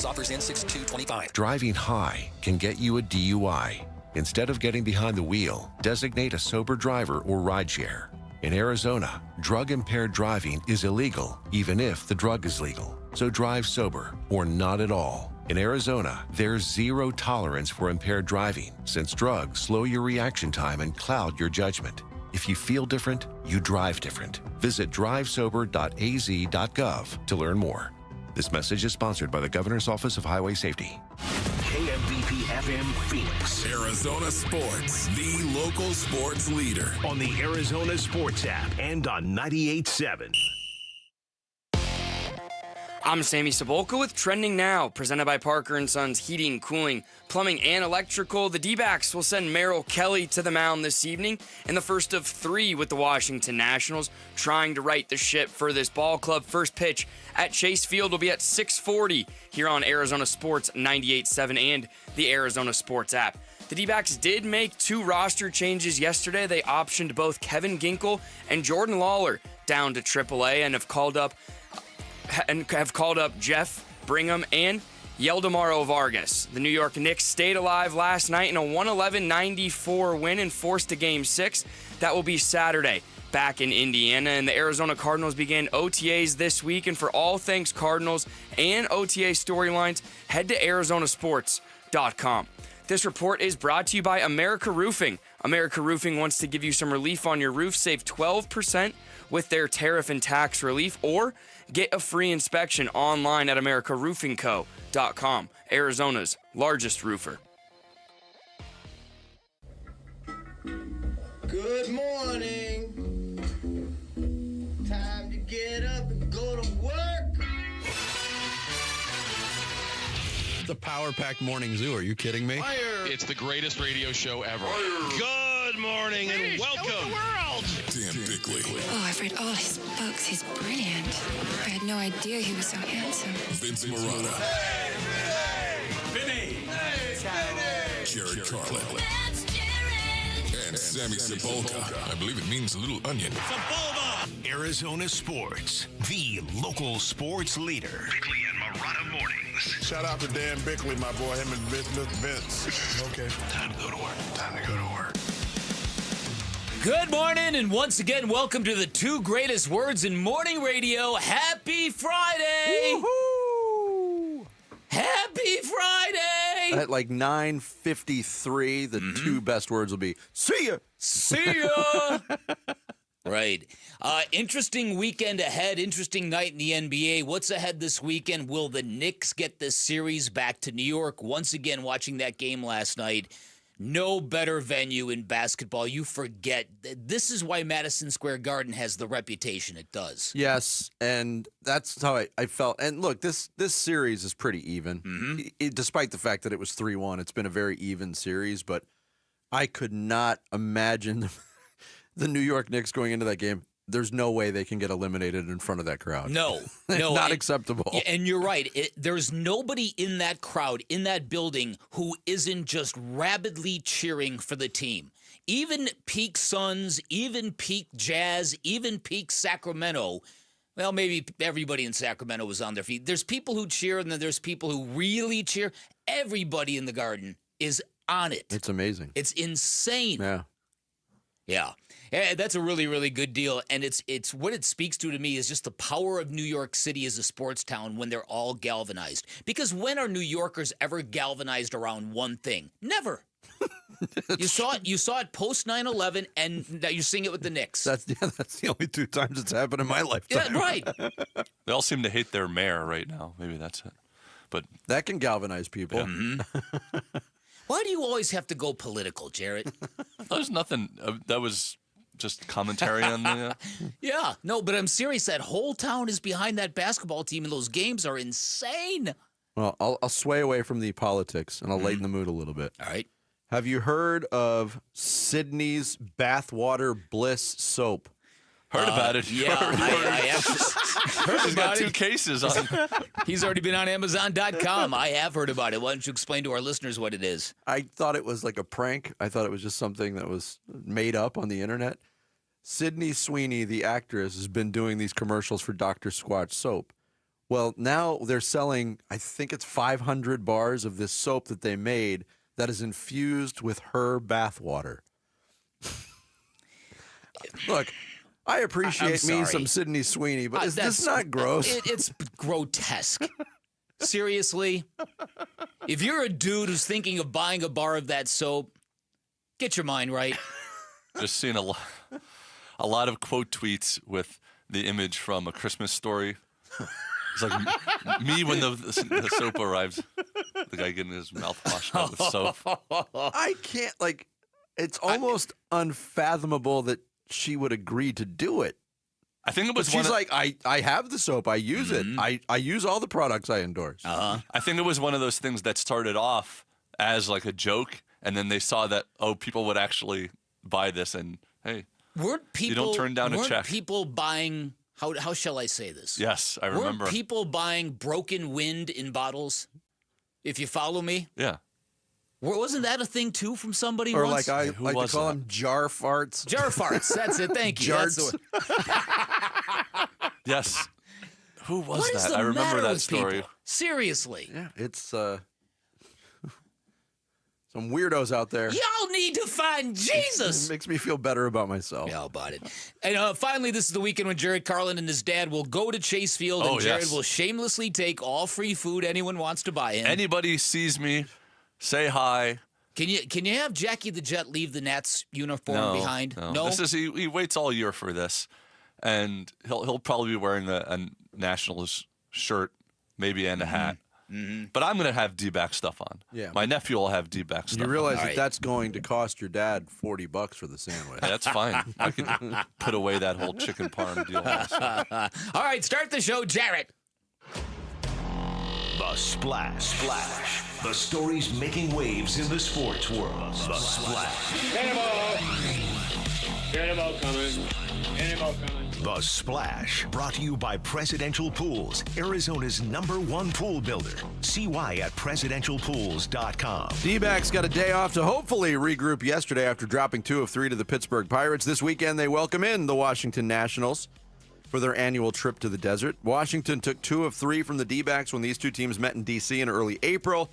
Details offers end 6/2/25. Driving high can get you a DUI. Instead of getting behind the wheel, designate a sober driver or rideshare. In Arizona, drug-impaired driving is illegal, even if the drug is legal. So drive sober or not at all. In Arizona, there's zero tolerance for impaired driving, since drugs slow your reaction time and cloud your judgment. If you feel different, you drive different. Visit drivesober.az.gov to learn more. This message is sponsored by the Governor's Office of Highway Safety. KMVP FM Phoenix. Arizona Sports, the local sports leader. On the Arizona Sports app and on 98.7. I'm Sammy Sabolka with Trending Now, presented by Parker & Sons Heating, Cooling, Plumbing, and Electrical. The D-backs will send Merrill Kelly to the mound this evening in the first of 3 with the Washington Nationals, trying to right the ship for this ball club. First pitch at Chase Field will be at 6:40 here on Arizona Sports 98.7 and the Arizona Sports app. The D-backs did make 2 roster changes yesterday. They optioned both Kevin Ginkel and Jordan Lawler down to AAA and have called up Jeff Brigham and Yeldemaro Vargas. The New York Knicks stayed alive last night in a 111-94 win and forced a Game 6. That will be Saturday back in Indiana. And the Arizona Cardinals began OTAs this week. And for all things Cardinals and OTA storylines, head to arizonasports.com. This report is brought to you by America Roofing. America Roofing wants to give you some relief on your roof. Save 12% with their tariff and tax relief, or get a free inspection online at americaroofingco.com, Arizona's largest roofer. Good morning. Time to get up and go to work. The Power Pack Morning Zoo. Are you kidding me? Fire. It's the greatest radio show ever. Good morning and welcome. Dan Bickley, Oh, I've read all his books. He's brilliant. I had no idea he was so handsome. Vince Marotta, Jared Carlin, and Sammy Sabolka. I believe it means little onion. Arizona Sports, the local sports leader. Bickley and Marotta mornings. Shout out to Dan Bickley, my boy, him and Vince. Okay. Time to go to work. Time to go to work. Good morning, and once again, welcome to the 2 greatest words in morning radio. Happy Friday! Woohoo! Happy Friday! At like 9:53, the 2 best words will be, see ya! See ya! Right. Interesting weekend ahead. Interesting night in the NBA. What's ahead this weekend? Will the Knicks get this series back to New York? Once again, watching that game last night. No better venue in basketball. You forget. This is why Madison Square Garden has the reputation it does. Yes, and that's how I felt. And look, this series is pretty even. Despite the fact that it was 3-1, it's been a very even series, but I could not imagine the New York Knicks going into that game. There's no way they can get eliminated in front of that crowd. No. Not acceptable. And you're right. There's nobody in that crowd, in that building, who isn't just rabidly cheering for the team. Even peak Suns, even peak Jazz, even peak Sacramento. Well, maybe everybody in Sacramento was on their feet. There's people who cheer, and then there's people who really cheer. Everybody in the Garden is on it. It's amazing. It's insane. Yeah. Yeah. Yeah, that's a really, really good deal. And it's what it speaks to me is just the power of New York City as a sports town when they're all galvanized. Because when are New Yorkers ever galvanized around one thing? Never. You saw it post 9/11, and now you're seeing it with the Knicks. That's the only 2 times it's happened in my lifetime. Yeah, right. They all seem to hate their mayor right now. Maybe that's it. But that can galvanize people. Yeah. Mm-hmm. Why do you always have to go political, Jarrett? There's nothing. That was just commentary on the. Yeah, no, but I'm serious. That whole town is behind that basketball team, and those games are insane. Well, I'll sway away from the politics, and I'll lighten the mood a little bit. All right. Have you heard of Sydney's Bathwater Bliss soap? Heard about it. Yeah, I have heard He's got about 2 it. cases on. He's already been on Amazon.com. I have heard about it. Why don't you explain to our listeners what it is? I thought it was like a prank. I thought it was just something that was made up on the internet. Sydney Sweeney, the actress, has been doing these commercials for Dr. Squatch soap, Well, now they're selling, I think it's 500 bars of this soap that they made that is infused with her bathwater. Look, I appreciate me some Sydney Sweeney, but is this not gross? It's grotesque. Seriously? If you're a dude who's thinking of buying a bar of that soap, get your mind right. Just seeing a lot of quote tweets with the image from A Christmas Story. It's like me when the soap arrives. The guy getting his mouth washed out with soap. I can't, it's almost unfathomable that she would agree to do it. I think it was she's like, I have the soap. I use it. I use all the products I endorse. I think it was one of those things that started off as like a joke, and then they saw that, people would actually buy this, and hey, you don't turn down a check. Weren't people buying, how shall I say this? Yes, I remember. Weren't people buying broken wind in bottles? If you follow me? Yeah. Wasn't that a thing, too, from somebody or once? Or like I like to call them jar farts. Jar farts. That's it. Thank you. Jarts. Yes. Who was what that? Is the I remember matter that with story. People? Seriously. Yeah, it's some weirdos out there. Y'all need to find Jesus. It makes me feel better about myself. Yeah, about it. And finally, this is the weekend when Jared Carlin and his dad will go to Chase Field, and Jared will shamelessly take all free food anyone wants to buy him. Anybody sees me, say hi. Can you have Jackie the Jet leave the Nats uniform behind? No. This is he waits all year for this, and he'll probably be wearing a Nationals shirt, maybe, and a hat. Mm-hmm. But I'm gonna have D-back stuff on. Yeah, my nephew will have D-back stuff. You realize on. that that's going to cost your dad $40 for the sandwich. That's fine. I can put away that whole chicken parm deal. All right, start the show, Jarrett. The Splash. The stories making waves in the sports world. The Splash. Get him all coming. The Splash, brought to you by Presidential Pools, Arizona's #1 pool builder. See why at presidentialpools.com. D-backs got a day off to hopefully regroup yesterday after dropping 2 of 3 to the Pittsburgh Pirates. This weekend, they welcome in the Washington Nationals for their annual trip to the desert. Washington took 2 of 3 from the D-backs when these two teams met in D.C. in early April.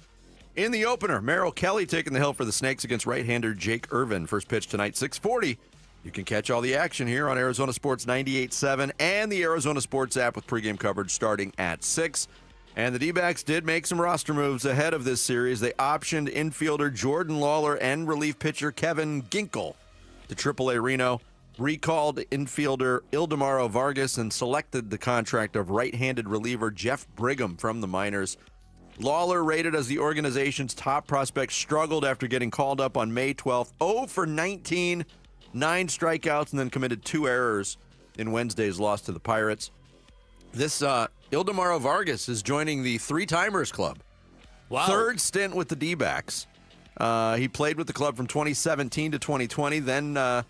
In the opener, Merrill Kelly taking the hill for the Snakes against right-hander Jake Irvin. First pitch tonight, 6:40. You can catch all the action here on Arizona Sports 98.7 and the Arizona Sports app with pregame coverage starting at 6. And the D-backs did make some roster moves ahead of this series. They optioned infielder Jordan Lawler and relief pitcher Kevin Ginkel to AAA Reno, recalled infielder Ildemaro Vargas, and selected the contract of right-handed reliever Jeff Brigham from the minors. Lawler, rated as the organization's top prospect, struggled after getting called up on May 12th. 0 for 19, 9 strikeouts, and then committed 2 errors in Wednesday's loss to the Pirates. This Ildemaro Vargas is joining the Three-Timers Club. Wow. 3rd stint with the D-backs. He played with the club from 2017 to 2020. Then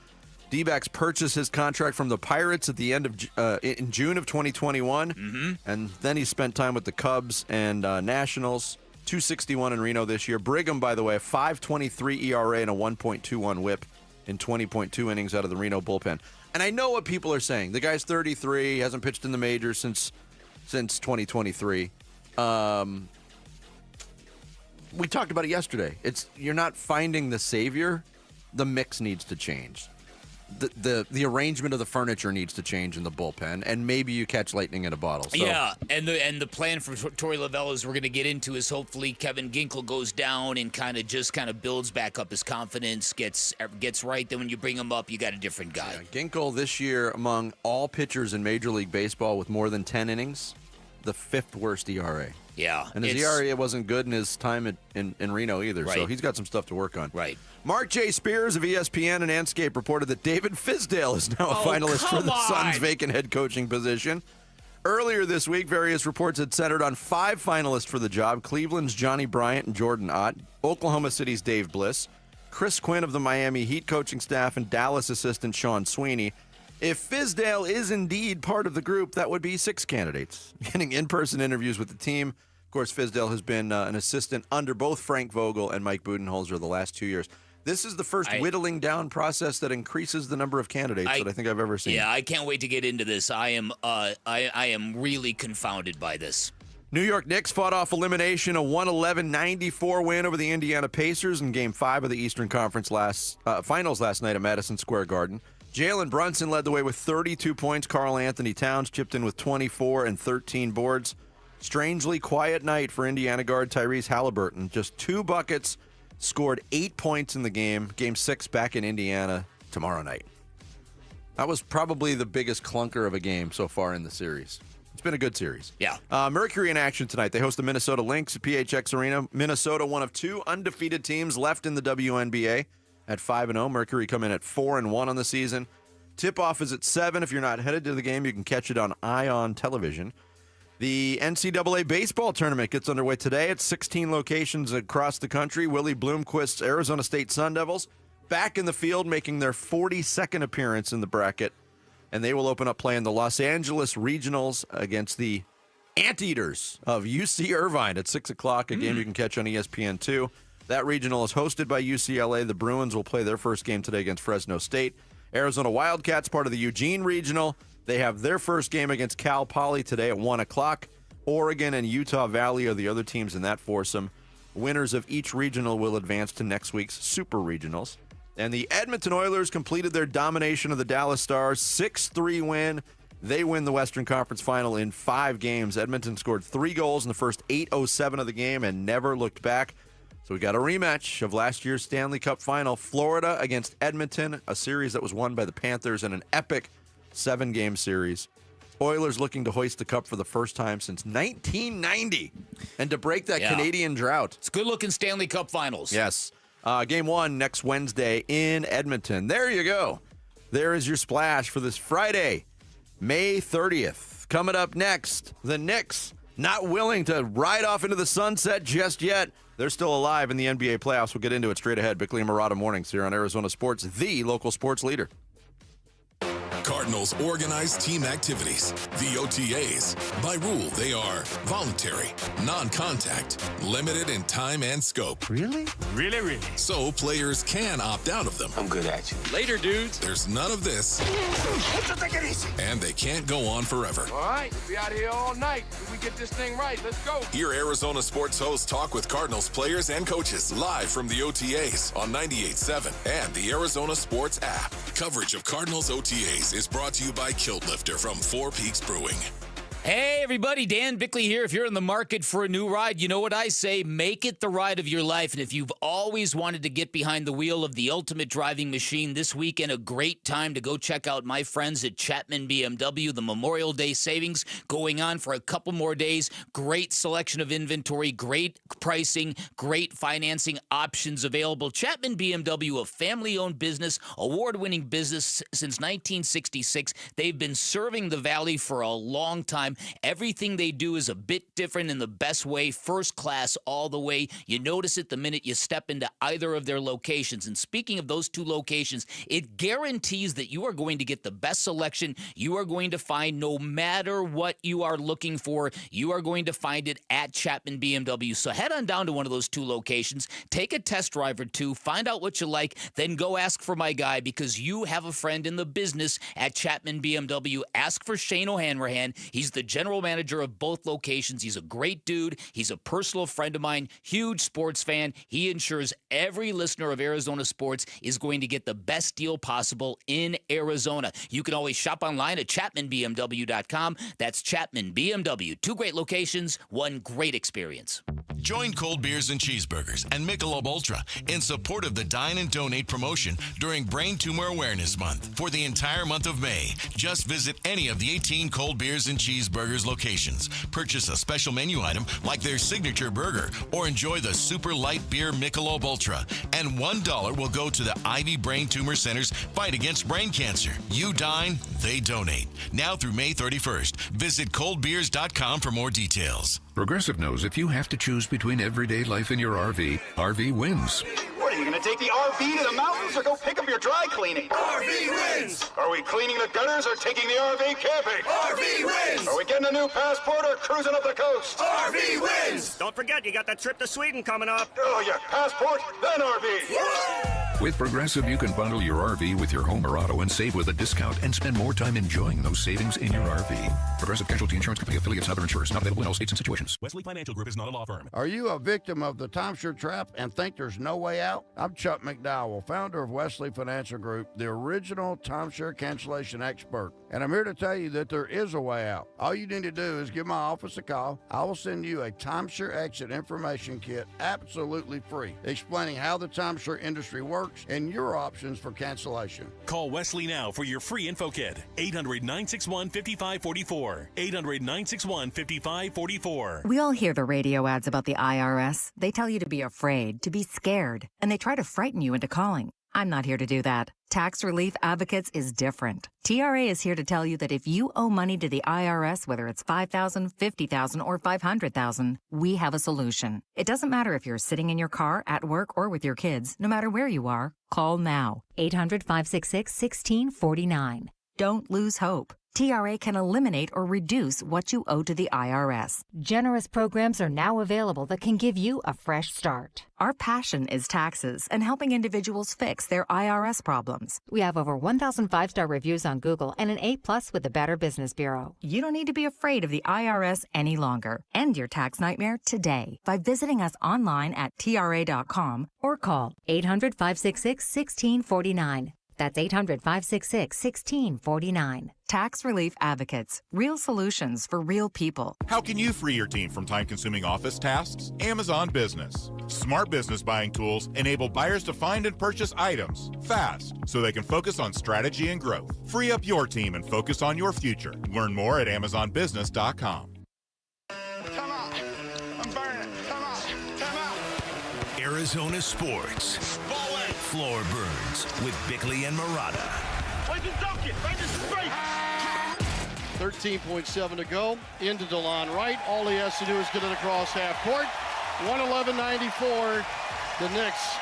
D-backs purchased his contract from the Pirates at the end of in June of 2021. And then he spent time with the Cubs and Nationals. 261 in Reno this year. Brigham, by the way, a 5.23 ERA and a 1.21 WHIP in 20.2 innings out of the Reno bullpen. And I know what people are saying. The guy's 33, he hasn't pitched in the majors since 2023. We talked about it yesterday. You're not finding the savior. The mix needs to change. The arrangement of the furniture needs to change in the bullpen, and maybe you catch lightning in a bottle. So. Yeah, and the plan for Torey Lovell, as we're going to get into, is hopefully Kevin Ginkel goes down and kind of builds back up his confidence, gets right. Then when you bring him up, you got a different guy. Yeah, Ginkel this year among all pitchers in Major League Baseball with more than 10 innings, the 5th worst ERA. Yeah. And his ERA wasn't good in his time in Reno either, right. So he's got some stuff to work on. Right. Mark J. Spears of ESPN and Anscape reported that David Fisdale is now a finalist for the Suns' vacant head coaching position. Earlier this week, various reports had centered on 5 finalists for the job: Cleveland's Johnny Bryant and Jordan Ott, Oklahoma City's Dave Bliss, Chris Quinn of the Miami Heat coaching staff, and Dallas assistant Sean Sweeney. If Fisdale is indeed part of the group, that would be 6 candidates getting in-person interviews with the team. Of course, Fisdale has been an assistant under both Frank Vogel and Mike Budenholzer the last 2 years. This is the first whittling down process that increases the number of candidates that I think I've ever seen. Yeah, I can't wait to get into this. I am really confounded by this. New York Knicks fought off elimination, a 111-94 win over the Indiana Pacers in Game 5 of the Eastern Conference Finals last night at Madison Square Garden. Jalen Brunson led the way with 32 points. Karl Anthony Towns chipped in with 24 and 13 boards. Strangely quiet night for Indiana guard Tyrese Halliburton. Just 2 buckets, scored 8 points in the game. Game 6 back in Indiana tomorrow night. That was probably the biggest clunker of a game so far in the series. It's been a good series. Yeah. Mercury in action tonight. They host the Minnesota Lynx at PHX Arena. Minnesota, one of 2 undefeated teams left in the WNBA at 5-0. Mercury come in at 4-1 on the season. Tip-off is at 7. If you're not headed to the game, you can catch it on ION Television. The NCAA baseball tournament gets underway today at 16 locations across the country. Willie Bloomquist's Arizona State Sun Devils back in the field, making their 42nd appearance in the bracket. And they will open up playing the Los Angeles Regionals against the Anteaters of UC Irvine at 6 o'clock, a game you can catch on ESPN2. That regional is hosted by UCLA. The Bruins will play their first game today against Fresno State. Arizona Wildcats, part of the Eugene Regional. They have their first game against Cal Poly today at 1 o'clock. Oregon and Utah Valley are the other teams in that foursome. Winners of each regional will advance to next week's Super Regionals. And the Edmonton Oilers completed their domination of the Dallas Stars, 6-3 win. They win the Western Conference Final in 5 games. Edmonton scored 3 goals in the first 8:07 of the game and never looked back. So we got a rematch of last year's Stanley Cup Final. Florida against Edmonton, a series that was won by the Panthers in an epic 7-game series. Oilers looking to hoist the cup for the first time since 1990 and to break that Canadian drought. It's good-looking Stanley Cup Finals. Yes. Game 1 next Wednesday in Edmonton. There you go. There is your splash for this Friday, May 30th. Coming up next, the Knicks not willing to ride off into the sunset just yet. They're still alive in the NBA playoffs. We'll get into it straight ahead. Bickley and Murata mornings here on Arizona Sports, the local sports leader. Cardinals organize team activities, the OTAs. By rule, they are voluntary, non-contact, limited in time and scope. Really? Really? So players can opt out of them. I'm good at you. Later, dudes. There's none of this. Take it easy. And they can't go on forever. All right, we'll be out here all night. If we get this thing right, let's go. Hear Arizona sports hosts talk with Cardinals players and coaches live from the OTAs on 98.7 and the Arizona Sports app. Coverage of Cardinals OTAs is brought to you by Kilt Lifter from Four Peaks Brewing. Hey, everybody, Dan Bickley here. If you're in the market for a new ride, you know what I say, make it the ride of your life. And if you've always wanted to get behind the wheel of the ultimate driving machine, this weekend, a great time to go check out my friends at Chapman BMW, the Memorial Day savings going on for a couple more days. Great selection of inventory, great pricing, great financing options available. Chapman BMW, a family-owned business, award-winning business since 1966. They've been serving the Valley for a long time. Everything they do is a bit different in the best way, first class all the way. You notice it the minute you step into either of their locations. And speaking of those 2 locations, it guarantees that you are going to get the best selection you are going to find no matter what you are looking for. You are going to find it at Chapman BMW. So head on down to one of those 2 locations, take a test drive or 2, find out what you like, then go ask for my guy because you have a friend in the business at Chapman BMW. Ask for Shane O'Hanrahan. He's the general manager of both locations. He's a great dude. He's a personal friend of mine, huge sports fan. He ensures every listener of Arizona Sports is going to get the best deal possible in Arizona. You can always shop online at ChapmanBMW.com. That's Chapman BMW. 2 great locations, 1 great experience. Join Cold Beers and Cheeseburgers and Michelob Ultra in support of the Dine and Donate promotion during Brain Tumor Awareness Month. For the entire month of May, just visit any of the 18 Cold Beers and Cheeseburgers locations. Purchase a special menu item like their signature burger or enjoy the super light beer Michelob Ultra. And $1 will go to the Ivy Brain Tumor Center's fight against brain cancer. You dine, they donate. Now through May 31st. Visit coldbeers.com for more details. Progressive knows if you have to choose between everyday life and your RV wins. What, are you going to take the RV to the mountains or go pick up your dry cleaning? RV wins! Are we cleaning the gutters or taking the RV camping? RV wins! Are we getting a new passport or cruising up the coast? RV wins! Don't forget, you got that trip to Sweden coming up. Oh, yeah, passport, then RV. Yeah! With Progressive, you can bundle your RV with your home or auto and save with a discount and spend more time enjoying those savings in your RV. Progressive Casualty Insurance Company, affiliates, and other insurers. Not available in all states and situations. Wesley Financial Group is not a law firm. Are you a victim of the timeshare trap and think there's no way out? I'm Chuck McDowell, founder of Wesley Financial Group, the original timeshare cancellation expert. And I'm here to tell you that there is a way out. All you need to do is give my office a call. I will send you a timeshare exit information kit absolutely free, explaining how the timeshare industry works and your options for cancellation. Call Wesley now for your free info kit. 800-961-5544. 800-961-5544. We all hear the radio ads about the IRS. They tell you to be afraid, to be scared, and they try to frighten you into calling. I'm not here to do that. Tax Relief Advocates is different. TRA is here to tell you that if you owe money to the IRS, whether it's $5,000, $50,000, or $500,000, we have a solution. It doesn't matter if you're sitting in your car, at work, or with your kids. No matter where you are, call now. 800-566-1649. Don't lose hope. TRA can eliminate or reduce what you owe to the IRS. Generous programs are now available that can give you a fresh start. Our passion is taxes and helping individuals fix their IRS problems. We have over 1,000 5-star reviews on Google and an A+ with the Better Business Bureau. You don't need to be afraid of the IRS any longer. End your tax nightmare today by visiting us online at TRA.com or call 800-566-1649. That's 800-566-1649. Tax Relief Advocates. Real solutions for real people. How can you free your team from time-consuming office tasks? Amazon Business. Smart business buying tools enable buyers to find and purchase items fast so they can focus on strategy and growth. Free up your team and focus on your future. Learn more at AmazonBusiness.com. Come on. I'm burning. Come on. Come on. Arizona Sports. Floor Burns with Bickley and Murata. 13.7 to go. Into DeLon Wright. All he has to do is get it across half court. 111-94. The Knicks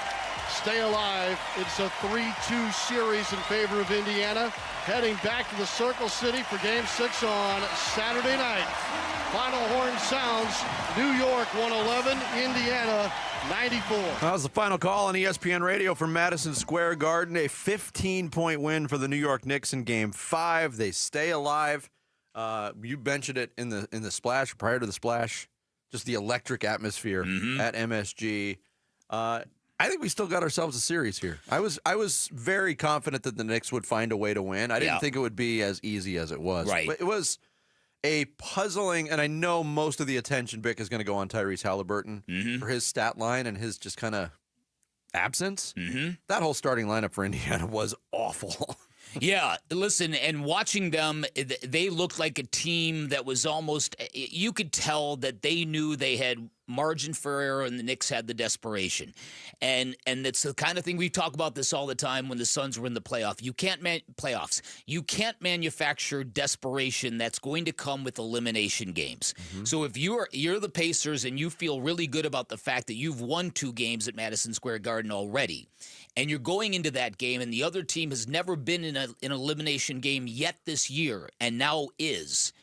stay alive. It's a 3-2 series in favor of Indiana. Heading back to the Circle City for Game 6 on Saturday night. Final horn sounds. New York 111, Indiana 94. That was the final call on ESPN Radio from Madison Square Garden. A 15-point win for the New York Knicks in Game 5. They stay alive. You mentioned it in the splash, prior to the splash. Just the electric atmosphere at MSG. I think we still got ourselves a series here. I was very confident that the Knicks would find a way to win. I didn't think it would be as easy as it was. Right. But it was a puzzling, and I know most of the attention, Bick, is going to go on Tyrese Halliburton for his stat line and his just kind of absence. That whole starting lineup for Indiana was awful. Yeah, listen, and watching them, they looked like a team that was almost, you could tell that they knew they had margin for error and the Knicks had the desperation. And it's the kind of thing, we talk about this all the time when the Suns were in the playoffs. You can't manufacture desperation that's going to come with elimination games. So if you're the Pacers and you feel really good about the fact that you've won 2 games at Madison Square Garden already, and you're going into that game, and the other team has never been in an elimination game yet this year, and now is.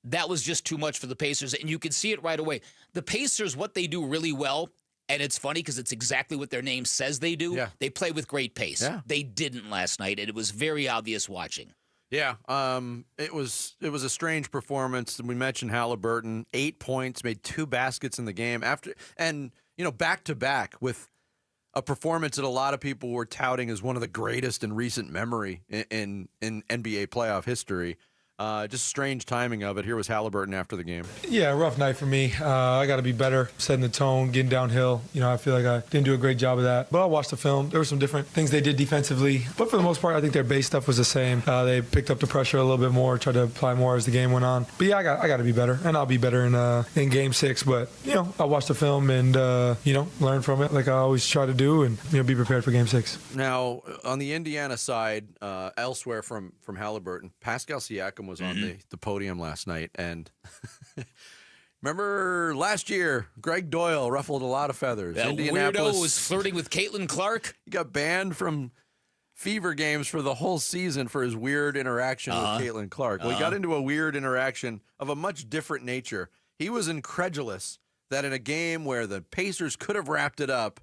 That was just too much for the Pacers, and you can see it right away. The Pacers, what they do really well, and it's funny because it's exactly what their name says they do, they play with great pace. They didn't last night, and it was very obvious watching. Yeah, it was a strange performance. We mentioned Halliburton, 8 points, made 2 baskets in the game back to back with a performance that a lot of people were touting as one of the greatest in recent memory in NBA playoff history. Just strange timing of it. Here was Halliburton after the game. Yeah, rough night for me. I got to be better, setting the tone, getting downhill. I feel like I didn't do a great job of that. But I watched the film. There were some different things they did defensively. But for the most part, I think their base stuff was the same. They picked up the pressure a little bit more, tried to apply more as the game went on. But yeah, I got to be better, and I'll be better in Game 6. But I watched the film and learn from it like I always try to do, and be prepared for Game 6. Now on the Indiana side, elsewhere from Halliburton, Pascal Siakam was on the podium last night, and remember last year, Greg Doyle ruffled a lot of feathers. That weirdo was flirting with Caitlin Clark. He got banned from Fever games for the whole season for his weird interaction with Caitlin Clark. Well, he got into a weird interaction of a much different nature. He was incredulous that in a game where the Pacers could have wrapped it up,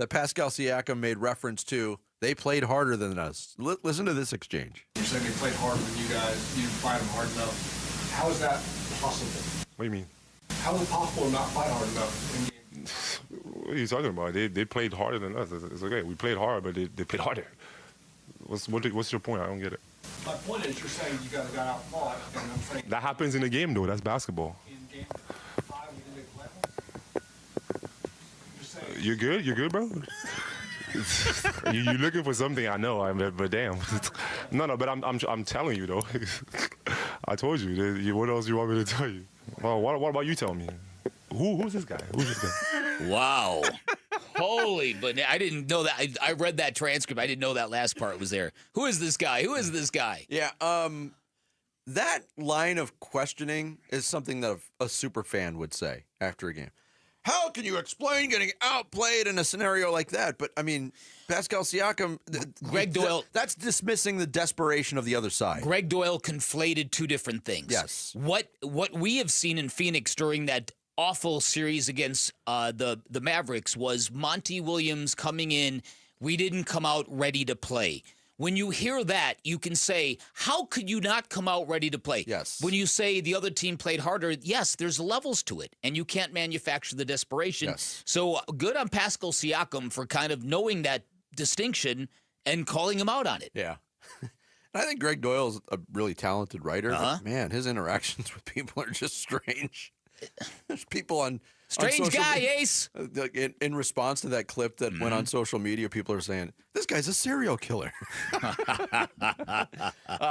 that Pascal Siakam made reference to, they played harder than us. Listen to this exchange. You're saying they played harder than you guys. You didn't fight them hard enough. How is that possible? What do you mean? How is it possible to not fight hard enough? What are you talking about? They played harder than us. It's okay. We played hard, but they played harder. What's your point? I don't get it. My point is, you're saying you guys got outfought, and I'm saying that happens in the game, though. That's basketball. In game 5, we didn't make playoffs. You're good. You're good, bro. You're looking for something. I know. But damn. No. But I'm telling you though. I told you. What else you want me to tell you? Well, what about you telling me? Who's this guy? Who's this guy? Wow. Holy, but I didn't know that. I read that transcript. I didn't know that last part was there. Who is this guy? Who is this guy? Yeah, that line of questioning is something that a super fan would say after a game. How can you explain getting outplayed in a scenario like that? But, I mean, Pascal Siakam, Greg Doyle. That's dismissing the desperation of the other side. Greg Doyle conflated two different things. Yes. What we have seen in Phoenix during that awful series against the Mavericks was Monty Williams coming in. We didn't come out ready to play. When you hear that, you can say, how could you not come out ready to play? Yes. When you say the other team played harder, yes, there's levels to it, and you can't manufacture the desperation. Yes. So good on Pascal Siakam for kind of knowing that distinction and calling him out on it. Yeah. I think Greg Doyle's a really talented writer. But man, his interactions with people are just strange. There's people on Strange guy, Ace. In response to that clip that went on social media, people are saying, this guy's a serial killer.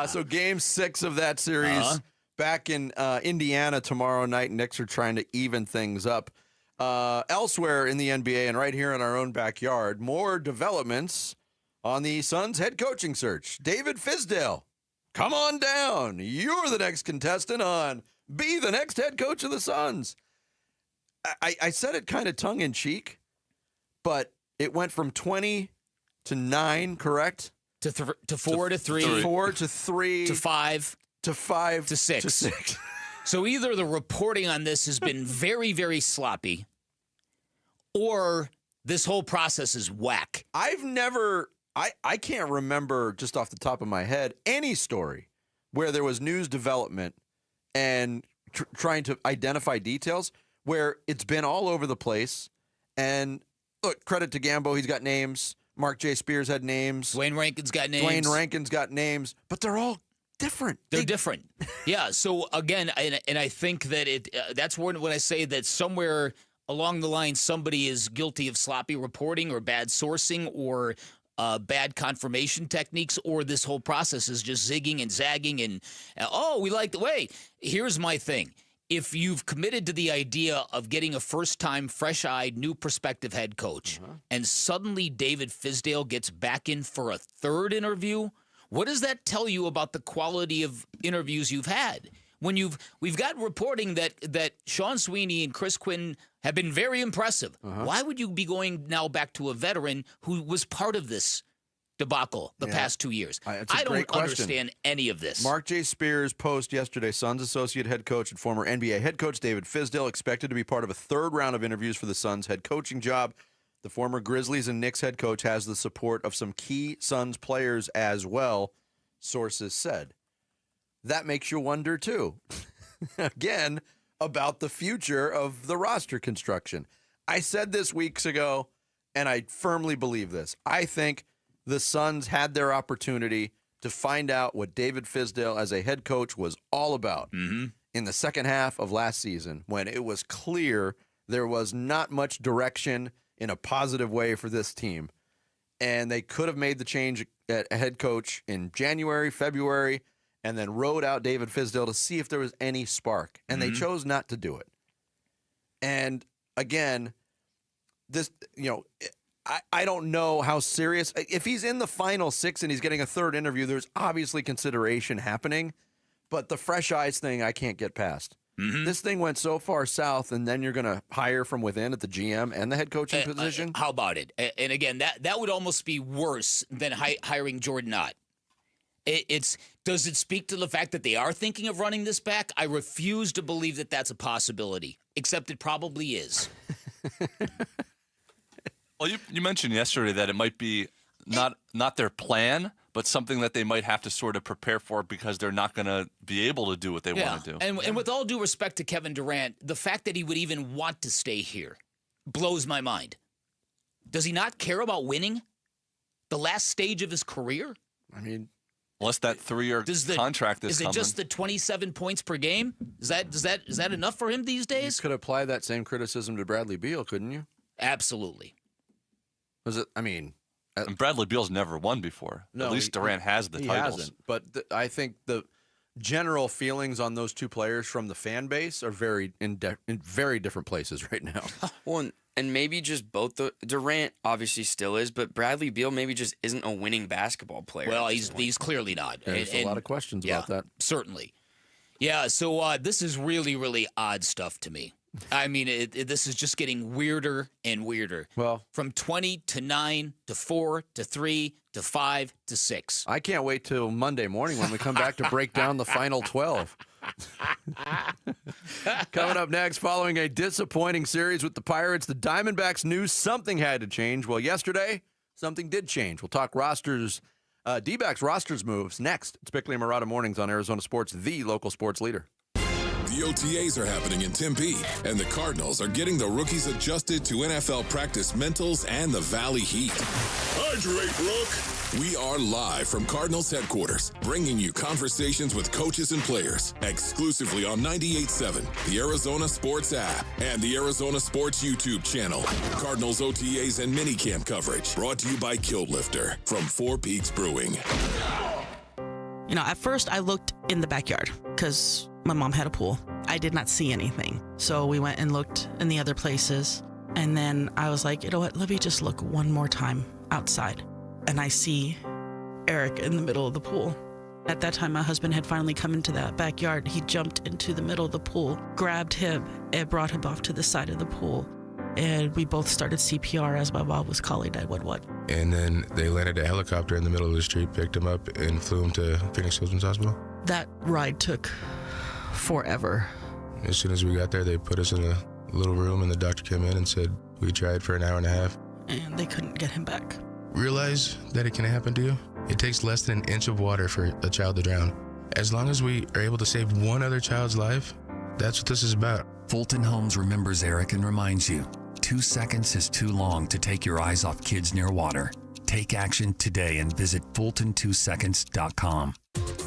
So game 6 of that series back in Indiana tomorrow night. Knicks are trying to even things up. Elsewhere in the NBA and right here in our own backyard, more developments on the Suns head coaching search. David Fizdale, come on down. You're the next contestant on Be the Next Head Coach of the Suns. I said it kind of tongue-in-cheek, but it went from 20 to 9, correct? To 4 to 3. 4 to 3. To 5. To 5. To 6. To 6. So either the reporting on this has been very, very sloppy, or this whole process is whack. I've never, I can't remember just off the top of my head any story where there was news development and trying to identify details where it's been all over the place. And look, credit to Gambo, he's got names. Mark J. Spears had names. Dwayne Rankin's got names. But they're all different. They're different. Yeah. So again, and I think that that's when I say that somewhere along the line somebody is guilty of sloppy reporting or bad sourcing or bad confirmation techniques, or this whole process is just zigging and zagging and we like the way. Here's my thing. If you've committed to the idea of getting a first-time, fresh-eyed, new prospective head coach, and suddenly David Fizdale gets back in for a third interview, what does that tell you about the quality of interviews you've had? When we've got reporting that Sean Sweeney and Chris Quinn have been very impressive. Why would you be going now back to a veteran who was part of this debacle the past 2 years? I don't understand any of this. Mark J. Spears post yesterday, Suns associate head coach and former NBA head coach David Fizdale expected to be part of a third round of interviews for the Suns head coaching job. The former Grizzlies and Knicks head coach has the support of some key Suns players as well, sources said. That makes you wonder, too, again, about the future of the roster construction. I said this weeks ago, and I firmly believe this. I think the Suns had their opportunity to find out what David Fizdale as a head coach was all about in the second half of last season, when it was clear there was not much direction in a positive way for this team. And they could have made the change at head coach in January, February, and then rode out David Fizdale to see if there was any spark. And they chose not to do it. And again, this, I don't know how serious. If he's in the final 6 and he's getting a third interview, there's obviously consideration happening. But the fresh eyes thing, I can't get past. This thing went so far south, and then you're going to hire from within at the GM and the head coaching position? How about it? And again, that would almost be worse than hiring Jordan Ott. Does it speak to the fact that they are thinking of running this back? I refuse to believe that that's a possibility, except it probably is. Well, you mentioned yesterday that it might be not their plan, but something that they might have to sort of prepare for because they're not going to be able to do what they want to do. And with all due respect to Kevin Durant, the fact that he would even want to stay here blows my mind. Does he not care about winning? The last stage of his career? I mean, unless that 3-year contract is coming. Is it just the 27 points per game? Is that enough for him these days? You could apply that same criticism to Bradley Beal, couldn't you? Absolutely. Was it? I mean, and Bradley Beal's never won before. No, at least Durant has the titles. Hasn't. But I think the general feelings on those two players from the fan base are in very different places right now. Well, and maybe just both. Durant obviously still is, but Bradley Beal maybe just isn't a winning basketball player. Well, he's clearly not. There's a lot of questions about that. Certainly. Yeah, so this is really, really odd stuff to me. I mean, this is just getting weirder and weirder. Well, from 20 to 9 to 4 to 3 to 5 to 6. I can't wait till Monday morning when we come back to break down the final 12. Coming up next, following a disappointing series with the Pirates, the Diamondbacks knew something had to change. Well, yesterday, something did change. We'll talk rosters, D-backs rosters moves next. It's Bickley and Murata Mornings on Arizona Sports, the local sports leader. The OTAs are happening in Tempe, and the Cardinals are getting the rookies adjusted to NFL practice mentals and the Valley Heat. Hydrate, Rook! We are live from Cardinals headquarters, bringing you conversations with coaches and players, exclusively on 98.7, the Arizona Sports app, and the Arizona Sports YouTube channel. Cardinals OTAs and minicamp coverage, brought to you by Kiltlifter from Four Peaks Brewing. You know, at first I looked in the backyard because my mom had a pool. I did not see anything. So we went and looked in the other places. And then I was like, you know what, let me just look one more time outside. And I see Eric in the middle of the pool. At that time, my husband had finally come into that backyard. He jumped into the middle of the pool, grabbed him, and brought him off to the side of the pool. And we both started CPR as my mom was calling 911. And then they landed a helicopter in the middle of the street, picked him up, and flew him to Phoenix Children's Hospital. That ride took forever. As soon as we got there, they put us in a little room, and the doctor came in and said we tried for an hour and a half. And they couldn't get him back. Realize that it can happen to you? It takes less than an inch of water for a child to drown. As long as we are able to save one other child's life, that's what this is about. Fulton Homes remembers Eric and reminds you, 2 seconds is too long to take your eyes off kids near water. Take action today and visit Fulton2seconds.com.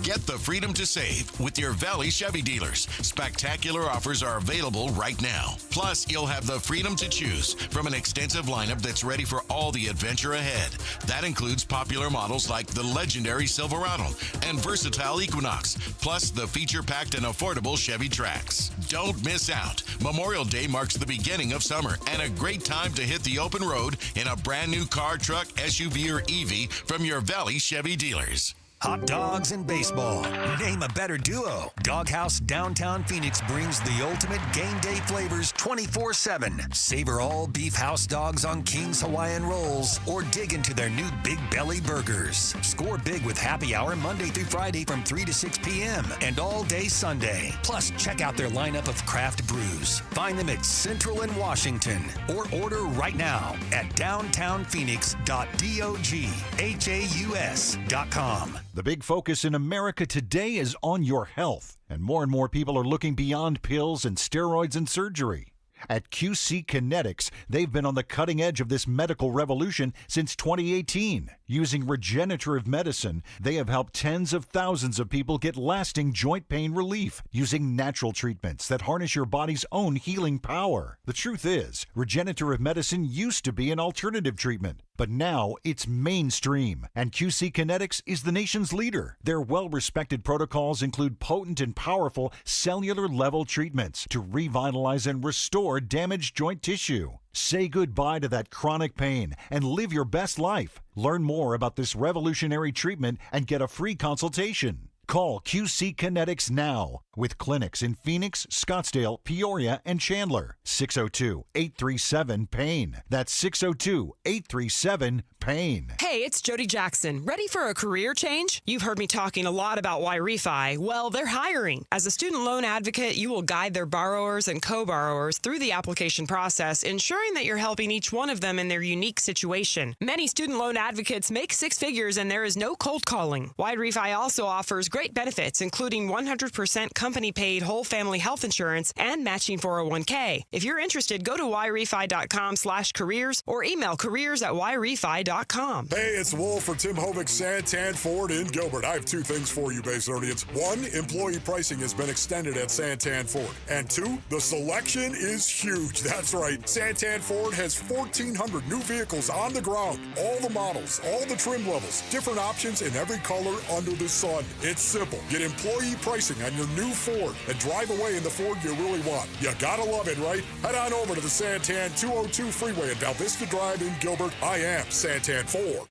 Get the freedom to save with your Valley Chevy dealers. Spectacular offers are available right now. Plus, you'll have the freedom to choose from an extensive lineup that's ready for all the adventure ahead. That includes popular models like the legendary Silverado and versatile Equinox, plus the feature-packed and affordable Chevy Trax. Don't miss out. Memorial Day marks the beginning of summer and a great time to hit the open road in a brand new car, truck, SUV, or EV from your Valley Chevy dealers. Hot dogs and baseball. Name a better duo. Doghouse Downtown Phoenix brings the ultimate game day flavors 24/7. Savor all beef house dogs on King's Hawaiian Rolls or dig into their new Big Belly Burgers. Score big with happy hour Monday through Friday from 3 to 6 p.m. and all day Sunday. Plus, check out their lineup of craft brews. Find them at Central and Washington or order right now at downtownphoenix.doghaus.com. The big focus in America today is on your health, and more people are looking beyond pills and steroids and surgery. At QC Kinetics, they've been on the cutting edge of this medical revolution since 2018. Using regenerative medicine, they have helped tens of thousands of people get lasting joint pain relief using natural treatments that harness your body's own healing power. The truth is, regenerative medicine used to be an alternative treatment, but now it's mainstream, and QC Kinetics is the nation's leader. Their well-respected protocols include potent and powerful cellular-level treatments to revitalize and restore damaged joint tissue. Say goodbye to that chronic pain and live your best life. Learn more about this revolutionary treatment and get a free consultation. Call QC Kinetics now with clinics in Phoenix, Scottsdale, Peoria, and Chandler. 602-837-PAIN. That's 602-837-PAIN. Hey, it's Jody Jackson. Ready for a career change? You've heard me talking a lot about Y-Refi. Well, they're hiring. As a student loan advocate, you will guide their borrowers and co-borrowers through the application process, ensuring that you're helping each one of them in their unique situation. Many student loan advocates make six figures and there is no cold calling. Y-Refi also offers great benefits, including 100% company-paid whole family health insurance and matching 401k. If you're interested, go to yrefi.com/careers or email careers@yrefi.com. Hey, it's Wolf for Tim Hovick's Santan Ford in Gilbert. I have two things for you, Baysonians. One, employee pricing has been extended at Santan Ford. And two, the selection is huge. That's right. Santan Ford has 1,400 new vehicles on the ground. All the models, all the trim levels, different options in every color under the sun. It's simple. Get employee pricing on your new Ford and drive away in the Ford you really want. You gotta love it, right? Head on over to the Santan 202 Freeway at Val Vista Drive in Gilbert. I am Santan Ford.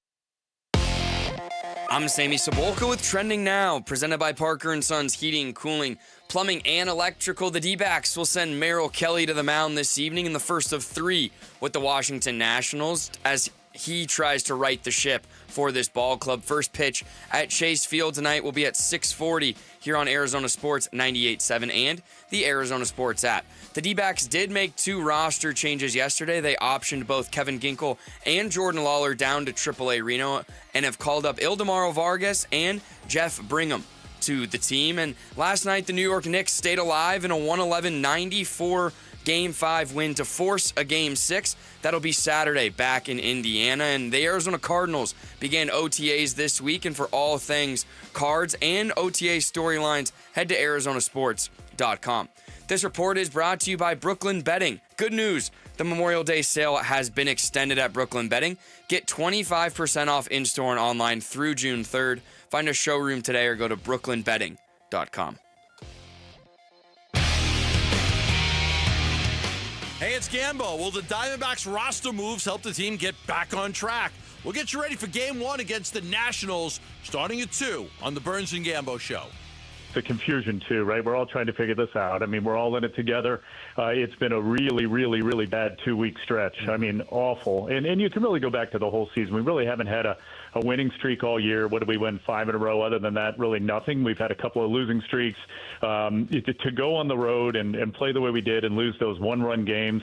I'm Sammy Sabolka with Trending Now, presented by Parker & Sons Heating, Cooling, Plumbing, and Electrical. The D-backs will send Merrill Kelly to the mound this evening in the first of three with the Washington Nationals as he tries to right the ship for this ball club. First pitch at Chase Field tonight will be at 6:40 here on Arizona Sports 98.7 and the Arizona Sports app. The D-backs did make two roster changes yesterday. They optioned both Kevin Ginkel and Jordan Lawler down to AAA Reno and have called up Ildemaro Vargas and Jeff Brigham to the team. And last night, the New York Knicks stayed alive in a 111-94 Game 5 win to force a Game 6. That'll be Saturday back in Indiana. And the Arizona Cardinals began OTAs this week. And for all things Cards and OTA storylines, head to arizonasports.com. This report is brought to you by Brooklyn Betting. Good news, the Memorial Day sale has been extended at Brooklyn Betting. Get 25% off in-store and online through June 3rd. Find a showroom today or go to brooklynbetting.com. Hey, it's Gambo. Will the Diamondbacks roster moves help the team get back on track? We'll get you ready for Game 1 against the Nationals, starting at 2 on the Burns and Gambo Show. The confusion too, right? We're all trying to figure this out. I mean, we're all in it together. It's been a really, really, really bad 2-week stretch. I mean, awful. And you can really go back to the whole season. We really haven't had a winning streak all year. What did we win, 5 in a row? Other than that, really nothing. We've had a couple of losing streaks. To go on the road and play the way we did and lose those one-run games,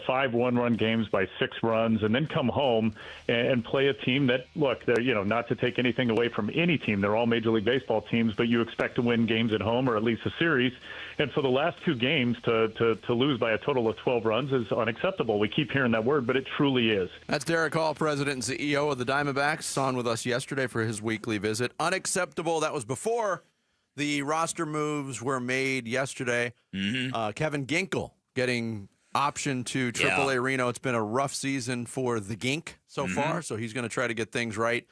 5 one-run games by 6 runs, and then come home and play a team that, look, they're, not to take anything away from any team. They're all Major League Baseball teams, but you expect to win games at home or at least a series. And for the last 2 games to lose by a total of 12 runs is unacceptable. We keep hearing that word, but it truly is. That's Derek Hall, president and CEO of the Diamondbacks, on with us yesterday for his weekly visit. Unacceptable. That was before the roster moves were made yesterday. Kevin Ginkel getting option to AAA Reno. It's been a rough season for the Gink so far, so he's going to try to get things right,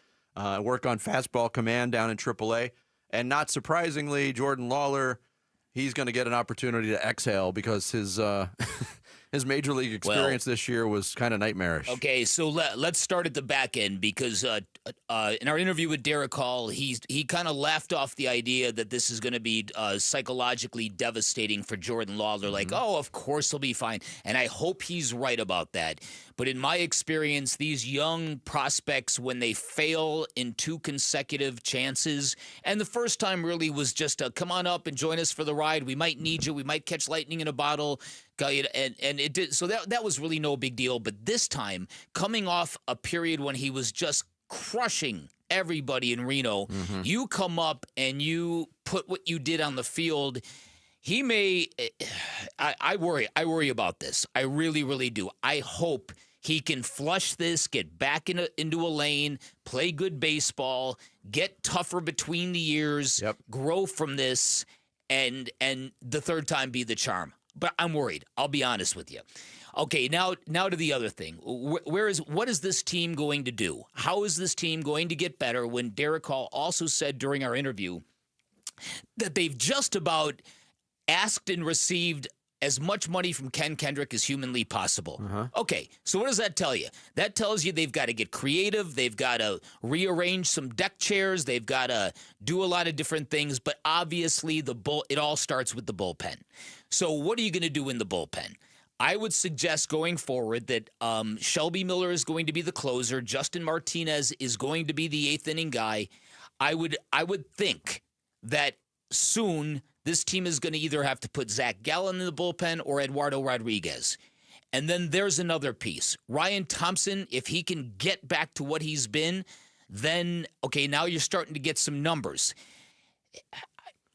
work on fastball command down in AAA. And not surprisingly, Jordan Lawler, he's going to get an opportunity to exhale because his his major league experience this year was kind of nightmarish. Okay, so let's start at the back end because in our interview with Derek Hall, he kind of laughed off the idea that this is going to be psychologically devastating for Jordan Lawler. Like, oh, of course he'll be fine. And I hope he's right about that. But in my experience, these young prospects, when they fail in 2 consecutive chances, and the first time really was just a come on up and join us for the ride. We might need you. We might catch lightning in a bottle. And it did. So that was really no big deal. But this time, coming off a period when he was just crushing everybody in Reno, you come up and you put what you did on the field. He may. I worry about this. I really, really do. I hope he can flush this, get back into a lane, play good baseball, get tougher between the years, grow from this, and the third time be the charm. But I'm worried. I'll be honest with you. Okay, now to the other thing. What is this team going to do? How is this team going to get better when Derek Hall also said during our interview that they've just about asked and received as much money from Ken Kendrick as humanly possible. Uh-huh. Okay, so what does that tell you? That tells you they've got to get creative. They've got to rearrange some deck chairs. They've got to do a lot of different things. But obviously, it all starts with the bullpen. So what are you going to do in the bullpen? I would suggest going forward that Shelby Miller is going to be the closer. Justin Martinez is going to be the 8th inning guy. I would think that soon this team is going to either have to put Zach Gallen in the bullpen or Eduardo Rodriguez. And then there's another piece. Ryan Thompson, if he can get back to what he's been, then, okay, now you're starting to get some numbers.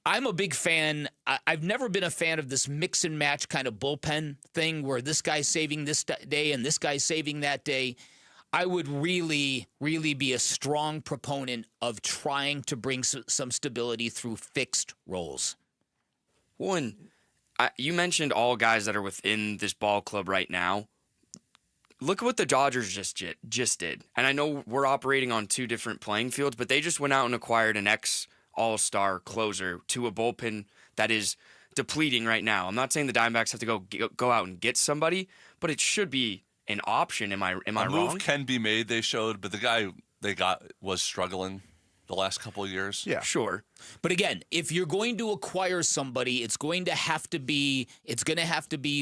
I'm a big fan. I've never been a fan of this mix and match kind of bullpen thing where this guy's saving this day and this guy's saving that day. I would really, really be a strong proponent of trying to bring some stability through fixed roles. One, you mentioned all guys that are within this ball club right now. Look at what the Dodgers just did. And I know we're operating on 2 different playing fields, but they just went out and acquired an ex-all-star closer to a bullpen that is depleting right now. I'm not saying the Diamondbacks have to go out and get somebody, but it should be an option. Am I wrong? A move can be made, they showed, but the guy they got was struggling the last couple of years. Yeah, sure. But again, if you're going to acquire somebody, it's going to have to be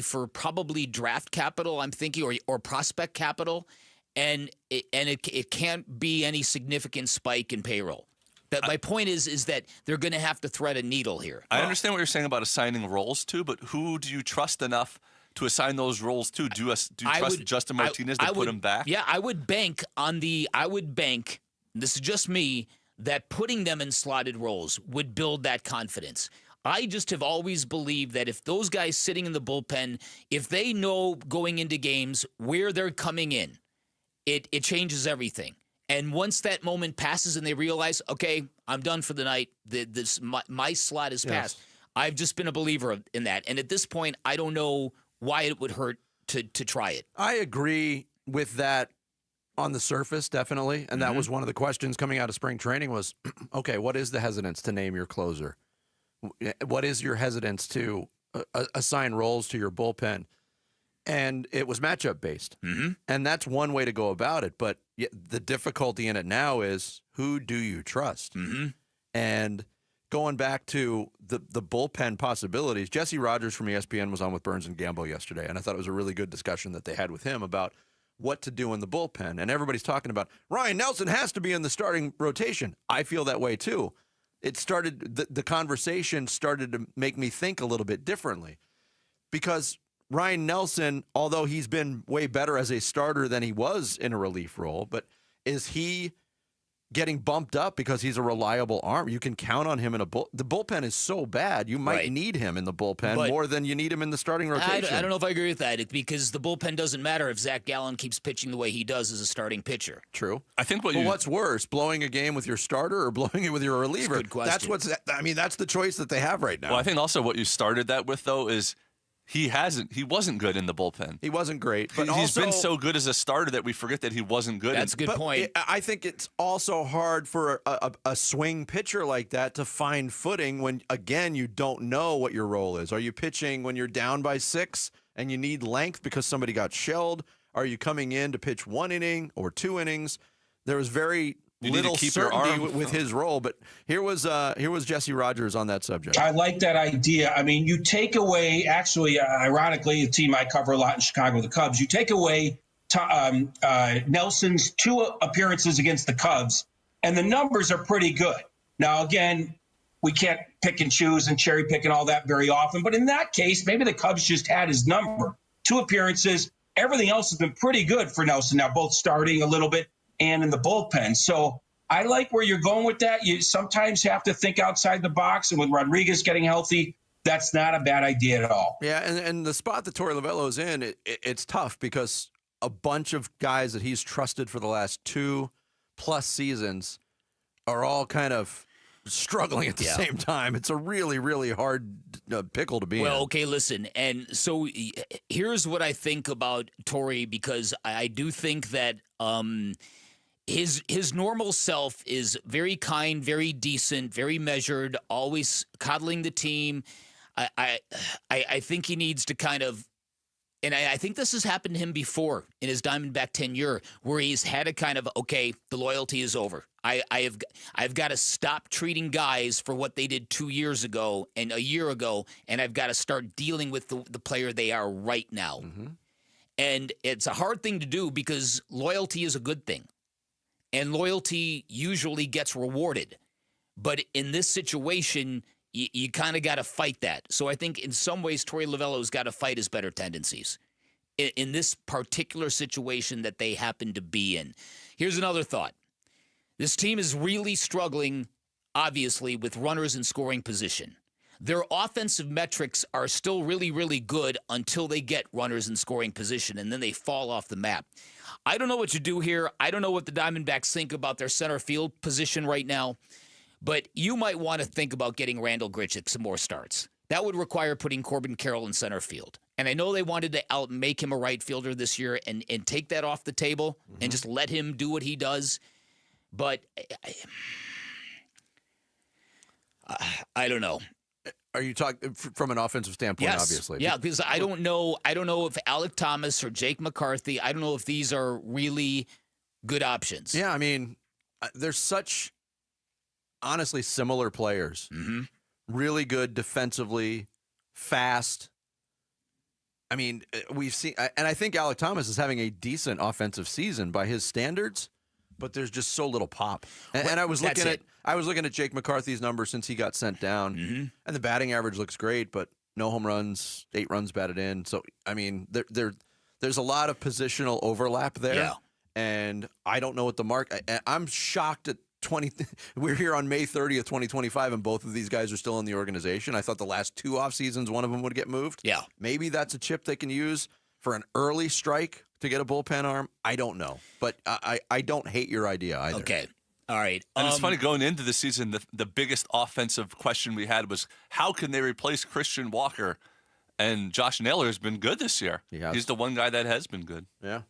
for probably draft capital, I'm thinking, or prospect capital, and it can't be any significant spike in payroll. That my point is that they're going to have to thread a needle here. I understand what you're saying about assigning roles to, but who do you trust enough to assign those roles to? Do you trust Justin Martinez to put him back? Yeah, I would bank, this is just me, that putting them in slotted roles would build that confidence. I just have always believed that if those guys sitting in the bullpen, if they know going into games where they're coming in, it changes everything. And once that moment passes and they realize, okay, I'm done for the night, my slot is passed. Yes. I've just been a believer in that. And at this point, I don't know why it would hurt to try it. I agree with that on the surface, definitely. And that was one of the questions coming out of spring training was, okay, what is the hesitance to name your closer? What is your hesitance to assign roles to your bullpen? And it was matchup based. And that's one way to go about it. But the difficulty in it now is, who do you trust? And going back to the bullpen possibilities, Jesse Rogers from ESPN was on with Burns and Gambo yesterday, and I thought it was a really good discussion that they had with him about what to do in the bullpen. And everybody's talking about, Ryan Nelson has to be in the starting rotation. I feel that way too. It started, the conversation started to make me think a little bit differently, because Ryan Nelson, although he's been way better as a starter than he was in a relief role, but is he getting bumped up because he's a reliable arm? You can count on him in the bullpen is so bad. You might need him in the bullpen more than you need him in the starting rotation. I don't know if I agree with that, because the bullpen doesn't matter if Zach Gallen keeps pitching the way he does as a starting pitcher. True. I think what's worse, blowing a game with your starter or blowing it with your reliever? That's a good question. That's the choice that they have right now. Well, I think also what you started that with, though, is he wasn't good in the bullpen. He wasn't great, but he's been so good as a starter that we forget that he wasn't good. That's a good point. I think it's also hard for a swing pitcher like that to find footing when, again, you don't know what your role is. Are you pitching when you're down by 6 and you need length because somebody got shelled? Are you coming in to pitch 1 inning or 2 innings? There was very little certainty with his role, but here was Jesse Rogers on that subject. I like that idea. I mean, you take away, actually, ironically, the team I cover a lot in Chicago, the Cubs, you take away Nelson's 2 appearances against the Cubs, and the numbers are pretty good. Now, again, we can't pick and choose and cherry pick and all that very often, but in that case, maybe the Cubs just had his number. 2 appearances, everything else has been pretty good for Nelson now, both starting a little bit and in the bullpen. So I like where you're going with that. You sometimes have to think outside the box, and with Rodriguez getting healthy, that's not a bad idea at all. Yeah, and the spot that Torey Lovullo is in, it's tough because a bunch of guys that he's trusted for the last 2+ seasons are all kind of struggling at the same time. It's a really, really hard pickle to be in. Well, okay, listen. And so here's what I think about Torey, because I do think that his normal self is very kind, very decent, very measured, always coddling the team. I think he needs to kind of, and I think this has happened to him before in his Diamondback tenure, where he's had a kind of, okay, the loyalty is over. I've got to stop treating guys for what they did 2 years ago and a year ago, and I've got to start dealing with the player they are right now. Mm-hmm. And it's a hard thing to do because loyalty is a good thing, and loyalty usually gets rewarded. But in this situation, you kind of got to fight that. So I think in some ways, Torey Lovello's got to fight his better tendencies in this particular situation that they happen to be in. Here's another thought. This team is really struggling, obviously, with runners in scoring position. Their offensive metrics are still really, really good until they get runners in scoring position, and then they fall off the map. I don't know what you do here. I don't know what the Diamondbacks think about their center field position right now. But you might want to think about getting Randall Grichuk some more starts. That would require putting Corbin Carroll in center field. And I know they wanted to make him a right fielder this year and take that off the table and just let him do what he does. But I don't know. Are you talking from an offensive standpoint, yes. Obviously? Yeah, because I don't know if Alec Thomas or Jake McCarthy, I don't know if these are really good options. Yeah, I mean, there's such honestly similar players. Mm-hmm. Really good defensively, fast. I mean, we've seen, and I think Alec Thomas is having a decent offensive season by his standards, but there's just so little pop. And I was looking at Jake McCarthy's numbers since he got sent down, and the batting average looks great, but no home runs, 8 runs batted in. So I mean, there's a lot of positional overlap there. Yeah. And I don't know what the mark. I'm shocked at 20. We're here on May 30th, 2025, and both of these guys are still in the organization. I thought the last 2 off seasons, one of them would get moved. Yeah. Maybe that's a chip they can use for an early strike to get a bullpen arm. I don't know, but I don't hate your idea either. Okay. All right. And it's funny, going into the season, the biggest offensive question we had was how can they replace Christian Walker? And Josh Naylor has been good this year. He's the one guy that has been good. Yeah.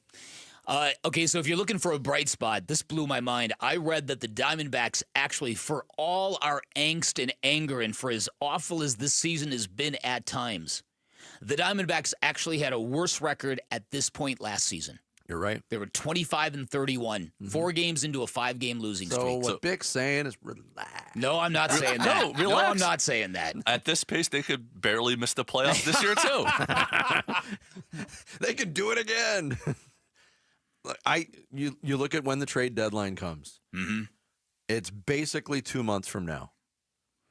Okay, so if you're looking for a bright spot, this blew my mind. I read that the Diamondbacks actually, for all our angst and anger and for as awful as this season has been at times, the Diamondbacks actually had a worse record at this point last season. You're right. They were 25-31, 4 games into a 5-game losing streak. So what Bick's saying is relax. No, I'm not saying that. No, relax. No, I'm not saying that. At this pace, they could barely miss the playoffs this year, too. They could do it again. You look at when the trade deadline comes. Mm-hmm. It's basically 2 months from now.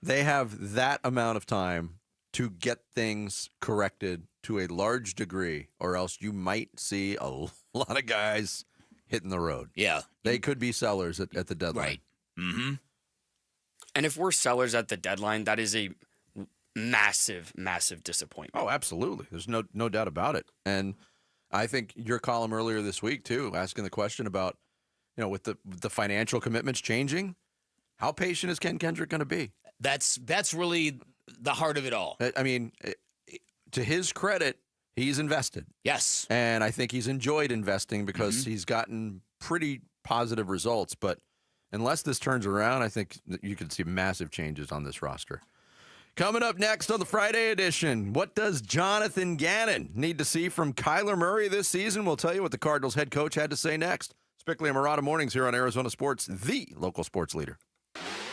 They have that amount of time to get things corrected to a large degree, or else you might see a lot of guys hitting the road. Yeah. They could be sellers at the deadline. Right. Mm-hmm. And if we're sellers at the deadline, that is a massive, massive disappointment. Oh, absolutely. There's no doubt about it. And I think your column earlier this week, too, asking the question about, with the financial commitments changing, how patient is Ken Kendrick going to be? That's really the heart of it all. I mean, to his credit, he's invested. Yes. And I think he's enjoyed investing because he's gotten pretty positive results. But unless this turns around, I think that you could see massive changes on this roster. Coming up next on the Friday edition, what does Jonathan Gannon need to see from Kyler Murray this season? We'll tell you what the Cardinals head coach had to say next. Spickley and Murata Mornings here on Arizona Sports, the local sports leader.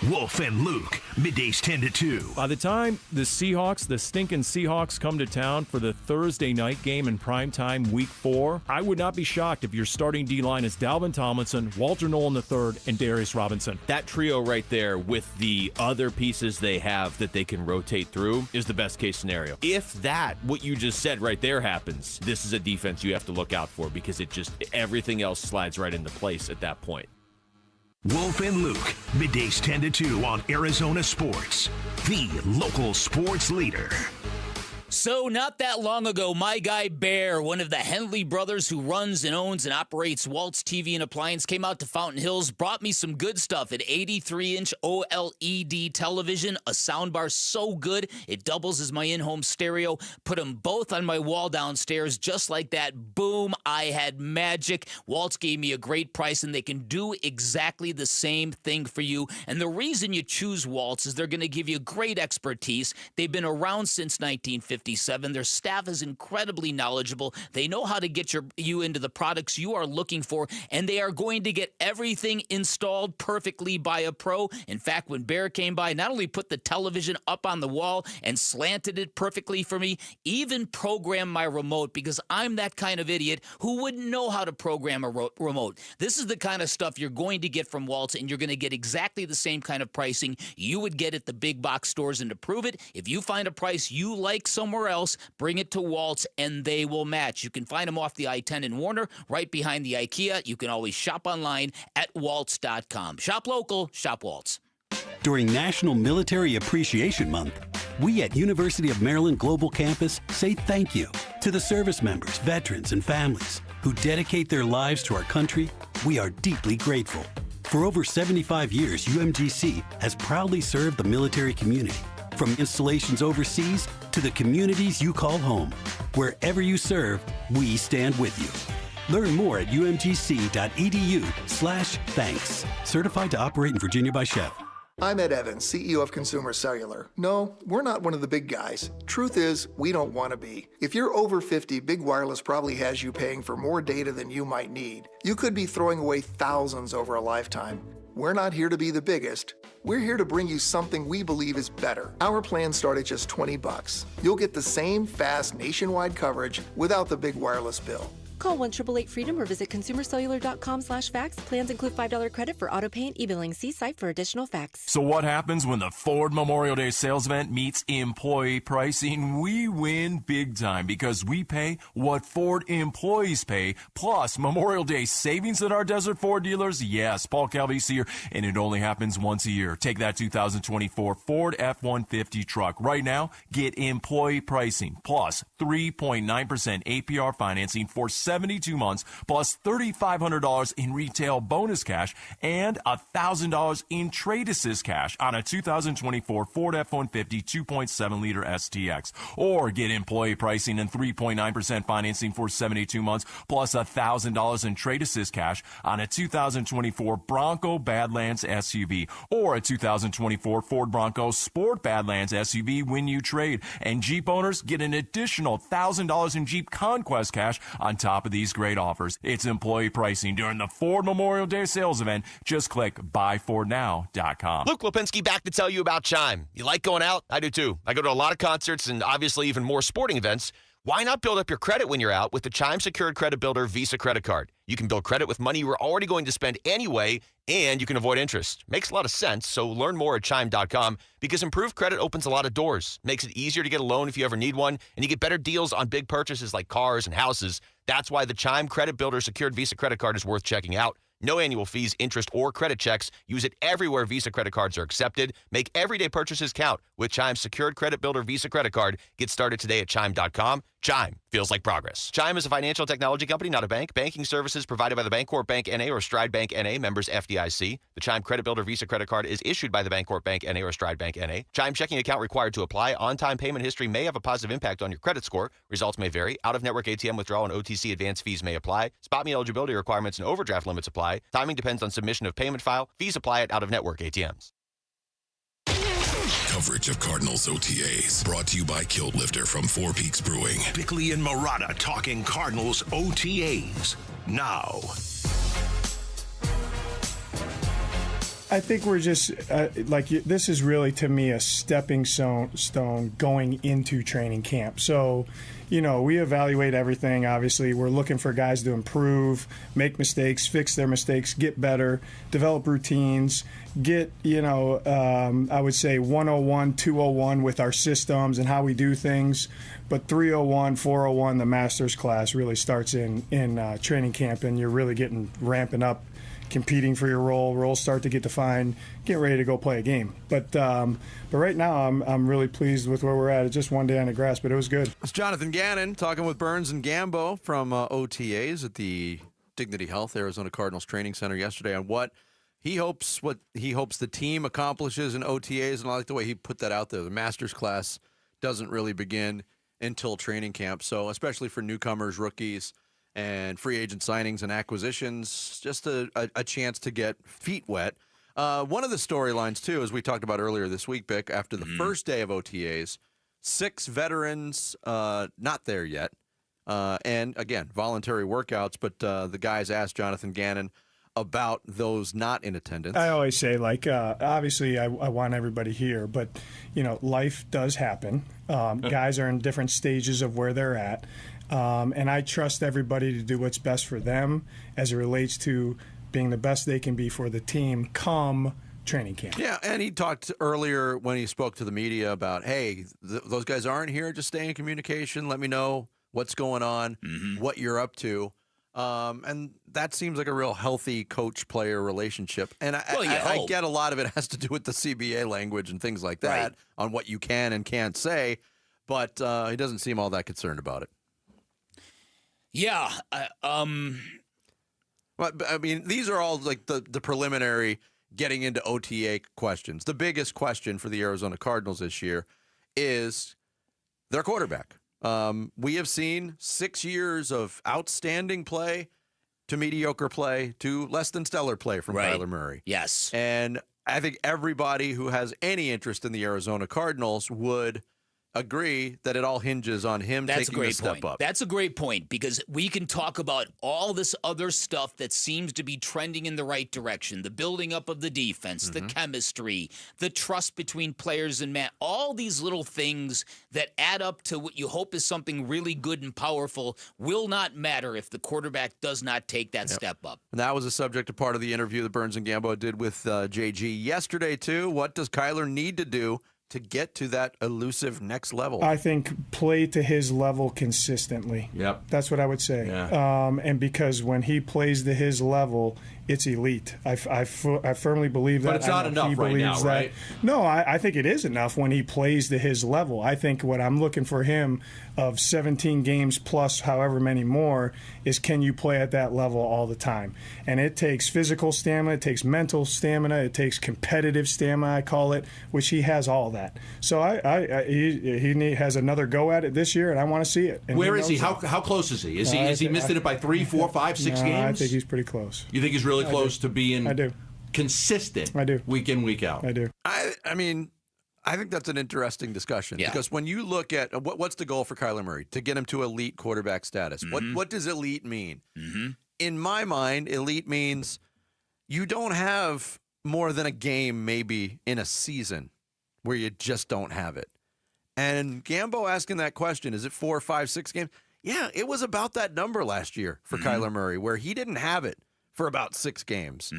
Wolf and Luke, middays 10 to 2. By the time the stinking Seahawks, come to town for the Thursday night game in primetime week 4, I would not be shocked if your starting D-line is Dalvin Tomlinson, Walter Nolan III, and Darius Robinson. That trio right there with the other pieces they have that they can rotate through is the best case scenario. If what you just said right there happens, this is a defense you have to look out for because everything else slides right into place at that point. Wolf and Luke, middays 10 to 2 on Arizona Sports, the local sports leader. So not that long ago, my guy Bear, one of the Henley brothers who runs and owns and operates Waltz TV and Appliance, came out to Fountain Hills, brought me some good stuff, an 83-inch OLED television, a soundbar so good it doubles as my in-home stereo, put them both on my wall downstairs just like that. Boom, I had magic. Waltz gave me a great price, and they can do exactly the same thing for you. And the reason you choose Waltz is they're going to give you great expertise. They've been around since 1957. Their staff is incredibly knowledgeable. They know how to get you into the products you are looking for, and they are going to get everything installed perfectly by a pro. In fact, when Bear came by, not only put the television up on the wall and slanted it perfectly for me, even programmed my remote, because I'm that kind of idiot who wouldn't know how to program a remote. This is the kind of stuff you're going to get from Waltz, and you're going to get exactly the same kind of pricing you would get at the big box stores. And to prove it, if you find a price you like somewhere else, bring it to Waltz and they will match. You can find them off the I-10 in Warner, right behind the IKEA. You can always shop online at waltz.com. Shop local, shop Waltz. During National Military Appreciation Month, we at University of Maryland Global Campus say thank you to the service members, veterans, and families who dedicate their lives to our country. We are deeply grateful. For over 75 years, UMGC has proudly served the military community, from installations overseas to the communities you call home. Wherever you serve, we stand with you. Learn more at umgc.edu/thanks. Certified to operate in Virginia by Chef. I'm Ed Evans, CEO of Consumer Cellular. No, we're not one of the big guys. Truth is, we don't want to be. If you're over 50, Big Wireless probably has you paying for more data than you might need. You could be throwing away thousands over a lifetime. We're not here to be the biggest. We're here to bring you something we believe is better. Our plans start at just $20. You'll get the same fast nationwide coverage without the big wireless bill. Call 1-888-FREEDOM or visit consumercellular.com/facts. Plans include $5 credit for auto pay and e-billing. See site for additional facts. So what happens when the Ford Memorial Day sales event meets employee pricing? We win big time because we pay what Ford employees pay, plus Memorial Day savings at our Desert Ford dealers. Yes, Paul Calvy's here, and it only happens once a year. Take that 2024 Ford F-150 truck. Right now, get employee pricing, plus 3.9% APR financing for 72 months, plus $3,500 in retail bonus cash and $1,000 in trade assist cash on a 2024 Ford F-150 2.7-liter STX. Or get employee pricing and 3.9% financing for 72 months, plus $1,000 in trade assist cash on a 2024 Bronco Badlands SUV or a 2024 Ford Bronco Sport Badlands SUV when you trade. And Jeep owners get an additional $1,000 in Jeep Conquest cash on top of these great offers. It's employee pricing during the Ford Memorial Day sales event. Just click buyfordnow.com. Luke Lipinski back to tell you about Chime. You like going out? I do too. I go to a lot of concerts and obviously even more sporting events. Why not build up your credit when you're out with the Chime Secured Credit Builder Visa Credit Card? You can build credit with money you were already going to spend anyway, and you can avoid interest. Makes a lot of sense, so learn more at Chime.com because improved credit opens a lot of doors, makes it easier to get a loan if you ever need one, and you get better deals on big purchases like cars and houses. That's why the Chime Credit Builder Secured Visa Credit Card is worth checking out. No annual fees, interest, or credit checks. Use it everywhere Visa credit cards are accepted. Make everyday purchases count with Chime's Secured Credit Builder Visa Credit Card. Get started today at Chime.com. Chime feels like progress. Chime is a financial technology company, not a bank. Banking services provided by the Bancorp Bank N.A. or Stride Bank N.A. members FDIC. The Chime Credit Builder Visa Credit Card is issued by the Bancorp Bank N.A. or Stride Bank N.A. Chime checking account required to apply. On-time payment history may have a positive impact on your credit score. Results may vary. Out-of-network ATM withdrawal and OTC advance fees may apply. Spot me eligibility requirements and overdraft limits apply. Timing depends on submission of payment file. Fees apply at out-of-network ATMs. Coverage of Cardinals OTAs brought to you by Kilt Lifter from Four Peaks Brewing. Bickley and Marotta talking Cardinals OTAs now. I think we're just this is really to me a stepping stone going into training camp. So, we evaluate everything. Obviously, we're looking for guys to improve, make mistakes, fix their mistakes, get better, develop routines, get, I would say 101, 201 with our systems and how we do things. But 301, 401, the master's class really starts in training camp, and you're really ramping up, competing for your role. Roles start to get defined, get ready to go play a game. But right now, I'm really pleased with where we're at. It's just one day on the grass, but it was good. It's Jonathan Gannon talking with Burns and Gambo from OTAs at the Dignity Health Arizona Cardinals Training Center yesterday on what he hopes the team accomplishes in OTAs, and I like the way he put that out there. The master's class doesn't really begin until training camp, so especially for newcomers, rookies, and free agent signings and acquisitions, just a chance to get feet wet. One of the storylines, too, as we talked about earlier this week, Bick, after the first day of OTAs, 6 veterans not there yet. And, again, voluntary workouts, but the guys asked Jonathan Gannon about those not in attendance. I always say, obviously I want everybody here, but, life does happen. Guys are in different stages of where they're at. And I trust everybody to do what's best for them as it relates to being the best they can be for the team come training camp. Yeah, and he talked earlier when he spoke to the media about, hey, those guys aren't here. Just stay in communication. Let me know what's going on, what you're up to. And that seems like a real healthy coach-player relationship. And I get a lot of it has to do with the CBA language and things like that on what you can and can't say, but he doesn't seem all that concerned about it. Yeah. But I mean, these are all like the preliminary getting into OTA questions. The biggest question for the Arizona Cardinals this year is their quarterback. We have seen 6 years of outstanding play to mediocre play to less than stellar play from Kyler Murray. Yes. And I think everybody who has any interest in the Arizona Cardinals would agree that it all hinges on him taking a step up. That's a great point, because we can talk about all this other stuff that seems to be trending in the right direction. The building up of the defense, the chemistry, the trust between players and man, all these little things that add up to what you hope is something really good and powerful will not matter if the quarterback does not take that step up. And that was a subject of part of the interview that Burns and Gambo did with JG yesterday, too. What does Kyler need to do to get to that elusive next level? I think play to his level consistently. Yep. That's what I would say. Yeah. And because when he plays to his level, it's elite. I firmly believe that. But it's not enough right now, right? No, I think it is enough when he plays to his level. I think what I'm looking for him of 17 games plus however many more is, can you play at that level all the time? And it takes physical stamina, it takes mental stamina, it takes competitive stamina, I call it, which he has all that. So he has another go at it this year, and I want to see it. And where is he? How close is he? Is he missing it by 3, 4, 5, 6 games? I think he's pretty close. You think he's really close to being consistent week in, week out? I do. I mean, I think that's an interesting discussion because when you look at what's the goal for Kyler Murray? To get him to elite quarterback status. What does elite mean? In my mind, elite means you don't have more than a game maybe in a season where you just don't have it. And Gambo asking that question, is it 4, 5, 6 games? Yeah, it was about that number last year for Kyler Murray, where he didn't have it for about 6 games.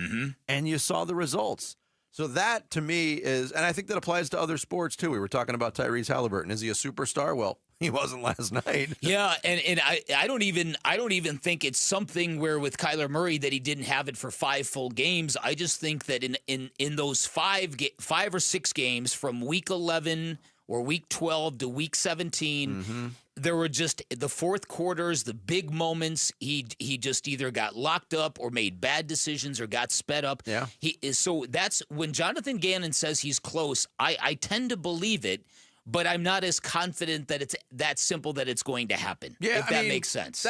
And you saw the results. So that, to me, is, and I think that applies to other sports, too. We were talking about Tyrese Halliburton. Is he a superstar? Well, he wasn't last night. Yeah, and I don't even think it's something where with Kyler Murray that he didn't have it for 5 full games. I just think that in those 5 or 6 games from week 11 or week 12 to week 17, there were just the fourth quarters, the big moments. He just either got locked up or made bad decisions or got sped up. Yeah. So that's when Jonathan Gannon says he's close. I tend to believe it, but I'm not as confident that it's that simple that it's going to happen. Yeah, if that makes sense.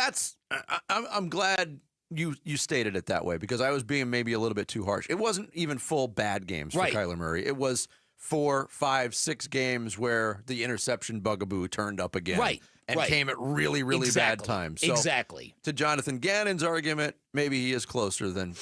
I'm glad you stated it that way, because I was being maybe a little bit too harsh. It wasn't even full bad games for Kyler Murray. It was 4, 5, 6 games where the interception bugaboo turned up again. Right. and came at really, really bad times. So exactly. To Jonathan Gannon's argument, maybe he is closer than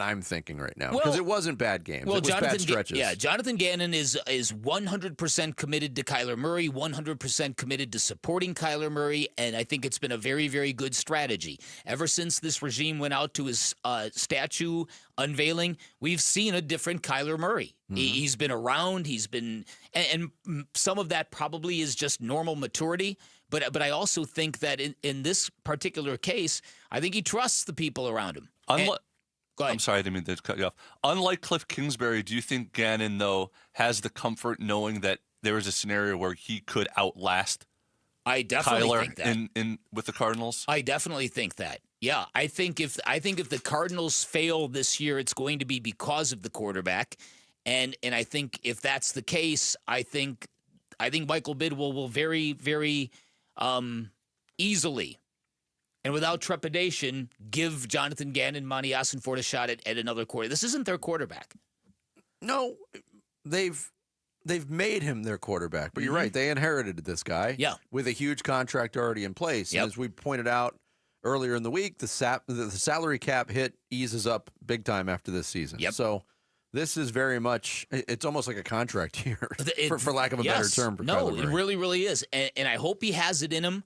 I'm thinking right now, because it wasn't bad games. It was bad stretches. Jonathan Gannon is 100% committed to Kyler Murray, 100% committed to supporting Kyler Murray, and I think it's been a very, very good strategy. Ever since this regime went out to his statue unveiling, we've seen a different Kyler Murray. Mm-hmm. He's been around. He's been, and some of that probably is just normal maturity. But I also think that in this particular case, I think he trusts the people around him. Go ahead. I'm sorry, I didn't mean to cut you off. Unlike Cliff Kingsbury, do you think Gannon, though, has the comfort knowing that there is a scenario where he could outlast I definitely Kyler think that. in with the Cardinals? I definitely think that. Yeah, I think if the Cardinals fail this year, it's going to be because of the quarterback, and I think if that's the case, I think Michael Bidwell will very, very easily and without trepidation give Jonathan Gannon, Monty Ossenfort a shot at another quarter. This isn't their quarterback. No, they've made him their quarterback, but you're right. They inherited this guy with a huge contract already in place. And as we pointed out earlier in the week, the salary cap hit eases up big time after this season. So this is very much, it's almost like a contract year, for lack of a better term. For Kyler Murray. It really, really is. And I hope he has it in him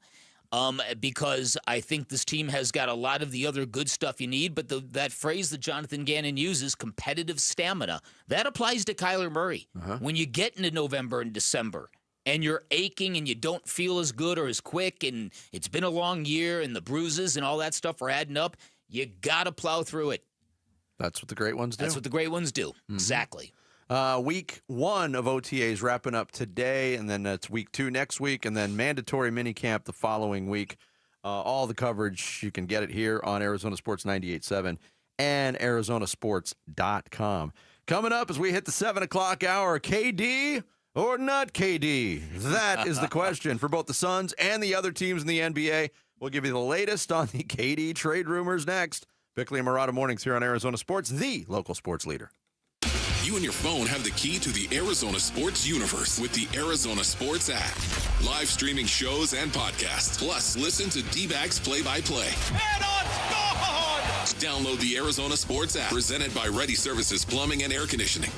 because I think this team has got a lot of the other good stuff you need. But that phrase that Jonathan Gannon uses, competitive stamina, that applies to Kyler Murray. When you get into November and December and you're aching and you don't feel as good or as quick and it's been a long year and the bruises and all that stuff are adding up, you got to plow through it. That's what the great ones do. That's what the great ones do. Exactly. Week 1 of OTAs wrapping up today, and then it's week 2 next week, and then mandatory minicamp the following week. All the coverage, you can get it here on Arizona Sports 98.7 and ArizonaSports.com. Coming up as we hit the 7 o'clock hour, KD or not KD? That is the question for both the Suns and the other teams in the NBA. We'll give you the latest on the KD trade rumors next. Bickley and Murata Mornings here on Arizona Sports, the local sports leader. You and your phone have the key to the Arizona sports universe with the Arizona Sports app. Live streaming shows and podcasts. Plus, listen to D-backs play-by-play. And on scored! Download the Arizona Sports app, presented by Ready Services Plumbing and Air Conditioning.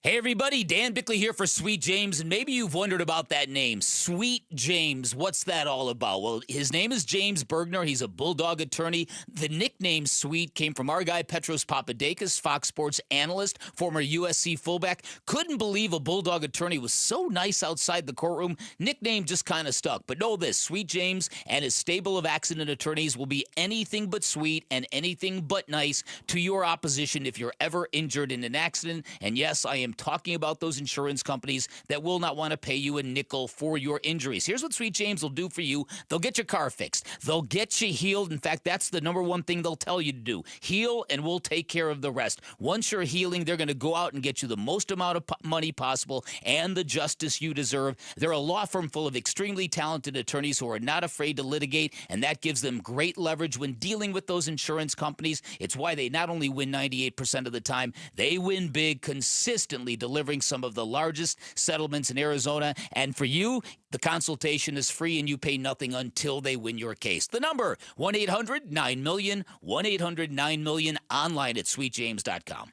Hey everybody, Dan Bickley here for Sweet James, and maybe you've wondered about that name, Sweet James. What's that all about? Well, his name is James Bergner. He's a Bulldog attorney. The nickname Sweet came from our guy Petros Papadakis, Fox Sports analyst, former USC fullback. Couldn't believe a Bulldog attorney was so nice outside the courtroom. Nickname just kind of stuck. But know this, Sweet James and his stable of accident attorneys will be anything but sweet and anything but nice to your opposition if you're ever injured in an accident. And yes, I am talking about those insurance companies that will not want to pay you a nickel for your injuries. Here's what Sweet James will do for you. They'll get your car fixed. They'll get you healed. In fact, that's the number one thing they'll tell you to do. Heal, and we'll take care of the rest. Once you're healing, they're going to go out and get you the most amount of money possible and the justice you deserve. They're a law firm full of extremely talented attorneys who are not afraid to litigate, and that gives them great leverage when dealing with those insurance companies. It's why they not only win 98% of the time, they win big consistently, delivering some of the largest settlements in Arizona. And for you, the consultation is free and you pay nothing until they win your case. The number, 1-800-9-MILLION, 1-800-9-MILLION, online at sweetjames.com.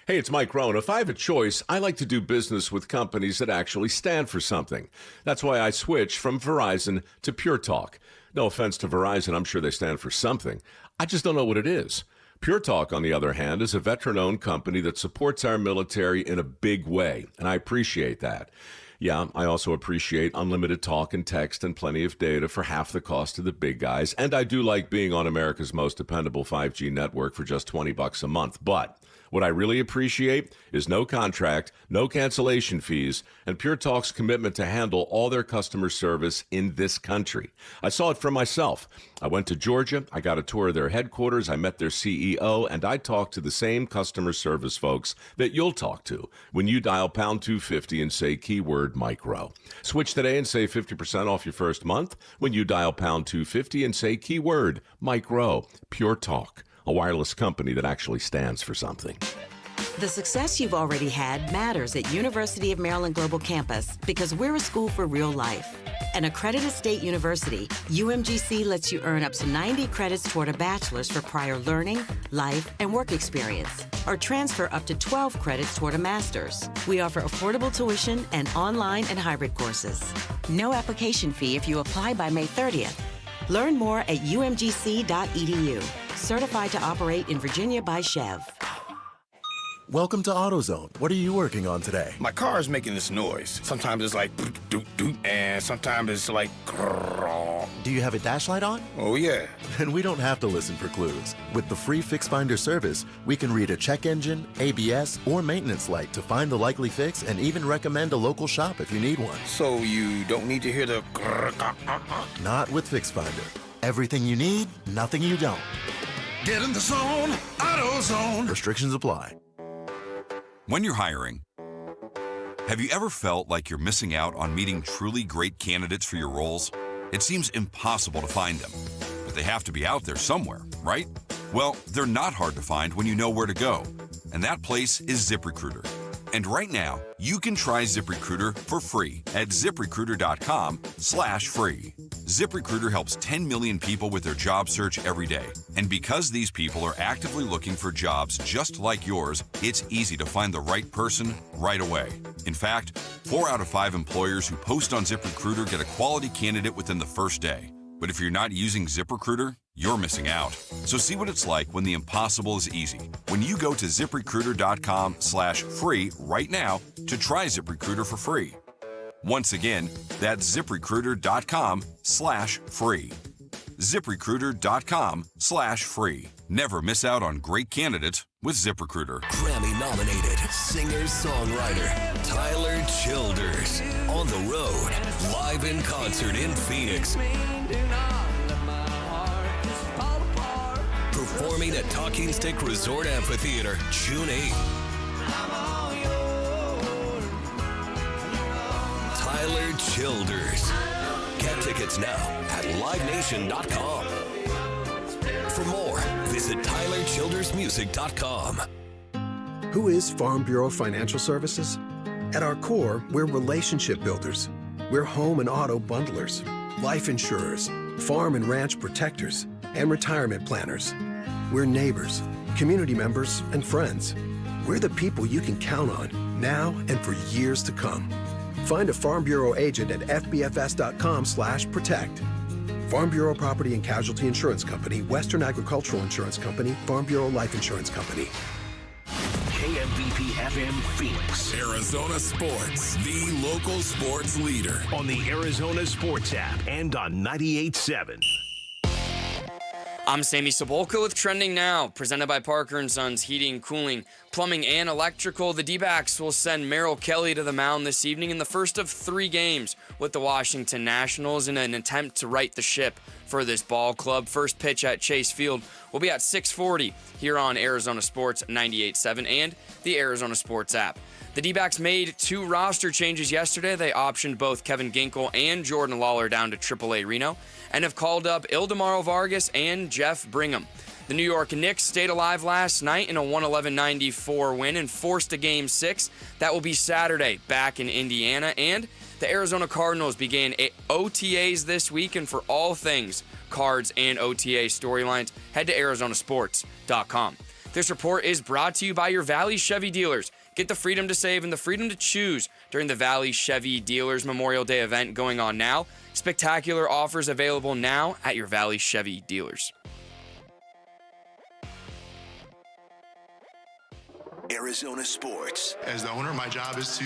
Hey, it's Mike Rohn. If I have a choice, I like to do business with companies that actually stand for something. That's why I switched from Verizon to Pure Talk. No offense to Verizon, I'm sure they stand for something. I just don't know what it is. Pure Talk, on the other hand, is a veteran-owned company that supports our military in a big way, and I appreciate that. Yeah, I also appreciate unlimited talk and text and plenty of data for half the cost of the big guys, and I do like being on America's most dependable 5G network for just $20 a month, but what I really appreciate is no contract, no cancellation fees, and Pure Talk's commitment to handle all their customer service in this country. I saw it for myself. I went to Georgia, I got a tour of their headquarters, I met their CEO, and I talked to the same customer service folks that you'll talk to when you dial pound 250 and say keyword micro. Switch today and save 50% off your first month when you dial pound 250 and say keyword micro. Pure Talk, a wireless company that actually stands for something. The success you've already had matters at University of Maryland Global Campus because we're a school for real life. An accredited state university, UMGC lets you earn up to 90 credits toward a bachelor's for prior learning, life, and work experience, or transfer up to 12 credits toward a master's. We offer affordable tuition and online and hybrid courses. No application fee if you apply by May 30th. Learn more at umgc.edu. Certified to operate in Virginia by Chev. Welcome to AutoZone. What are you working on today? My car is making this noise. Sometimes it's like doot doot, and sometimes it's like grrr. Do you have a dash light on? Oh yeah. Then we don't have to listen for clues. With the free Fix Finder service, we can read a check engine, ABS, or maintenance light to find the likely fix and even recommend a local shop if you need one. So you don't need to hear the grrr. Not with Fix Finder. Everything you need, nothing you don't. Get in the zone, AutoZone. Restrictions apply. When you're hiring, have you ever felt like you're missing out on meeting truly great candidates for your roles? It seems impossible to find them, but they have to be out there somewhere, right? Well, they're not hard to find when you know where to go, and that place is ZipRecruiter. And right now, you can try ZipRecruiter for free at ZipRecruiter.com/free. ZipRecruiter helps 10 million people with their job search every day. And because these people are actively looking for jobs just like yours, it's easy to find the right person right away. In fact, 4 out of 5 employers who post on ZipRecruiter get a quality candidate within the first day. But if you're not using ZipRecruiter, you're missing out. So see what it's like when the impossible is easy. When you go to ZipRecruiter.com/free right now to try ZipRecruiter for free. Once again, that's ZipRecruiter.com/free. ZipRecruiter.com/free. Never miss out on great candidates with ZipRecruiter. Grammy-nominated singer-songwriter Tyler Childers on the road, live in concert in Phoenix. Performing at Talking Stick Resort Amphitheater, June 8th. Tyler Childers. Get tickets now at livenation.com. For more, visit tylerchildersmusic.com. Who is Farm Bureau Financial Services? At our core, we're relationship builders. We're home and auto bundlers, life insurers, farm and ranch protectors, and retirement planners. We're neighbors, community members, and friends. We're the people you can count on now and for years to come. Find a Farm Bureau agent at fbfs.com/protect. Farm Bureau Property and Casualty Insurance Company, Western Agricultural Insurance Company, Farm Bureau Life Insurance Company. KMVP FM Phoenix. Arizona Sports, the local sports leader. On the Arizona Sports app and on 98.7. I'm Sammy Sobolka with Trending Now, presented by Parker & Sons Heating, Cooling, Plumbing, and Electrical. The D-backs will send Merrill Kelly to the mound this evening in the first of 3 games with the Washington Nationals in an attempt to right the ship for this ball club. First pitch at Chase Field will be at 6:40 here on Arizona Sports 98.7 and the Arizona Sports app. The D-backs made 2 roster changes yesterday. They optioned both Kevin Ginkel and Jordan Lawler down to AAA Reno and have called up Ildemaro Vargas and Jeff Brigham. The New York Knicks stayed alive last night in a 111-94 win and forced a Game 6. That will be Saturday back in Indiana. And the Arizona Cardinals began OTAs this week. And for all things Cards and OTA storylines, head to arizonasports.com. This report is brought to you by your Valley Chevy dealers. Get the freedom to save and the freedom to choose during the Valley Chevy Dealers Memorial Day event going on now. Spectacular offers available now at your Valley Chevy dealers. Arizona Sports. As the owner, my job is to,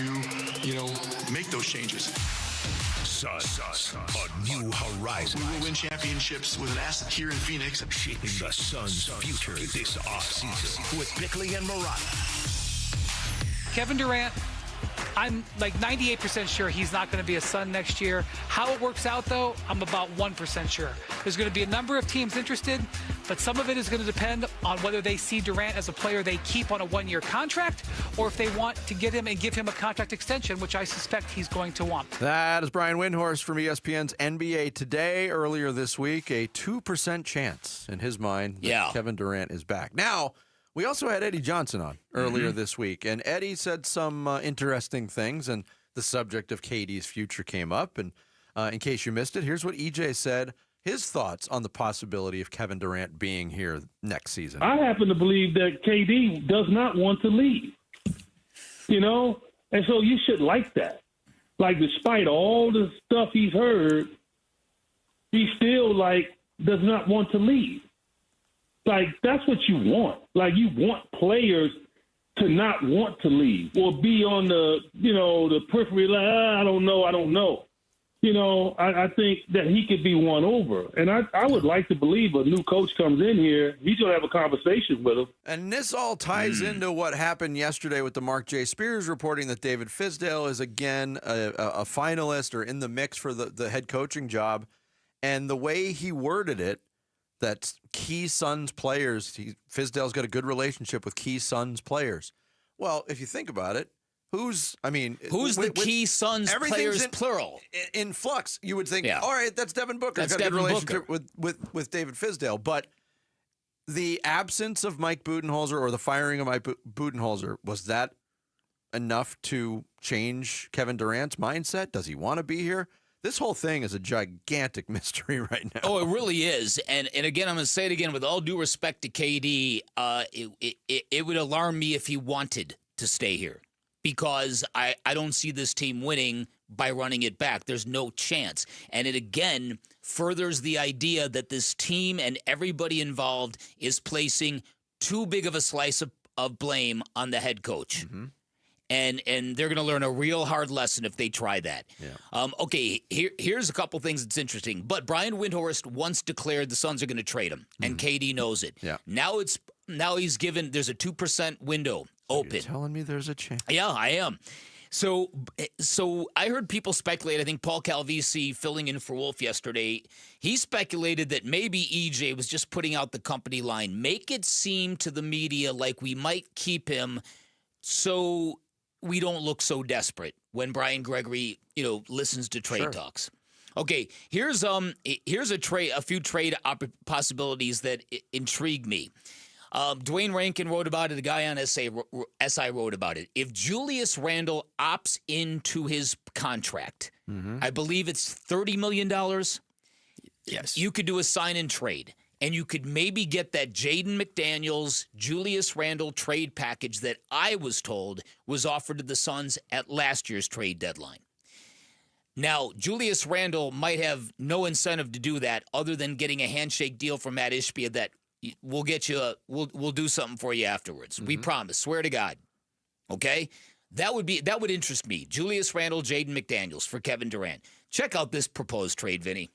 make those changes. Suns, a new horizon. We will win championships with an asset here in Phoenix. Shaping the Suns' future this offseason with Bickley and Murata. Kevin Durant, I'm like 98% sure he's not going to be a Sun next year. How it works out, though, I'm about 1% sure. There's going to be a number of teams interested, but some of it is going to depend on whether they see Durant as a player they keep on a 1-year contract or if they want to get him and give him a contract extension, which I suspect he's going to want. That is Brian Windhorst from ESPN's NBA Today. Earlier this week, a 2% chance in his mind that Kevin Durant is back. Now, We also had Eddie Johnson on earlier this week, and Eddie said some interesting things, and the subject of KD's future came up. And in case you missed it, here's what EJ said, his thoughts on the possibility of Kevin Durant being here next season. I happen to believe that KD does not want to leave, and so you should like that. Like, despite all the stuff he's heard, he still, does not want to leave. Like, that's what you want. Like, you want players to not want to leave or be on the, the periphery, like, I don't know. I think that he could be won over. And I would like to believe a new coach comes in here, he's going to have a conversation with him. And this all ties into what happened yesterday with the Mark J. Spears reporting that David Fizdale is again a finalist or in the mix for the head coaching job. And the way he worded it, that key Suns players, Fizdale's got a good relationship with key Suns players. Well, if you think about it, who's the key Suns players, plural? In flux, you would think, all right, that's Devin Booker. That's got a good relationship with David Fizdale. But the absence of Mike Budenholzer or the firing of Mike Budenholzer, was that enough to change Kevin Durant's mindset? Does he want to be here? This whole thing is a gigantic mystery right now. Oh, it really is. And again, I'm going to say it again, with all due respect to KD, it would alarm me if he wanted to stay here, because I don't see this team winning by running it back. There's no chance. And it, again, furthers the idea that this team and everybody involved is placing too big of a slice of blame on the head coach. Mm-hmm. And they're going to learn a real hard lesson if they try that. Yeah. Okay, here's a couple things that's interesting. But Brian Windhorst once declared the Suns are going to trade him, and KD knows it. Yeah. Now he's given, there's a 2% window open. You're telling me there's a chance? Yeah, I am. So I heard people speculate. I think Paul Calvisi, filling in for Wolf yesterday, he speculated that maybe EJ was just putting out the company line. Make it seem to the media like we might keep him so we don't look so desperate when Brian Gregory, listens to trade talks. Okay, here's a few trade possibilities that intrigue me. Dwayne Rankin wrote about it. The guy on SI wrote about it. If Julius Randle opts into his contract, I believe it's $30 million. Yes, you could do a sign and trade. And you could maybe get that Jaden McDaniels, Julius Randle trade package that I was told was offered to the Suns at last year's trade deadline. Now, Julius Randle might have no incentive to do that other than getting a handshake deal from Matt Ishbia that we'll get you we'll do something for you afterwards. Mm-hmm. We promise. Swear to God. Okay? That would interest me. Julius Randle, Jaden McDaniels for Kevin Durant. Check out this proposed trade, Vinny.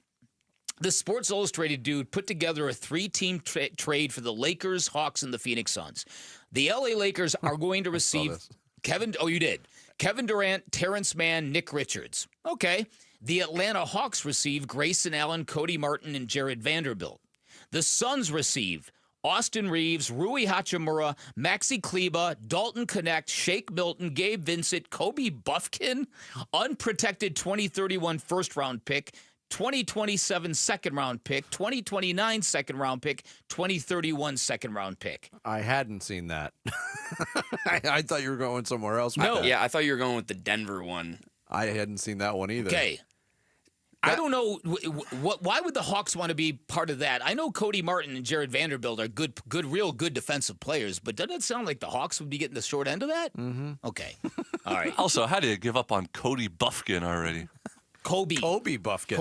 The Sports Illustrated dude put together a 3-team trade for the Lakers, Hawks, and the Phoenix Suns. The LA Lakers are going to receive Kevin Durant, Terrence Mann, Nick Richards. Okay. The Atlanta Hawks receive Grayson Allen, Cody Martin, and Jared Vanderbilt. The Suns receive Austin Reeves, Rui Hachimura, Maxi Kleba, Dalton Connect, Shake Milton, Gabe Vincent, Kobe Buffkin, unprotected 2031 first-round pick, 2027 second-round pick, 2029 second-round pick, 2031 second-round pick. I hadn't seen that. I thought you were going somewhere else with that. Yeah, I thought you were going with the Denver one. I hadn't seen that one either. Okay. I don't know. Why would the Hawks want to be part of that? I know Cody Martin and Jared Vanderbilt are real good defensive players, but doesn't it sound like the Hawks would be getting the short end of that? Mm-hmm. Okay. All right. Also, how do you give up on Cody Buffkin already? Kobe Buffkin.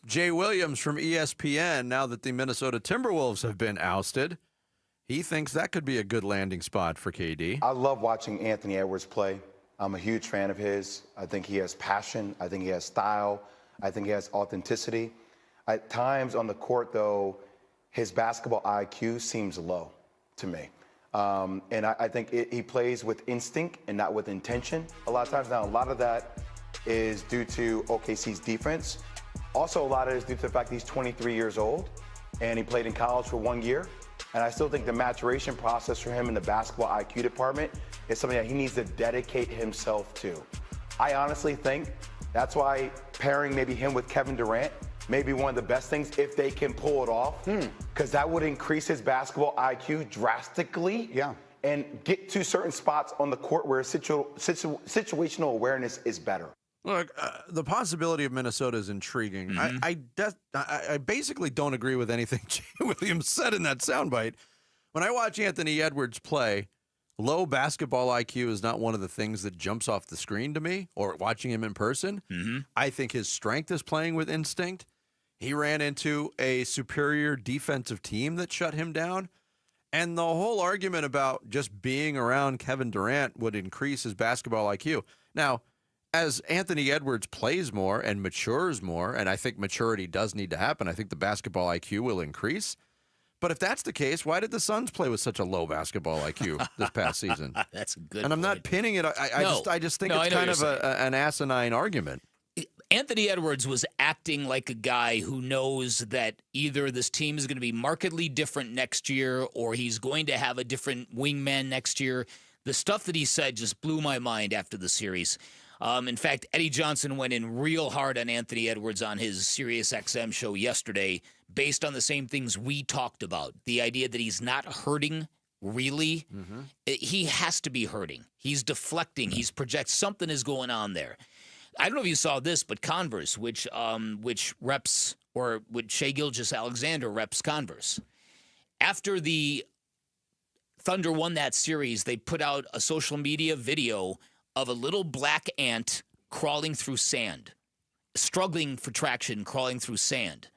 Jay Williams from ESPN, now that the Minnesota Timberwolves have been ousted, he thinks that could be a good landing spot for KD. I love watching Anthony Edwards play. I'm a huge fan of his. I think he has passion. I think he has style. I think he has authenticity. At times on the court, though, his basketball IQ seems low to me. And I think he plays with instinct and not with intention a lot of times. Now, a lot of that is due to OKC's defense. Also, a lot of it is due to the fact that he's 23 years old and he played in college for 1 year. And I still think the maturation process for him in the basketball IQ department is something that he needs to dedicate himself to. I honestly think that's why pairing maybe him with Kevin Durant maybe one of the best things if they can pull it off, because that would increase his basketball IQ drastically. Yeah. And get to certain spots on the court where situational awareness is better. Look, the possibility of Minnesota is intriguing. I basically don't agree with anything Jay Williams said in that soundbite. When I watch Anthony Edwards play, low basketball IQ is not one of the things that jumps off the screen to me, or watching him in person. I think his strength is playing with instinct. He ran into a superior defensive team that shut him down. And the whole argument about just being around Kevin Durant would increase his basketball IQ. Now, as Anthony Edwards plays more and matures more, and I think maturity does need to happen, I think the basketball IQ will increase. But if that's the case, why did the Suns play with such a low basketball IQ this past season? That's a good And I'm not pinning it. I just think it's kind of an asinine argument. Anthony Edwards was acting like a guy who knows that either this team is going to be markedly different next year or he's going to have a different wingman next year. The stuff that he said just blew my mind after the series. In fact, Eddie Johnson went in real hard on Anthony Edwards on his SiriusXM show yesterday based on the same things we talked about. The idea that he's not hurting, really. He has to be hurting. He's deflecting. He's projecting. Something is going on there. I don't know if you saw this, but Converse, which reps, or which Shai Gilgeous-Alexander reps Converse. After the Thunder won that series, they put out a social media video of a little black ant crawling through sand, struggling for traction, crawling through sand.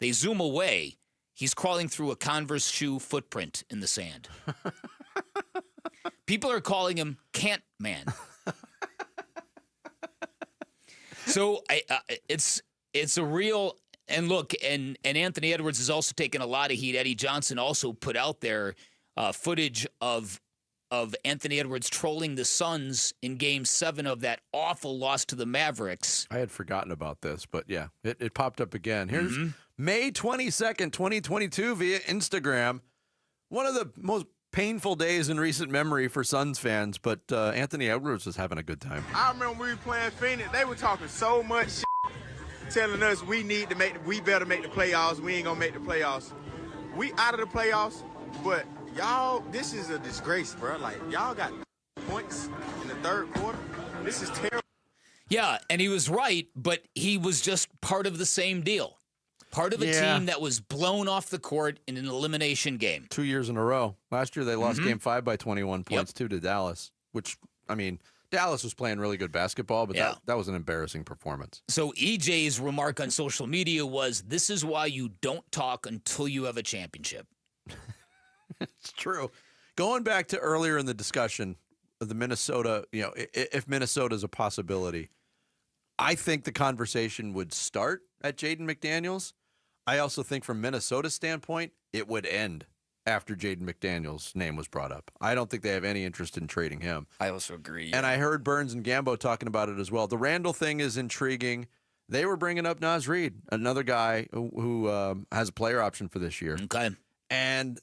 They zoom away. He's crawling through a Converse shoe footprint in the sand. People are calling him Cant Man. So it's a real, and look, and Anthony Edwards has also taken a lot of heat. Eddie Johnson also put out there footage of Anthony Edwards trolling the Suns in Game 7 of that awful loss to the Mavericks. I had forgotten about this, but yeah, it popped up again. Here's May 22nd, 2022 via Instagram. One of the most painful days in recent memory for Suns fans, but Anthony Edwards was having a good time. I remember we were playing Phoenix. They were talking so much shit, telling us we better make the playoffs. We ain't gonna make the playoffs. We out of the playoffs, but y'all, this is a disgrace, bro. Like, y'all got points in the third quarter. This is terrible. Yeah, and he was right, but he was just part of the same deal. Part of a team that was blown off the court in an elimination game. 2 years in a row. Last year they lost Game 5 by 21 points, too, to Dallas, which, I mean, Dallas was playing really good basketball, but that was an embarrassing performance. So EJ's remark on social media was, this is why you don't talk until you have a championship. It's true. Going back to earlier in the discussion of the Minnesota, if Minnesota's a possibility, I think the conversation would start at Jaden McDaniels. I also think from Minnesota's standpoint, it would end after Jaden McDaniels' name was brought up. I don't think they have any interest in trading him. I also agree. And I heard Burns and Gambo talking about it as well. The Randall thing is intriguing. They were bringing up Naz Reid, another guy who has a player option for this year. Okay. And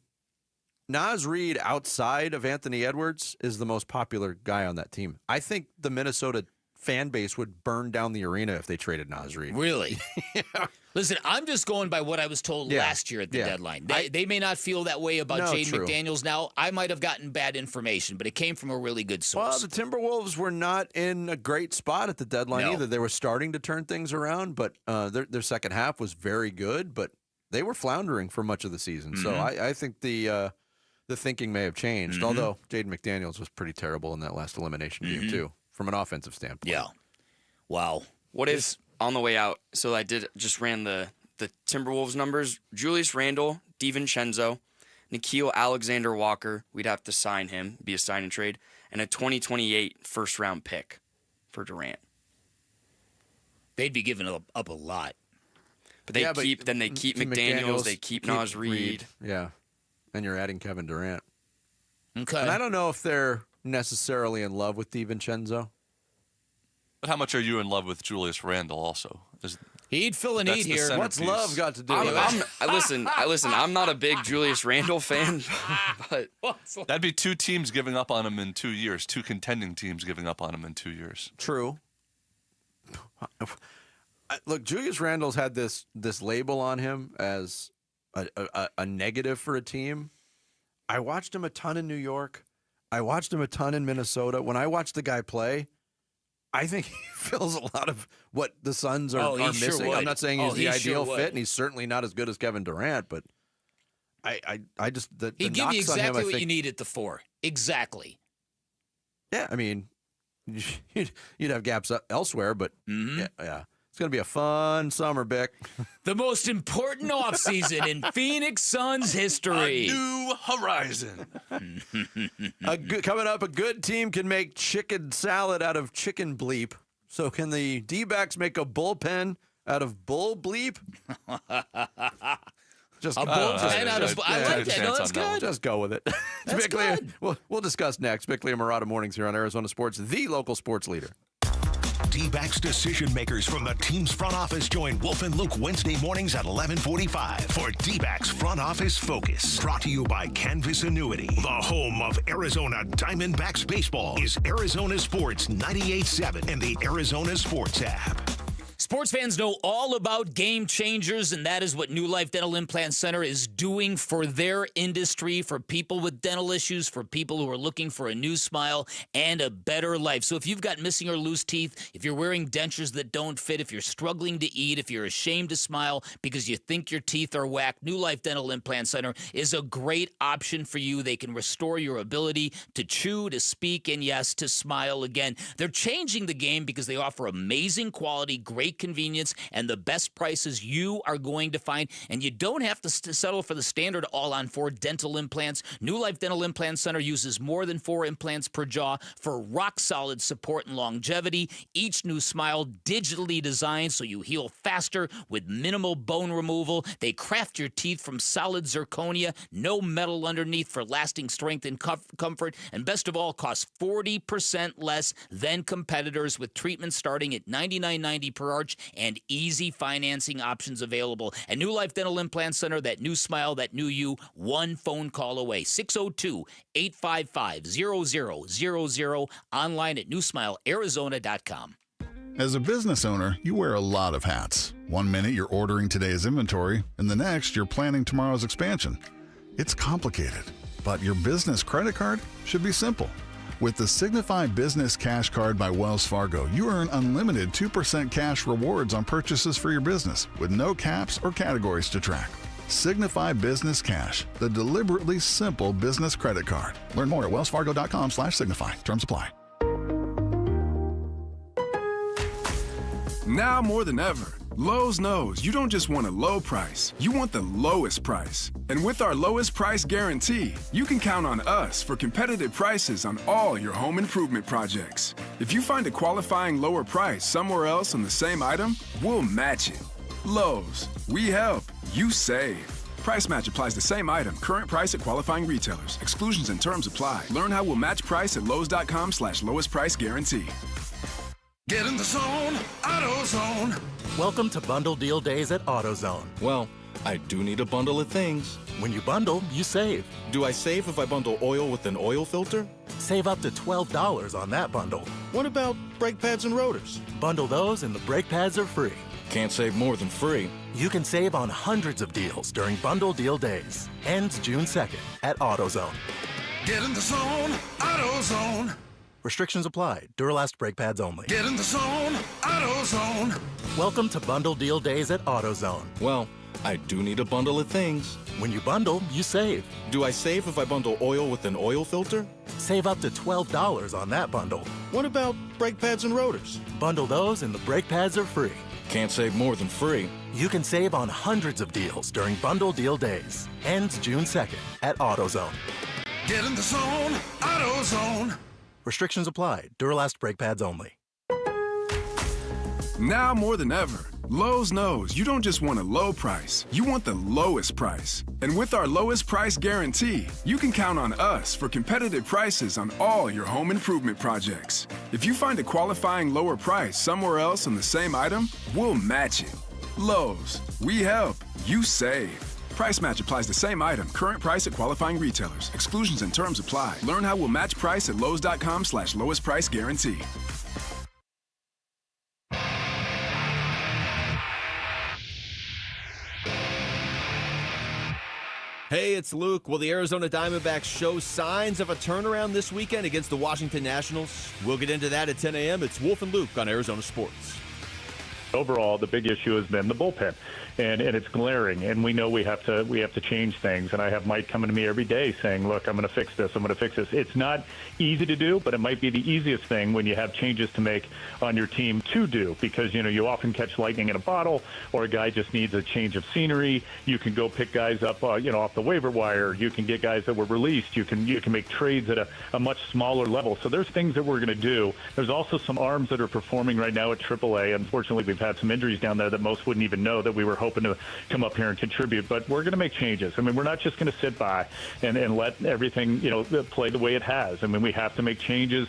Naz Reid, outside of Anthony Edwards, is the most popular guy on that team. I think the Minnesota fan base would burn down the arena if they traded Naz Reid. Really? Listen, I'm just going by what I was told last year at the deadline. They may not feel that way about Jaden McDaniels now. I might have gotten bad information, but it came from a really good source. Well, the Timberwolves were not in a great spot at the deadline either. They were starting to turn things around, but their second half was very good, but they were floundering for much of the season. So I think the thinking may have changed, although Jaden McDaniels was pretty terrible in that last elimination game, too, from an offensive standpoint. Yeah. Wow. What if, on the way out, so I just ran the Timberwolves numbers, Julius Randle, DiVincenzo, Nickeil Alexander-Walker, we'd have to sign him, be a sign and trade, and a 2028 first-round pick for Durant. They'd be giving up a lot. But they keep McDaniels, they keep Naz Reid. Yeah. And you're adding Kevin Durant. Okay. And I don't know if they're necessarily in love with DiVincenzo. But how much are you in love with Julius Randle also? He'd fill a need here. What's love got to do with it? Listen, I'm not a big Julius Randle fan, but that'd be two teams giving up on him in 2 years, two contending teams giving up on him in 2 years. True. Look, Julius Randle's had this label on him as a negative for a team. I watched him a ton in New York. I watched him a ton in Minnesota. When I watched the guy play, I think he fills a lot of what the Suns are missing. Sure, I'm not saying he's the ideal sure fit, and he's certainly not as good as Kevin Durant, but I just he'd give you exactly what you need at the 4. Exactly. Yeah, I mean, you'd have gaps elsewhere, but yeah. It's going to be a fun summer, Bick. The most important offseason in Phoenix Suns history. A new horizon. Coming up, a good team can make chicken salad out of chicken bleep. So can the D-backs make a bullpen out of bull bleep? Just a bullpen out of... I like that. No, that's good. Just go with it. That's good. We'll discuss next. Bickley and Murata Mornings here on Arizona Sports, the local sports leader. D-backs decision makers from the team's front office join Wolf and Luke Wednesday mornings at 11:45 for D-backs Front Office Focus. Brought to you by Canvas Annuity. The home of Arizona Diamondbacks baseball is Arizona Sports 98.7 and the Arizona Sports app. Sports fans know all about game changers, and that is what New Life Dental Implant Center is doing for their industry, for people with dental issues, for people who are looking for a new smile and a better life. So if you've got missing or loose teeth, if you're wearing dentures that don't fit, if you're struggling to eat, if you're ashamed to smile because you think your teeth are whacked, New Life Dental Implant Center is a great option for you. They can restore your ability to chew, to speak, and yes, to smile again. They're changing the game because they offer amazing quality, great convenience, and the best prices you are going to find. And you don't have to settle for the standard all-on-4 dental implants. New Life Dental Implant Center uses more than 4 implants per jaw for rock-solid support and longevity. Each new smile digitally designed so you heal faster with minimal bone removal. They craft your teeth from solid zirconia, no metal underneath for lasting strength and comfort, and best of all, costs 40% less than competitors with treatments starting at $99.90 per arch and easy financing options available. At New Life Dental Implant Center, that new smile, that new you, one phone call away. 602-855-0000, online at newsmilearizona.com. As a business owner, you wear a lot of hats. One minute you're ordering today's inventory, and the next you're planning tomorrow's expansion. It's complicated, but your business credit card should be simple. With the Signify Business Cash Card by Wells Fargo, you earn unlimited 2% cash rewards on purchases for your business with no caps or categories to track. Signify Business Cash, the deliberately simple business credit card. Learn more at wellsfargo.com/signify. Terms apply. Now more than ever, Lowe's knows you don't just want a low price, you want the lowest price. And with our lowest price guarantee, you can count on us for competitive prices on all your home improvement projects. If you find a qualifying lower price somewhere else on the same item, we'll match it. Lowe's, we help, you save. Price match applies to same item, current price at qualifying retailers. Exclusions and terms apply. Learn how we'll match price at lowes.com/lowest price guarantee. Get in the zone, AutoZone. Welcome to Bundle Deal Days at AutoZone. Well, I do need a bundle of things. When you bundle, you save. Do I save if I bundle oil with an oil filter? Save up to $12 on that bundle. What about brake pads and rotors? Bundle those and the brake pads are free. Can't save more than free. You can save on hundreds of deals during Bundle Deal Days. Ends June 2nd at AutoZone. Get in the zone, AutoZone. Restrictions apply. Duralast brake pads only. Get in the zone, AutoZone. Welcome to Bundle Deal Days at AutoZone. Well, I do need a bundle of things. When you bundle, you save. Do I save if I bundle oil with an oil filter? Save up to $12 on that bundle. What about brake pads and rotors? Bundle those and the brake pads are free. Can't save more than free. You can save on hundreds of deals during Bundle Deal Days. Ends June 2nd at AutoZone. Get in the zone, AutoZone. Restrictions apply. Duralast brake pads only. Now more than ever, Lowe's knows you don't just want a low price, you want the lowest price. And with our lowest price guarantee, you can count on us for competitive prices on all your home improvement projects. If you find a qualifying lower price somewhere else on the same item, we'll match it. Lowe's, we help, you save. Price match applies to same item, current price at qualifying retailers. Exclusions and terms apply. Learn how we'll match price at lowes.com/lowest price guarantee. Hey, it's Luke. Will the Arizona Diamondbacks show signs of a turnaround this weekend against the Washington Nationals? We'll get into that at 10 a.m. It's Wolf and Luke on Arizona Sports. Overall, the big issue has been the bullpen, and it's glaring, and we know we have to change things. And I have Mike coming to me every day saying, look, I'm going to fix this. I'm going to fix this. It's not easy to do, but it might be the easiest thing when you have changes to make on your team to do, because, you often catch lightning in a bottle, or a guy just needs a change of scenery. You can go pick guys up, off the waiver wire. You can get guys that were released. You can make trades at a much smaller level. So there's things that we're going to do. There's also some arms that are performing right now at AAA. Unfortunately, we've had some injuries down there that most wouldn't even know that we were hoping to come up here and contribute. But we're going to make changes. I mean, we're not just going to sit by and let everything, play the way it has. I mean, we have to make changes.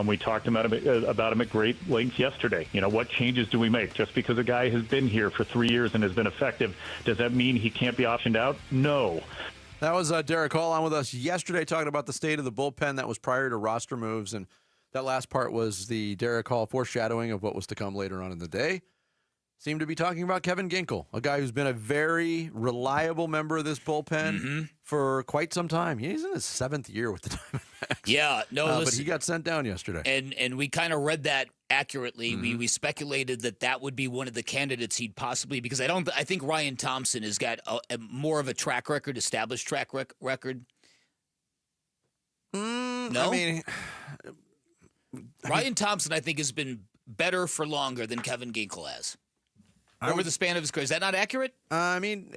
We talked about them at great length yesterday. What changes do we make? Just because a guy has been here for 3 years and has been effective, does that mean he can't be optioned out? No. That was Derek Hall on with us yesterday talking about the state of the bullpen. That was prior to roster moves. And that last part was the Derek Hall foreshadowing of what was to come later on in the day. Seemed to be talking about Kevin Ginkel, a guy who's been a very reliable member of this bullpen for quite some time. He's in his 7th year with the Diamondbacks. Yeah, no, but he got sent down yesterday. And we kind of read that accurately. We speculated that would be one of the candidates he'd possibly, because I think Ryan Thompson has got a more of a track record, established track record. No, I mean, Ryan Thompson, I think, has been better for longer than Kevin Ginkel has. Over the span of his career. Is that not accurate? I mean,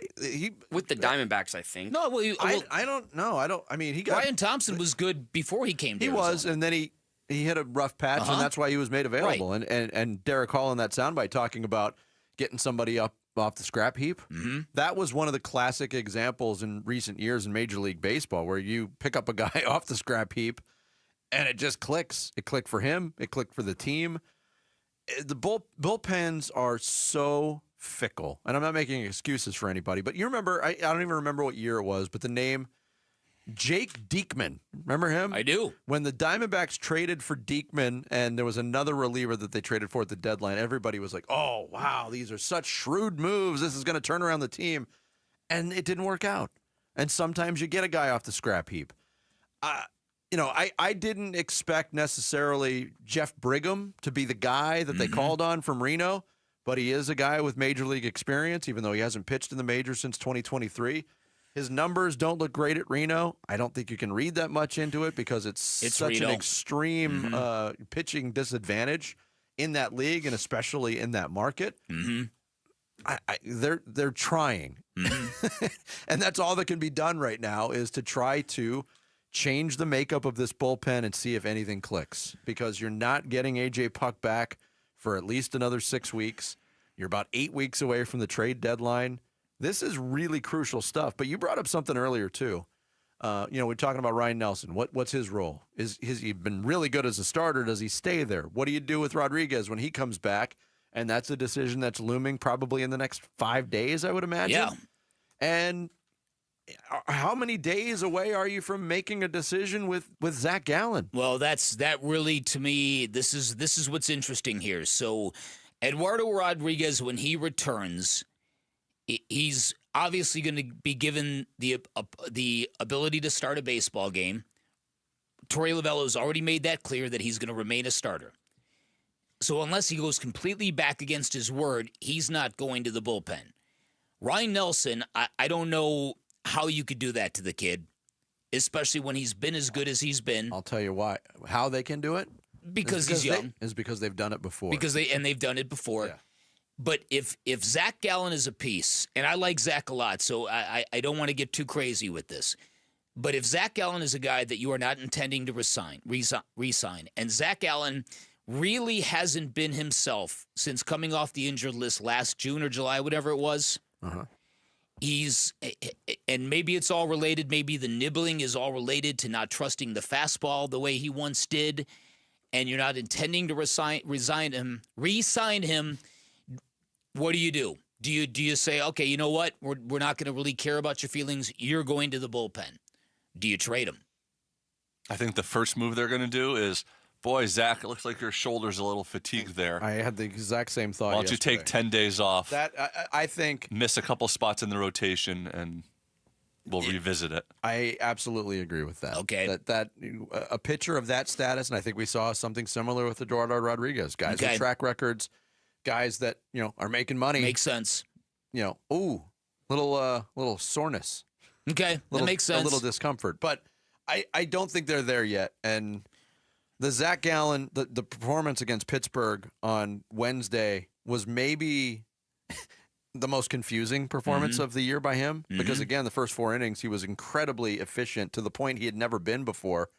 with the Diamondbacks, I think. No, well, I don't know. I mean, Ryan Thompson was good before he came to Arizona. He was, and then he hit a rough patch, and that's why he was made available. Right. And Derek Hall in that soundbite talking about getting somebody up off the scrap heap. That was one of the classic examples in recent years in Major League Baseball, where you pick up a guy off the scrap heap, and it just clicks. It clicked for him. It clicked for the team. The bullpens are so fickle, and I'm not making excuses for anybody, but you remember, I don't even remember what year it was, but the name Jake Diekman, remember him? I do. When the Diamondbacks traded for Diekman, and there was another reliever that they traded for at the deadline, everybody was like, oh, wow, these are such shrewd moves. This is going to turn around the team. And it didn't work out. And sometimes you get a guy off the scrap heap. I didn't expect necessarily Jeff Brigham to be the guy that they called on from Reno, but he is a guy with major league experience, even though he hasn't pitched in the majors since 2023. His numbers don't look great at Reno. I don't think you can read that much into it because it's such Reno. an extreme pitching disadvantage in that league, and especially in that market. They're trying, and that's all that can be done right now is to try to change the makeup of this bullpen and see if anything clicks, because you're not getting A.J. Puck back for at least another 6 weeks. You're about 8 weeks away from the trade deadline. This is really crucial stuff. But you brought up something earlier, too. We're talking about Ryan Nelson. What's his role? Has he been really good as a starter? Does he stay there? What do you do with Rodriguez when he comes back? And that's a decision that's looming probably in the next 5 days, I would imagine. Yeah. And how many days away are you from making a decision with Zach Gallen? Well, that really, to me, this is what's interesting here. So Eduardo Rodriguez, when he returns, he's obviously going to be given the ability to start a baseball game. Torey Lovello's already made that clear that he's going to remain a starter. So unless he goes completely back against his word, he's not going to the bullpen. Ryan Nelson, I don't know how you could do that to the kid, especially when he's been as good as he's been. I'll tell you why. How they can do it? Because he's young. Is because they've done it before. They've done it before. Yeah. But if Zach Gallen is a piece, and I like Zach a lot, so I don't want to get too crazy with this. But if Zach Gallen is a guy that you are not intending to re-sign, and Zach Gallen really hasn't been himself since coming off the injured list last June or July, whatever it was. And maybe it's all related. Maybe the nibbling is all related to not trusting the fastball the way he once did, and you're not intending to re-sign him. What do you do? Do you say, okay, you know what? We're not going to really care about your feelings. You're going to the bullpen. Do you trade him? I think the first move they're going to do is, boy, Zach, it looks like your shoulder's a little fatigued there. I had the exact same thought. Why don't you take 10 days off? That I think miss a couple spots in the rotation and we'll revisit it. I absolutely agree with that. Okay. That a pitcher of that status, and I think we saw something similar with Eduardo Rodriguez. Guys with track records, guys that are making money. Makes sense. Little soreness. Okay, that makes sense. A little discomfort, but I don't think they're there yet. And the Zach Gallen, the performance against Pittsburgh on Wednesday was maybe the most confusing performance of the year by him, because again, the first 4 innings he was incredibly efficient to the point he had never been before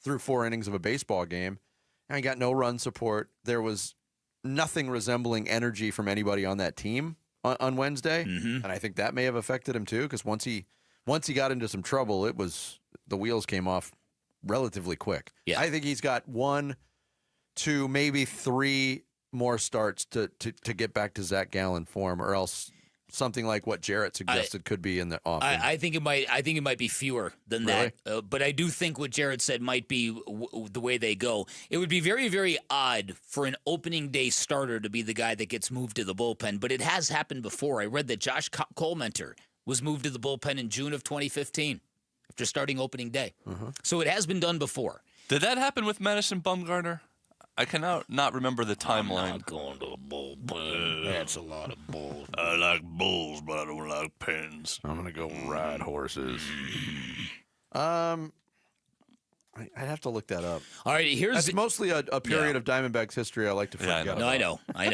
through 4 innings of a baseball game, and he got no run support. There was nothing resembling energy from anybody on that team on Wednesday, and I think that may have affected him too, because once he got into some trouble, the wheels came off relatively quick. Yeah. I think he's got 1, 2, maybe 3 more starts to get back to Zach Gallen form, or else something like what Jarrett suggested could be in the offense. I think it might be fewer than that. But I do think what Jarrett said might be the way they go. It would be very, very odd for an opening day starter to be the guy that gets moved to the bullpen, but it has happened before. I read that Josh Colmenter was moved to the bullpen in June of 2015 after starting opening day. So it has been done before. Did that happen with Madison Bumgarner? I cannot not remember the timeline. I'm not going to the bullpen. That's a lot of bulls. I like bulls, but I don't like pens. I'm going to go ride horses. I'd have to look that up. All right, That's mostly a period of Diamondbacks history I like to forget about. No, I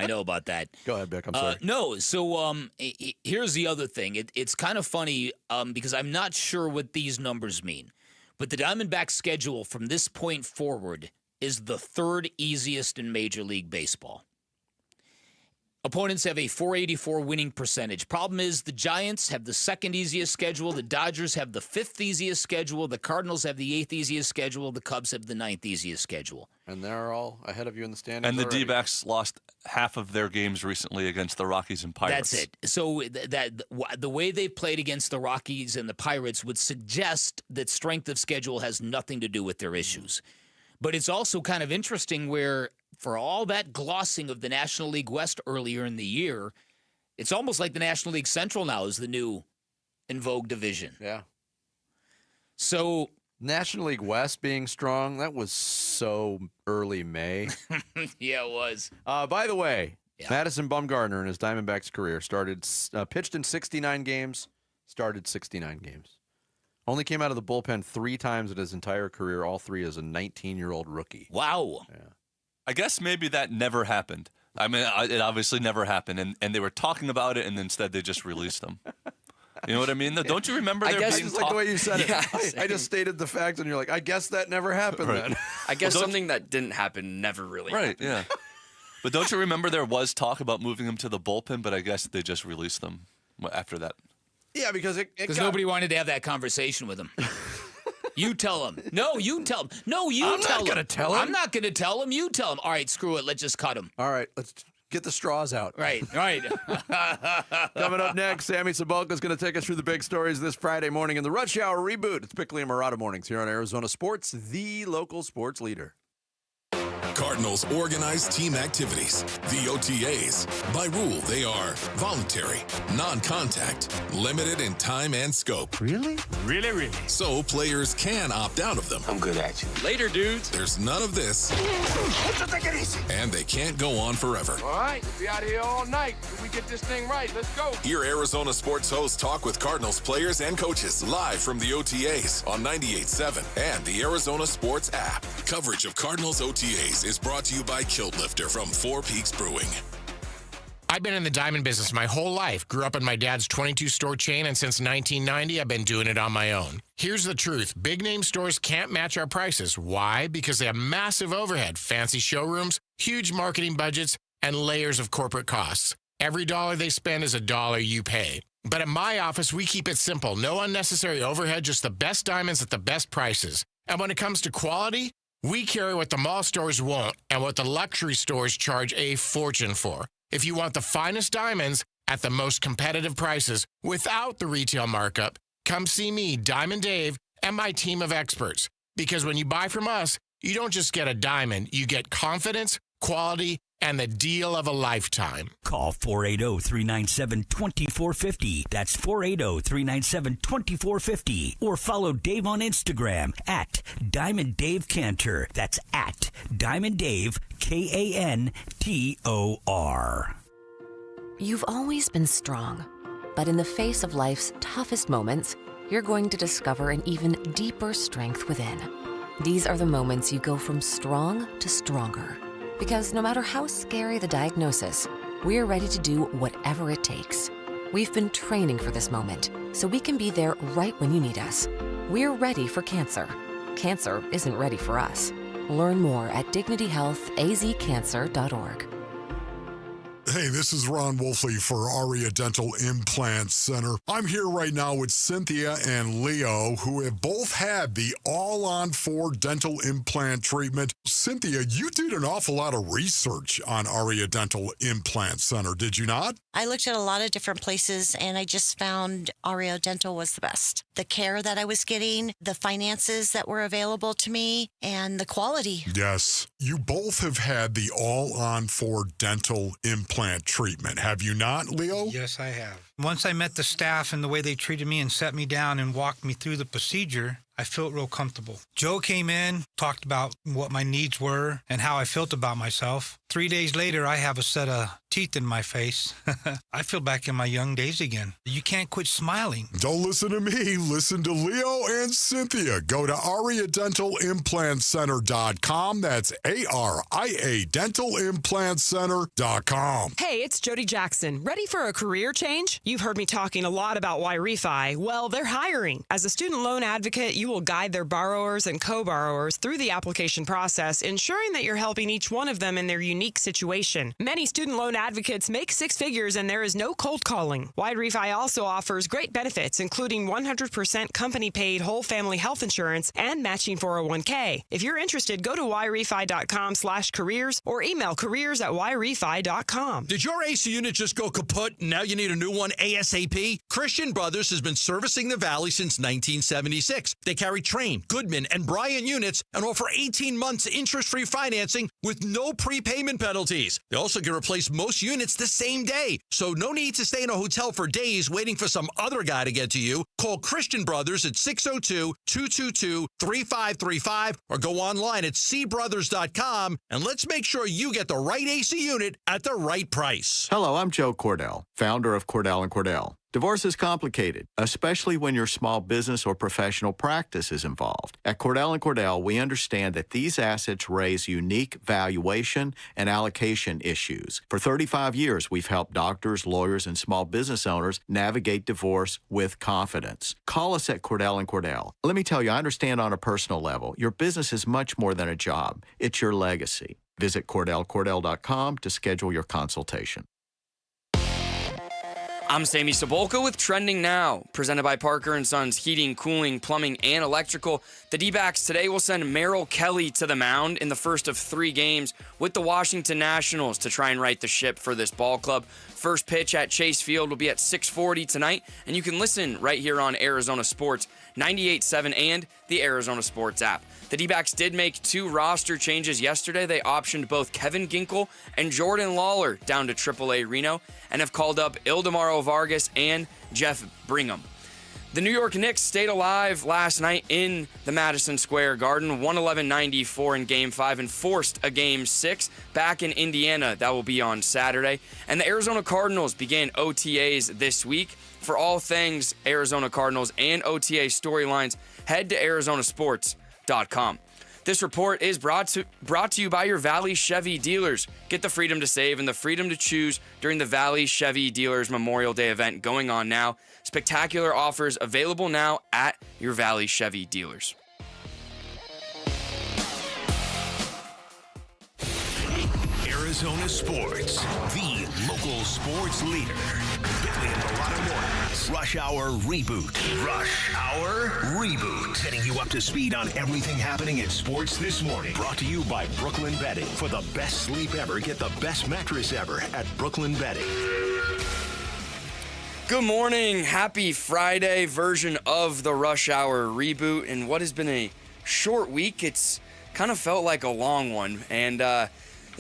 know about that. Go ahead, Beck. I'm sorry. No, so here's the other thing. It's kind of funny because I'm not sure what these numbers mean, but the Diamondbacks schedule from this point forward is the 3rd easiest in Major League Baseball. Opponents have a .484 winning percentage. Problem is the Giants have the 2nd easiest schedule. The Dodgers have the 5th easiest schedule. The Cardinals have the 8th easiest schedule. The Cubs have the 9th easiest schedule. And they're all ahead of you in the standings. And the already. D-backs lost half of their games recently against the Rockies and Pirates. That's it. So the way they played against the Rockies and the Pirates would suggest that strength of schedule has nothing to do with their issues. But it's also kind of interesting where, for all that glossing of the National League West earlier in the year, it's almost like the National League Central now is the new in vogue division. Yeah. So National League West being strong, that was so early May. Yeah, it was. By the way, Madison Bumgarner in his Diamondbacks career pitched in 69 games, started 69 games. Only came out of the bullpen 3 times in his entire career, all 3 as a 19-year-old rookie. Wow. Yeah. I guess maybe that never happened. I mean, it obviously never happened, and they were talking about it, and instead they just released them. You know what I mean? Don't you remember there being it's like the way you said it. I just stated the fact, and you're like, I guess that never happened then. I guess something that didn't happen never really happened. Yeah. But don't you remember there was talk about moving them to the bullpen, but I guess they just released them after that. Yeah, because nobody wanted to have that conversation with him. You tell him. No, you tell him. No, you tell him. I'm not going to tell him. I'm not going to tell him. You tell him. All right, screw it. Let's just cut him. All right, let's get the straws out. Right. Coming up next, Sammy Sabalka is going to take us through the big stories this Friday morning in the Rush Hour Reboot. It's Bickley and Murata Mornings here on Arizona Sports, the local sports leader. Cardinals organize team activities, the OTAs. By rule, they are voluntary, non-contact, limited in time and scope. Really? Really? So players can opt out of them. I'm good at you. Later, dudes. There's none of this. Take it easy. And they can't go on forever. All right, we'll be out here all night. If we get this thing right, let's go. Hear Arizona sports hosts talk with Cardinals players and coaches live from the OTAs on 98.7 and the Arizona Sports app. Coverage of Cardinals OTAs is brought to you by Kilt Lifter from Four Peaks Brewing. I've been in the diamond business my whole life. Grew up in my dad's 22-store chain, and since 1990, I've been doing it on my own. Here's the truth. Big-name stores can't match our prices. Why? Because they have massive overhead, fancy showrooms, huge marketing budgets, and layers of corporate costs. Every dollar they spend is a dollar you pay. But at my office, we keep it simple. No unnecessary overhead, just the best diamonds at the best prices. And when it comes to quality, we carry what the mall stores won't and what the luxury stores charge a fortune for. If you want the finest diamonds at the most competitive prices without the retail markup, come see me, Diamond Dave, and my team of experts. Because when you buy from us, you don't just get a diamond, you get confidence, quality, and the deal of a lifetime. Call 480-397-2450. That's 480-397-2450. Or follow Dave on Instagram at Diamond Dave Cantor. That's at Diamond Dave, Kantor. You've always been strong, but in the face of life's toughest moments, you're going to discover an even deeper strength within. These are the moments you go from strong to stronger. Because no matter how scary the diagnosis, we're ready to do whatever it takes. We've been training for this moment, so we can be there right when you need us. We're ready for cancer. Cancer isn't ready for us. Learn more at dignityhealthazcancer.org. Hey, this is Ron Wolfley for Aria Dental Implant Center. I'm here right now with Cynthia and Leo, who have both had the all-on-4 dental implant treatment. Cynthia, you did an awful lot of research on Aria Dental Implant Center, did you not? I looked at a lot of different places, and I just found Aria Dental was the best. The care that I was getting, the finances that were available to me, and the quality. Yes. You both have had the all-on-4 dental implant treatment, have you not, Leo? Yes, I have. Once I met the staff and the way they treated me and set me down and walked me through the procedure, I felt real comfortable. Joe came in, talked about what my needs were and how I felt about myself. 3 days later, I have a set of teeth in my face. I feel back in my young days again. You can't quit smiling. Don't listen to me. Listen to Leo and Cynthia. Go to AriaDentalImplantCenter.com. That's ARIA DentalImplantCenter.com. Hey, it's Jody Jackson. Ready for a career change? You've heard me talking a lot about Y-Refi. Well, they're hiring. As a student loan advocate, you will guide their borrowers and co-borrowers through the application process, ensuring that you're helping each one of them in their unique situation. Many student loan advocates make six figures and there is no cold calling. Y-Refi also offers great benefits, including 100% company-paid whole family health insurance and matching 401k. If you're interested, go to yrefi.com/careers or email careers@yrefi.com. Did your AC unit just go kaput and now you need a new one ASAP? Christian Brothers has been servicing the Valley since 1976. They carry Trane, Goodman, and Bryant units and offer 18 months interest-free financing with no prepayment penalties. They also can replace most units the same day, so no need to stay in a hotel for days waiting for some other guy to get to you. Call Christian Brothers at 602-222-3535 or go online at cbrothers.com and let's make sure you get the right AC unit at the right price. Hello, I'm Joe Cordell, founder of Cordell & Cordell. Divorce is complicated, especially when your small business or professional practice is involved. At Cordell & Cordell, we understand that these assets raise unique valuation and allocation issues. For 35 years, we've helped doctors, lawyers, and small business owners navigate divorce with confidence. Call us at Cordell & Cordell. Let me tell you, I understand on a personal level, your business is much more than a job. It's your legacy. Visit CordellCordell.com to schedule your consultation. I'm Sammy Sabolka with Trending Now, presented by Parker & Sons Heating, Cooling, Plumbing, and Electrical. The D-backs today will send Merrill Kelly to the mound in the first of 3 games with the Washington Nationals to try and right the ship for this ball club. First pitch at Chase Field will be at 6:40 tonight, and you can listen right here on Arizona Sports 98.7 and the Arizona Sports app. The D-backs did make 2 roster changes yesterday. They optioned both Kevin Ginkel and Jordan Lawler down to AAA Reno and have called up Ildemaro Vargas and Jeff Brigham. The New York Knicks stayed alive last night in the Madison Square Garden, 111-94 in Game 5 and forced a Game 6 back in Indiana. That will be on Saturday. And the Arizona Cardinals began OTAs this week. For all things Arizona Cardinals and OTA storylines, head to arizonasports.com. This report is brought to you by your Valley Chevy dealers. Get the freedom to save and the freedom to choose during the Valley Chevy Dealers Memorial Day event going on now. Spectacular offers available now at your Valley Chevy dealers. Arizona Sports, the local sports leader. Bentley and Mulatto Mornings. Rush Hour Reboot. Rush Hour Reboot. Getting you up to speed on everything happening in sports this morning. Brought to you by Brooklyn Bedding. For the best sleep ever, get the best mattress ever at Brooklyn Bedding. Good morning. Happy Friday version of the Rush Hour Reboot. And what has been a short week, it's kind of felt like a long one. And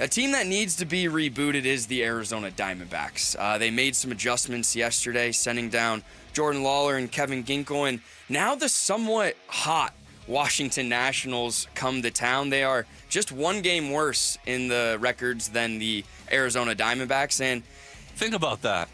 A team that needs to be rebooted is the Arizona Diamondbacks. They made some adjustments yesterday, sending down Jordan Lawler and Kevin Ginkel, and now the somewhat hot Washington Nationals come to town. They are just one game worse in the records than the Arizona Diamondbacks, and think about that.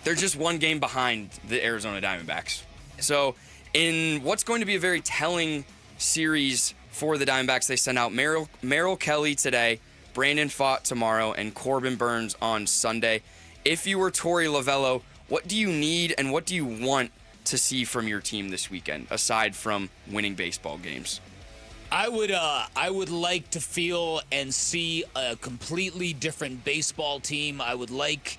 They're just one game behind the Arizona Diamondbacks. So in what's going to be a very telling series for the Diamondbacks, they send out Merrill Kelly today, Brandon Pfaadt tomorrow, and Corbin Burns on Sunday. If you were Torey Lovello, what do you need and what do you want to see from your team this weekend, aside from winning baseball games? I would like to feel and see a completely different baseball team. I would like.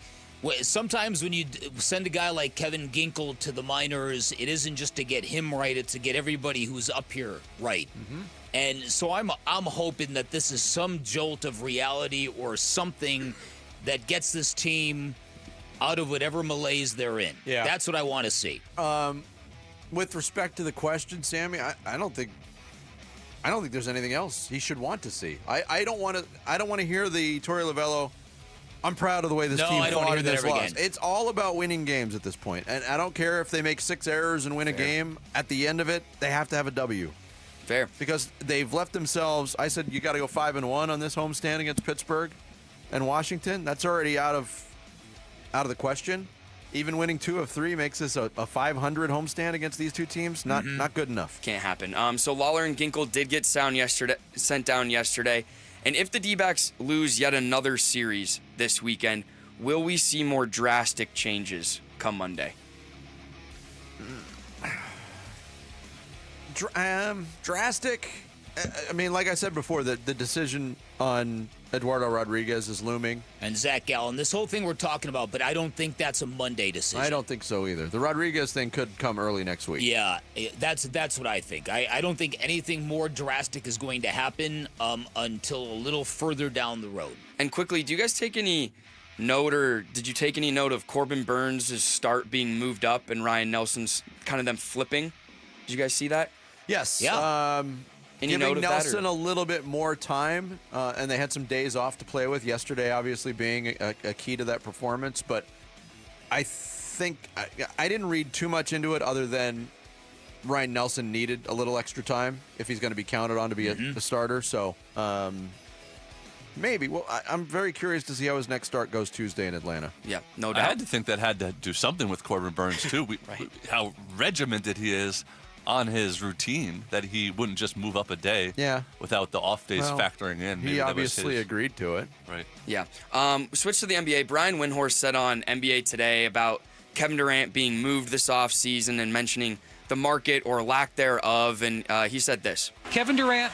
Sometimes when you send a guy like Kevin Ginkel to the minors, it isn't just to get him right; it's to get everybody who's up here right. Mm-hmm. And so I'm hoping that this is some jolt of reality or something that gets this team out of whatever malaise they're in. Yeah. That's what I want to see. With respect to the question, Sammy, I don't think there's anything else he should want to see. I don't want to hear the Torey Lovello. I'm proud of the way this team fought in this loss. It's all about winning games at this point, and I don't care if they make 6 errors and win a game. At the end of it, they have to have a W. Fair. Because they've left themselves. I said you got to go 5-1 on this homestand against Pittsburgh and Washington. That's already out of the question. Even winning 2 of 3 makes this a 500 homestand against these two teams. Not good enough. Can't happen. So Lawler and Ginkel did get sent down yesterday. And if the D-backs lose yet another series this weekend, will we see more drastic changes come Monday? Drastic? I mean, like I said before, the decision on Eduardo Rodriguez is looming. And Zach Gallen, this whole thing we're talking about, but I don't think that's a Monday decision. I don't think so either. The Rodriguez thing could come early next week. Yeah, that's what I think. I don't think anything more drastic is going to happen until a little further down the road. And quickly, do you guys take any note, or did you take any note of Corbin Burns' start being moved up and Ryan Nelson's kind of them flipping? Did you guys see that? Yes. Yeah. Giving Nelson a little bit more time, and they had some days off to play with. Yesterday, obviously, being a key to that performance. But I think I didn't read too much into it other than Ryan Nelson needed a little extra time if he's going to be counted on to be a starter. So maybe. Well, I'm very curious to see how his next start goes Tuesday in Atlanta. Yeah, no doubt. I had to think that had to do something with Corbin Burns, too. How regimented he is on his routine, that he wouldn't just move up a day without the off days factoring in. Maybe he obviously agreed to it. Right. Yeah. Switch to the NBA. Brian Windhorst said on NBA Today about Kevin Durant being moved this offseason and mentioning the market or lack thereof, and he said this. Kevin Durant,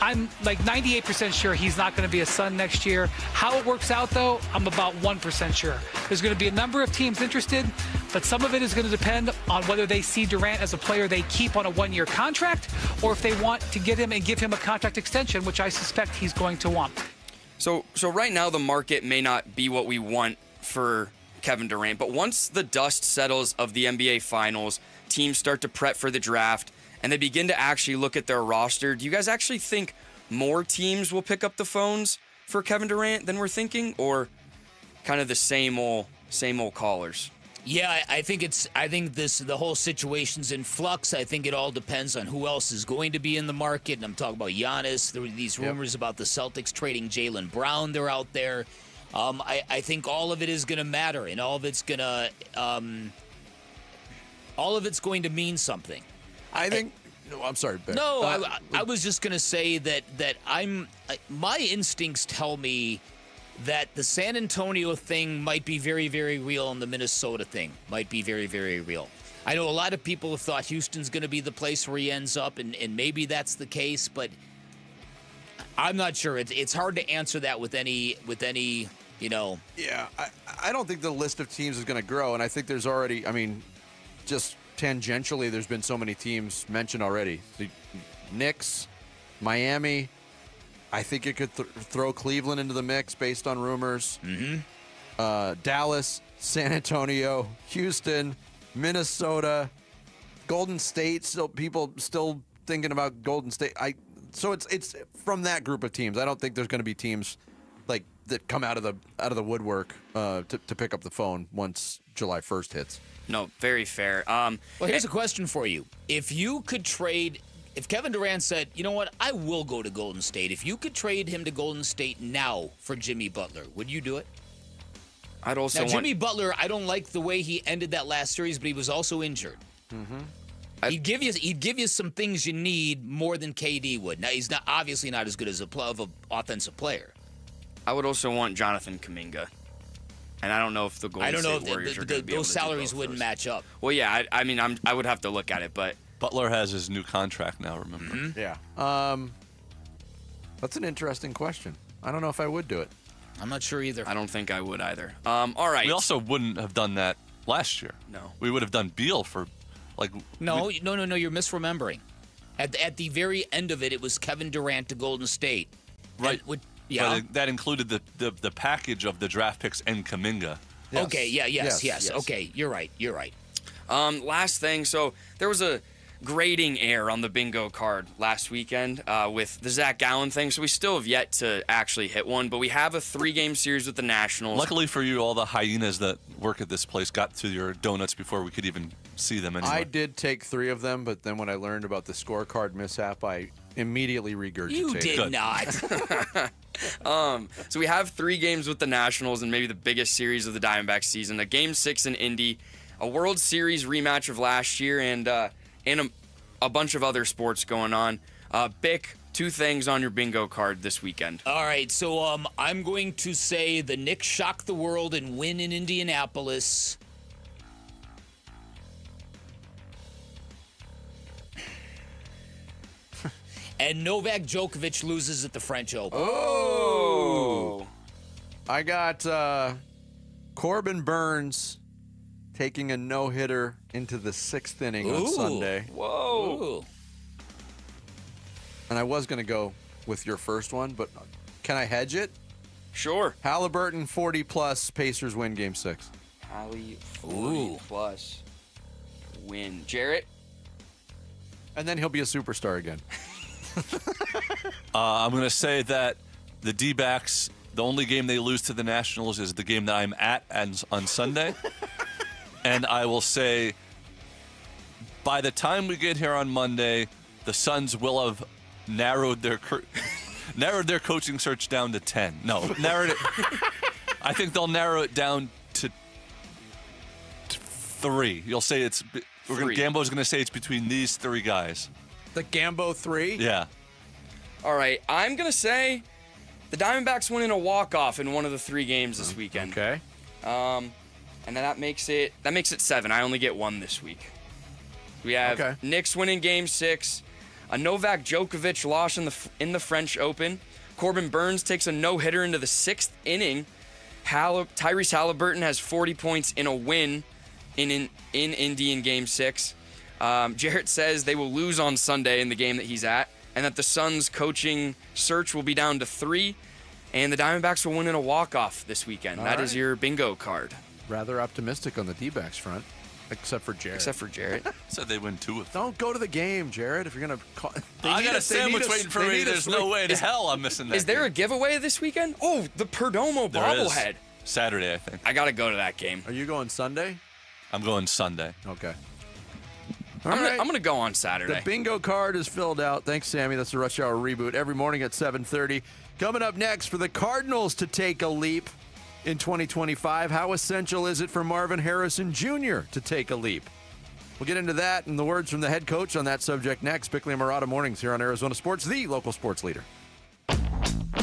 I'm like 98% sure he's not going to be a Sun next year. How it works out, though, I'm about 1% sure. There's going to be a number of teams interested, but some of it is going to depend on whether they see Durant as a player they keep on a 1-year contract or if they want to get him and give him a contract extension, which I suspect he's going to want. So right now the market may not be what we want for Kevin Durant, but once the dust settles of the NBA Finals, teams start to prep for the draft, and they begin to actually look at their roster, do you guys actually think more teams will pick up the phones for Kevin Durant than we're thinking, or kind of the same old callers? Yeah, I think the whole situation's in flux. I think it all depends on who else is going to be in the market. And I'm talking about Giannis. There were these rumors about the Celtics trading Jaylen Brown. They're out there. I think all of it is going to matter, and all of it's going to mean something. I think. No, I'm sorry, Ben. No, I was just going to say that my instincts tell me that the San Antonio thing might be very, very real, and the Minnesota thing might be very, very real. I know a lot of people have thought Houston's going to be the place where he ends up, and maybe that's the case, but I'm not sure. It's hard to answer that with any. Yeah, I don't think the list of teams is going to grow, and I think there's already. I mean, just tangentially, there's been so many teams mentioned already. The Knicks, Miami. I think it could throw Cleveland into the mix based on rumors. Dallas, San Antonio, Houston, Minnesota, Golden State. Still, people still thinking about Golden State. So it's from that group of teams. I don't think there's going to be teams like that come out of the woodwork to pick up the phone once July 1st hits. No, very fair. Well, here's a question for you. If you could trade, if Kevin Durant said, you know what, I will go to Golden State. If you could trade him to Golden State now for Jimmy Butler, would you do it? I'd also Jimmy Butler, I don't like the way he ended that last series, but he was also injured. Mm-hmm. He'd give you some things you need more than KD would. Now he's obviously not as good as of an offensive player. I would also want Jonathan Kuminga, and I don't know if the Golden State Warriors are going to be able to those salaries do both wouldn't those. match up. Well, yeah, I would have to look at it, but Butler has his new contract now. Remember? Mm-hmm. Yeah. That's an interesting question. I don't know if I would do it. I'm not sure either. I don't think I would either. All right. We also wouldn't have done that last year. No. We would have done Beal for, like. No. You're misremembering. At the very end of it, it was Kevin Durant to Golden State. Right. Yeah. But that included the package of the draft picks and Kuminga. Yes. Okay. Yeah. Yes. Okay. You're right. Last thing. So there was a grading error on the bingo card last weekend with the Zach Gallen thing. So we still have yet to actually hit one, but we have a 3-game series with the Nationals. Luckily for you, all the hyenas that work at this place got to your donuts before we could even see them anymore. I did take 3 of them, but then when I learned about the scorecard mishap, I immediately regurgitated. You did not. So we have 3 games with the Nationals and maybe the biggest series of the Diamondbacks season. A Game 6 in Indy, a World Series rematch of last year, and a bunch of other sports going on. Bick, 2 things on your bingo card this weekend. All right, so I'm going to say the Knicks shock the world and win in Indianapolis. And Novak Djokovic loses at the French Open. Oh! I got Corbin Burns taking a no-hitter into the 6th inning on Sunday. Whoa. And I was going to go with your first one, but can I hedge it? Sure. Halliburton 40+, Pacers win Game 6. Hallie 40+ win. Jarrett? And then he'll be a superstar again. I'm going to say that the D-backs, the only game they lose to the Nationals is the game that I'm at on Sunday. And I will say, by the time we get here on Monday, the Suns will have narrowed their coaching search down to 10. No, narrowed it. I think they'll narrow it down to 3. You'll say it's. Gambo's going to say it's between these 3 guys. The Gambo 3? Yeah. All right, I'm going to say the Diamondbacks win in a walk-off in one of the 3 games this weekend. Okay. And that makes it 7. I only get 1 this week. We have Knicks winning Game 6, a Novak Djokovic loss in the French Open. Corbin Burns takes a no-hitter into the 6th inning. Tyrese Halliburton has 40 points in a win in Indy in Game 6. Jarrett says they will lose on Sunday in the game that he's at, and that the Suns' coaching search will be down to 3, and the Diamondbacks will win in a walk-off this weekend. That is your bingo card. Rather optimistic on the D-backs front, except for Jarrett. Said they win 2 of them. Don't go to the game, Jarrett, if you're going to call. I got a sandwich waiting for me. There's no way in hell I'm missing that. Is there a giveaway this weekend? Oh, the Perdomo bobblehead. Saturday, I think. I got to go to that game. Are you going Sunday? I'm going Sunday. Okay. I'm going to go on Saturday. The bingo card is filled out. Thanks, Sammy. That's the Rush Hour Reboot every morning at 7:30. Coming up next, for the Cardinals to take a leap in 2025, how essential is it for Marvin Harrison Jr. to take a leap? We'll get into that and the words from the head coach on that subject next. Bickley and Murata mornings here on Arizona Sports, the local sports leader.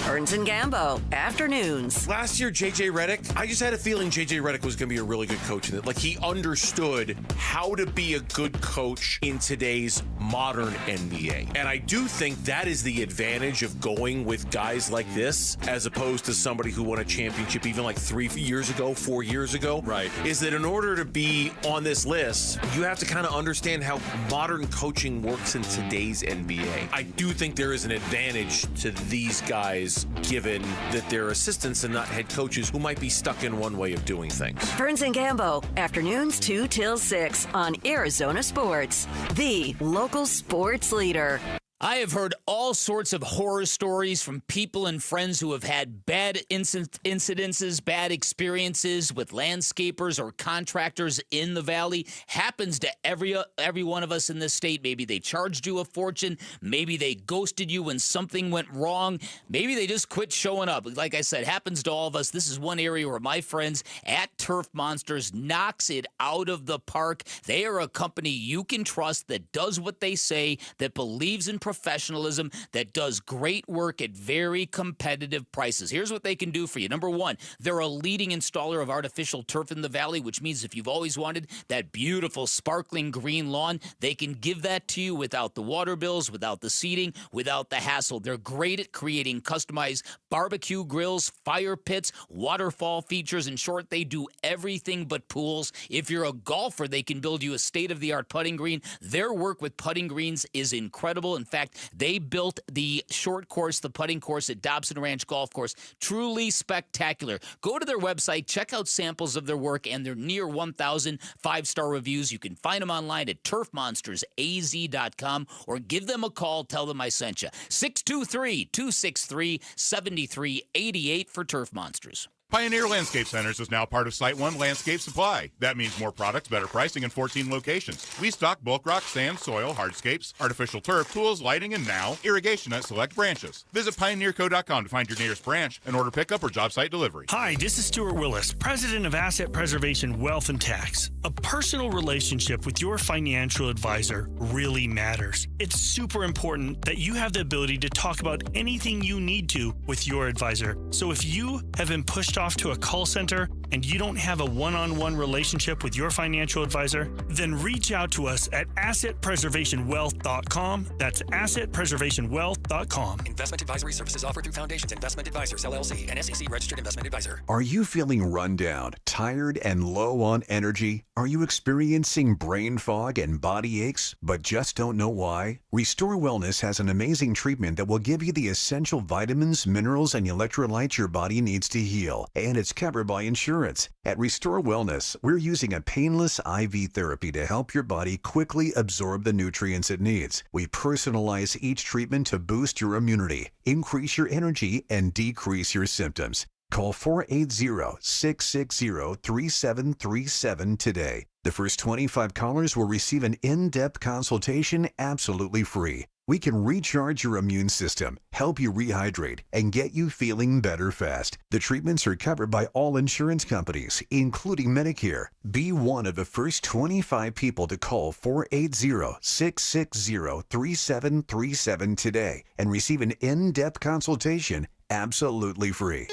Burns and Gambo, afternoons. Last year, J.J. Redick, I just had a feeling J.J. Redick was going to be a really good coach. Like, he understood how to be a good coach in today's modern NBA. And I do think that is the advantage of going with guys like this, as opposed to somebody who won a championship even like 4 years ago. Right. Is that in order to be on this list, you have to kind of understand how modern coaching works in today's NBA. I do think there is an advantage to these guys, given that they're assistants and not head coaches who might be stuck in one way of doing things. Burns and Gambo, afternoons 2 till 6 on Arizona Sports, the local sports leader. I have heard all sorts of horror stories from people and friends who have had bad incidences, bad experiences with landscapers or contractors in the valley. Happens to every one of us in this state. Maybe they charged you a fortune. Maybe they ghosted you when something went wrong. Maybe they just quit showing up. Like I said, happens to all of us. This is one area where my friends at Turf Monsters knocks it out of the park. They are a company you can trust that does what they say, that believes in professionalism, that does great work at very competitive prices. Here's what they can do for you. Number one, they're a leading installer of artificial turf in the valley, which means if you've always wanted that beautiful sparkling green lawn, they can give that to you without the water bills, without the seeding, without the hassle. They're great at creating customized barbecue grills, fire pits, waterfall features. In short, they do everything but pools. If you're a golfer, they can build you a state-of-the-art putting green. Their work with putting greens is incredible. In fact, they built the short course, the putting course at Dobson Ranch Golf Course. Truly spectacular. Go to their website, check out samples of their work and their near 1,000 five-star reviews. You can find them online at turfmonstersaz.com or give them a call. Tell them I sent you. 623-263-7388 for Turf Monsters. Pioneer Landscape Centers is now part of Site One Landscape Supply. That means more products, better pricing, and 14 locations. We stock bulk rock, sand, soil, hardscapes, artificial turf, tools, lighting, and now irrigation at select branches. Visit pioneerco.com to find your nearest branch and order pickup or job site delivery. Hi, this is Stuart Willis, President of Asset Preservation Wealth and Tax. A personal relationship with your financial advisor really matters. It's super important that you have the ability to talk about anything you need to with your advisor. So if you have been pushed off to a call center and you don't have a one-on-one relationship with your financial advisor, then reach out to us at assetpreservationwealth.com. That's assetpreservationwealth.com. Investment advisory services offered through Foundations Investment Advisors, LLC, an SEC registered investment advisor. Are you feeling run down, tired, and low on energy? Are you experiencing brain fog and body aches, but just don't know why? Restore Wellness has an amazing treatment that will give you the essential vitamins, minerals, and electrolytes your body needs to heal, and it's covered by insurance. At Restore Wellness, we're using a painless IV therapy to help your body quickly absorb the nutrients it needs. We personalize each treatment to boost your immunity, increase your energy, and decrease your symptoms. Call 480-660-3737 today. The first 25 callers will receive an in-depth consultation absolutely free. We can recharge your immune system, help you rehydrate, and get you feeling better fast. The treatments are covered by all insurance companies, including Medicare. Be one of the first 25 people to call 480-660-3737 today and receive an in-depth consultation absolutely free.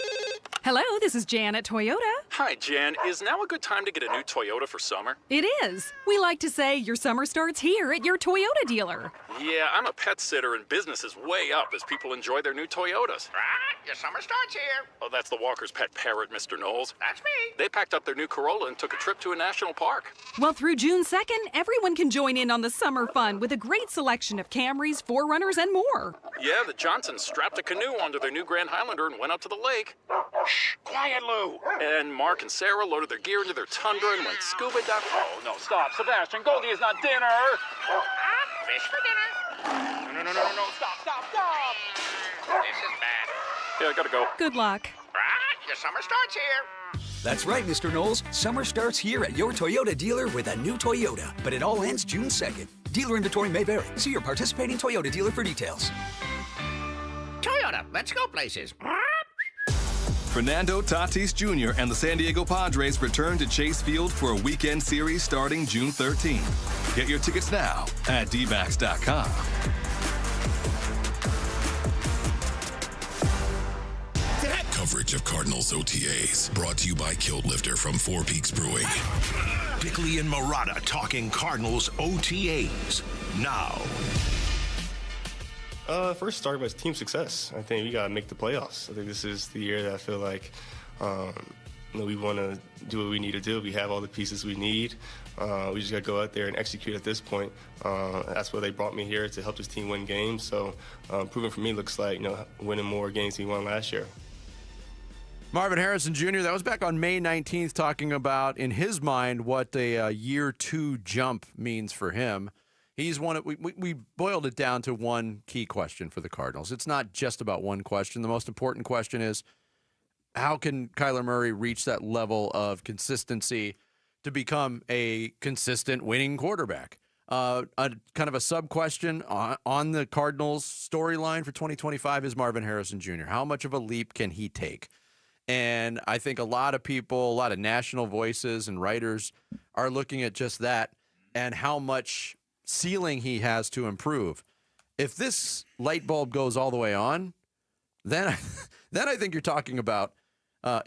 Hello, this is Jan at Toyota. Hi, Jan. Is now a good time to get a new Toyota for summer? It is. We like to say your summer starts here at your Toyota dealer. Yeah, I'm a pet sitter and business is way up as people enjoy their new Toyotas. Right, your summer starts here. Oh, that's the Walker's pet parrot, Mr. Knowles. That's me. They packed up their new Corolla and took a trip to a national park. Well, through June 2nd, everyone can join in on the summer fun with a great selection of Camrys, 4Runners, and more. Yeah, the Johnsons strapped a canoe onto their new Grand Highlander and went out to the lake. Shh, quiet, Lou. And Mark and Sarah loaded their gear into their Tundra and went scuba diving. Oh, no, stop. Sebastian, Goldie is not dinner. Fish for dinner. No, stop. This is bad. Yeah, I gotta go. Good luck. Right, your summer starts here. That's right, Mr. Knowles. Summer starts here at your Toyota dealer with a new Toyota, but it all ends June 2nd. Dealer inventory may vary. See your participating Toyota dealer for details. Toyota, let's go places. Fernando Tatis Jr. and the San Diego Padres return to Chase Field for a weekend series starting June 13th. Get your tickets now at dbacks.com. Coverage of Cardinals OTAs brought to you by Kilt Lifter from Four Peaks Brewing. Bickley and Marotta talking Cardinals OTAs now. First, start by team success. I think we got to make the playoffs. I think this is the year that I feel like we want to do what we need to do. We have all the pieces we need. We just got to go out there and execute at this point. That's why they brought me here, to help this team win games. So proving for me looks like winning more games than we won last year. Marvin Harrison Jr., that was back on May 19th, talking about, in his mind, what a year two jump means for him. He's one of, we boiled it down to one key question for the Cardinals. It's not just about one question. The most important question is, how can Kyler Murray reach that level of consistency to become a consistent winning quarterback? A kind of a sub-question on the Cardinals storyline for 2025 is Marvin Harrison Jr. How much of a leap can he take? And I think a lot of people, a lot of national voices and writers are looking at just that and how much ceiling he has to improve. If this light bulb goes all the way on, then I think you're talking about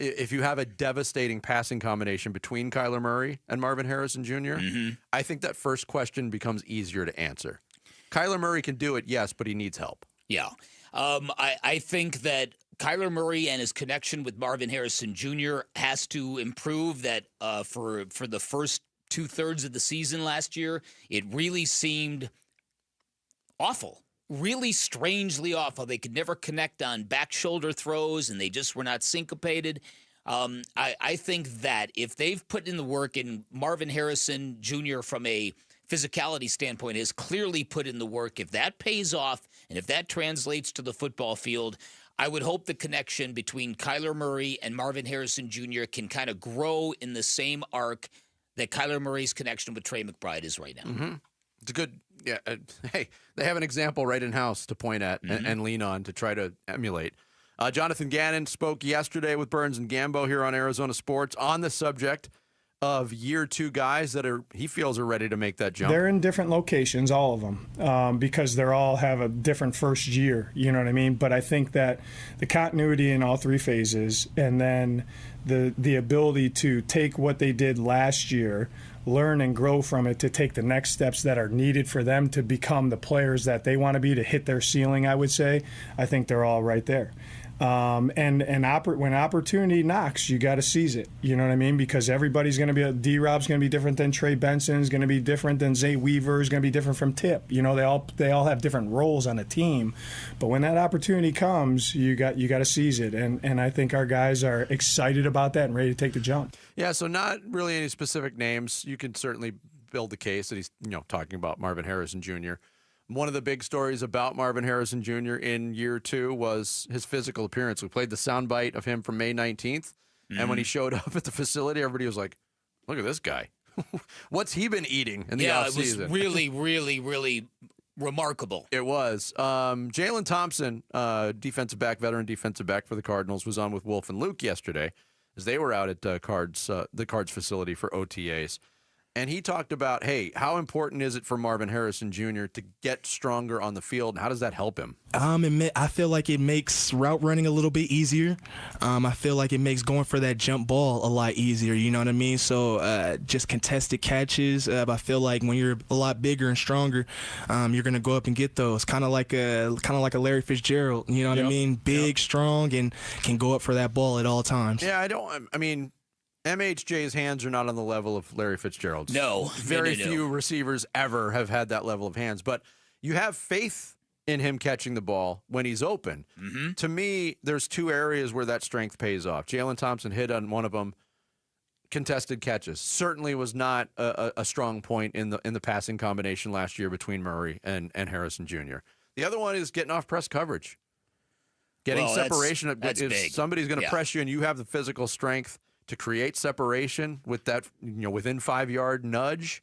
if you have a devastating passing combination between Kyler Murray and Marvin Harrison Jr., I think that first question becomes easier to answer. Kyler Murray can do it, yes, but he needs help. Yeah. I think that Kyler Murray and his connection with Marvin Harrison Jr. has to improve. That for the first 2/3 of the season last year, it really seemed awful. Really strangely awful. They could never connect on back shoulder throws, and they just were not syncopated. I think that if they've put in the work, and Marvin Harrison Jr. from a physicality standpoint has clearly put in the work, if that pays off and if that translates to the football field, I would hope the connection between Kyler Murray and Marvin Harrison Jr. can kind of grow in the same arc that Kyler Murray's connection with Trey McBride is right now. It's a good, yeah. Hey, they have an example right in house to point at and lean on to try to emulate. Jonathan Gannon spoke yesterday with Burns and Gambo here on Arizona Sports on the subject of year two guys that he feels are ready to make that jump. They're in different locations, all of them, because they all have a different first year. You know what I mean? But I think that the continuity in all three phases, and then the ability to take what they did last year, learn and grow from it to take the next steps that are needed for them to become the players that they want to be, to hit their ceiling, I would say. I think they're all right there. When opportunity knocks, you got to seize it. You know what I mean? Because everybody's going to be, D-Rob's going to be different than Trey Benson's going to be different than Zay Weaver's going to be different from Tip. You know, they all have different roles on a team. But when that opportunity comes, you got to seize it. And I think our guys are excited about that and ready to take the jump. Yeah, so not really any specific names. You can certainly build the case that he's, talking about Marvin Harrison Jr. One of the big stories about Marvin Harrison Jr. in year two was his physical appearance. We played the soundbite of him from May 19th, and when he showed up at the facility, everybody was like, look at this guy. What's he been eating in the offseason? It was really, really, really remarkable. It was. Jalen Thompson, veteran defensive back for the Cardinals, was on with Wolf and Luke yesterday as they were out at the Cards facility for OTAs. And he talked about, hey, how important is it for Marvin Harrison Jr. to get stronger on the field, and how does that help him? I feel like it makes route running a little bit easier. I feel like it makes going for that jump ball a lot easier, you know what I mean? So just contested catches, I feel like when you're a lot bigger and stronger, you're going to go up and get those, kind of like a Larry Fitzgerald, you know what I mean? Big, strong, and can go up for that ball at all times. Yeah, MHJ's hands are not on the level of Larry Fitzgerald's. No. Very few receivers ever have had that level of hands. But you have faith in him catching the ball when he's open. To me, there's two areas where that strength pays off. Jalen Thompson hit on one of them. Contested catches certainly was not a strong point in the passing combination last year between Murray and Harrison Jr. The other one is getting off press coverage. Getting separation. That's if big. Somebody's going to press you and you have the physical strength to create separation with that, within 5-yard nudge,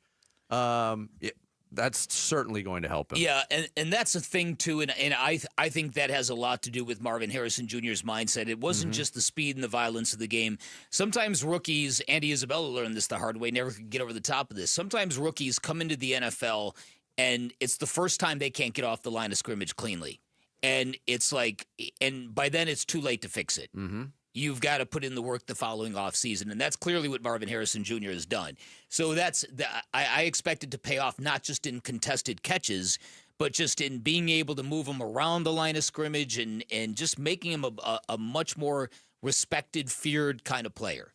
that's certainly going to help him. Yeah, and that's a thing too, and I think that has a lot to do with Marvin Harrison Jr.'s mindset. It wasn't just the speed and the violence of the game. Sometimes rookies, Andy Isabella learned this the hard way, never could get over the top of this. Sometimes rookies come into the NFL, and it's the first time they can't get off the line of scrimmage cleanly. And it's like, and by then it's too late to fix it. You've got to put in the work the following offseason, and that's clearly what Marvin Harrison Jr. has done. So I expect it to pay off not just in contested catches, but just in being able to move him around the line of scrimmage and just making him a much more respected, feared kind of player.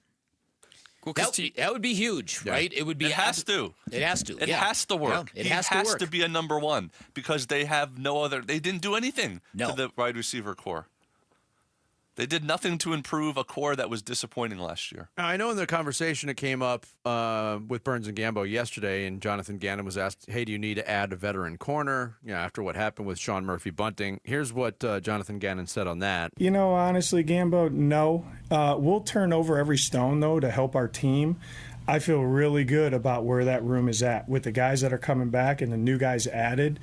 Well, that would be huge, right? It would be. It has to. It has to. It has to work. Yeah, it has to work. to be a number one because they have no other. They didn't do anything to the wide receiver core. They did nothing to improve a core that was disappointing last year. I know in the conversation it came up with Burns and Gambo yesterday, and Jonathan Gannon was asked, hey, do you need to add a veteran corner after what happened with Sean Murphy-Bunting? Here's what Jonathan Gannon said on that. Honestly, Gambo, no. We'll turn over every stone, though, to help our team. I feel really good about where that room is at with the guys that are coming back and the new guys added.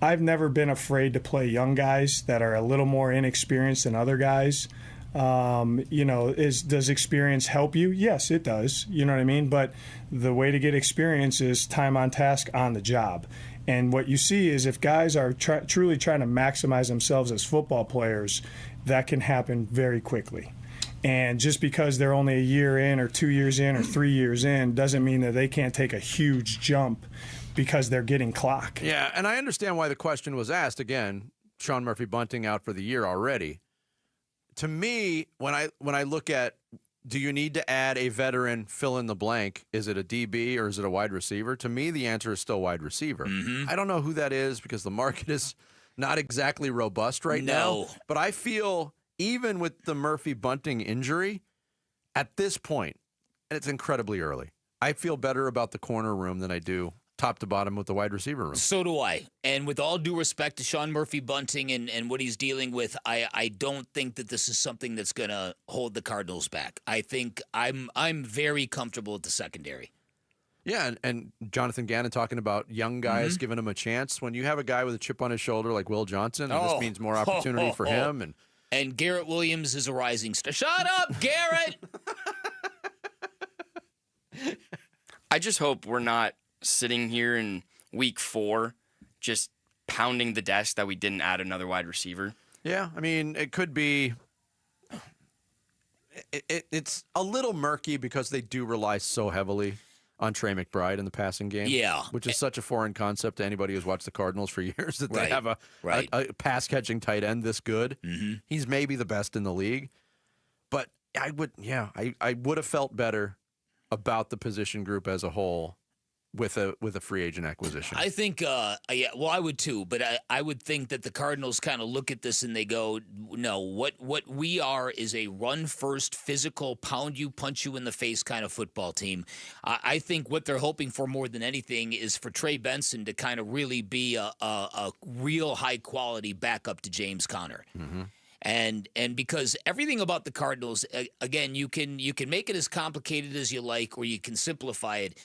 I've never been afraid to play young guys that are a little more inexperienced than other guys. Does experience help you? Yes, it does. You know what I mean? But the way to get experience is time on task on the job. And what you see is if guys are truly trying to maximize themselves as football players, that can happen very quickly. And just because they're only a year in or 2 years in or 3 years in doesn't mean that they can't take a huge jump because they're getting clock. Yeah, and I understand why the question was asked. Again, Sean Murphy-Bunting out for the year already. To me, when I look at, do you need to add a veteran fill in the blank? Is it a DB or is it a wide receiver? To me, the answer is still wide receiver. Mm-hmm. I don't know who that is because the market is not exactly robust right now. But I feel even with the Murphy-Bunting injury, at this point, and it's incredibly early, I feel better about the corner room than I do top to bottom with the wide receiver room. So do I. And with all due respect to Sean Murphy-Bunting and what he's dealing with, I don't think that this is something that's going to hold the Cardinals back. I think I'm very comfortable at the secondary. Yeah, and Jonathan Gannon talking about young guys giving him a chance. When you have a guy with a chip on his shoulder like Will Johnson, and this means more opportunity for him. And Garrett Williams is a rising star. Shut up, Garrett! I just hope we're not sitting here in week 4 just pounding the desk that we didn't add another wide receiver. Yeah, I mean, it could be it's a little murky because they do rely so heavily on Trey McBride in the passing game. Yeah. Which is such a foreign concept to anybody who's watched the Cardinals for years that they have a pass-catching tight end this good. Mm-hmm. He's maybe the best in the league. But I would have felt better about the position group as a whole with a free agent acquisition. I think, I would too, but I would think that the Cardinals kind of look at this and they go, no, what we are is a run-first, physical, pound you, punch you in the face kind of football team. I think what they're hoping for more than anything is for Trey Benson to kind of really be a real high-quality backup to James Conner. Mm-hmm. And because everything about the Cardinals, again, you can make it as complicated as you like, or you can simplify it.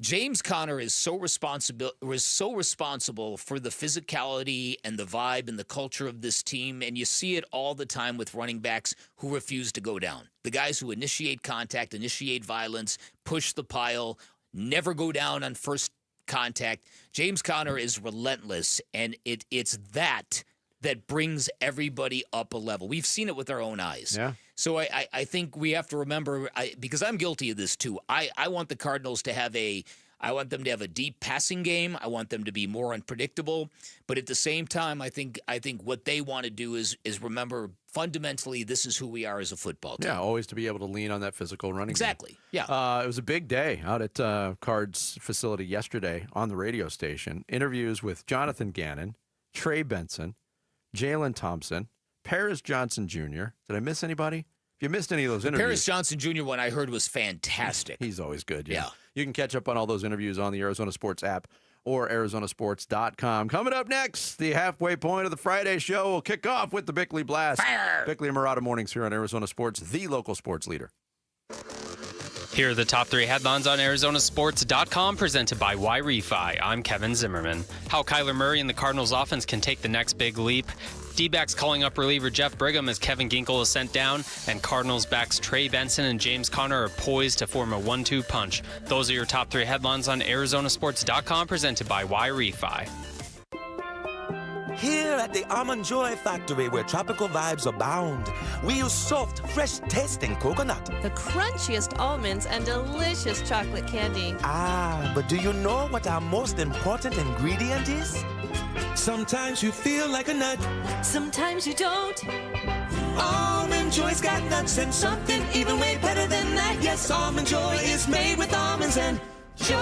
James Conner is so responsible for the physicality and the vibe and the culture of this team, and you see it all the time with running backs who refuse to go down. The guys who initiate contact, initiate violence, push the pile, never go down on first contact. James Conner is relentless, and it's that brings everybody up a level. We've seen it with our own eyes. Yeah. So I think we have to remember, because I'm guilty of this too. I want the Cardinals to have a deep passing game. I want them to be more unpredictable. But at the same time, I think what they want to do is remember fundamentally this is who we are as a football team. Yeah, always to be able to lean on that physical running Exactly. game. Yeah. It was a big day out at Cards facility yesterday on the radio station. Interviews with Jonathan Gannon, Trey Benson, Jalen Thompson, Paris Johnson Jr. Did I miss anybody? If you missed any of those interviews. Paris Johnson Jr. one I heard was fantastic. He's always good. Yeah. You can catch up on all those interviews on the Arizona Sports app or ArizonaSports.com. Coming up next, the halfway point of the Friday show will kick off with the Bickley Blast. Fire! Bickley and Murata mornings here on Arizona Sports, the local sports leader. Here are the top 3 headlines on ArizonaSports.com, presented by Y-Refi. I'm Kevin Zimmerman. How Kyler Murray and the Cardinals offense can take the next big leap. D-backs calling up reliever Jeff Brigham as Kevin Ginkel is sent down. And Cardinals backs Trey Benson and James Conner are poised to form a 1-2 punch. Those are your top 3 headlines on ArizonaSports.com, presented by Y-Refi. Here at the Almond Joy Factory, where tropical vibes abound, we use soft, fresh-tasting coconut. The crunchiest almonds and delicious chocolate candy. Ah, but do you know what our most important ingredient is? Sometimes you feel like a nut. Sometimes you don't. Almond Joy's got nuts and something even way better than that. Yes, Almond Joy is made with almonds and joy.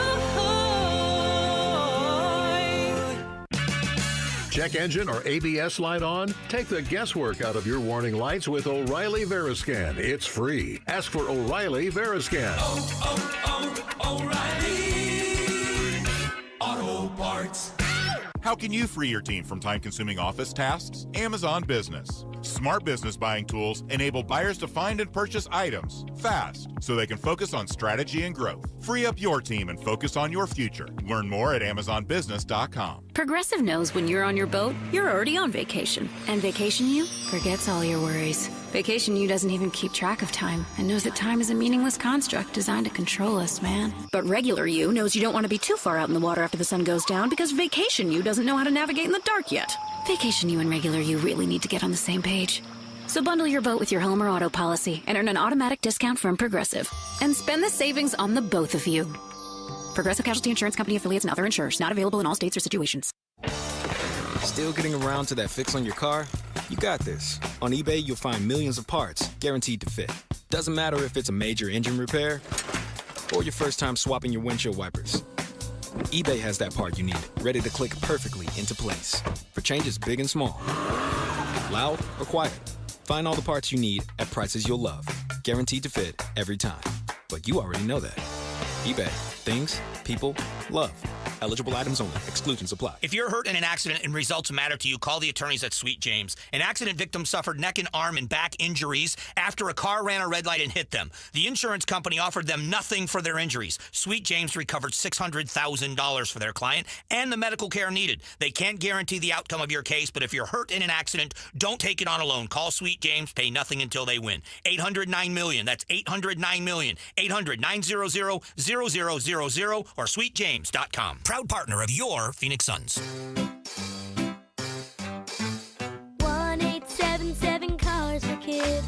check engine or ABS light on? Take the guesswork out of your warning lights with O'Reilly Veriscan. It's free. Ask for O'Reilly Veriscan. O'Reilly Auto Parts. How can you free your team from time-consuming office tasks? Amazon Business. Smart business buying tools enable buyers to find and purchase items fast so they can focus on strategy and growth. Free up your team and focus on your future. Learn more at AmazonBusiness.com. Progressive knows when you're on your boat, you're already on vacation. And Vacation You forgets all your worries. Vacation You doesn't even keep track of time and knows that time is a meaningless construct designed to control us, man. But Regular You knows you don't want to be too far out in the water after the sun goes down because Vacation You doesn't know how to navigate in the dark yet. Vacation You and Regular You really need to get on the same page. So bundle your boat with your home or auto policy and earn an automatic discount from Progressive. And spend the savings on the both of you. Progressive Casualty Insurance Company affiliates and other insurers. Not available in all states or situations. Still getting around to that fix on your car? You got this. On eBay, you'll find millions of parts guaranteed to fit. Doesn't matter if it's a major engine repair or your first time swapping your windshield wipers. eBay has that part you need, ready to click perfectly into place for changes big and small. Loud or quiet. Find all the parts you need at prices you'll love. Guaranteed to fit every time. But you already know that. eBay. Things, people, love. Eligible items only. Exclusions apply. If you're hurt in an accident and results matter to you, call the attorneys at Sweet James. An accident victim suffered neck and arm and back injuries after a car ran a red light and hit them. The insurance company offered them nothing for their injuries. Sweet James recovered $600,000 for their client and the medical care needed. They can't guarantee the outcome of your case, but if you're hurt in an accident, don't take it on alone. Call Sweet James. Pay nothing until they win. 800-9-MILLION. That's 800-9-MILLION. 800-900-0000 or sweetjames.com. Proud partner of your Phoenix Suns. 1-877 Cars for Kids.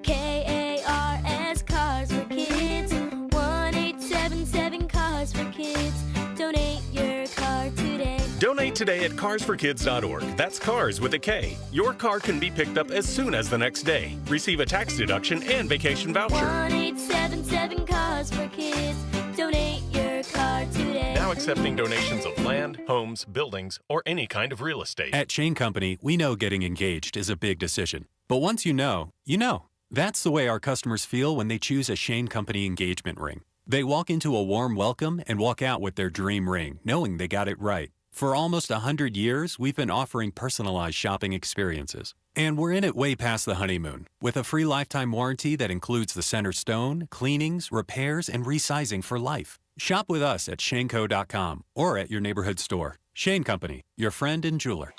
KARS Cars for Kids. 1-877 Cars for Kids. Donate your car today. Donate today at carsforkids.org. That's cars with a K. Your car can be picked up as soon as the next day. Receive a tax deduction and vacation voucher. 1-877 Cars for Kids. Donate your car today. Now accepting donations of land, homes, buildings, or any kind of real estate. At Shane Company, we know getting engaged is a big decision. But once you know, you know. That's the way our customers feel when they choose a Shane Company engagement ring. They walk into a warm welcome and walk out with their dream ring, knowing they got it right. For almost 100 years, we've been offering personalized shopping experiences. And we're in it way past the honeymoon, with a free lifetime warranty that includes the center stone, cleanings, repairs, and resizing for life. Shop with us at shaneco.com or at your neighborhood store. Shane Company, your friend and jeweler.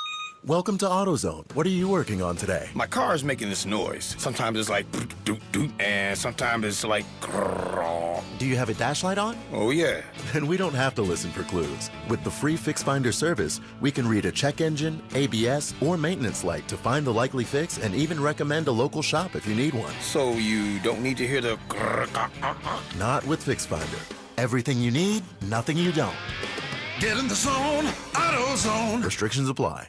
Welcome to AutoZone. What are you working on today? My car is making this noise. Sometimes it's like doot doot, and sometimes it's like grrr. Do you have a dash light on? Oh yeah. Then we don't have to listen for clues. With the free Fix Finder service, we can read a check engine, ABS, or maintenance light to find the likely fix and even recommend a local shop if you need one. So you don't need to hear the grrr. Not with Fix Finder. Everything you need, nothing you don't. Get in the zone, AutoZone. Restrictions apply.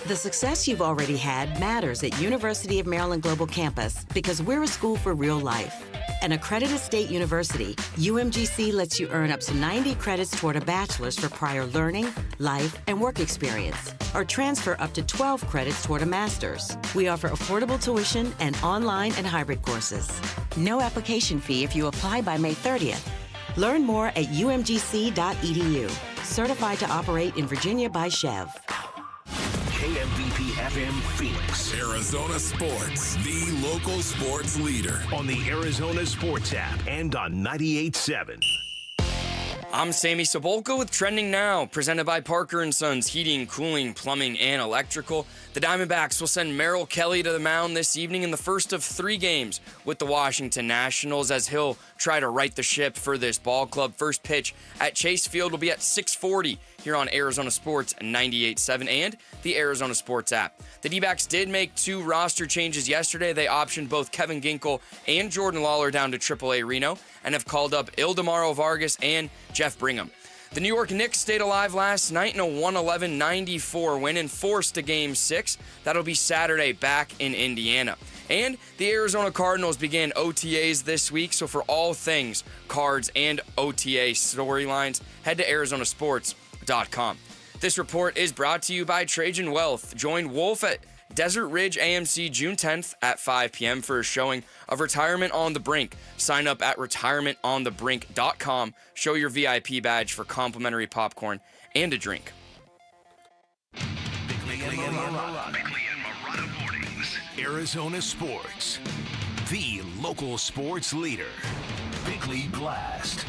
The success you've already had matters at University of Maryland Global Campus because we're a school for real life. An accredited state university, UMGC lets you earn up to 90 credits toward a bachelor's for prior learning, life, and work experience, or transfer up to 12 credits toward a master's. We offer affordable tuition and online and hybrid courses. No application fee if you apply by May 30th. Learn more at umgc.edu. Certified to operate in Virginia by Chev. KMVP FM Phoenix. Arizona Sports, the local sports leader. On the Arizona Sports app and on 98.7. I'm Sammy Sabolka with Trending Now, presented by Parker & Sons Heating, Cooling, Plumbing, and Electrical. The Diamondbacks will send Merrill Kelly to the mound this evening in the first of 3 games with the Washington Nationals as he'll try to right the ship for this ball club. First pitch at Chase Field will be at 6:40 here on Arizona Sports 98.7 and the Arizona Sports app. The D-backs did make 2 roster changes yesterday. They optioned both Kevin Ginkel and Jordan Lawler down to AAA Reno and have called up Ildemaro Vargas and Jeff Brigham. The New York Knicks stayed alive last night in a 111-94 win and forced a Game 6. That'll be Saturday back in Indiana. And the Arizona Cardinals began OTAs this week, so for all things Cards and OTA storylines, head to ArizonaSports.com. This report is brought to you by Trajan Wealth. Join Wolf at Desert Ridge AMC June 10th at 5 p.m. for a showing of Retirement on the Brink. Sign up at retirementonthebrink.com. Show your VIP badge for complimentary popcorn and a drink. Bickley and Marotta Mornings. Arizona Sports. The local sports leader. Bickley Blast.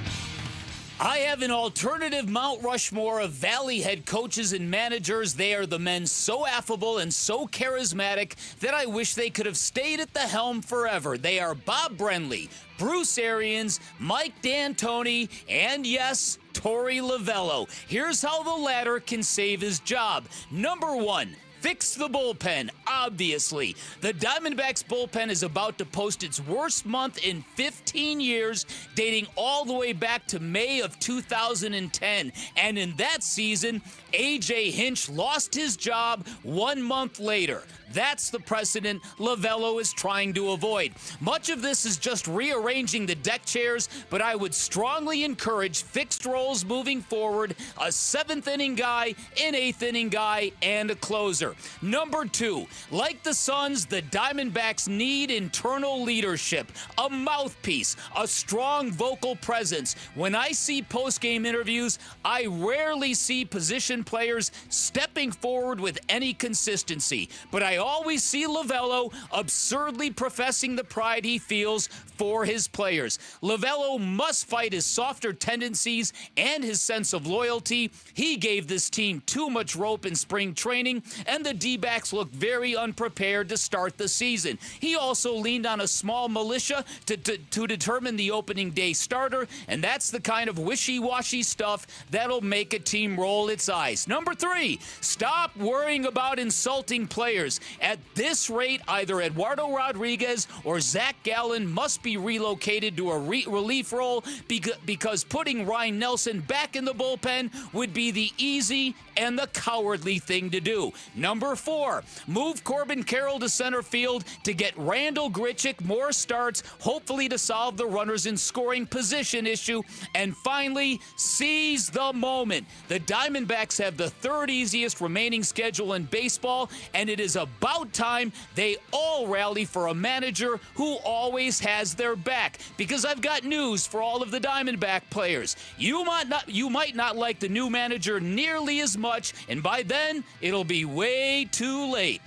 I have an alternative Mount Rushmore of Valley head coaches and managers. They are the men so affable and so charismatic that I wish they could have stayed at the helm forever. They are Bob Brenly, Bruce Arians, Mike D'Antoni, and yes, Torey Lovullo. Here's how the latter can save his job. Number one, fix the bullpen, obviously. The Diamondbacks bullpen is about to post its worst month in 15 years, dating all the way back to May of 2010. And in that season, A.J. Hinch lost his job 1 month later. That's the precedent Lovullo is trying to avoid. Much of this is just rearranging the deck chairs, but I would strongly encourage fixed roles moving forward, a 7th inning guy, an 8th inning guy, and a closer. Number two, like the Suns, the Diamondbacks need internal leadership, a mouthpiece, a strong vocal presence. When I see post-game interviews, I rarely see position players stepping forward with any consistency, but I always see Lovullo absurdly professing the pride he feels for his players. Lovullo must fight his softer tendencies and his sense of loyalty. He gave this team too much rope in spring training, and the D-backs looked very unprepared to start the season. He also leaned on a small militia to determine the opening day starter, and that's the kind of wishy-washy stuff that'll make a team roll its eyes. Number three, stop worrying about insulting players. At this rate, either Eduardo Rodriguez or Zach Gallen must be relocated to a relief role because putting Ryan Nelson back in the bullpen would be the easy and the cowardly thing to do. Number four, move Corbin Carroll to center field to get Randall Grichuk more starts, hopefully to solve the runners in scoring position issue. And finally, seize the moment. The Diamondbacks have the third easiest remaining schedule in baseball, and it is about time they all rally for a manager who always has their back. Because I've got news for all of the Diamondback players. You might not like the new manager nearly as much, and by then, it'll be way too late.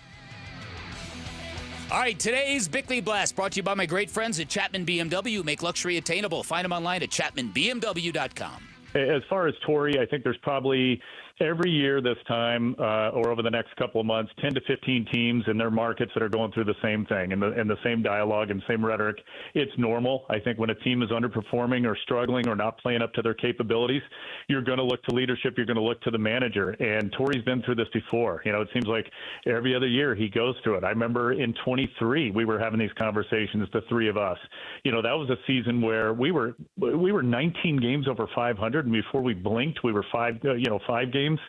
All right, today's Bickley Blast brought to you by my great friends at Chapman BMW. Make luxury attainable. Find them online at chapmanbmw.com. As far as Torey, I think there's probably every year this time or over the next couple of months, 10 to 15 teams in their markets that are going through the same thing and the same dialogue and same rhetoric. It's normal. I think when a team is underperforming or struggling or not playing up to their capabilities, you're going to look to leadership. You're going to look to the manager. And Torey's been through this before. You know, it seems like every other year he goes through it. I remember in 23, we were having these conversations, the three of us. You know, that was a season where we were 19 games over 500, and before we blinked, we were five games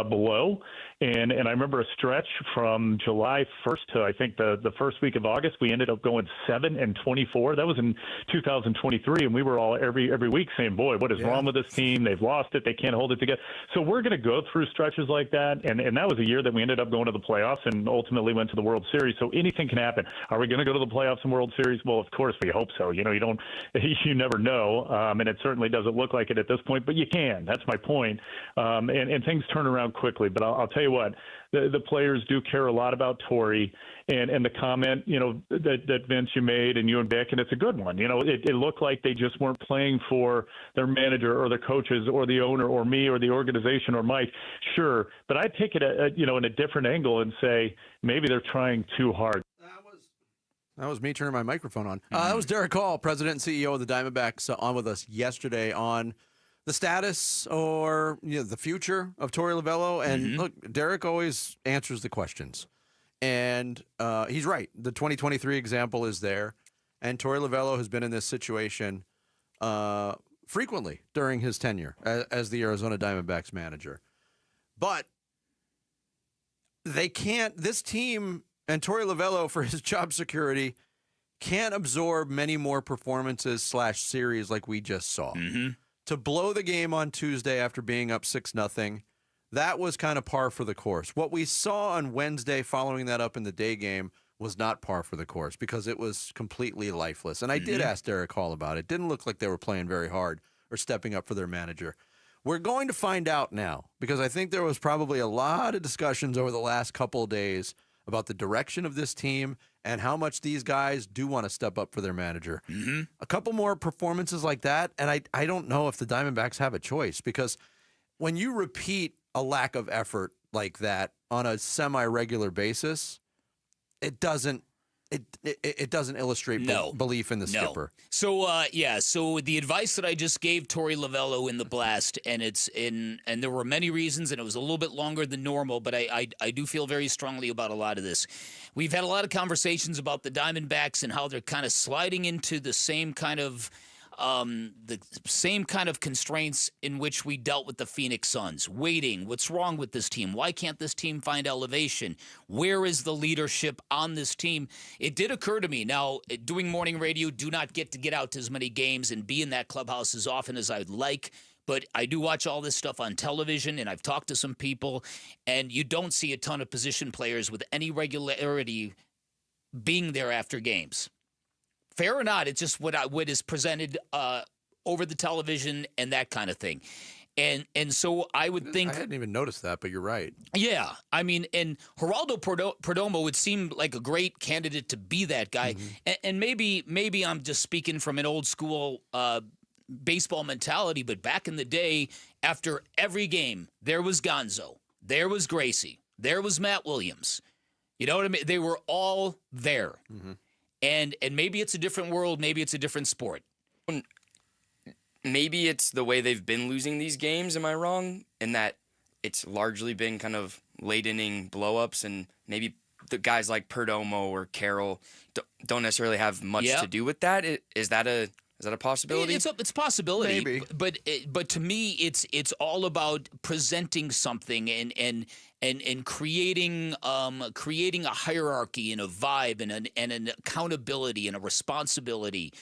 below. And I remember a stretch from July 1st to I think the first week of August, we ended up going 7-24. That was in 2023, and we were all every week saying, "Boy, what is wrong with this team? They've lost it. They can't hold it together." So we're going to go through stretches like that, and that was a year that we ended up going to the playoffs and ultimately went to the World Series. So anything can happen. Are we going to go to the playoffs and World Series? Well, of course we hope so. You know, you never know, and it certainly doesn't look like it at this point, but you can. That's my point. And things turn around quickly. But I'll tell you what, the players do care a lot about Torey, and the comment, you know, that Vince, you made, and you and Vic, and it's a good one. You know, it looked like they just weren't playing for their manager or their coaches or the owner or me or the organization or Mike. Sure, but I'd take it, in a different angle and say maybe they're trying too hard. That was me turning my microphone on. That was Derek Hall, President and CEO of the Diamondbacks, on with us yesterday on the status or the future of Torey Lovullo. And look, Derek always answers the questions. And he's right. The 2023 example is there. And Torey Lovullo has been in this situation frequently during his tenure as the Arizona Diamondbacks manager. But this team and Torey Lovullo, for his job security, can't absorb many more performances / series like we just saw. To blow the game on Tuesday after being up 6-0, that was kind of par for the course. What we saw on Wednesday following that up in the day game was not par for the course because it was completely lifeless. And I did ask Derek Hall about it. Didn't look like they were playing very hard or stepping up for their manager. We're going to find out now because I think there was probably a lot of discussions over the last couple of days about the direction of this team and how much these guys do want to step up for their manager. A couple more performances like that, and I don't know if the Diamondbacks have a choice because when you repeat a lack of effort like that on a semi-regular basis, it doesn't illustrate belief in the skipper. So so the advice that I just gave Torey Lovello in the blast, and there were many reasons, and it was a little bit longer than normal, but I do feel very strongly about a lot of this. We've had a lot of conversations about the Diamondbacks and how they're kind of sliding into the same kind of constraints in which we dealt with the Phoenix Suns. Waiting. What's wrong with this team? Why can't this team find elevation? Where is the leadership on this team? It did occur to me. Now, doing morning radio, do not get out to as many games and be in that clubhouse as often as I'd like. But I do watch all this stuff on television, and I've talked to some people, and you don't see a ton of position players with any regularity being there after games. Fair or not, it's just what is presented over the television and that kind of thing. And so I would think... I hadn't even noticed that, but you're right. Yeah. I mean, and Geraldo Perdomo would seem like a great candidate to be that guy. And maybe I'm just speaking from an old school baseball mentality, but back in the day, after every game, there was Gonzo, there was Gracie, there was Matt Williams. You know what I mean? They were all there. And maybe it's a different world. Maybe it's a different sport. Maybe it's the way they've been losing these games. Am I wrong? In that it's largely been kind of late inning blow-ups, and maybe the guys like Perdomo or Carroll don't necessarily have much to do with that. Is that a possibility? It's a possibility. Maybe. But to me, it's all about presenting something and creating a hierarchy and a vibe and an accountability and a responsibility.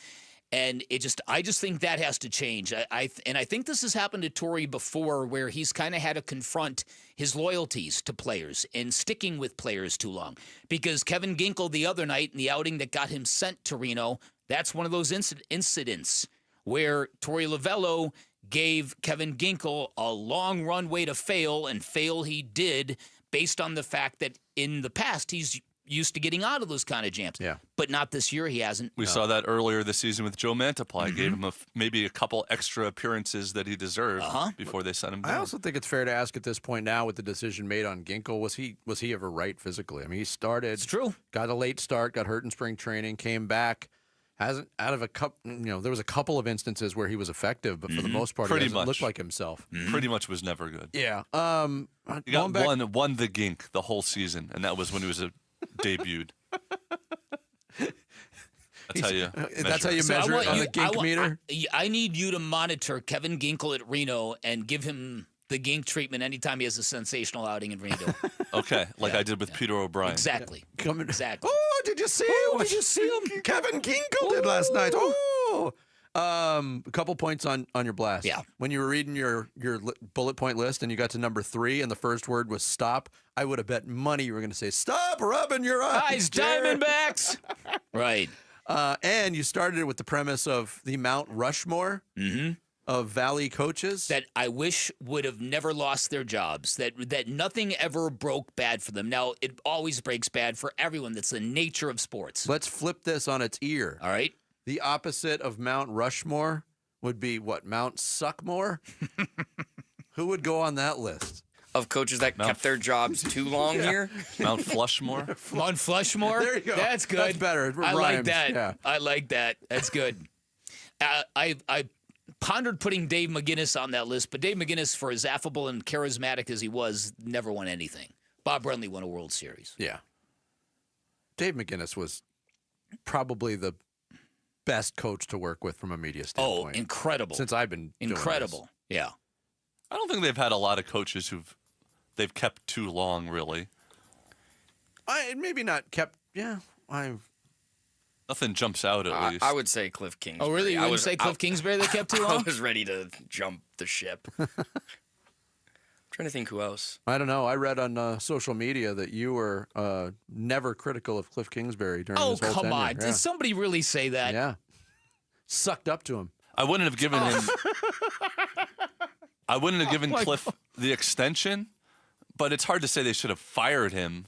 And I just think that has to change. I think this has happened to Torey before, where he's kind of had to confront his loyalties to players and sticking with players too long. Because Kevin Ginkel the other night in the outing that got him sent to Reno, that's one of those incidents where Torey Lovello gave Kevin Ginkel a long runway to fail, and fail he did, based on the fact that in the past he's used to getting out of those kind of jams. Yeah. But not this year, he hasn't. We saw that earlier this season with Joe Mantiply. Gave him maybe a couple extra appearances that he deserved before they sent him down. I also think it's fair to ask at this point now, with the decision made on Ginkel, was he ever right physically? I mean, he started. It's true. Got a late start, got hurt in spring training, came back. Hasn't out of a couple. There was a couple of instances where he was effective, but for the most part, he doesn't look like himself. Pretty much was never good. Yeah. He got won the gink the whole season, and that was when he was debuted. That's how you measure it on the gink meter? I need you to monitor Kevin Ginkel at Reno and give him the gink treatment anytime he has a sensational outing in Reno. Okay, like I did with Peter O'Brien. Exactly. Exactly. Oh, did you see him? Did you see him? Kevin Ginkel did last night. Oh. A couple points on your blast. Yeah. When you were reading your bullet point list and you got to number 3 and the first word was stop, I would have bet money you were going to say, stop rubbing your eyes, Diamondbacks. Right. And you started it with the premise of the Mount Rushmore of Valley coaches. That I wish would have never lost their jobs, that nothing ever broke bad for them. Now, it always breaks bad for everyone. That's the nature of sports. Let's flip this on its ear. All right. The opposite of Mount Rushmore would be what? Mount Suckmore? Who would go on that list? Of coaches that kept their jobs too long here? Mount Flushmore? Mount Flushmore? There you go. That's good. That's better. It I like rhymes. that. Yeah. I like that. That's good. I pondered putting Dave McGinnis on that list, but Dave McGinnis, for as affable and charismatic as he was, never won anything. Bob Brenly won a World Series. Yeah. Dave McGinnis was probably the best coach to work with from a media standpoint. Oh, incredible. Since I've been doing incredible. this. Yeah. I don't think they've had a lot of coaches they've kept too long, really. Maybe not kept. Yeah, nothing jumps out at least. I would say Cliff Kingsbury. Oh, really? You wouldn't say Cliff Kingsbury they kept too long? I was ready to jump the ship. Trying to trying to think who else. I don't know. I read on social media that you were never critical of Cliff Kingsbury during his whole come tenure. on. Yeah. Did somebody really say that? Yeah. Sucked up to him. I wouldn't have given him. I wouldn't have given my Cliff the extension, but it's hard to say they should have fired him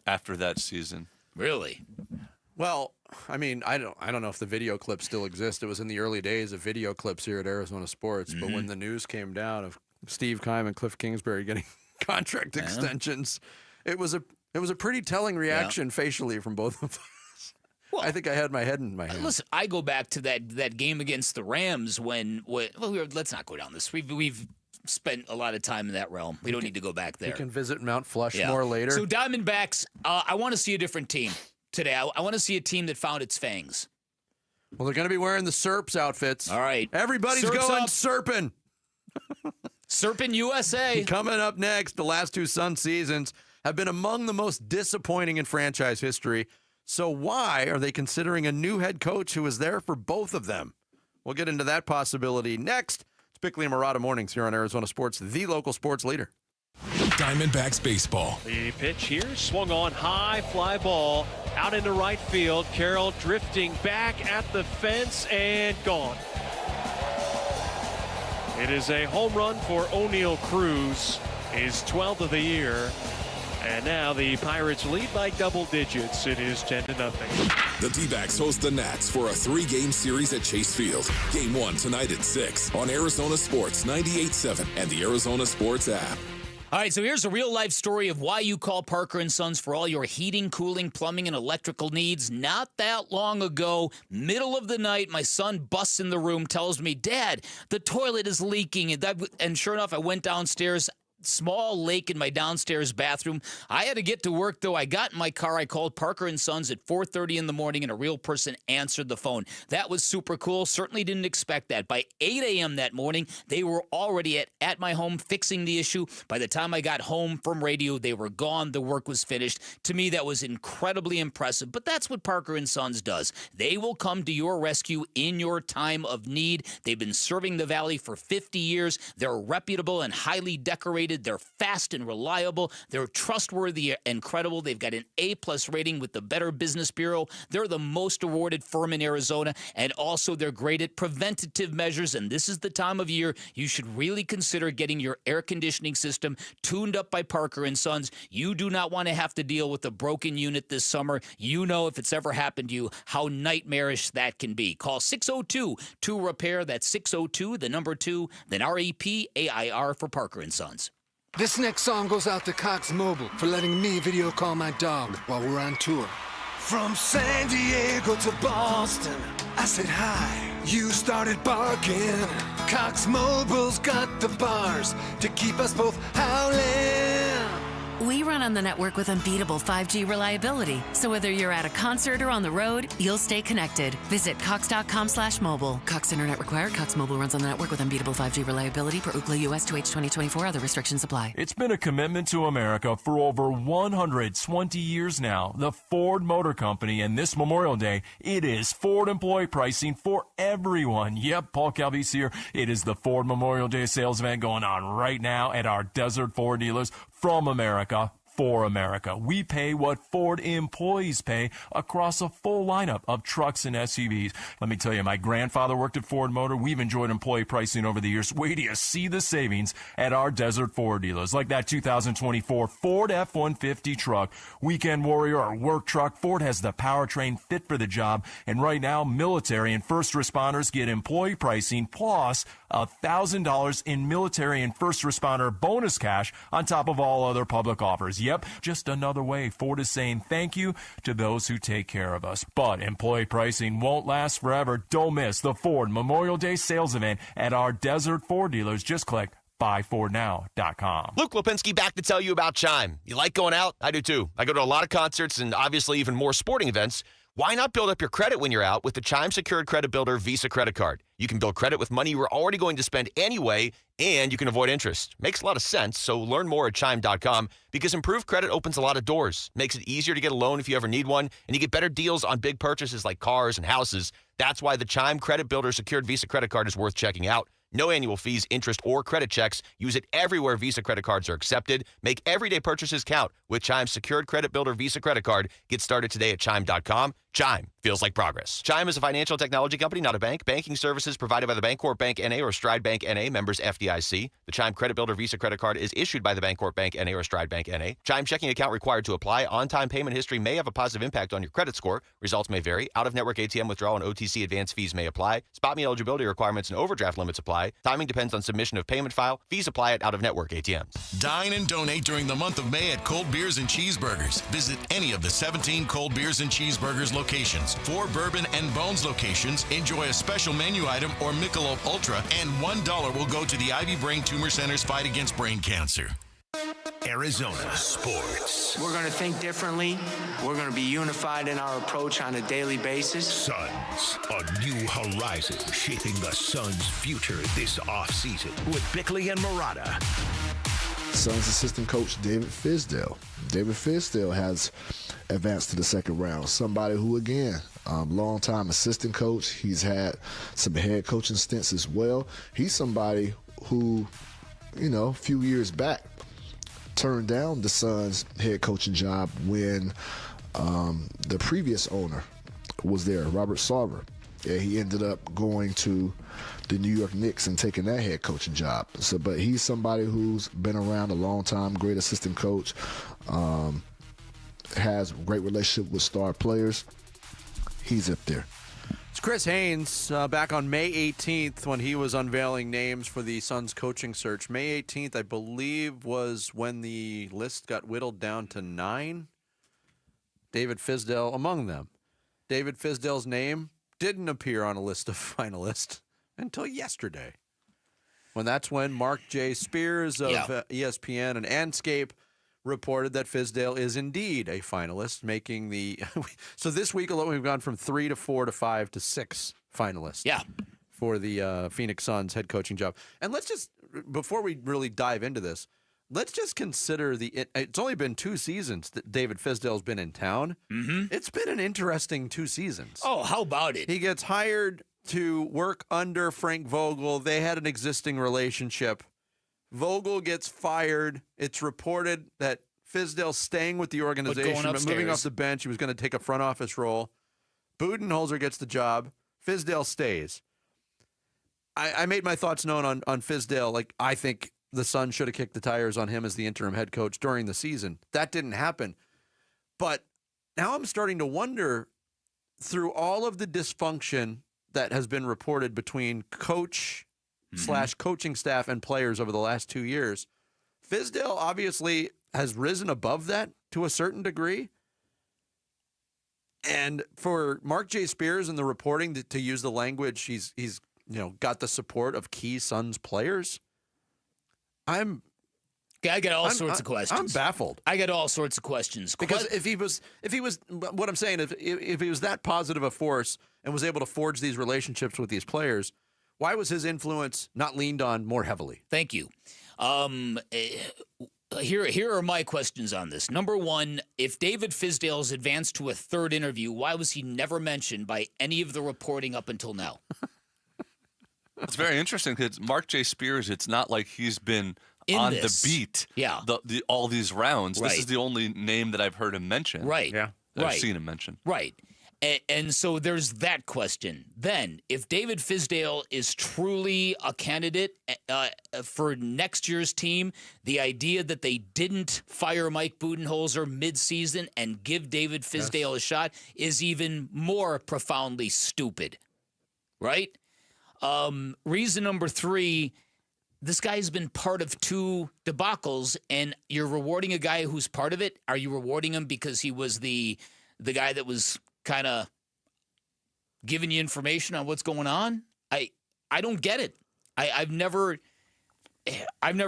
after that season. Really? Well, I mean, I don't know if the video clips still exist. It was in the early days of video clips here at Arizona Sports, but when the news came down of Steve Keim and Cliff Kingsbury getting contract extensions, it was a pretty telling reaction facially from both of us. Well, I think I had my head in my hands. Listen, I go back to that game against the Rams when let's not go down this. We've spent a lot of time in that realm. We don't need to go back there. You can visit Mount Flushmore later. So Diamondbacks, I want to see a different team today. I want to see a team that found its fangs. Well, they're going to be wearing the Serps outfits. All right. Everybody's Serps going up. Serpin'. Serpin USA. Coming up next, the last two Sun seasons have been among the most disappointing in franchise history. So why are they considering a new head coach who was there for both of them? We'll get into that possibility next. It's Bickley and Murata Mornings here on Arizona Sports, the local sports leader. Diamondbacks baseball. The pitch here, swung on high, fly ball out into right field. Carroll drifting back at the fence and gone. It is a home run for O'Neal Cruz, his 12th of the year. And now the Pirates lead by double digits. It is 10-0. The D-backs host the Nats for a 3-game series at Chase Field. Game 1 tonight at 6 on Arizona Sports 98.7 and the Arizona Sports app. All right, so here's a real-life story of why you call Parker & Sons for all your heating, cooling, plumbing, and electrical needs. Not that long ago, middle of the night, my son busts in the room, tells me, Dad, the toilet is leaking. And sure enough, I went downstairs. Small lake in my downstairs bathroom. I had to get to work, though. I got in my car. I called Parker & Sons at 4:30 in the morning, and a real person answered the phone. That was super cool. Certainly didn't expect that. By 8 a.m. that morning, they were already at my home fixing the issue. By the time I got home from radio, they were gone. The work was finished. To me, that was incredibly impressive. But that's what Parker & Sons does. They will come to your rescue in your time of need. They've been serving the Valley for 50 years. They're reputable and highly decorated. They're fast and reliable. They're trustworthy and credible. They've got an A-plus rating with the Better Business Bureau. They're the most awarded firm in Arizona, and also they're great at preventative measures, and this is the time of year you should really consider getting your air conditioning system tuned up by Parker & Sons. You do not want to have to deal with a broken unit this summer. You know, if it's ever happened to you, how nightmarish that can be. Call 602-2REPAIR. That's 602, the number 2, then REPAIR for Parker & Sons. This next song goes out to Cox Mobile for letting me video call my dog while we're on tour. From San Diego to Boston, I said hi. You started barking. Cox Mobile's got the bars to keep us both howling. We run on the network with unbeatable 5G reliability. So whether you're at a concert or on the road, you'll stay connected. Visit cox.com/mobile. Cox Internet required. Cox Mobile runs on the network with unbeatable 5G reliability per Ookla US 2H 2024. Other restrictions apply. It's been a commitment to America for over 120 years now. The Ford Motor Company, and this Memorial Day, it is Ford employee pricing for everyone. Yep, Paul Calvise here. It is the Ford Memorial Day sales event going on right now at our Desert Ford dealers. From America, for America. We pay what Ford employees pay across a full lineup of trucks and SUVs. Let me tell you, my grandfather worked at Ford Motor. We've enjoyed employee pricing over the years. Wait till you see the savings at our Desert Ford dealers, like that 2024 Ford F-150 truck, Weekend Warrior or work truck. Ford has the powertrain fit for the job, and right now, military and first responders get employee pricing plus $1,000 in military and first responder bonus cash on top of all other public offers. Yep, just another way Ford is saying thank you to those who take care of us. But employee pricing won't last forever. Don't miss the Ford Memorial Day sales event at our Desert Ford dealers. Just click buyfordnow.com. Luke Lipinski back to tell you about Chime. You like going out? I do too. I go to a lot of concerts and obviously even more sporting events. Why not build up your credit when you're out with the Chime Secured Credit Builder Visa Credit Card? You can build credit with money you were already going to spend anyway, and you can avoid interest. Makes a lot of sense, so learn more at Chime.com because improved credit opens a lot of doors. Makes it easier to get a loan if you ever need one, and you get better deals on big purchases like cars and houses. That's why the Chime Credit Builder Secured Visa Credit Card is worth checking out. No annual fees, interest, or credit checks. Use it everywhere Visa credit cards are accepted. Make everyday purchases count with Chime's Secured Credit Builder Visa credit card. Get started today at Chime.com. Chime feels like progress. Chime is a financial technology company, not a bank. Banking services provided by the Bancorp Bank N.A. or Stride Bank N.A. members FDIC. The Chime Credit Builder Visa credit card is issued by the Bancorp Bank N.A. or Stride Bank N.A. Chime checking account required to apply. On-time payment history may have a positive impact on your credit score. Results may vary. Out-of-network ATM withdrawal and OTC advance fees may apply. Spot me eligibility requirements and overdraft limits apply. Timing depends on submission of payment file. Fees apply at out-of-network ATMs. Dine and donate during the month of May at Cold Beers and Cheeseburgers. Visit any of the 17 Cold Beers and Cheeseburgers locations. 4 Bourbon and Bones locations. Enjoy a special menu item or Michelob Ultra, and $1 will go to the Ivy Brain Tumor Center's fight against brain cancer. Arizona Sports. We're going to think differently. We're going to be unified in our approach on a daily basis. Suns, a new horizon shaping the Suns' future this offseason with Bickley and Murata. Suns assistant coach David Fizdale. David Fizdale has advanced to the second round. Somebody who, again, long-time assistant coach. He's had some head coaching stints as well. He's somebody who, a few years back, turned down the Suns' head coaching job when the previous owner was there, Robert Sarver. Yeah, he ended up going to the New York Knicks and taking that head coaching job. But he's somebody who's been around a long time, great assistant coach, has a great relationship with star players. He's up there. It's Chris Haynes back on May 18th when he was unveiling names for the Suns coaching search. May 18th, I believe, was when the list got whittled down to 9. David Fizdale among them. David Fizdale's name didn't appear on a list of finalists until yesterday. That's when Mark J. Spears of ESPN and Anscape reported that Fizdale is indeed a finalist, making the so this week alone we've gone from 3 to 4 to 5 to 6 finalists. Yeah. For the Phoenix Suns head coaching job. And let's just, before we really dive into this, let's just consider it's only been 2 seasons that David Fizdale's been in town. Mm-hmm. It's been an interesting 2 seasons. Oh, how about it? He gets hired to work under Frank Vogel. They had an existing relationship. Vogel gets fired. It's reported that Fizdale's staying with the organization, but moving off the bench. He was going to take a front office role. Budenholzer gets the job. Fizdale stays. I made my thoughts known on Fizdale. I think the Suns should have kicked the tires on him as the interim head coach during the season. That didn't happen. But now I'm starting to wonder, through all of the dysfunction that has been reported between coach / coaching staff and players over the last 2 years, Fizdale obviously has risen above that to a certain degree. And for Mark J. Spears in the reporting to use the language, he's got the support of key Suns players. I got all sorts of questions. I'm baffled. I got all sorts of questions. Because if he was, what I'm saying, if he was that positive a force and was able to forge these relationships with these players, why was his influence not leaned on more heavily? Thank you. Here are my questions on this. Number one, if David Fizdale's advanced to a 3rd interview, why was he never mentioned by any of the reporting up until now? It's very interesting because Mark J. Spears, it's not like he's been on the beat all these rounds. Right. This is the only name that I've heard him mention. Right. Yeah. I've seen him mention. Right. And so there's that question. Then, if David Fizdale is truly a candidate for next year's team, the idea that they didn't fire Mike Budenholzer midseason and give David Fizdale a shot is even more profoundly stupid. Right? Reason number 3, this guy's been part of 2 debacles, and you're rewarding a guy who's part of it. Are you rewarding him because he was the guy that was kind of giving you information on what's going on? I don't get it. I've never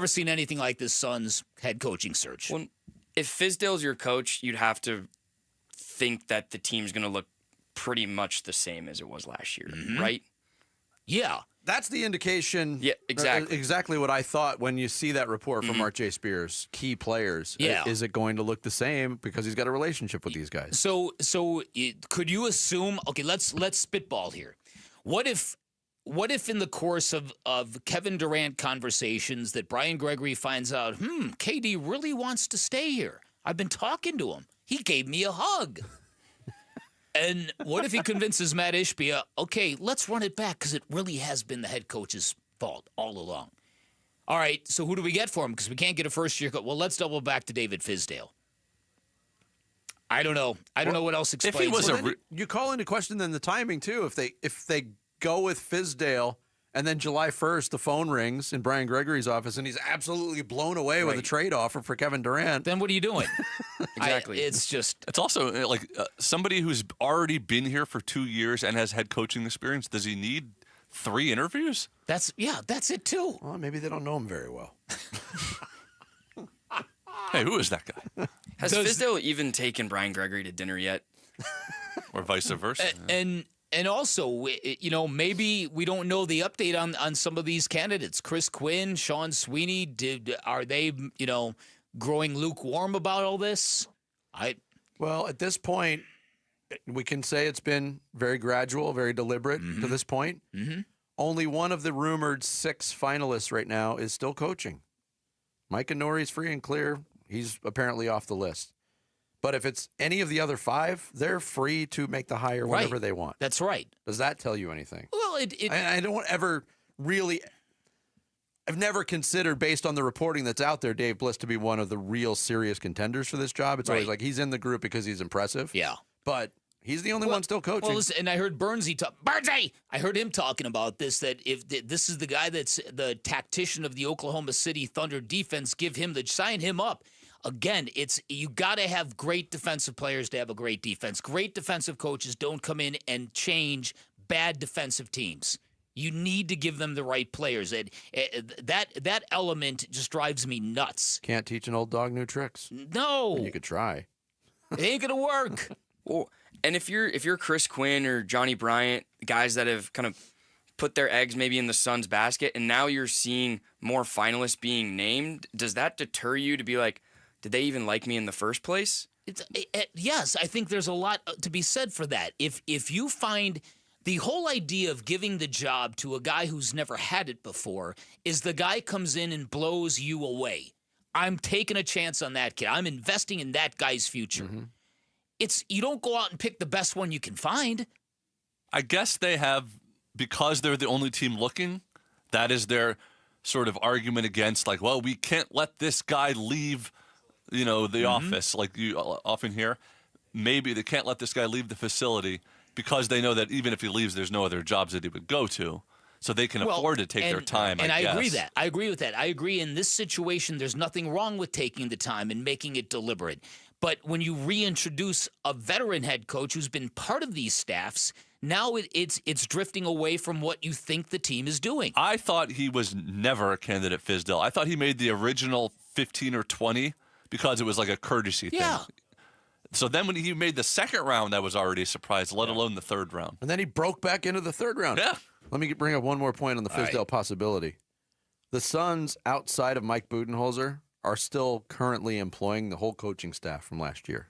seen anything like this Suns head coaching search. Well, if Fizdale's your coach, you'd have to think that the team's going to look pretty much the same as it was last year, right? Yeah. That's the indication. Yeah, exactly. Exactly what I thought when you see that report from Mark J. Spears, key players. Yeah. Is it going to look the same because he's got a relationship with these guys? So could you assume, okay, let's spitball here. What if what if in the course of Kevin Durant conversations that Brian Gregory finds out, KD really wants to stay here. I've been talking to him. He gave me a hug. And what if he convinces Matt Ishbia, okay, let's run it back because it really has been the head coach's fault all along. All right, so who do we get for him? Because we can't get a first-year coach. Well, let's double back to David Fizdale. I don't know. I don't know what else explains. If he was you call into question then the timing too. If they go with Fizdale and then July 1st the phone rings in Brian Gregory's office and he's absolutely blown away with a trade offer for Kevin Durant. Then what are you doing? Exactly. It's also like somebody who's already been here for 2 years and has head coaching experience. Does he need 3 interviews? That's it too. Well, maybe they don't know him very well. Hey, who is that guy? Has Fizdale even taken Brian Gregory to dinner yet? Or vice versa? And also, maybe we don't know the update on some of these candidates. Chris Quinn, Sean Sweeney, are they, growing lukewarm about all this? Well, at this point, we can say it's been very gradual, very deliberate to this point. Mm-hmm. Only one of the rumored 6 finalists right now is still coaching. Mike Nori's free and clear. He's apparently off the list. But if it's any of the other 5, they're free to make the hire whenever they want. That's right. Does that tell you anything? Well, I don't ever really. I've never considered, based on the reporting that's out there, Dave Bliss to be one of the real serious contenders for this job. It's always like he's in the group because he's impressive. Yeah. But he's the only one still coaching. Well, listen, and I heard Burnsy! I heard him talking about this, that if this is the guy that's the tactician of the Oklahoma City Thunder defense, sign him up. Again, you got to have great defensive players to have a great defense. Great defensive coaches don't come in and change bad defensive teams. You need to give them the right players. That element just drives me nuts. Can't teach an old dog new tricks. No. You could try. It ain't gonna work. Well, and if you're Chris Quinn or Johnny Bryant, guys that have kind of put their eggs maybe in the Suns' basket, and now you're seeing more finalists being named, does that deter you to be like, did they even like me in the first place? Yes, I think there's a lot to be said for that. If you find the whole idea of giving the job to a guy who's never had it before is the guy comes in and blows you away. I'm taking a chance on that kid. I'm investing in that guy's future. Mm-hmm. You don't go out and pick the best one you can find. I guess they have, because they're the only team looking, that is their sort of argument against, like, well, we can't let this guy leave the office, like you often hear. Maybe they can't let this guy leave the facility because they know that even if he leaves, there's no other jobs that he would go to. So they can afford to take their time, And I guess. agree that. I agree with that. I agree in this situation, there's nothing wrong with taking the time and making it deliberate. But when you reintroduce a veteran head coach who's been part of these staffs, now it's drifting away from what you think the team is doing. I thought he was never a candidate, Fizdale. I thought he made the original 15 or 20 because it was like a courtesy thing. So then when he made the second round, that was already a surprise, let alone the third round. And then he broke back into the third round. Yeah. Let me bring up one more point on the Fizdale possibility. The Suns, outside of Mike Budenholzer, are still currently employing the whole coaching staff from last year.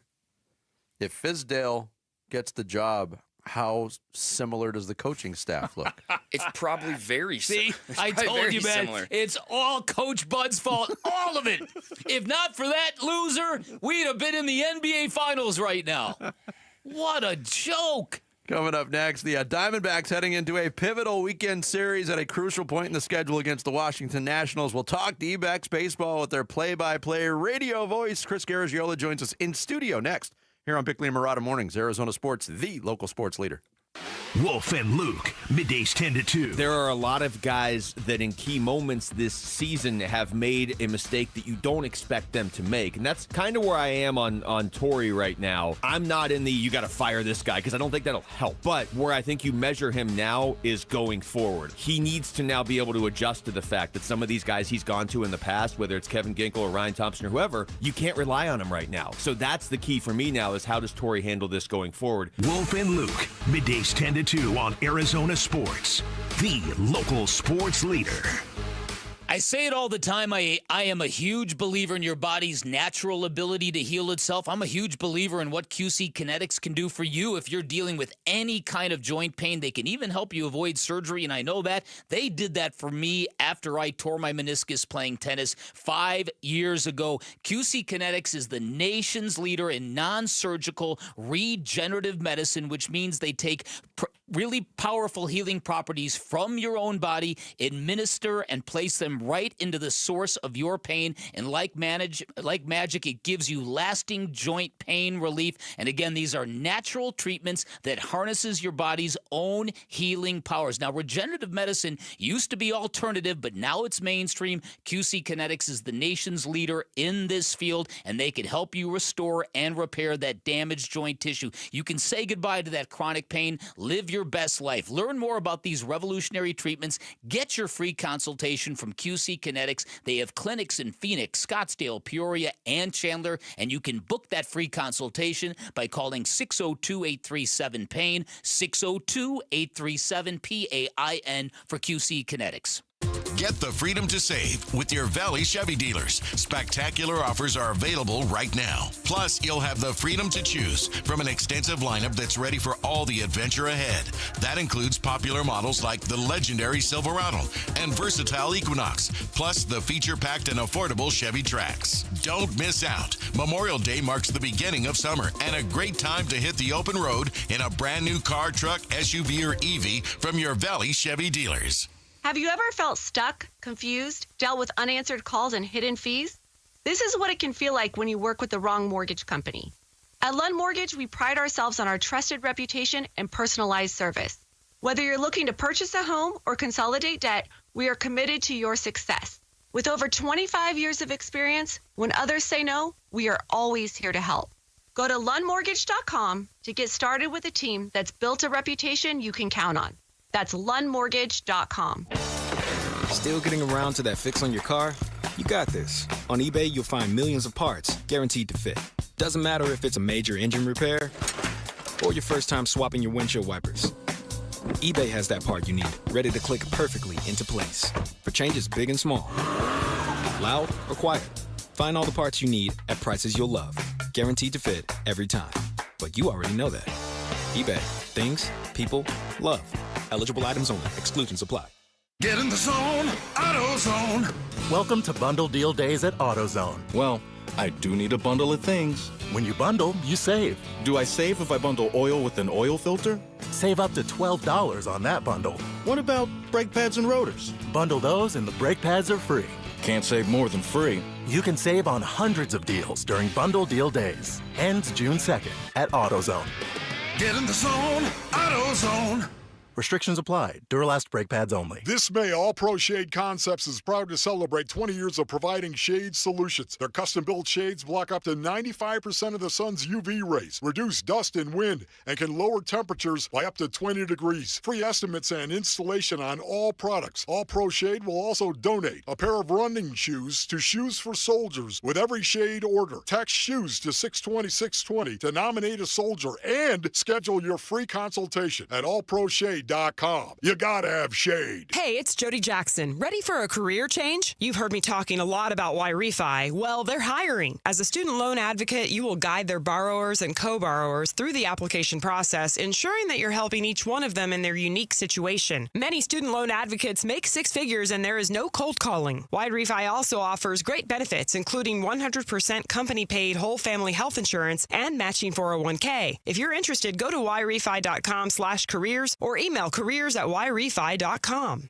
If Fizdale gets the job, how similar does the coaching staff look? It's probably very similar. See, I told you, man. Similar. It's all Coach Bud's fault. All of it. If not for that loser, we'd have been in the NBA Finals right now. What a joke. Coming up next, the Diamondbacks heading into a pivotal weekend series at a crucial point in the schedule against the Washington Nationals. We'll talk D-backs baseball with their play-by-play radio voice. Chris Garagiola joins us in studio next here on Bickley and Murata Mornings, Arizona Sports, the local sports leader. Wolf and Luke, middays 10 to 2. There are a lot of guys that in key moments this season have made a mistake that you don't expect them to make. And that's kind of where I am on Torrey right now. I'm not in the you got to fire this guy because I don't think that'll help. But where I think you measure him now is going forward. He needs to now be able to adjust to the fact that some of these guys he's gone to in the past, whether it's Kevin Ginkel or Ryan Thompson or whoever, you can't rely on him right now. So that's the key for me now is how does Torrey handle this going forward? Wolf and Luke, middays 10 to 2 on Arizona Sports, the local sports leader. I say it all the time. I am a huge believer in your body's natural ability to heal itself. I'm a huge believer in what QC Kinetics can do for you if you're dealing with any kind of joint pain. They can even help you avoid surgery, and I know that. They did that for me after I tore my meniscus playing tennis 5 years ago. QC Kinetics is the nation's leader in non-surgical regenerative medicine, which means they take really powerful healing properties from your own body, administer and place them right into the source of your pain, and like magic, it gives you lasting joint pain relief. And again, these are natural treatments that harnesses your body's own healing powers. Now, regenerative medicine used to be alternative, but now it's mainstream. QC Kinetics is the nation's leader in this field, and they can help you restore and repair that damaged joint tissue. You can say goodbye to that chronic pain, live your best life. Learn more about these revolutionary treatments. Get your free consultation from QC Kinetics. They have clinics in Phoenix, Scottsdale, Peoria, and Chandler, and you can book that free consultation by calling 602-837-PAIN, 602-837-PAIN for QC Kinetics. Get the freedom to save with your Valley Chevy dealers. Spectacular offers are available right now. Plus, you'll have the freedom to choose from an extensive lineup that's ready for all the adventure ahead. That includes popular models like the legendary Silverado and versatile Equinox, plus the feature-packed and affordable Chevy Trax. Don't miss out. Memorial Day marks the beginning of summer and a great time to hit the open road in a brand new car, truck, SUV, or EV from your Valley Chevy dealers. Have you ever felt stuck, confused, dealt with unanswered calls and hidden fees? This is what it can feel like when you work with the wrong mortgage company. At Lund Mortgage, we pride ourselves on our trusted reputation and personalized service. Whether you're looking to purchase a home or consolidate debt, we are committed to your success. With over 25 years of experience, when others say no, we are always here to help. Go to lundmortgage.com to get started with a team that's built a reputation you can count on. That's lundmortgage.com. Still getting around to that fix on your car? You got this. On eBay, you'll find millions of parts guaranteed to fit. Doesn't matter if it's a major engine repair or your first time swapping your windshield wipers. eBay has that part you need, ready to click perfectly into place for changes big and small. Loud or quiet, find all the parts you need at prices you'll love. Guaranteed to fit every time. But you already know that. eBay. Things, people, love. Eligible items only. Exclusions apply. Get in the zone, AutoZone. Welcome to Bundle Deal Days at AutoZone. Well, I do need a bundle of things. When you bundle, you save. Do I save if I bundle oil with an oil filter? Save up to $12 on that bundle. What about brake pads and rotors? Bundle those and the brake pads are free. Can't save more than free. You can save on hundreds of deals during Bundle Deal Days. Ends June 2nd at AutoZone. Get in the zone, AutoZone. Restrictions apply. Duralast brake pads only. This May, All Pro Shade Concepts is proud to celebrate 20 years of providing shade solutions. Their custom-built shades block up to 95% of the sun's UV rays, reduce dust and wind, and can lower temperatures by up to 20 degrees. Free estimates and installation on all products. All Pro Shade will also donate a pair of running shoes to Shoes for Soldiers with every shade order. Text SHOES to 620-620 to nominate a soldier and schedule your free consultation at allproshade.com. You gotta have shade. Hey, it's Jody Jackson. Ready for a career change? You've heard me talking a lot about Y-Refi. Well, they're hiring. As a student loan advocate, you will guide their borrowers and co-borrowers through the application process, ensuring that you're helping each one of them in their unique situation. Many student loan advocates make six figures and there is no cold calling. Y-Refi also offers great benefits, including 100% company-paid whole family health insurance and matching 401k. If you're interested, go to yrefi.com/careers or email careers@yrefi.com.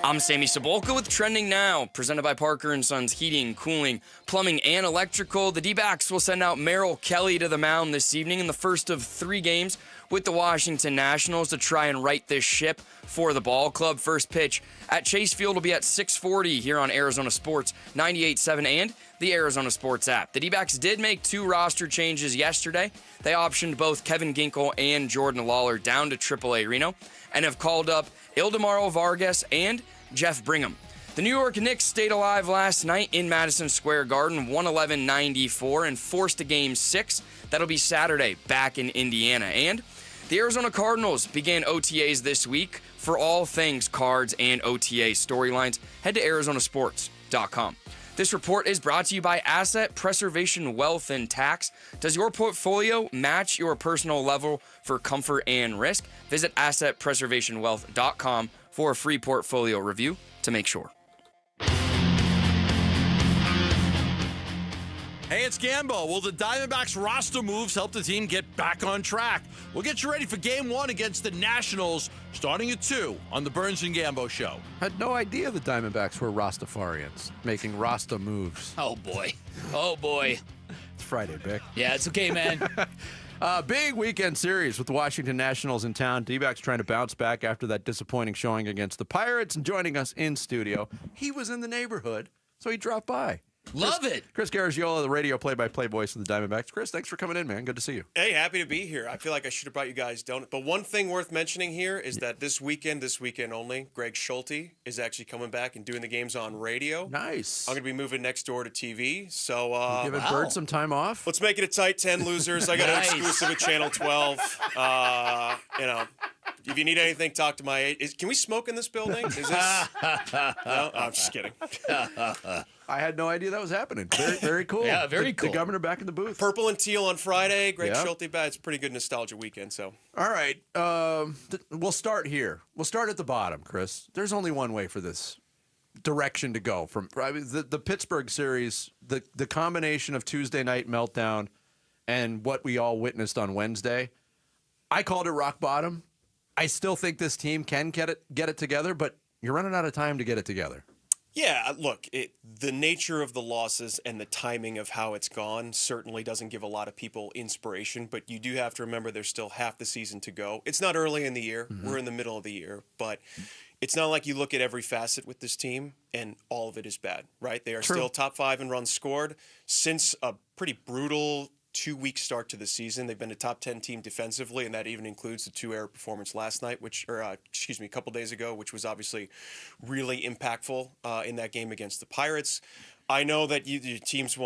I'm Sammy Sabolka with Trending Now, presented by Parker & Sons Heating, Cooling, Plumbing, and Electrical. The D-backs will send out Merrill Kelly to the mound this evening in the first of 3 games with the Washington Nationals to try and right this ship for the ball club. First pitch at Chase Field will be at 6:40 here on Arizona Sports 98.7 and the Arizona Sports app. The D-backs did make 2 roster changes yesterday. They optioned both Kevin Ginkel and Jordan Lawler down to AAA Reno and have called up Ildemaro Vargas and Jeff Brigham. The New York Knicks stayed alive last night in Madison Square Garden, 111-94, and forced a Game 6. That'll be Saturday back in Indiana. And The Arizona Cardinals began OTAs this week. For all things Cards and OTA storylines, head to arizonasports.com. This report is brought to you by Asset Preservation Wealth and Tax. Does your portfolio match your personal level for comfort and risk? Visit assetpreservationwealth.com for a free portfolio review to make sure. Hey, it's Gambo. Will the Diamondbacks roster moves help the team get back on track? We'll get you ready for Game 1 against the Nationals, starting at 2 on the Burns and Gambo Show. Had no idea the Diamondbacks were Rastafarians, making Rasta moves. Oh, boy. Oh, boy. It's Friday, Vic. Yeah, it's okay, man. Big weekend series with the Washington Nationals in town. D-backs trying to bounce back after that disappointing showing against the Pirates. And joining us in studio, he was in the neighborhood, so he dropped by. Love it. Chris Garagiola, the radio play-by-play voice of the Diamondbacks. Chris, thanks for coming in, man. Good to see you. Hey, happy to be here. I feel like I should have brought you guys donuts. But one thing worth mentioning here is that this weekend only, Greg Schulte is actually coming back and doing the games on radio. Nice. I'm going to be moving next door to TV. So, you giving Bird some time off? Let's make it a tight 10 losers. I got an exclusive at Channel 12. If you need anything, talk to my agent. Can we smoke in this building? Is this? No, I'm just kidding. I had no idea that was happening. Very, very cool. Yeah, very cool. The governor back in the booth. Purple and teal on Friday. Greg Schulte back. It's a pretty good nostalgia weekend. So, all right, we'll start here. We'll start at the bottom, Chris. There's only one way for this direction to go. From the Pittsburgh series, the combination of Tuesday night meltdown and what we all witnessed on Wednesday. I called it rock bottom. I still think this team can get it together, but you're running out of time to get it together. Yeah, look, the nature of the losses and the timing of how it's gone certainly doesn't give a lot of people inspiration, but you do have to remember there's still half the season to go. It's not early in the year. Mm-hmm. We're in the middle of the year, but it's not like you look at every facet with this team and all of it is bad, right? They are still top 5 in runs scored. Since a pretty brutal 2-week start to the season, they've been a top 10 team defensively, and that even includes the 2-error performance last night, a couple days ago, which was obviously really impactful in that game against the Pirates. I know that your teams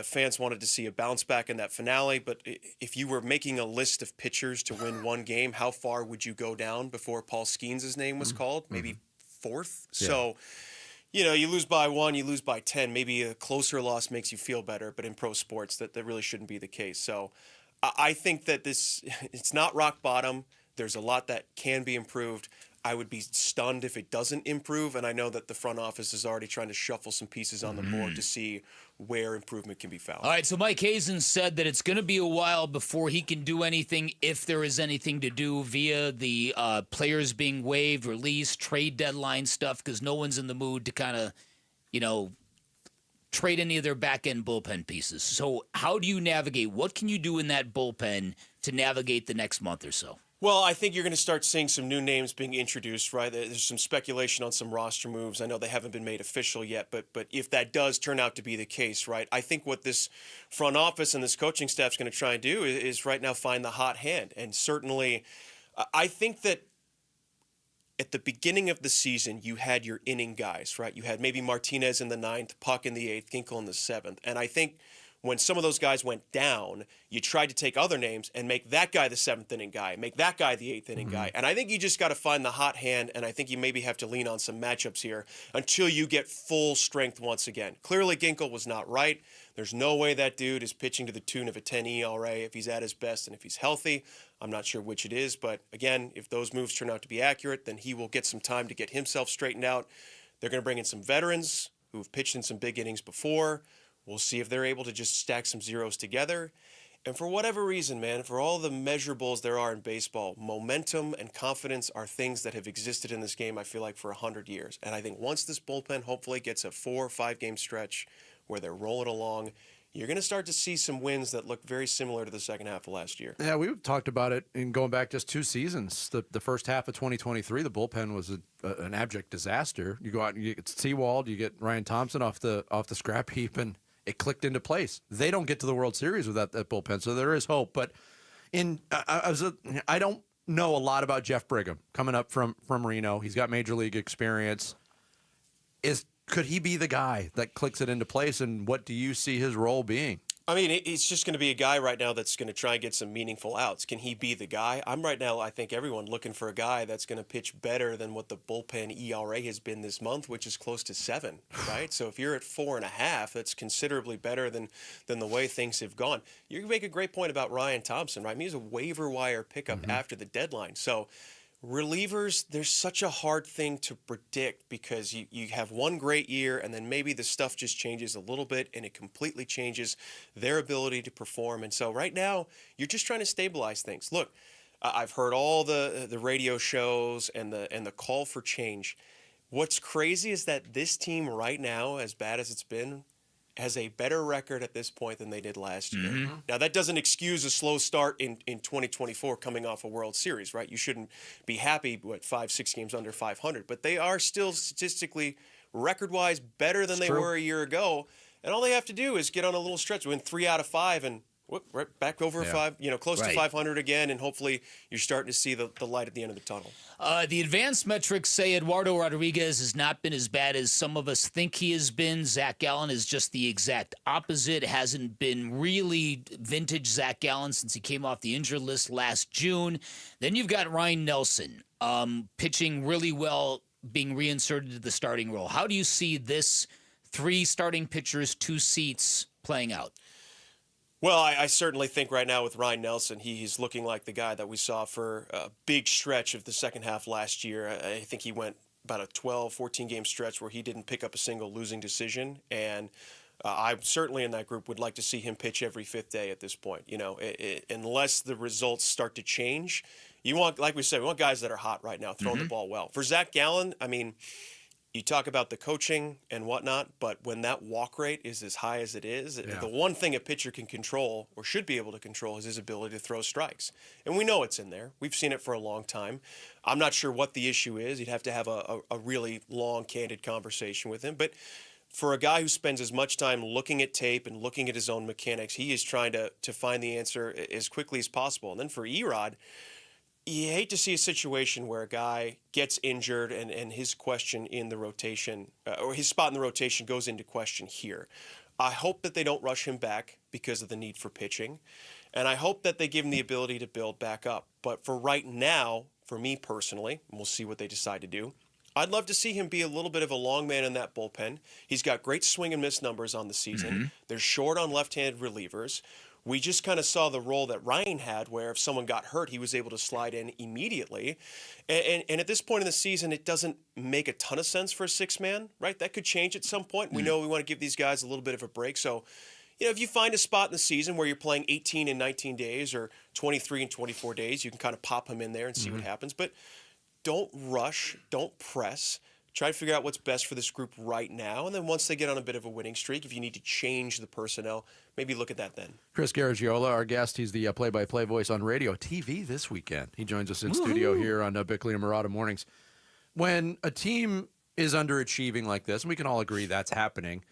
fans wanted to see a bounce back in that finale, but if you were making a list of pitchers to win one game, how far would you go down before Paul Skeens' name was called? Maybe 4th? Yeah. So, you lose by 1, you lose by 10. Maybe a closer loss makes you feel better, but in pro sports, that really shouldn't be the case. So I think that it's not rock bottom. There's a lot that can be improved. I would be stunned if it doesn't improve, and I know that the front office is already trying to shuffle some pieces on the board to see where improvement can be found. All right, so Mike Hazen said that it's going to be a while before he can do anything, if there is anything to do via the players being waived, released, trade deadline stuff, because no one's in the mood to kind of, trade any of their back-end bullpen pieces. So how do you navigate? What can you do in that bullpen to navigate the next month or so? Well, I think you're going to start seeing some new names being introduced, right? There's some speculation on some roster moves. I know they haven't been made official yet, but if that does turn out to be the case, right, I think what this front office and this coaching staff is going to try and do is right now find the hot hand. And certainly, I think that at the beginning of the season, you had your inning guys, right? You had maybe Martinez in the 9th, Puck in the 8th, Ginkel in the 7th. And I think when some of those guys went down, you tried to take other names and make that guy the 7th inning guy, make that guy the 8th inning guy. And I think you just got to find the hot hand, and I think you maybe have to lean on some matchups here until you get full strength once again. Clearly, Ginkel was not right. There's no way that dude is pitching to the tune of a 10 ERA if he's at his best and if he's healthy. I'm not sure which it is, but again, if those moves turn out to be accurate, then he will get some time to get himself straightened out. They're going to bring in some veterans who've pitched in some big innings before. We'll see if they're able to just stack some zeros together. And for whatever reason, man, for all the measurables there are in baseball, momentum and confidence are things that have existed in this game, I feel like, for 100 years. And I think once this bullpen hopefully gets a 4 or 5 game stretch where they're rolling along, you're going to start to see some wins that look very similar to the second half of last year. Yeah, we talked about it in going back just 2 seasons. The first half of 2023, the bullpen was an abject disaster. You go out and you get Seawald, you get Ryan Thompson off the scrap heap, and it clicked into place. They don't get to the World Series without that bullpen, so there is hope. But I don't know a lot about Jeff Brigham coming up from Reno. He's got major league experience. Could he be the guy that clicks it into place, and what do you see his role being? I mean, it's just going to be a guy right now that's going to try and get some meaningful outs. Can he be the guy? I'm right now, I think everyone looking for a guy that's going to pitch better than what the bullpen ERA has been this month, which is close to 7, right? So if you're at 4.5, that's considerably better than the way things have gone. You make a great point about Ryan Thompson, right? I mean, he's a waiver wire pickup after the deadline. So relievers, there's such a hard thing to predict because you have one great year and then maybe the stuff just changes a little bit and it completely changes their ability to perform. And so right now, you're just trying to stabilize things. Look, I've heard all the radio shows and the call for change. What's crazy is that this team right now, as bad as it's been, has a better record at this point than they did last year. Now, that doesn't excuse a slow start in 2024 coming off a World Series, right? You shouldn't be happy with 5-6 games under 500, but they are still statistically, record-wise, better than they were a year ago. And all they have to do is get on a little stretch, win 3 out of 5, and right back over 5, close to 500 again, and hopefully you're starting to see the light at the end of the tunnel. The advanced metrics say Eduardo Rodriguez has not been as bad as some of us think he has been. Zach Gallen is just the exact opposite. Hasn't been really vintage Zach Gallen since he came off the injured list last June. Then you've got Ryan Nelson pitching really well, being reinserted to the starting role. How do you see this 3 starting pitchers, 2 seats playing out? Well, I certainly think right now with Ryan Nelson, he's looking like the guy that we saw for a big stretch of the second half last year. I think he went about a 12, 14-game stretch where he didn't pick up a single losing decision. And I certainly in that group would like to see him pitch every 5th day at this point. Unless the results start to change, you want, like we said, we want guys that are hot right now, throwing the ball well. For Zach Gallen, I mean, you talk about the coaching and whatnot, but when that walk rate is as high as it is, the one thing a pitcher can control or should be able to control is his ability to throw strikes. And we know it's in there. We've seen it for a long time. I'm not sure what the issue is. You'd have to have a really long, candid conversation with him. But for a guy who spends as much time looking at tape and looking at his own mechanics, he is trying to find the answer as quickly as possible. And then for Erod, you hate to see a situation where a guy gets injured and his question in the rotation, or his spot in the rotation goes into question here. I hope that they don't rush him back because of the need for pitching, and I hope that they give him the ability to build back up. But for right now, for me personally, and we'll see what they decide to do, I'd love to see him be a little bit of a long man in that bullpen. He's got great swing and miss numbers on the season. They're short on left-handed relievers. We just kind of saw the role that Ryan had where if someone got hurt, he was able to slide in immediately. And at this point in the season, it doesn't make a ton of sense for a 6-man, right? That could change at some point. We know we want to give these guys a little bit of a break. So, if you find a spot in the season where you're playing 18 and 19 days or 23 and 24 days, you can kind of pop him in there and see what happens. But don't rush, don't press. Try to figure out what's best for this group right now. And then once they get on a bit of a winning streak, if you need to change the personnel, maybe look at that then. Chris Garagiola, our guest, he's the play-by-play voice on radio, TV this weekend. He joins us in studio here on Bickley and Murata Mornings. When a team is underachieving like this, and we can all agree that's happening,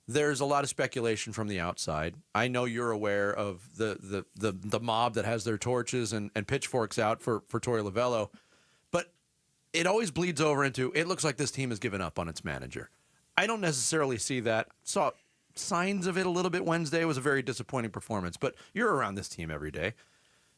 there's a lot of speculation from the outside. I know you're aware of the mob that has their torches and pitchforks out for Torey Lovullo. It always bleeds over into, it looks like this team has given up on its manager. I don't necessarily see that. Saw signs of it a little bit Wednesday. It was a very disappointing performance, but you're around this team every day.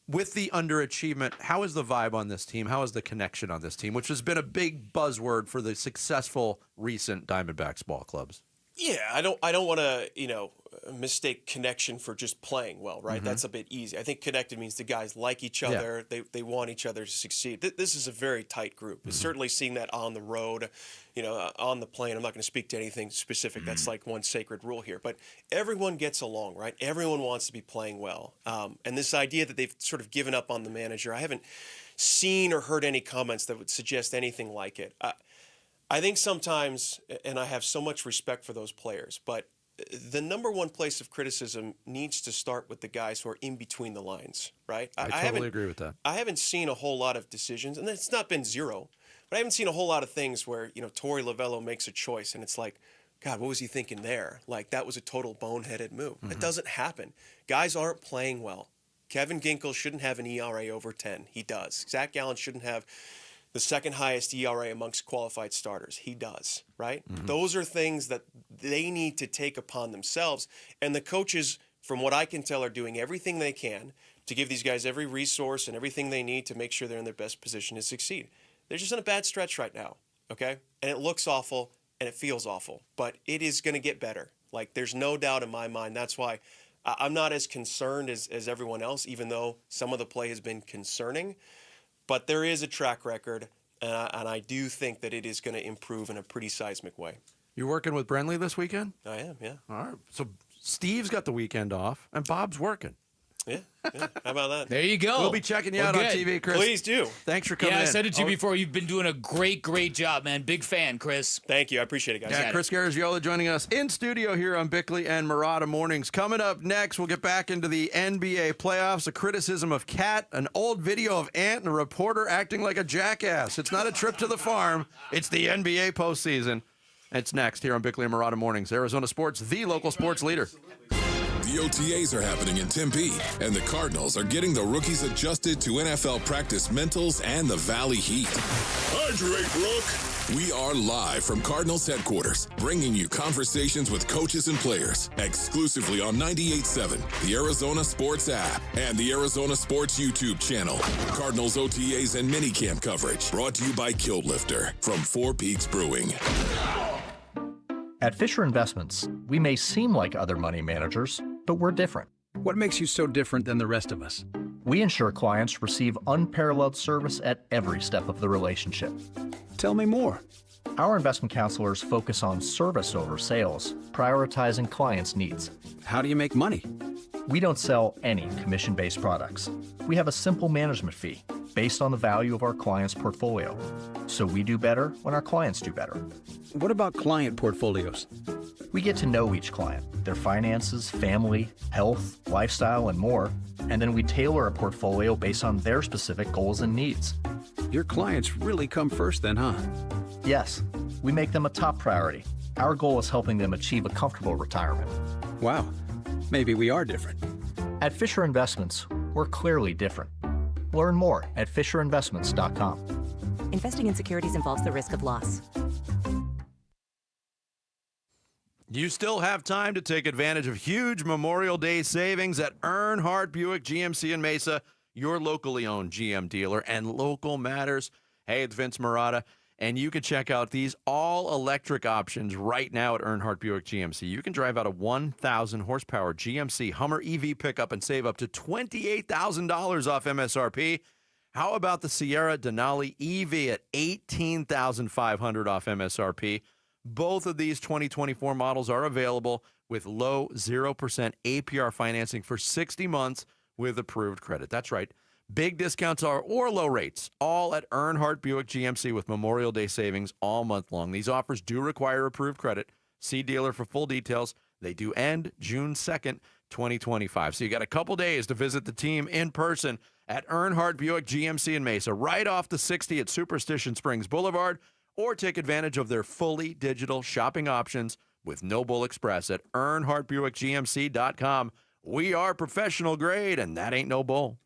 With the underachievement, how is the vibe on this team? How is the connection on this team, which has been a big buzzword for the successful recent Diamondbacks ball clubs? Yeah, I don't want to, mistake connection for just playing well, right? That's a bit easy. I think connected means the guys like each other. Yeah. They want each other to succeed. This is a very tight group. Certainly seeing that on the road, on the plane. I'm not going to speak to anything specific. That's like one sacred rule here. But everyone gets along, right? Everyone wants to be playing well. And this idea that they've sort of given up on the manager, I haven't seen or heard any comments that would suggest anything like it. I think sometimes, and I have so much respect for those players, but the number one place of criticism needs to start with the guys who are in between the lines, right? I totally agree with that. I haven't seen a whole lot of decisions, and it's not been zero, but I haven't seen a whole lot of things where, Torey Lovullo makes a choice, and it's like, God, what was he thinking there? Like, that was a total boneheaded move. It doesn't happen. Guys aren't playing well. Kevin Ginkel shouldn't have an ERA over 10. He does. Zach Gallen shouldn't have the second highest ERA amongst qualified starters. He does, right? Those are things that they need to take upon themselves. And the coaches, from what I can tell, are doing everything they can to give these guys every resource and everything they need to make sure they're in their best position to succeed. They're just in a bad stretch right now, okay? And it looks awful and it feels awful, but it is going to get better. Like, there's no doubt in my mind. That's why I'm not as concerned as everyone else, even though some of the play has been concerning. But there is a track record, and I do think that it is going to improve in a pretty seismic way. You working with Brenly this weekend? I am, yeah. All right. So Steve's got the weekend off, and Bob's working. Yeah. How about that? There you go. We'll be checking you out on TV, Chris. Please do. Thanks for coming in. Yeah, I said it to you before. You've been doing a great job, man. Big fan, Chris. Thank you. I appreciate it, guys. Yeah, Chris Garagiola joining us in studio here on Bickley and Murata Mornings. Coming up next, we'll get back into the NBA playoffs, a criticism of Cat, an old video of Ant, and a reporter acting like a jackass. It's not a trip to the farm. It's the NBA postseason. It's next here on Bickley and Murata Mornings. Arizona Sports, the local sports leader. The OTAs are happening in Tempe, and the Cardinals are getting the rookies adjusted to NFL practice mentals and the Valley Heat. Hydrate, Rook! We are live from Cardinals headquarters, bringing you conversations with coaches and players, exclusively on 98.7, the Arizona Sports app, and the Arizona Sports YouTube channel. Cardinals OTAs and minicamp coverage, brought to you by Kiltlifter from Four Peaks Brewing. At Fisher Investments, we may seem like other money managers, but we're different. What makes you so different than the rest of us? We ensure clients receive unparalleled service at every step of the relationship. Tell me more. Our investment counselors focus on service over sales, prioritizing clients' needs. How do you make money? We don't sell any commission-based products. We have a simple management fee based on the value of our client's portfolio. So we do better when our clients do better. What about client portfolios? We get to know each client, their finances, family, health, lifestyle, and more, and then we tailor a portfolio based on their specific goals and needs. Your clients really come first then, huh? Yes, we make them a top priority. Our goal is helping them achieve a comfortable retirement. Wow, maybe we are different. At Fisher Investments, we're clearly different. Learn more at FisherInvestments.com. Investing in securities involves the risk of loss. You still have time to take advantage of huge Memorial Day savings at Earnhardt Buick GMC in Mesa, your locally owned GM dealer, and local matters. Hey, it's Vince Murata, and you can check out these all-electric options right now at Earnhardt Buick GMC. You can drive out a 1,000-horsepower GMC Hummer EV pickup and save up to $28,000 off MSRP. How about the Sierra Denali EV at $18,500 off MSRP? Both of these 2024 models are available with low 0% APR financing for 60 months with approved credit. That's right. Big discounts or low rates, all at Earnhardt Buick GMC with Memorial Day savings all month long. These offers do require approved credit. See dealer for full details. They do end June 2nd, 2025. So you got a couple days to visit the team in person at Earnhardt Buick GMC in Mesa, right off the 60 at Superstition Springs Boulevard, or take advantage of their fully digital shopping options with No Bull Express at EarnhardtBuickGMC.com. We are professional grade, and that ain't no bull.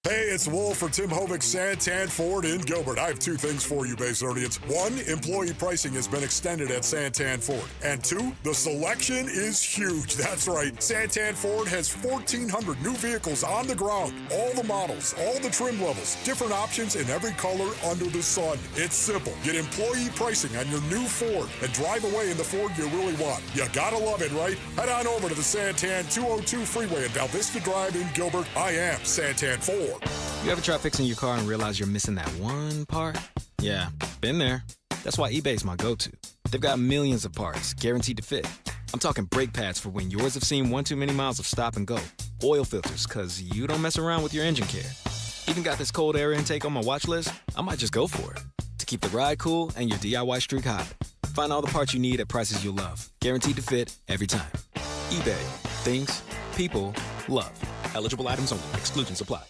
Hey, it's Wolf for Tim Hovick's Santan Ford in Gilbert. I have two things for you, Basernians. One, employee pricing has been extended at Santan Ford. And two, the selection is huge. That's right. Santan Ford has 1,400 new vehicles on the ground. All the models, all the trim levels, different options in every color under the sun. It's simple. Get employee pricing on your new Ford and drive away in the Ford you really want. You gotta love it, right? Head on over to the Santan 202 Freeway at Val Vista Drive in Gilbert. I am Santan Ford. You ever try fixing your car and realize you're missing that one part? Yeah, been there. That's why eBay's my go-to. They've got millions of parts, guaranteed to fit. I'm talking brake pads for when yours have seen one too many miles of stop and go. Oil filters, because you don't mess around with your engine care. Even got this cold air intake on my watch list. I might just go for it. To keep the ride cool and your DIY streak hot. Find all the parts you need at prices you'll love. Guaranteed to fit every time. eBay. Things. People. Love. Eligible items only. Exclusions apply.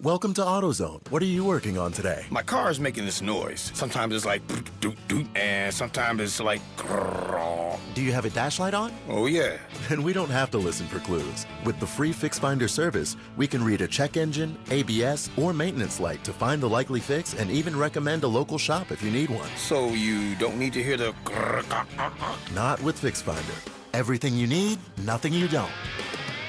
Welcome to AutoZone. What are you working on today? My car is making this noise. Sometimes it's like doot doot, and sometimes it's like grrr. Do you have a dash light on? Oh yeah. Then we don't have to listen for clues. With the free Fix Finder service, we can read a check engine, ABS, or maintenance light to find the likely fix and even recommend a local shop if you need one. So you don't need to hear the grrr. Not with Fix Finder. Everything you need, nothing you don't.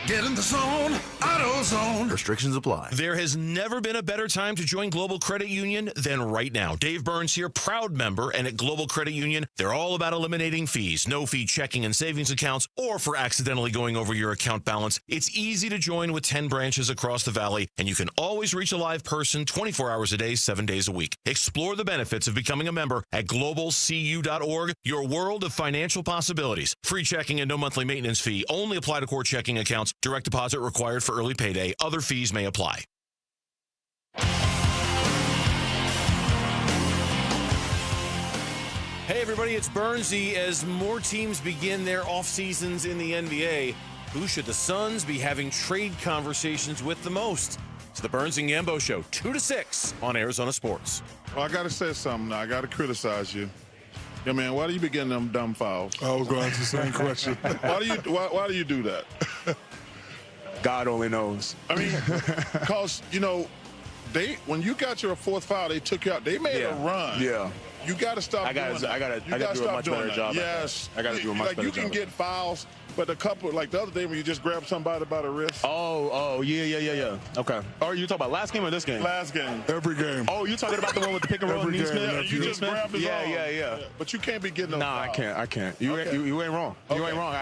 Get in the zone, AutoZone. Restrictions apply. There has never been a better time to join Global Credit Union than right now. Dave Burns here, proud member, and at Global Credit Union, they're all about eliminating fees, no-fee checking and savings accounts, or for accidentally going over your account balance. It's easy to join with 10 branches across the valley, and you can always reach a live person 24 hours a day, 7 days a week. Explore the benefits of becoming a member at globalcu.org, your world of financial possibilities. Free checking and no monthly maintenance fee. Only apply to core checking accounts. Direct deposit required for early payday. Other fees may apply. Hey everybody, it's Burnsy. As more teams begin their off seasons in the NBA, who should the Suns be having trade conversations with the most? It's the Burns and Gambo Show, 2 to 6 on Arizona Sports. Well, I got to say something now. I got to criticize you. Yeah, man, why do you be getting them dumb fouls? I was going to ask the same question. Why do you do that? God only knows. I mean, because, when you got your fourth foul, they took you out. They made a run. Yeah. You got to stop doing that. I got to do a much better job. Yes. I got to do a much better job. You can get fouls, but a couple, like the other day when you just grab somebody by the wrist. Oh, yeah. Okay. Or you talking about last game or this game? Last game. Every game. Oh, you talking about the one with the pick and roll and You just grab his arm. Yeah. But you can't be getting those fouls. I can't. You ain't wrong. You ain't wrong.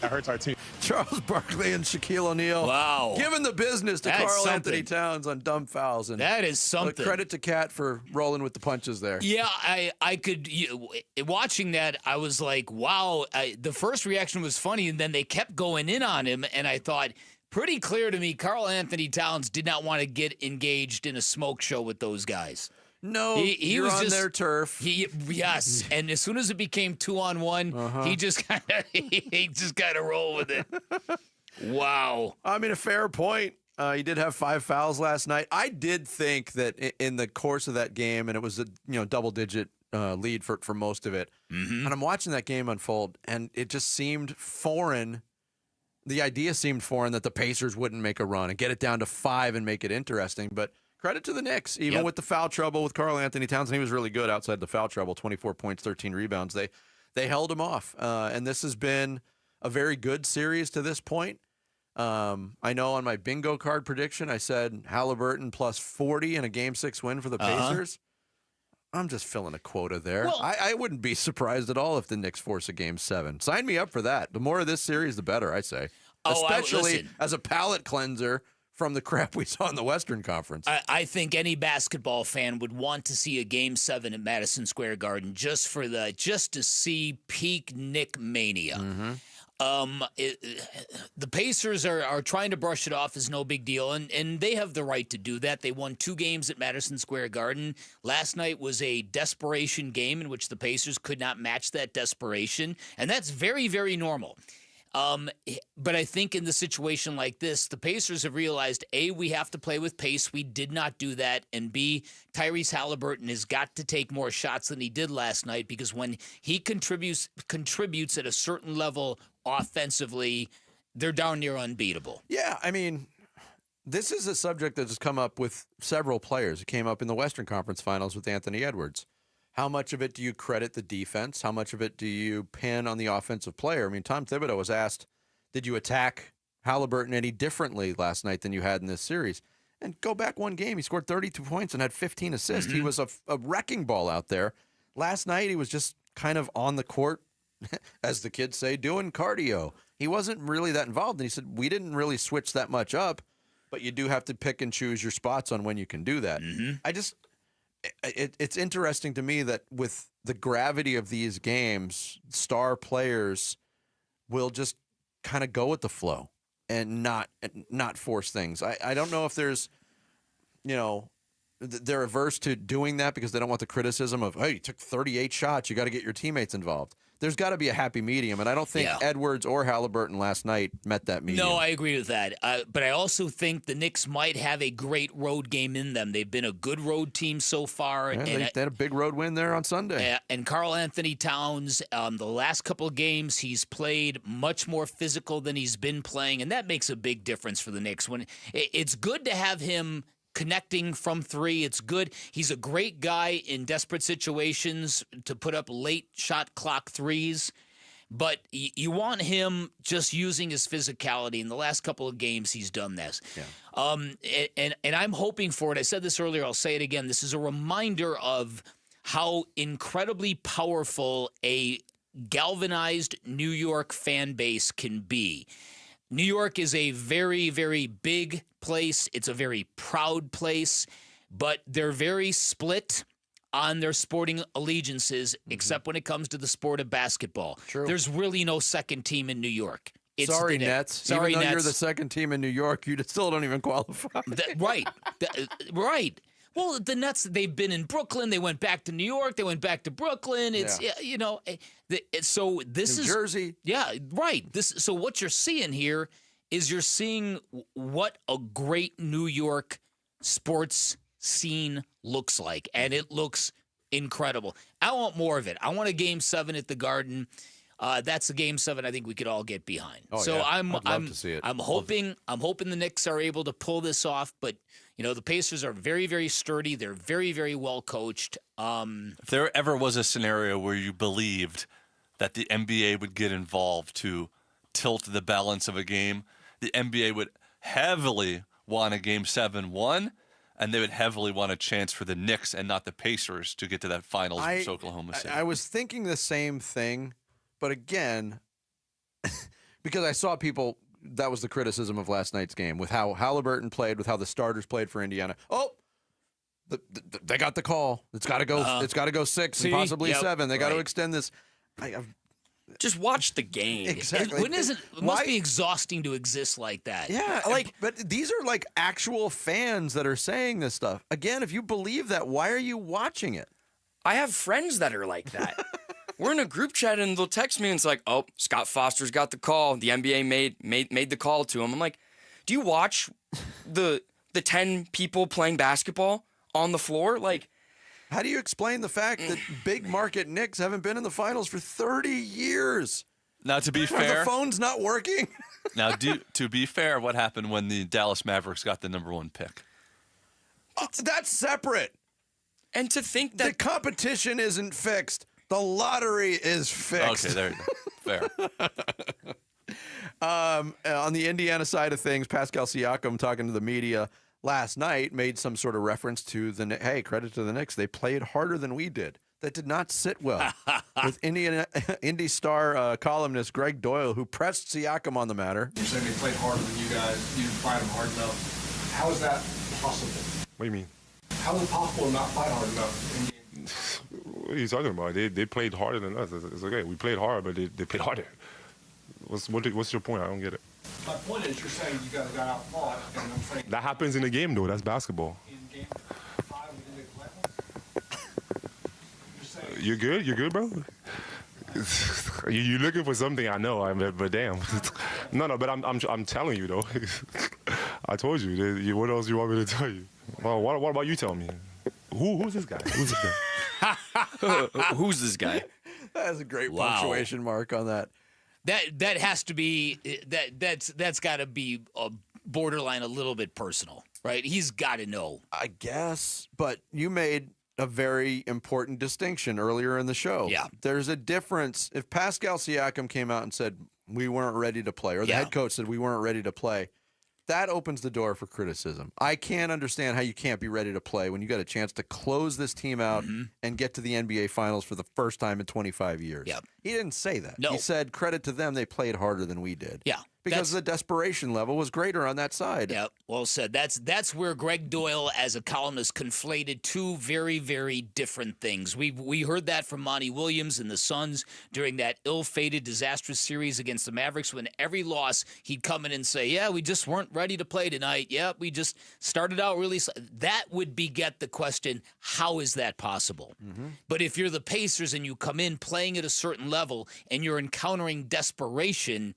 I hurts our team. Charles Barkley and Shaquille O'Neal. Wow. Giving the business to That's Karl something. Anthony Towns on dumb fouls. And That is something. Credit to Cat for rolling with the punches there. Yeah, I could. Watching that, I was like, wow. The first reaction was funny, and then they kept going in on him, and I thought, pretty clear to me, Karl Anthony Towns did not want to get engaged in a smoke show with those guys. No, he was on just, their turf. Yes, and as soon as it became 2-on-1, he just kind of rolled with it. Wow. I mean, a fair point. He did have 5 fouls last night. I did think that in the course of that game, and it was a double-digit lead for most of it, and I'm watching that game unfold, and it just seemed foreign. The idea seemed foreign that the Pacers wouldn't make a run and get it down to 5 and make it interesting, but credit to the Knicks, even with the foul trouble with Karl Anthony Towns, and he was really good outside the foul trouble, 24 points, 13 rebounds. They held him off, and this has been a very good series to this point. I know on my bingo card prediction, I said Halliburton plus 40 in a Game 6 win for the Pacers. I'm just filling a quota there. Well, I wouldn't be surprised at all if the Knicks force a Game 7. Sign me up for that. The more of this series, the better, I say. Especially as a palate cleanser from the crap we saw in the Western Conference. I think any basketball fan would want to see a Game 7 at Madison Square Garden just to see peak Knick mania. The Pacers are trying to brush it off as no big deal, and they have the right to do that. They won 2 games at Madison Square Garden. Last night was a desperation game in which the Pacers could not match that desperation, and that's very, very normal. But I think in the situation like this, the Pacers have realized, A, we have to play with pace. We did not do that. And B, Tyrese Halliburton has got to take more shots than he did last night, because when he contributes at a certain level offensively, they're darn near unbeatable. Yeah, I mean, this is a subject that has come up with several players. It came up in the Western Conference Finals with Anthony Edwards. How much of it do you credit the defense? How much of it do you pin on the offensive player? I mean, Tom Thibodeau was asked, did you attack Halliburton any differently last night than you had in this series? And go back one game, he scored 32 points and had 15 assists. He was a wrecking ball out there. Last night, he was just kind of on the court, as the kids say, doing cardio. He wasn't really that involved. And he said, we didn't really switch that much up, but you do have to pick and choose your spots on when you can do that. It's interesting to me that with the gravity of these games, star players will just kind of go with the flow and not force things. I don't know if there's, they're averse to doing that because they don't want the criticism of, hey, you took 38 shots, you got to get your teammates involved. There's got to be a happy medium, and I don't think Edwards or Halliburton last night met that medium. No, I agree with that. But I also think the Knicks might have a great road game in them. They've been a good road team so far. Yeah, they had a big road win there on Sunday. And Karl Anthony Towns, the last couple of games, he's played much more physical than he's been playing, and that makes a big difference for the Knicks. When it's good to have him connecting from 3. It's good. He's a great guy in desperate situations to put up late shot clock threes. But you want him just using his physicality. In the last couple of games, he's done this. Yeah. And I'm hoping for it. I said this earlier. I'll say it again. This is a reminder of how incredibly powerful a galvanized New York fan base can be. New York is a very, very big place. It's a very proud place, but they're very split on their sporting allegiances, except when it comes to the sport of basketball. True. There's really no second team in New York. It's Sorry, the Nets. Sorry, Even though Nets. you're the second team in New York, you still don't even qualify. Right. Right. Well, the Nets, they've been in Brooklyn. They went back to New York. They went back to Brooklyn. It's, so this New is Jersey. Yeah, right. So what you're seeing here is you're seeing what a great New York sports scene looks like, and it looks incredible. I want more of it. I want a Game 7 at the Garden. That's a Game 7 I think we could all get behind. Oh, so yeah. I'm I'd love to see it. I'm hoping the Knicks are able to pull this off, but the Pacers are very, very sturdy. They're very, very well coached. If there ever was a scenario where you believed that the NBA would get involved to tilt the balance of a game, the NBA would heavily want a Game 7 won, and they would heavily want a chance for the Knicks and not the Pacers to get to that finals with Oklahoma City. I was thinking the same thing, but again, because I saw people, that was the criticism of last night's game, with how Halliburton played, with how the starters played for Indiana. Oh, they got the call. It's got to go. It's got to go 6 and possibly 7. They got to extend this. Just watch the game. Exactly. It must be exhausting to exist like that. Yeah, but these are like actual fans that are saying this stuff. Again, if you believe that, why are you watching it? I have friends that are like that. We're in a group chat and they'll text me and it's like, oh, Scott Foster's got the call. The NBA made the call to him. I'm like, do you watch the 10 people playing basketball on the floor? Like, how do you explain the fact that big market Knicks haven't been in the finals for 30 years? Now, to be Are fair, the phone's not working? now, to be fair, what happened when the Dallas Mavericks got the number 1 pick? That's separate. And to think that the competition isn't fixed, the lottery is fixed. Okay, there you go. Fair. On the Indiana side of things, Pascal Siakam talking to the media last night made some sort of reference to hey, credit to the Knicks. They played harder than we did. That did not sit well with Indy Star columnist Greg Doyle, who pressed Siakam on the matter. You're saying they played harder than you guys. You didn't fight them hard enough. How is that possible? What do you mean? How is it possible to not fight hard enough? What are you talking about? They played harder than us. It's okay. We played hard, but they played harder. What's your point? I don't get it. My point is, you're saying you guys got outfought, and I'm saying that happens in the game, though. That's basketball. in Game 5 we didn't play one. You're good. You're good, bro. You're looking for something. I know. But damn. No. But I'm telling you though. I told you. What else you want me to tell you? Well, what about you? Tell me. Who's this guy? Who's this guy? Who's this guy? That is a great punctuation mark on that. That has to be that's got to be a borderline a little bit personal, right? He's got to know. I guess, but you made a very important distinction earlier in the show. Yeah. There's a difference. If Pascal Siakam came out and said we weren't ready to play, or the head coach said we weren't ready to play, that opens the door for criticism. I can't understand how you can't be ready to play when you got a chance to close this team out and get to the NBA Finals for the first time in 25 years. Yep. He didn't say that. No. He said, credit to them, they played harder than we did. Yeah. Because the desperation level was greater on that side. Yeah, well said. That's where Greg Doyle, as a columnist, conflated two very, very different things. We heard that from Monty Williams and the Suns during that ill-fated, disastrous series against the Mavericks. When every loss, he'd come in and say, "Yeah, we just weren't ready to play tonight. Yeah, we just started out really." That would beget the question: how is that possible? But if you're the Pacers and you come in playing at a certain level and you're encountering desperation,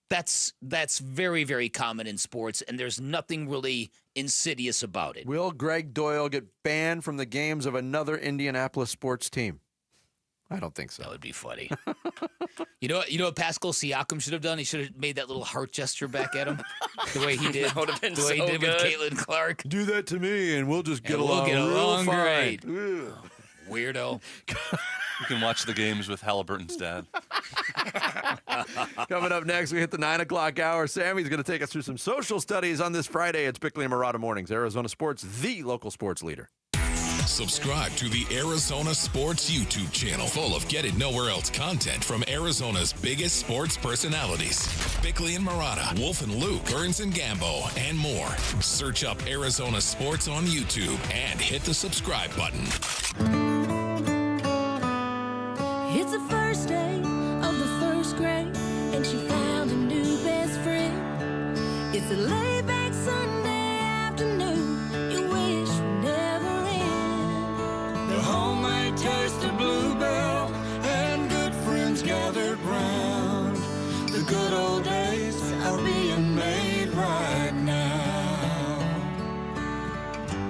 that's very, very common in sports, and there's nothing really insidious about it. Will Greg Doyle get banned from the games of another Indianapolis sports team? I don't think so. That would be funny. You know what Pascal Siakam should have done? He should have made that little heart gesture back at him, the way he did. That would have been the way so he did good. with Caitlin Clark. Do that to me, and we'll just get We'll along. get along real fine. great. Weirdo. You can watch the games with Halliburton's dad. Coming up next, we hit the 9 o'clock hour. Sammy's going to take us through some social studies on this Friday. It's Bickley and Murata Mornings, Arizona Sports, the local sports leader. Subscribe to the Arizona Sports YouTube channel, full of Get It Nowhere Else content from Arizona's biggest sports personalities. Bickley and Murata, Wolf and Luke, Burns and Gambo, and more. Search up Arizona Sports on YouTube and hit the subscribe button. It's the first day of the first grade, and she found a new best friend. It's a laid-back Sunday afternoon, you wish would never end. The homemade taste of Bluebell and good friends gathered round. The good old days are being made right now.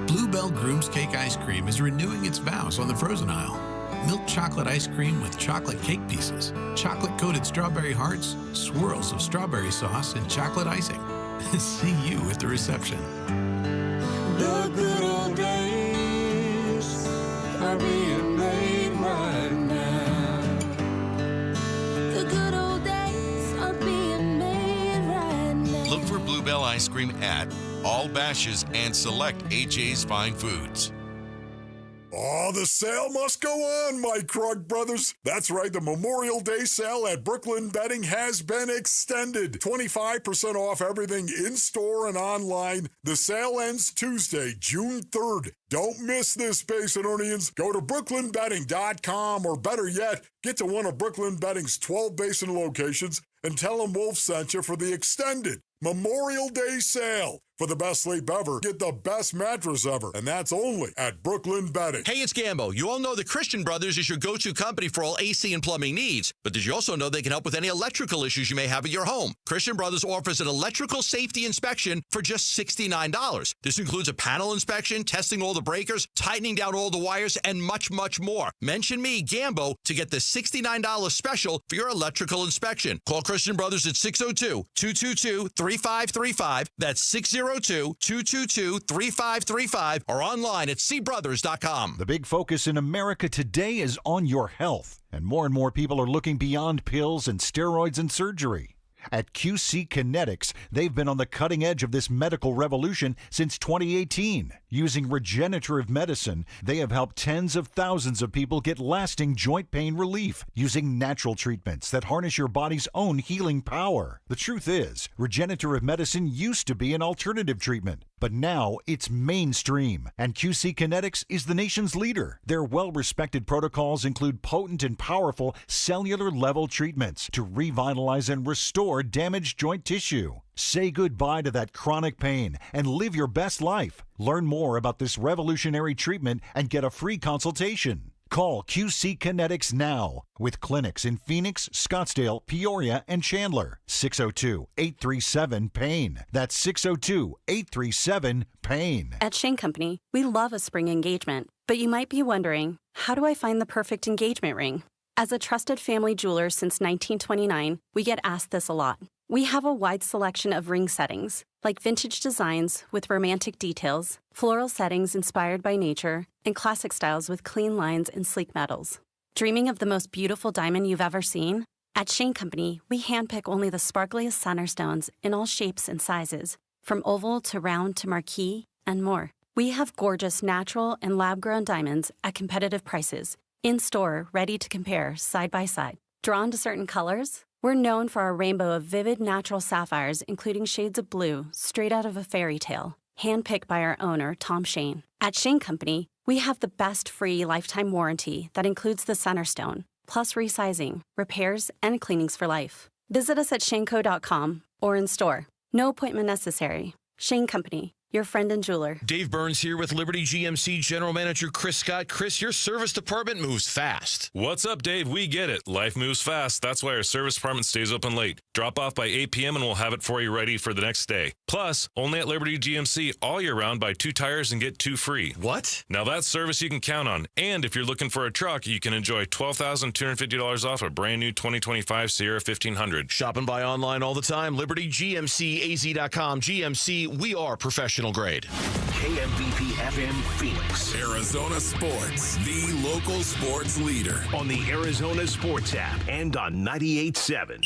Bluebell Groom's Cake Ice Cream is renewing its vows on the frozen aisle. Milk chocolate ice cream with chocolate cake pieces, chocolate-coated strawberry hearts, swirls of strawberry sauce, and chocolate icing. See you at the reception. The good old days are being made right now. The good old days are being made right now. Look for Bluebell ice cream at all Bashes and select AJ's Fine Foods. Oh, the sale must go on, my Krug brothers. That's right, the Memorial Day sale at Brooklyn Bedding has been extended. 25% off everything in-store and online. The sale ends Tuesday, June 3rd. Don't miss this, Basinonians. Go to brooklynbedding.com, or better yet, get to one of Brooklyn Bedding's 12 Basin locations and tell them Wolf sent you for the extended Memorial Day sale. For the best sleep ever, get the best mattress ever, and that's only at Brooklyn Bedding. Hey, it's Gambo. You all know the Christian Brothers is your go-to company for all AC and plumbing needs. But did you also know they can help with any electrical issues you may have at your home? Christian Brothers offers an electrical safety inspection for just $69. This includes a panel inspection, testing all the breakers, tightening down all the wires, and much, much more. Mention me, Gambo, to get the $69 special for your electrical inspection. Call Christian Brothers at 602-222-3535. That's 602-222-3535 or online at cbrothers.com. The big focus in America today is on your health, and more people are looking beyond pills and steroids and surgery. At QC Kinetics, they've been on the cutting edge of this medical revolution since 2018. Using regenerative medicine, they have helped tens of thousands of people get lasting joint pain relief using natural treatments that harness your body's own healing power. The truth is, regenerative medicine used to be an alternative treatment, but now it's mainstream, and QC Kinetics is the nation's leader. Their well-respected protocols include potent and powerful cellular-level treatments to revitalize and restore damaged joint tissue. Say goodbye to that chronic pain and live your best life. Learn more about this revolutionary treatment and get a free consultation. Call QC Kinetics now with clinics in Phoenix, Scottsdale, Peoria, and Chandler. 602-837-PAIN. That's 602-837-PAIN. At Shane Company, we love a spring engagement, but you might be wondering, how do I find the perfect engagement ring? As a trusted family jeweler since 1929, we get asked this a lot. We have a wide selection of ring settings, like vintage designs with romantic details, floral settings inspired by nature, and classic styles with clean lines and sleek metals. Dreaming of the most beautiful diamond you've ever seen? At Shane Company, we handpick only the sparkliest center stones in all shapes and sizes, from oval to round to marquise, and more. We have gorgeous natural and lab-grown diamonds at competitive prices, in-store, ready to compare side by side. Drawn to certain colors? We're known for our rainbow of vivid natural sapphires, including shades of blue, straight out of a fairy tale, handpicked by our owner, Tom Shane. At Shane Company, we have the best free lifetime warranty that includes the center stone, plus resizing, repairs, and cleanings for life. Visit us at shaneco.com or in store. No appointment necessary. Shane Company, your friend and jeweler. Dave Burns here with Liberty GMC General Manager Chris Scott. Chris, your service department moves fast. What's up, Dave? We get it. Life moves fast. That's why our service department stays open late. Drop off by 8 p.m. and we'll have it for you ready for the next day. Plus, only at Liberty GMC all year round, buy 2 tires and get 2 free. What? Now that's service you can count on. And if you're looking for a truck, you can enjoy $12,250 off a brand new 2025 Sierra 1500. Shop and buy online all the time. LibertyGMCAZ.com. GMC, we are professional. professional grade. KMVP FM Phoenix. Arizona Sports, the local sports leader. On the Arizona Sports app and on 98.7.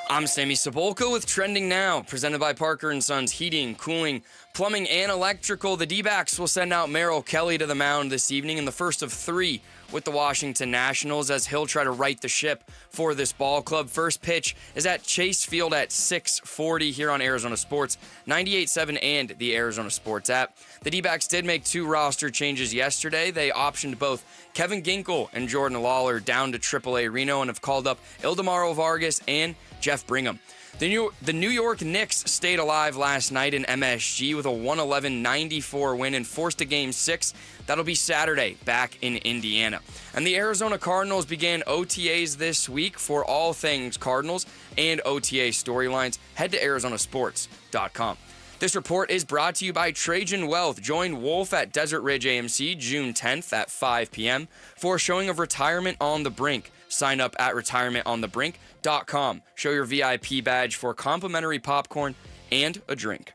I'm Sammy Cebulka with Trending Now, presented by Parker & Sons Heating, Cooling, Plumbing, and Electrical. The D-backs will send out Merrill Kelly to the mound this evening in the first of 3 with the Washington Nationals as he'll try to right the ship for this ball club. First pitch is at Chase Field at 6:40 here on Arizona Sports, 98.7 and the Arizona Sports app. The D-backs did make 2 roster changes yesterday. They optioned both Kevin Ginkel and Jordan Lawler down to AAA Reno and have called up Ildemaro Vargas and Jeff Brigham. The New York Knicks stayed alive last night in MSG with a 111-94 win and forced a Game 6. That'll be Saturday back in Indiana. And the Arizona Cardinals began OTAs this week. For all things Cardinals and OTA storylines, head to arizonasports.com. This report is brought to you by Trajan Wealth. Join Wolf at Desert Ridge AMC June 10th at 5 p.m. for a showing of Retirement on the Brink. Sign up at retirementonthebrink.com. Show your VIP badge for complimentary popcorn and a drink.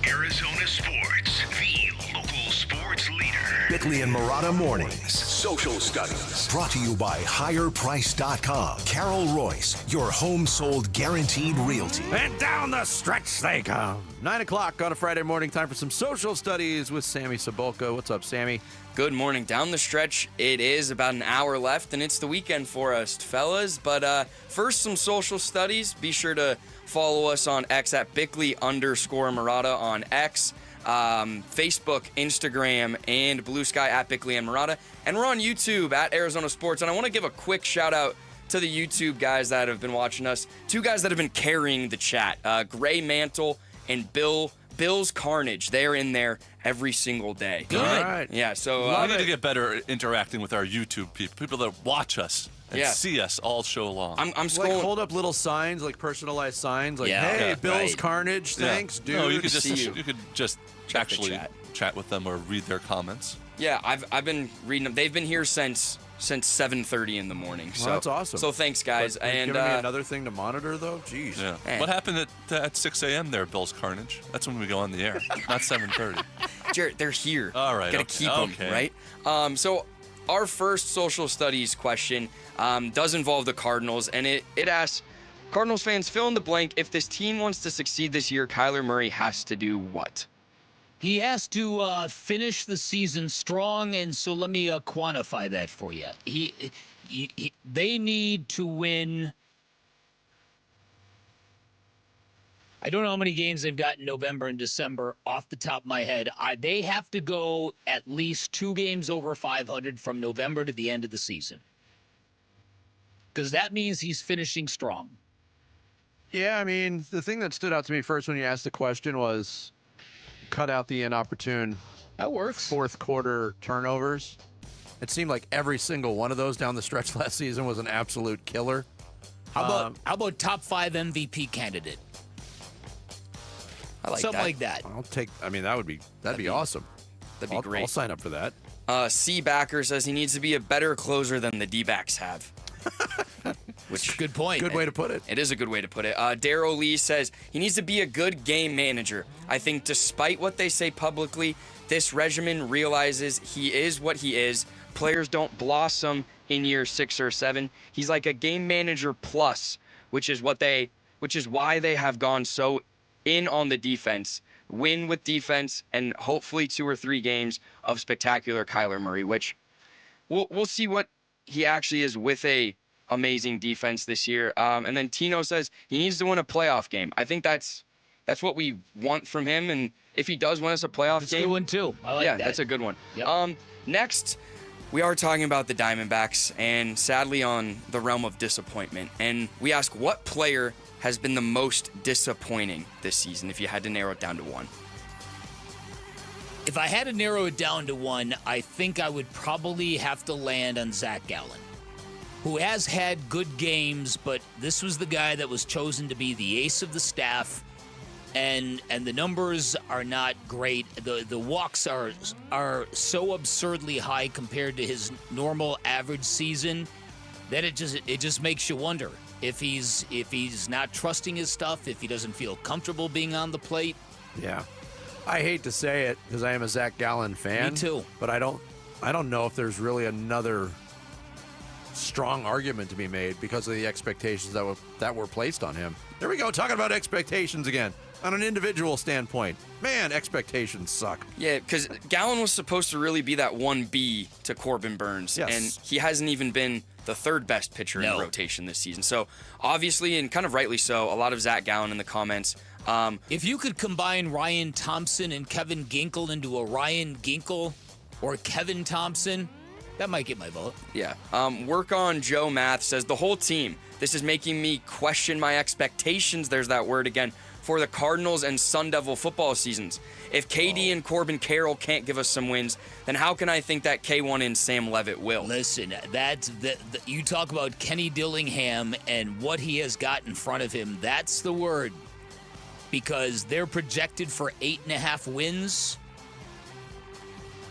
Arizona Sports, the local sports leader. Bickley and Murata Mornings. Social Studies. Brought to you by HigherPrice.com. Carol Royce, your home sold guaranteed realty. And down the stretch they come. 9 o'clock on a Friday morning. Time for some social studies with Sammy Cebulka. What's up, Sammy? Good morning. Down the stretch, it is about an hour left, and it's the weekend for us, fellas. But first, some social studies. Be sure to follow us on X at Bickley_Murata on X, Facebook, Instagram, and Blue Sky at Bickley and Murata. And we're on YouTube at Arizona Sports. And I want to give a quick shout out to the YouTube guys that have been watching us. 2 guys that have been carrying the chat, Gray Mantle and Bill's Carnage. They're in there every single day. Good. All right. Yeah, so we need to get better at interacting with our YouTube people that watch us and see us all show long. I'm like hold up little signs, like personalized signs, like "Hey, Bill's Carnage, thanks, dude." No, you could just actually chat with them or read their comments. Yeah, I've been reading them. They've been here since 7:30 in the morning. So that's awesome. So thanks, guys. But and giving me another thing to monitor, though. Jeez. Yeah. What happened at 6 a.m. there, Bill's Carnage? That's when we go on the air, not 7:30. Jared, they're here. All right. Gotta keep them, right? So our first social studies question does involve the Cardinals, and it asks, Cardinals fans, fill in the blank. If this team wants to succeed this year, Kyler Murray has to do what? He has to finish the season strong, and so let me quantify that for you. They need to win. I don't know how many games they've got in November and December off the top of my head. They have to go at least 2 games over 500 from November to the end of the season, because that means he's finishing strong. Yeah, I mean, the thing that stood out to me first when you asked the question was cut out the inopportune fourth quarter turnovers. It seemed like every single one of those down the stretch last season was an absolute killer. How about top 5 MVP candidate? I like something that. like that. I'll take. I mean, that'd be awesome. That'd be great. I'll sign up for that. C. Backer says he needs to be a better closer than the D-backs have. Which good point. Good way to put it. It is a good way to put it. Darrow Lee says he needs to be a good game manager. I think despite what they say publicly, this regimen realizes he is what he is. Players don't blossom in year 6 or 7. He's like a game manager plus, which is why they have gone so in on the defense. Win with defense and hopefully 2 or 3 games of spectacular Kyler Murray, which we'll see what he actually is with a amazing defense this year. And then Tino says he needs to win a playoff game. I think that's what we want from him. And if he does win us a playoff game, that's a good one too. I like that. That's a good one. Yep. Next, we are talking about the Diamondbacks and sadly on the realm of disappointment. And we ask what player has been the most disappointing this season if you had to narrow it down to one? If I had to narrow it down to one, I think I would probably have to land on Zach Gallen, who has had good games, but this was the guy that was chosen to be the ace of the staff, and the numbers are not great. The walks are so absurdly high compared to his normal average season then it just makes you wonder if he's not trusting his stuff, if he doesn't feel comfortable being on the plate. Yeah. I hate to say it because I am a Zach Gallen fan. Me too. But I don't know if there's really another strong argument to be made because of the expectations that were placed on him. There we go, talking about expectations again. On an individual standpoint, man, expectations suck. Yeah, because Gallen was supposed to really be that 1B to Corbin Burns, Yes. and he hasn't even been the third best pitcher in rotation this season. So obviously, and kind of rightly so, a lot of Zach Gallen in the comments. If you could combine Ryan Thompson and Kevin Ginkel into a Ryan Ginkel or Kevin Thompson, that might get my vote. Yeah. Work on Joe Math says, the whole team, this is making me question my expectations, there's that word again, for the Cardinals and Sun Devil football seasons. If KD and Corbin Carroll can't give us some wins, then how can I think that K1 and Sam Levitt will? Listen, you talk about Kenny Dillingham and what he has got in front of him. That's the word. Because they're projected for 8.5 wins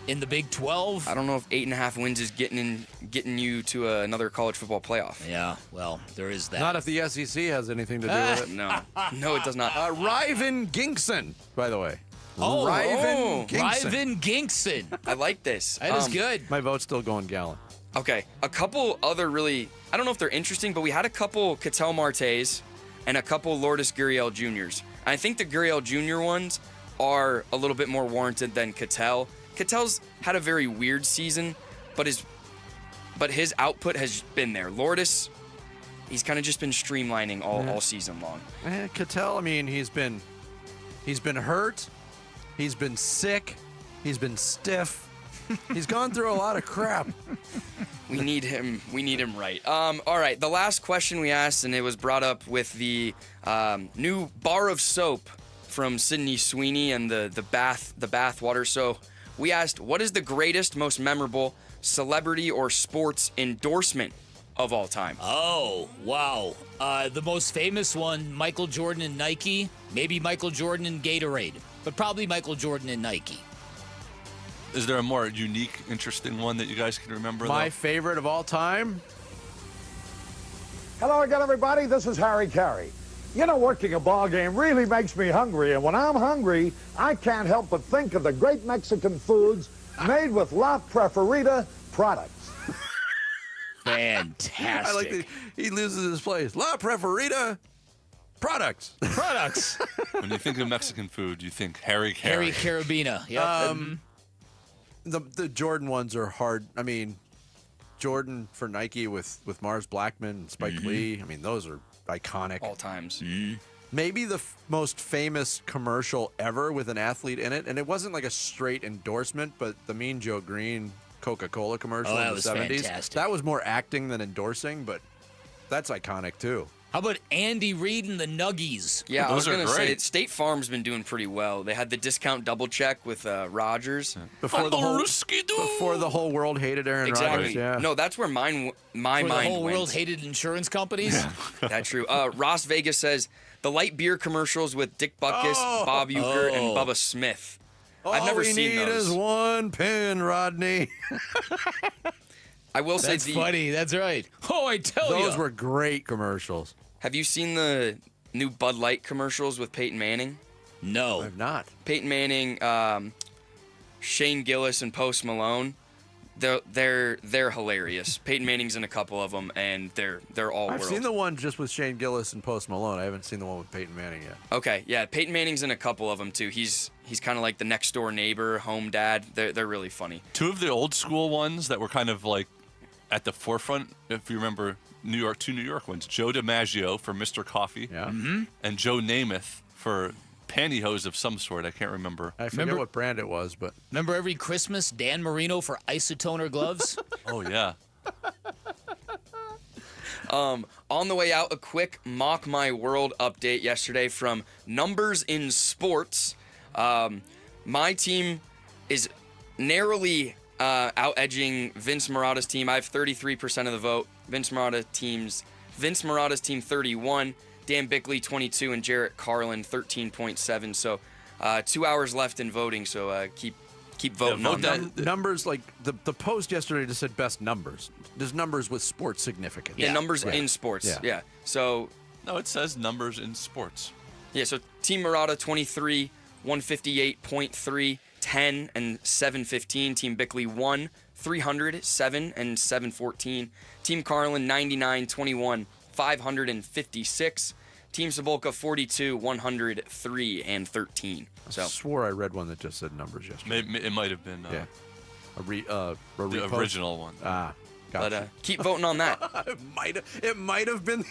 in the Big 12. I don't know if 8.5 wins is getting you to another college football playoff. Yeah, well, there is that. Not if the SEC has anything to do with it. No, it does not. Ryven Ginkson, by the way. Ryven Ginkson. Ginkson. I like this. That is good. My vote's still going Gallen. Okay, a couple other really, I don't know if they're interesting, but we had a couple Ketel Martes and a couple Lourdes Gurriel Jr.'s. I think the Gurriel Jr. ones are a little bit more warranted than Ketel. Ketel's had a very weird season, but his output has been there. Lourdes, he's kind of just been streamlining all season long. Ketel, I mean, he's been hurt, he's been sick, he's been stiff. He's gone through a lot of crap. We need him right. All right, the last question we asked, and it was brought up with the new bar of soap from Sydney Sweeney and the bath water. So we asked, what is the greatest, most memorable celebrity or sports endorsement of all time? Oh, wow. The most famous one, Michael Jordan and Nike. Maybe Michael Jordan and Gatorade, but probably Michael Jordan and Nike. Is there a more unique, interesting one that you guys can remember? My favorite of all time? Hello again, everybody. This is Harry Carey. You know, working a ball game really makes me hungry, and when I'm hungry, I can't help but think of the great Mexican foods made with La Preferida products. Fantastic. I like he loses his place. La Preferida products. Products. When you think of Mexican food, you think Harry Carey. Harry Carabina. Yep. The Jordan ones are hard. I mean, Jordan for Nike with Mars Blackman and Spike Lee. I mean, those are iconic. All times. Maybe the most famous commercial ever with an athlete in it, and it wasn't like a straight endorsement, but the Mean Joe Green Coca-Cola commercial in the 70s. Fantastic. That was more acting than endorsing, but that's iconic too. How about Andy Reid and the Nuggies? Yeah, I was going to say, State Farm's been doing pretty well. They had the discount double check with Rodgers. Before the whole world hated Aaron Rodgers. Yeah. No, that's where my mind The whole went. world hated insurance companies? That's true. Ross Vegas says, the light beer commercials with Dick Butkus, Bob Uecker, and Bubba Smith. I've never seen those. All we need is one pin, Rodney. I will say That's funny. That's right. Oh, I tell you. Those were great commercials. Have you seen the new Bud Light commercials with Peyton Manning? No. I've not. Peyton Manning, Shane Gillis, and Post Malone. They're hilarious. Peyton Manning's in a couple of them, and they're all I've world. seen the one just with Shane Gillis and Post Malone. I haven't seen the one with Peyton Manning yet. Okay, yeah, Peyton Manning's in a couple of them too. He's kind of like the next door neighbor, home dad. They're really funny. Two of the old school ones that were kind of like at the forefront, if you remember, two New York ones. Joe DiMaggio for Mr. Coffee, and Joe Namath for pantyhose of some sort. I can't remember. I forget what brand it was, but Remember every Christmas, Dan Marino for Isotoner gloves? Oh, yeah. On the way out, a quick Mock My World update yesterday from Numbers in Sports. My team is narrowly out-edging Vince Marotta's team. I have 33% of the vote. Vince Marotta's team 31, Dan Bickley 22, and Jarrett Carlin 13.7. So 2 hours left in voting. So keep keep voting on that. Numbers, like the post yesterday just said best numbers. There's numbers with sports significance. Yeah, numbers in sports. Yeah. So no, it says numbers in sports. Yeah, so Team Murata 23, 158.3, 10 and 715. Team Bickley 1, 300, 7 and 714. Team Carlin 99, 21, 556. Team Sebulka 42, 103 and 13. So I swore I read one that just said numbers yesterday. It might have been the the original one. Ah, gotcha. But keep voting on that. It might have been.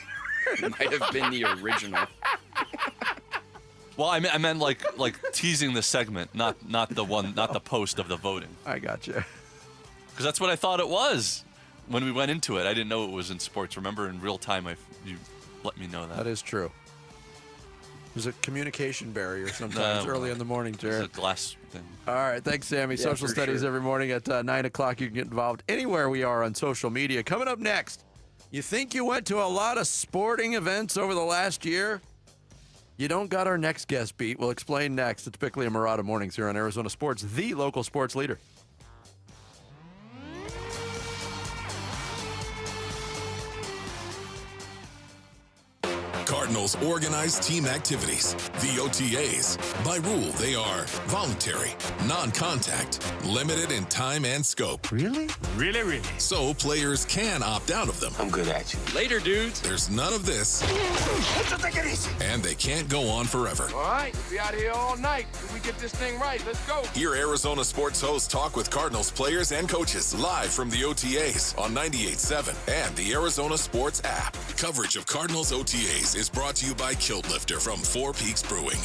It might have been the original. Well, I meant like teasing the segment, not the post of the voting. I gotcha. Because that's what I thought it was when we went into it. I didn't know it was in sports. Remember, in real time, you let me know that. That is true. There's a communication barrier sometimes early in the morning, Jared. It's a glass thing. All right, thanks, Sammy. Social studies every morning at 9 o'clock. You can get involved anywhere we are on social media. Coming up next, you think you went to a lot of sporting events over the last year? You don't got our next guest beat. We'll explain next. It's Bickley and Murata Mornings here on Arizona Sports, the local sports leader. Cardinals organize team activities, the OTAs. By rule, they are voluntary, non-contact, limited in time and scope. Really? Really? So players can opt out of them. I'm good at you. Later, dudes. There's none of this. Take it easy. And they can't go on forever. All right, we'll be out here all night. If we get this thing right, let's go. Hear Arizona sports hosts talk with Cardinals players and coaches live from the OTAs on 98.7 and the Arizona Sports app. Coverage of Cardinals OTAs is brought to you by Kilt Lifter from Four Peaks Brewing.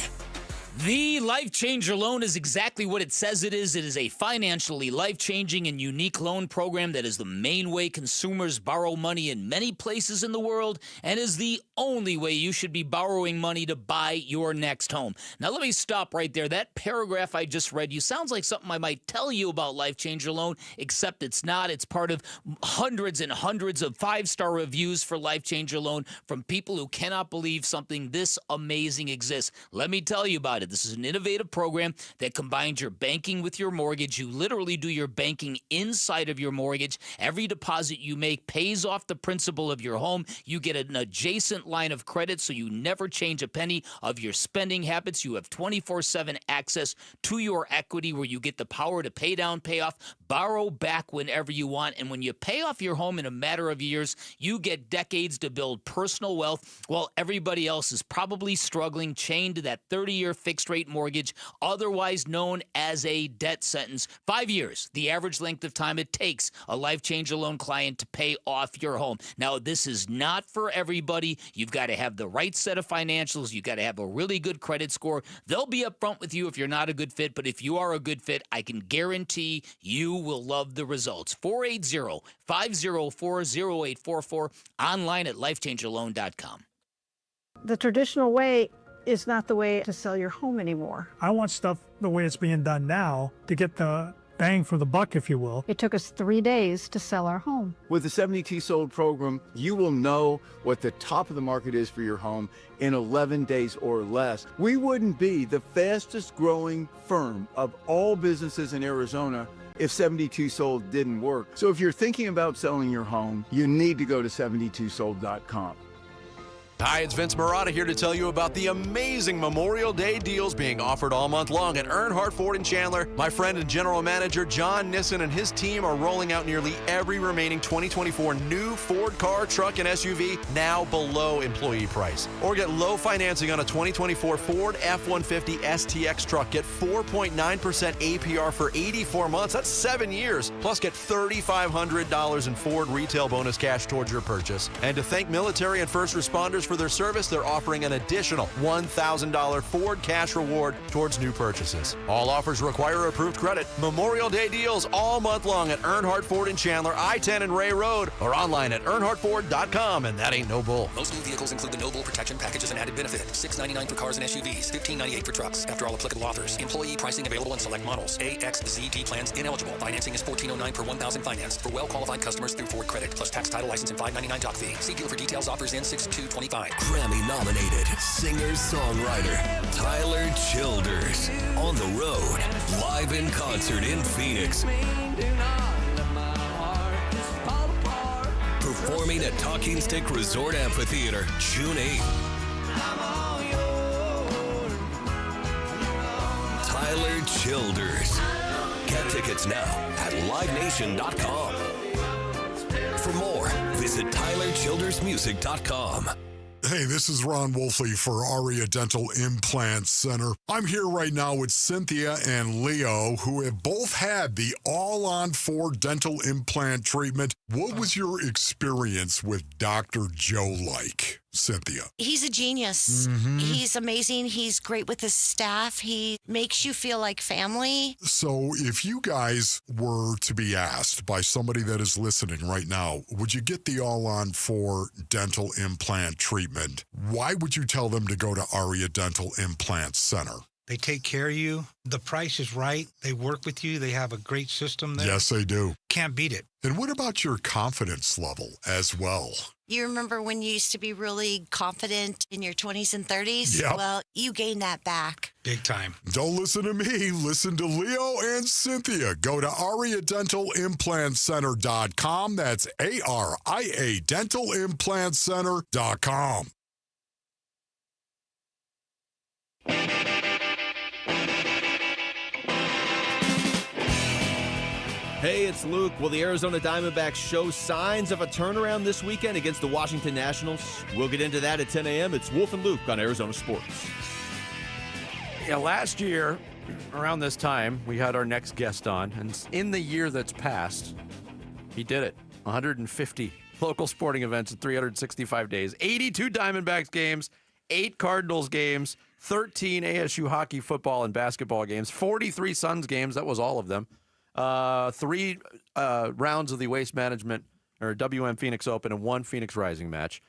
The Life Changer loan is exactly what it says it is. It is a financially life-changing and unique loan program that is the main way consumers borrow money in many places in the world and is the only way you should be borrowing money to buy your next home. Now, let me stop right there. That paragraph I just read you sounds like something I might tell you about Life Changer loan, except it's not. It's part of hundreds and hundreds of five-star reviews for Life Changer loan from people who cannot believe something this amazing exists. Let me tell you about it. This is an innovative program that combines your banking with your mortgage. You literally do your banking inside of your mortgage. Every deposit you make pays off the principal of your home. You get an adjacent line of credit, so you never change a penny of your spending habits. You have 24/7 access to your equity, where you get the power to pay down, pay off, borrow back whenever you want. And when you pay off your home in a matter of years, you get decades to build personal wealth while everybody else is probably struggling, chained to that 30-year fixed rate mortgage, otherwise known as a debt sentence. 5 years, the average length of time it takes a Life Changer loan client to pay off your home. Now, this is not for everybody. You've got to have the right set of financials. You've got to have a really good credit score. They'll be upfront with you if you're not a good fit, but if you are a good fit, I can guarantee you will love the results. 480-504-0844, online at lifechangerloan.com. The traditional way is not the way to sell your home anymore. I want stuff the way it's being done now to get the bang for the buck, if you will. It took us 3 days to sell our home. With the 72 Sold program, you will know what the top of the market is for your home in 11 days or less. We wouldn't be the fastest growing firm of all businesses in Arizona if 72 Sold didn't work. So if you're thinking about selling your home, you need to go to 72sold.com. Hi, it's Vince Murata here to tell you about the amazing Memorial Day deals being offered all month long at Earnhardt Ford in Chandler. My friend and general manager John Nissen and his team are rolling out nearly every remaining 2024 new Ford car, truck, and SUV now below employee price. Or get low financing on a 2024 Ford F-150 STX truck. Get 4.9% APR for 84 months. That's 7 years. Plus get $3,500 in Ford retail bonus cash towards your purchase. And to thank military and first responders for their service, they're offering an additional $1,000 Ford cash reward towards new purchases. All offers require approved credit. Memorial Day deals all month long at Earnhardt Ford in Chandler, I-10 and Ray Road, or online at earnhardtford.com, and that ain't no bull. Most new vehicles include the Noble Protection Package as an added benefit. $699 for cars and SUVs, $1598 for trucks. After all applicable offers. Employee pricing available in select models. AXZP plans ineligible. Financing is $1,409 per $1,000 financed for well-qualified customers through Ford Credit, plus tax, title, license, and $599 doc fee. See dealer for details. Offers in 6/2/25. Spine. Grammy-nominated singer-songwriter Tyler Childers on the road, live in concert in Phoenix. Performing at Talking Stick Resort Amphitheater, June 8th. Tyler Childers. Get tickets now at livenation.com. For more, visit tylerchildersmusic.com. Hey, this is Ron Wolfley for Aria Dental Implant Center. I'm here right now with Cynthia and Leo, who have both had the all-on-4 dental implant treatment. What was your experience with Dr. Joe like, Cynthia? He's a genius. He's amazing. He's great with his staff. He makes you feel like family. So if you guys were to be asked by somebody that is listening right now, would you get the all-on-4 dental implant treatment? Why would you tell them to go to Aria Dental Implant Center? They take care of you. The price is right. They work with you. They have a great system there. Yes, they do. Can't beat it. And what about your confidence level as well? You remember when you used to be really confident in your 20s and 30s? Yep. Well, you gained that back. Big time. Don't listen to me. Listen to Leo and Cynthia. Go to AriaDentalImplantCenter.com. That's ARIA DentalImplantCenter.com. Hey, it's Luke. Will the Arizona Diamondbacks show signs of a turnaround this weekend against the Washington Nationals? We'll get into that at 10 a.m. It's Wolf and Luke on Arizona Sports. Yeah, last year, around this time, we had our next guest on, and in the year that's passed, he did it. 150 local sporting events in 365 days, 82 Diamondbacks games, 8 Cardinals games, 13 ASU hockey, football, and basketball games, 43 Suns games, that was all of them, 3 rounds of the Waste Management, or WM Phoenix Open, and 1 Phoenix Rising match.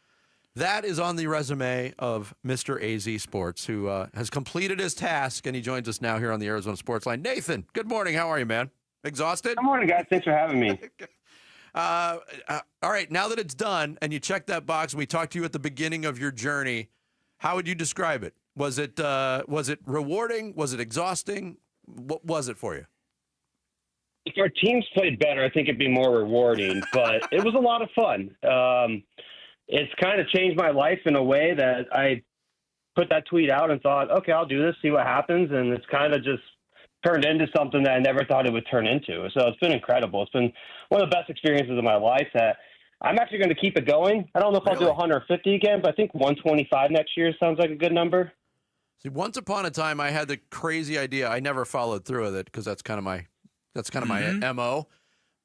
That is on the resume of Mr. AZ Sports, who has completed his task, and he joins us now here on the Arizona Sports Line. Nathan, good morning. How are you, man? Exhausted? Good morning, guys. Thanks for having me. All right, now that it's done, and you checked that box, and we talked to you at the beginning of your journey, how would you describe it? Was it rewarding? Was it exhausting? What was it for you? If our teams played better, I think it'd be more rewarding, but it was a lot of fun. It's kind of changed my life in a way that I put that tweet out and thought, okay, I'll do this, see what happens. And it's kind of just turned into something that I never thought it would turn into. So it's been incredible. It's been one of the best experiences of my life that I'm actually going to keep it going. I don't know if I'll do 150 again, but I think 125 next year sounds like a good number. See, once upon a time, I had the crazy idea. I never followed through with it because that's kind of my MO.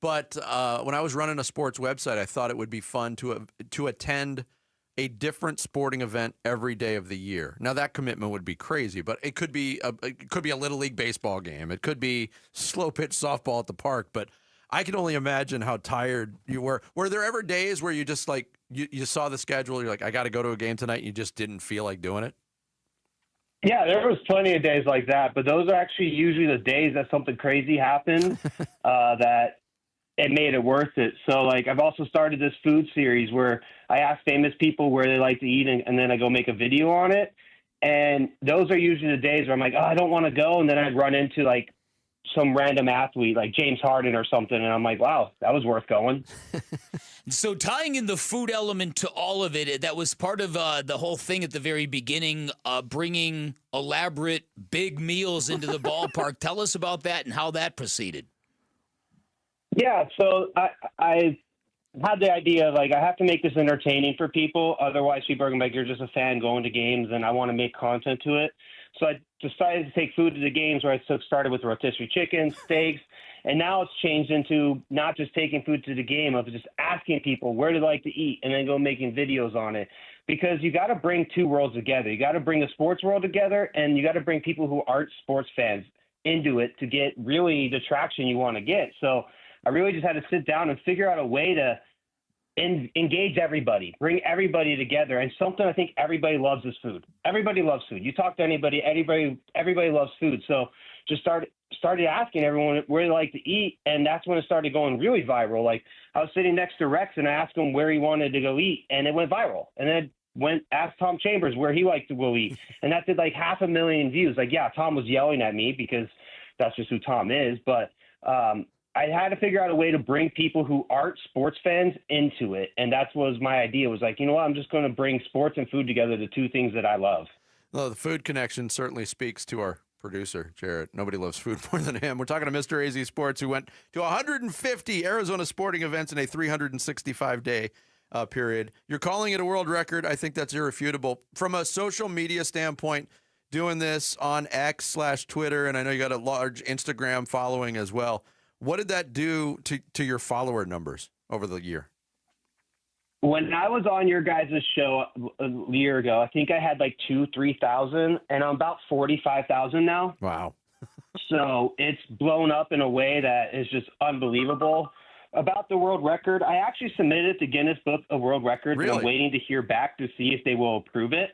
But when I was running a sports website, I thought it would be fun to attend a different sporting event every day of the year. Now that commitment would be crazy, but it could be a little league baseball game. It could be slow pitch softball at the park. But I can only imagine how tired you were. Were there ever days where you just like you saw the schedule, you're like, I got to go to a game tonight, and you just didn't feel like doing it? Yeah, there was plenty of days like that, but those are actually usually the days that something crazy happened that it made it worth it. So, like, I've also started this food series where I ask famous people where they like to eat, and then I go make a video on it. And those are usually the days where I'm like, oh, I don't want to go, and then I'd run into, like, some random athlete, like James Harden or something, and I'm like, wow, that was worth going. So tying in the food element to all of it, that was part of the whole thing at the very beginning, bringing elaborate big meals into the ballpark. Tell us about that and how that proceeded. Yeah, so I had the idea of, like, I have to make this entertaining for people. Otherwise, people are going to be like, you're just a fan going to games, and I want to make content to it. So I decided to take food to the games, where I started with rotisserie chicken, steaks, and now it's changed into not just taking food to the game, of just asking people where they like to eat and then go making videos on it. Because you got to bring two worlds together. You got to bring the sports world together, and you got to bring people who aren't sports fans into it to get really the traction you want to get. So I really just had to sit down and figure out a way to engage everybody, bring everybody together. And something I think everybody loves is food. Everybody loves food. You talk to anybody, everybody loves food. So just started asking everyone where they like to eat, and that's when it started going really viral. Like, I was sitting next to Rex, and I asked him where he wanted to go eat, and it went viral. And then asked Tom Chambers where he liked to go eat, and that did like 500,000 views. Like, yeah, Tom was yelling at me because that's just who Tom is, but I had to figure out a way to bring people who aren't sports fans into it, and that was my idea. Was like, you know what, I'm just going to bring sports and food together, the two things that I love. Well, the food connection certainly speaks to our producer, Jarrett. Nobody loves food more than him. We're talking to Mr. AZ Sports, who went to 150 Arizona sporting events in a 365-day period. You're calling it a world record. I think that's irrefutable. From a social media standpoint, doing this on X/Twitter, and I know you got a large Instagram following as well. What did that do to your follower numbers over the year? When I was on your guys' show a year ago, I think I had like 3,000, and I'm about 45,000 now. Wow. So it's blown up in a way that is just unbelievable. About the world record, I actually submitted it to Guinness Book of World Records, and I'm waiting to hear back to see if they will approve it,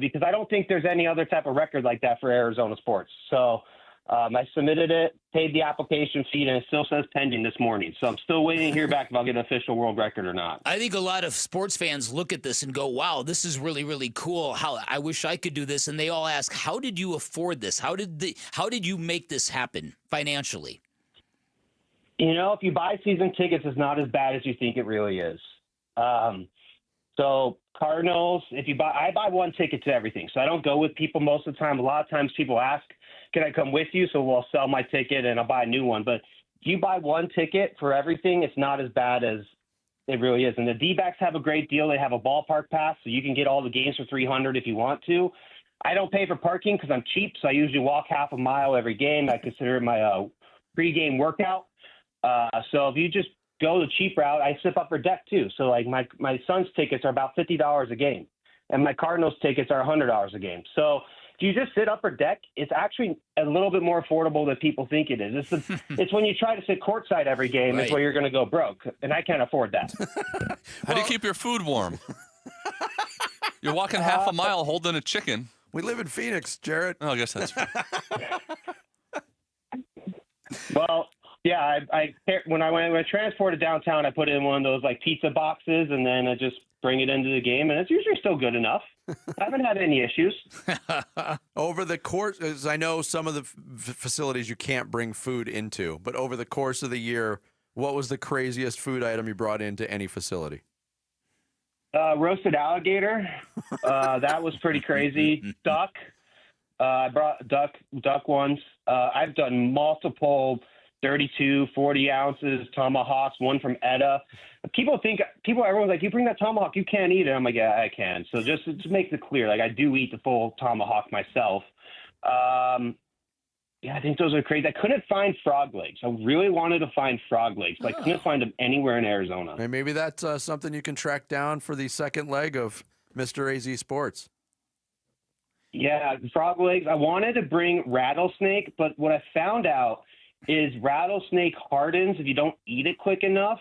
because I don't think there's any other type of record like that for Arizona sports. So I submitted it, paid the application fee, and it still says pending this morning. So I'm still waiting to hear back if I'll get an official world record or not. I think a lot of sports fans look at this and go, wow, this is really, really cool. How I wish I could do this. And they all ask, how did you afford this? How did you make this happen financially? You know, if you buy season tickets, it's not as bad as you think it really is. So Cardinals, I buy one ticket to everything. So I don't go with people most of the time. A lot of times people ask, can I come with you? So we'll sell my ticket and I'll buy a new one. But if you buy one ticket for everything, it's not as bad as it really is. And the D-backs have a great deal. They have a ballpark pass, so you can get all the games for $300 if you want to. I don't pay for parking because I'm cheap, so I usually walk half a mile every game. I consider it my pregame workout. So if you just go the cheap route, I sit upper deck too. So like my son's tickets are about $50 a game, and my Cardinals tickets are $100 a game. So if you just sit upper deck, it's actually a little bit more affordable than people think it is. It's when you try to sit courtside every game, It's where you're going to go broke, and I can't afford that. How do you keep your food warm? You're walking half a mile holding a chicken. We live in Phoenix, Jarrett. Oh, I guess that's true. Well, yeah, when I transport it downtown, I put it in one of those like pizza boxes, and then I just bring it into the game, and it's usually still good enough. I haven't had any issues. Over the course, as I know some of the facilities you can't bring food into, but over the course of the year, what was the craziest food item you brought into any facility? Roasted alligator. That was pretty crazy. Duck. I brought duck ones. I've done multiple 32, 40 ounces tomahawks, one from Etta. Everyone's like, you bring that tomahawk, you can't eat it. I'm like, yeah, I can. So just to make it clear, like I do eat the full tomahawk myself. Yeah, I think those are crazy. I couldn't find frog legs. I really wanted to find frog legs, but I couldn't find them anywhere in Arizona. And maybe that's something you can track down for the second leg of Mr. AZ Sports. Yeah, frog legs. I wanted to bring rattlesnake, but what I found out is rattlesnake hardens if you don't eat it quick enough.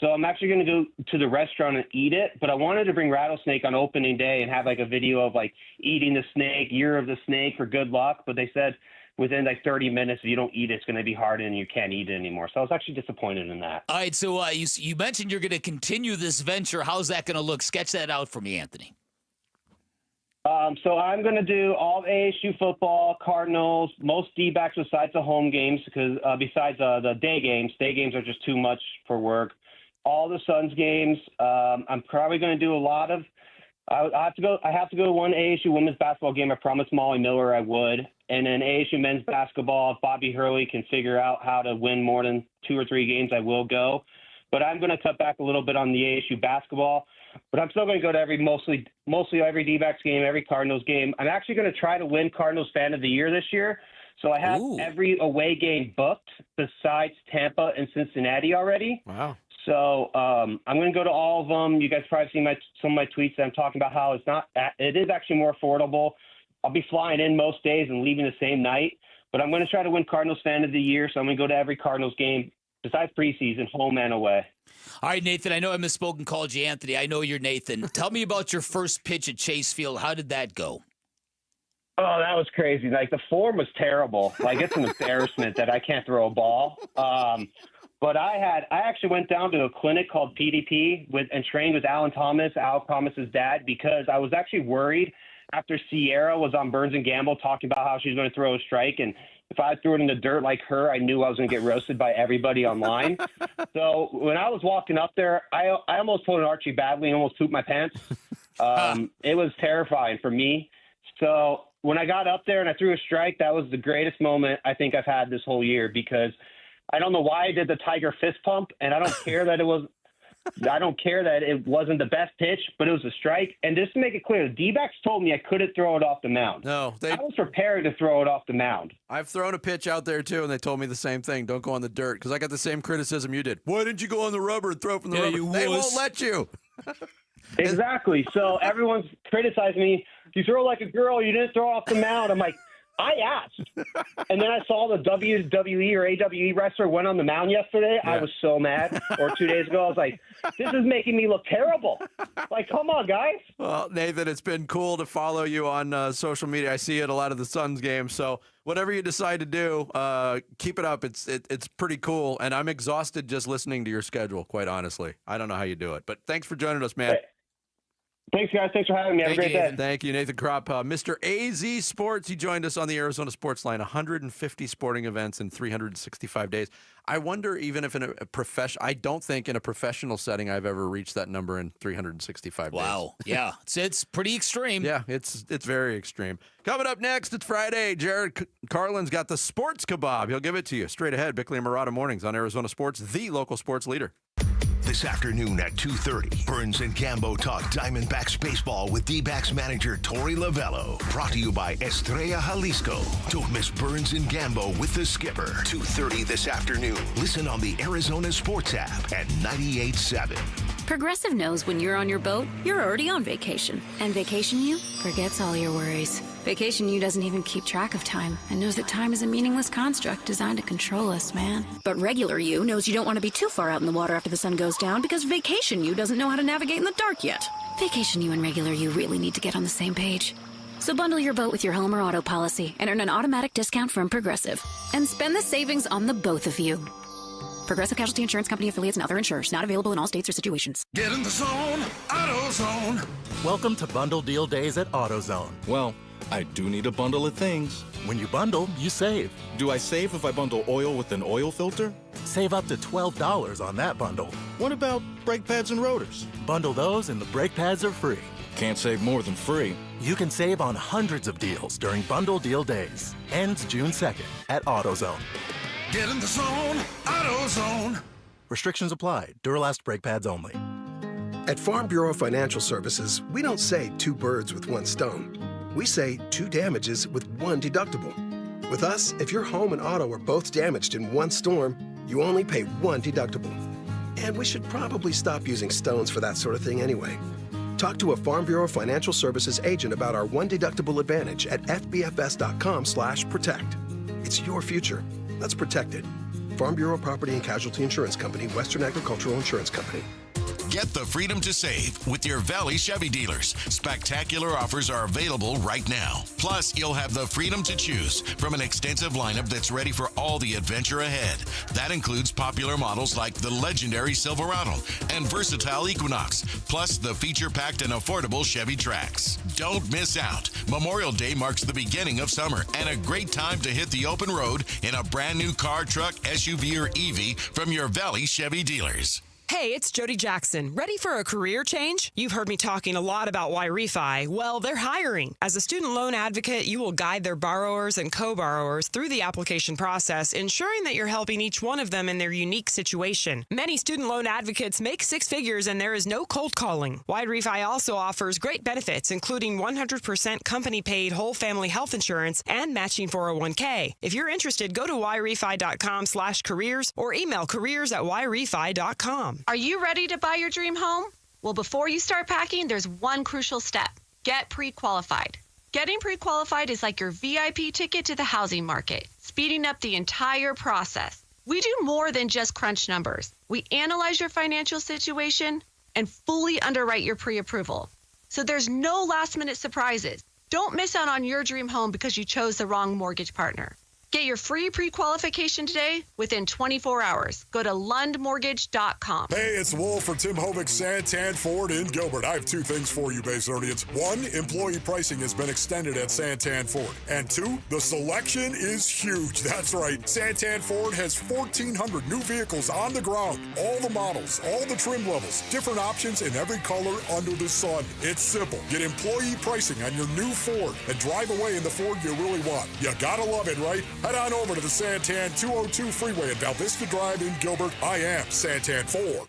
So I'm actually going to go to the restaurant and eat it, but I wanted to bring rattlesnake on opening day and have like a video of like eating the snake, year of the snake for good luck. But they said within like 30 minutes, if you don't eat it, it's going to be hardened and you can't eat it anymore. So I was actually disappointed in that. All right, so you mentioned you're going to continue this venture. How's that going to look? Sketch that out for me, Anthony. So I'm going to do all ASU football, Cardinals, most D-backs besides the home games, because besides the day games. Day games are just too much for work. All the Suns games. I'm probably going to do a lot of. I have to go to one ASU women's basketball game. I promised Molly Miller I would, and then ASU men's basketball. If Bobby Hurley can figure out how to win more than 2 or 3 games, I will go. But I'm going to cut back a little bit on the ASU basketball. But I'm still going to go to mostly every D-backs game, every Cardinals game. I'm actually going to try to win Cardinals Fan of the Year this year. So I have every away game booked besides Tampa and Cincinnati already. Wow. So I'm going to go to all of them. You guys probably seen some of my tweets that I'm talking about how it is actually more affordable. I'll be flying in most days and leaving the same night. But I'm going to try to win Cardinals Fan of the Year. So I'm going to go to every Cardinals game besides preseason, home and away. All right, Nathan, I know I misspoke and called you Anthony. I know you're Nathan. Tell me about your first pitch at Chase Field. How did that go? Oh, that was crazy. Like, the form was terrible. Like, it's an embarrassment that I can't throw a ball. But But I actually went down to a clinic called PDP and trained with Alan Thomas's dad, because I was actually worried after Sierra was on Burns and Gamble talking about how she's going to throw a strike. And if I threw it in the dirt like her, I knew I was going to get roasted by everybody online. So when I was walking up there, I almost pulled an Archie Badley and almost pooped my pants. It was terrifying for me. So when I got up there and I threw a strike, that was the greatest moment I think I've had this whole year, because I don't know why I did the Tiger fist pump, and I don't care that it wasn't the best pitch, but it was a strike. And just to make it clear, the D-backs told me I couldn't throw it off the mound. No, I was prepared to throw it off the mound. I've thrown a pitch out there too, and they told me the same thing. Don't go on the dirt, because I got the same criticism you did. Why didn't you go on the rubber and throw from the rubber? They won't let you. Exactly. So everyone's criticizing me. You throw like a girl. You didn't throw off the mound. I'm like, I asked. And then I saw the WWE or AWE wrestler went on the mound yesterday. Yeah. I was so mad. Or 2 days ago, I was like, this is making me look terrible. Like, come on, guys. Well, Nathan, it's been cool to follow you on social media. I see you at a lot of the Suns games. So whatever you decide to do, keep it up. It's pretty cool. And I'm exhausted just listening to your schedule, quite honestly. I don't know how you do it. But thanks for joining us, man. Hey. Thanks, guys. Thanks for having me. Have a great day. Thank you, Nathan Kropp. Mr. AZ Sports, he joined us on the Arizona Sports Line. 150 sporting events in 365 days. I wonder, even if in a I don't think in a professional setting I've ever reached that number in 365 days. Wow. Yeah. It's pretty extreme. Yeah, it's very extreme. Coming up next, it's Friday. Jared Carlin's got the sports kebab. He'll give it to you straight ahead. Bickley and Murata Mornings on Arizona Sports, the local sports leader. This afternoon at 2:30, Burns and Gambo talk Diamondbacks baseball with D-backs manager Torey Lovello. Brought to you by Estrella Jalisco. Don't miss Burns and Gambo with the skipper. 2:30 this afternoon. Listen on the Arizona Sports app at 98.7. Progressive knows when you're on your boat, you're already on vacation. And Vacation You forgets all your worries. Vacation You doesn't even keep track of time and knows that time is a meaningless construct designed to control us, man. But Regular You knows you don't want to be too far out in the water after the sun goes down because Vacation You doesn't know how to navigate in the dark yet. Vacation You and Regular You really need to get on the same page. So bundle your boat with your home or auto policy and earn an automatic discount from Progressive. And spend the savings on the both of you. Progressive Casualty Insurance Company affiliates and other insurers. Not available in all states or situations. Get in the zone, AutoZone. Welcome to Bundle Deal Days at AutoZone. Well, I do need a bundle of things. When you bundle, you save. Do I save if I bundle oil with an oil filter? Save up to $12 on that bundle. What about brake pads and rotors? Bundle those and the brake pads are free. Can't save more than free. You can save on hundreds of deals during Bundle Deal Days. Ends June 2nd at AutoZone. Get in the zone, AutoZone. Restrictions apply. Duralast brake pads only. At Farm Bureau Financial Services, we don't say two birds with one stone. We say two damages with one deductible. With us, if your home and auto are both damaged in one storm, you only pay one deductible. And we should probably stop using stones for that sort of thing anyway. Talk to a Farm Bureau Financial Services agent about our one deductible advantage at fbfs.com/protect. It's your future. Let's protect it. Farm Bureau Property and Casualty Insurance Company, Western Agricultural Insurance Company. Get the freedom to save with your Valley Chevy dealers. Spectacular offers are available right now. Plus, you'll have the freedom to choose from an extensive lineup that's ready for all the adventure ahead. That includes popular models like the legendary Silverado and versatile Equinox, plus the feature-packed and affordable Chevy Trax. Don't miss out. Memorial Day marks the beginning of summer and a great time to hit the open road in a brand new car, truck, SUV, or EV from your Valley Chevy dealers. Hey, it's Jody Jackson. Ready for a career change? You've heard me talking a lot about Y-Refi. Well, they're hiring. As a student loan advocate, you will guide their borrowers and co-borrowers through the application process, ensuring that you're helping each one of them in their unique situation. Many student loan advocates make six figures and there is no cold calling. Y-Refi also offers great benefits, including 100% company-paid whole family health insurance and matching 401k. If you're interested, go to yrefi.com/careers or email careers@yrefi.com. Are you ready to buy your dream home? Well, before you start packing, there's one crucial step. Get pre-qualified. Getting pre-qualified is like your VIP ticket to the housing market, speeding up the entire process. We do more than just crunch numbers. We analyze your financial situation and fully underwrite your pre-approval. So there's no last-minute surprises. Don't miss out on your dream home because you chose the wrong mortgage partner. Get your free pre-qualification today within 24 hours. Go to lundmortgage.com. Hey, it's Wolf for Tim Hovick's Santan Ford in Gilbert. I have two things for you, Basonians. One, employee pricing has been extended at Santan Ford. And two, the selection is huge. That's right. Santan Ford has 1,400 new vehicles on the ground. All the models, all the trim levels, different options in every color under the sun. It's simple. Get employee pricing on your new Ford and drive away in the Ford you really want. You gotta love it, right? Head on over to the Santan 202 freeway at Val Vista Drive in Gilbert. I am Santan Ford.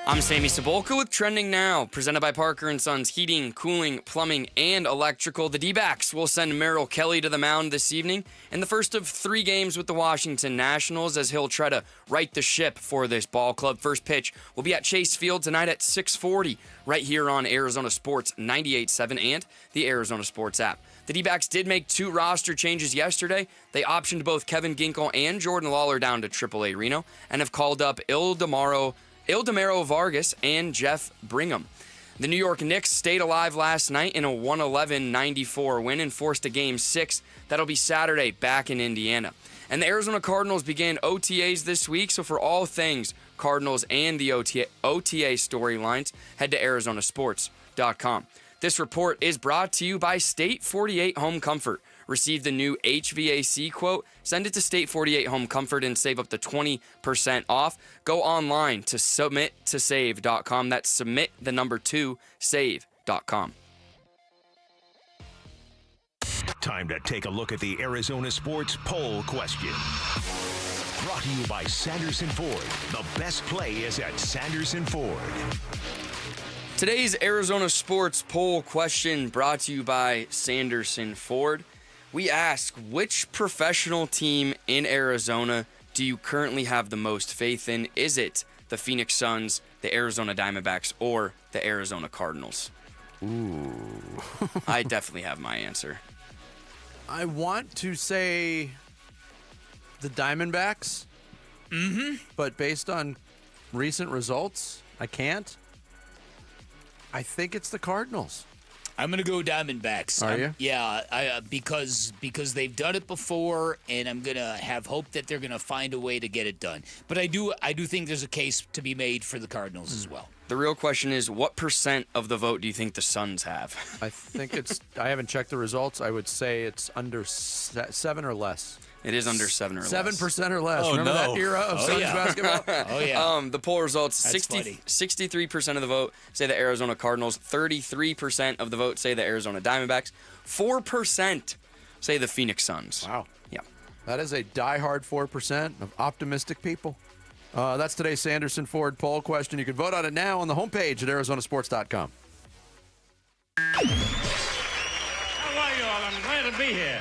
I'm Sammy Cebulka with Trending Now, presented by Parker & Sons Heating, Cooling, Plumbing, and Electrical. The D-backs will send Merrill Kelly to the mound this evening in the first of 3 games with the Washington Nationals as he'll try to right the ship for this ball club. First pitch will be at Chase Field tonight at 6:40, right here on Arizona Sports 98.7 and the Arizona Sports app. The D-backs did make 2 roster changes yesterday. They optioned both Kevin Ginkel and Jordan Lawler down to AAA Reno and have called up Ildemaro Vargas and Jeff Brigham. The New York Knicks stayed alive last night in a 111-94 win and forced a Game 6 that'll be Saturday back in Indiana. And the Arizona Cardinals began OTAs this week, so for all things Cardinals and the OTA storylines, head to arizonasports.com. This report is brought to you by State 48 Home Comfort. Receive the new HVAC quote, send it to State 48 Home Comfort and save up to 20% off. Go online to submittosave.com. That's submit the number 2 save.com. Time to take a look at the Arizona Sports Poll Question. Brought to you by Sanderson Ford. The best play is at Sanderson Ford. Today's Arizona Sports Poll Question brought to you by Sanderson Ford. We ask, which professional team in Arizona do you currently have the most faith in? Is it the Phoenix Suns, the Arizona Diamondbacks, or the Arizona Cardinals? Ooh. I definitely have my answer. I want to say the Diamondbacks. Mm-hmm. But based on recent results, I can't. I think it's the Cardinals. I'm going to go Diamondbacks. Are you? Yeah, because they've done it before, and I'm going to have hope that they're going to find a way to get it done. But I do think there's a case to be made for the Cardinals as well. The real question is, what % of the vote do you think the Suns have? I think it's, I haven't checked the results. I would say it's under 7 or less. It is under 7 or less. 7% or less. Oh, Remember no. that era of Suns basketball? Oh, yeah. The poll results, That's funny. 63% of the vote say the Arizona Cardinals, 33% of the vote say the Arizona Diamondbacks, 4% say the Phoenix Suns. Wow. Yeah. That is a diehard 4% of optimistic people. That's today's Sanderson Ford poll question. You can vote on it now on the homepage at arizonasports.com. How are you all? I'm glad to be here.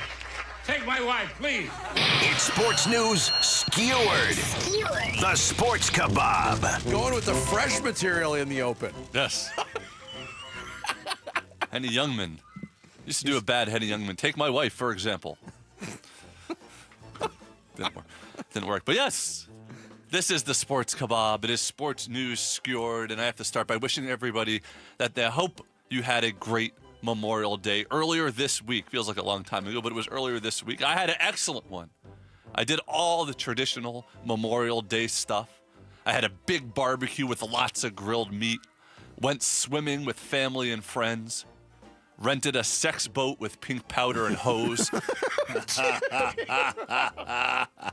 Take my wife, please. It's sports news skewered. The Sports Kebab. Going with the fresh material in the open. Yes. Henny Youngman. Used to do a bad Henny Youngman. Take my wife, for example. Didn't work. But yes, this is the Sports Kebab. It is sports news skewered. And I have to start by wishing everybody that I hope you had a great Memorial Day earlier this week. Feels like a long time ago, but it was earlier this week. I had an excellent one. I did all the traditional Memorial Day stuff. I had a big barbecue with lots of grilled meat. Went swimming with family and friends. Rented a sex boat with pink powder and hose. It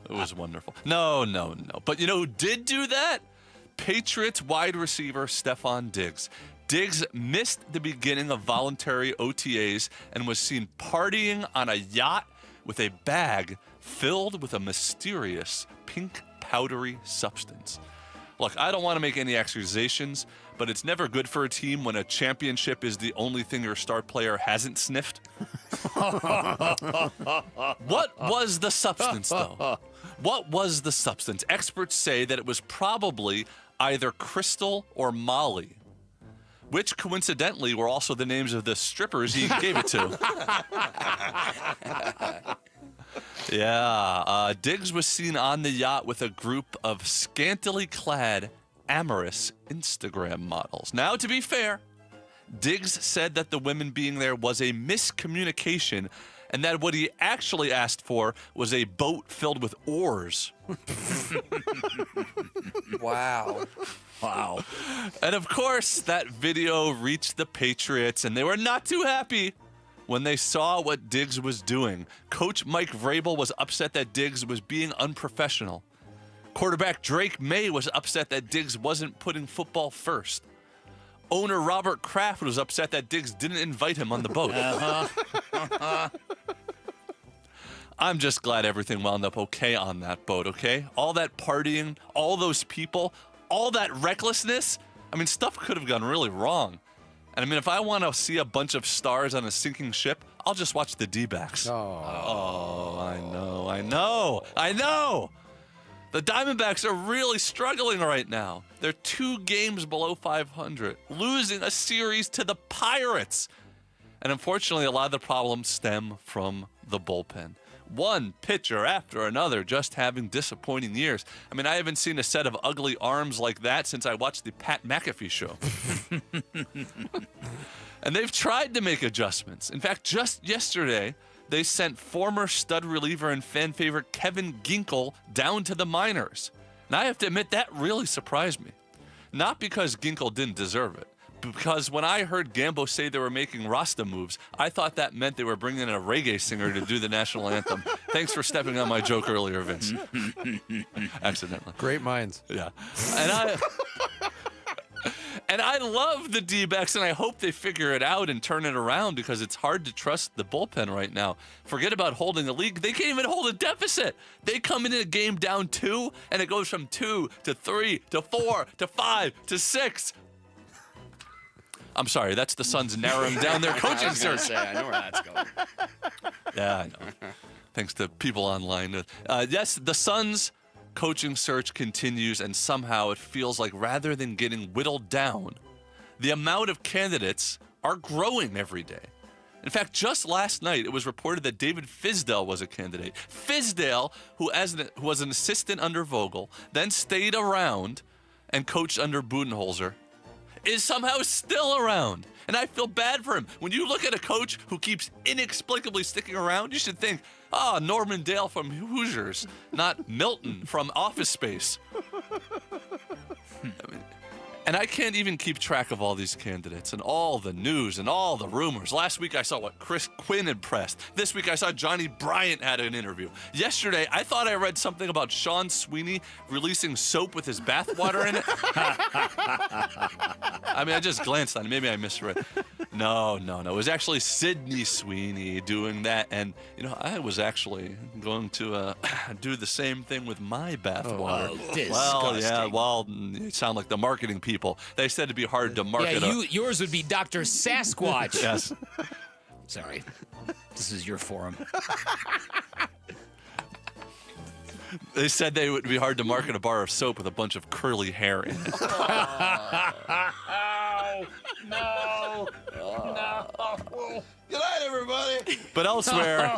was wonderful. No. But you know who did do that? Patriots wide receiver Stephon Diggs. Diggs missed the beginning of voluntary OTAs and was seen partying on a yacht with a bag filled with a mysterious pink powdery substance. Look, I don't want to make any accusations, but it's never good for a team when a championship is the only thing your star player hasn't sniffed. What was the substance, though? What was the substance? Experts say that it was probably either crystal or Molly, which coincidentally were also the names of the strippers he gave it to. Yeah, Diggs was seen on the yacht with a group of scantily clad, amorous Instagram models. Now, to be fair, Diggs said that the women being there was a miscommunication and that what he actually asked for was a boat filled with oars. Wow. Wow. And of course, that video reached the Patriots, and they were not too happy when they saw what Diggs was doing. Coach Mike Vrabel was upset that Diggs was being unprofessional. Quarterback Drake May was upset that Diggs wasn't putting football first. Owner Robert Kraft was upset that Diggs didn't invite him on the boat. I'm just glad everything wound up okay on that boat, okay? All that partying, all those people, all that recklessness. I mean, stuff could have gone really wrong. And I mean, if I want to see a bunch of stars on a sinking ship, I'll just watch the D-backs. Oh, I know. The Diamondbacks are really struggling right now. They're 2 games below 500, losing a series to the Pirates. And unfortunately, a lot of the problems stem from the bullpen. One pitcher after another just having disappointing years. I mean, I haven't seen a set of ugly arms like that since I watched the Pat McAfee show. And they've tried to make adjustments. In fact, just yesterday, they sent former stud reliever and fan favorite Kevin Ginkel down to the minors. And I have to admit, that really surprised me. Not because Ginkel didn't deserve it, because when I heard Gambo say they were making Rasta moves, I thought that meant they were bringing in a reggae singer to do the national anthem. Thanks for stepping on my joke earlier, Vince. Accidentally. Great minds. Yeah. And I love the D-backs, and I hope they figure it out and turn it around, because it's hard to trust the bullpen right now. Forget about holding a lead. They can't even hold a deficit. They come into a game down 2, and it goes from 2 to 3 to 4 to 5 to 6. I'm sorry, that's the Suns narrowing down their coaching search. I know where that's going. Yeah, I know. Thanks to people online. Yes, the Suns' coaching search continues, and somehow it feels like rather than getting whittled down, the amount of candidates are growing every day. In fact, just last night, it was reported that David Fizdale was a candidate. Fizdale, who was an assistant under Vogel, then stayed around and coached under Budenholzer, is somehow still around. And I feel bad for him. When you look at a coach who keeps inexplicably sticking around, you should think, Norman Dale from Hoosiers, not Milton from Office Space. And I can't even keep track of all these candidates and all the news and all the rumors. Last week I saw Chris Quinn had pressed. This week I saw Johnny Bryant had an interview. Yesterday I thought I read something about Sean Sweeney releasing soap with his bathwater in it. I mean, I just glanced on it. Maybe I misread. No. It was actually Sidney Sweeney doing that. And, I was actually going to do the same thing with my bathwater. You sound like the marketing people. They said it'd be hard to market. Yeah, yours would be Dr. Sasquatch. Yes. Sorry. This is your forum. They said they would be hard to market a bar of soap with a bunch of curly hair in it. No. Good night, everybody. But elsewhere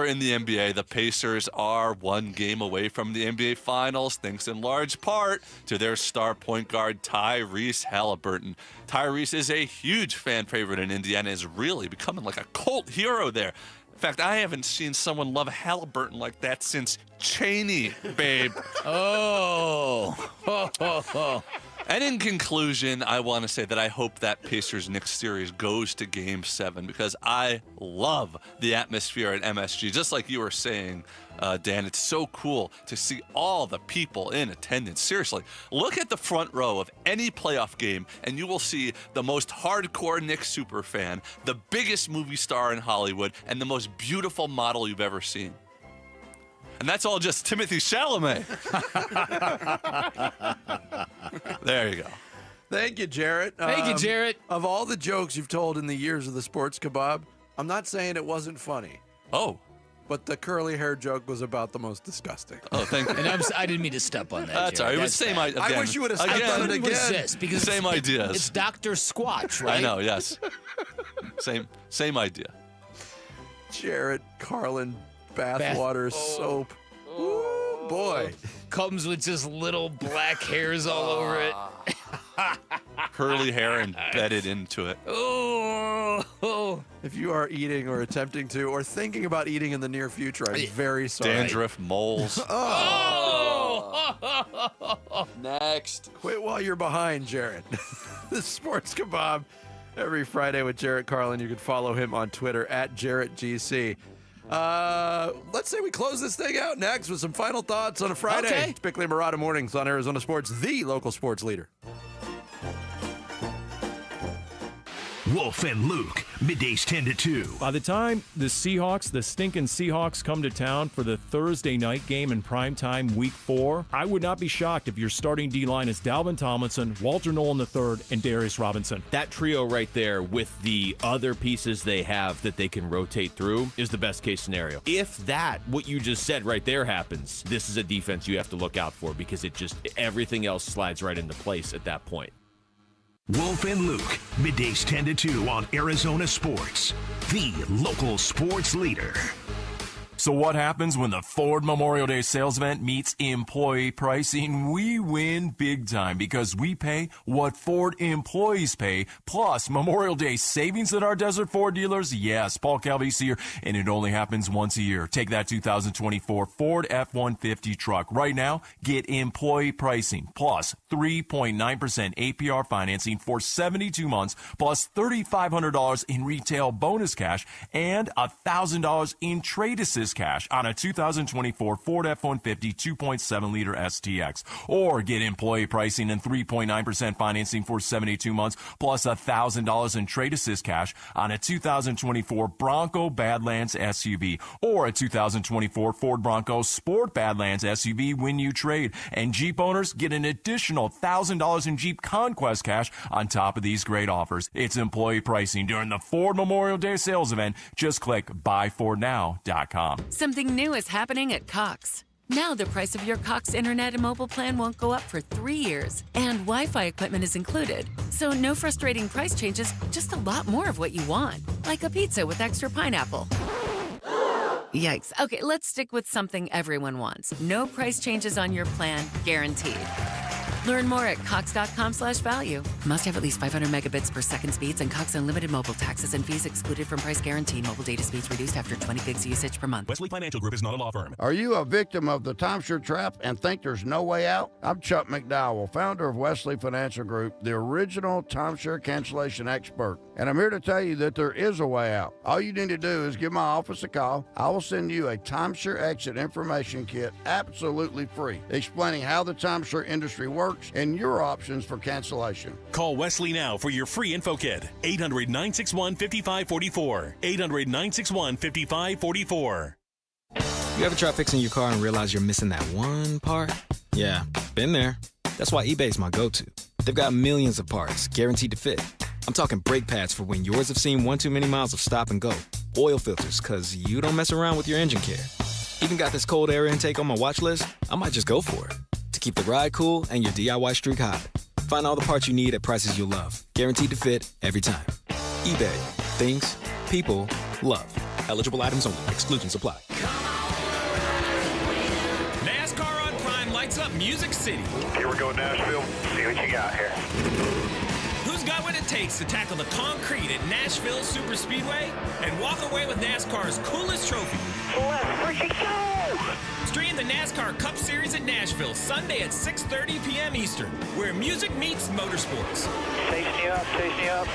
in the NBA, the Pacers are 1 game away from the NBA Finals, thanks in large part to their star point guard, Tyrese Halliburton. Tyrese is a huge fan favorite in Indiana, is really becoming like a cult hero there. In fact, I haven't seen someone love Halliburton like that since Cheney, babe. And in conclusion, I want to say that I hope that Pacers-Knicks series goes to Game 7, because I love the atmosphere at MSG. Just like you were saying, Dan, it's so cool to see all the people in attendance. Seriously, look at the front row of any playoff game, and you will see the most hardcore Knicks superfan, the biggest movie star in Hollywood, and the most beautiful model you've ever seen. And that's all just Timothy Chalamet. There you go. Thank you, Jarrett. Thank you, Jarrett. Of all the jokes you've told in the years of the Sports Kebab, I'm not saying it wasn't funny. Oh. But the curly hair joke was about the most disgusting. Oh, thank you. And I didn't mean to step on that. That's all right. It was same idea. I wish you would have stepped on it again. What is this? Because same ideas. It's Dr. Squatch, right? I know, yes. Same idea. Jarrett Carlin bathwater soap. Ooh, boy. Comes with just little black hairs all over it. Curly hair embedded into it. Oh. Oh. If you are eating or attempting to or thinking about eating in the near future, I'm very sorry. Dandruff, moles. Next. Quit while you're behind, Jarrett. The Sports Kebab every Friday with Jarrett Carlin. You can follow him on Twitter at JarrettGC. Let's say we close this thing out next with some final thoughts on a Friday. Okay. It's Bickley and Murata Mornings on Arizona Sports, the local sports leader. Wolf and Luke, middays 10 to 2. By the time the stinking Seahawks, come to town for the Thursday night game in primetime week 4, I would not be shocked if your starting D-line is Dalvin Tomlinson, Walter Nolan III, and Darius Robinson. That trio right there with the other pieces they have that they can rotate through is the best case scenario. If what you just said right there happens, this is a defense you have to look out for because everything else slides right into place at that point. Wolf and Luke, middays 10 to 2 on Arizona Sports, the local sports leader. So what happens when the Ford Memorial Day sales event meets employee pricing? We win big time because we pay what Ford employees pay, plus Memorial Day savings at our Desert Ford dealers. Yes, Paul Calvy's here, and it only happens once a year. Take that 2024 Ford F-150 truck. Right now, get employee pricing, plus 3.9% APR financing for 72 months, plus $3,500 in retail bonus cash, and $1,000 in trade assist cash on a 2024 Ford F-150 2.7-liter STX. Or get employee pricing and 3.9% financing for 72 months, plus $1,000 in trade assist cash on a 2024 Bronco Badlands SUV. Or a 2024 Ford Bronco Sport Badlands SUV when you trade. And Jeep owners get an additional $1,000 in Jeep Conquest cash on top of these great offers. It's employee pricing during the Ford Memorial Day sales event. Just click buyfordnow.com. Something new is happening at Cox. Now the price of your Cox internet and mobile plan won't go up for 3 years, and Wi-Fi equipment is included. So no frustrating price changes, just a lot more of what you want, like a pizza with extra pineapple. Yikes. Okay, let's stick with something everyone wants. No price changes on your plan, guaranteed. Learn more at cox.com/value. Must have at least 500 megabits per second speeds and Cox Unlimited mobile taxes and fees excluded from price guarantee. Mobile data speeds reduced after 20 gigs usage per month. Wesley Financial Group is not a law firm. Are you a victim of the timeshare trap and think there's no way out? I'm Chuck McDowell, founder of Wesley Financial Group, the original timeshare cancellation expert. And I'm here to tell you that there is a way out. All you need to do is give my office a call. I will send you a timeshare exit information kit absolutely free, explaining how the timeshare industry works and your options for cancellation. Call Wesley now for your free info kit. 800-961-5544. 800-961-5544. You ever try fixing your car and realize you're missing that one part? Yeah, been there. That's why eBay's my go-to. They've got millions of parts, guaranteed to fit. I'm talking brake pads for when yours have seen one too many miles of stop and go. Oil filters, because you don't mess around with your engine care. Even got this cold air intake on my watch list. I might just go for it. To keep the ride cool and your DIY streak hot. Find all the parts you need at prices you'll love. Guaranteed to fit every time. eBay. Things people love. Eligible items only. Exclusions apply. NASCAR on Prime lights up Music City. Here we go, Nashville. See what you got here. Who's got what it takes to tackle the concrete at Nashville Super Speedway and walk away with NASCAR's coolest trophy? Let's freaking go! Stream the NASCAR Cup Series at Nashville Sunday at 6:30 p.m. Eastern, where music meets motorsports. Chase me up, chase me up.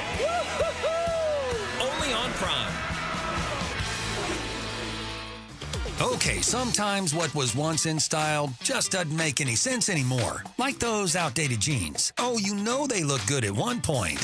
Only on Prime. Okay, sometimes what was once in style just doesn't make any sense anymore. Like those outdated jeans. Oh, you know they look good at one point.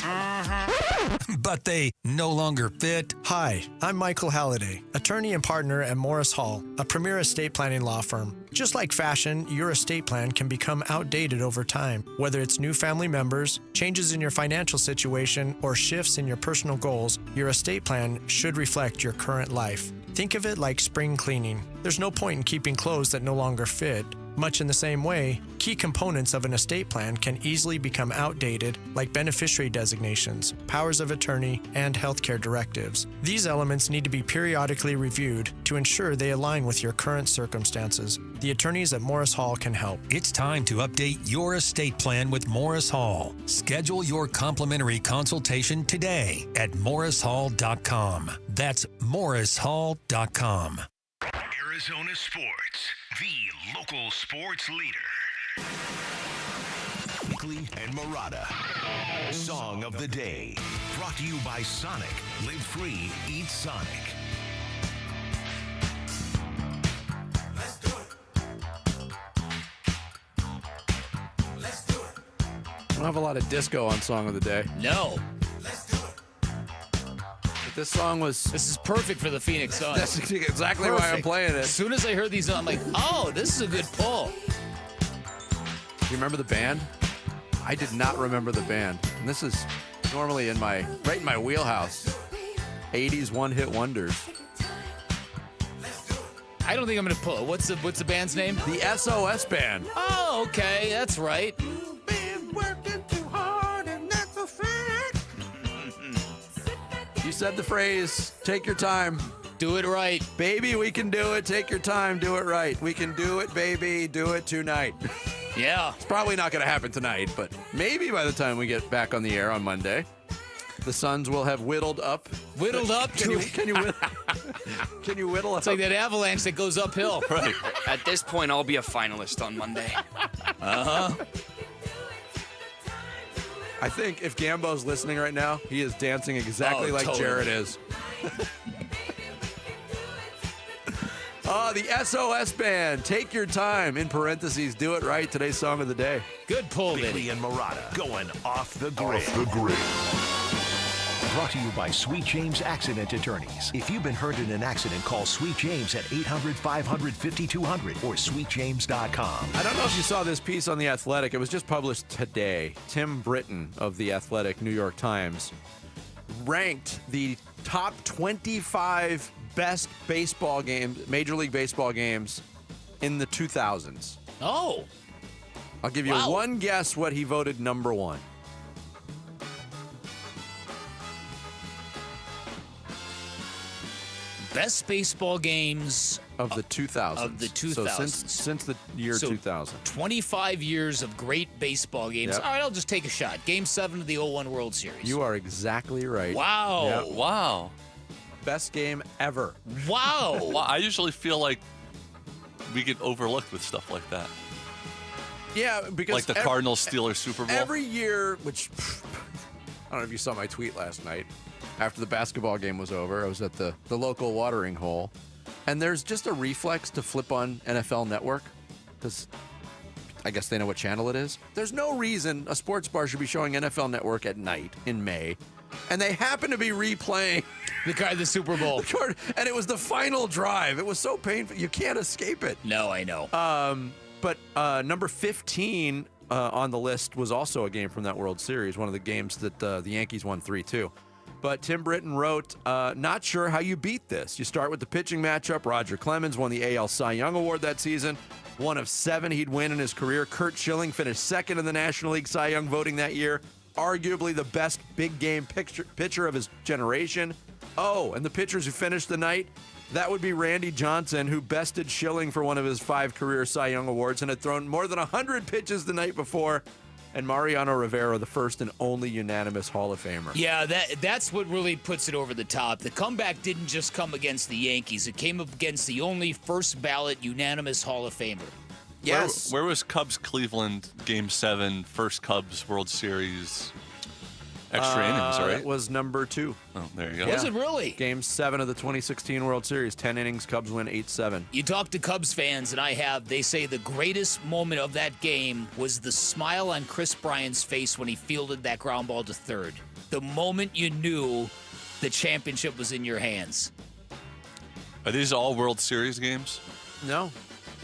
But they no longer fit. Hi, I'm Michael Halliday, attorney and partner at Morris Hall, a premier estate planning law firm. Just like fashion, your estate plan can become outdated over time. Whether it's new family members, changes in your financial situation, or shifts in your personal goals, your estate plan should reflect your current life. Think of it like spring cleaning. There's no point in keeping clothes that no longer fit. Much in the same way, key components of an estate plan can easily become outdated, like beneficiary designations, powers of attorney, and healthcare directives. These elements need to be periodically reviewed to ensure they align with your current circumstances. The attorneys at Morris Hall can help. It's time to update your estate plan with Morris Hall. Schedule your complimentary consultation today at morrishall.com. That's morrishall.com. Arizona Sports, the local sports leader. Weekly and Murata. Song of the Day. Brought to you by Sonic. Live free, eat Sonic. I don't have a lot of disco on Song of the Day. No. But this song was... This is perfect for the Phoenix Suns. That's exactly why I'm playing it. As soon as I heard these, I'm like, oh, this is a good pull. You remember the band? I did not remember the band. And this is normally right in my wheelhouse. 80s one-hit wonders. I don't think I'm going to pull it. What's the band's name? The SOS Band. Oh, okay. That's right. You said the phrase, take your time. Do it right. Baby, we can do it. Take your time. Do it right. We can do it, baby. Do it tonight. Yeah. It's probably not going to happen tonight, but maybe by the time we get back on the air on Monday, the Suns will have whittled up. Whittled up? Can you whittle up? It's like that avalanche that goes uphill. Right. At this point, I'll be a finalist on Monday. Uh-huh. I think if Gambo's listening right now, he is dancing exactly like totally. Jared is. The SOS Band. Take your time. In parentheses, do it right. Today's song of the day. Good pull, Bickley and Murata going off the grid. Off the grid. Brought to you by Sweet James Accident Attorneys. If you've been hurt in an accident, call Sweet James at 800-500-5200 or sweetjames.com. I don't know if you saw this piece on The Athletic. It was just published today. Tim Britton of The Athletic, New York Times, ranked the top 25 best baseball games, Major League Baseball games in the 2000s. Oh. I'll give you one guess what he voted number one. Best baseball games of the 2000s. Of the 2000s. So since the year 2000. 25 years of great baseball games. Yep. All right, I'll just take a shot. Game 7 of the 01 World Series. You are exactly right. Wow. Yep. Wow. Best game ever. Wow. Well, I usually feel like we get overlooked with stuff like that. Yeah, because like the Cardinals Steelers Super Bowl. Every year, which I don't know if you saw my tweet last night. After the basketball game was over, I was at the local watering hole, and there's just a reflex to flip on NFL Network because I guess they know what channel it is. There's no reason a sports bar should be showing NFL Network at night in May, and they happen to be replaying the Super Bowl. And it was the final drive. It was so painful. You can't escape it. No, I know. But number 15 on the list was also a game from that World Series, one of the games that the Yankees won 3-2. But Tim Britton wrote, not sure how you beat this. You start with the pitching matchup. Roger Clemens won the AL Cy Young Award that season. One of 7 he'd win in his career. Curt Schilling finished second in the National League Cy Young voting that year. Arguably the best big game pitcher of his generation. Oh, and the pitchers who finished the night, that would be Randy Johnson, who bested Schilling for one of his 5 career Cy Young Awards and had thrown more than 100 pitches the night before. And Mariano Rivera, the first and only unanimous Hall of Famer. Yeah, that's what really puts it over the top. The comeback didn't just come against the Yankees. It came up against the only first ballot unanimous Hall of Famer. Yes. Where was Cubs-Cleveland Game 7, first Cubs World Series? Extra innings, right? It was number 2. Oh, there you go. Was it really? Game 7 of the 2016 World Series. 10 innings, Cubs win 8-7. You talk to Cubs fans, and they say the greatest moment of that game was the smile on Chris Bryant's face when he fielded that ground ball to third. The moment you knew the championship was in your hands. Are these all World Series games? No.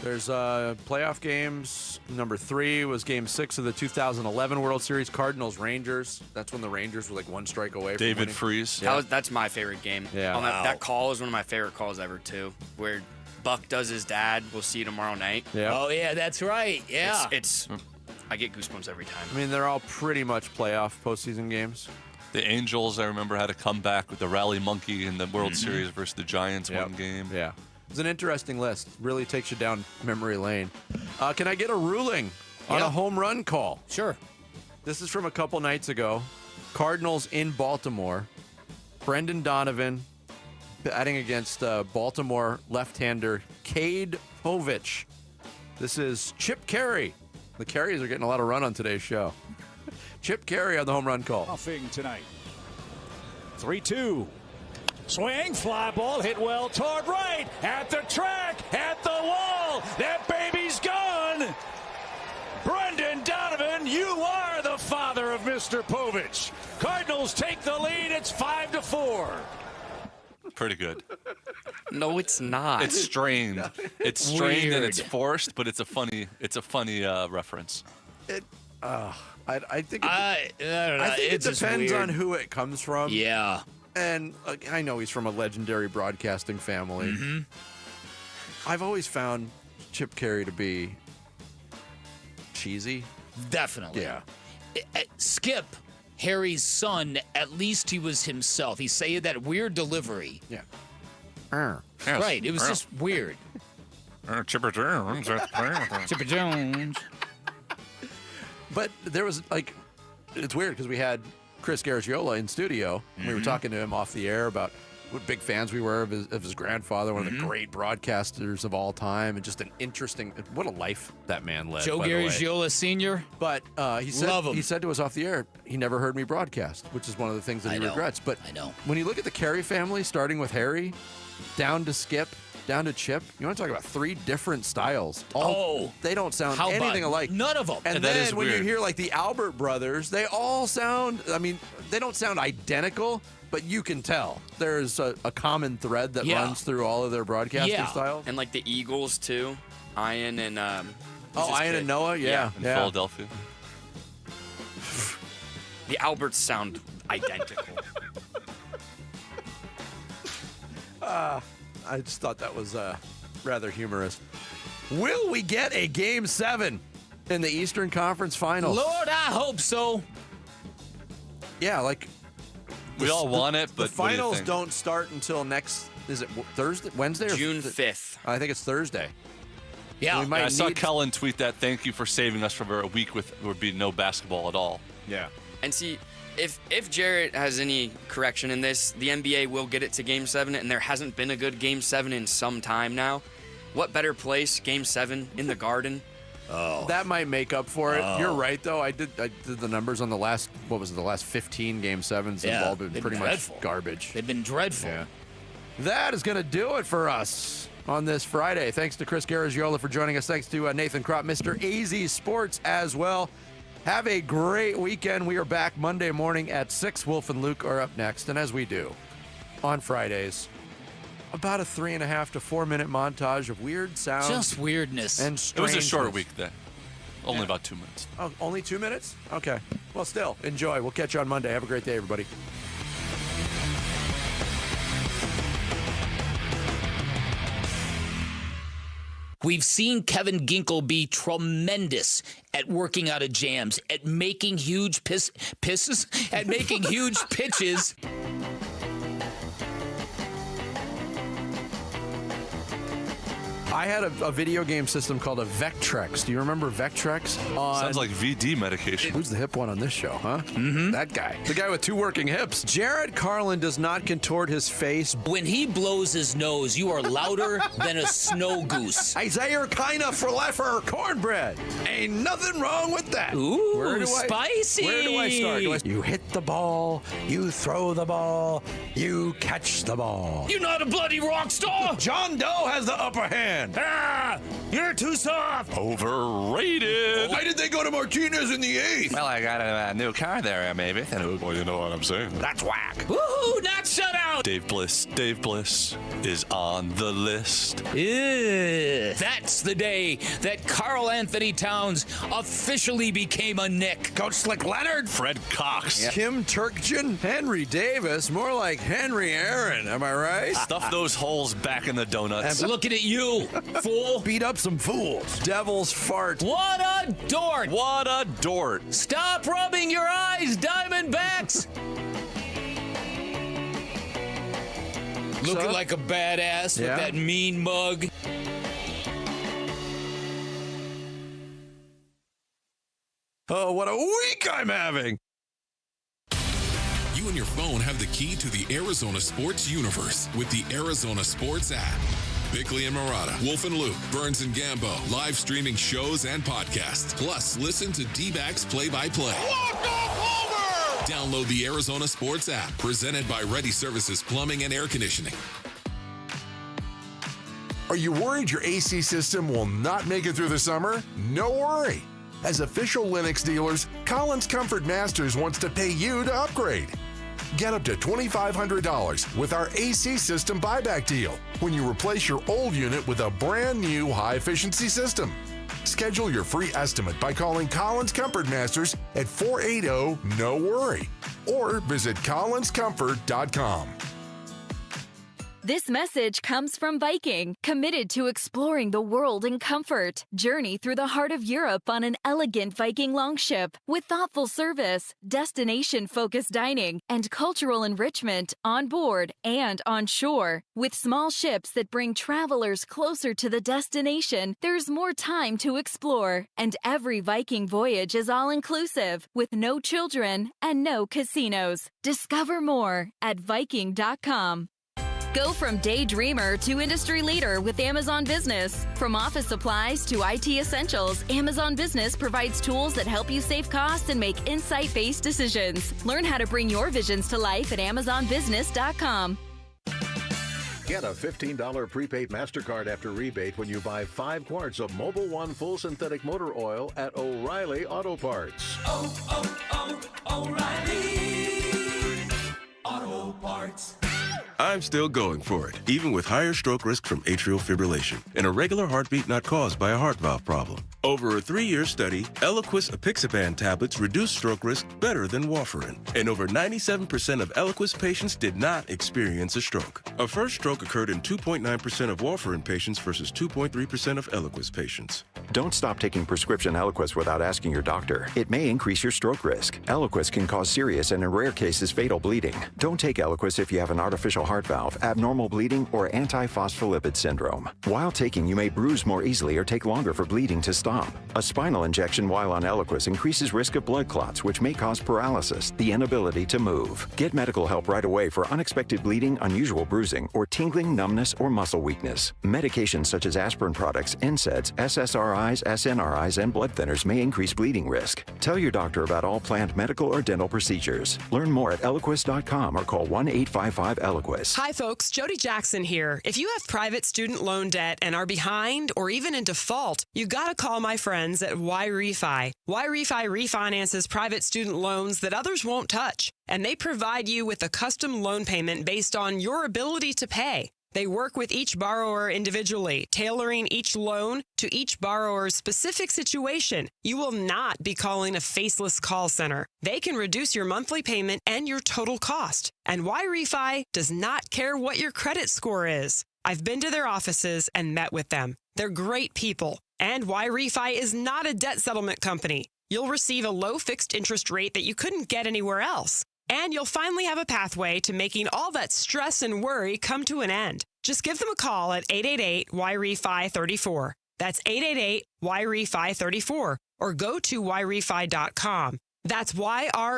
There's playoff games. Number 3 was Game 6 of the 2011 World Series, Cardinals-Rangers. That's when the Rangers were like 1 strike away from David winning. Freese. Yeah. That's my favorite game. Yeah. That call is one of my favorite calls ever, too, where Buck does his dad. We'll see tomorrow night. Yeah. Oh, yeah, that's right. Yeah. I get goosebumps every time. I mean, they're all pretty much playoff postseason games. The Angels, I remember, had to come back with the Rally Monkey in the World Series versus the Giants one game. Yeah. It's an interesting list. Really takes you down memory lane. Can I get a ruling on a home run call? Sure. This is from a couple nights ago. Cardinals in Baltimore. Brendan Donovan batting against Baltimore left-hander Cade Povich. This is Chip Carey. The Careys are getting a lot of run on today's show. Chip Carey on the home run call. Offing tonight. 3-2. Swing, fly ball, hit well toward right, at the track, at the wall. That baby's gone. Brendan Donovan, you are the father of Mr. Povich. Cardinals take the lead. It's 5-4. Pretty good. No, it's not. It's strained. It's strained and it's Weird. forced, but it's a funny reference. I think I don't know. I think It's it just depends weird. on who it comes from. Yeah. And I know he's from a legendary broadcasting family. Mm-hmm. I've always found Chip Carey to be cheesy. Definitely. Yeah. Skip, Harry's son, at least he was himself. He said that weird delivery. Yeah. Right. It was just weird. Chipper Jones. Chipper Jones. But there was it's weird because we had Chris Garagiola in studio. And we were talking to him off the air about what big fans we were of his grandfather, one of the great broadcasters of all time, and just an interesting, what a life that man led. Joe by the way. Garagiola Sr. But he said Love him. he said to us off the air, he never heard me broadcast, which is one of the things that he regrets. But I know. When you look at the Carey family, starting with Harry, down to Skip, down to Chip, you want to talk about three different styles. They don't sound How anything about alike. none of them. And that then is when you weird. hear like the Albert brothers, they all sound, they don't sound identical, but you can tell. There's a common thread that Yeah. runs through all of their broadcasting styles. And like the Eagles too, Ian and Ian and Noah, yeah. In Philadelphia. The Alberts sound identical. I just thought that was rather humorous. Will we get a Game 7 in the Eastern Conference Finals? Lord, I hope so. Yeah, We all want it, but the what do you finals think? don't start until next. Is it Thursday, Wednesday, or June 5th? I think it's Thursday. Yeah, we might I saw need- Kellen tweet that. Thank you for saving us from a week with would be no basketball at all. Yeah. And see, if Jarrett has any correction in this, the NBA will get it to Game 7, and there hasn't been a good Game 7 in some time now. What better place, Game 7, in the Garden? That might make up for it. You're right, though. I did the numbers on the last 15 Game 7s Yeah, involved in they've pretty been much dreadful. garbage. They've been dreadful. Yeah. That is going to do it for us on this Friday. Thanks to Chris Garagiola for joining us. Thanks to Nathan Kropp, Mr. AZ Sports as well. Have a great weekend. We are back Monday morning at 6. Wolf and Luke are up next. And as we do on Fridays, about a 3.5 to 4 minute montage of weird sounds. Just weirdness. And It was a short strangeness. week then. Only about 2 minutes. Oh, only 2 minutes? Okay. Well, still, enjoy. We'll catch you on Monday. Have a great day, everybody. We've seen Kevin Ginkel be tremendous at working out of jams, at making huge at making huge pitches. I had a video game system called a Vectrex. Do you remember Vectrex? Sounds like VD medication. Who's the hip one on this show, huh? Mm-hmm. That guy. The guy with two working hips. Jared Carlin does not contort his face. When he blows his nose, you are louder than a snow goose. Isaiah kinda for cornbread. Ain't nothing wrong with that. Ooh, spicy. Where do I start? You hit the ball, you throw the ball, you catch the ball. You're not a bloody rock star. John Doe has the upper hand. Ah, you're too soft. Overrated. Why did they go to Martinez in the 8th? Well, I got a new car there, maybe. Well, you know what I'm saying. That's whack. Woohoo, not shut out. Dave Bliss is on the list. That's the day that Karl Anthony Towns officially became a Knick. Coach Slick Leonard. Fred Cox. Kim Turkogyn. Henry Davis. More like Henry Aaron. Am I right? Stuff those holes back in the donuts. Looking at you, fool. Beat up some fools. Devil's fart. What a dork. What a dort. Stop rubbing your eyes, Diamondbacks. Looking like a badass with that mean mug. Oh, what a week I'm having. You and your phone have the key to the Arizona sports universe with the Arizona Sports app. Bickley and Murata, Wolf and Luke, Burns and Gambo, live streaming shows and podcasts. Plus, listen to D-backs play-by-play. Download the Arizona Sports app, presented by Ready Services Plumbing and Air Conditioning. Are you worried your AC system will not make it through the summer? No worry. As official Lennox dealers, Collins Comfort Masters wants to pay you to upgrade. Get up to $2,500 with our AC system buyback deal when you replace your old unit with a brand new high-efficiency system. Schedule your free estimate by calling Collins Comfort Masters at 480-NO-WORRY or visit collinscomfort.com. This message comes from Viking, committed to exploring the world in comfort. Journey through the heart of Europe on an elegant Viking longship with thoughtful service, destination-focused dining, and cultural enrichment on board and on shore. With small ships that bring travelers closer to the destination, there's more time to explore. And every Viking voyage is all-inclusive, with no children and no casinos. Discover more at Viking.com. Go from daydreamer to industry leader with Amazon Business. From office supplies to IT essentials, Amazon Business provides tools that help you save costs and make insight-based decisions. Learn how to bring your visions to life at AmazonBusiness.com. Get a $15 prepaid MasterCard after rebate when you buy 5 quarts of Mobil 1 full synthetic motor oil at O'Reilly Auto Parts. O'Reilly Auto Parts. I'm still going for it, even with higher stroke risk from atrial fibrillation and a regular heartbeat not caused by a heart valve problem. Over a 3-year study, Eliquis apixaban tablets reduced stroke risk better than warfarin, and over 97% of Eliquis patients did not experience a stroke. A first stroke occurred in 2.9% of warfarin patients versus 2.3% of Eliquis patients. Don't stop taking prescription Eliquis without asking your doctor. It may increase your stroke risk. Eliquis can cause serious and in rare cases fatal bleeding. Don't take Eliquis if you have an artificial heart valve, abnormal bleeding, or antiphospholipid syndrome. While taking, you may bruise more easily or take longer for bleeding to stop. A spinal injection while on Eliquis increases risk of blood clots, which may cause paralysis, the inability to move. Get medical help right away for unexpected bleeding, unusual bruising, or tingling, numbness, or muscle weakness. Medications such as aspirin products, NSAIDs, SSRIs, SNRIs, and blood thinners may increase bleeding risk. Tell your doctor about all planned medical or dental procedures. Learn more at Eliquis.com or call 1-855-ELIQUIS. Hi, folks. Jody Jackson here. If you have private student loan debt and are behind or even in default, you got to call my friends at YRefi. YRefi refinances private student loans that others won't touch, and they provide you with a custom loan payment based on your ability to pay. They work with each borrower individually, tailoring each loan to each borrower's specific situation. You will not be calling a faceless call center. They can reduce your monthly payment and your total cost. And YRefi does not care what your credit score is. I've been to their offices and met with them. They're great people. And YRefi is not a debt settlement company. You'll receive a low fixed interest rate that you couldn't get anywhere else. And you'll finally have a pathway to making all that stress and worry come to an end. Just give them a call at 888-YRefi-34. That's 888-YRefi-34. Or go to YRefi.com. That's YREFY.com.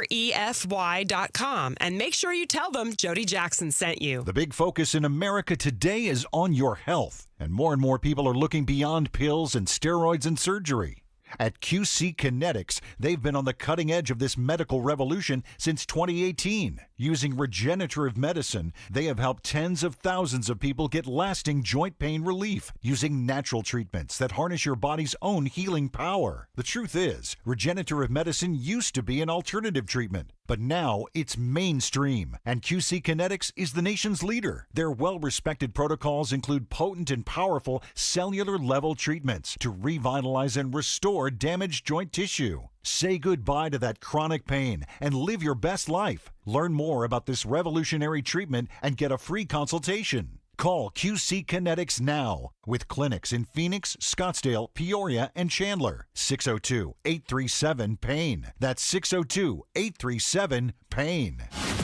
And make sure you tell them Jody Jackson sent you. The big focus in America today is on your health. And more people are looking beyond pills and steroids and surgery. At QC Kinetics, they've been on the cutting edge of this medical revolution since 2018. Using regenerative medicine, they have helped tens of thousands of people get lasting joint pain relief using natural treatments that harness your body's own healing power. The truth is, regenerative medicine used to be an alternative treatment, But now it's mainstream, and QC Kinetics is the nation's leader. Their well-respected protocols include potent and powerful cellular-level treatments to revitalize and restore damaged joint tissue. Say goodbye to that chronic pain and live your best life. Learn more about this revolutionary treatment and get a free consultation. Call QC Kinetics now with clinics in Phoenix, Scottsdale, Peoria, and Chandler. 602-837-PAIN. That's 602-837-PAIN.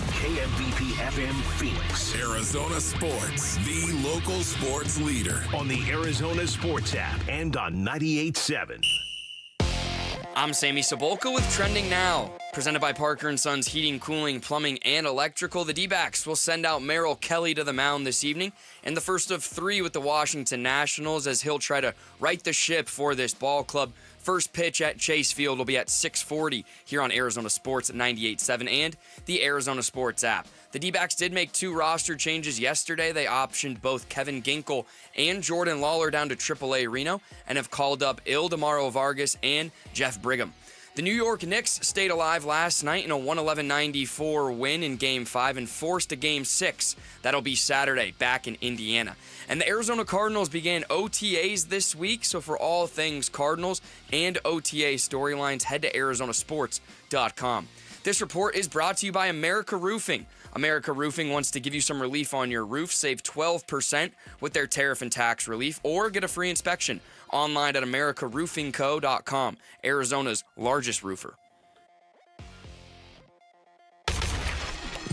KMVP FM Phoenix. Arizona Sports, the local sports leader. On the Arizona Sports app and on 98.7. I'm Sammy Sabolka with Trending Now. Presented by Parker & Sons Heating, Cooling, Plumbing, and Electrical, the D-backs will send out Merrill Kelly to the mound this evening, and the first of 3 with the Washington Nationals as he'll try to right the ship for this ball club. First pitch at Chase Field will be at 6:40 here on Arizona Sports at 98.7 and the Arizona Sports app. The D-backs did make 2 roster changes yesterday. They optioned both Kevin Ginkel and Jordan Lawler down to AAA Reno and have called up Ildemaro Vargas and Jeff Brigham. The New York Knicks stayed alive last night in a 111-94 win in Game 5 and forced a Game 6. That'll be Saturday back in Indiana. And the Arizona Cardinals began OTAs this week, so for all things Cardinals and OTA storylines, head to arizonasports.com. This report is brought to you by America Roofing. America Roofing wants to give you some relief on your roof. Save 12% with their tariff and tax relief, or get a free inspection online at americaroofingco.com, Arizona's largest roofer.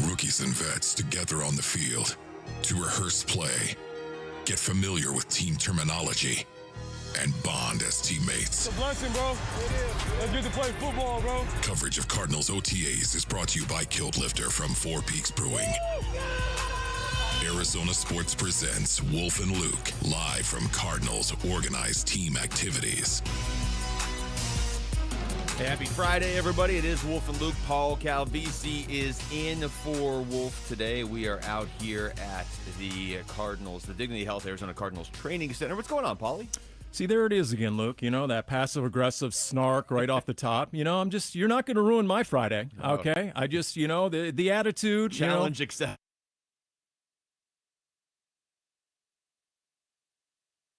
Rookies and vets together on the field to rehearse play, get familiar with team terminology, and bond as teammates. It's a blessing, bro. Let's get to play football, bro. Coverage of Cardinals OTAs is brought to you by Killed Lifter from Four Peaks Brewing. Arizona Sports presents Wolf and Luke, live from Cardinals organized team activities. Happy Friday, everybody. It is Wolf and Luke. Paul Calvisi is in for Wolf today. We are out here at the Cardinals, the Dignity Health Arizona Cardinals Training Center. What's going on, Paulie? See, there it is again, Luke. You know, that passive-aggressive snark right off the top. You know, you're not going to ruin my Friday, okay? I just, the attitude. Challenge accepted.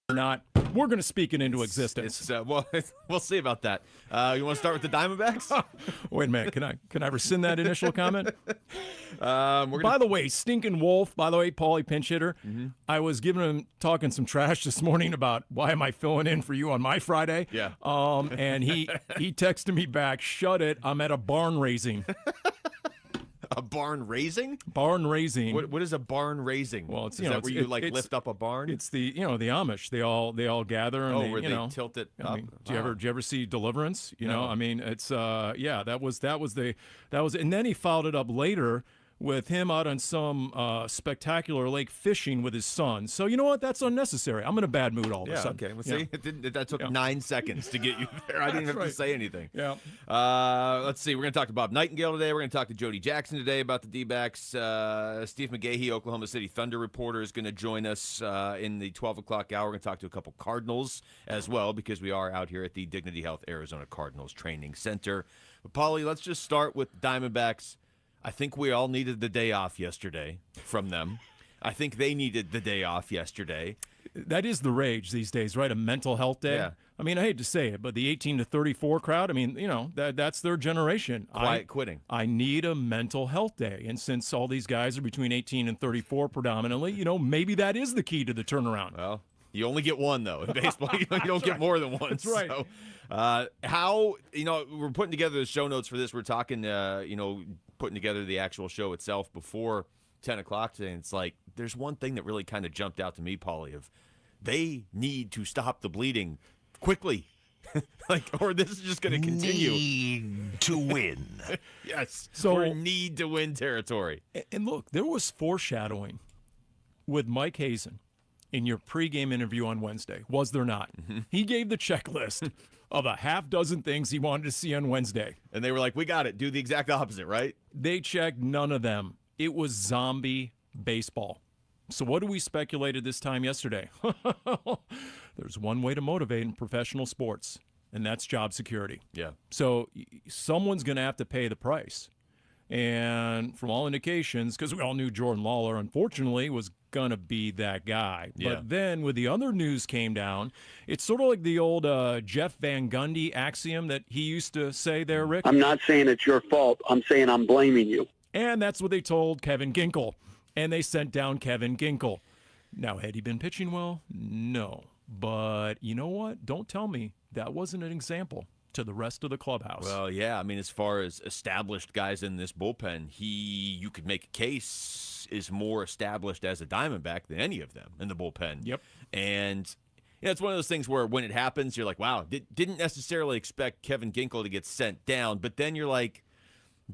We're going to speak it into existence. Well, we'll see about that. You want to start with the Diamondbacks? Wait a minute. Can I rescind that initial comment? By the way, Stinking Wolf, Paulie pinch hitter, I was talking some trash this morning about why am I filling in for you on my Friday? Yeah. And he texted me back, shut it, I'm at a barn raising. A barn raising? Barn raising. What is a barn raising? Well, it's is that where you lift up a barn? It's the the Amish. They all gather and where they tilt it up. Do you ever see Deliverance? You know, I mean, it's that was, and then he followed it up later with him out on some spectacular lake fishing with his son. So you know what? That's unnecessary. I'm in a bad mood all of a sudden. Okay. Well, see, that took 9 seconds to get you there. I didn't have to say anything. Yeah. Let's see. We're going to talk to Bob Nightingale today. We're going to talk to Jody Jackson today about the D-backs. Steve McGahee, Oklahoma City Thunder reporter, is going to join us in the 12 o'clock hour. We're going to talk to a couple Cardinals as well, because we are out here at the Dignity Health Arizona Cardinals Training Center. But, Paulie, let's just start with Diamondbacks. I think we all needed the day off yesterday from them. I think they needed the day off yesterday. That is the rage these days, right? A mental health day. Yeah. I mean, I hate to say it, but the 18 to 34 crowd, I mean, that's their generation. Quiet quitting. I need a mental health day. And since all these guys are between 18 and 34 predominantly, maybe that is the key to the turnaround. Well, you only get one, though. In baseball, you don't get more than one. That's right. So, we're putting together the show notes for this. We're talking, putting together the actual show itself before 10 o'clock today. And it's like, there's one thing that really kind of jumped out to me, Paulie, of they need to stop the bleeding quickly. Or this is just going to continue. Need to win. Yes. So we're need to win territory. And look, there was foreshadowing with Mike Hazen in your pregame interview on Wednesday, was there not? Mm-hmm. He gave the checklist of a half dozen things he wanted to see on Wednesday. And they were like, we got it. Do the exact opposite, right? They checked none of them. It was zombie baseball. So what do we speculated this time yesterday? There's one way to motivate in professional sports, and that's job security. Yeah. So someone's going to have to pay the price. And from all indications, because we all knew Jordan Lawler, unfortunately, was going to be that guy. Yeah. But then when the other news came down, it's sort of like the old Jeff Van Gundy axiom that he used to say there, Rick. I'm not saying it's your fault. I'm saying I'm blaming you. And that's what they told Kevin Ginkel. And they sent down Kevin Ginkel. Now, had he been pitching well? No. But you know what? Don't tell me that wasn't an example to the rest of the clubhouse. Well, yeah. I mean, as far as established guys in this bullpen, you could make a case is more established as a Diamondback than any of them in the bullpen. Yep. And it's one of those things where when it happens, you're like, wow, didn't necessarily expect Kevin Ginkel to get sent down. But then you're like,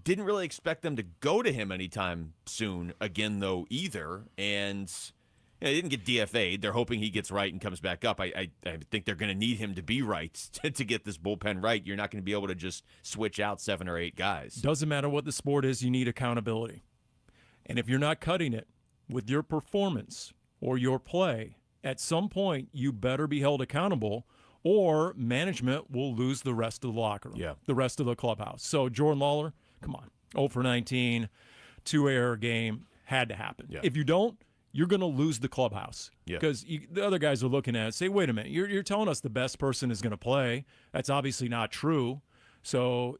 didn't really expect them to go to him anytime soon again, though, either. And they didn't get DFA'd. They're hoping he gets right and comes back up. I think they're going to need him to be right to get this bullpen right. You're not going to be able to just switch out 7 or 8 guys. Doesn't matter what the sport is, you need accountability. And if you're not cutting it with your performance or your play, at some point you better be held accountable or management will lose the rest of the locker room, the rest of the clubhouse. So Jordan Lawler, come on, 0 for 19, 2-error game, had to happen. Yeah. If you don't, you're going to lose the clubhouse Yeah. because the other guys are looking at it and say, wait a minute, you're telling us the best person is going to play. That's obviously not true. So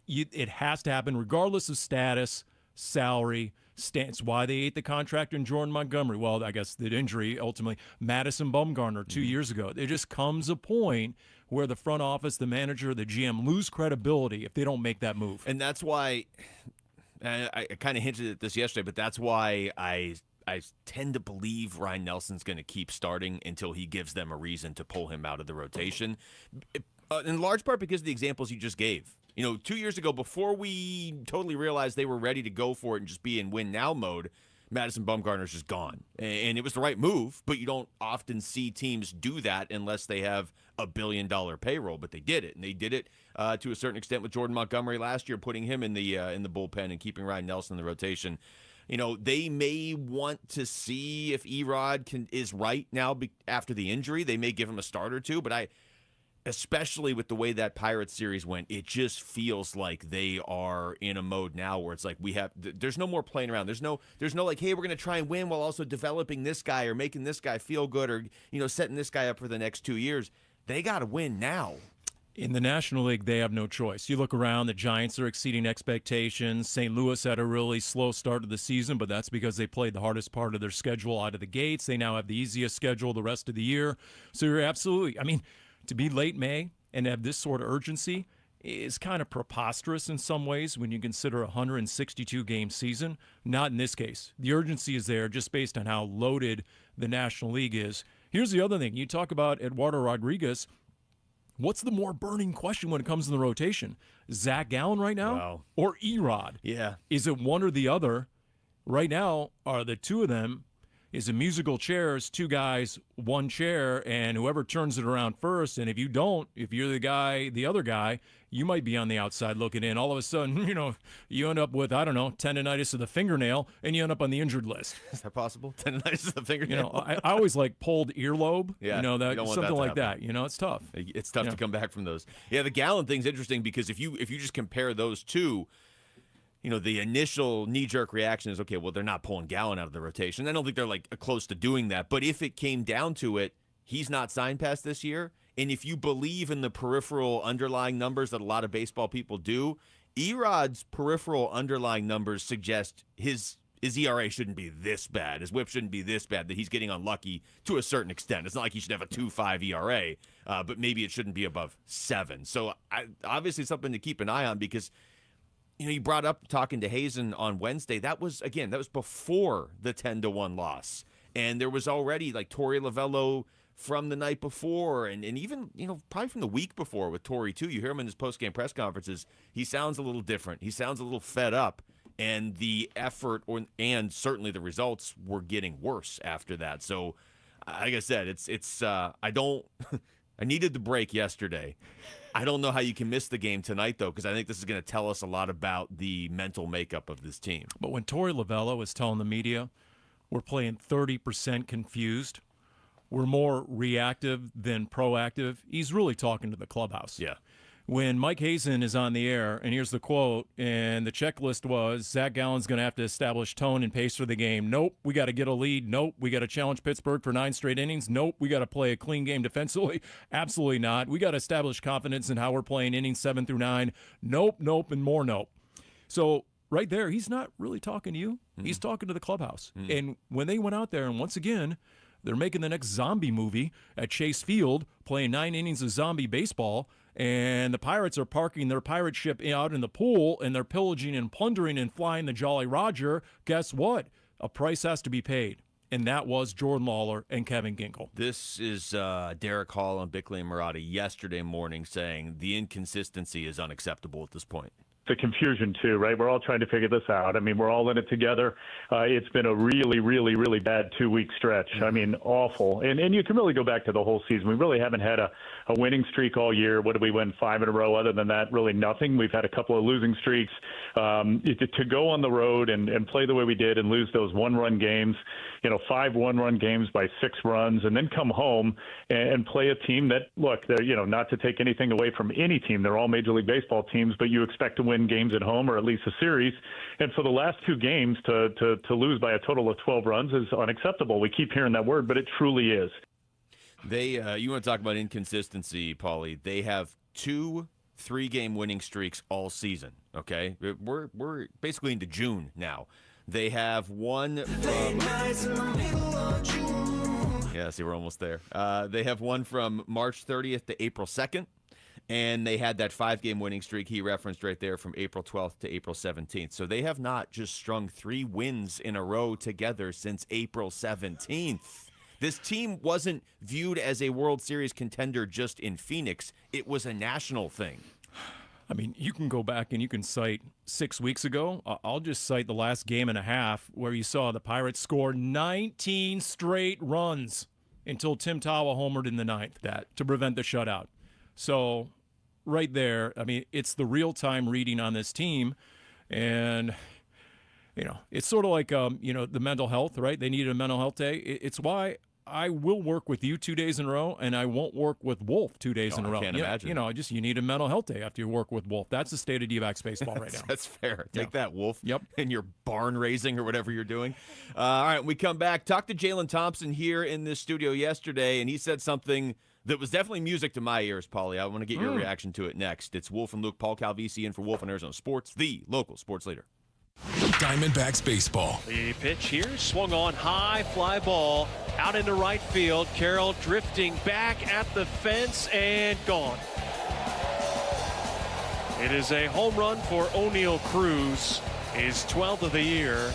it has to happen regardless of status, salary, stance. Why they ate the contract in Jordan Montgomery? Well, I guess the injury ultimately. Madison Bumgarner 2 years ago. There just comes a point where the front office, the manager, the GM lose credibility if they don't make that move. And that's why I kind of hinted at this yesterday, but that's why I tend to believe Ryan Nelson's going to keep starting until he gives them a reason to pull him out of the rotation, in large part because of the examples you just gave. 2 years ago, before we totally realized they were ready to go for it and just be in win-now mode, Madison Bumgarner's just gone. And it was the right move, but you don't often see teams do that unless they have a $1 billion payroll. But they did it, and they did it to a certain extent with Jordan Montgomery last year, putting him in the bullpen and keeping Ryan Nelson in the rotation. They may want to see if Erod is right now after the injury. They may give him a start or two, but especially with the way that Pirates series went, it just feels like they are in a mode now where it's like there's no more playing around. There's no like, hey, we're going to try and win while also developing this guy or making this guy feel good or, setting this guy up for the next 2 years. They got to win now. In the National League, they have no choice. You look around, the Giants are exceeding expectations. St. Louis had a really slow start of the season, but that's because they played the hardest part of their schedule out of the gates. They now have the easiest schedule the rest of the year. So you're absolutely, to be late May and have this sort of urgency is kind of preposterous in some ways when you consider a 162-game season. Not in this case. The urgency is there just based on how loaded the National League is. Here's the other thing. You talk about Eduardo Rodriguez. What's the more burning question when it comes to the rotation? Zach Gallen right now or Erod? Yeah. Is it one or the other? Right now, are the two of them, is a musical chairs, 2 guys, 1 chair, and whoever turns it around first, and if you don't, if you're the other guy, you might be on the outside looking in. All of a sudden, you end up with, tendonitis of the fingernail, and you end up on the injured list. Is that possible? Tendonitis of the fingernail? I always like pulled earlobe, yeah, something like that. It's tough. It's tough to come back from those. Yeah, the Gallen thing's interesting because if you just compare those two, the initial knee-jerk reaction is, okay, well, they're not pulling Gallen out of the rotation. I don't think they're, close to doing that. But if it came down to it, he's not signed past this year. And if you believe in the peripheral underlying numbers that a lot of baseball people do, Erod's peripheral underlying numbers suggest his ERA shouldn't be this bad. His whip shouldn't be this bad, that he's getting unlucky to a certain extent. It's not like he should have a 2.5 ERA, but maybe it shouldn't be above 7. So obviously something to keep an eye on because – you brought up talking to Hazen on Wednesday. That was before the 10-1 loss. And there was already Torey Lovello from the night before and even, probably from the week before with Torey too. You hear him in his post-game press conferences. He sounds a little different. He sounds a little fed up. And the effort and certainly the results were getting worse after that. So, like I said, I needed the break yesterday. I don't know how you can miss the game tonight, though, because I think this is going to tell us a lot about the mental makeup of this team. But when Torey Lovello was telling the media, we're playing 30% confused, we're more reactive than proactive, he's really talking to the clubhouse. Yeah. when Mike Hazen is on the air, and here's the quote, and the checklist was, Zach Gallen's going to have to establish tone and pace for the game. Nope, we got to get a lead. Nope, we got to challenge Pittsburgh for 9 straight innings. Nope, we got to play a clean game defensively. Absolutely not. We got to establish confidence in how we're playing innings 7 through 9. Nope, nope, and more nope. So right there, he's not really talking to you. He's talking to the clubhouse. And when they went out there, and once again, they're making the next zombie movie at Chase Field, playing 9 innings of zombie baseball, and the Pirates are parking their pirate ship out in the pool, and they're pillaging and plundering and flying the Jolly Roger. Guess what? A price has to be paid, and that was Jordan Lawler and Kevin Ginkel. This is Derek Hall and Bickley and Murata yesterday morning saying the inconsistency is unacceptable at this point. The confusion too, right? We're all trying to figure this out. I mean, we're all in it together. It's been a really, really, really bad 2-week stretch. I mean, awful. And you can really go back to the whole season. We really haven't had a winning streak all year. What did we win, 5 in a row? Other than that, really nothing. We've had a couple of losing streaks. To go on the road and play the way we did and lose those 1-run games, 5 1-run games by 6 runs, and then come home and play a team that, look, not to take anything away from any team. They're all Major League Baseball teams, but you expect to win games at home or at least a series. And for the last 2 games to lose by a total of 12 runs is unacceptable. We keep hearing that word, but it truly is. You want to talk about inconsistency, Paulie? They have 2 3-game winning streaks all season. Okay, we're basically into June now. They have one from. Yeah, see, we're almost there. They have one from March 30th to April 2nd. And they had that 5-game winning streak he referenced right there from April 12th to April 17th. So they have not just strung 3 wins in a row together since April 17th. This team wasn't viewed as a World Series contender just in Phoenix. It was a national thing. I mean, you can go back and you can cite 6 weeks ago. I'll just cite the last game and a half where you saw the Pirates score 19 straight runs until Tim Tawa homered in the 9th to prevent the shutout. So right there, I mean, it's the real-time reading on this team. And, it's sort of like, the mental health, right? They needed a mental health day. It's why I will work with you 2 days in a row, and I won't work with Wolf 2 days in a row. I can't imagine. You need a mental health day after you work with Wolf. That's the state of D-backs baseball right now. That's fair. Take that, Wolf. Yep. In your barn raising or whatever you're doing. All right, we come back. Talked to Jalen Thompson here in this studio yesterday, and he said something that was definitely music to my ears, Paulie. I want to get your reaction to it next. It's Wolf and Luke, Paul Calvisi in for Wolf on Arizona Sports, the local sports leader. Diamondbacks baseball. The pitch here swung on high, fly ball out into right field. Carroll drifting back at the fence and gone. It is a home run for O'Neal Cruz, his 12th of the year.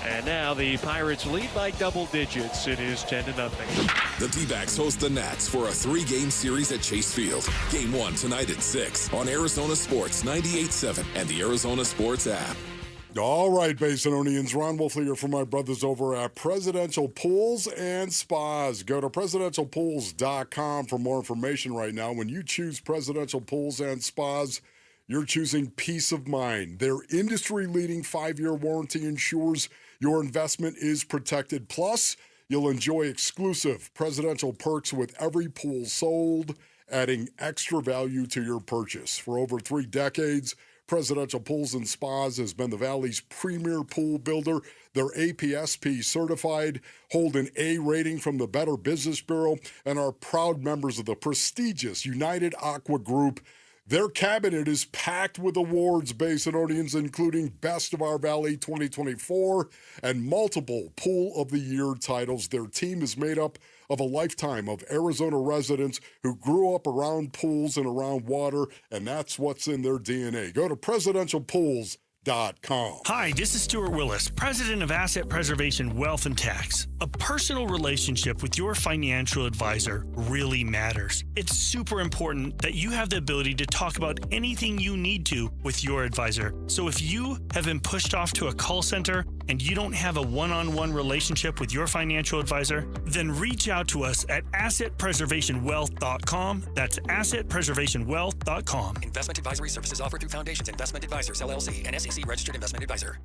And now the Pirates lead by double digits. It is 10-0. The D-backs host the Nats for a 3-game series at Chase Field. Game 1 tonight at 6 on Arizona Sports 98.7 and the Arizona Sports app. All right, Basinonians, Ron Wolf here for my brothers over at Presidential Pools and Spas. Go to presidentialpools.com for more information right now. When you choose Presidential Pools and Spas, you're choosing peace of mind. Their industry-leading 5-year warranty ensures your investment is protected. Plus, you'll enjoy exclusive presidential perks with every pool sold, adding extra value to your purchase. For over 3 decades, Presidential Pools and Spas has been the Valley's premier pool builder. They're APSP certified, hold an A rating from the Better Business Bureau, and are proud members of the prestigious United Aqua Group. Their cabinet is packed with awards, Basinonians, including Best of Our Valley 2024 and multiple Pool of the Year titles. Their team is made up of a lifetime of Arizona residents who grew up around pools and around water, and that's what's in their DNA. Go to presidentialpools.com. Hi, this is Stuart Willis, president of Asset Preservation Wealth and Tax. A personal relationship with your financial advisor really matters. It's super important that you have the ability to talk about anything you need to with your advisor. So if you have been pushed off to a call center and you don't have a one-on-one relationship with your financial advisor, then reach out to us at assetpreservationwealth.com. That's assetpreservationwealth.com. Investment advisory services offered through Foundations Investment Advisors, LLC, an SEC registered investment advisor.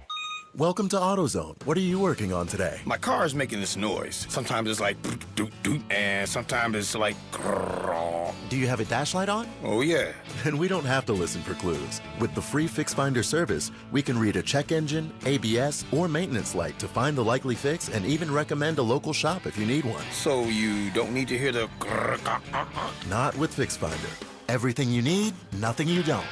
Welcome to AutoZone. What are you working on today? My car is making this noise. Sometimes it's like doot doot, and sometimes it's like grrr. Do you have a dash light on? Oh yeah. Then we don't have to listen for clues. With the free Fix Finder service, we can read a check engine, ABS, or maintenance light to find the likely fix and even recommend a local shop if you need one. So you don't need to hear the grrr. Not with Fix Finder. Everything you need, nothing you don't.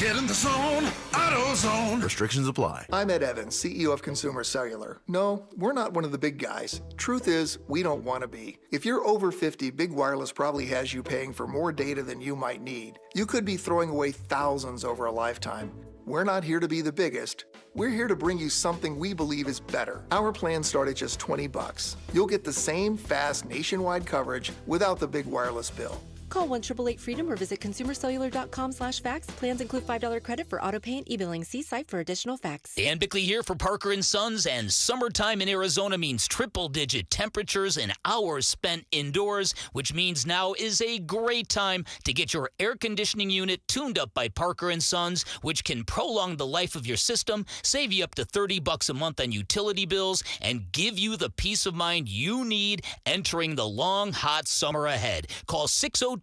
Get in the zone, AutoZone. Restrictions apply. I'm Ed Evans, CEO of Consumer Cellular. No, we're not one of the big guys. Truth is, we don't want to be. If you're over 50, Big Wireless probably has you paying for more data than you might need. You could be throwing away thousands over a lifetime. We're not here to be the biggest. We're here to bring you something we believe is better. Our plans start at just $20. You'll get the same fast nationwide coverage without the big wireless bill. Call 1-888-FREEDOM or visit consumercellular.com/facts. Plans include $5 credit for auto pay and e-billing. See site for additional facts. Dan Bickley here for Parker & Sons, and summertime in Arizona means triple-digit temperatures and hours spent indoors, which means now is a great time to get your air conditioning unit tuned up by Parker & Sons, which can prolong the life of your system, save you up to $30 a month on utility bills, and give you the peace of mind you need entering the long, hot summer ahead. Call 602-2-REPAIR.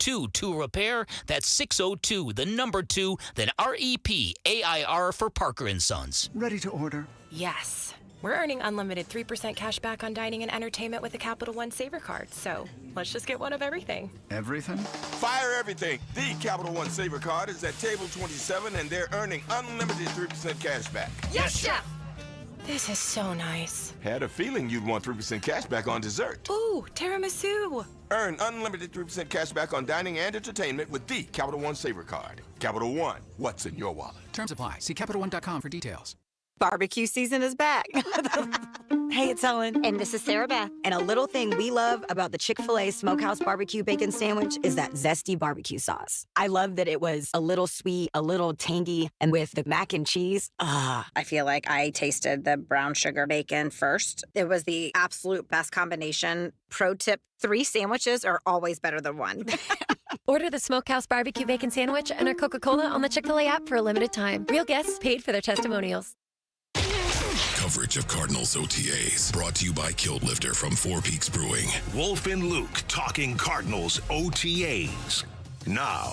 That's 602, the number 2, then REPAIR for Parker & Sons. Ready to order? Yes. We're earning unlimited 3% cash back on dining and entertainment with a Capital One Saver card, so let's just get one of everything. Everything? Fire everything. The Capital One Saver card is at table 27, and they're earning unlimited 3% cash back. Yes, Chef! This is so nice. Had a feeling you'd want 3% cash back on dessert. Ooh, tiramisu. Earn unlimited 3% cash back on dining and entertainment with the Capital One Saver card. Capital One, what's in your wallet? Terms apply. See CapitalOne.com for details. Barbecue season is back. Hey, it's Ellen. And this is Sarah Beth. And a little thing we love about the Chick-fil-A Smokehouse Barbecue Bacon Sandwich is that zesty barbecue sauce. I love that it was a little sweet, a little tangy, and with the mac and cheese, I feel like I tasted the brown sugar bacon first. It was the absolute best combination. Pro tip, 3 sandwiches are always better than 1. Order the Smokehouse Barbecue Bacon Sandwich and our Coca-Cola on the Chick-fil-A app for a limited time. Real guests paid for their testimonials. Coverage of Cardinals OTAs brought to you by Kilt Lifter from Four Peaks Brewing. Wolf and Luke talking Cardinals OTAs. Now.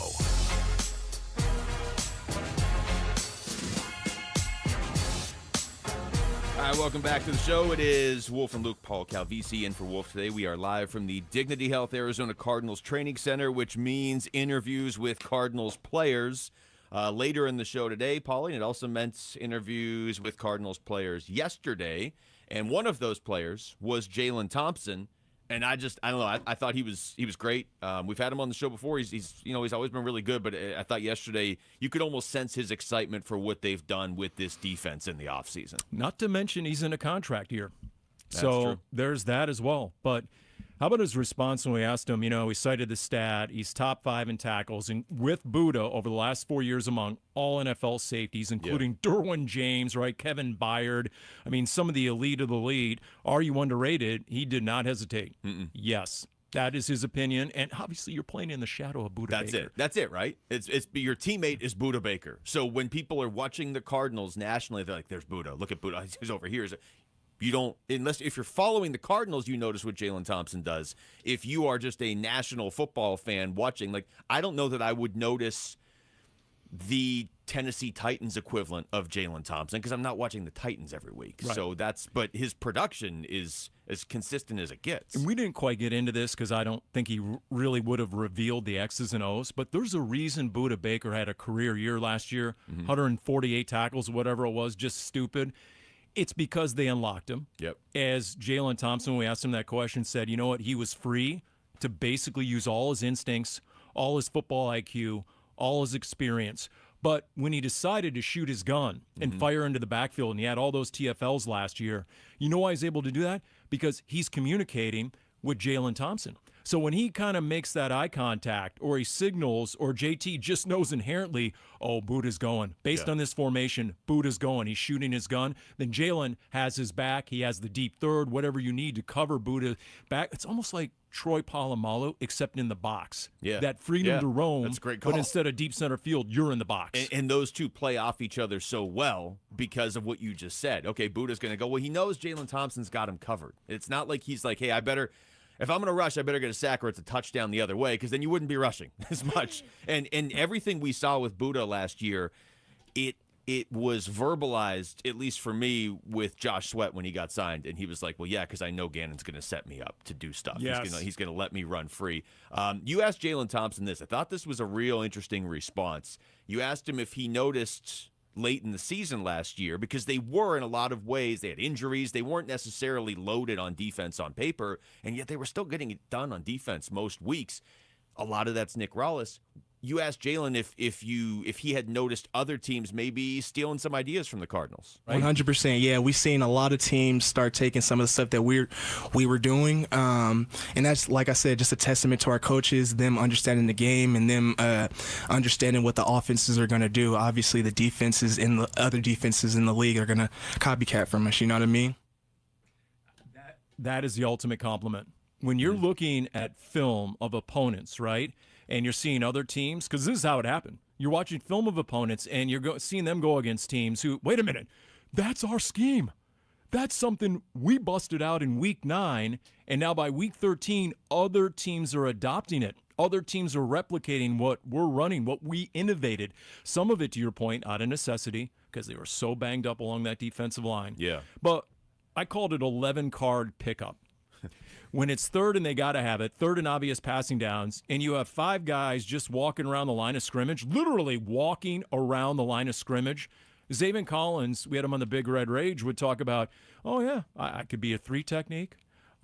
All right, welcome back to the show. It is Wolf and Luke. Paul Calvisi in for Wolf today. We are live from the Dignity Health Arizona Cardinals Training Center, which means interviews with Cardinals players. Later in the show today, Pauline, it also meant interviews with Cardinals players yesterday, and one of those players was Jalen Thompson, and I don't know, I thought he was great. We've had him on the show before. He's always been really good, but I thought yesterday you could almost sense his excitement for what they've done with this defense in the offseason. Not to mention he's in a contract year. That's so true. There's that as well. But how about his response when we asked him, he cited the stat, he's top 5 in tackles, and with Buddha over the last 4 years among all NFL safeties, including Derwin James, right, Kevin Byard, some of the elite of the elite. Are you underrated? He did not hesitate. Yes. That is his opinion, and obviously you're playing in the shadow of Buddha Baker. That's it, right? It's your teammate is Buddha Baker. So when people are watching the Cardinals nationally, they're like, "There's Buddha. Look at Buddha. He's over here." You don't, if you're following the Cardinals, you notice what Jalen Thompson does. If you are just a national football fan watching, I don't know that I would notice the Tennessee Titans equivalent of Jalen Thompson because I'm not watching the Titans every week. Right. So but his production is as consistent as it gets. And we didn't quite get into this because I don't think he really would have revealed the X's and O's, but there's a reason Buddha Baker had a career year last year, 148 tackles, whatever it was, just stupid. It's because they unlocked him. Yep. As Jalen Thompson, when we asked him that question, said, you know what, he was free to basically use all his instincts, all his football IQ, all his experience. But when he decided to shoot his gun and fire into the backfield, and he had all those TFLs last year, you know why he's able to do that? Because he's communicating with Jalen Thompson. So when he kind of makes that eye contact or he signals or JT just knows inherently, oh, Buddha's going. Based on this formation, Buddha's going. He's shooting his gun. Then Jalen has his back. He has the deep third, whatever you need to cover Buddha back. It's almost like Troy Polamalu, except in the box. Yeah. That freedom to roam. That's a great call. But instead of deep center field, you're in the box. And those two play off each other so well because of what you just said. Okay, Buddha's going to go. Well, he knows Jalen Thompson's got him covered. It's not like he's like, hey, if I'm going to rush, I better get a sack or it's a touchdown the other way, because then you wouldn't be rushing as much. And everything we saw with Buddha last year, it was verbalized, at least for me, with Josh Sweat when he got signed. And he was like, well, yeah, because I know Gannon's going to set me up to do stuff. Yes. He's going to let me run free. You asked Jalen Thompson this. I thought this was a real interesting response. You asked him if he noticed late in the season last year, because they were in a lot of ways, they had injuries, they weren't necessarily loaded on defense on paper, and yet they were still getting it done on defense most weeks. A lot of that's Nick Rollis. You asked Jalen if he had noticed other teams maybe stealing some ideas from the Cardinals. Right? 100%. Yeah, we've seen a lot of teams start taking some of the stuff that we were doing, and that's, like I said, just a testament to our coaches, them understanding the game and them understanding what the offenses are going to do. Obviously, the defenses and the other defenses in the league are going to copycat from us. You know what I mean? That is the ultimate compliment. When you're looking at film of opponents, right, and you're seeing other teams, because this is how it happened. You're watching film of opponents, and you're seeing them go against teams who, wait a minute, that's our scheme. That's something we busted out in Week 9, and now by Week 13, other teams are adopting it. Other teams are replicating what we're running, what we innovated. Some of it, to your point, out of necessity, because they were so banged up along that defensive line. Yeah. But I called it 11-card pickup. When it's third and they got to have it, third and obvious passing downs, and you have 5 guys just walking around the line of scrimmage, literally walking around the line of scrimmage. Zaven Collins, we had him on the Big Red Rage, would talk about, oh, yeah, I could be a 3 technique.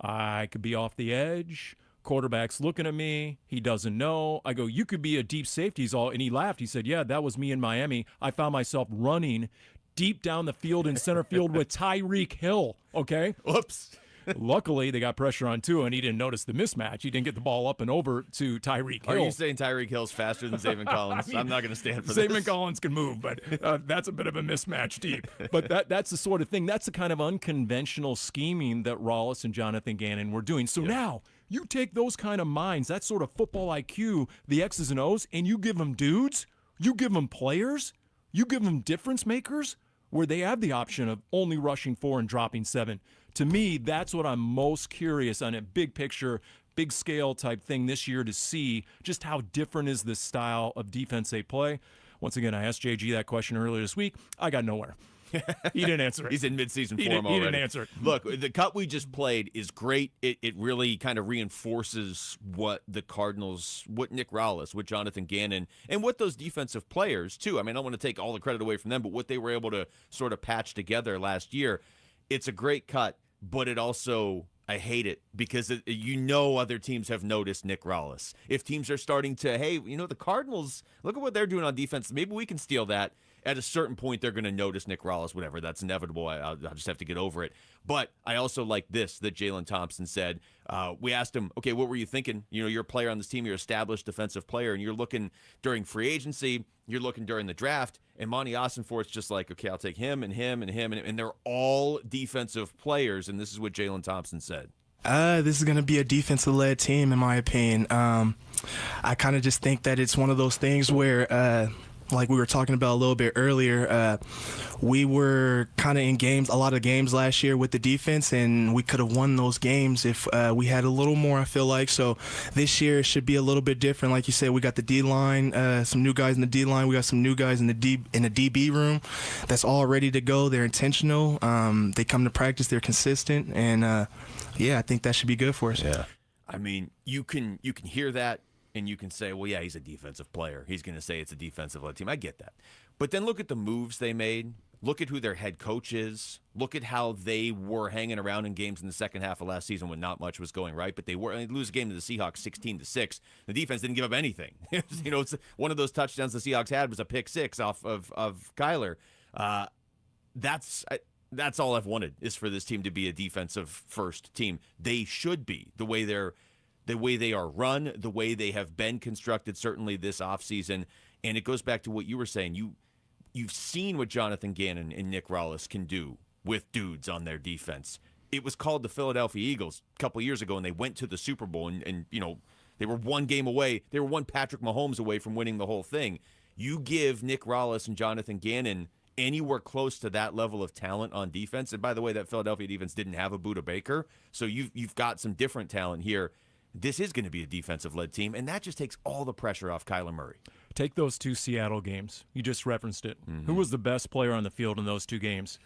I could be off the edge. Quarterback's looking at me. He doesn't know. I go, you could be a deep safety. And he laughed. He said, yeah, that was me in Miami. I found myself running deep down the field in center field with Tyreek Hill, okay? Whoops. Luckily, they got pressure on Tua, and he didn't notice the mismatch. He didn't get the ball up and over to Tyreek Hill. Are you saying Tyreek Hill's faster than Zaven Collins? I'm not going to stand for this. Zaven Collins can move, but that's a bit of a mismatch deep. But that's the sort of thing. That's the kind of unconventional scheming that Rollis and Jonathan Gannon were doing. So now you take those kind of minds, that sort of football IQ, the X's and O's, and you give them dudes, you give them players, you give them difference makers, where they have the option of only rushing 4 and dropping 7. To me, that's what I'm most curious on, a big picture, big scale type thing this year, to see just how different is this style of defense they play. Once again, I asked JG that question earlier this week. I got nowhere. He didn't answer it. He's in midseason form already. He didn't answer it. Look, the cut we just played is great. It really kind of reinforces what the Cardinals, what Nick Rollis, what Jonathan Gannon, and what those defensive players, too. I mean, I don't want to take all the credit away from them, but what they were able to sort of patch together last year. It's a great cut, but it also, I hate it, because other teams have noticed Nick Rollis. If teams are starting to, hey, the Cardinals, look at what they're doing on defense. Maybe we can steal that. At a certain point, they're going to notice Nick Rollis, whatever. That's inevitable. I'll just have to get over it. But I also like this that Jalen Thompson said. We asked him, okay, what were you thinking? You're a player on this team. You're an established defensive player, and you're looking during free agency. You're looking during the draft. And Monty Ossenforth's just like, okay, I'll take him and him and him. And they're all defensive players, and this is what Jalen Thompson said. This is going to be a defensive-led team, in my opinion. I kind of just think that it's one of those things where like we were talking about a little bit earlier, we were kind of in a lot of games last year with the defense, and we could have won those games if we had a little more, I feel like. So this year it should be a little bit different. Like you said, we got the D-line, some new guys in the D-line. We got some new guys in the DB room that's all ready to go. They're intentional. They come to practice. They're consistent. And, I think that should be good for us. Yeah. I mean, you can hear that. And you can say, well, yeah, he's a defensive player. He's going to say it's a defensive-led team. I get that. But then look at the moves they made. Look at who their head coach is. Look at how they were hanging around in games in the second half of last season when not much was going right. But they lose a game to the Seahawks 16-6. The defense didn't give up anything. It's one of those touchdowns the Seahawks had was a pick 6 off of Kyler. That's all I've wanted, is for this team to be a defensive-first team. They should be, the way they're the way they are run, the way they have been constructed, certainly this offseason. And it goes back to what you were saying. You've seen what Jonathan Gannon and Nick Rallis can do with dudes on their defense. It was called the Philadelphia Eagles a couple of years ago, and they went to the Super Bowl, and they were one game away. They were one Patrick Mahomes away from winning the whole thing. You give Nick Rallis and Jonathan Gannon anywhere close to that level of talent on defense, and by the way, that Philadelphia defense didn't have a Budda Baker, so you've got some different talent here. This is going to be a defensive-led team, and that just takes all the pressure off Kyler Murray. Take those 2 Seattle games. You just referenced it. Mm-hmm. Who was the best player on the field in those 2 games?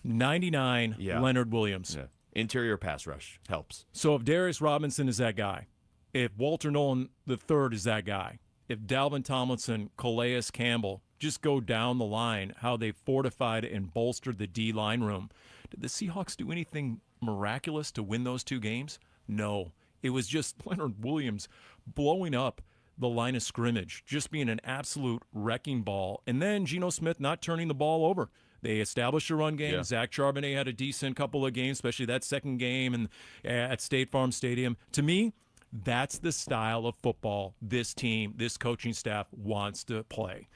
99, Leonard Williams. Yeah. Interior pass rush helps. So if Darius Robinson is that guy, if Walter Nolan III is that guy, if Dalvin Tomlinson, Calais Campbell, just go down the line, how they fortified and bolstered the D-line room. Did the Seahawks do anything miraculous to win those 2 games? No. It was just Leonard Williams blowing up the line of scrimmage, just being an absolute wrecking ball. And then Geno Smith not turning the ball over. They established a run game. Yeah. Zach Charbonnet had a decent couple of games, especially that second game and at State Farm Stadium. To me, that's the style of football this team, this coaching staff wants to play.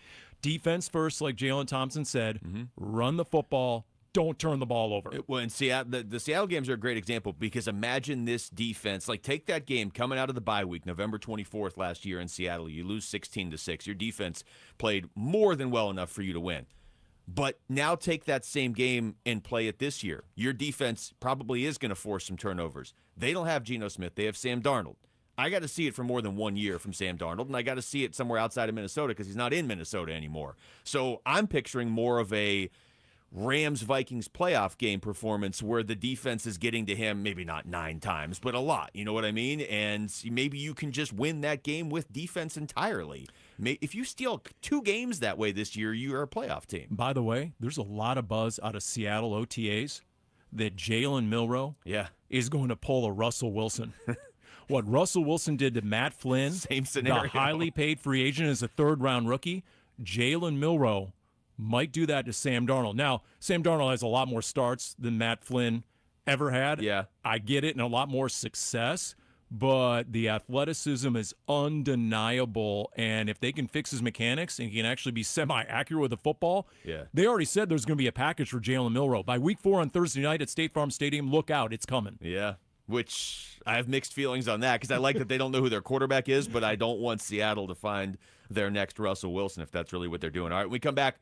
Defense first, like Jalen Thompson said, run the football, don't turn the ball over. Well, and Seattle, the Seattle games are a great example because imagine this defense. Like, take that game coming out of the bye week, November 24th last year in Seattle. You lose 16-6. Your defense played more than well enough for you to win. But now take that same game and play it this year. Your defense probably is going to force some turnovers. They don't have Geno Smith. They have Sam Darnold. I got to see it for more than 1 year from Sam Darnold, and I got to see it somewhere outside of Minnesota because he's not in Minnesota anymore. So I'm picturing more of a Rams-Vikings playoff game performance where the defense is getting to him, maybe not 9 times, but a lot. You know what I mean? And maybe you can just win that game with defense entirely. If you steal 2 games that way this year, you're a playoff team. By the way, there's a lot of buzz out of Seattle OTAs that Jalen Milroe is going to pull a Russell Wilson. What Russell Wilson did to Matt Flynn, same scenario, the highly paid free agent as a 3rd-round rookie, Jalen Milroe might do that to Sam Darnold. Now, Sam Darnold has a lot more starts than Matt Flynn ever had. Yeah. I get it, and a lot more success, but the athleticism is undeniable, and if they can fix his mechanics and he can actually be semi-accurate with the football, they already said there's going to be a package for Jalen Milroe. By week 4 on Thursday night at State Farm Stadium, look out, it's coming. Yeah, which I have mixed feelings on that because I like that they don't know who their quarterback is, but I don't want Seattle to find their next Russell Wilson if that's really what they're doing. All right, we come back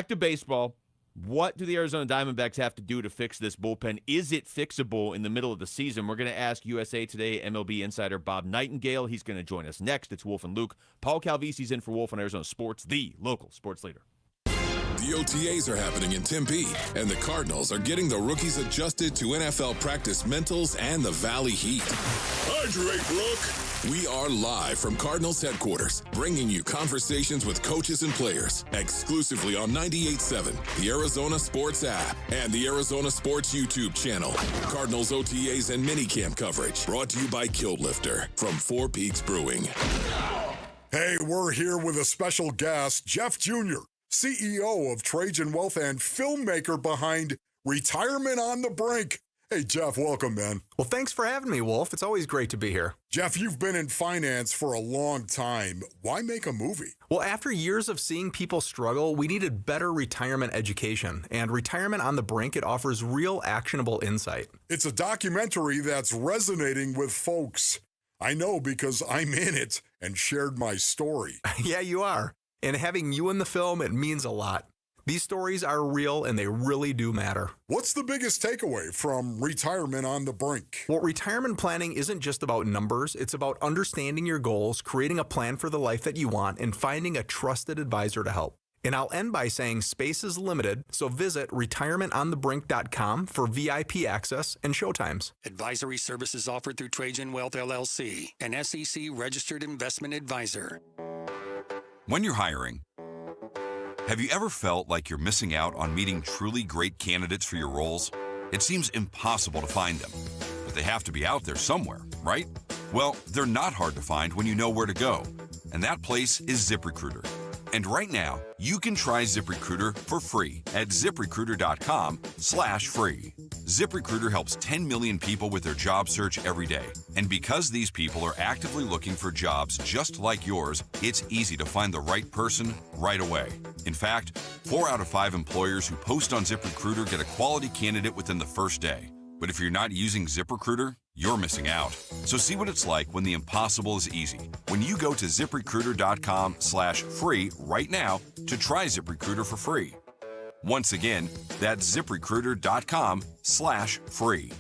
to baseball. What do the Arizona Diamondbacks have to do to fix this bullpen? Is it fixable in the middle of the season? We're going to ask USA Today MLB insider Bob Nightingale. He's going to join us next. It's Wolf and Luke. Paul Calvisi's in for Wolf on Arizona Sports, the local sports leader. The OTAs are happening in Tempe, and the Cardinals are getting the rookies adjusted to NFL practice mentals and the Valley Heat. Hydrate, Rook! We are live from Cardinals headquarters, bringing you conversations with coaches and players, exclusively on 98.7, the Arizona Sports app, and the Arizona Sports YouTube channel. Cardinals OTAs and minicamp coverage, brought to you by Kiltlifter from Four Peaks Brewing. Hey, we're here with a special guest, Jeff Jr., CEO of Trajan Wealth and filmmaker behind Retirement on the Brink. Hey, Jeff, welcome, man. Well, thanks for having me, Wolf. It's always great to be here. Jeff, you've been in finance for a long time. Why make a movie? Well, after years of seeing people struggle, we needed better retirement education. And Retirement on the Brink, it offers real actionable insight. It's a documentary that's resonating with folks. I know because I'm in it and shared my story. Yeah, you are. And having you in the film, it means a lot. These stories are real and they really do matter. What's the biggest takeaway from Retirement on the Brink? Well, retirement planning isn't just about numbers. It's about understanding your goals, creating a plan for the life that you want, and finding a trusted advisor to help. And I'll end by saying space is limited, so visit retirementonthebrink.com for VIP access and showtimes. Advisory services offered through Trajan Wealth, LLC, an SEC-registered investment advisor. When you're hiring, have you ever felt like you're missing out on meeting truly great candidates for your roles? It seems impossible to find them, but they have to be out there somewhere, right? Well, they're not hard to find when you know where to go, and that place is ZipRecruiter. And right now, you can try ZipRecruiter for free at ZipRecruiter.com/free. ZipRecruiter helps 10 million people with their job search every day. And because these people are actively looking for jobs just like yours, it's easy to find the right person right away. In fact, 4 out of 5 employers who post on ZipRecruiter get a quality candidate within the first day. But if you're not using ZipRecruiter, you're missing out. So see what it's like when the impossible is easy. When you go to ZipRecruiter.com/free right now to try ZipRecruiter for free. Once again, that's ZipRecruiter.com/free.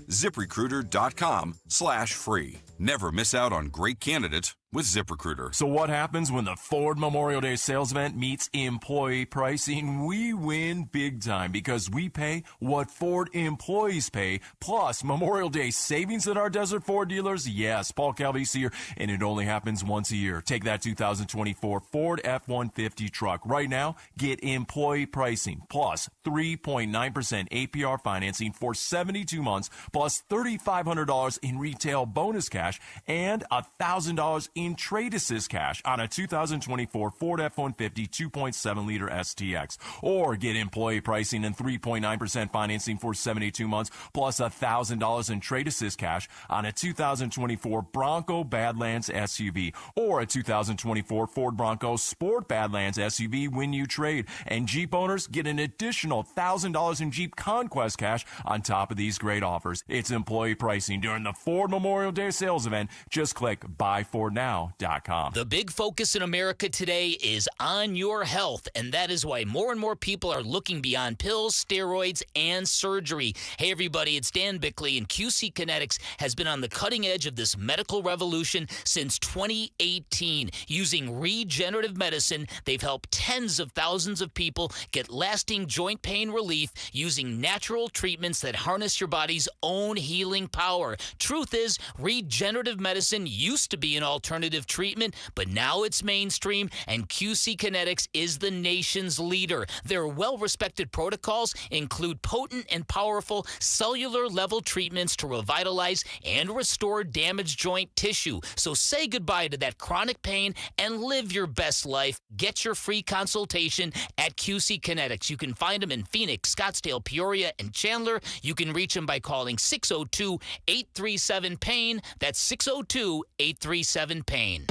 ZipRecruiter.com/free. Never miss out on great candidates with ZipRecruiter. So what happens when the Ford Memorial Day sales event meets employee pricing? We win big time because we pay what Ford employees pay, plus Memorial Day savings at our Desert Ford dealers. Yes, Paul Calvisi here, and it only happens once a year. Take that 2024 Ford F-150 truck. Right now, get employee pricing plus 3.9% APR financing for 72 months, plus $3,500 in retail bonus cash and $1,000 in trade assist cash on a 2024 Ford F-150 2.7-liter STX. Or get employee pricing and 3.9% financing for 72 months, plus $1,000 in trade assist cash on a 2024 Bronco Badlands SUV or a 2024 Ford Bronco Sport Badlands SUV when you trade. And Jeep owners get an additional $1,000 in Jeep Conquest cash on top of these great offers. It's employee pricing during the Ford Memorial Day sales event. Just click buyfordnow.com. The big focus in America today is on your health, and that is why more and more people are looking beyond pills, steroids, and surgery. Hey, everybody, it's Dan Bickley, and QC Kinetics has been on the cutting edge of this medical revolution since 2018. Using regenerative medicine, they've helped tens of thousands of people get lasting joint pain relief using natural treatments that harness your body's own healing power. Truth is, regenerative medicine used to be an alternative treatment, but now it's mainstream, and QC Kinetics is the nation's leader. Their well-respected protocols include potent and powerful cellular-level treatments to revitalize and restore damaged joint tissue. So say goodbye to that chronic pain and live your best life. Get your free consultation at QC Kinetics. You can find them in Phoenix, Scottsdale, Peoria, and Chandler. You can reach them by calling 602-837-PAIN. That's 602-837-PAIN.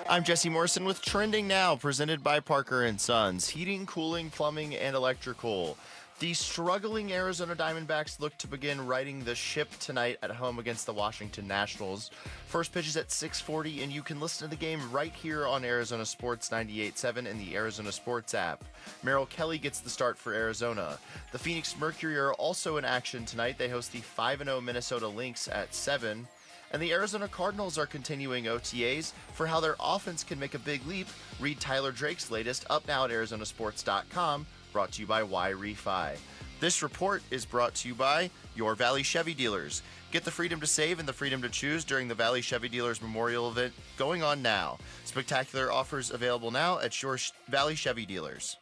I'm Jesse Morrison with Trending Now, presented by Parker & Sons. Heating, cooling, plumbing, and electrical. The struggling Arizona Diamondbacks look to begin righting the ship tonight at home against the Washington Nationals. First pitch is at 6:40, and you can listen to the game right here on Arizona Sports 98.7 and the Arizona Sports app. Merrill Kelly gets the start for Arizona. The Phoenix Mercury are also in action tonight. They host the 5-0 Minnesota Lynx at 7. And the Arizona Cardinals are continuing OTAs. For how their offense can make a big leap, read Tyler Drake's latest up now at arizonasports.com, brought to you by Y-Refi. This report is brought to you by your Valley Chevy dealers. Get the freedom to save and the freedom to choose during the Valley Chevy Dealers Memorial event going on now. Spectacular offers available now at your Valley Chevy dealers.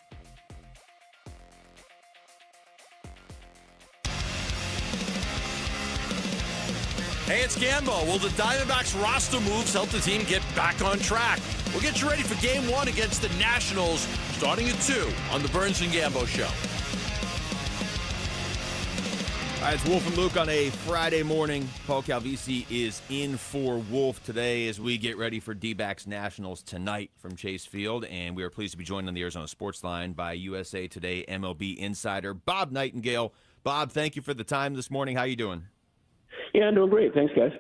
Hey, it's Gambo. Will the Diamondbacks roster moves help the team get back on track? We'll get you ready for Game 1 against the Nationals, starting at 2 on the Burns and Gambo Show. All right, it's Wolf and Luke on a Friday morning. Paul Calvisi is in for Wolf today as we get ready for D-backs Nationals tonight from Chase Field, and we are pleased to be joined on the Arizona Sports Line by USA Today MLB insider Bob Nightingale. Bob, thank you for the time this morning. How you doing? Yeah, I'm doing great. Thanks, guys.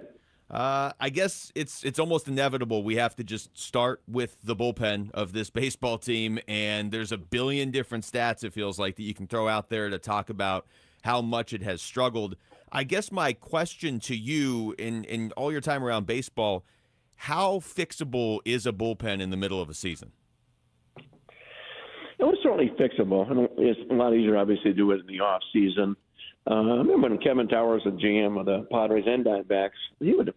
I guess it's almost inevitable. We have to just start with the bullpen of this baseball team, and there's a billion different stats, it feels like, that you can throw out there to talk about how much it has struggled. I guess my question to you in all your time around baseball, how fixable is a bullpen in the middle of a season? It was certainly fixable. It's a lot easier, obviously, to do it in the off season. I remember when Kevin Towers was the GM of the Padres and Diamondbacks, he would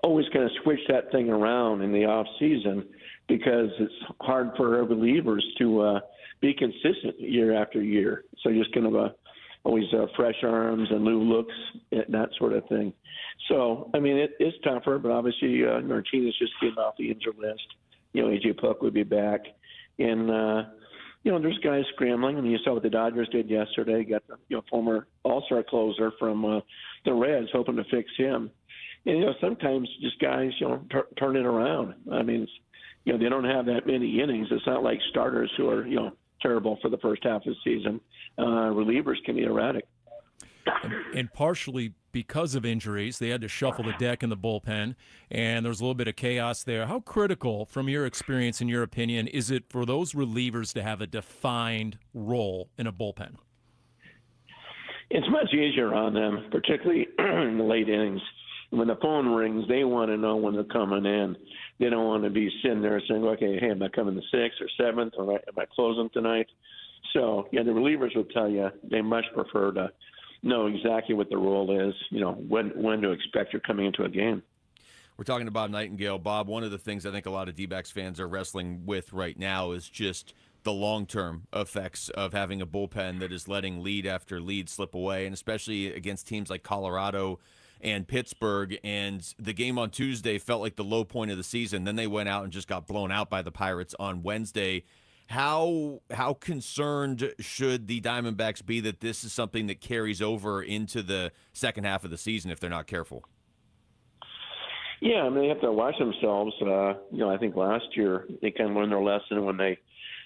always kind of switch that thing around in the off season because it's hard for relievers to be consistent year after year. So just kind of always fresh arms and new looks, that sort of thing. So, I mean, it is tougher, but obviously Martinez just came off the injured list. AJ Puck would be back. And, there's guys scrambling. I mean, you saw what the Dodgers did yesterday. Got the former All-Star closer from the Reds, hoping to fix him. And sometimes just guys turn it around. I mean, they don't have that many innings. It's not like starters who are terrible for the first half of the season. Relievers can be erratic. And partially because of injuries, they had to shuffle the deck in the bullpen, and there's a little bit of chaos there. How critical, from your experience, in your opinion, is it for those relievers to have a defined role in a bullpen? It's much easier on them, particularly in the late innings. When the phone rings, they want to know when they're coming in. They don't want to be sitting there saying, okay, hey, am I coming the 6th or 7th, or am I closing tonight? So, the relievers will tell you they much prefer to know exactly what the role is, when to expect you're coming into a game. We're talking to Bob Nightingale. Bob, one of the things I think a lot of D-backs fans are wrestling with right now is just the long-term effects of having a bullpen that is letting lead after lead slip away, and especially against teams like Colorado and Pittsburgh. And the game on Tuesday felt like the low point of the season. Then they went out and just got blown out by the Pirates on Wednesday. How concerned should the Diamondbacks be that this is something that carries over into the second half of the season if they're not careful? Yeah, I mean, they have to watch themselves. I think last year they kind of learned their lesson when they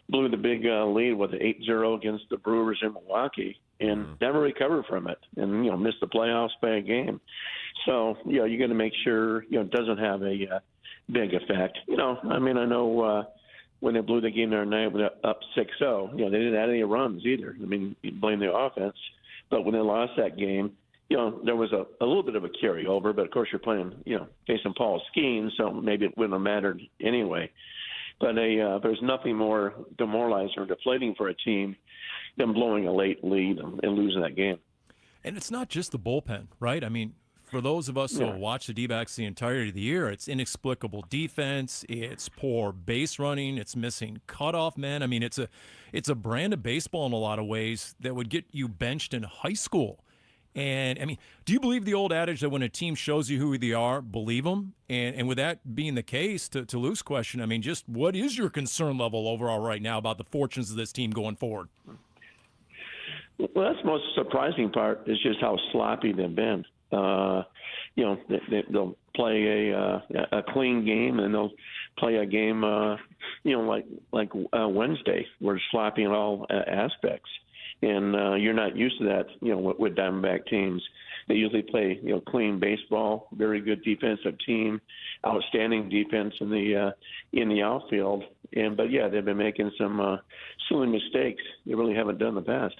blew the big lead with 8-0 against the Brewers in Milwaukee and never recovered from it and, missed the playoffs by a game. So, you got to make sure, it doesn't have a big effect. I know when they blew the game the other night with up 6-0, they didn't add any runs either. I mean, you blame the offense. But when they lost that game, there was a little bit of a carryover. But, of course, you're playing, facing Paul Skeens, so maybe it wouldn't have mattered anyway. But there's nothing more demoralizing or deflating for a team than blowing a late lead and losing that game. And it's not just the bullpen, right? I mean, for those of us who watch the D-backs the entirety of the year, it's inexplicable defense, it's poor base running, it's missing cutoff men. I mean, it's a brand of baseball in a lot of ways that would get you benched in high school. And, I mean, do you believe the old adage that when a team shows you who they are, believe them? And with that being the case, to Luke's question, I mean, just what is your concern level overall right now about the fortunes of this team going forward? Well, that's the most surprising part is just how sloppy they've been. They'll play a clean game, and they'll play a game, like Wednesday. We're sloppy in all aspects. And you're not used to that, with Diamondback teams. They usually play, clean baseball, very good defensive team, outstanding defense in the outfield. But they've been making some silly mistakes they really haven't done in the past.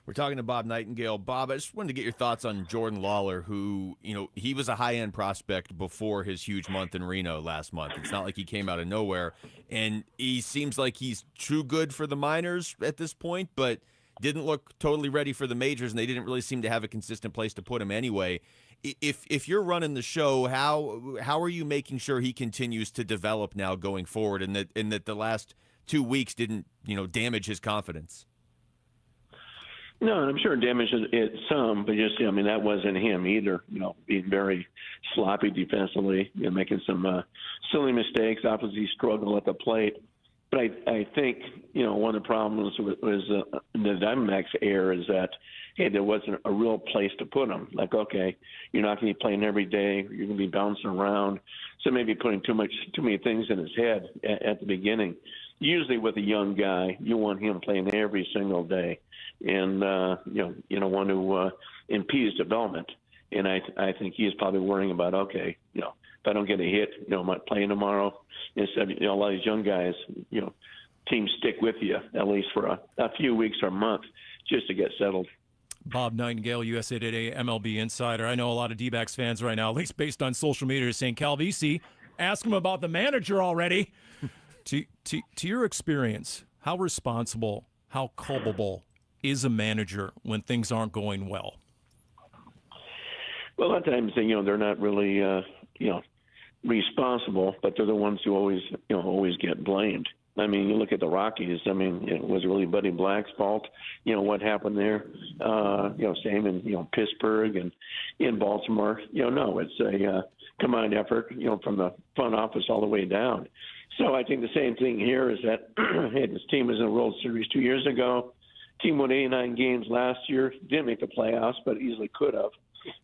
We're talking to Bob Nightingale. Bob, I just wanted to get your thoughts on Jordan Lawler, who, he was a high-end prospect before his huge month in Reno last month. It's not like he came out of nowhere. And he seems like he's too good for the minors at this point, but didn't look totally ready for the majors, and they didn't really seem to have a consistent place to put him anyway. If you're running the show, how are you making sure he continues to develop now going forward, and that the last 2 weeks didn't damage his confidence? No, I'm sure it damaged it some, but that wasn't him either. Being very sloppy defensively, making some silly mistakes. Obviously, struggle at the plate. But I think, one of the problems was the Diamondbacks' error is that, hey, there wasn't a real place to put him. Like, okay, you're not going to be playing every day. You're going to be bouncing around. So maybe putting too many things in his head at the beginning. Usually with a young guy, you want him playing every single day. And, you don't want to impede his development. And I think he is probably worrying about, okay, if I don't get a hit, am I playing tomorrow? Instead, a lot of these young guys, teams stick with you at least for a few weeks or a month just to get settled. Bob Nightingale, USA Today MLB insider. I know a lot of D-backs fans right now, at least based on social media, are saying, Calvisi, ask him about the manager already. To your experience, how responsible, how culpable is a manager when things aren't going well? Well, a lot of times, they're not really, responsible, but they're the ones who always get blamed. I mean, you look at the Rockies. I mean, was it really Buddy Black's fault? What happened there? Same in Pittsburgh and in Baltimore. No, it's a combined effort. From the front office all the way down. So I think the same thing here is that hey, this team was in the World Series 2 years ago. Team won 89 games last year. Didn't make the playoffs, but easily could have.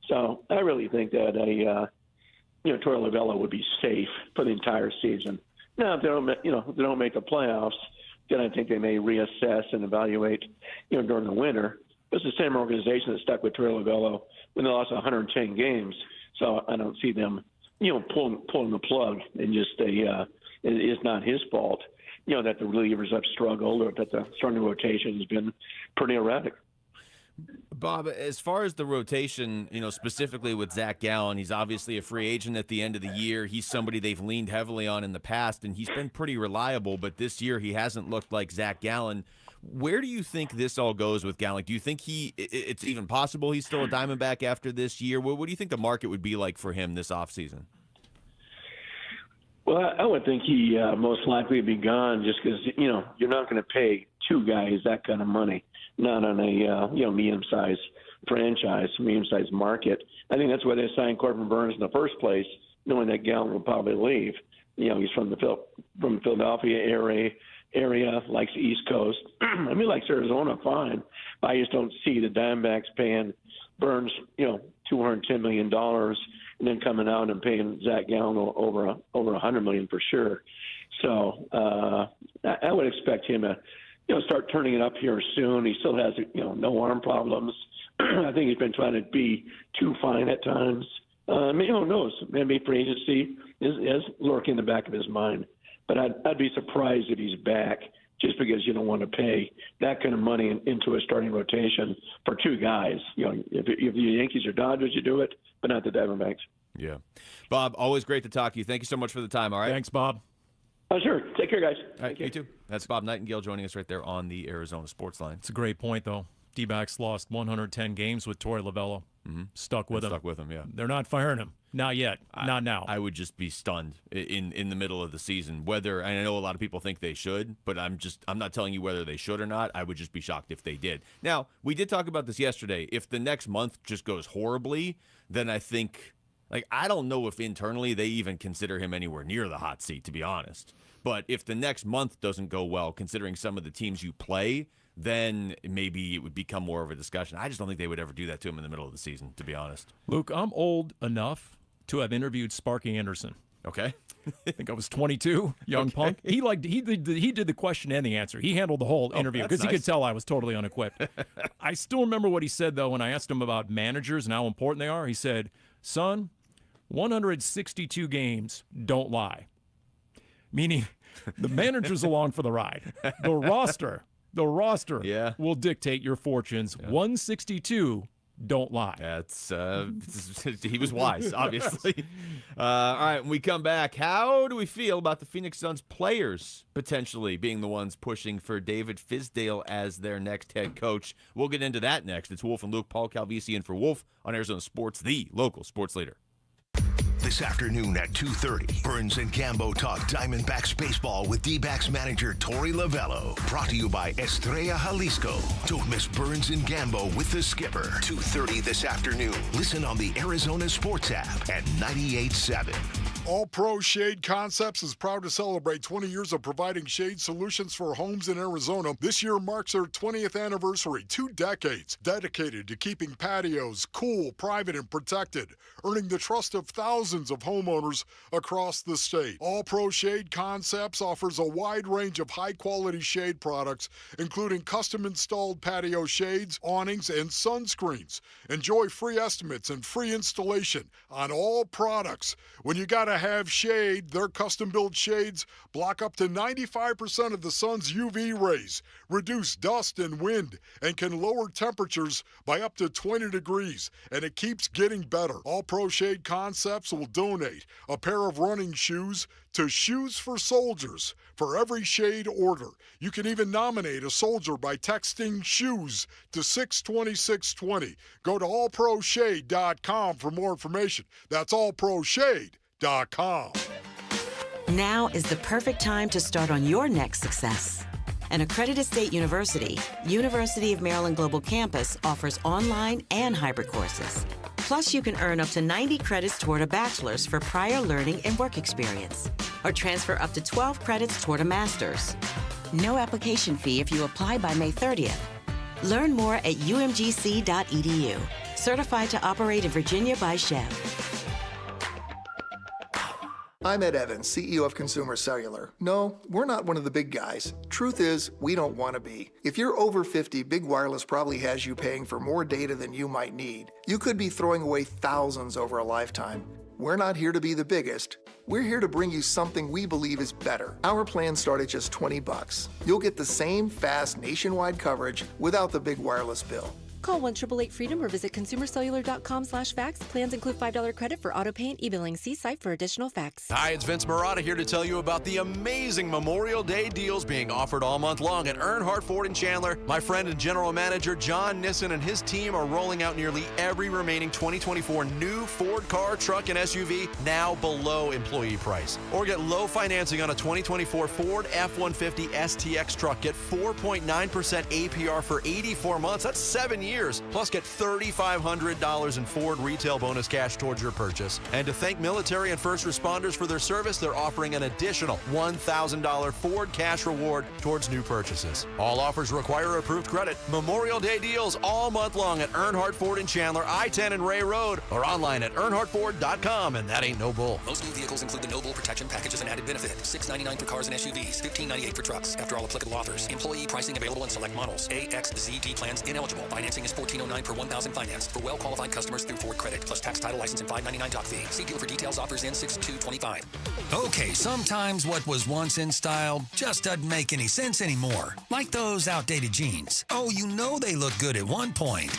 So I really think that Torey Lovullo would be safe for the entire season. Now, if they don't make the playoffs, then I think they may reassess and evaluate, during the winter. It's the same organization that stuck with Torey Lovullo when they lost 110 games. So I don't see them, pulling the plug and just it's not his fault, that the relievers have struggled or that the starting rotation has been pretty erratic. Bob, as far as the rotation, specifically with Zach Gallen, he's obviously a free agent at the end of the year. He's somebody they've leaned heavily on in the past, and he's been pretty reliable, but this year he hasn't looked like Zach Gallen. Where do you think this all goes with Gallen? Do you think it's even possible he's still a Diamondback after this year? What do you think the market would be like for him this offseason? Well, I would think he most likely would be gone just because, you're not going to pay two guys that kind of money. Not on a medium-sized franchise, medium-sized market. I think that's why they signed Corbin Burnes in the first place, knowing that Gallen will probably leave. He's from the Philadelphia area, likes the East Coast. I mean, likes Arizona, fine. I just don't see the Diamondbacks paying Burnes, $210 million, and then coming out and paying Zach Gallen over $100 million for sure. So I would expect him to start turning it up here soon. He still has, no arm problems. I think he's been trying to be too fine at times. Who knows? Maybe free agency is lurking in the back of his mind. But I'd be surprised if he's back just because you don't want to pay that kind of money into a starting rotation for two guys. If the Yankees or Dodgers, you do it, but not the Diamondbacks. Yeah. Bob, always great to talk to you. Thank you so much for the time, all right? Thanks, Bob. Oh, sure. Take care, guys. All right, you too. That's Bob Nightingale joining us right there on the Arizona Sports Line. It's a great point, though. D-backs lost 110 games with Torey Lovullo. Mm-hmm. Stuck with him, yeah. They're not firing him. Not yet. Not now. I would just be stunned in the middle of the season. Whether, and I know a lot of people think they should, but I'm not telling you whether they should or not. I would just be shocked if they did. Now, we did talk about this yesterday. If the next month just goes horribly, then I think, I don't know if internally they even consider him anywhere near the hot seat, to be honest. But if the next month doesn't go well, considering some of the teams you play, then maybe it would become more of a discussion. I just don't think they would ever do that to him in the middle of the season, to be honest. Luke, I'm old enough to have interviewed Sparky Anderson. Okay. I think I was 22, young punk. He did the question and the answer. He handled the whole interview because he could tell I was totally unequipped. I still remember what he said, though, when I asked him about managers and how important they are. He said, son, 162 games don't lie. Meaning the manager's along for the ride. The roster will dictate your fortunes. Yeah. 162 don't lie. That's he was wise, obviously. All right, when we come back, how do we feel about the Phoenix Suns players potentially being the ones pushing for David Fizdale as their next head coach? We'll get into that next. It's Wolf and Luke, Paul Calvisi in for Wolf on Arizona Sports, the local sports leader. This afternoon at 2:30, Burns and Gambo talk Diamondbacks baseball with D-backs manager Torey Lovullo. Brought to you by Estrella Jalisco. Don't miss Burns and Gambo with the skipper. 2:30 this afternoon. Listen on the Arizona Sports app at 98.7. All Pro Shade Concepts is proud to celebrate 20 years of providing shade solutions for homes in Arizona. This year marks their 20th anniversary, 2 decades dedicated to keeping patios cool, private, and protected, earning the trust of thousands of homeowners across the state. All Pro Shade Concepts offers a wide range of high-quality shade products, including custom-installed patio shades, awnings, and sunscreens. Enjoy free estimates and free installation on all products. When you gotta have shade, their custom-built shades block up to 95% of the sun's UV rays, reduce dust and wind, and can lower temperatures by up to 20 degrees. And it keeps getting better. All Pro Shade Concepts will donate a pair of running shoes to Shoes for Soldiers for every shade order. You can even nominate a soldier by texting SHOES to 620-620. Go to allproshade.com for more information. That's allproshade.com. Now is the perfect time to start on your next success. An accredited state university, University of Maryland Global Campus offers online and hybrid courses. Plus, you can earn up to 90 credits toward a bachelor's for prior learning and work experience. or transfer up to 12 credits toward a master's. No application fee if you apply by May 30th. Learn more at umgc.edu. Certified to operate in Virginia by Chev. I'm Ed Evans, CEO of Consumer Cellular. No, we're not one of the big guys. Truth is, we don't want to be. If you're over 50, Big Wireless probably has you paying for more data than you might need. You could be throwing away thousands over a lifetime. We're not here to be the biggest. We're here to bring you something we believe is better. Our plans start at just $20. You'll get the same fast nationwide coverage without the big wireless bill. Call 1-888-FREEDOM or visit consumercellular.com/facts. Plans include $5 credit for auto pay and e-billing. See site for additional facts. Hi, it's Vince Marotta here to tell you about the amazing Memorial Day deals being offered all month long at Earnhardt Ford in Chandler. My friend and general manager John Nissen and his team are rolling out nearly every remaining 2024 new Ford car, truck, and SUV now below employee price. Or get low financing on a 2024 Ford F-150 STX truck. Get 4.9% APR for 84 months. That's 7 years. Plus, get $3,500 in Ford retail bonus cash towards your purchase. And to thank military and first responders for their service, they're offering an additional $1,000 Ford cash reward towards new purchases. All offers require approved credit. Memorial Day deals all month long at Earnhardt Ford in Chandler, I-10 and Ray Road, or online at earnhardtford.com. And that ain't no bull. Most new vehicles include the No Bull Protection Package as an added benefit. $699 for cars and SUVs, $1598 for trucks. After all applicable offers. Employee pricing available in select models. AXZT plans ineligible. Financing is $1,409 per $1,000 financed for well-qualified customers through Ford Credit, plus tax, title, license, and $599 doc fee. See dealer for details. Offers in 6/2/25. Okay, sometimes what was once in style just doesn't make any sense anymore. Like those outdated jeans. Oh, you know they look good at one point.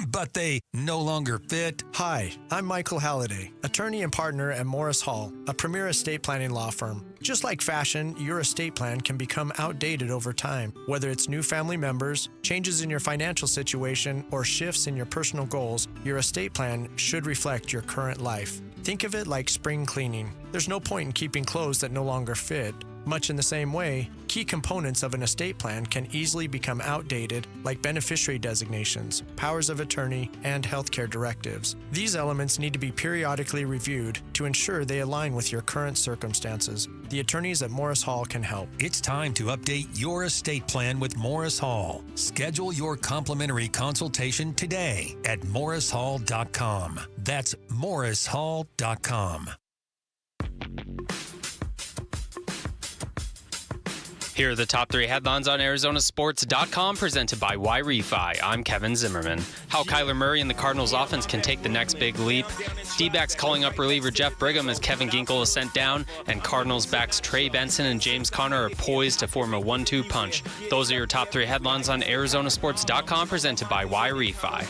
But they no longer fit. Hi, I'm Michael Halliday, attorney and partner at Morris Hall, a premier estate planning law firm. Just like fashion, your estate plan can become outdated over time. Whether it's new family members, changes in your financial situation, or shifts in your personal goals, your estate plan should reflect your current life. Think of it like spring cleaning. There's no point in keeping clothes that no longer fit. Much in the same way, key components of an estate plan can easily become outdated, like beneficiary designations, powers of attorney, and healthcare directives. These elements need to be periodically reviewed to ensure they align with your current circumstances. The attorneys at Morris Hall can help. It's time to update your estate plan with Morris Hall. Schedule your complimentary consultation today at morrishall.com. That's morrishall.com. Here are the top 3 headlines on ArizonaSports.com, presented by Y-Refi. I'm Kevin Zimmerman. How Kyler Murray and the Cardinals offense can take the next big leap. D-backs calling up reliever Jeff Brigham as Kevin Ginkel is sent down. And Cardinals backs Trey Benson and James Conner are poised to form a 1-2 punch. Those are your top 3 headlines on ArizonaSports.com, presented by Y-Refi.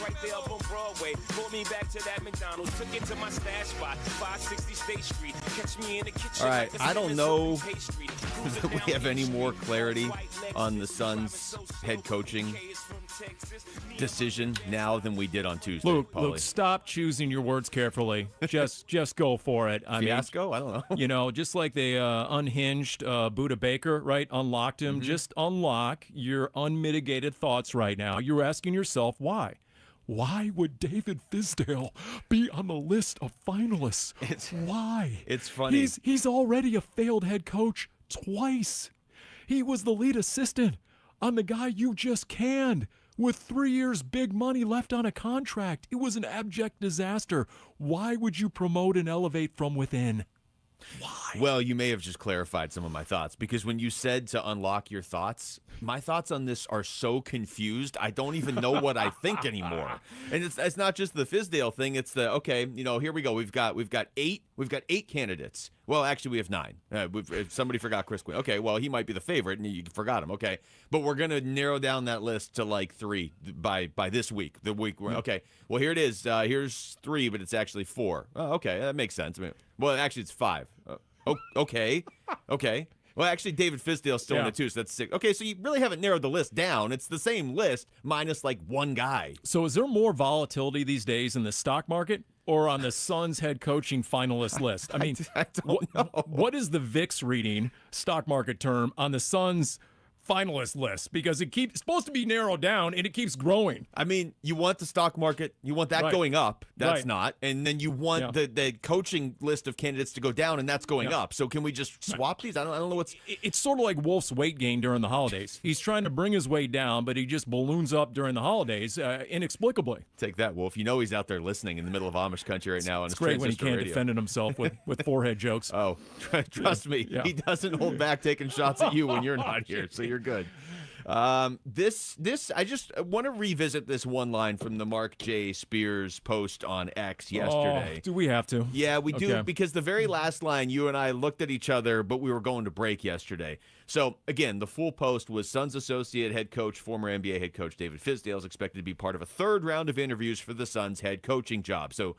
All right, I don't know that we have any more clarity on the Suns' head coaching decision now than we did on Tuesday. Luke, stop choosing your words carefully. Just go for it. Fiasco? I don't know. You know, just like they unhinged Buda Baker, right? Unlocked him. Mm-hmm. Just unlock your unmitigated thoughts right now. You're asking yourself why. Why would David Fizdale be on the list of finalists? Why? It's funny. He's already a failed head coach twice. He was the lead assistant on the guy you just canned with 3 years big money left on a contract. It was an abject disaster. Why would you promote and elevate from within? Why? Well, you may have just clarified some of my thoughts, because when you said to unlock your thoughts, my thoughts on this are so confused. I don't even know what I think anymore. And it's not just the Fizdale thing. It's the, okay, you know, here we go. We've got 8 candidates. Well, actually, we have 9. Somebody forgot Chris Quinn. Okay, well, he might be the favorite, and you forgot him. Okay, but we're gonna narrow down that list to like 3 by this week. The week. Okay, well, here it is. Here's 3, but it's actually 4. Oh, okay, that makes sense. I mean, well, actually, it's 5. Okay. Well, actually, David Fizdale's still in it too, so that's 6. Okay, so you really haven't narrowed the list down. It's the same list minus like 1 guy. So is there more volatility these days in the stock market or on the Suns head coaching finalist list? I mean, I don't know. What is the VIX reading, stock market term, on the Suns finalist list because it's supposed to be narrowed down and it keeps growing. I mean, you want the stock market, you want that going up. That's not. And then you want the coaching list of candidates to go down, and that's going up. So can we just swap these? I don't know what's. It's sort of like Wolf's weight gain during the holidays. He's trying to bring his weight down, but he just balloons up during the holidays inexplicably. Take that, Wolf. You know he's out there listening in the middle of Amish country right now. It's great when he can't defend himself with forehead jokes. Oh, trust me, he doesn't hold back taking shots at you when you're not here, so you're good. I just want to revisit this one line from the Mark J. Spears post on X yesterday. Oh, do we have to? Yeah, we do, because the very last line, you and I looked at each other, but we were going to break yesterday. So, again, the full post was Suns associate head coach, former NBA head coach David Fizdale is expected to be part of a third round of interviews for the Suns head coaching job. So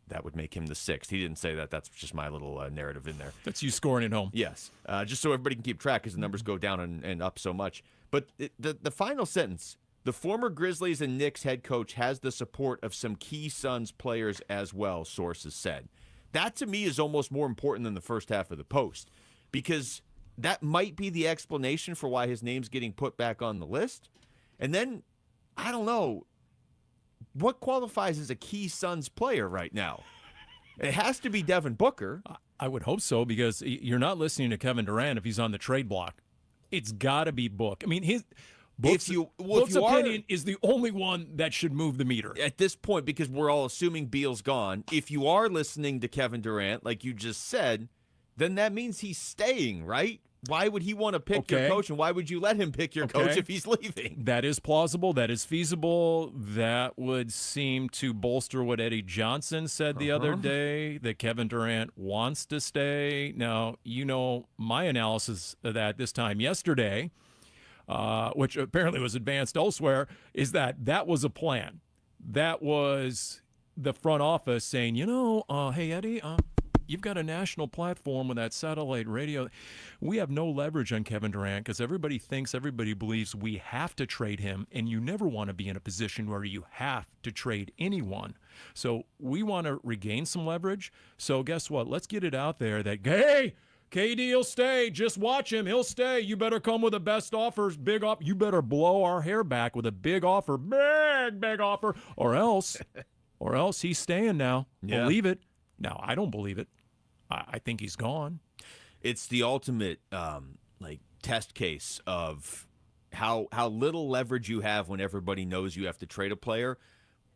that would make him the sixth. He didn't say that. That's just my little narrative in there. That's you scoring at home. Yes, just so everybody can keep track because the numbers go down and up so much. But the final sentence, the former Grizzlies and Knicks head coach has the support of some key Suns players as well, sources said. That, to me, is almost more important than the first half of the post, because that might be the explanation for why his name's getting put back on the list. And then, I don't know, what qualifies as a key Suns player right now? It has to be Devin Booker. I would hope so, because you're not listening to Kevin Durant if he's on the trade block. It's got to be Book. I mean, Book's opinion is the only one that should move the meter. At this point, because we're all assuming Beal's gone, if you are listening to Kevin Durant, like you just said, then that means he's staying, right? Why would he want to pick your coach, and why would you let him pick your coach if he's leaving? That is plausible. That is feasible. That would seem to bolster what Eddie Johnson said the other day, that Kevin Durant wants to stay. Now, you know my analysis of that this time yesterday, which apparently was advanced elsewhere, is that was a plan. That was the front office saying, hey, Eddie, you've got a national platform with that satellite radio. We have no leverage on Kevin Durant because everybody believes we have to trade him, and you never want to be in a position where you have to trade anyone. So we want to regain some leverage. So guess what? Let's get it out there that, hey, KD will stay. Just watch him. He'll stay. You better come with the best offers, big offer. You better blow our hair back with a big offer, big offer, or else he's staying now. Yeah. Believe it. Now, I don't believe it. I think he's gone. It's the ultimate test case of how little leverage you have when everybody knows you have to trade a player.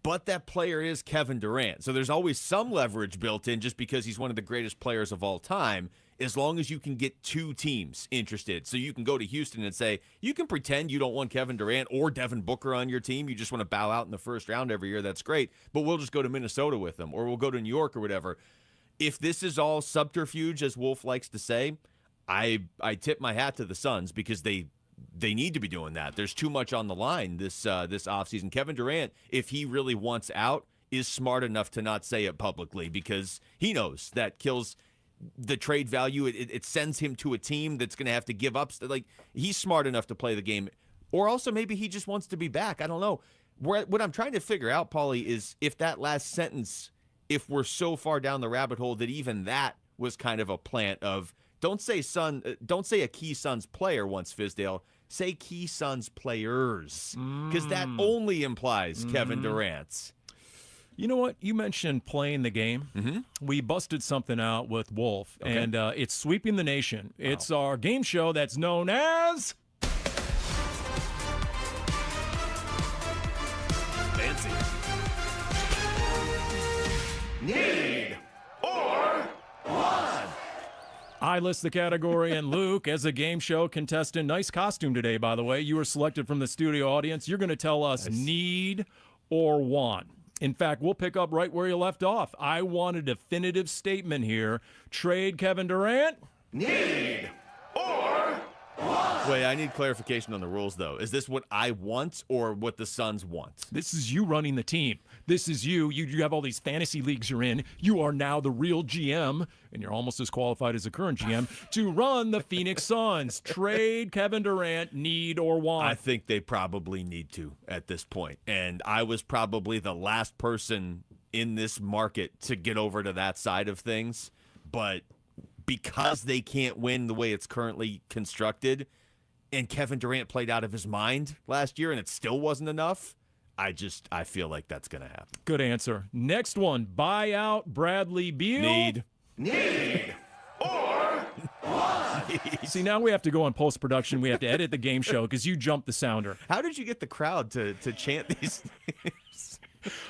But that player is Kevin Durant. So there's always some leverage built in just because he's one of the greatest players of all time, as long as you can get two teams interested. So you can go to Houston and say, you can pretend you don't want Kevin Durant or Devin Booker on your team. You just want to bow out in the first round every year. That's great. But we'll just go to Minnesota with them, or we'll go to New York or whatever. If this is all subterfuge, as Wolf likes to say, I tip my hat to the Suns because they need to be doing that. There's too much on the line this offseason. Kevin Durant, if he really wants out, is smart enough to not say it publicly because he knows that kills the trade value. It sends him to a team that's going to have to give up. Like, he's smart enough to play the game. Or also maybe he just wants to be back. I don't know. What I'm trying to figure out, Paulie, is if that last sentence, if we're so far down the rabbit hole that even that was kind of a plant of, don't say a key Suns player once, Fizdale. Say key Suns players, because that only implies Kevin Durant. You know what? You mentioned playing the game. Mm-hmm. We busted something out with Wolf, and it's sweeping the nation. Wow. It's our game show that's known as... Fancy. Need or want? I list the category, and Luke, as a game show contestant, nice costume today, by the way. You were selected from the studio audience. You're going to tell us need or want. In fact, we'll pick up right where you left off. I want a definitive statement here. Trade Kevin Durant? Need or want? Wait, I need clarification on the rules, though. Is this what I want or what the Suns want? This is you running the team. This is you. You have all these fantasy leagues you're in. You are now the real GM, and you're almost as qualified as the current GM, to run the Phoenix Suns. Trade Kevin Durant, need or want? I think they probably need to at this point. And I was probably the last person in this market to get over to that side of things. But because they can't win the way it's currently constructed, and Kevin Durant played out of his mind last year and it still wasn't enough, I feel like that's going to happen. Good answer. Next one, buy out Bradley Beal. Need. See, now we have to go on post-production. We have to edit the game show because you jumped the sounder. How did you get the crowd to chant these things?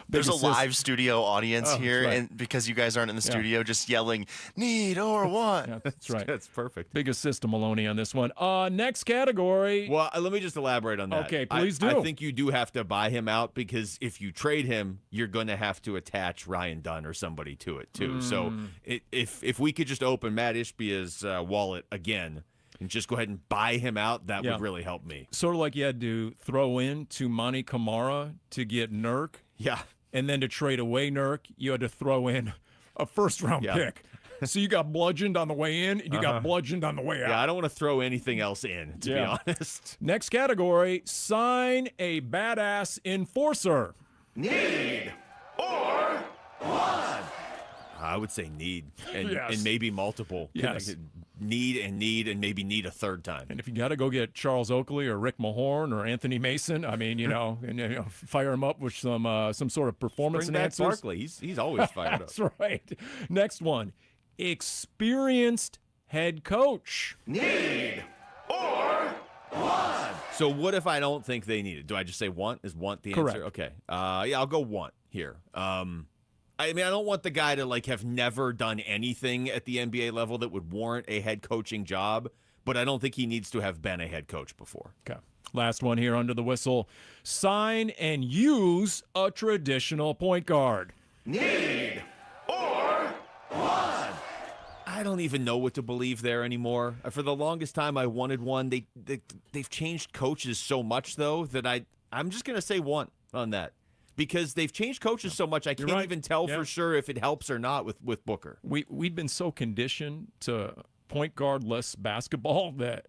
There's a live studio audience here, right. and because you guys aren't in the studio, just yelling, need or want. Yeah, that's right. That's perfect. Big assist to Maloney on this one. Next category. Well, let me just elaborate on that. Okay, please do. I think you do have to buy him out because if you trade him, you're going to have to attach Ryan Dunn or somebody to it, too. So if we could just open Matt Ishbia's wallet again and just go ahead and buy him out, that would really help me. Sort of like you had to throw in Tumani Kamara to get Nurk. Yeah. And then to trade away Nurk, you had to throw in a first-round pick. So you got bludgeoned on the way in, and you got bludgeoned on the way out. Yeah, I don't want to throw anything else in, to be honest. Next category, sign a badass enforcer. Need or want? I would say need, and maybe multiple. Yes. Need and maybe need a third time. And if you got to go get Charles Oakley or Rick Mahorn or Anthony Mason, I mean, fire him up with some sort of performance enhancers. Barkley, he's always fired up. That's right. Next one, experienced head coach. Need or want? So what if I don't think they need it? Do I just say want? Is want the Correct. answer? Okay. I'll go want here. I mean, I don't want the guy to have never done anything at the NBA level that would warrant a head coaching job, but I don't think he needs to have been a head coach before. Okay. Last one here under the whistle. Sign and use a traditional point guard. Need or want? I don't even know what to believe there anymore. For the longest time, I wanted one. They've changed coaches so much, though, that I'm just going to say want on that. Because they've changed coaches so much, I can't even tell for sure if it helps or not with Booker. We've been so conditioned to point guard-less basketball that,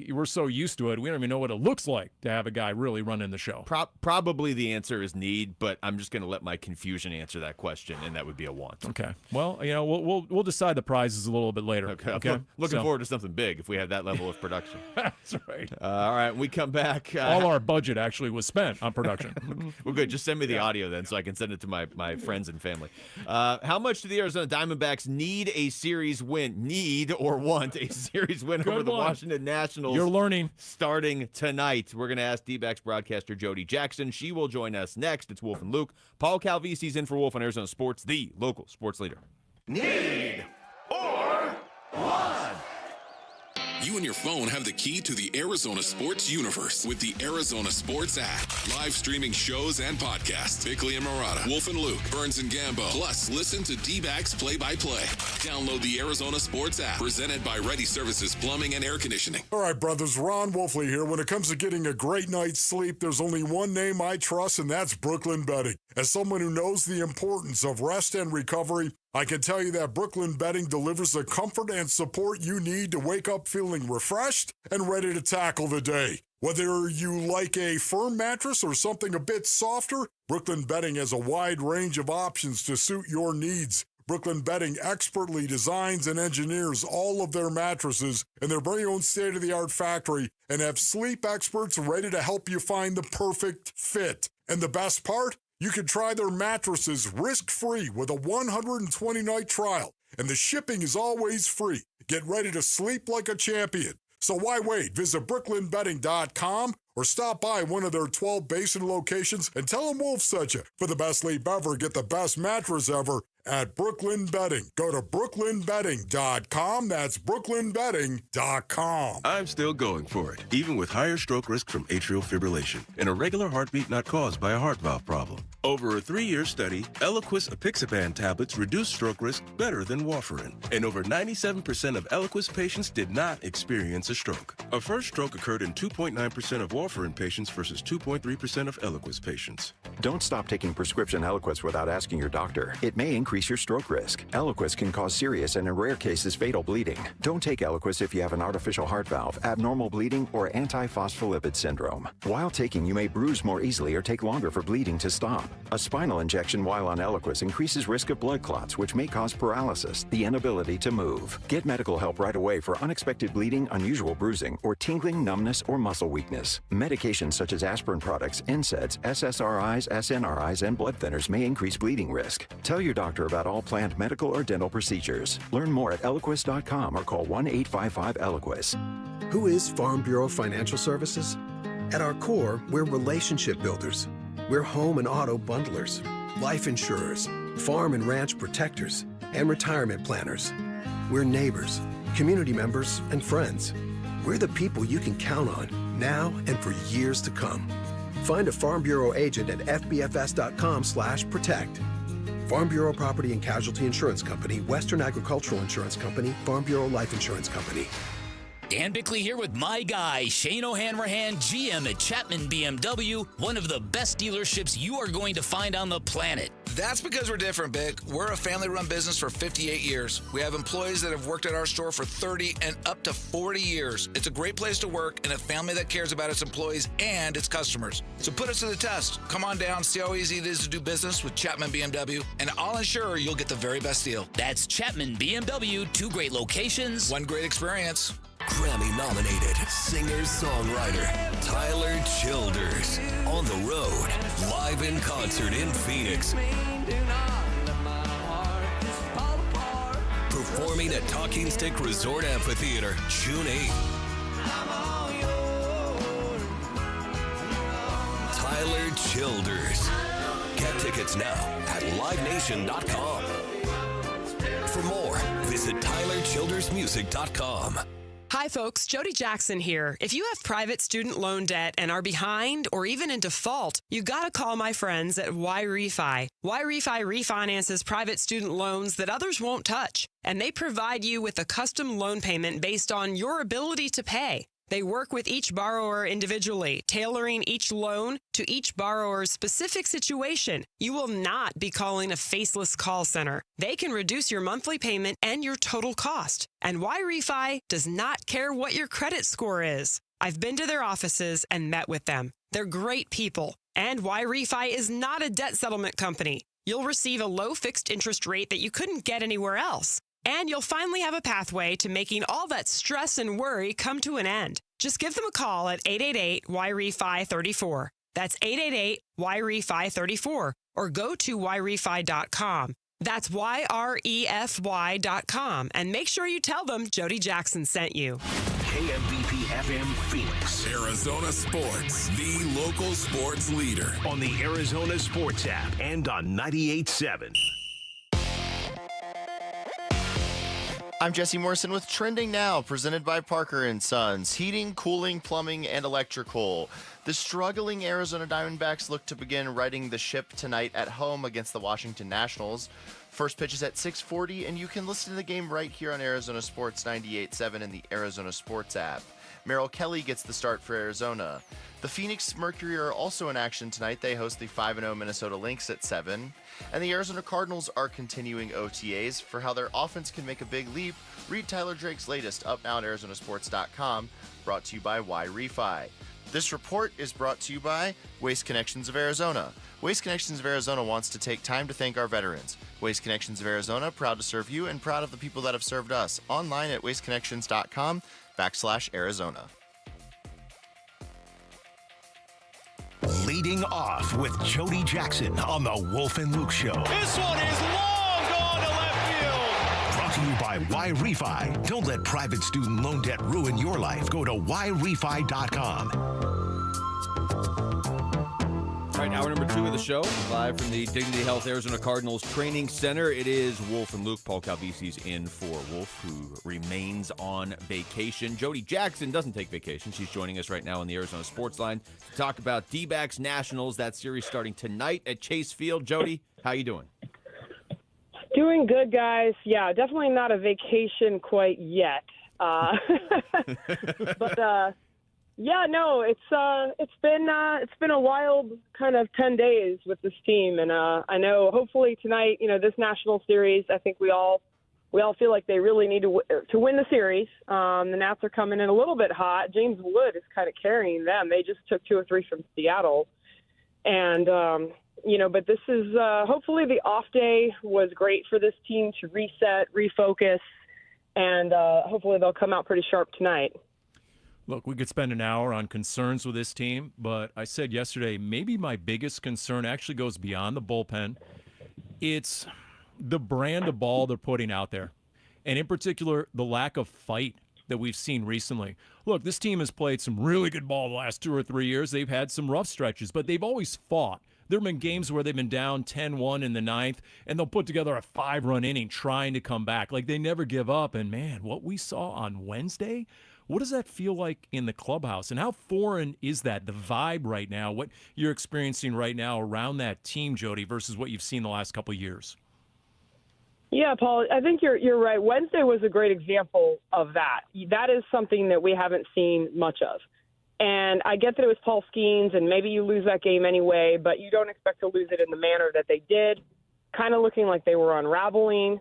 we're so used to it, we don't even know what it looks like to have a guy really running the show. Probably the answer is need, but I'm just going to let my confusion answer that question, and that would be a want. Okay. Well, we'll decide the prizes a little bit later. Okay. Looking forward to something big if we have that level of production. That's right. All right, when we come back. All our budget actually was spent on production. Well, good. Just send me the audio then so I can send it to my friends and family. How much do the Arizona Diamondbacks need a series win? Need or want a series win over the Washington Nationals? You're learning. Starting tonight. We're going to ask D-backs broadcaster Jody Jackson. She will join us next. It's Wolf and Luke. Paul Calvisi's in for Wolf on Arizona Sports, the local sports leader. Need or want? You and your phone have the key to the Arizona sports universe with the Arizona Sports app. Live streaming shows and podcasts. Bickley and Murata, Wolf and Luke, Burns and Gambo. Plus, listen to D-backs play-by-play. Download the Arizona Sports app. Presented by Ready Services Plumbing and Air Conditioning. All right, brothers, Ron Wolfley here. When it comes to getting a great night's sleep, there's only one name I trust, and that's Brooklyn Bedding. As someone who knows the importance of rest and recovery, I can tell you that Brooklyn Bedding delivers the comfort and support you need to wake up feeling refreshed and ready to tackle the day. Whether you like a firm mattress or something a bit softer, Brooklyn Bedding has a wide range of options to suit your needs. Brooklyn Bedding expertly designs and engineers all of their mattresses in their very own state-of-the-art factory and have sleep experts ready to help you find the perfect fit. And the best part? You can try their mattresses risk-free with a 120-night trial, and the shipping is always free. Get ready to sleep like a champion. So why wait? Visit brooklynbedding.com or stop by one of their 12 Basin locations and tell them Wolf sent you. For the best sleep ever, get the best mattress ever at Brooklyn Bedding. Go to brooklynbedding.com. That's brooklynbedding.com. I'm still going for it, even with higher stroke risk from atrial fibrillation, an irregular heartbeat not caused by a heart valve problem. Over a 3-year study, Eliquis apixaban tablets reduce stroke risk better than warfarin, and over 97% of Eliquis patients did not experience a stroke. A first stroke occurred in 2.9% of warfarin patients versus 2.3% of Eliquis patients. Don't stop taking prescription Eliquis without asking your doctor. It may increase your stroke risk. Eliquis can cause serious and in rare cases fatal bleeding. Don't take Eliquis if you have an artificial heart valve, abnormal bleeding, or antiphospholipid syndrome. While taking, you may bruise more easily or take longer for bleeding to stop. A spinal injection while on Eliquis increases risk of blood clots, which may cause paralysis, the inability to move. Get medical help right away for unexpected bleeding, unusual bruising, or tingling, numbness, or muscle weakness. Medications such as aspirin products, NSAIDs, SSRIs, SNRIs, and blood thinners may increase bleeding risk. Tell your doctor about all planned medical or dental procedures. Learn more at Eliquis.com or call 1-855-ELIQUIS. Who is Farm Bureau Financial Services? At our core, we're relationship builders. We're home and auto bundlers, life insurers, farm and ranch protectors, and retirement planners. We're neighbors, community members, and friends. We're the people you can count on now and for years to come. Find a Farm Bureau agent at fbfs.com/protect. Farm Bureau Property and Casualty Insurance Company, Western Agricultural Insurance Company, Farm Bureau Life Insurance Company. Dan Bickley here with my guy, Shane O'Hanrahan, GM at Chapman BMW, one of the best dealerships you are going to find on the planet. That's because we're different, Bick. We're a family-run business for 58 years. We have employees that have worked at our store for 30 and up to 40 years. It's a great place to work and a family that cares about its employees and its customers. So put us to the test. Come on down, see how easy it is to do business with Chapman BMW, and I'll ensure you'll get the very best deal. That's Chapman BMW, 2 great locations, 1 great experience. Grammy-nominated singer-songwriter Tyler Childers on the road, live in concert in Phoenix. Performing at Talking Stick Resort Amphitheater, June 8th. Tyler Childers. Get tickets now at livenation.com. For more, visit tylerchildersmusic.com. Hi, folks. Jody Jackson here. If you have private student loan debt and are behind or even in default, you got to call my friends at YRefi. YRefi refinances private student loans that others won't touch, and they provide you with a custom loan payment based on your ability to pay. They work with each borrower individually, tailoring each loan to each borrower's specific situation. You will not be calling a faceless call center. They can reduce your monthly payment and your total cost. And YRefi does not care what your credit score is. I've been to their offices and met with them. They're great people. And YRefi is not a debt settlement company. You'll receive a low fixed interest rate that you couldn't get anywhere else. And you'll finally have a pathway to making all that stress and worry come to an end. Just give them a call at 888-YRefi-34. That's 888-YRefi-34. Or go to YRefi.com. That's YREFY.com. And make sure you tell them Jody Jackson sent you. KMBP FM Phoenix. Arizona Sports, the local sports leader. On the Arizona Sports app and on 98.7. I'm Jesse Morrison with Trending Now, presented by Parker & Sons. Heating, cooling, plumbing, and electrical. The struggling Arizona Diamondbacks look to begin righting the ship tonight at home against the Washington Nationals. First pitch is at 6:40, and you can listen to the game right here on Arizona Sports 98.7 and the Arizona Sports app. Merrill Kelly gets the start for Arizona. The Phoenix Mercury are also in action tonight. They host the 5-0 Minnesota Lynx at 7. And the Arizona Cardinals are continuing OTAs. For how their offense can make a big leap, read Tyler Drake's latest up now at ArizonaSports.com, brought to you by YRefi. This report is brought to you by Waste Connections of Arizona. Waste Connections of Arizona wants to take time to thank our veterans. Waste Connections of Arizona, proud to serve you and proud of the people that have served us. Online at wasteconnections.com/Arizona. Leading off with Jody Jackson on the Wolf and Luke Show. This one is long gone to left field. Brought to you by YRefi. Don't let private student loan debt ruin your life. Go to YRefi.com. All right, hour number 2 of the show, live from the Dignity Health Arizona Cardinals Training Center. It is Wolf and Luke. Paul Calvisi's in for Wolf, who remains on vacation. Jody Jackson doesn't take vacation. She's joining us right now on the Arizona Sports Line to talk about D-backs Nationals. That series starting tonight at Chase Field. Jody, how you doing? Doing good, guys. Yeah, definitely not a vacation quite yet. But Yeah, no, it's been a wild kind of 10 days with this team, and I know hopefully tonight, this national series, I think we all feel like they really need to win the series. The Nats are coming in a little bit hot. James Wood is kind of carrying them. They just took 2 or 3 from Seattle, and but this is hopefully the off day was great for this team to reset, refocus, and hopefully they'll come out pretty sharp tonight. Look, we could spend an hour on concerns with this team, but I said yesterday, maybe my biggest concern actually goes beyond the bullpen. It's the brand of ball they're putting out there, and in particular, the lack of fight that we've seen recently. Look, this team has played some really good ball the last 2 or 3 years. They've had some rough stretches, but they've always fought. There have been games where they've been down 10-1 in the ninth, and they'll put together a 5-run inning trying to come back. Like, they never give up. And, man, what we saw on Wednesday, what does that feel like in the clubhouse? And how foreign is that, the vibe right now, what you're experiencing right now around that team, Jody, versus what you've seen the last couple of years? Yeah, Paul, I think you're right. Wednesday was a great example of that. That is something that we haven't seen much of. And I get that it was Paul Skeens, and maybe you lose that game anyway, but you don't expect to lose it in the manner that they did, kind of looking like they were unraveling.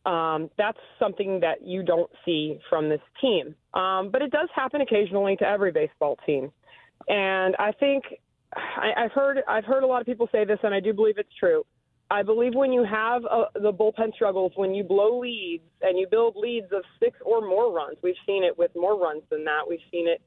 That's something that you don't see from this team. But it does happen occasionally to every baseball team. And I think I've heard a lot of people say this, and I do believe it's true. I believe when you have the bullpen struggles, when you blow leads and you build leads of 6 or more runs, we've seen it with more runs than that. We've seen it.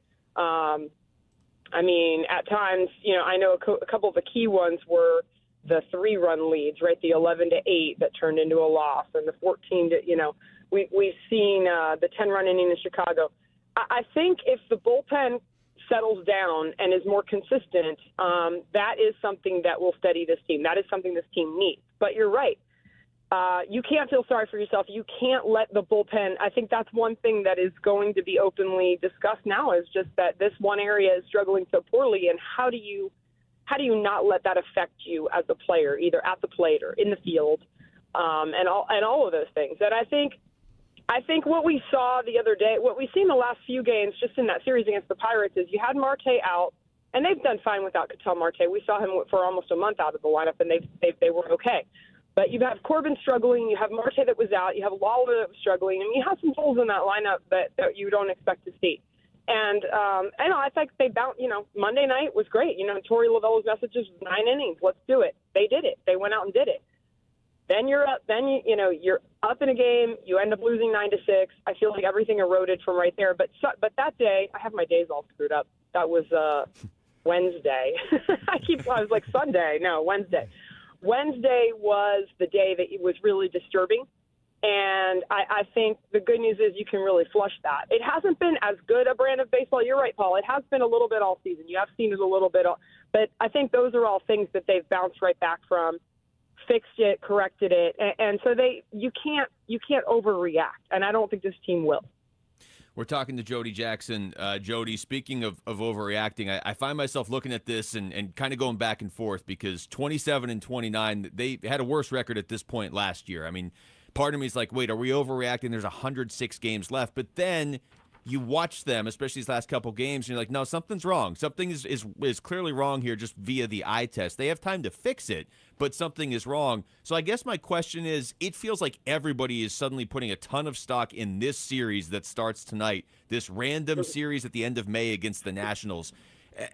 At times, I know a couple of the key ones were the 3-run leads, right? The 11-8 that turned into a loss, and the 14 to, we've seen the 10-run inning in Chicago. I think if the bullpen settles down and is more consistent, that is something that will steady this team. That is something this team needs. But you're right. You can't feel sorry for yourself. You can't let the bullpen. I think that's one thing that is going to be openly discussed now, is just that this one area is struggling so poorly, and how do you not let that affect you as a player, either at the plate or in the field, and all of those things. And I think what we saw the other day, what we've seen the last few games, just in that series against the Pirates, is you had Marte out, and they've done fine without Ketel Marte. We saw him for almost a month out of the lineup, and they were okay. But you have Corbin struggling, you have Marte that was out, you have Lawler that was struggling, and you have some holes in that lineup that you don't expect to see. And I think they bounced. Monday night was great. Torey Lavella's messages, 9 innings, let's do it. They did it. They went out and did it. Then you're up. Then you're up in a game. You end up losing 9-6. I feel like everything eroded from right there. But that day, I have my days all screwed up. That was Wednesday. I was like Sunday. No, Wednesday. Wednesday was the day that it was really disturbing. And I think the good news is you can really flush that. It hasn't been as good a brand of baseball. You're right, Paul. It has been a little bit all season. You have seen it a little bit. But I think those are all things that they've bounced right back from, fixed it, corrected it. And so you can't overreact. And I don't think this team will. We're talking to Jody Jackson. Jody, speaking of overreacting, I find myself looking at this and kind of going back and forth, because 27-29, they had a worse record at this point last year. I mean, part of me is like, wait, are we overreacting? There's 106 games left. But then you watch them, especially these last couple games, and you're like, no, something's wrong. Something is clearly wrong here just via the eye test. They have time to fix it, but something is wrong. So I guess my question is, it feels like everybody is suddenly putting a ton of stock in this series that starts tonight, this random series at the end of May against the Nationals.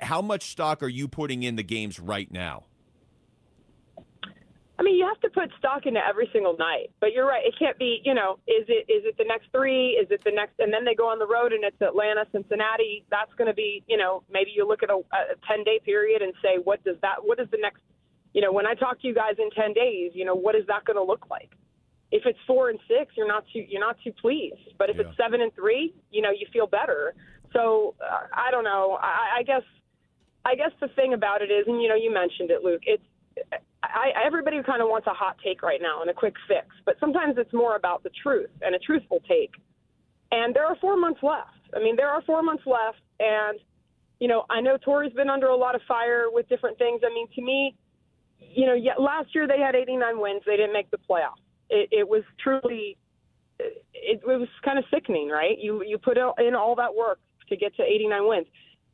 How much stock are you putting in the games right now? I mean, you have to put stock into every single night, but you're right. It can't be, is it the next 3? Is it the next, and then they go on the road and it's Atlanta, Cincinnati. That's going to be, maybe you look at a 10-day period and say, what is the next, when I talk to you guys in 10 days, what is that going to look like? If it's 4-6, you're not too pleased. But if it's 7-3, you feel better. So I don't know. I guess the thing about it is, and you mentioned it, Luke, everybody kind of wants a hot take right now and a quick fix, but sometimes it's more about the truth and a truthful take. And there are 4 months left. There are 4 months left. And, I know Torrey's been under a lot of fire with different things. To me, last year they had 89 wins. They didn't make the playoffs. It was truly, it was kind of sickening, right? You put in all that work to get to 89 wins.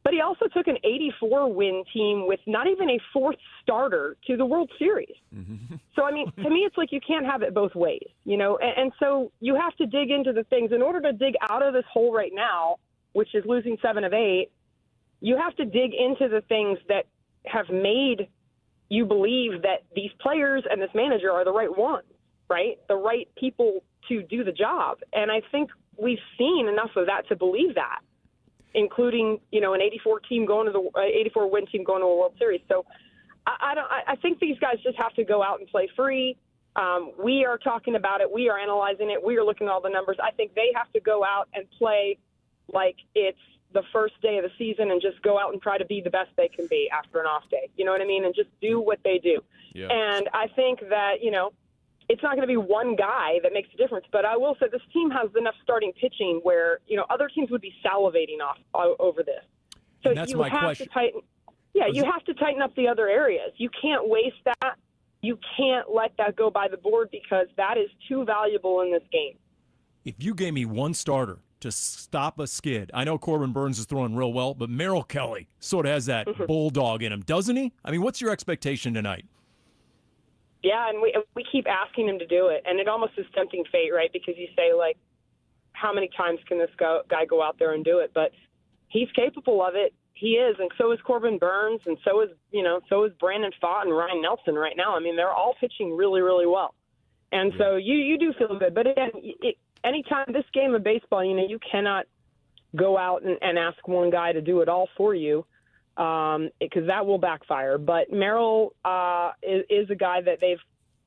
But he also took an 84-win team with not even a fourth starter to the World Series. Mm-hmm. So, I mean, to me, it's like you can't have it both ways, you know? And so you have to dig into the things. In order to dig out of this hole right now, which is losing 7 of 8, you have to dig into the things that have made you believe that these players and this manager are the right ones, right? The right people to do the job. And I think we've seen enough of that to believe that, including, you know, an 84 team going to the 84 win team going to a World Series. So I think these guys just have to go out and play free. We are talking about it. We are analyzing it. We are looking at all the numbers. I think they have to go out and play like it's the first day of the season and just go out and try to be the best they can be after an off day. You know what I mean? And just do what they do. Yeah. And I think that, you know, it's not going to be one guy that makes a difference. But I will say this team has enough starting pitching where, you know, other teams would be salivating over this. So and that's you my have question. to tighten. Yeah, you have to tighten up the other areas. You can't waste that. You can't let that go by the board because that is too valuable in this game. If you gave me one starter to stop a skid, I know Corbin Burnes is throwing real well, but Merrill Kelly sort of has that bulldog in him, doesn't he? I mean, what's your expectation tonight? Yeah, and we keep asking him to do it, and it almost is tempting fate, right? Because you say, like, how many times can this guy go out there and do it? But he's capable of it. He is, and so is Corbin Burnes, and so is Brandon Pfaadt and Ryan Nelson right now. I mean, they're all pitching really, really well. And so you do feel good. But again, anytime this game of baseball, you know, you cannot go out and ask one guy to do it all for you because that will backfire. But Merrill is a guy that they've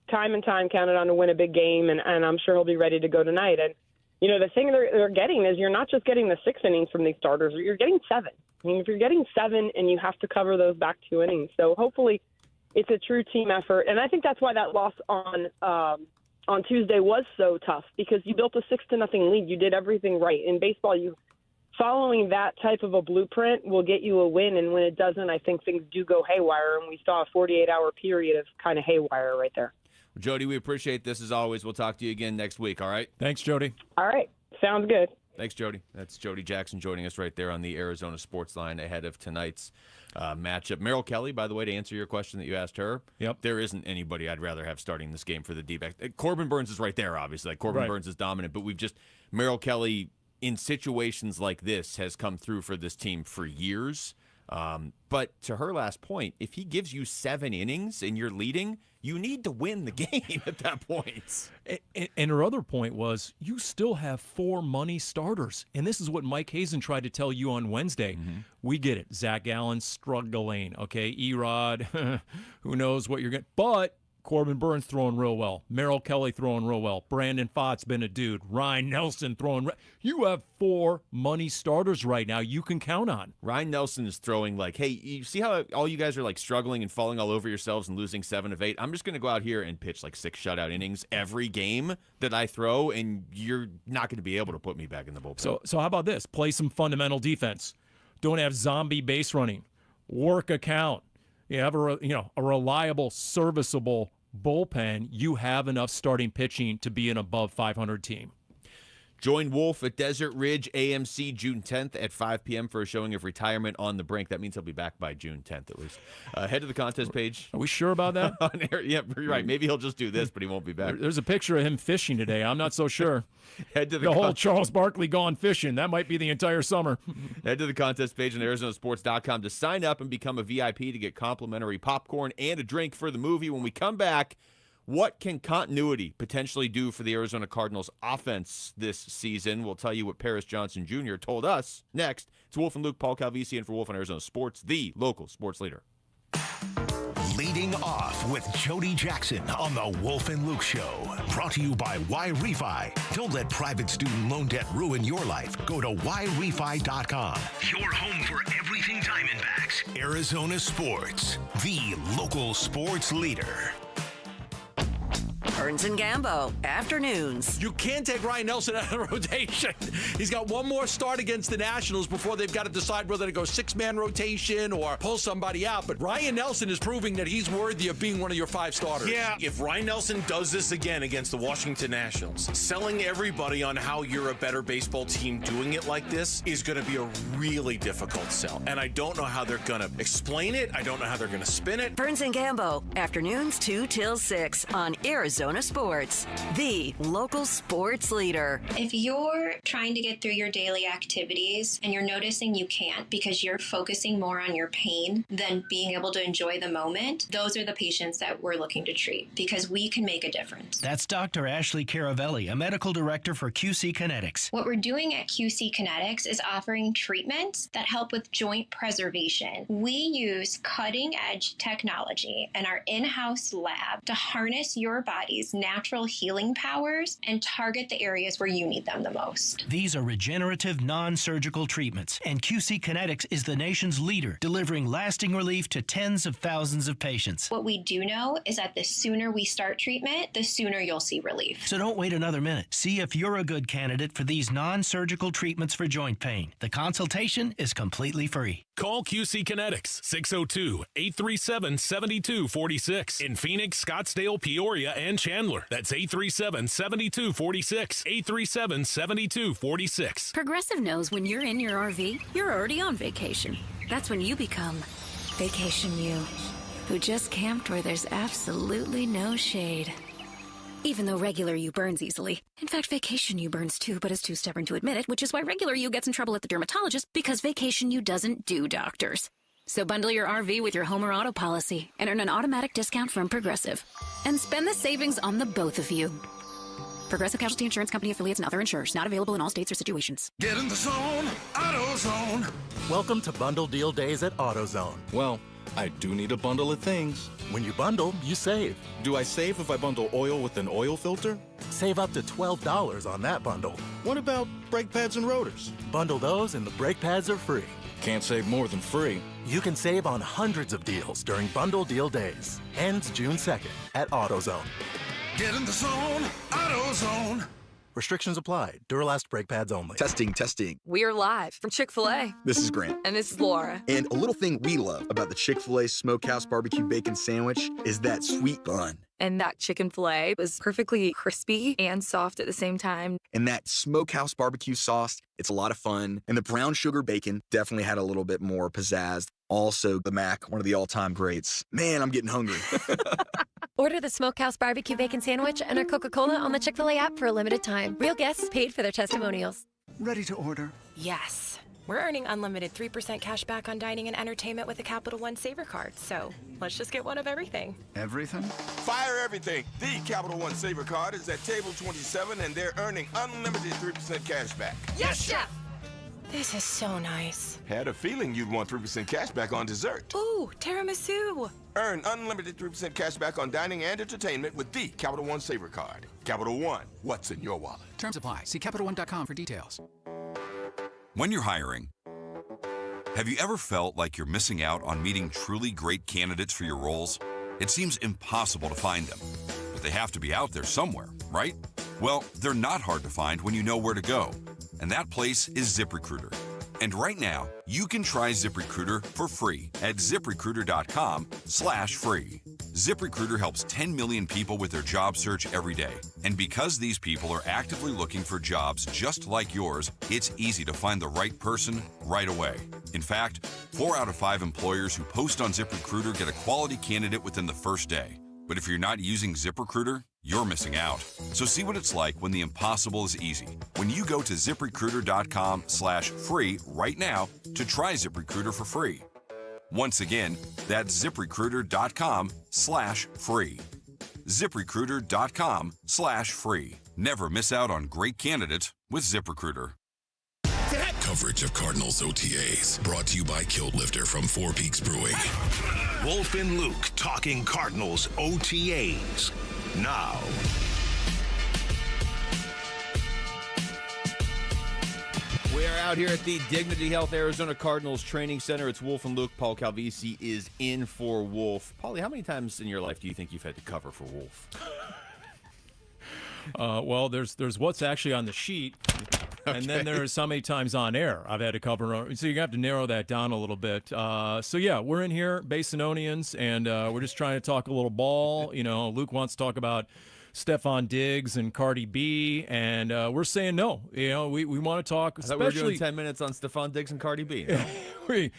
time and time counted on to win a big game, and I'm sure he'll be ready to go tonight. And, you know, the thing they're getting is you're not just getting the 6 innings from these starters, you're getting 7. I mean, if you're getting 7 and you have to cover those back 2 innings. So hopefully it's a true team effort. And I think that's why that loss on Tuesday was so tough, because you built a 6-0 lead. You did everything right. In baseball, following that type of a blueprint will get you a win, and when it doesn't, I think things do go haywire, and we saw a 48-hour period of kind of haywire right there. Well, Jody, we appreciate this as always. We'll talk to you again next week, all right? Thanks, Jody. All right. Sounds good. Thanks, Jody. That's Jody Jackson joining us right there on the Arizona Sports Line ahead of tonight's matchup. Merrill Kelly, by the way, to answer your question that you asked her, there isn't anybody I'd rather have starting this game for the D-backs. Corbin Burnes is right there, obviously. Like, Corbin Burnes is dominant, but Merrill Kelly in situations like this has come through for this team for years. But to her last point, if he gives you 7 innings and you're leading, you need to win the game at that point. And her other point was, you still have 4 money starters. And this is what Mike Hazen tried to tell you on Wednesday. Mm-hmm. We get it. Zach Allen struggling. Okay, Erod, who knows what you're getting. But Corbin Burnes throwing real well. Merrill Kelly throwing real well. Brandon Pfaadt's been a dude. Ryan Nelson throwing. You have 4 money starters right now you can count on. Ryan Nelson is throwing like, hey, you see how all you guys are like struggling and falling all over yourselves and losing 7 of 8? I'm just going to go out here and pitch like 6 shutout innings every game that I throw, and you're not going to be able to put me back in the bullpen. So how about this? Play some fundamental defense. Don't have zombie base running. Work a count. You have a reliable, serviceable bullpen. You have enough starting pitching to be an above 500 team. Join Wolf at Desert Ridge AMC June 10th at 5 p.m. for a showing of Retirement on the Brink. That means he'll be back by June 10th at least. Head to the contest page. Are we sure about that? Yeah, you're right. Maybe he'll just do this, but he won't be back. There's a picture of him fishing today. I'm not so sure. Head to the whole Charles Barkley gone fishing. That might be the entire summer. Head to the contest page on ArizonaSports.com to sign up and become a VIP to get complimentary popcorn and a drink for the movie. When we come back, what can continuity potentially do for the Arizona Cardinals offense this season? We'll tell you what Paris Johnson Jr. told us next. It's Wolf and Luke, Paul Calvisi, and for Wolf on Arizona Sports, the local sports leader. Leading off with Jody Jackson on the Wolf and Luke Show. Brought to you by Y-Refi. Don't let private student loan debt ruin your life. Go to YRefi.com. Your home for everything Diamondbacks. Arizona Sports, the local sports leader. Burns and Gambo, afternoons. You can't take Ryan Nelson out of the rotation. He's got one more start against the Nationals before they've got to decide whether to go 6-man rotation or pull somebody out. But Ryan Nelson is proving that he's worthy of being one of your 5 starters. Yeah, if Ryan Nelson does this again against the Washington Nationals, selling everybody on how you're a better baseball team doing it like this is going to be a really difficult sell. And I don't know how they're going to explain it. I don't know how they're going to spin it. Burns and Gambo, afternoons 2 till 6 on Arizona Sports, the local sports leader. If you're trying to get through your daily activities and you're noticing you can't because you're focusing more on your pain than being able to enjoy the moment, those are the patients that we're looking to treat because we can make a difference. That's Dr. Ashley Caravelli, a medical director for QC Kinetics. What we're doing at QC Kinetics is offering treatments that help with joint preservation. We use cutting-edge technology in our in-house lab to harness your body's natural healing powers and target the areas where you need them the most. These are regenerative, non-surgical treatments, and QC Kinetics is the nation's leader, delivering lasting relief to tens of thousands of patients. What we do know is that the sooner we start treatment, the sooner you'll see relief. So don't wait another minute. See if you're a good candidate for these non-surgical treatments for joint pain. The consultation is completely free. Call QC Kinetics, 602-837-7246. In Phoenix, Scottsdale, Peoria, and Chandler. That's 837-7246. 837-7246. Progressive knows when you're in your RV, you're already on vacation. That's when you become Vacation You, who just camped where there's absolutely no shade. Even though regular you burns easily. In fact, Vacation You burns too, but is too stubborn to admit it, which is why regular you gets in trouble at the dermatologist, because Vacation You doesn't do doctors. So bundle your RV with your home or auto policy and earn an automatic discount from Progressive. And spend the savings on the both of you. Progressive Casualty Insurance Company affiliates and other insurers. Not available in all states or situations. Get in the zone, AutoZone. Welcome to Bundle Deal Days at AutoZone. Well, I do need a bundle of things. When you bundle, you save. Do I save if I bundle oil with an oil filter? Save up to $12 on that bundle. What about brake pads and rotors? Bundle those and the brake pads are free. Can't save more than free. You can save on hundreds of deals during Bundle Deal Days. Ends June 2nd at AutoZone. Get in the zone, AutoZone. Restrictions apply. Duralast brake pads only. Testing. We're live from Chick-fil-A. This is Grant. And this is Laura. And a little thing we love about the Chick-fil-A Smokehouse Barbecue Bacon Sandwich is that sweet bun. And that chicken filet was perfectly crispy and soft at the same time. And that Smokehouse Barbecue sauce, it's a lot of fun. And the brown sugar bacon definitely had a little bit more pizzazz. Also, the Mac, one of the all-time greats. Man, I'm getting hungry. Order the Smokehouse Barbecue Bacon Sandwich and our Coca-Cola on the Chick-fil-A app for a limited time. Real guests paid for their testimonials. Ready to order? Yes. We're earning unlimited 3% cash back on dining and entertainment with the Capital One Saver Card, so let's just get one of everything. Everything? Fire everything. The Capital One Saver Card is at table 27, and they're earning unlimited 3% cash back. Yes, Chef! This is so nice. Had a feeling you'd want 3% cash back on dessert. Ooh, tiramisu. Earn unlimited 3% cash back on dining and entertainment with the Capital One Saver Card. Capital One, what's in your wallet? Terms apply. See CapitalOne.com for details. When you're hiring, have you ever felt like you're missing out on meeting truly great candidates for your roles? It seems impossible to find them, but they have to be out there somewhere, right? Well, they're not hard to find when you know where to go, and that place is ZipRecruiter. And right now, you can try ZipRecruiter for free at ZipRecruiter.com/free. ZipRecruiter helps 10 million people with their job search every day. And because these people are actively looking for jobs just like yours, it's easy to find the right person right away. In fact, 4 out of 5 employers who post on ZipRecruiter get a quality candidate within the first day. But if you're not using ZipRecruiter, you're missing out. So see what it's like when the impossible is easy. When you go to ZipRecruiter.com/free right now to try ZipRecruiter for free. Once again, that's ZipRecruiter.com/free. ZipRecruiter.com/free. Never miss out on great candidates with ZipRecruiter. Coverage of Cardinals OTAs brought to you by Kilt Lifter from Four Peaks Brewing. Wolf and Luke talking Cardinals OTAs now. We are out here at the Dignity Health Arizona Cardinals Training Center. It's Wolf and Luke. Paul Calvisi is in for Wolf. Paulie, how many times in your life do you think you've had to cover for Wolf? Well, there's what's actually on the sheet. Okay. And then there's how many times on air I've had to cover. So you have to narrow that down a little bit. So, yeah, we're in here, Basinonians, and we're just trying to talk a little ball. Luke wants to talk about Stephon Diggs and Cardi B, and we're saying no. We want to talk. I thought we were doing 10 minutes on Stephon Diggs and Cardi B.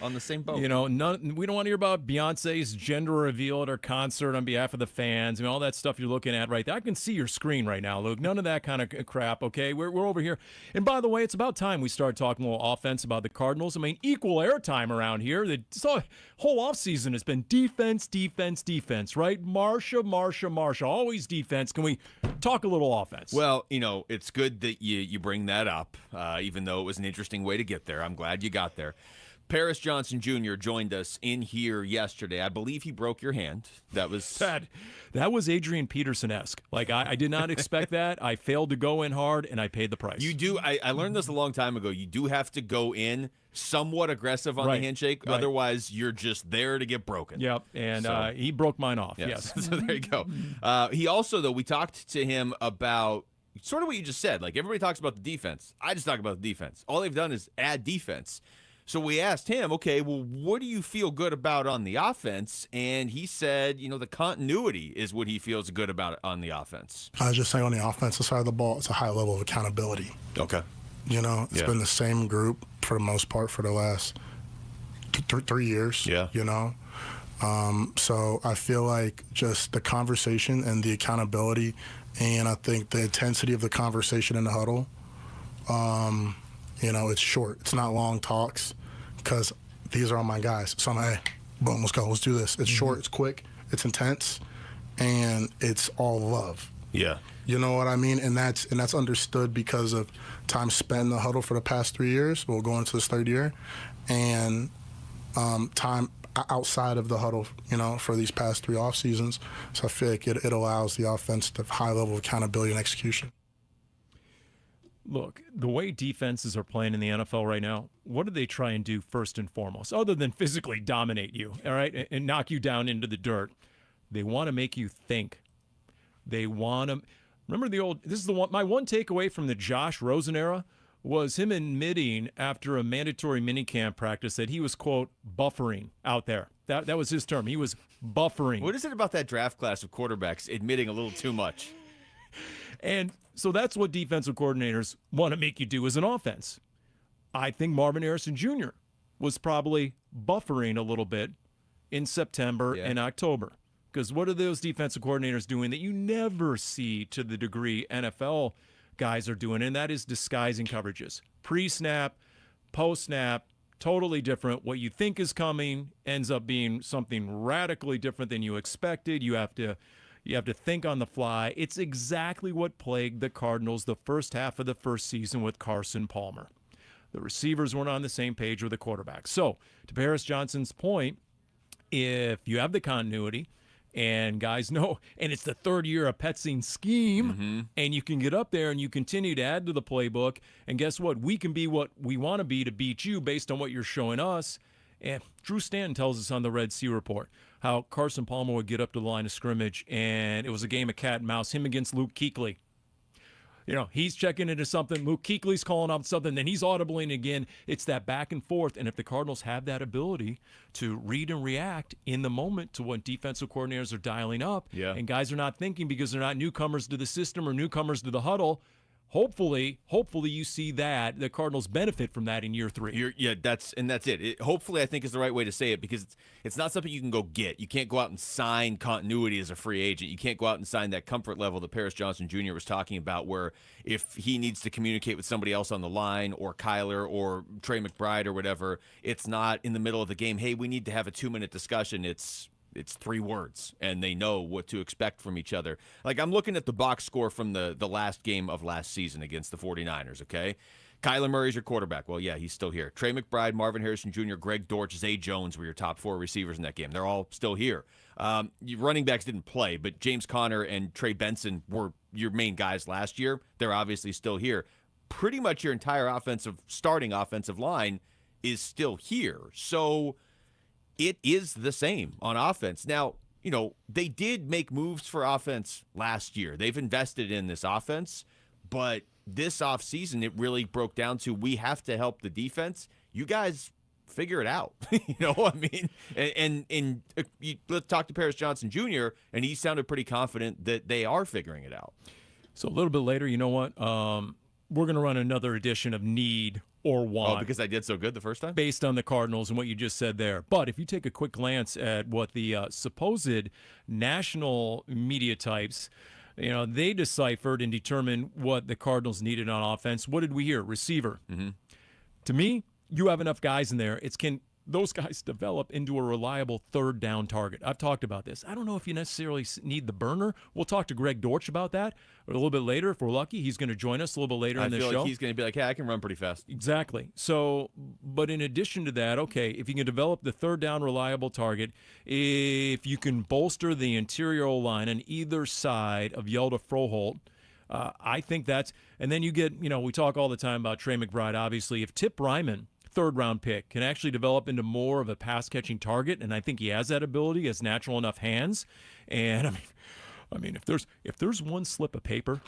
On the same boat. We don't want to hear about Beyonce's gender reveal at her concert on behalf of the fans. All that stuff you're looking at right there. I can see your screen right now, Luke. None of that kind of crap, okay? We're over here. And by the way, it's about time we start talking a little offense about the Cardinals. Equal airtime around here. The whole offseason has been defense, right? Marsha. Always defense. Can we talk a little offense? Well, it's good that you bring that up, even though it was an interesting way to get there. I'm glad you got there. Paris Johnson Jr. joined us in here yesterday. I believe he broke your hand. That was that was Adrian Peterson-esque. I did not expect that. I failed to go in hard, and I paid the price. You do. I learned this a long time ago. You do have to go in somewhat aggressive on the handshake. Right. Otherwise, you're just there to get broken. Yep, and he broke mine off. Yes. So there you go. He also, though, we talked to him about sort of what you just said. Everybody talks about the defense. I just talk about the defense. All they've done is add defense. So we asked him, okay, well, what do you feel good about on the offense? And he said, the continuity is what he feels good about on the offense. I was just saying on the offensive side of the ball, it's a high level of accountability. Okay. It's been the same group for the most part for the last 3 years. Yeah. So I feel like just the conversation and the accountability, and I think the intensity of the conversation in the huddle, it's short. It's not long talks because these are all my guys. So I'm like, hey, boom, let's go. Let's do this. It's short. It's quick. It's intense. And it's all love. Yeah. You know what I mean? And that's understood because of time spent in the huddle for the past 3 years. We'll go into this third year. And time outside of the huddle, for these past 3 off seasons. So I feel like it allows the offense to have high level of accountability and execution. Look, the way defenses are playing in the NFL right now, what do they try and do first and foremost, other than physically dominate you, all right, and knock you down into the dirt? They want to make you think. They want to remember this is my one takeaway from the Josh Rosen era was him admitting after a mandatory minicamp practice that he was, quote, buffering out there. That was his term. He was buffering. What is it about that draft class of quarterbacks admitting a little too much? And so that's what defensive coordinators want to make you do as an offense. I think Marvin Harrison Jr. was probably buffering a little bit in September and October. Because what are those defensive coordinators doing that you never see to the degree NFL guys are doing? And that is disguising coverages. Pre-snap, post-snap, totally different. What you think is coming ends up being something radically different than you expected. You have to think on the fly. It's exactly what plagued the Cardinals the first half of the first season with Carson Palmer. The receivers weren't on the same page with the quarterback. So, to Paris Johnson's point, if you have the continuity and guys know, and it's the third year of Petzing's scheme, and you can get up there and you continue to add to the playbook, and guess what? We can be what we want to be to beat you based on what you're showing us. And Drew Stanton tells us on the Red Sea Report how Carson Palmer would get up to the line of scrimmage, and it was a game of cat and mouse, him against Luke Kuechly. He's checking into something. Luke Kuechly's calling out something. Then he's audibling again. It's that back and forth. And if the Cardinals have that ability to read and react in the moment to what defensive coordinators are dialing up, and guys are not thinking because they're not newcomers to the system or newcomers to the huddle, hopefully you see that the Cardinals benefit from that in year 3. That's it. Hopefully, I think is the right way to say it because it's not something you can go get. You can't go out and sign continuity as a free agent. You can't go out and sign that comfort level that Paris Johnson Jr. was talking about, where if he needs to communicate with somebody else on the line or Kyler or Trey McBride or whatever, it's not in the middle of the game. Hey, we need to have a 2-minute discussion. It's 3 words, and they know what to expect from each other. I'm looking at the box score from the last game of last season against the 49ers, okay? Kyler Murray's your quarterback. Well, yeah, he's still here. Trey McBride, Marvin Harrison Jr., Greg Dortch, Zay Jones were your top 4 receivers in that game. They're all still here. Running backs didn't play, but James Conner and Trey Benson were your main guys last year. They're obviously still here. Pretty much your entire starting offensive line is still here. So it is the same on offense. Now, they did make moves for offense last year. They've invested in this offense, but this offseason, it really broke down to we have to help the defense. You guys figure it out. Let's talk to Paris Johnson Jr., and he sounded pretty confident that they are figuring it out. So a little bit later, you know what? We're going to run another edition of Need or Want. Oh, because I did so good the first time? Based on the Cardinals and what you just said there. But if you take a quick glance at what the supposed national media types, they deciphered and determined what the Cardinals needed on offense. What did we hear? Receiver. Mm-hmm. To me, you have enough guys in there. Can those guys develop into a reliable third down target? I've talked about this. I don't know if you necessarily need the burner. We'll talk to Greg Dortch about that a little bit later. If we're lucky, he's going to join us a little bit later in the show. I feel like he's going to be like, hey, I can run pretty fast. Exactly. So, but in addition to that, okay, if you can develop the third down reliable target, if you can bolster the interior line on either side of Yelda Froholt, I think that's, and then you get, we talk all the time about Trey McBride, obviously. If Tip Ryman, third-round pick, can actually develop into more of a pass-catching target, and I think he has that ability, has natural enough hands. And I mean, if there's one slip of paper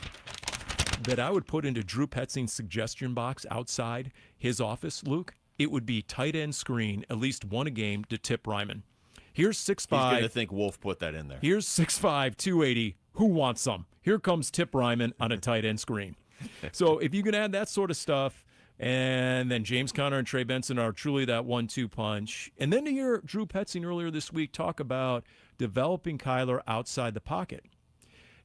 that I would put into Drew Petzing's suggestion box outside his office, Luke, it would be tight end screen, at least one a game to Tip Ryman. Here's 6'5". He's going to think Wolf put that in there. Here's 6'5", 280. Who wants some? Here comes Tip Ryman on a tight end screen. So if you can add that sort of stuff, and then James Conner and Trey Benson are truly that 1-2 punch. And then to hear Drew Petzing earlier this week talk about developing Kyler outside the pocket.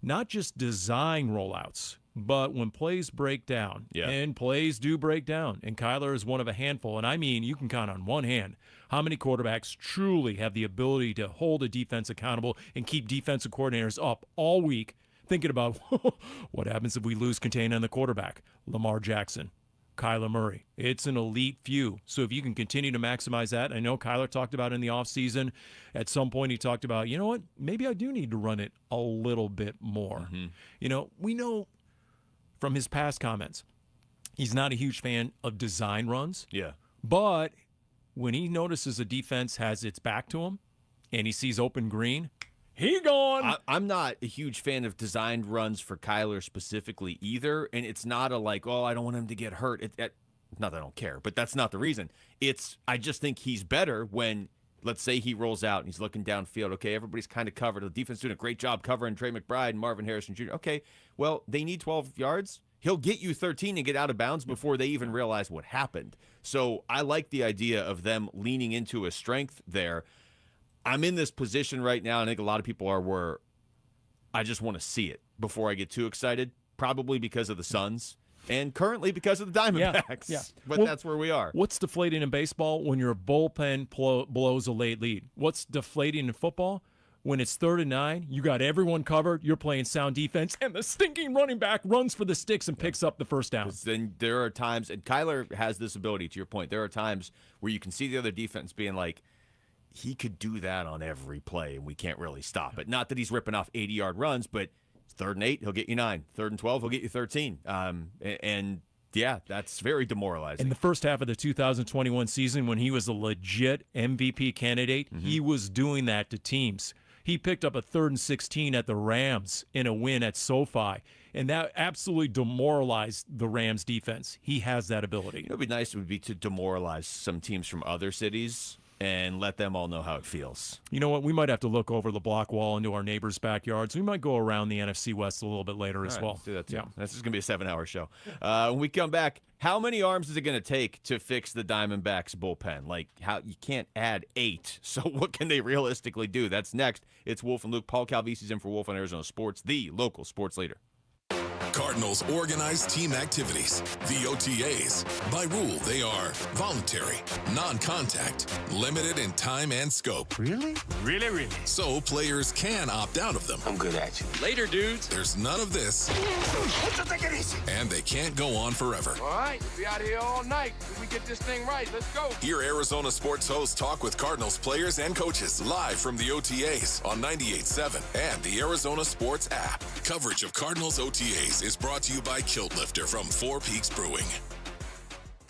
Not just design rollouts, but when plays break down. Yeah. And plays do break down. And Kyler is one of a handful. And I mean, you can count on one hand how many quarterbacks truly have the ability to hold a defense accountable and keep defensive coordinators up all week thinking about what happens if we lose contain on the quarterback. Lamar Jackson, Kyler Murray. It's an elite few. So if you can continue to maximize that, I know Kyler talked about in the offseason, at some point he talked about, you know what, maybe I do need to run it a little bit more. Mm-hmm. We know from his past comments, he's not a huge fan of design runs. Yeah. But when he notices a defense has its back to him and he sees open green, he gone. I'm not a huge fan of designed runs for Kyler specifically either, and it's not a like, oh, I don't want him to get hurt. Not that I don't care, but that's not the reason. I just think he's better when, let's say he rolls out and he's looking downfield. Okay, everybody's kind of covered. The defense doing a great job covering Trey McBride and Marvin Harrison Jr. Okay, well, they need 12 yards. He'll get you 13 and get out of bounds before they even realize what happened. So I like the idea of them leaning into a strength there. I'm in this position right now, and I think a lot of people are, where I just want to see it before I get too excited, probably because of the Suns and currently because of the Diamondbacks. Yeah. But that's where we are. What's deflating in baseball? When your bullpen blows a late lead. What's deflating in football? When it's 3rd and 9, you got everyone covered, you're playing sound defense, and the stinking running back runs for the sticks and picks up the first down. Then there are times, and Kyler has this ability, to your point, there are times where you can see the other defense being like, he could do that on every play, and we can't really stop it. Not that he's ripping off 80-yard runs, but 3rd and 8, he'll get you 9. 3rd and 12, he'll get you 13. And yeah, that's very demoralizing. In the first half of the 2021 season, when he was a legit MVP candidate, he was doing that to teams. He picked up a 3rd and 16 at the Rams in a win at SoFi, and that absolutely demoralized the Rams defense. He has that ability. It would be nice to demoralize some teams from other cities and let them all know how it feels. You know what? We might have to look over the block wall into our neighbors' backyards. We might go around the NFC West a little bit later as well. Do that too. Yeah. This is going to be a 7-hour show. When we come back, how many arms is it going to take to fix the Diamondbacks bullpen? Like, you can't add 8. So what can they realistically do? That's next. It's Wolf and Luke. Paul Calvisi's in for Wolf on Arizona Sports, the local sports leader. Cardinals organized team activities, the OTAs. By rule, they are voluntary, non-contact, limited in time and scope. Really? Really, really. So players can opt out of them. I'm good at you. Later, dudes. There's none of this. Take it easy. And they can't go on forever. All right, we'll be out here all night. If we get this thing right, let's go. Hear Arizona sports hosts talk with Cardinals players and coaches live from the OTAs on 98.7 and the Arizona Sports app. Coverage of Cardinals OTAs is brought to you by Kilt Lifter from Four Peaks Brewing.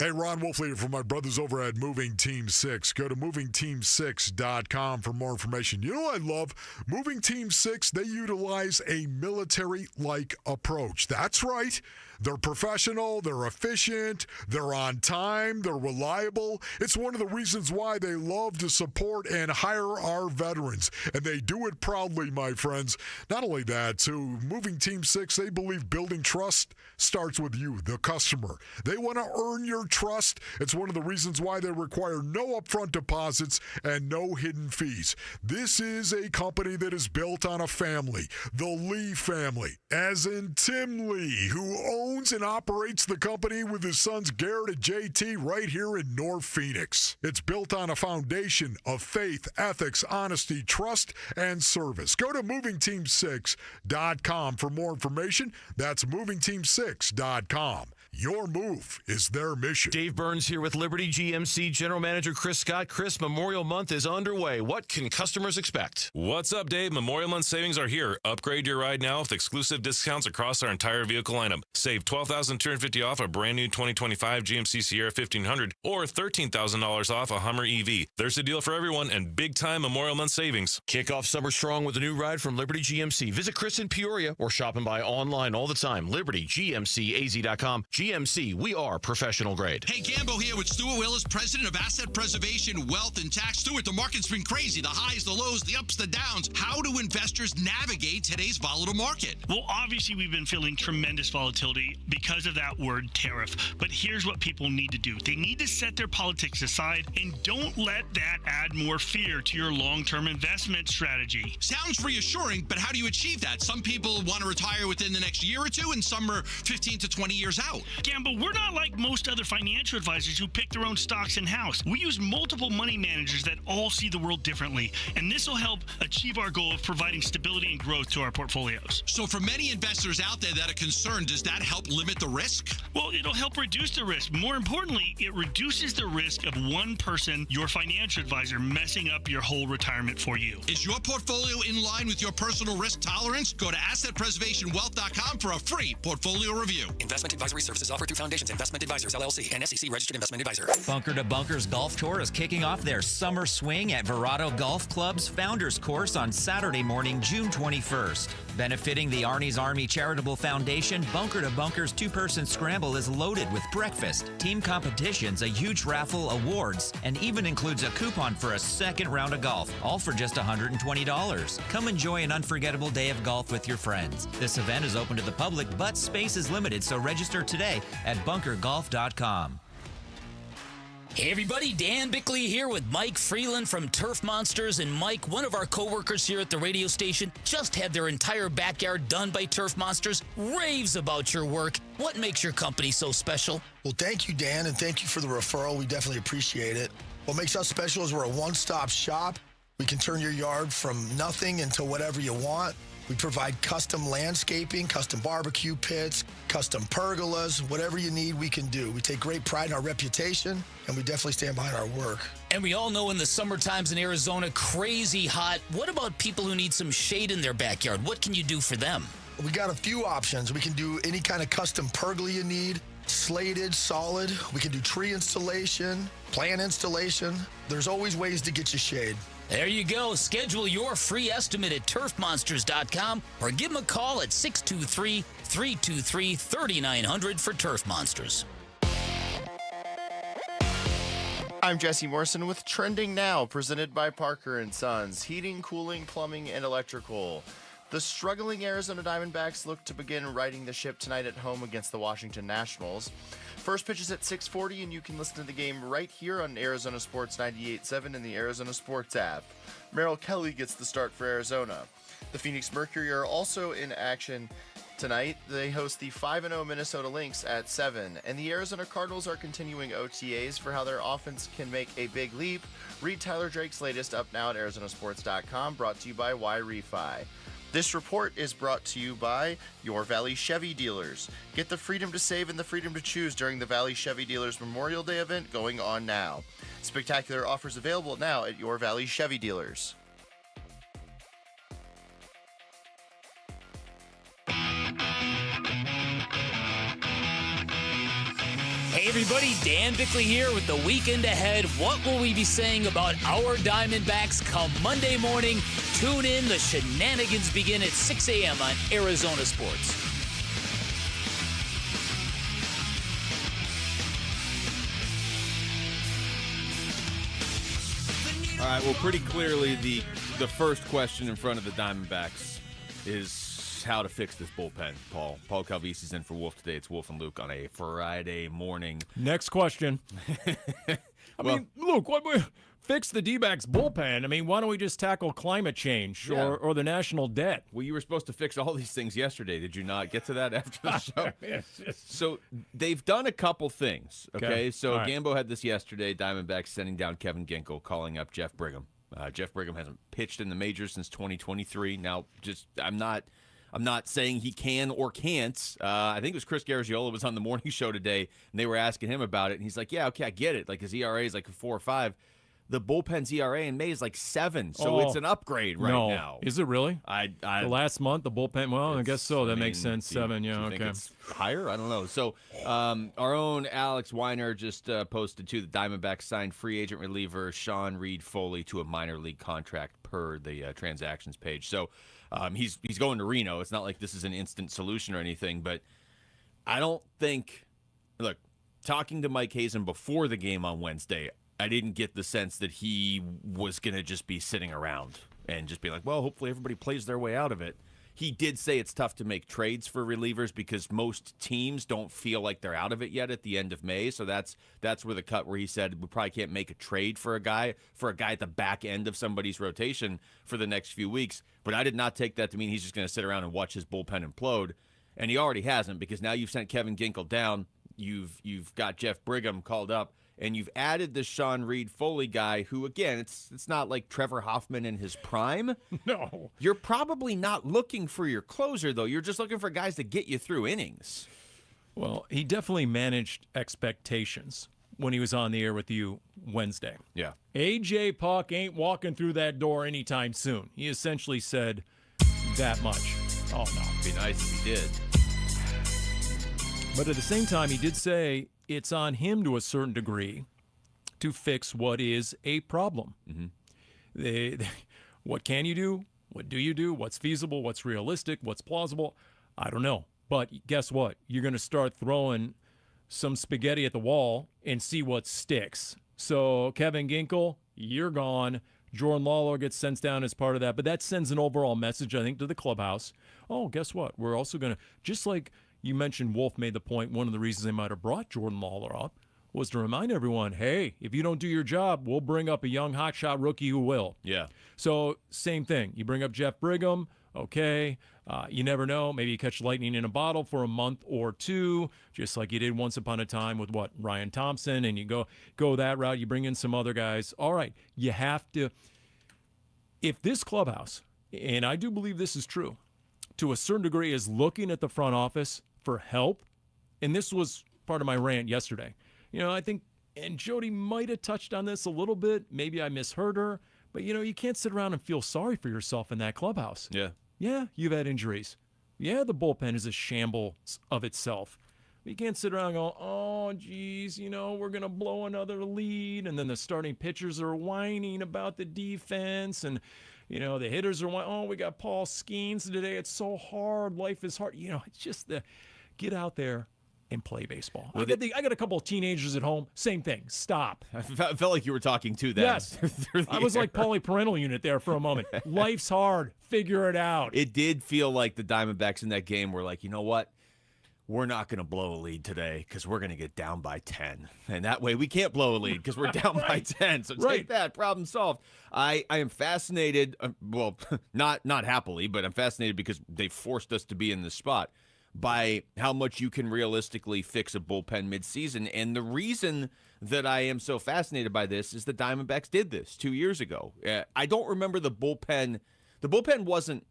Hey, Ron Wolfley from my brothers over at Moving Team 6. Go to movingteam6.com for more information. You know what I love? Moving Team 6, they utilize a military-like approach. That's right. They're professional, they're efficient, they're on time, they're reliable. It's one of the reasons why they love to support and hire our veterans. And they do it proudly, my friends. Not only that, too, Moving Team 6, they believe building trust starts with you, the customer. They want to earn your trust. It's one of the reasons why they require no upfront deposits and no hidden fees. This is a company that is built on a family, the Lee family, as in Tim Lee, who owns and operates the company with his sons Garrett and JT right here in North Phoenix. It's built on a foundation of faith, ethics, honesty, trust, and service. Go to movingteam6.com for more information. That's movingteam6.com. Your move is their mission. Dave Burns here with Liberty GMC General Manager Chris Scott. Chris, Memorial Month is underway. What can customers expect? What's up, Dave? Memorial Month savings are here. Upgrade your ride now with exclusive discounts across our entire vehicle lineup. Save $12,250 off a brand new 2025 GMC Sierra 1500 or $13,000 off a Hummer EV. There's a deal for everyone and big-time Memorial Month savings. Kick off summer strong with a new ride from Liberty GMC. Visit Chris in Peoria or shop and buy online all the time. LibertyGMCAZ.com. GMC, we are professional grade. Hey, Gambo here with Stuart Willis, president of Asset Preservation, Wealth, and Tax. Stuart, the market's been crazy. The highs, the lows, the ups, the downs. How do investors navigate today's volatile market? Well, obviously, we've been feeling tremendous volatility because of that word tariff. But here's what people need to do. They need to set their politics aside and don't let that add more fear to your long-term investment strategy. Sounds reassuring, but how do you achieve that? Some people want to retire within the next year or two, and some are 15 to 20 years out. Gambo, we're not like most other financial advisors who pick their own stocks in-house. We use multiple money managers that all see the world differently, and this will help achieve our goal of providing stability and growth to our portfolios. So for many investors out there that are concerned, does that help limit the risk? Well, it'll help reduce the risk. More importantly, it reduces the risk of one person, your financial advisor, messing up your whole retirement for you. Is your portfolio in line with your personal risk tolerance? Go to AssetPreservationWealth.com for a free portfolio review. Investment advisory services offered through Foundations Investment Advisors, LLC, and SEC Registered Investment Advisor. Bunker to Bunkers Golf Tour is kicking off their summer swing at Verado Golf Club's Founders Course on Saturday morning, June 21st. Benefiting the Arnie's Army Charitable Foundation, Bunker to Bunkers two-person scramble is loaded with breakfast, team competitions, a huge raffle, awards, and even includes a coupon for a second round of golf, all for just $120. Come enjoy an unforgettable day of golf with your friends. This event is open to the public, but space is limited, so register today at bunkergolf.com. Hey everybody, Dan Bickley here with Mike Freeland from Turf Monsters. And Mike, one of our co-workers here at the radio station, just had their entire backyard done by Turf Monsters. Raves about your work. What makes your company so special? Well, thank you, Dan, and thank you for the referral. We definitely appreciate it. What makes us special is we're a one-stop shop. We can turn your yard from nothing into whatever you want. We provide custom landscaping, custom barbecue pits, custom pergolas, whatever you need, we can do. We take great pride in our reputation, and we definitely stand behind our work. And we all know in the summer times in Arizona, crazy hot. What about people who need some shade in their backyard? What can you do for them? We got a few options. We can do any kind of custom pergola you need, slated, solid. We can do tree installation, plant installation. There's always ways to get you shade. There you go. Schedule your free estimate at turfmonsters.com or give them a call at 623-323-3900 for Turf Monsters. I'm Jesse Morrison with Trending Now, presented by Parker & Sons, heating, cooling, plumbing, and electrical. The struggling Arizona Diamondbacks look to begin righting the ship tonight at home against the Washington Nationals. First pitch is at 6:40, and you can listen to the game right here on Arizona Sports 98.7 and the Arizona Sports app. Merrill Kelly gets the start for Arizona. The Phoenix Mercury are also in action tonight. They host the 5-0 Minnesota Lynx at 7, and the Arizona Cardinals are continuing OTAs for how their offense can make a big leap. Read Tyler Drake's latest up now at ArizonaSports.com, brought to you by Y-Refi. This report is brought to you by Your Valley Chevy Dealers. Get the freedom to save and the freedom to choose during the Valley Chevy Dealers Memorial Day event going on now. Spectacular offers available now at Your Valley Chevy Dealers. Hey everybody, Dan Bickley here with the weekend ahead. What will we be saying about our Diamondbacks come Monday morning? Tune in. The shenanigans begin at 6 a.m. on Arizona Sports. All right, well, pretty clearly the first question in front of the Diamondbacks is how to fix this bullpen, Paul. Paul Calvisi's in for Wolf today. It's Wolf and Luke on a Friday morning. Next question. I mean, Luke, fix the D-backs bullpen. I mean, why don't we just tackle climate change or the national debt? Well, you were supposed to fix all these things yesterday. Did you not get to that after the show? So they've done a couple things, okay? So right. Gambo had this yesterday. Diamondbacks sending down Kevin Ginkel, calling up Jeff Brigham. Jeff Brigham hasn't pitched in the majors since 2023. Now, I'm not saying he can or can't. I think it was Chris Garagiola was on the morning show today, and they were asking him about it, and he's like, yeah, okay, I get it. Like, his ERA is like a 4 or 5. The bullpen's ERA in May is like 7, so it's an upgrade now. Is it really? The last month, the bullpen, well, I guess so. That makes sense. 7, yeah, think okay. It's higher? I don't know. So our own Alex Weiner just posted, too, the Diamondbacks signed free agent reliever Sean Reed-Foley to a minor league contract per the transactions page. So he's going to Reno. It's not like this is an instant solution or anything, but I don't think – look, talking to Mike Hazen before the game on Wednesday, I didn't get the sense that he was going to just be sitting around and just be like, well, hopefully everybody plays their way out of it. He did say it's tough to make trades for relievers because most teams don't feel like they're out of it yet at the end of May. So that's where the cut where he said we probably can't make a trade for a guy at the back end of somebody's rotation for the next few weeks. But I did not take that to mean he's just going to sit around and watch his bullpen implode. And he already hasn't, because now you've sent Kevin Ginkel down. You've got Jeff Brigham called up. And you've added this Sean Reed-Foley guy who, again, it's not like Trevor Hoffman in his prime. No. You're probably not looking for your closer, though. You're just looking for guys to get you through innings. Well, he definitely managed expectations when he was on the air with you Wednesday. Yeah. A.J. Puck ain't walking through that door anytime soon. He essentially said that much. Oh, no. It'd be nice if he did. But at the same time, he did say it's on him to a certain degree to fix what is a problem. Mm-hmm. What can you do? What do you do? What's feasible? What's realistic? What's plausible? I don't know. But guess what? You're going to start throwing some spaghetti at the wall and see what sticks. So Kevin Ginkel, you're gone. Jordan Lawler gets sent down as part of that. But that sends an overall message, I think, to the clubhouse. Oh, guess what? We're also going to, just like you mentioned, Wolf made the point, one of the reasons they might have brought Jordan Lawler up was to remind everyone, hey, if you don't do your job, we'll bring up a young hotshot rookie who will. Yeah. So same thing. You bring up Jeff Brigham, okay. You never know. Maybe you catch lightning in a bottle for a month or two, just like you did once upon a time with, Ryan Thompson, and you go that route. You bring in some other guys. All right, you have to – if this clubhouse, and I do believe this is true, to a certain degree is looking at the front office for help, and this was part of my rant yesterday. I think, and Jody might have touched on this a little bit. Maybe I misheard her. But, you can't sit around and feel sorry for yourself in that clubhouse. Yeah. Yeah, you've had injuries. Yeah, the bullpen is a shambles of itself. You can't sit around and go, oh, geez, we're going to blow another lead. And then the starting pitchers are whining about the defense. And, the hitters are whining, oh, we got Paul Skeens today. It's so hard. Life is hard. It's just get out there and play baseball. I got a couple of teenagers at home. Same thing. Stop. I felt like you were talking to them. Yes. I was like polyparental unit there for a moment. Life's hard. Figure it out. It did feel like the Diamondbacks in that game were like, you know what? We're not going to blow a lead today because we're going to get down by 10. And that way we can't blow a lead because we're down by 10. So take that. Problem solved. I am fascinated. Well, not happily, but I'm fascinated because they forced us to be in this spot by how much you can realistically fix a bullpen midseason. And the reason that I am so fascinated by this is the Diamondbacks did this 2 years ago. I don't remember the bullpen. The bullpen wasn't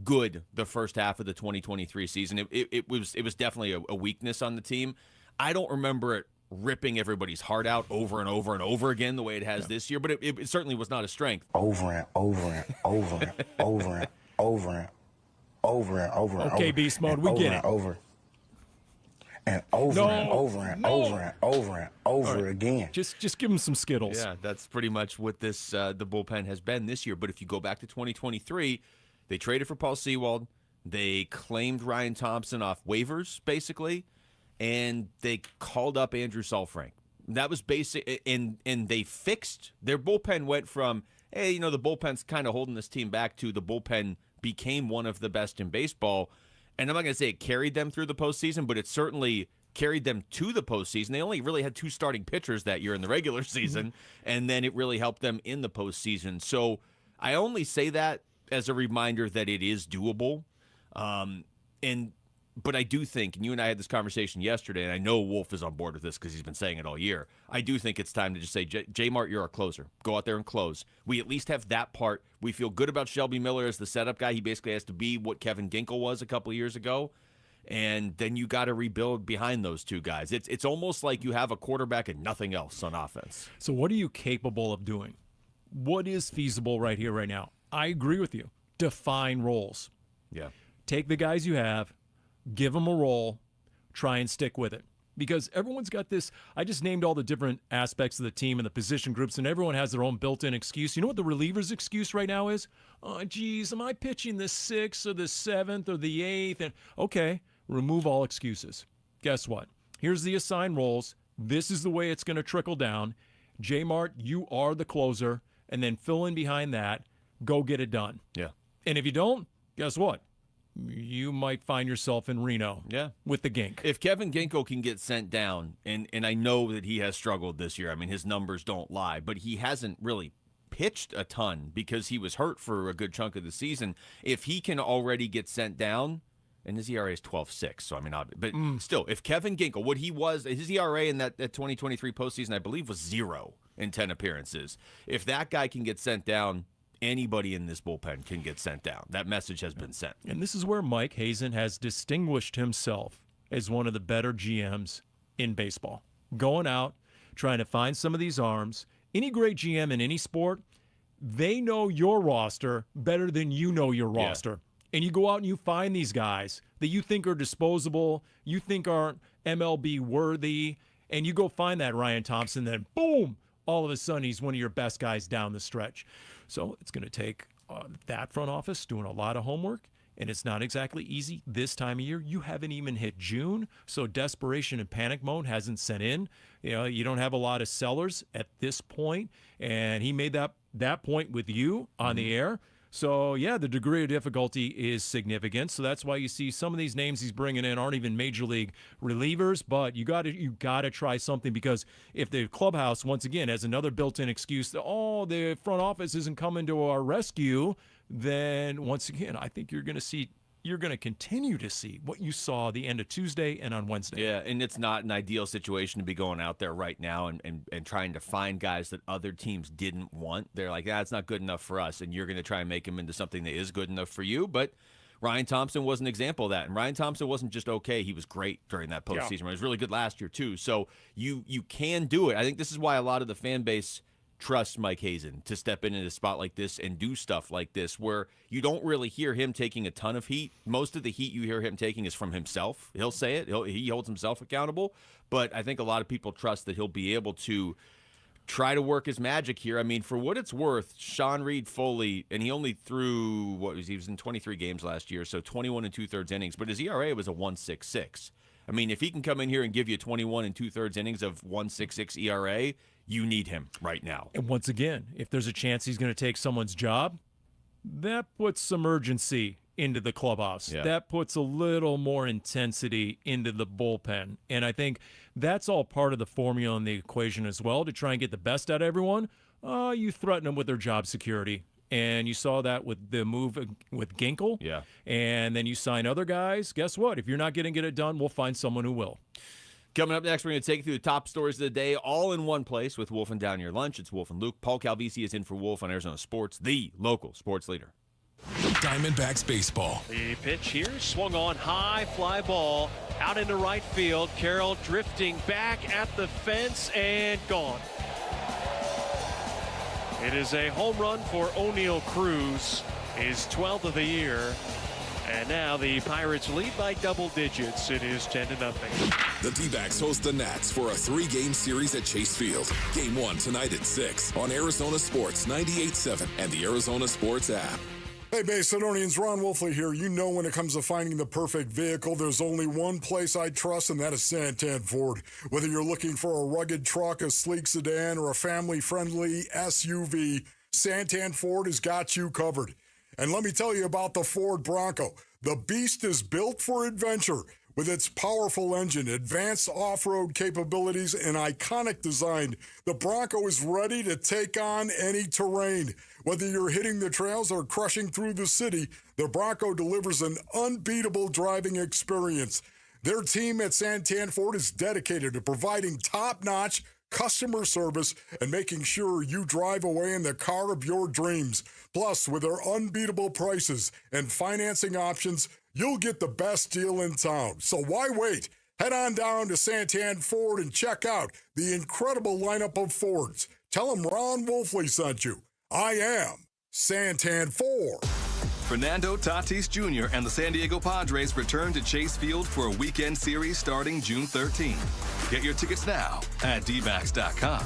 good the first half of the 2023 season. It was definitely a weakness on the team. I don't remember it ripping everybody's heart out over and over and over again the way it has this year, but it certainly was not a strength. Over and over and over and over and over and over and over. Okay, Beast Mode, we get it. Over. and over No, and over and no. over and over and over All right. again. Just give him some Skittles. Yeah, that's pretty much what this the bullpen has been this year. But if you go back to 2023, they traded for Paul Sewald. They claimed Ryan Thompson off waivers, basically, and they called up Andrew Saalfrank. That was basic, and they fixed their bullpen. Went from, hey, the bullpen's kind of holding this team back, to the bullpen became one of the best in baseball. And I'm not going to say it carried them through the postseason, but it certainly carried them to the postseason. They only really had 2 starting pitchers that year in the regular season, and then it really helped them in the postseason. So I only say that as a reminder that it is doable. But I do think, and you and I had this conversation yesterday, and I know Wolf is on board with this because he's been saying it all year. I do think it's time to just say, J-Mart, you're our closer. Go out there and close. We at least have that part. We feel good about Shelby Miller as the setup guy. He basically has to be what Kevin Ginkel was a couple of years ago. And then you got to rebuild behind those 2 guys. It's almost like you have a quarterback and nothing else on offense. So what are you capable of doing? What is feasible right here, right now? I agree with you. Define roles. Yeah. Take the guys you have, give them a role, try and stick with it. Because everyone's got this, I just named all the different aspects of the team and the position groups, and everyone has their own built-in excuse. You know what the reliever's excuse right now is? Oh, geez, am I pitching the 6th or the 7th or the 8th? And okay, remove all excuses. Guess what? Here's the assigned roles. This is the way it's going to trickle down. J-Mart, you are the closer, and then fill in behind that. Go get it done. Yeah. And if you don't, guess what? You might find yourself in Reno with the Gink. If Kevin Ginkel can get sent down, and I know that he has struggled this year. I mean, his numbers don't lie, but he hasn't really pitched a ton because he was hurt for a good chunk of the season. If he can already get sent down, and his ERA is 12.6, so I mean, but still, if Kevin Ginkel, what he was, his ERA in that 2023 postseason, I believe, was 0 in 10 appearances. If that guy can get sent down, anybody in this bullpen can get sent down. That message has been sent. And this is where Mike Hazen has distinguished himself as one of the better GMs in baseball. Going out, trying to find some of these arms. Any great GM in any sport, they know your roster better than you know your roster. And you go out and you find these guys that you think are disposable, you think aren't MLB worthy, and you go find that Ryan Thompson, then boom, all of a sudden he's one of your best guys down the stretch. So it's going to take that front office doing a lot of homework, and it's not exactly easy this time of year. You haven't even hit June, so desperation and panic mode hasn't set in. You don't have a lot of sellers at this point, and he made that point with you on the air. So, yeah, the degree of difficulty is significant. So that's why you see some of these names he's bringing in aren't even major league relievers. But you got to try something, because if the clubhouse, once again, has another built-in excuse that, the front office isn't coming to our rescue, then once again, I think you're going to continue to see what you saw the end of Tuesday and on Wednesday. Yeah, and it's not an ideal situation to be going out there right now and trying to find guys that other teams didn't want. They're like, it's not good enough for us, and you're going to try and make him into something that is good enough for you. But Ryan Thompson was an example of that, and Ryan Thompson wasn't just okay. He was great during that postseason. He was really good last year, too. So you can do it. I think this is why a lot of the fan base trust Mike Hazen to step in a spot like this and do stuff like this, where you don't really hear him taking a ton of heat. Most of the heat you hear him taking is from himself. He'll say it. He holds himself accountable. But I think a lot of people trust that he'll be able to try to work his magic here. I mean, for what it's worth, Sean Reed Foley, and he only threw, he was in 23 games last year, so 21 2/3 innings, but his ERA was a 1.66. I mean, if he can come in here and give you 21 2/3 innings of 1.66 ERA, you need him right now. And once again, if there's a chance he's going to take someone's job, that puts some urgency into the clubhouse. Yeah. That puts a little more intensity into the bullpen. And I think that's all part of the formula in the equation as well, to try and get the best out of everyone. You threaten them with their job security. And you saw that with the move with Ginkel. Yeah. And then you sign other guys. Guess what? If you're not going to get it done, we'll find someone who will. Coming up next, we're going to take you through the top stories of the day, all in one place with Wolf and Down Your Lunch. It's Wolf and Luke. Paul Calvisi is in for Wolf on Arizona Sports, the local sports leader. Diamondbacks baseball. The pitch here, swung on high, fly ball out into right field. Carroll drifting back at the fence and gone. It is a home run for O'Neal Cruz, his 12th of the year. And now the Pirates lead by double digits. It is 10-0. The D-backs host the Nats for a 3-game series at Chase Field. Game 1 tonight at 6 on Arizona Sports 98.7 and the Arizona Sports app. Hey, Macedonians, Ron Wolfley here. You know when it comes to finding the perfect vehicle, there's only one place I trust, and that is Santan Ford. Whether you're looking for a rugged truck, a sleek sedan, or a family-friendly SUV, Santan Ford has got you covered. And let me tell you about the Ford Bronco. The beast is built for adventure. With its powerful engine, advanced off-road capabilities, and iconic design, the Bronco is ready to take on any terrain. Whether you're hitting the trails or crushing through the city, the Bronco delivers an unbeatable driving experience. Their team at Santan Ford is dedicated to providing top-notch customer service and making sure you drive away in the car of your dreams. Plus, with their unbeatable prices and financing options, you'll get the best deal in town. So why wait? Head on down to Santan Ford and check out the incredible lineup of Fords. Tell them Ron Wolfley sent you. I am Santan Ford. Fernando Tatis Jr. and the San Diego Padres return to Chase Field for a weekend series starting June 13. Get your tickets now at dbacks.com.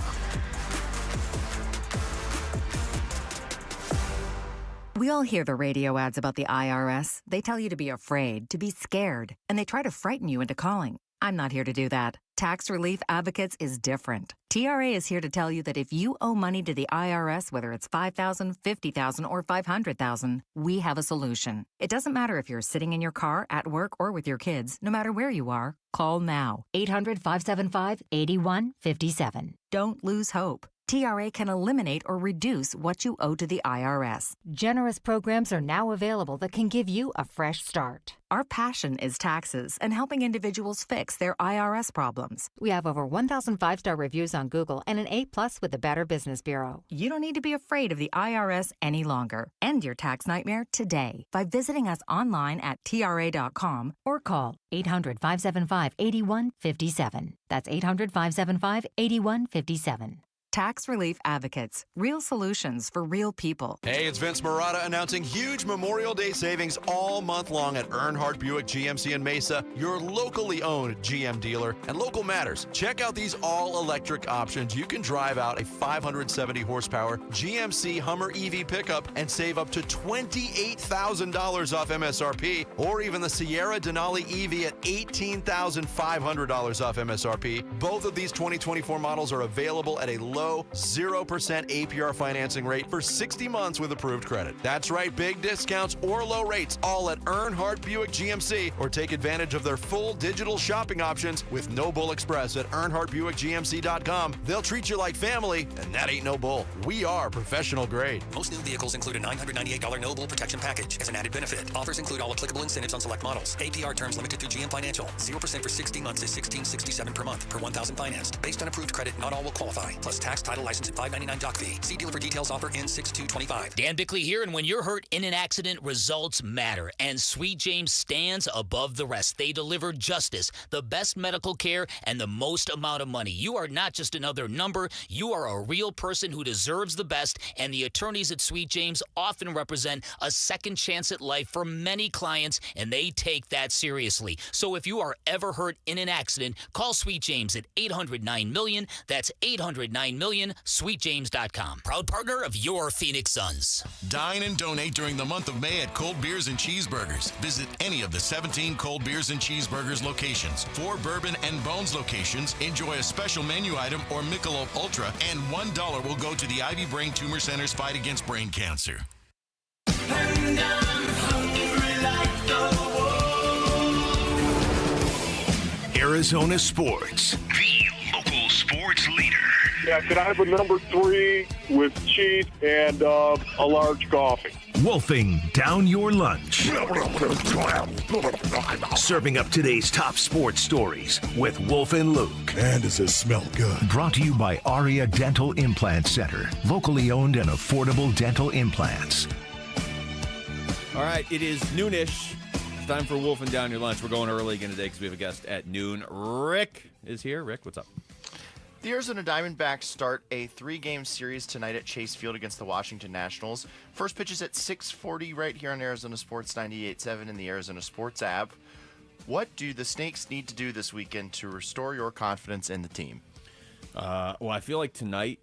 We all hear the radio ads about the IRS. They tell you to be afraid, to be scared, and they try to frighten you into calling. I'm not here to do that. Tax Relief Advocates is different. TRA is here to tell you that if you owe money to the IRS, whether it's $5,000, $50,000, or $500,000, we have a solution. It doesn't matter if you're sitting in your car, at work, or with your kids. No matter where you are, call now. 800-575-8157. Don't lose hope. TRA can eliminate or reduce what you owe to the IRS. Generous programs are now available that can give you a fresh start. Our passion is taxes and helping individuals fix their IRS problems. We have over 1,000 5-star reviews on Google and an A+ with the Better Business Bureau. You don't need to be afraid of the IRS any longer. End your tax nightmare today by visiting us online at TRA.com or call 800-575-8157. That's 800-575-8157. Tax Relief Advocates. Real solutions for real people. Hey, it's Vince Marotta announcing huge Memorial Day savings all month long at Earnhardt Buick GMC in Mesa, your locally owned GM dealer. And local matters. Check out these all-electric options. You can drive out a 570 horsepower GMC Hummer EV pickup and save up to $28,000 off MSRP, or even the Sierra Denali EV at $18,500 off MSRP. Both of these 2024 models are available at a low 0% APR financing rate for 60 months with approved credit. That's right, big discounts or low rates, all at Earnhardt Buick GMC, or take advantage of their full digital shopping options with No Bull Express at EarnhardtBuickGMC.com. They'll treat you like family, and that ain't no bull. We are professional grade. Most new vehicles include a $998 No Bull protection package as an added benefit. Offers include all applicable incentives on select models. APR terms limited through GM Financial. 0% for 60 months is $16.67 per month per 1,000 financed. Based on approved credit, not all will qualify. Plus tax, title, license, and $5.99 doc fee. See dealer for details. Offer ends 6/2/25. Dan Bickley here, and when you're hurt in an accident, results matter, and Sweet James stands above the rest. They deliver justice, the best medical care, and the most amount of money. You are not just another number. You are a real person who deserves the best, and the attorneys at Sweet James often represent a second chance at life for many clients, and they take that seriously. So if you are ever hurt in an accident, call Sweet James at 800-9-MILLION. That's 800-9-MILLION. SweetJames.com. Proud partner of your Phoenix Suns. Dine and donate during the month of May at Cold Beers and Cheeseburgers. Visit any of the 17 Cold Beers and Cheeseburgers locations. 4 Bourbon and Bones locations. Enjoy a special menu item or Michelob Ultra, and $1 will go to the Ivy Brain Tumor Center's fight against brain cancer. And I'm hungry like the wolf. Arizona Sports. The local sports leader. Yeah, could I have a number 3 with cheese and a large coffee? Wolfing down your lunch. Serving up today's top sports stories with Wolf and Luke. Man, does it smell good. Brought to you by Aria Dental Implant Center. Locally owned and affordable dental implants. All right, it is noonish. It's time for Wolfing Down Your Lunch. We're going early again today because we have a guest at noon. Rick is here. Rick, what's up? The Arizona Diamondbacks start a 3-game series tonight at Chase Field against the Washington Nationals. First pitch is at 6:40 right here on Arizona Sports 98.7 in the Arizona Sports app. What do the Snakes need to do this weekend to restore your confidence in the team? Well, I feel like tonight,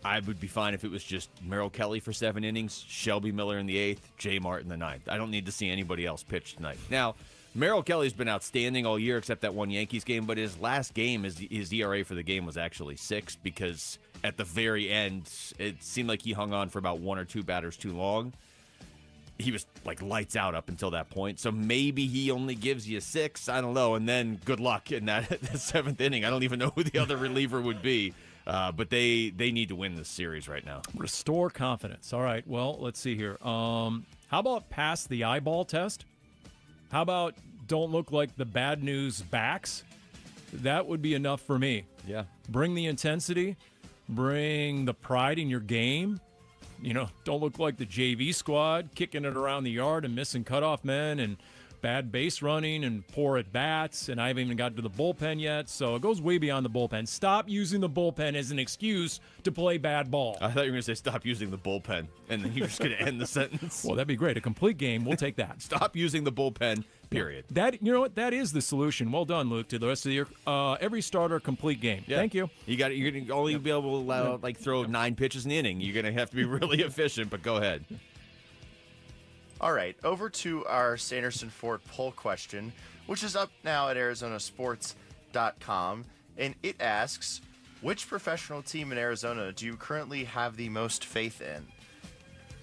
I would be fine if it was just Merrill Kelly for 7 innings, Shelby Miller in the 8th, Jay Martin the 9th. I don't need to see anybody else pitch tonight. Now, Merrill Kelly's been outstanding all year except that one Yankees game, but his last game, his ERA for the game was actually 6 because at the very end, it seemed like he hung on for about 1 or 2 batters too long. He was like lights out up until that point, so maybe he only gives you 6. I don't know, and then good luck in that the 7th inning. I don't even know who the other reliever would be, but they need to win this series right now. Restore confidence. All right, well, let's see here. How about pass the eyeball test? How about don't look like the bad news backs? That would be enough for me. Yeah. Bring the intensity. Bring the pride in your game. Don't look like the JV squad kicking it around the yard and missing cutoff men and bad base running and poor at bats. And I haven't even gotten to the bullpen yet, so it goes way beyond the bullpen. Stop using the bullpen as an excuse to play bad ball. I thought you were going to say stop using the bullpen, and then you're just going to end the sentence. Well, that'd be great. A complete game. We'll take that. Stop using the bullpen, period. You know what? That is the solution. Well done, Luke, to the rest of the year. Every starter, complete game. Yeah. Thank you. You're going to only be able to allow, throw 9 pitches an inning. You're going to have to be really efficient, but go ahead. All right, over to our Sanderson Ford poll question, which is up now at ArizonaSports.com, and it asks, which professional team in Arizona do you currently have the most faith in?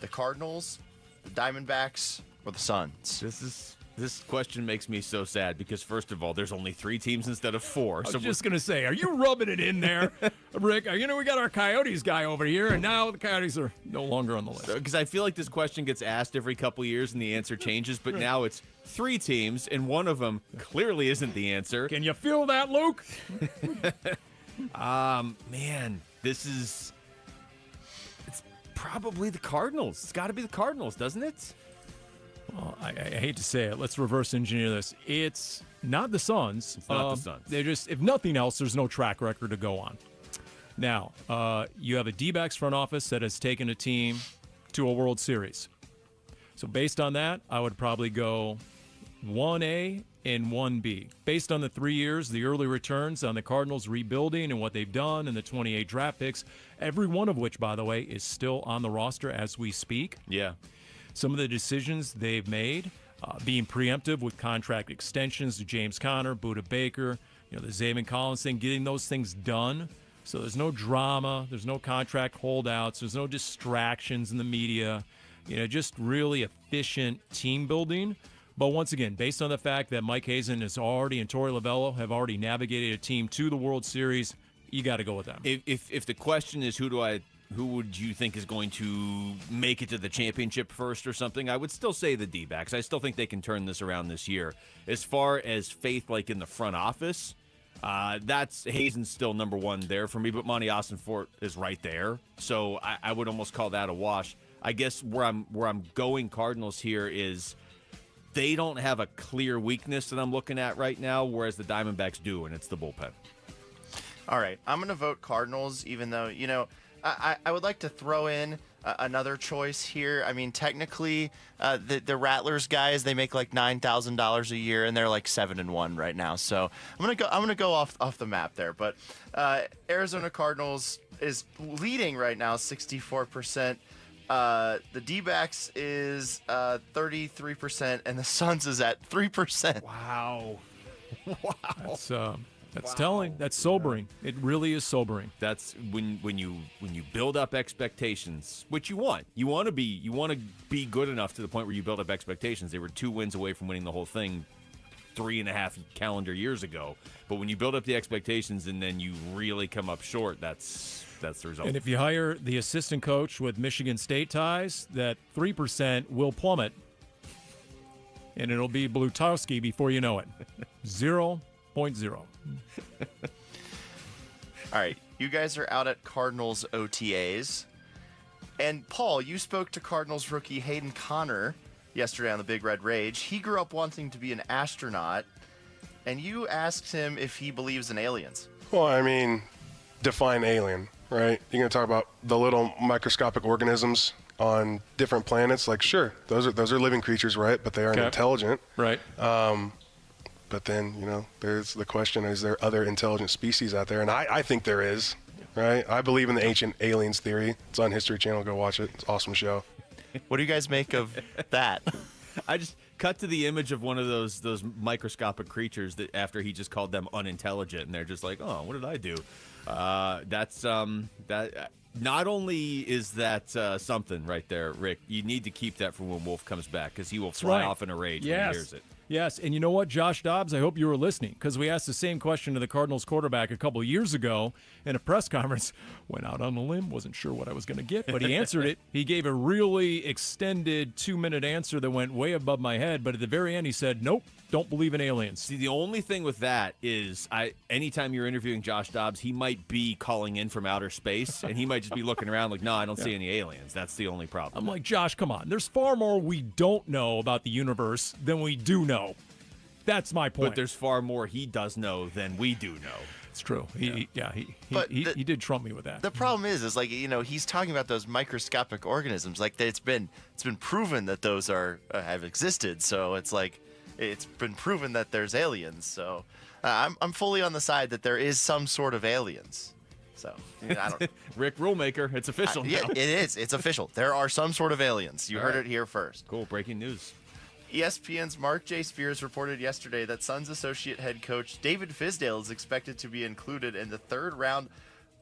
The Cardinals, the Diamondbacks, or the Suns? This question makes me so sad because, first of all, there's only 3 teams instead of 4. I was just going to say, are you rubbing it in there, Rick? We got our Coyotes guy over here, and now the Coyotes are no longer on the list. Because I feel like this question gets asked every couple years and the answer changes, but now it's 3 teams, and one of them clearly isn't the answer. Can you feel that, Luke? Man, it's probably the Cardinals. It's got to be the Cardinals, doesn't it? Well, I hate to say it. Let's reverse engineer this. It's not the Suns. It's not the Suns. They're just, if nothing else, there's no track record to go on. Now, you have a D-backs front office that has taken a team to a World Series. So based on that, I would probably go 1A and 1B. Based on the 3 years, the early returns on the Cardinals rebuilding and what they've done and the 28 draft picks, every one of which, by the way, is still on the roster as we speak. Yeah. Some of the decisions they've made, being preemptive with contract extensions to James Conner, Budda Baker, the Zayvon Collins thing, getting those things done. So there's no drama, there's no contract holdouts, there's no distractions in the media, just really efficient team building. But once again, based on the fact that Mike Hazen and Torey Lovello have already navigated a team to the World Series, you got to go with them. If the question is who would you think is going to make it to the championship first or something, I would still say the D-backs. I still think they can turn this around this year. As far as faith in the front office, that's Hazen's still number 1 there for me, but Monty Austin-Fort is right there. So I would almost call that a wash. I guess where I'm going Cardinals here is they don't have a clear weakness that I'm looking at right now, whereas the Diamondbacks do, and it's the bullpen. All right, I'm going to vote Cardinals, even though, I would like to throw in another choice here. I mean, technically, the Rattlers guys, they make like $9,000 a year, and they're like 7-1 right now. So I'm gonna go off the map there. But Arizona Cardinals is leading right now, 64%. The D-backs is 33%, and the Suns is at 3%. Wow. That's telling. That's sobering. It really is sobering. That's when you build up expectations, which you want. You want to be good enough to the point where you build up expectations. They were 2 wins away from winning the whole thing 3.5 calendar years ago. But when you build up the expectations and then you really come up short, that's the result. And if you hire the assistant coach with Michigan State ties, that 3% will plummet, and it'll be Blutowski before you know it. 0.0. All right, you guys are out at Cardinals OTAs. And Paul, you spoke to Cardinals rookie Hayden Conner yesterday on the Big Red Rage. He grew up wanting to be an astronaut, and you asked him if he believes in aliens. Well, I mean, define alien, right? You're going to talk about the little microscopic organisms on different planets. Like, sure, those are living creatures, right? But they aren't intelligent. Right. But then, there's the question, is there other intelligent species out there? And I think there is, right? I believe in the ancient aliens theory. It's on History Channel. Go watch it. It's an awesome show. What do you guys make of that? I just cut to the image of one of those microscopic creatures that after he just called them unintelligent, and they're just like, oh, what did I do? That not only is that something right there, Rick, you need to keep that for when Wolf comes back, because he will fly off in a rage when he hears it. Yes, and you know what, Josh Dobbs, I hope you were listening, because we asked the same question to the Cardinals quarterback a couple of years ago in a press conference. Went out on a limb, wasn't sure what I was going to get, but he answered it. He gave a really extended 2-minute answer that went way above my head, but at the very end he said, nope, don't believe in aliens. See, the only thing with that is anytime you're interviewing Josh Dobbs, he might be calling in from outer space, and he might just be looking around like, no, I don't see any aliens. That's the only problem. I'm like, Josh, come on. There's far more we don't know about the universe than we do know. That's my point. But there's far more he does know than we do know. It's true. He did trump me with that. The problem is like, he's talking about those microscopic organisms. Like, it's been proven that those have existed. So it's like, it's been proven that there's aliens. So I'm fully on the side that there is some sort of aliens. So I don't. Rick Rulemaker, it's official now. Yeah, it is. It's official. There are some sort of aliens. You heard it here first. Cool. Breaking news. ESPN's Mark J. Spears reported yesterday that Suns associate head coach David Fizdale is expected to be included in the third round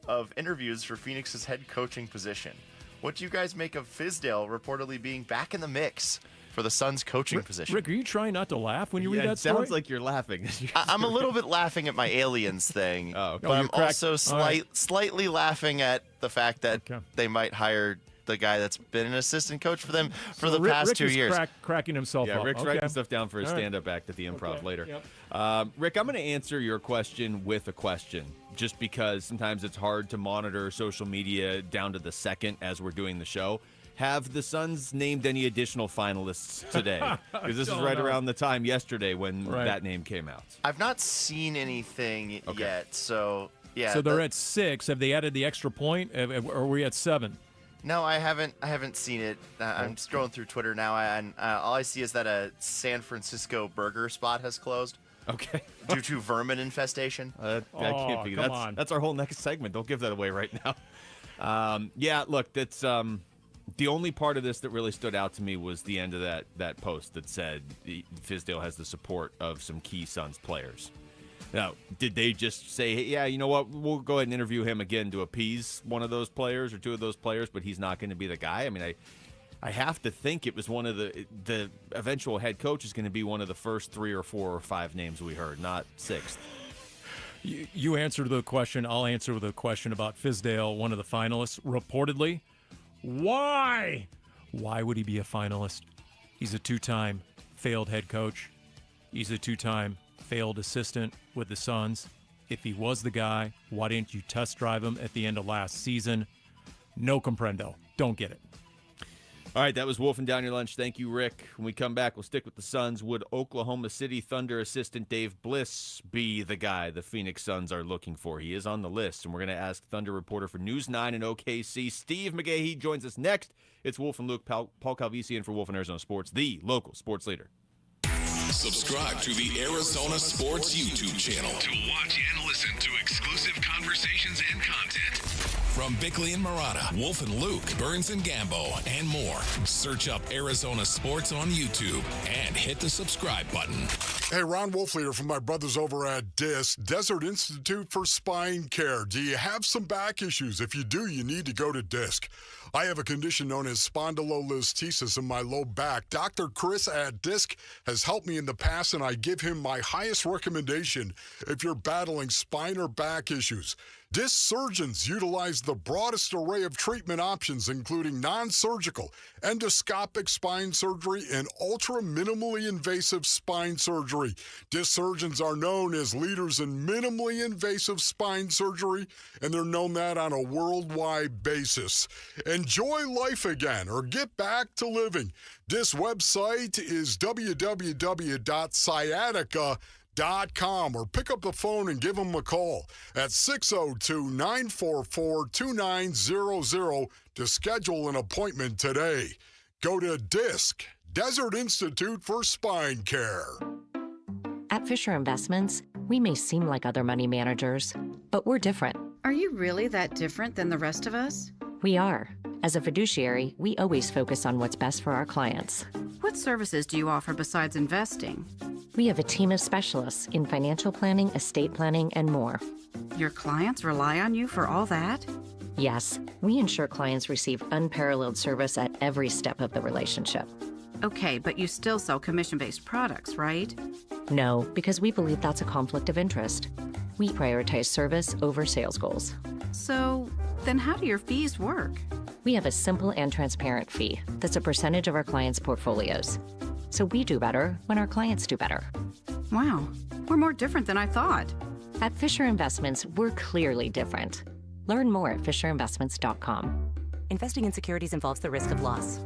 of interviews for Phoenix's head coaching position. What do you guys make of Fizdale reportedly being back in the mix for the Suns coaching position? Rick, are you trying not to laugh when you read that story? It sounds story? like you're laughing. I'm a little bit laughing at my aliens thing, okay. but I'm also slightly laughing at the fact that they might hire the guy that's been an assistant coach for them for the past 2 years. Cracking himself up. Yeah, Rick's Okay. writing stuff down for his All right. stand-up act at the Improv later. Yep. Rick, I'm going to answer your question with a question, just because sometimes it's hard to monitor social media down to the second as we're doing the show. Have the Suns named any additional finalists today? Because this is right around the time yesterday when that name came out. I've not seen anything yet, so yeah. So they're at 6. Have they added the extra point? Or are we at 7? No, I haven't seen it. I'm scrolling through Twitter now, and all I see is that a San Francisco burger spot has closed. Okay. Due to vermin infestation. That can't be. That's our whole next segment. Don't give that away right now. Yeah, look, that's the only part of this that really stood out to me was the end of that post that said Fizdale has the support of some key Suns players. Now, did they just say, hey, yeah, you know what, we'll go ahead and interview him again to appease one of those players or two of those players, but he's not going to be the guy? I mean, I have to think it was one of the eventual head coach is going to be one of the first 3 or 4 or 5 names we heard, not 6th. You answered the question. I'll answer the question about Fizdale, one of the finalists, reportedly. Why? Why would he be a finalist? He's a 2-time failed head coach. He's a 2-time failed assistant with the Suns. If he was the guy, why didn't you test drive him at the end of last season? No comprendo. Don't get it. All right, that was Wolf and Down Your Lunch. Thank you, Rick. When we come back, we'll stick with the Suns. Would Oklahoma City Thunder assistant Dave Bliss be the guy the Phoenix Suns are looking for? He is on the list, and we're going to ask Thunder reporter for News 9 in OKC, Steve McGahee, joins us next. It's Wolf and Luke, Paul Calvisi in for Wolf and Arizona Sports, the local sports leader. Subscribe to the Arizona Sports YouTube channel to watch and listen to exclusive conversations and content. From Bickley and Murata, Wolf and Luke, Burns and Gambo, and more. Search up Arizona Sports on YouTube and hit the subscribe button. Hey, Ron Wolfleader from my brothers over at DISC, Desert Institute for Spine Care. Do you have some back issues? If you do, you need to go to DISC. I have a condition known as spondylolisthesis in my low back. Dr. Chris at DISC has helped me in the past, and I give him my highest recommendation if you're battling spine or back issues. DISC surgeons utilize the broadest array of treatment options, including non-surgical, endoscopic spine surgery, and ultra-minimally invasive spine surgery. DISC surgeons are known as leaders in minimally invasive spine surgery, and they're known that on a worldwide basis. Enjoy life again or get back to living. DISC website is www.sciatica.com. FisherandInvestments.com or pick up the phone and give them a call at 602-944-2900 to schedule an appointment today. Go to DISC, Desert Institute for Spine Care. At Fisher Investments, we may seem like other money managers, but we're different. Are you really that different than the rest of us? We are. As a fiduciary, we always focus on what's best for our clients. What services do you offer besides investing? We have a team of specialists in financial planning, estate planning, and more. Your clients rely on you for all that? Yes, we ensure clients receive unparalleled service at every step of the relationship. Okay, but you still sell commission-based products, right? No, because we believe that's a conflict of interest. We prioritize service over sales goals. So, then how do your fees work? We have a simple and transparent fee that's a percentage of our clients' portfolios. So we do better when our clients do better. Wow, we're more different than I thought. At Fisher Investments, we're clearly different. Learn more at FisherInvestments.com. Investing in securities involves the risk of loss.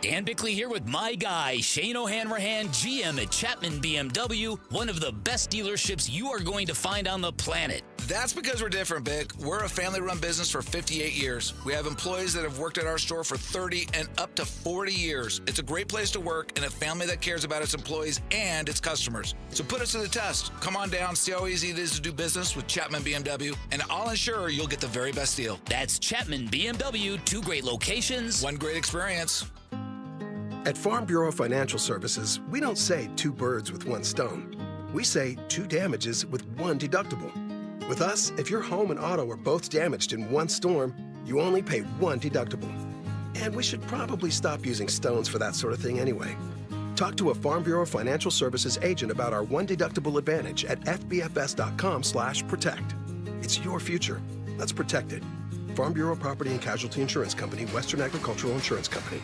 Dan Bickley here with my guy, Shane O'Hanrahan, GM at Chapman BMW, one of the best dealerships you are going to find on the planet. That's because we're different, Bick. We're a family-run business for 58 years. We have employees that have worked at our store for 30 and up to 40 years. It's a great place to work and a family that cares about its employees and its customers. So put us to the test. Come on down, see how easy it is to do business with Chapman BMW, and I'll ensure you'll get the very best deal. That's Chapman BMW, 2 great locations, 1 great experience. At Farm Bureau Financial Services, we don't say 2 birds with 1 stone. We say 2 damages with 1 deductible. With us, if your home and auto are both damaged in 1 storm, you only pay 1 deductible. And we should probably stop using stones for that sort of thing anyway. Talk to a Farm Bureau Financial Services agent about our 1 deductible advantage at fbfs.com/protect. It's your future. Let's protect it. Farm Bureau Property and Casualty Insurance Company, Western Agricultural Insurance Company.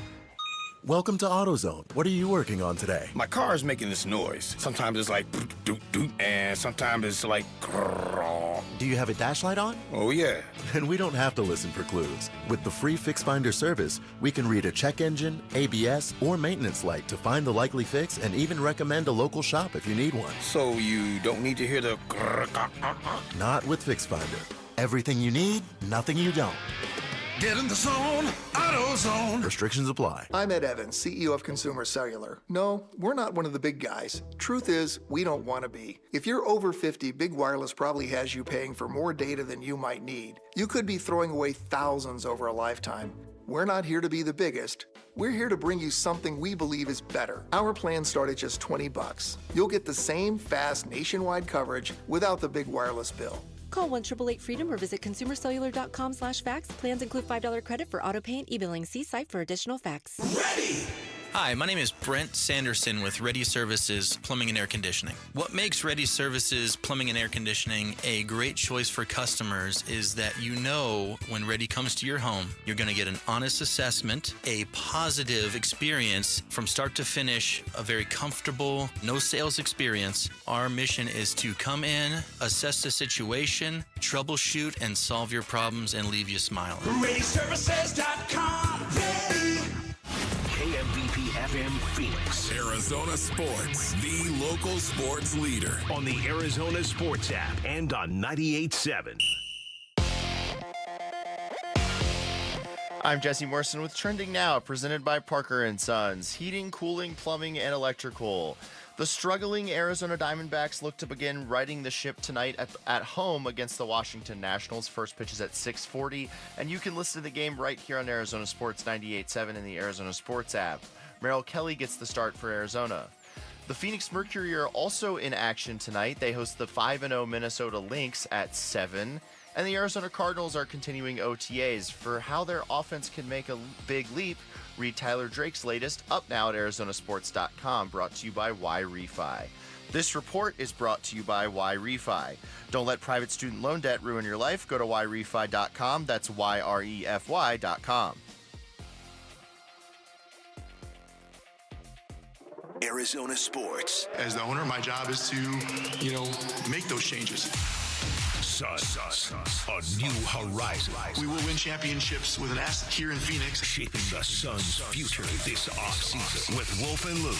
Welcome to AutoZone. What are you working on today? My car is making this noise. Sometimes it's like doot doot, and sometimes it's like grrr. Do you have a dash light on? Oh yeah. Then we don't have to listen for clues. With the free Fix Finder service, we can read a check engine, ABS, or maintenance light to find the likely fix and even recommend a local shop if you need one. So you don't need to hear the grrr. Not with Fix Finder. Everything you need, nothing you don't. Get in the zone, AutoZone. Restrictions apply. I'm Ed Evans, CEO of Consumer Cellular. No, we're not one of the big guys. Truth is, we don't want to be. If you're over 50, Big Wireless probably has you paying for more data than you might need. You could be throwing away thousands over a lifetime. We're not here to be the biggest. We're here to bring you something we believe is better. Our plans start at just $20. You'll get the same fast nationwide coverage without the big wireless bill. Call 1-888-FREEDOM or visit consumercellular.com/facts. Plans include $5 credit for auto pay and e-billing. See site for additional facts. Ready! Hi, my name is Brent Sanderson with Ready Services Plumbing and Air Conditioning. What makes Ready Services Plumbing and Air Conditioning a great choice for customers is that you know when Ready comes to your home, you're going to get an honest assessment, a positive experience from start to finish, a very comfortable, no sales experience. Our mission is to come in, assess the situation, troubleshoot, and solve your problems and leave you smiling. ReadyServices.com. Ready! KMVP FM Phoenix. Arizona Sports, the local sports leader. On the Arizona Sports app and on 98.7. I'm Jesse Morrison with Trending Now, presented by Parker & Sons. Heating, cooling, plumbing, and electrical. The struggling Arizona Diamondbacks look to begin righting the ship tonight at home against the Washington Nationals. First pitch is at 6:40, and you can listen to the game right here on Arizona Sports 98.7 in the Arizona Sports app. Merrill Kelly gets the start for Arizona. The Phoenix Mercury are also in action tonight. They host the 5-0 Minnesota Lynx at 7. And the Arizona Cardinals are continuing OTAs. For how their offense can make a big leap, read Tyler Drake's latest, up now at arizonasports.com, brought to you by Y-Refi. This report is brought to you by Y-Refi. Don't let private student loan debt ruin your life. Go to YRefi.com. That's YREFY.com. Arizona Sports. As the owner, my job is to, make those changes. Suns, a new horizon. We will win championships with an asset here in Phoenix. Shaping the Suns' future this offseason with Wolf and Luke.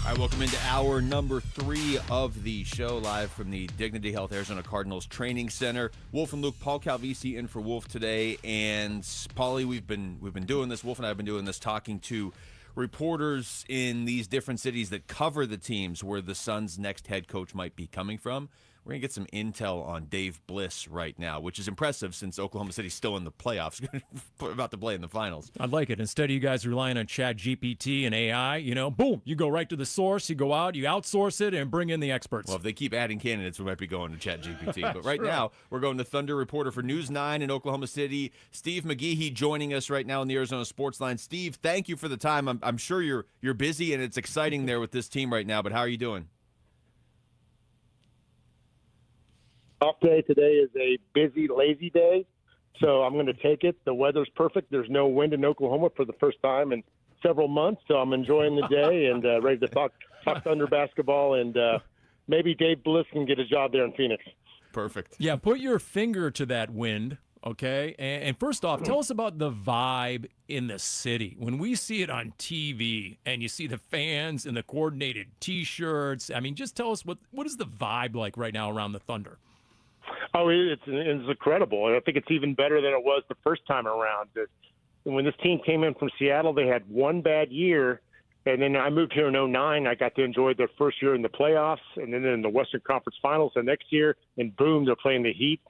All right, welcome into hour number 3 of the show, live from the Dignity Health Arizona Cardinals Training Center. Wolf and Luke, Paul Calvisi in for Wolf today, and Paulie, we've been doing this. Wolf and I have been doing this, talking to reporters in these different cities that cover the teams where the Suns' next head coach might be coming from. We're going to get some intel on Dave Bliss right now, which is impressive since Oklahoma City's still in the playoffs, about to play in the finals. I like it. Instead of you guys relying on Chat GPT and AI, boom, you go right to the source, you go out, you outsource it, and bring in the experts. Well, if they keep adding candidates, we might be going to Chat GPT. But right now, we're going to Thunder reporter for News 9 in Oklahoma City, Steve McGehee, joining us right now in the Arizona Sports Line. Steve, thank you for the time. I'm sure you're busy, and it's exciting there with this team right now, but how are you doing? Off day today is a busy, lazy day, so I'm going to take it. The weather's perfect. There's no wind in Oklahoma for the first time in several months, so I'm enjoying the day and ready to talk Thunder basketball, and maybe Dave Bliss can get a job there in Phoenix. Perfect. Yeah, put your finger to that wind, okay? And first off, tell us about the vibe in the city. When we see it on TV and you see the fans in the coordinated T-shirts, I mean, just tell us what is the vibe like right now around the Thunder? Oh, it's incredible. I think it's even better than it was the first time around. When this team came in from Seattle, they had one bad year, and then I moved here in 2009. I got to enjoy their first year in the playoffs, and then in the Western Conference Finals the next year, and boom, they're playing the Heat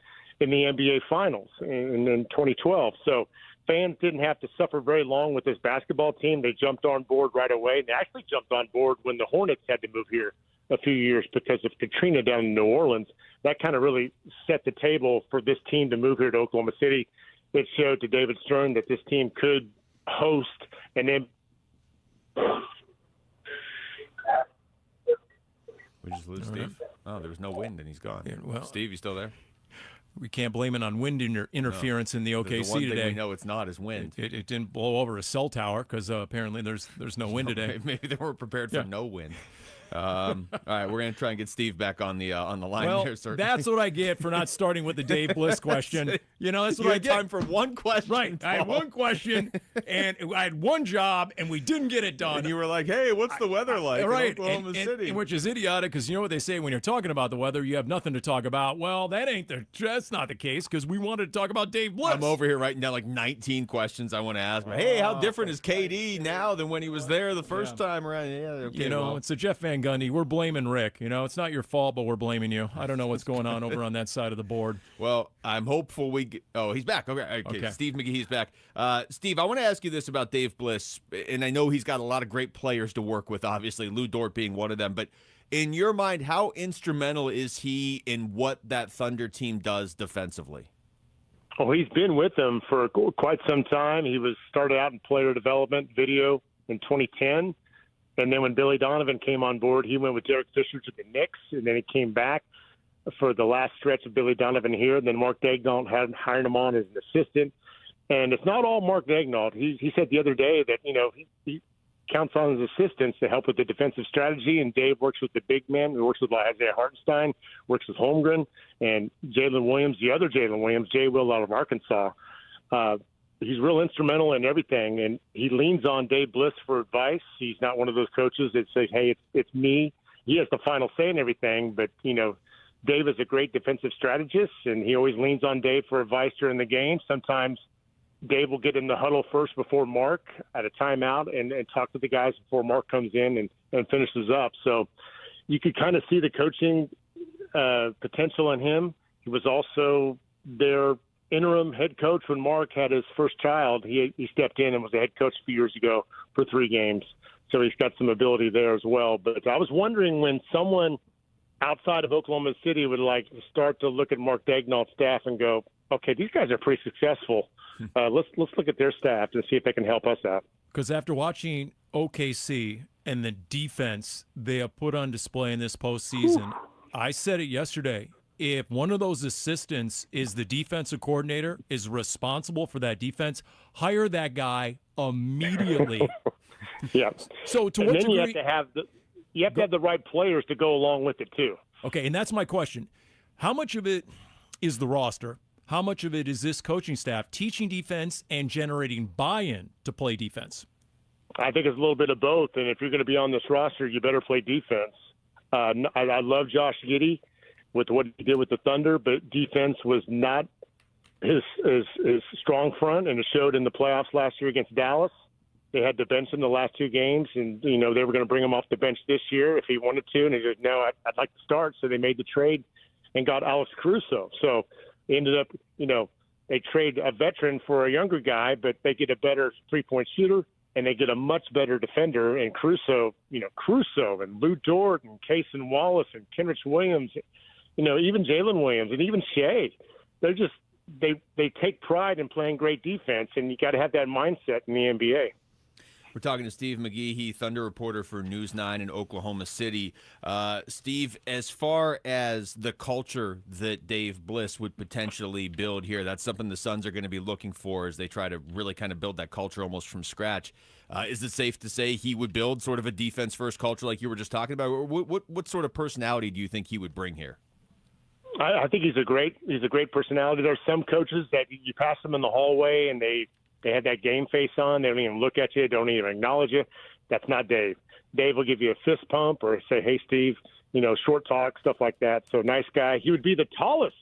in the NBA Finals in 2012. So fans didn't have to suffer very long with this basketball team. They jumped on board right away, and they actually jumped on board when the Hornets had to move here a few years because of Katrina down in New Orleans. That kind of really set the table for this team to move here to Oklahoma City. It showed to David Stern that this team could host and then. We just lose Steve. Oh, there was no wind and he's gone. Yeah, well, Steve, you still there? We can't blame it on wind interference in the OKC the one today. Thing we know it's not is wind. It didn't blow over a cell tower because apparently there's no wind today. Maybe they weren't prepared for no wind. All right, we're going to try and get Steve back on the line well, here, sir. That's what I get for not starting with the Dave Bliss question. That's what I get. Time for one question. Right. I had one question, and I had one job, and we didn't get it done. And you were like, hey, what's the weather like in Oklahoma City? Which is idiotic because you know what they say when you're talking about the weather, you have nothing to talk about. Well, that's not the case because we wanted to talk about Dave Bliss. I'm over here writing down like 19 questions I want to ask. Hey, how different is KD now than when he was there the first time around? Yeah, okay, it's a Jeff Van Gundy. We're blaming Rick. It's not your fault, but we're blaming you. I don't know what's going on over on that side of the board. Well, I'm hopeful we get... Oh, he's back. Okay. Steve McGee's back. Steve, I want to ask you this about Dave Bliss, and I know he's got a lot of great players to work with, obviously, Lou Dort being one of them, but in your mind, how instrumental is he in what that Thunder team does defensively? Oh, he's been with them for quite some time. He started out in player development video in 2010. And then when Billy Donovan came on board, he went with Derek Fisher to the Knicks, and then he came back for the last stretch of Billy Donovan here. And then Mark Daigneault had hired him on as an assistant. And it's not all Mark Daigneault. He said the other day that, he counts on his assistants to help with the defensive strategy, and Dave works with the big men. He works with Isaiah Hartenstein, works with Holmgren, and Jalen Williams, the other Jalen Williams, Jay Will out of Arkansas. He's real instrumental in everything, and he leans on Dave Bliss for advice. He's not one of those coaches that say, hey, it's me. He has the final say in everything, but, Dave is a great defensive strategist, and he always leans on Dave for advice during the game. Sometimes Dave will get in the huddle first before Mark at a timeout and talk to the guys before Mark comes in and finishes up. So you could kind of see the coaching potential in him. He was also their interim head coach when Mark had his first child. He stepped in and was a head coach a few years ago for 3 games. So he's got some ability there as well. But I was wondering when someone outside of Oklahoma City would like start to look at Mark Daigneault's staff and go, okay, these guys are pretty successful. Let's look at their staff and see if they can help us out. Because after watching OKC and the defense they have put on display in this postseason, I said it yesterday. If one of those assistants is the defensive coordinator, is responsible for that defense, hire that guy immediately. Yeah. So to and what then degree? you have to have You have to have the right players to go along with it too. Okay, and that's my question. How much of it is the roster? How much of it is this coaching staff teaching defense and generating buy-in to play defense? I think it's a little bit of both. And if you're going to be on this roster, you better play defense. I love Josh Giddey with what he did with the Thunder, but defense was not his strong front, and it showed in the playoffs last year against Dallas. They had to bench him the last 2 games, and, they were going to bring him off the bench this year if he wanted to. And he said, no, I'd like to start. So they made the trade and got Alex Caruso. So they ended up, they trade a veteran for a younger guy, but they get a better three-point shooter, and they get a much better defender. And Caruso and Lou Dort and Cason Wallace and Kenrich Williams, even Jalen Williams and even Shea, they're just they take pride in playing great defense, and you got to have that mindset in the NBA. We're talking to Steve McGeehee, Thunder reporter for News 9 in Oklahoma City. Steve, as far as the culture that Dave Bliss would potentially build here, that's something the Suns are going to be looking for as they try to really kind of build that culture almost from scratch. Is it safe to say he would build sort of a defense-first culture like you were just talking about? What sort of personality do you think he would bring here? I think he's a great personality. There's some coaches that you pass them in the hallway and they have that game face on. They don't even look at you, don't even acknowledge you. That's not Dave. Dave will give you a fist pump or say, hey, Steve, short talk, stuff like that. So nice guy. He would be the tallest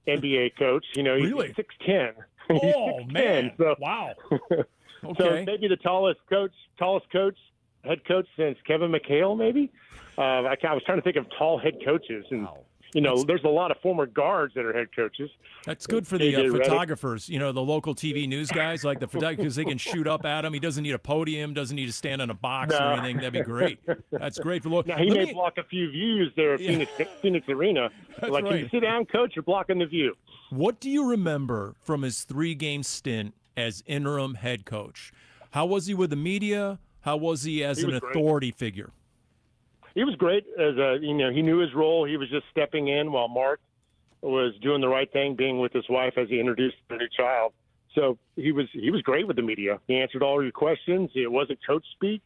NBA coach. He's Really? 6'10". Oh, man. So, wow. So Okay. maybe the tallest head coach since Kevin McHale, maybe. I was trying to think of tall head coaches. And, there's a lot of former guards that are head coaches. That's good for the photographers, the local TV news guys, like the photographers, because they can shoot up at him. He doesn't need a podium, doesn't need to stand on a box or anything. That'd be great. That's great for Now, he may block a few views there at Phoenix Arena. That's like, right. Can you sit down, coach? You're blocking the view. What do you remember from his 3-game stint as interim head coach? How was he with the media? How was he as an authority figure? He was great as he knew his role. He was just stepping in while Mark was doing the right thing, being with his wife as he introduced the new child. So he was great with the media. He answered all your questions. It wasn't coach speak.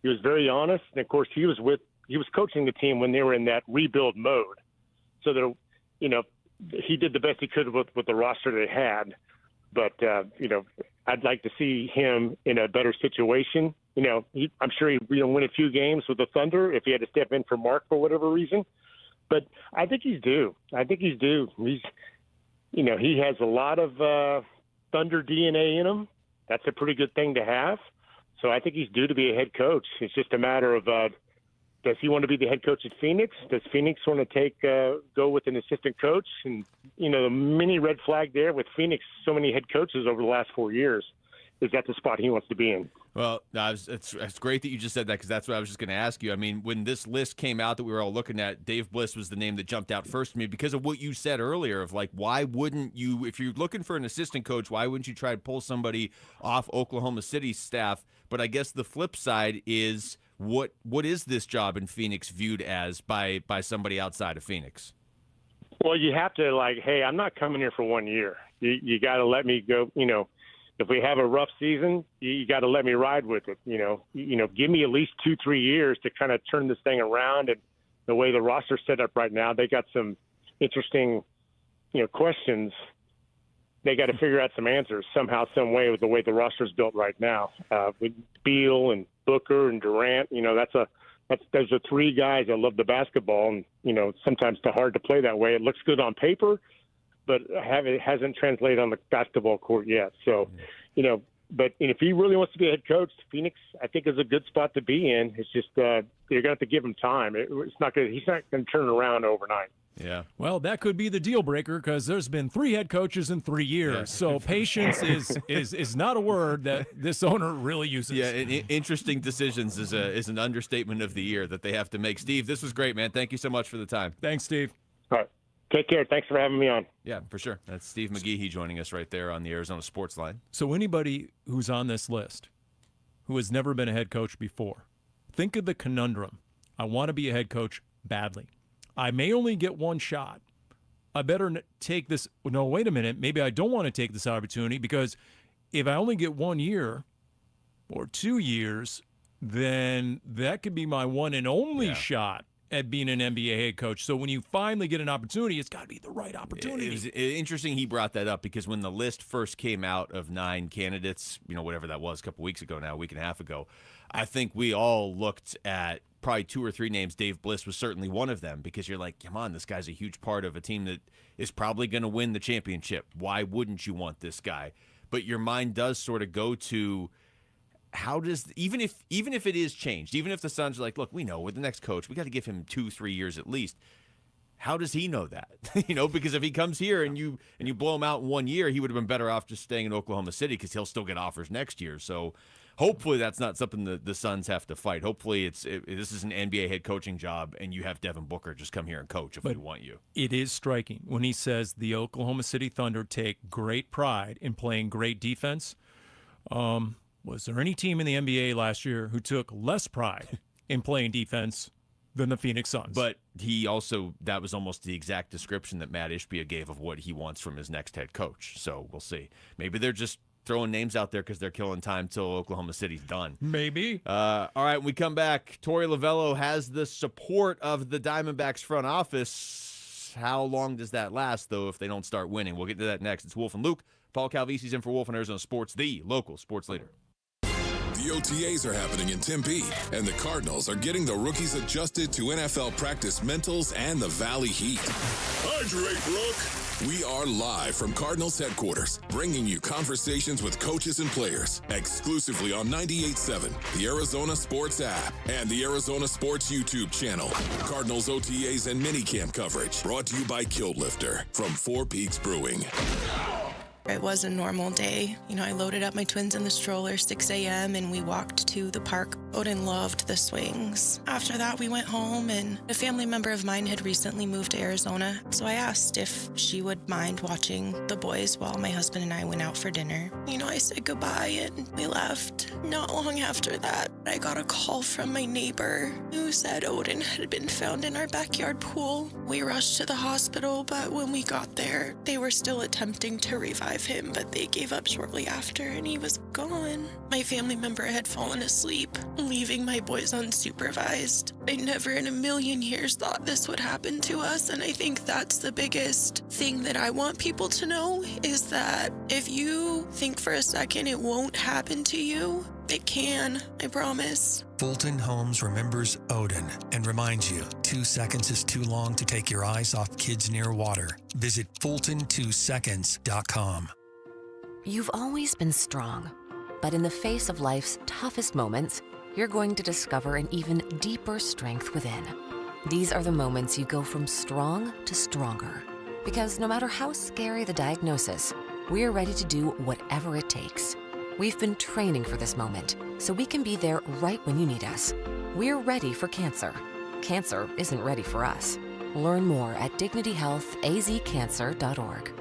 He was very honest. And of course, he was coaching the team when they were in that rebuild mode. So that, he did the best he could with the roster they had. But I'd like to see him in a better situation. I'm sure he'd win a few games with the Thunder if he had to step in for Mark for whatever reason. But I think he's due. He's, he has a lot of Thunder DNA in him. That's a pretty good thing to have. So I think he's due to be a head coach. It's just a matter of does he want to be the head coach at Phoenix? Does Phoenix want to go with an assistant coach? And, the mini red flag there with Phoenix, so many head coaches over the last 4 years, is that the spot he wants to be in? Well, it's great that you just said that, because that's what I was just going to ask you. I mean, when this list came out that we were all looking at, Dave Bliss was the name that jumped out first to me because of what you said earlier of, like, why wouldn't you, if you're looking for an assistant coach, why wouldn't you try to pull somebody off Oklahoma City's staff? But I guess the flip side is, what is this job in Phoenix viewed as by somebody outside of Phoenix? Well, you have to, hey, I'm not coming here for 1 year. You got to let me go, If we have a rough season, you got to let me ride with it. Give me at least 2-3 years to kind of turn this thing around. And the way the roster's set up right now, they got some interesting, questions. They got to figure out some answers somehow, some way with the way the roster's built right now. With Beal and Booker and Durant, those are 3 guys that love the basketball, and sometimes it's hard to play that way. It looks good on paper, but it hasn't translated on the basketball court yet. So, but if he really wants to be a head coach, Phoenix, I think, is a good spot to be in. It's just you're going to have to give him time. He's not going to turn it around overnight. Yeah. Well, that could be the deal breaker, because there's been 3 head coaches in 3 years. Yeah. So patience is not a word that this owner really uses. Yeah, interesting decisions is an understatement of the year that they have to make. Steve, this was great, man. Thank you so much for the time. Thanks, Steve. All right. Take care. Thanks for having me on. Yeah, for sure. That's Steve McGeehee joining us right there on the Arizona Sports Line. So anybody who's on this list who has never been a head coach before, think of the conundrum. I want to be a head coach badly. I may only get 1 shot. I better take this. No, wait a minute. Maybe I don't want to take this opportunity, because if I only get 1 year or 2 years, then that could be my one and only shot at being an NBA head coach. So when you finally get an opportunity, it's got to be the right opportunity. It was interesting he brought that up because when the list first came out of 9 candidates, whatever that was, a couple weeks ago now, a week and a half ago, I think we all looked at probably 2 or 3 names. Dave Bliss was certainly one of them because you're like, come on, this guy's a huge part of a team that is probably going to win the championship. Why wouldn't you want this guy? But your mind does sort of go to, how does, even if it is changed, even if the Suns are like, look, we know with the next coach, we got to give him 2-3 years at least. How does he know that? Because if he comes here and you blow him out in 1 year, he would have been better off just staying in Oklahoma City because he'll still get offers next year. So hopefully that's not something that the Suns have to fight. Hopefully this is an NBA head coaching job and you have Devin Booker just come here and coach if we want you. It is striking when he says the Oklahoma City Thunder take great pride in playing great defense. Was there any team in the NBA last year who took less pride in playing defense than the Phoenix Suns? But that was almost the exact description that Matt Ishbia gave of what he wants from his next head coach. So we'll see. Maybe they're just throwing names out there because they're killing time till Oklahoma City's done. Maybe. All right, when we come back, Torey Lovello has the support of the Diamondbacks front office. How long does that last, though, if they don't start winning? We'll get to that next. It's Wolf and Luke. Paul Calvisi's in for Wolf on Arizona Sports, the local sports leader. The OTAs are happening in Tempe, and the Cardinals are getting the rookies adjusted to NFL practice mentals and the Valley Heat. Hydrate, Rook! We are live from Cardinals headquarters, bringing you conversations with coaches and players, exclusively on 98.7, the Arizona Sports app, and the Arizona Sports YouTube channel. Cardinals OTAs and minicamp coverage, brought to you by Kilt Lifter from Four Peaks Brewing. It was a normal day. I loaded up my twins in the stroller 6 a.m. and we walked to the park. Odin loved the swings. After that, we went home, and a family member of mine had recently moved to Arizona. So I asked if she would mind watching the boys while my husband and I went out for dinner. I said goodbye and we left. Not long after that, I got a call from my neighbor who said Odin had been found in our backyard pool. We rushed to the hospital, but when we got there, they were still attempting to revive him, but they gave up shortly after and he was gone. My family member had fallen asleep, leaving my boys unsupervised. I never in a million years thought this would happen to us, and I think that's the biggest thing that I want people to know is that if you think for a second it won't happen to you, it can, I promise. Fulton Homes remembers Odin and reminds you 2 seconds is too long to take your eyes off kids near water. Visit Fulton2seconds.com. You've always been strong, but in the face of life's toughest moments, you're going to discover an even deeper strength within. These are the moments you go from strong to stronger. Because no matter how scary the diagnosis, we're ready to do whatever it takes. We've been training for this moment, so we can be there right when you need us. We're ready for cancer. Cancer isn't ready for us. Learn more at dignityhealthazcancer.org.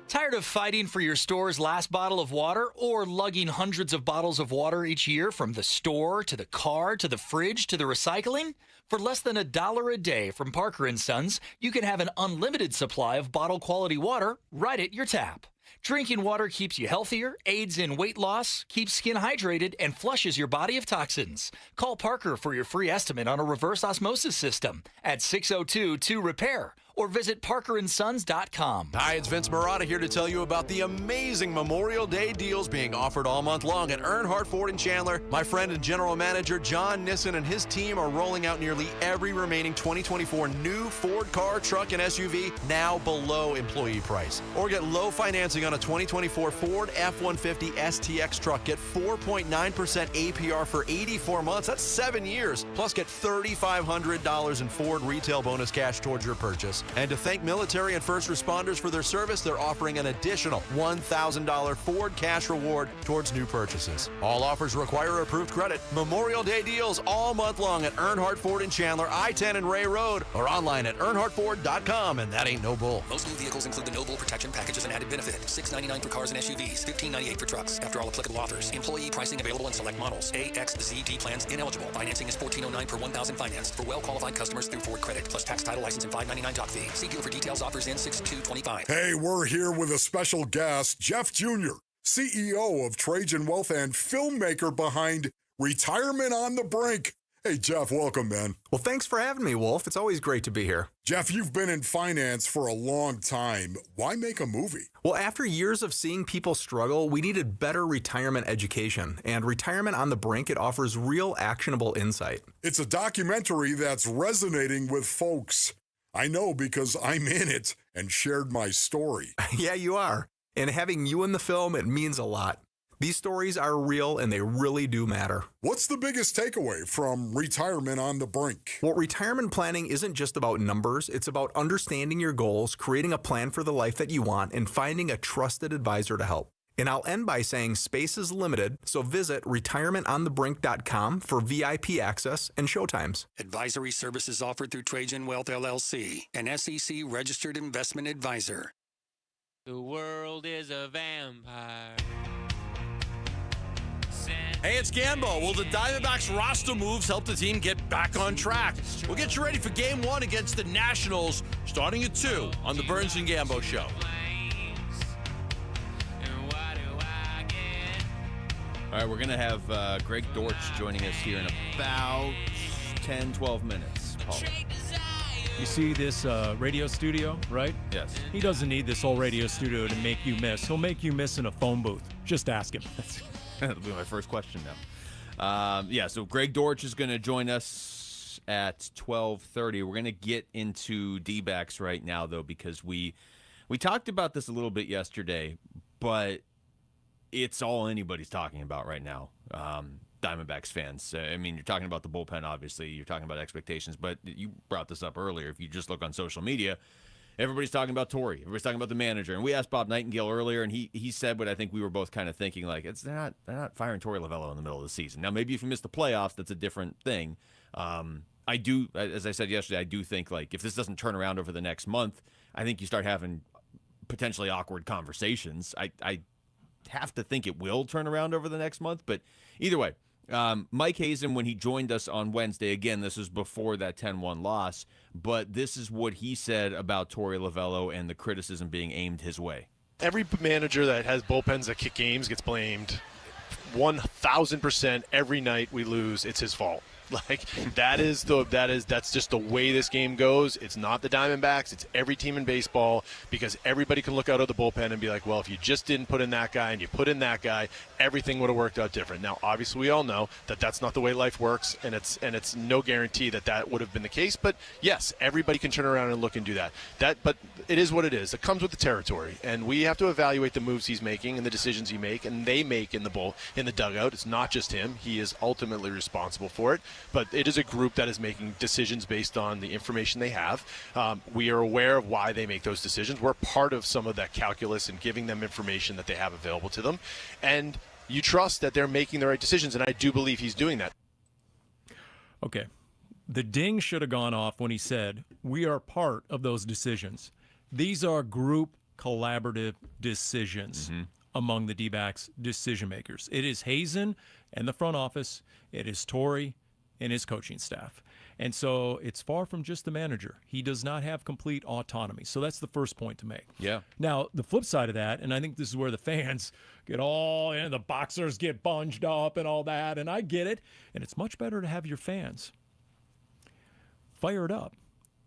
Tired of fighting for your store's last bottle of water or lugging hundreds of bottles of water each year from the store to the car to the fridge to the recycling? For less than $1 a day from Parker & Sons, you can have an unlimited supply of bottle quality water right at your tap. Drinking water keeps you healthier, aids in weight loss, keeps skin hydrated, and flushes your body of toxins. Call Parker for your free estimate on a reverse osmosis system at 602-2-REPAIR or visit parkerandsons.com. Hi, it's Vince Marotta here to tell you about the amazing Memorial Day deals being offered all month long at Earnhardt Ford in Chandler. My friend and general manager John Nissen and his team are rolling out nearly every remaining 2024 new Ford car, truck, and SUV now below employee price. Or get low financing on a 2024 Ford F-150 STX truck. Get 4.9% APR for 84 months. That's 7 years. Plus get $3,500 in Ford retail bonus cash towards your purchase. And to thank military and first responders for their service, they're offering an additional $1,000 Ford cash reward towards new purchases. All offers require approved credit. Memorial Day deals all month long at Earnhardt Ford in Chandler, I-10 and Ray Road, or online at earnhardtford.com, and that ain't no bull. Most new vehicles include the No Bull Protection Package as an added benefit. $699 for cars and SUVs, $1598 for trucks. After all applicable offers. Employee pricing available in select models. AXZD plans ineligible. Financing is $1,409 per $1,000 financed for well-qualified customers through Ford Credit, plus tax, title, license, and $599 doc fee. See dealer for details. Offers in 6/2/25. Hey, we're here with a special guest, Jeff Jr., CEO of Trajan Wealth and filmmaker behind Retirement on the brink. Hey, Jeff, welcome, man. Well, thanks for having me, Wolf. It's always great to be here. Jeff, you've been in finance for a long time. Why make a movie? Well, after years of seeing people struggle, we needed better retirement education. And Retirement on the Brink, it offers real actionable insight. It's a documentary that's resonating with folks. I know because I'm in it and shared my story. Yeah, you are. And having you in the film, it means a lot. These stories are real and they really do matter. What's the biggest takeaway from Retirement on the Brink? Well, retirement planning isn't just about numbers. It's about understanding your goals, creating a plan for the life that you want, and finding a trusted advisor to help. And I'll end by saying space is limited, so visit retirementonthebrink.com for VIP access and showtimes. Advisory services offered through Trajan Wealth LLC, an SEC registered investment advisor. The world is a vampire. Hey, it's Gambo. Will the Diamondbacks roster moves help the team get back on track? We'll get you ready for Game 1 against the Nationals, starting at 2 on the Burns and Gambo Show. All right, we're going to have Greg Dortch joining us here in about 10, 12 minutes. Paul. You see this radio studio, right? Yes. He doesn't need this whole radio studio to make you miss. He'll make you miss in a phone booth. Just ask him. That'll be my first question now. So Greg Dortch is going to join us at 12:30. We're going to get into D-backs right now, though, because we talked about this a little bit yesterday, but it's all anybody's talking about right now. Diamondbacks fans. I mean, you're talking about the bullpen, obviously. You're talking about expectations, but you brought this up earlier. If you just look on social media, everybody's talking about Torrey. Everybody's talking about the manager. And we asked Bob Nightingale earlier, and he said what I think we were both kind of thinking, like, they're not firing Torrey Lovello in the middle of the season. Now, maybe if you miss the playoffs, that's a different thing. I do, as I said yesterday, I do think, like, if this doesn't turn around over the next month, I think you start having potentially awkward conversations. I have to think it will turn around over the next month, but either way, Mike Hazen, when he joined us on Wednesday, again, this is before that 10-1 loss, but this is what he said about Torrey Lovello and the criticism being aimed his way. Every manager that has bullpens that kick games gets blamed 1,000% every night we lose. It's his fault. Like that's just the way this game goes. It's not the Diamondbacks, it's every team in baseball, because everybody can look out of the bullpen and be like, well, if you just didn't put in that guy and you put in that guy, everything would have worked out different. Now, obviously we all know that that's not the way life works, and it's no guarantee that would have been the case, but yes, everybody can turn around and look and do that. But it is what it is. It comes with the territory, and we have to evaluate the moves he's making and the decisions he make and they make in the dugout. It's not just him. He is ultimately responsible for it. But it is a group that is making decisions based on the information they have. We are aware of why they make those decisions. We're part of some of that calculus and giving them information that they have available to them. And you trust that they're making the right decisions, and I do believe he's doing that. Okay. The ding should have gone off when he said, we are part of those decisions. These are group collaborative decisions among the D-backs decision makers. It is Hazen and the front office. It is Torrey and his coaching staff. And so it's far from just the manager. He does not have complete autonomy. So that's the first point to make. Yeah. Now, the flip side of that, and I think this is where the fans get the boxers get bunged up and all that, and I get it. And it's much better to have your fans fired up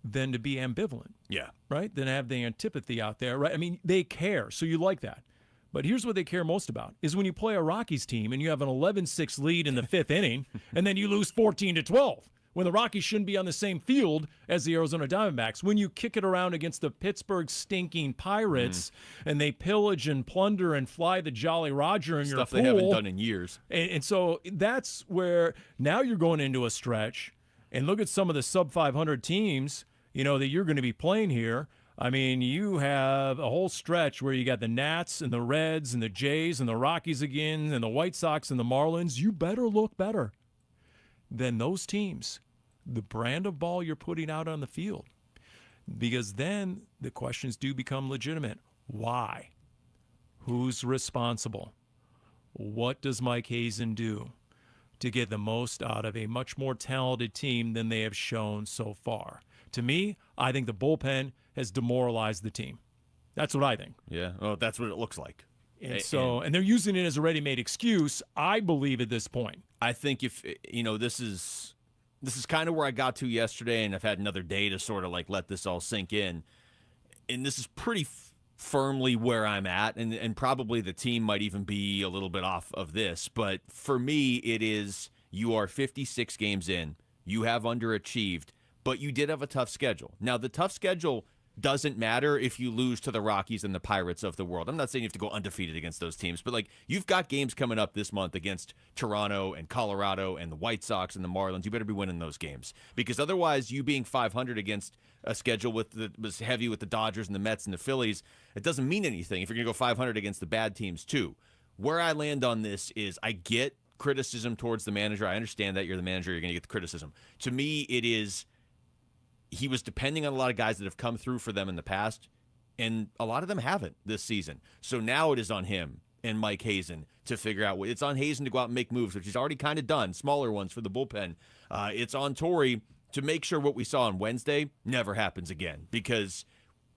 than to be ambivalent. Yeah. Right? Than have the antipathy out there, right? I mean, they care, so you like that. But here's what they care most about, is when you play a Rockies team and you have an 11-6 lead in the fifth inning, and then you lose 14-12, when the Rockies shouldn't be on the same field as the Arizona Diamondbacks. When you kick it around against the Pittsburgh stinking Pirates, and they pillage and plunder and fly the Jolly Roger in your pool. Stuff they haven't done in years. And so that's where now you're going into a stretch, and look at some of the sub-500 teams, that you're going to be playing here. I mean, you have a whole stretch where you got the Nats and the Reds and the Jays and the Rockies again and the White Sox and the Marlins. You better look better than those teams, the brand of ball you're putting out on the field, because then the questions do become legitimate. Why? Who's responsible? What does Mike Hazen do to get the most out of a much more talented team than they have shown so far? To me, I think the bullpen has demoralized the team. That's what I think. Yeah, well, that's what it looks like. And they're using it as a ready-made excuse, I believe, at this point. I think if, this is kind of where I got to yesterday, and I've had another day to sort of like let this all sink in. And this is pretty firmly where I'm at, and probably the team might even be a little bit off of this. But for me, it is you are 56 games in. You have underachieved, but you did have a tough schedule. Now, the tough schedule doesn't matter if you lose to the Rockies and the Pirates of the world. I'm not saying you have to go undefeated against those teams, but you've got games coming up this month against Toronto and Colorado and the White Sox and the Marlins. You better be winning those games, because otherwise you being 500 against a schedule was heavy with the Dodgers and the Mets and the Phillies, it doesn't mean anything if you're going to go 500 against the bad teams too. Where I land on this is I get criticism towards the manager. I understand that you're the manager, you're going to get the criticism. To me, it is he was depending on a lot of guys that have come through for them in the past, and a lot of them haven't this season. So now it is on him and Mike Hazen to figure out what it's on Hazen to go out and make moves, which he's already kind of done, smaller ones for the bullpen. It's on Torrey to make sure what we saw on Wednesday never happens again, because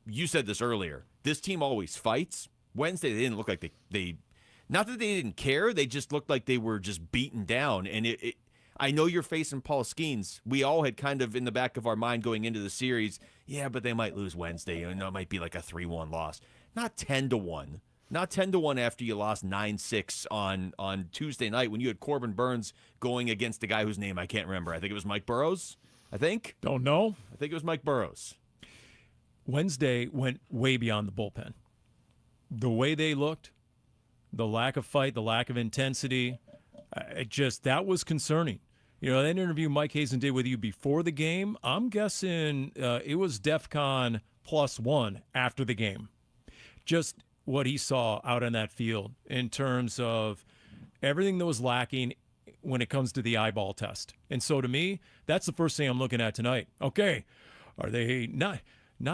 you said this earlier. This team always fights. Wednesday, they didn't look like they not that they didn't care, they just looked like they were just beaten down. And I know you're facing Paul Skeens. We all had kind of in the back of our mind going into the series, yeah, but they might lose Wednesday. It might be like a 3-1 loss. Not 10-1. Not 10-1 after you lost 9-6 on Tuesday night when you had Corbin Burns going against a guy whose name I can't remember. I think it was Mike Burrows. Don't know. I think it was Mike Burrows. Wednesday went way beyond the bullpen. The way they looked, the lack of fight, the lack of intensity, that was concerning. That interview Mike Hazen did with you before the game, I'm guessing it was DEFCON +1 after the game. Just what he saw out on that field in terms of everything that was lacking when it comes to the eyeball test. And so to me, that's the first thing I'm looking at tonight. Okay, are they not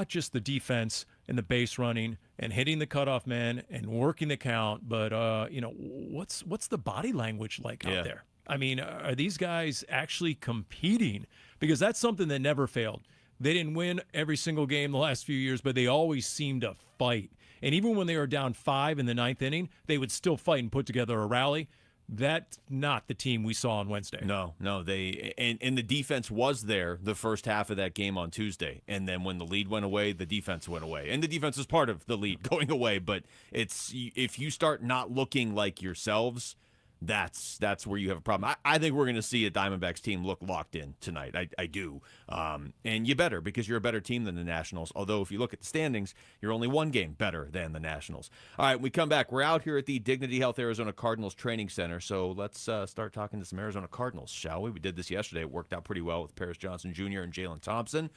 just the defense and the base running and hitting the cutoff man and working the count, but what's the body language like out there? I mean, are these guys actually competing? Because that's something that never failed. They didn't win every single game the last few years, but they always seemed to fight. And even when they were down 5 in the 9th inning, they would still fight and put together a rally. That's not the team we saw on Wednesday. No, they and the defense was there the first half of that game on Tuesday, and then when the lead went away, the defense went away, and the defense was part of the lead going away. But it's if you start not looking like yourselves, that's where you have a problem. I think we're going to see a Diamondbacks team look locked in tonight. I do. And you better, because you're a better team than the Nationals. Although if you look at the standings, you're only one game better than the Nationals. All right, when we come back, we're out here at the Dignity Health Arizona Cardinals Training Center. So let's start talking to some Arizona Cardinals, shall we? We did this yesterday. It worked out pretty well with Paris Johnson Jr. and Jalen Thompson.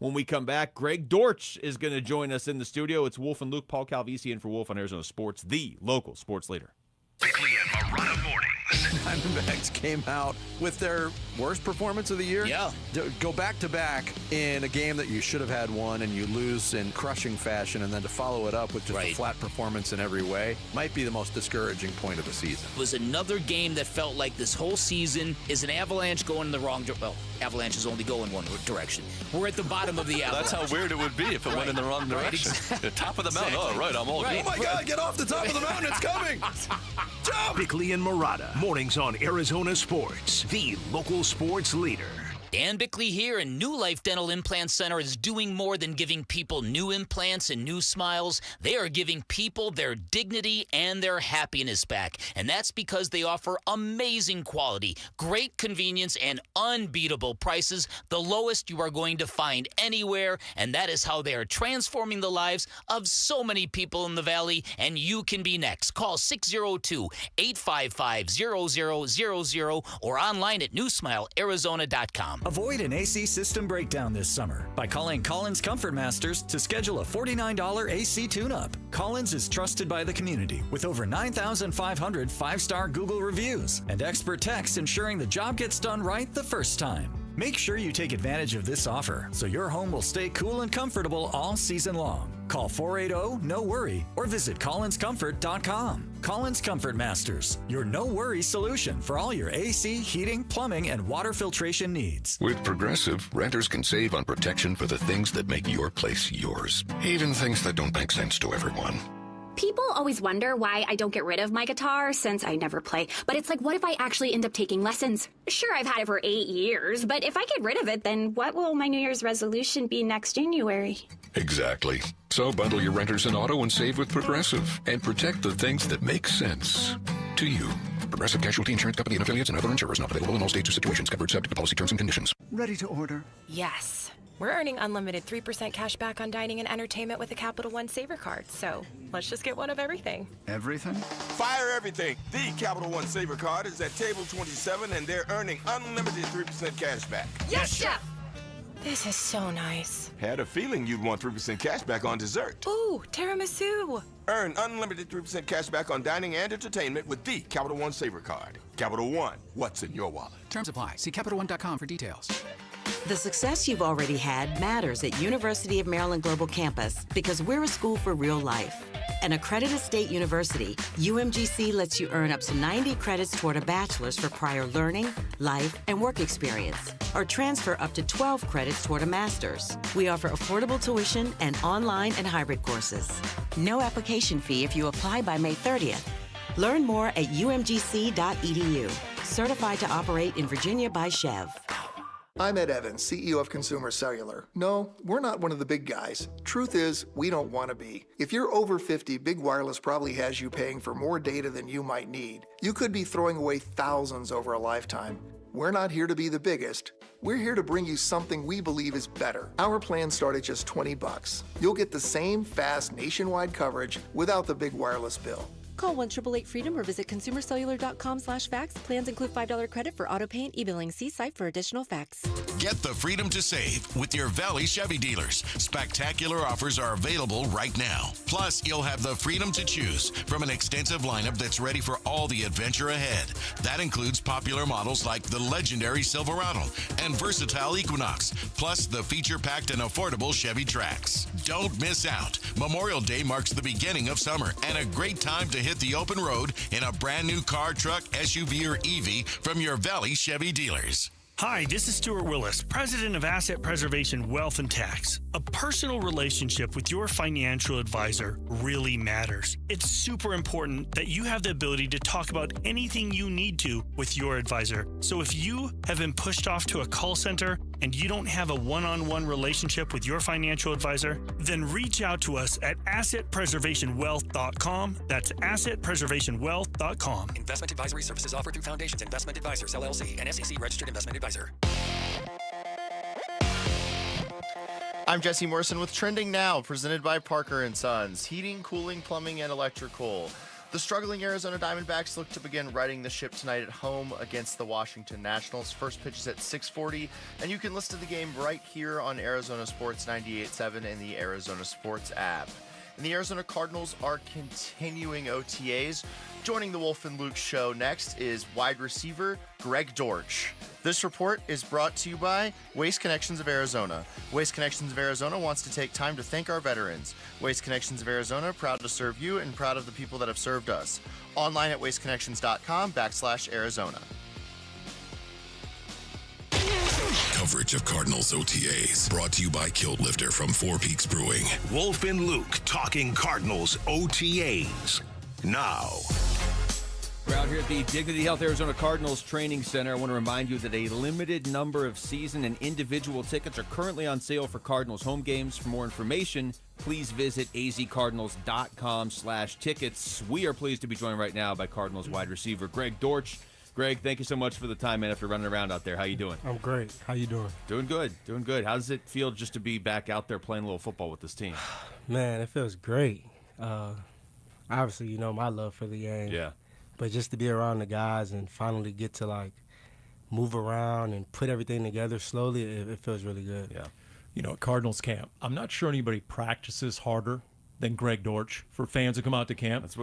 When we come back, Greg Dortch is going to join us in the studio. It's Wolf and Luke, Paul Calvisi in for Wolf on Arizona Sports, the local sports leader. Bickley and Marotta mornings. Diamondbacks came out with their worst performance of the year. Yeah. Go back-to-back in a game that you should have had won, and you lose in crushing fashion, and then to follow it up with just a flat performance in every way might be the most discouraging point of the season. It was another game that felt like this whole season is an Avalanche going in the wrong direction. Well, Avalanche is only going one direction. We're at the bottom of the Avalanche. That's how weird it would be if it went in the wrong direction. The top of the mountain. Oh, right, I'm all good. Oh, my God, get off the top of the mountain. It's coming. Jump! Bickley and Marotta, mornings on Arizona Sports, the local sports leader. Dan Bickley here, and New Life Dental Implant Center is doing more than giving people new implants and new smiles. They are giving people their dignity and their happiness back. And that's because they offer amazing quality, great convenience, and unbeatable prices, the lowest you are going to find anywhere. And that is how they are transforming the lives of so many people in the Valley, and you can be next. Call 602-855-0000 or online at newsmilearizona.com. Avoid an AC system breakdown this summer by calling Collins Comfort Masters to schedule a $49 AC tune-up. Collins is trusted by the community with over 9,500 five-star Google reviews and expert techs ensuring the job gets done right the first time. Make sure you take advantage of this offer so your home will stay cool and comfortable all season long. Call 480-NO-WORRY or visit collinscomfort.com. Collins Comfort Masters, your no-worry solution for all your AC, heating, plumbing, and water filtration needs. With Progressive, renters can save on protection for the things that make your place yours, even things that don't make sense to everyone. People always wonder why I don't get rid of my guitar since I never play. But it's like, what if I actually end up taking lessons? Sure, I've had it for 8 years, but if I get rid of it, then what will my New Year's resolution be next January? Exactly. So bundle your renters and auto and save with Progressive and protect the things that make sense to you. Progressive Casualty Insurance Company and affiliates and other insurers not available in all states or situations. Covered subject to policy terms and conditions. Ready to order? Yes. We're earning unlimited 3% cash back on dining and entertainment with a Capital One Saver card, so let's just get one of everything. Everything? Fire everything. The Capital One Saver card is at table 27, and they're earning unlimited 3% cash back. Yes, Chef! This is so nice. Had a feeling you'd want 3% cash back on dessert. Ooh, tiramisu. Earn unlimited 3% cash back on dining and entertainment with the Capital One Saver card. Capital One, what's in your wallet? Terms apply. See CapitalOne.com for details. The success you've already had matters at University of Maryland Global Campus because we're a school for real life. An accredited state university, UMGC lets you earn up to 90 credits toward a bachelor's for prior learning, life, and work experience, or transfer up to 12 credits toward a master's. We offer affordable tuition and online and hybrid courses. No application fee if you apply by May 30th. Learn more at umgc.edu. Certified to operate in Virginia by Chev. I'm Ed Evans, CEO of Consumer Cellular. No, we're not one of the big guys. Truth is, we don't want to be. If you're over 50, Big Wireless probably has you paying for more data than you might need. You could be throwing away thousands over a lifetime. We're not here to be the biggest. We're here to bring you something we believe is better. Our plans start at just $20. You'll get the same fast nationwide coverage without the big wireless bill. Call 1-888-FREEDOM or visit consumercellular.com/facts. Plans include $5 credit for auto pay and e-billing. See site for additional facts. Get the freedom to save with your Valley Chevy dealers. Spectacular offers are available right now. Plus, you'll have the freedom to choose from an extensive lineup that's ready for all the adventure ahead. That includes popular models like the legendary Silverado and versatile Equinox, plus the feature-packed and affordable Chevy Trax. Don't miss out. Memorial Day marks the beginning of summer and a great time to hit the open road in a brand new car, truck, SUV, or EV from your Valley Chevy dealers. Hi, this is Stuart Willis, President of Asset Preservation Wealth and Tax. A personal relationship with your financial advisor really matters. It's super important that you have the ability to talk about anything you need to with your advisor. So if you have been pushed off to a call center and you don't have a one-on-one relationship with your financial advisor, then reach out to us at assetpreservationwealth.com. That's assetpreservationwealth.com. Investment advisory services offered through Foundations Investment Advisors, LLC, an SEC registered investment advisor. I'm Jesse Morrison with Trending Now, presented by Parker & Sons. Heating, cooling, plumbing, and electrical. The struggling Arizona Diamondbacks look to begin righting the ship tonight at home against the Washington Nationals. First pitch is at 6:40, and you can listen to the game right here on Arizona Sports 98.7 and the Arizona Sports app. And the Arizona Cardinals are continuing OTAs. Joining the Wolf and Luke show next is wide receiver Greg Dortch. This report is brought to you by Waste Connections of Arizona. Waste Connections of Arizona wants to take time to thank our veterans. Waste Connections of Arizona, proud to serve you and proud of the people that have served us. Online at wasteconnections.com/Arizona. Coverage of Cardinals OTAs brought to you by Kilt Lifter from Four Peaks Brewing. Wolf and Luke talking Cardinals OTAs now. We're out here at the Dignity Health Arizona Cardinals Training Center. I want to remind you that a limited number of season and individual tickets are currently on sale for Cardinals home games. For more information, please visit azcardinals.com/tickets. We are pleased to be joined right now by Cardinals wide receiver Greg Dortch. Greg, thank you so much for the time, man, after running around out there. How you doing? I'm great. How you doing? Doing good. Doing good. How does it feel just to be back out there playing a little football with this team? Man, it feels great. Obviously, you know my love for the game. Yeah. But just to be around the guys and finally get to, like, move around and put everything together slowly, it feels really good. Yeah. You know, at Cardinals camp, I'm not sure anybody practices harder than Greg Dortch for fans who come out to camp. Is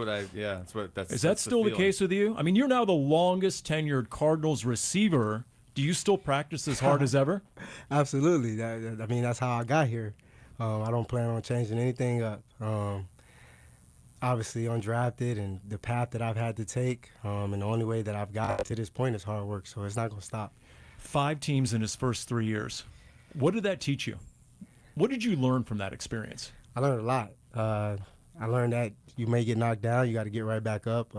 that still the case with you? I mean, you're now the longest tenured Cardinals receiver. Do you still practice as hard as ever? Absolutely. I mean, that's how I got here. I don't plan on changing anything up. Obviously undrafted, and the path that I've had to take, and the only way that I've got to this point is hard work, so it's not going to stop. 5 teams in his first 3 years. What did that teach you? What did you learn from that experience? I learned a lot. I learned that you may get knocked down, you got to get right back up.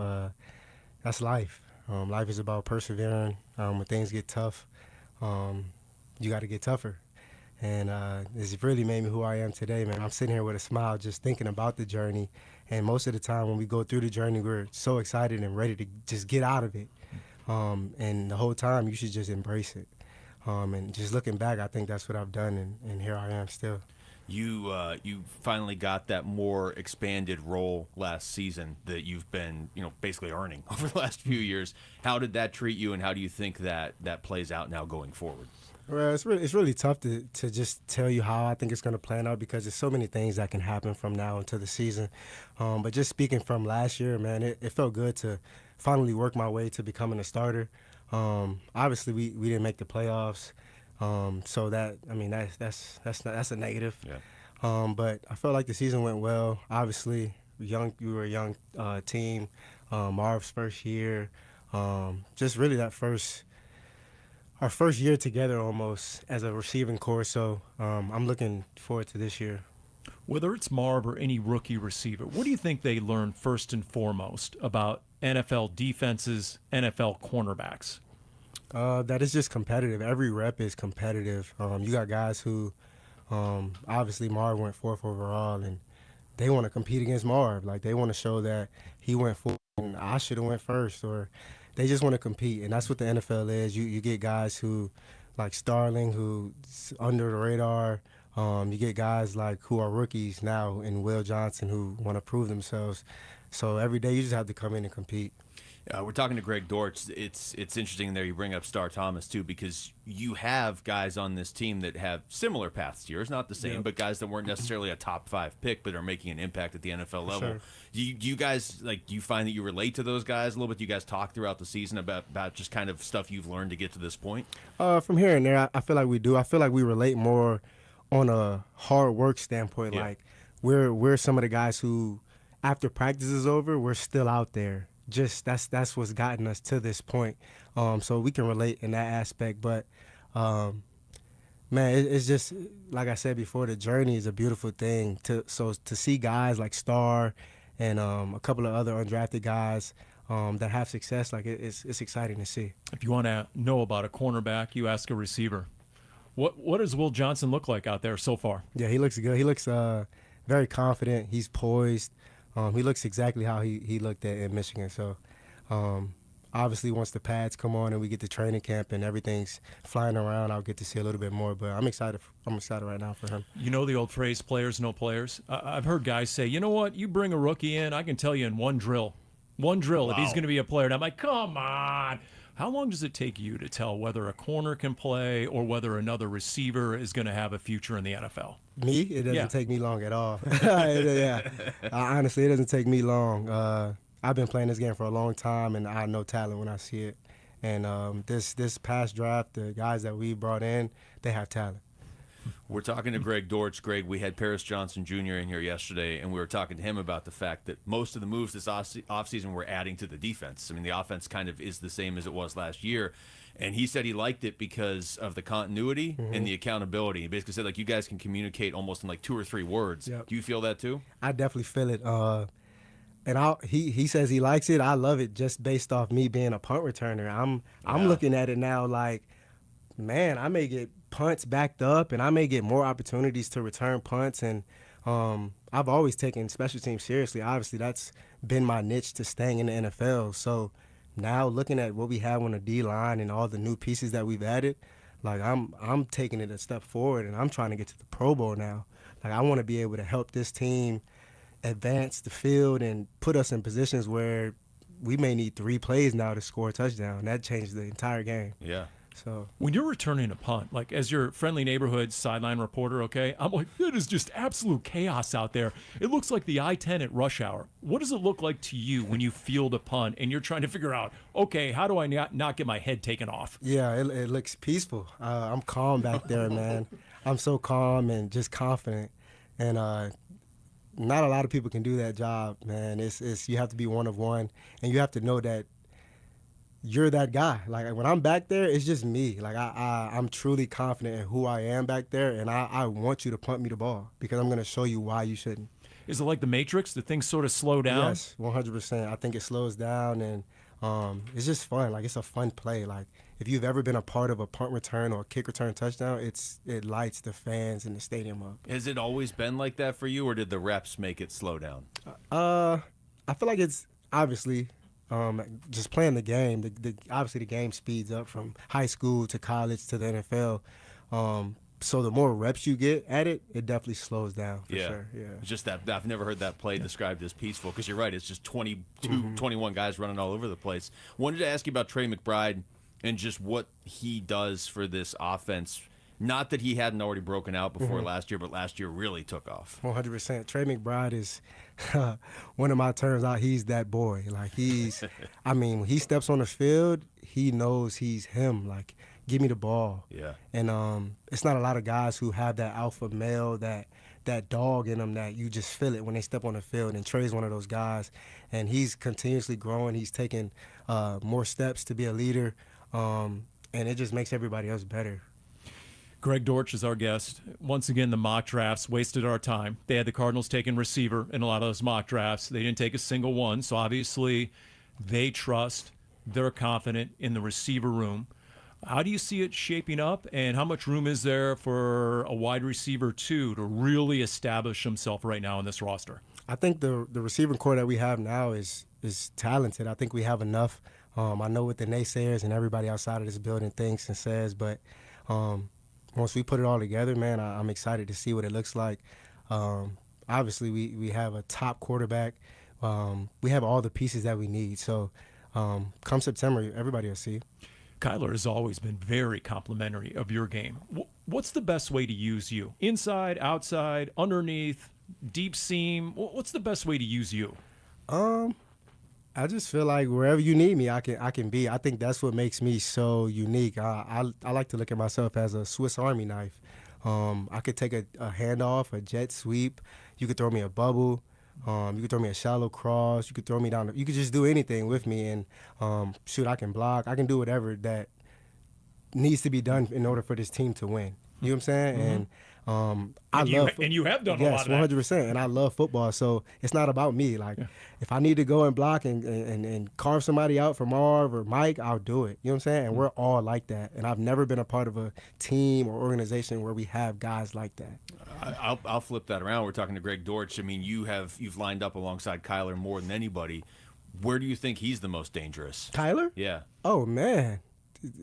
That's life. Life is about persevering. When things get tough, you got to get tougher. And it's really made me who I am today, man. I'm sitting here with a smile just thinking about the journey. And most of the time when we go through the journey, we're so excited and ready to just get out of it. And the whole time, you should just embrace it. And just looking back, I think that's what I've done, and here I am still. You finally got that more expanded role last season that you've been, basically earning over the last few years. How did that treat you, and how do you think that plays out now going forward? Well, it's really tough to just tell you how I think it's going to plan out because there's so many things that can happen from now until the season. But just speaking from last year, man, it felt good to finally work my way to becoming a starter. Obviously, we didn't make the playoffs, so that's a negative. Yeah. But I felt like the season went well. Obviously, we were a young team. Marv's first year, just really our first year together almost as a receiving corps. So I'm looking forward to this year. Whether it's Marv or any rookie receiver, what do you think they learn first and foremost about NFL defenses, NFL cornerbacks? That is just competitive. Every rep is competitive. You got guys who, obviously Marv went 4th overall, and they want to compete against Marv. Like, they want to show that he went 4th and I should have went first, or they just want to compete. And that's what the NFL is. You get guys who, like Starling, who's under the radar. You get guys like who are rookies now in Will Johnson who want to prove themselves. So every day you just have to come in and compete. We're talking to Greg Dortch. It's interesting there you bring up Star Thomas, too, because you have guys on this team that have similar paths to yours, not the same, but guys that weren't necessarily a top 5 pick but are making an impact at the NFL level. Sure. Do you guys, do you find that you relate to those guys a little bit? Do you guys talk throughout the season about just kind of stuff you've learned to get to this point? From here and there, I feel like we do. I feel like we relate more on a hard work standpoint. Yeah. Like, we're some of the guys who, after practice is over, we're still out there. Just that's what's gotten us to this point. So we can relate in that aspect. But, man, it's just, like I said before, the journey is a beautiful thing. To see guys like Star and a couple of other undrafted guys that have success, like it's exciting to see. If you want to know about a cornerback, you ask a receiver. What does Will Johnson look like out there so far? Yeah, he looks good. He looks very confident. He's poised. He looks exactly how he looked at in Michigan. So, obviously, once the pads come on and we get to training camp and everything's flying around, I'll get to see a little bit more. But I'm excited. I'm excited right now for him. You know the old phrase, players know players? I've heard guys say, you know what, you bring a rookie in, I can tell you in one drill if he's going to be a player. And I'm like, come on. How long does it take you to tell whether a corner can play or whether another receiver is going to have a future in the NFL? Me? It doesn't take me long at all. Yeah. Honestly, it doesn't take me long. I've been playing this game for a long time, and I know talent when I see it. And this past draft, the guys that we brought in, they have talent. We're talking to Greg Dortch. Greg, we had Paris Johnson Jr. in here yesterday, and we were talking to him about the fact that most of the moves this offseason were adding to the defense. I mean, the offense kind of is the same as it was last year. And he said he liked it because of the continuity and the accountability. He basically said, you guys can communicate almost in 2 or 3 words. Yep. Do you feel that too? I definitely feel it. And he says he likes it. I love it just based off me being a punt returner. I'm looking at it now like, man, I may get punts backed up, and I may get more opportunities to return punts. And I've always taken special teams seriously. Obviously, that's been my niche to staying in the NFL. So now looking at what we have on the D-line and all the new pieces that we've added, I'm taking it a step forward, and I'm trying to get to the Pro Bowl now. I want to be able to help this team advance the field and put us in positions where we may need 3 plays now to score a touchdown. That changes the entire game. Yeah. So when you're returning a punt, as your friendly neighborhood sideline reporter, okay, I'm like, it is just absolute chaos out there. It looks like the I-10 at rush hour. What does it look like to you when you field a punt and you're trying to figure out, okay, how do I not get my head taken off? Yeah, it looks peaceful. I'm calm back there, man. I'm so calm and just confident. And not a lot of people can do that job, man. It's you have to be one of one, and you have to know that you're that guy. When I'm back there, it's just me. I'm truly confident in who I am back there, and I want you to punt me the ball because I'm going to show you why you shouldn't. Is it like the Matrix? Do things sort of slow down? Yes, 100%. I think it slows down, and it's just fun. Like, it's a fun play. Like, if you've ever been a part of a punt return or a kick return touchdown, it lights the fans in the stadium up. Has it always been like that for you, or did the reps make it slow down? I feel like it's obviously just playing the game. Obviously, the game speeds up from high school to college to the NFL. So the more reps you get at it, it definitely slows down for sure. Yeah. It's just that I've never heard that play described as peaceful, because you're right. It's just 22, 21 guys running all over the place. Wanted to ask you about Trey McBride and just what he does for this offense. Not that he hadn't already broken out before last year, but last year really took off. 100%. Trey McBride is one of my terms out. He's that boy. Like, I mean, when he steps on the field, he knows he's him. Like, give me the ball. Yeah. And it's not a lot of guys who have that alpha male, that dog in them that you just feel it when they step on the field. And Trey's one of those guys. And he's continuously growing. He's taking more steps to be a leader. And it just makes everybody else better. Greg Dortch is our guest. Once again, the mock drafts wasted our time. They had the Cardinals taking receiver in a lot of those mock drafts. They didn't take a single one. So obviously they trust, they're confident in the receiver room. How do you see it shaping up, and how much room is there for a wide receiver, too, to really establish himself right now in this roster? I think the receiving core that we have now is talented. I think we have enough. I know what the naysayers and everybody outside of this building thinks and says, but once we put it all together, man, I'm excited to see what it looks like. Obviously, we have a top quarterback. We have all the pieces that we need. So come September, everybody will see. Kyler has always been very complimentary of your game. What's the best way to use you? Inside, outside, underneath, deep seam? What's the best way to use you? I just feel like wherever you need me, I can be. I think that's what makes me so unique. I like to look at myself as a Swiss Army knife. I could take a handoff, a jet sweep. You could throw me a bubble. You could throw me a shallow cross. You could throw me down. You could just do anything with me, and shoot, I can block. I can do whatever that needs to be done in order for this team to win. You know what I'm saying? And and you have done a lot of that. Yes, 100%. And I love football, so it's not about me. Like, if I need to go and block and carve somebody out for Marv or Mike, I'll do it. You know what I'm saying? And we're all like that. And I've never been a part of a team or organization where we have guys like that. I'll flip that around. We're talking to Greg Dortch. I mean, you've lined up alongside Kyler more than anybody. Where do you think he's the most dangerous? Kyler? Yeah. Oh, man.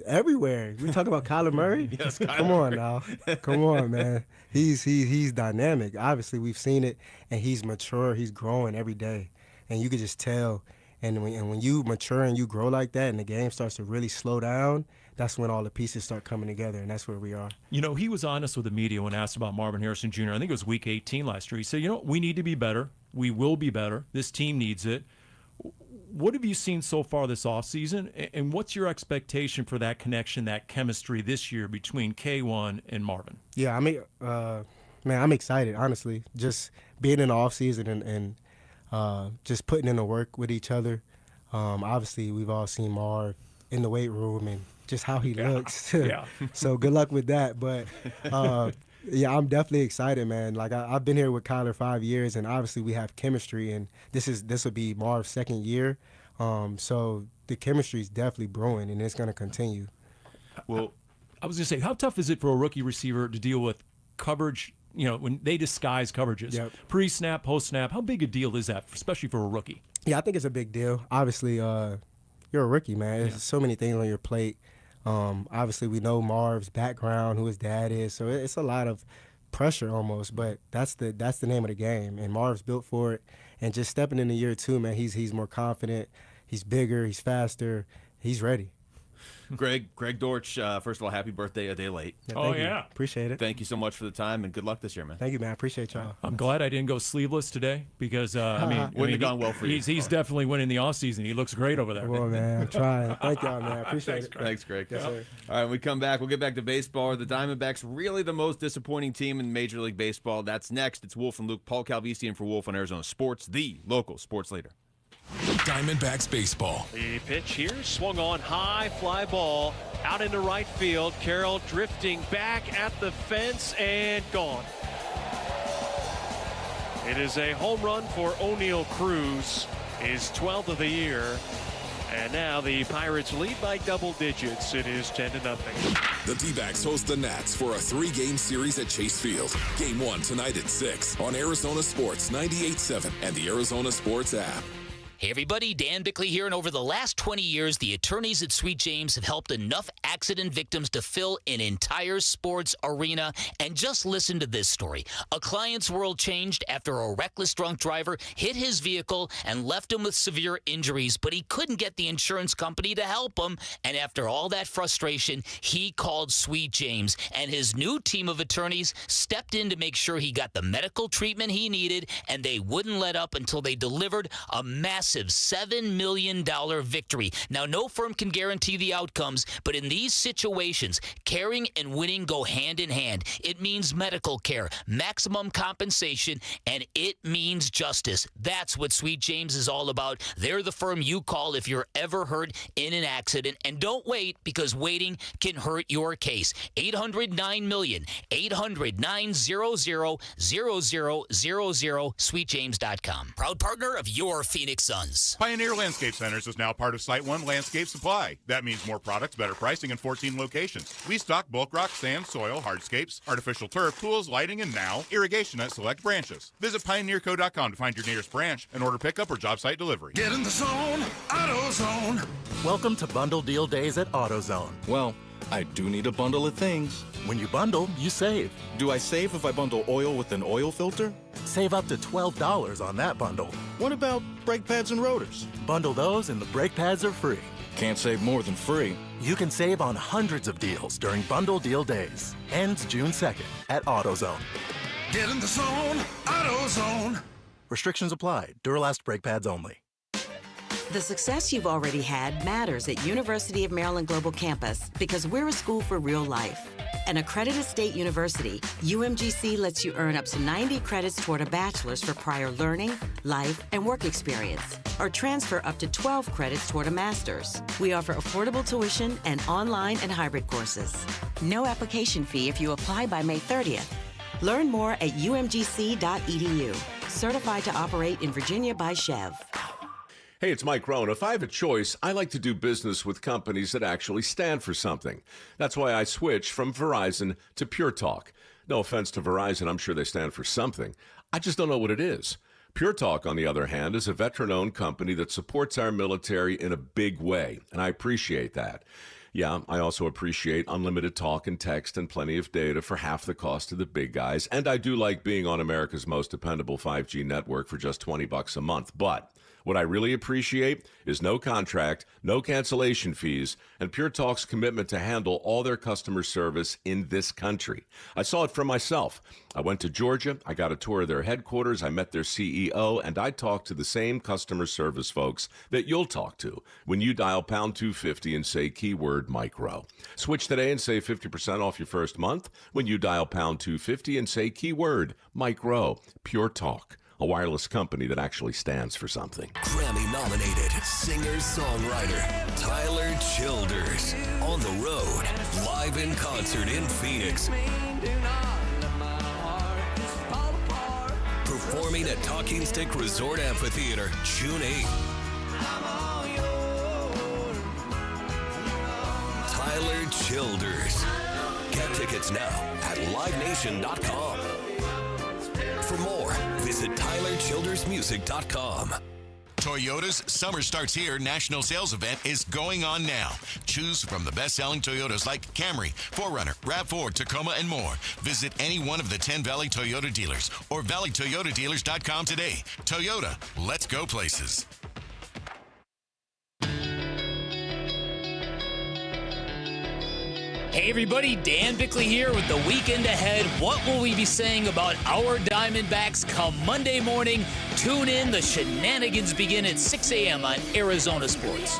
Everywhere. We talk about Kyler Murray? Yes, Kyler Come on Murray. now. Come on, man. He's dynamic. Obviously, we've seen it, and he's mature. He's growing every day, and you could just tell. And when you mature and you grow like that and the game starts to really slow down, that's when all the pieces start coming together, and that's where we are. You know, he was honest with the media when asked about Marvin Harrison Jr. I think it was week 18 last year. He said, we need to be better. We will be better. This team needs it. What have you seen so far this offseason, and what's your expectation for that connection, that chemistry this year between K1 and Marvin? Yeah, I mean, man, I'm excited, honestly. Just being in the offseason and just putting in the work with each other. Obviously, we've all seen Marv in the weight room and just how he looks. Yeah. So good luck with that. But, yeah, I'm definitely excited, man. Like, I've been here with Kyler 5 years, and obviously we have chemistry, and this will be Marv's second year. So the chemistry is definitely brewing, and it's going to continue. Well, I was going to say, how tough is it for a rookie receiver to deal with coverage, when they disguise coverages? Yep. Pre-snap, post-snap, how big a deal is that, especially for a rookie? Yeah, I think it's a big deal. Obviously, you're a rookie, man. There's so many things on your plate. Obviously, we know Marv's background, who his dad is, so it's a lot of pressure almost. But that's the name of the game, and Marv's built for it. And just stepping into year 2, man, he's more confident, he's bigger, he's faster, he's ready. Greg Dortch, first of all, happy birthday a day late. Yeah, you. Appreciate it. Thank you so much for the time, and good luck this year, man. Thank you, man. I appreciate y'all. I'm glad I didn't go sleeveless today because, wouldn't have gone well for you. He's definitely winning the offseason. He looks great over there. Come on, man. I'm trying. Thank y'all, man. I appreciate it. Thanks, Greg. Yes, sir. All right, when we come back, we'll get back to baseball. Are the Diamondbacks really the most disappointing team in Major League Baseball? That's next. It's Wolf and Luke. Paul Calvisian for Wolf on Arizona Sports, the local sports leader. Diamondbacks baseball. The pitch here, swung on high, fly ball out into right field. Carroll drifting back at the fence and gone. It is a home run for O'Neal Cruz, his 12th of the year. And now the Pirates lead by double digits. It is 10-0. The D-backs host the Nats for a 3-game series at Chase Field. Game 1 tonight at 6 on Arizona Sports 98.7 and the Arizona Sports app. Hey everybody, Dan Bickley here, and over the last 20 years, the attorneys at Sweet James have helped enough accident victims to fill an entire sports arena. And just listen to this story. A client's world changed after a reckless drunk driver hit his vehicle and left him with severe injuries, but he couldn't get the insurance company to help him. And after all that frustration, he called Sweet James, and his new team of attorneys stepped in to make sure he got the medical treatment he needed, and they wouldn't let up until they delivered a massive $7 million victory. Now, no firm can guarantee the outcomes, but in these situations, caring and winning go hand in hand. It means medical care, maximum compensation, and it means justice. That's what Sweet James is all about. They're the firm you call if you're ever hurt in an accident. And don't wait, because waiting can hurt your case. 800-9-million, 800-900-0000, sweetjames.com. Proud partner of your Phoenix Suns. Pioneer Landscape Centers is now part of Site One Landscape Supply. That means more products, better pricing, and 14 locations. We stock bulk rock, sand, soil, hardscapes, artificial turf, tools, lighting, and now irrigation at select branches. Visit pioneerco.com to find your nearest branch and order pickup or job site delivery. Get in the zone, AutoZone. Welcome to Bundle Deal Days at AutoZone. Well, I do need a bundle of things. When you bundle, you save. Do I save if I bundle oil with an oil filter? Save up to $12 on that bundle. What about brake pads and rotors? Bundle those and the brake pads are free. Can't save more than free. You can save on hundreds of deals during Bundle Deal Days. Ends June 2nd at AutoZone. Get in the zone, AutoZone. Restrictions apply. Duralast brake pads only. The success you've already had matters at University of Maryland Global Campus because we're a school for real life. An accredited state university, UMGC lets you earn up to 90 credits toward a bachelor's for prior learning, life, and work experience, or transfer up to 12 credits toward a master's. We offer affordable tuition and online and hybrid courses. No application fee if you apply by May 30th. Learn more at umgc.edu. Certified to operate in Virginia by Chev. Hey, it's Mike Rohn. If I have a choice, I like to do business with companies that actually stand for something. That's why I switched from Verizon to Pure Talk. No offense to Verizon, I'm sure they stand for something. I just don't know what it is. Pure Talk, on the other hand, is a veteran-owned company that supports our military in a big way, and I appreciate that. Yeah, I also appreciate unlimited talk and text and plenty of data for half the cost of the big guys, and I do like being on America's most dependable 5G network for just $20 a month, but what I really appreciate is no contract, no cancellation fees, and Pure Talk's commitment to handle all their customer service in this country. I saw it for myself. I went to Georgia, I got a tour of their headquarters, I met their CEO, and I talked to the same customer service folks that you'll talk to when you dial pound 250 and say keyword micro. Switch today and save 50% off your first month when you dial pound 250 and say keyword micro. Pure Talk. A wireless company that actually stands for something. Grammy-nominated singer-songwriter Tyler Childers on the road, live in concert in Phoenix. Performing at Talking Stick Resort Amphitheater, June 8th. Tyler Childers. Get tickets now at livenation.com. For more, visit TylerChildersMusic.com. Toyota's Summer Starts Here national sales event is going on now. Choose from the best-selling Toyotas like Camry, 4Runner, RAV4, Tacoma, and more. Visit any one of the 10 Valley Toyota dealers or valleytoyotadealers.com today. Toyota, let's go places. Hey everybody, Dan Bickley here with the weekend ahead. What will we be saying about our Diamondbacks come Monday morning? Tune in. The shenanigans begin at 6 a.m. on Arizona Sports.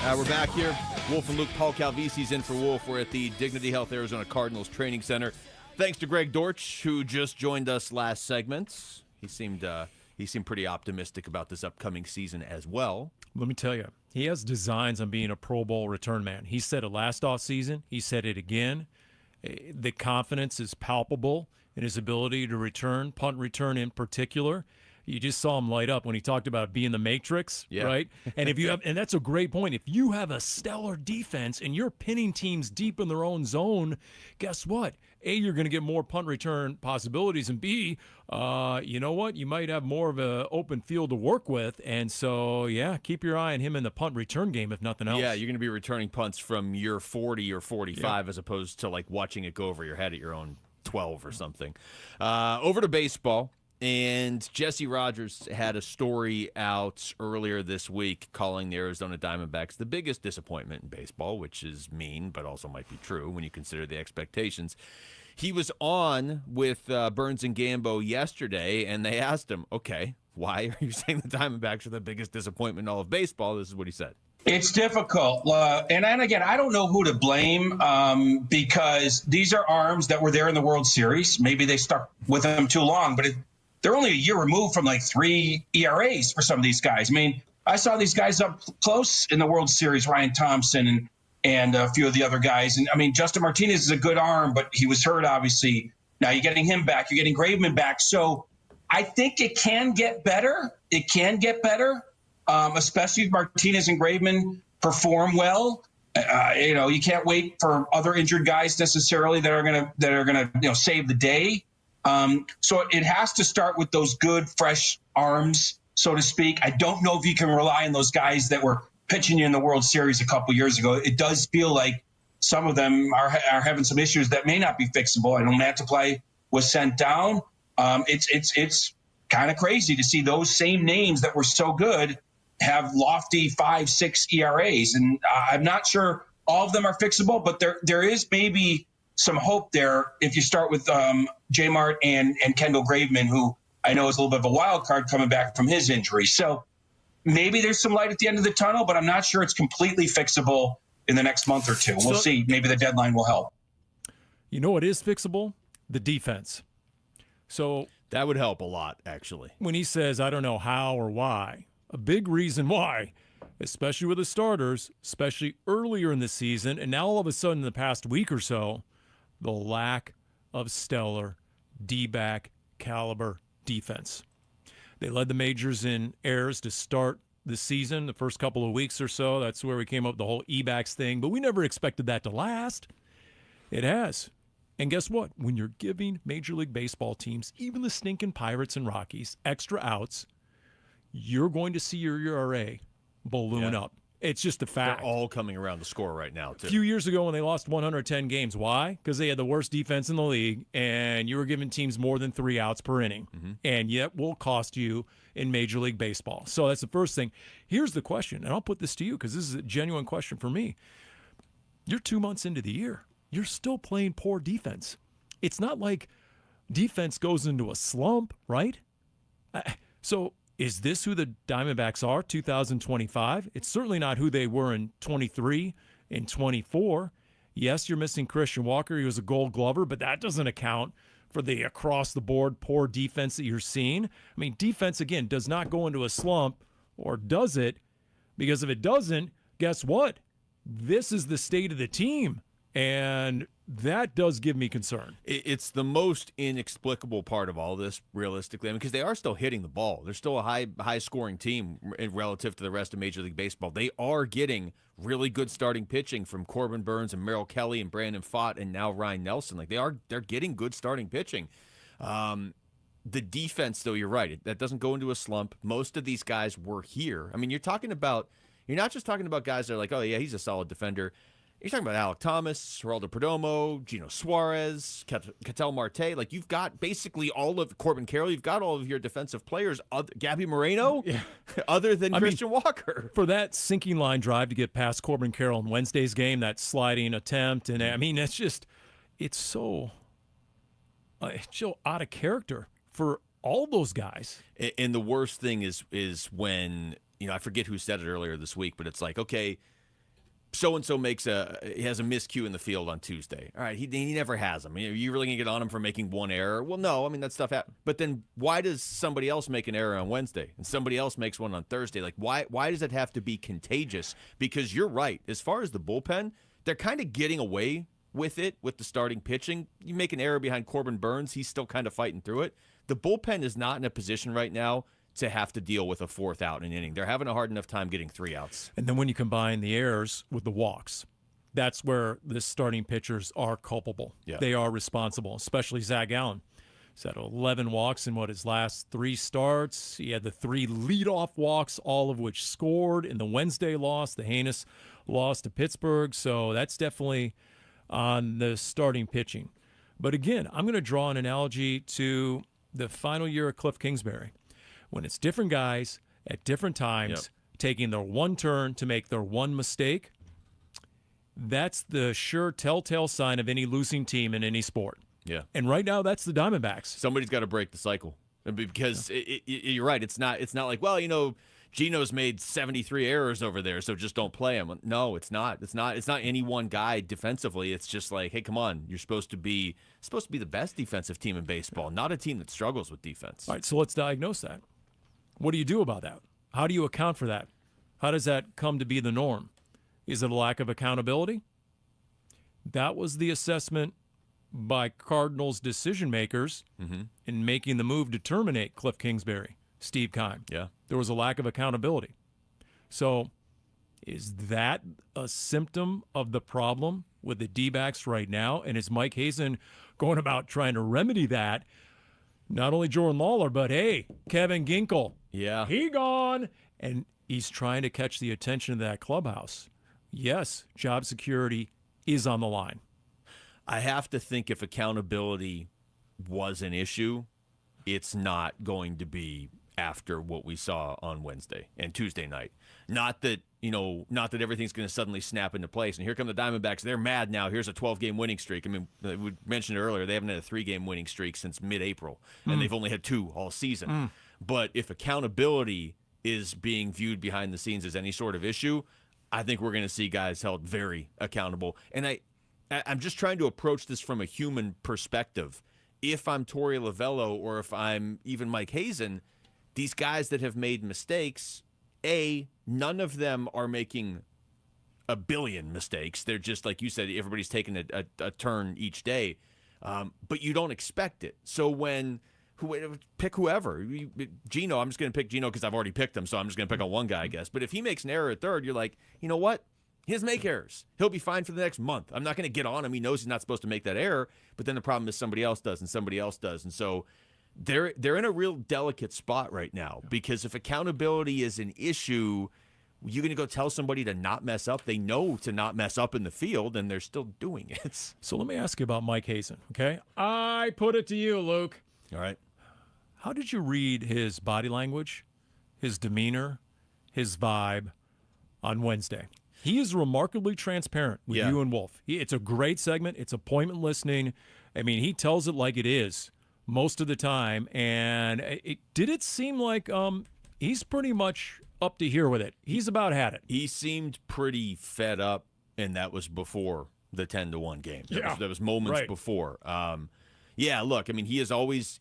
We're back here. Wolf and Luke, Paul Calvisi's in for Wolf. We're at the Dignity Health Arizona Cardinals Training Center. Thanks to Greg Dortch, who just joined us last segment. He seemed pretty optimistic about this upcoming season as well. Let me tell you, he has designs on being a Pro Bowl return man. He said it last offseason. He said it again. The confidence is palpable in his ability to return, punt return in particular. You just saw him light up when he talked about being the Matrix, right? And if you have, and that's a great point. If you have a stellar defense and you're pinning teams deep in their own zone, guess what? A, you're going to get more punt return possibilities, and B, you know what? You might have more of an open field to work with. And so, yeah, keep your eye on him in the punt return game, if nothing else. Yeah, you're going to be returning punts from your 40 or 45 as opposed to like watching it go over your head at your own 12 or something. Over to baseball. And Jesse Rogers had a story out earlier this week calling the Arizona Diamondbacks the biggest disappointment in baseball, which is mean, but also might be true when you consider the expectations. He was on with Burns and Gambo yesterday, and they asked him, okay, why are you saying the Diamondbacks are the biggest disappointment in all of baseball? This is what he said. It's difficult. And again, I don't know who to blame because these are arms that were there in the World Series. Maybe they stuck with them too long, but they're only a year removed from like 3 ERAs for some of these guys. I mean, I saw these guys up close in the World Series, Ryan Thompson and a few of the other guys. And I mean, Justin Martinez is a good arm, but he was hurt, obviously. Now you're getting him back. You're getting Graveman back. So I think it can get better. It can get better, especially if Martinez and Graveman perform well. You can't wait for other injured guys necessarily that are gonna save the day. So it has to start with those good, fresh arms, so to speak. I don't know if you can rely on those guys that were pitching you in the World Series a couple years ago. It does feel like some of them are having some issues that may not be fixable. I know Matt DePlay was sent down. It's kind of crazy to see those same names that were so good have lofty 5-6 ERAs. And I'm not sure all of them are fixable, but there is maybe some hope there if you start with J Mart and Kendall Graveman, who I know is a little bit of a wild card coming back from his injury. So maybe there's some light at the end of the tunnel, but I'm not sure it's completely fixable in the next month or two. We'll see. Maybe the deadline will help. You know what is fixable? The defense. So that would help a lot, actually. When he says, I don't know how or why, a big reason why, especially with the starters, especially earlier in the season, and now all of a sudden in the past week or so, the lack of stellar D-back caliber defense. They led the majors in errors to start the season, the first couple of weeks or so. That's where we came up with the whole E-backs thing, but we never expected that to last. It has. And guess what? When you're giving Major League Baseball teams, even the stinking Pirates and Rockies, extra outs, you're going to see your ERA balloon up. It's just a fact. They're all coming around the score right now, too. A few years ago when they lost 110 games. Why? Because they had the worst defense in the league, and you were giving teams more than 3 outs per inning. And yet will cost you in Major League Baseball. So that's the first thing. Here's the question, and I'll put this to you because this is a genuine question for me. You're 2 months into the year. You're still playing poor defense. It's not like defense goes into a slump, right? So is this who the Diamondbacks are, 2025? It's certainly not who they were in 23 and 24. Yes, you're missing Christian Walker. He was a Gold Glover, but that doesn't account for the across-the-board poor defense that you're seeing. I mean, defense, again, does not go into a slump, or does it? Because if it doesn't, guess what? This is the state of the team. And that does give me concern. It's the most inexplicable part of all this, realistically. I mean, because they are still hitting the ball. They're still a high-scoring team relative to the rest of Major League Baseball. They are getting really good starting pitching from Corbin Burns and Merrill Kelly and Brandon Pfaadt and now Ryan Nelson. Like they're getting good starting pitching. The defense, though, you're right. That doesn't go into a slump. Most of these guys were here. I mean, you're not just talking about guys that are like, oh yeah, he's a solid defender. You're talking about Alek Thomas, Geraldo Perdomo, Gino Suarez, Ketel Marte. Like, you've got basically all of Corbin Carroll. You've got all of your defensive players. Gabby Moreno, other than Christian Walker. For that sinking line drive to get past Corbin Carroll in Wednesday's game, that sliding attempt, and I mean, it's so out of character for all those guys. And the worst thing is when, I forget who said it earlier this week, but it's like, okay, so-and-so has a miscue in the field on Tuesday. All right, he never has them. Are you really going to get on him for making one error? Well, no. I mean, that stuff happens. But then why does somebody else make an error on Wednesday and somebody else makes one on Thursday? Like, why does it have to be contagious? Because you're right. As far as the bullpen, they're kind of getting away with it, with the starting pitching. You make an error behind Corbin Burns, he's still kind of fighting through it. The bullpen is not in a position right now to have to deal with a fourth out in an inning. They're having a hard enough time getting 3 outs. And then when you combine the errors with the walks, that's where the starting pitchers are culpable. Yeah. They are responsible, especially Zach Allen. He's had 11 walks in his last 3 starts. He had the 3 leadoff walks, all of which scored in the Wednesday loss, the heinous loss to Pittsburgh. So that's definitely on the starting pitching. But again, I'm going to draw an analogy to the final year of Cliff Kingsbury, when it's different guys at different times taking their one turn to make their one mistake. That's the sure telltale sign of any losing team in any sport. Yeah. And right now, that's the Diamondbacks. Somebody's got to break the cycle, because you're right. It's not like, well, Gino's made 73 errors over there, so just don't play him. No, it's not. It's not any one guy defensively. It's just like, hey, come on, you're supposed to be the best defensive team in baseball, not a team that struggles with defense. All right, so let's diagnose that. What do you do about that? How do you account for that? How does that come to be the norm? Is it a lack of accountability? That was the assessment by Cardinals decision makers in making the move to terminate Cliff Kingsbury, Steve Keim. Yeah. There was a lack of accountability. So is that a symptom of the problem with the D-backs right now? And is Mike Hazen going about trying to remedy that? Not only Jordan Lawler, but, hey, Kevin Ginkel. Yeah. He gone. And he's trying to catch the attention of that clubhouse. Yes, job security is on the line. I have to think if accountability was an issue, it's not going to be after what we saw on Wednesday and Tuesday night. Not that everything's going to suddenly snap into place. And here come the Diamondbacks. They're mad now. Here's a 12-game winning streak. I mean, we mentioned earlier, they haven't had a 3-game winning streak since mid-April, and they've only had 2 all season. But if accountability is being viewed behind the scenes as any sort of issue, I think we're going to see guys held very accountable. And I'm just trying to approach this from a human perspective. If I'm Torey Lovello or if I'm even Mike Hazen, these guys that have made mistakes, none of them are making a billion mistakes. They're just, like you said, everybody's taking a turn each day. But you don't expect it. So pick whoever. Gino, I'm just going to pick Gino because I've already picked him, so I'm just going to pick on one guy, I guess. But if he makes an error at third, you're like, you know what? He doesn't make errors. He'll be fine for the next month. I'm not going to get on him. He knows he's not supposed to make that error, but then the problem is somebody else does and somebody else does. And so they're in a real delicate spot right now, because if accountability is an issue, you're going to go tell somebody to not mess up. They know to not mess up in the field, and they're still doing it. So let me ask you about Mike Hazen, okay? I put it to you, Luke. All right. How did you read his body language, his demeanor, his vibe on Wednesday? He is remarkably transparent with you and Wolf. It's a great segment. It's appointment listening. I mean, he tells it like it is most of the time. And did it seem like he's pretty much up to here with it? He's about had it. He seemed pretty fed up, and that was before the 10-1 game. There was moments before. Look, I mean, he's always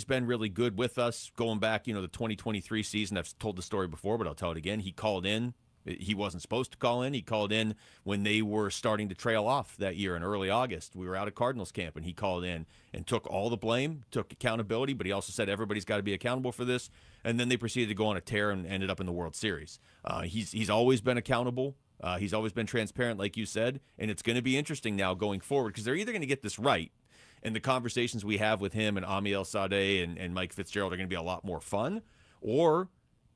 been really good with us going back, the 2023 season. I've told the story before, but I'll tell it again. He called in. He wasn't supposed to call in. He called in when they were starting to trail off that year in early August. We were out at Cardinals camp, and he called in and took all the blame, took accountability, but he also said everybody's got to be accountable for this. And then they proceeded to go on a tear and ended up in the World Series. He's always been accountable. He's always been transparent, like you said, and it's going to be interesting now going forward, because they're either going to get this right, and the conversations we have with him and Amiel Sadeh and Mike Fitzgerald are going to be a lot more fun, or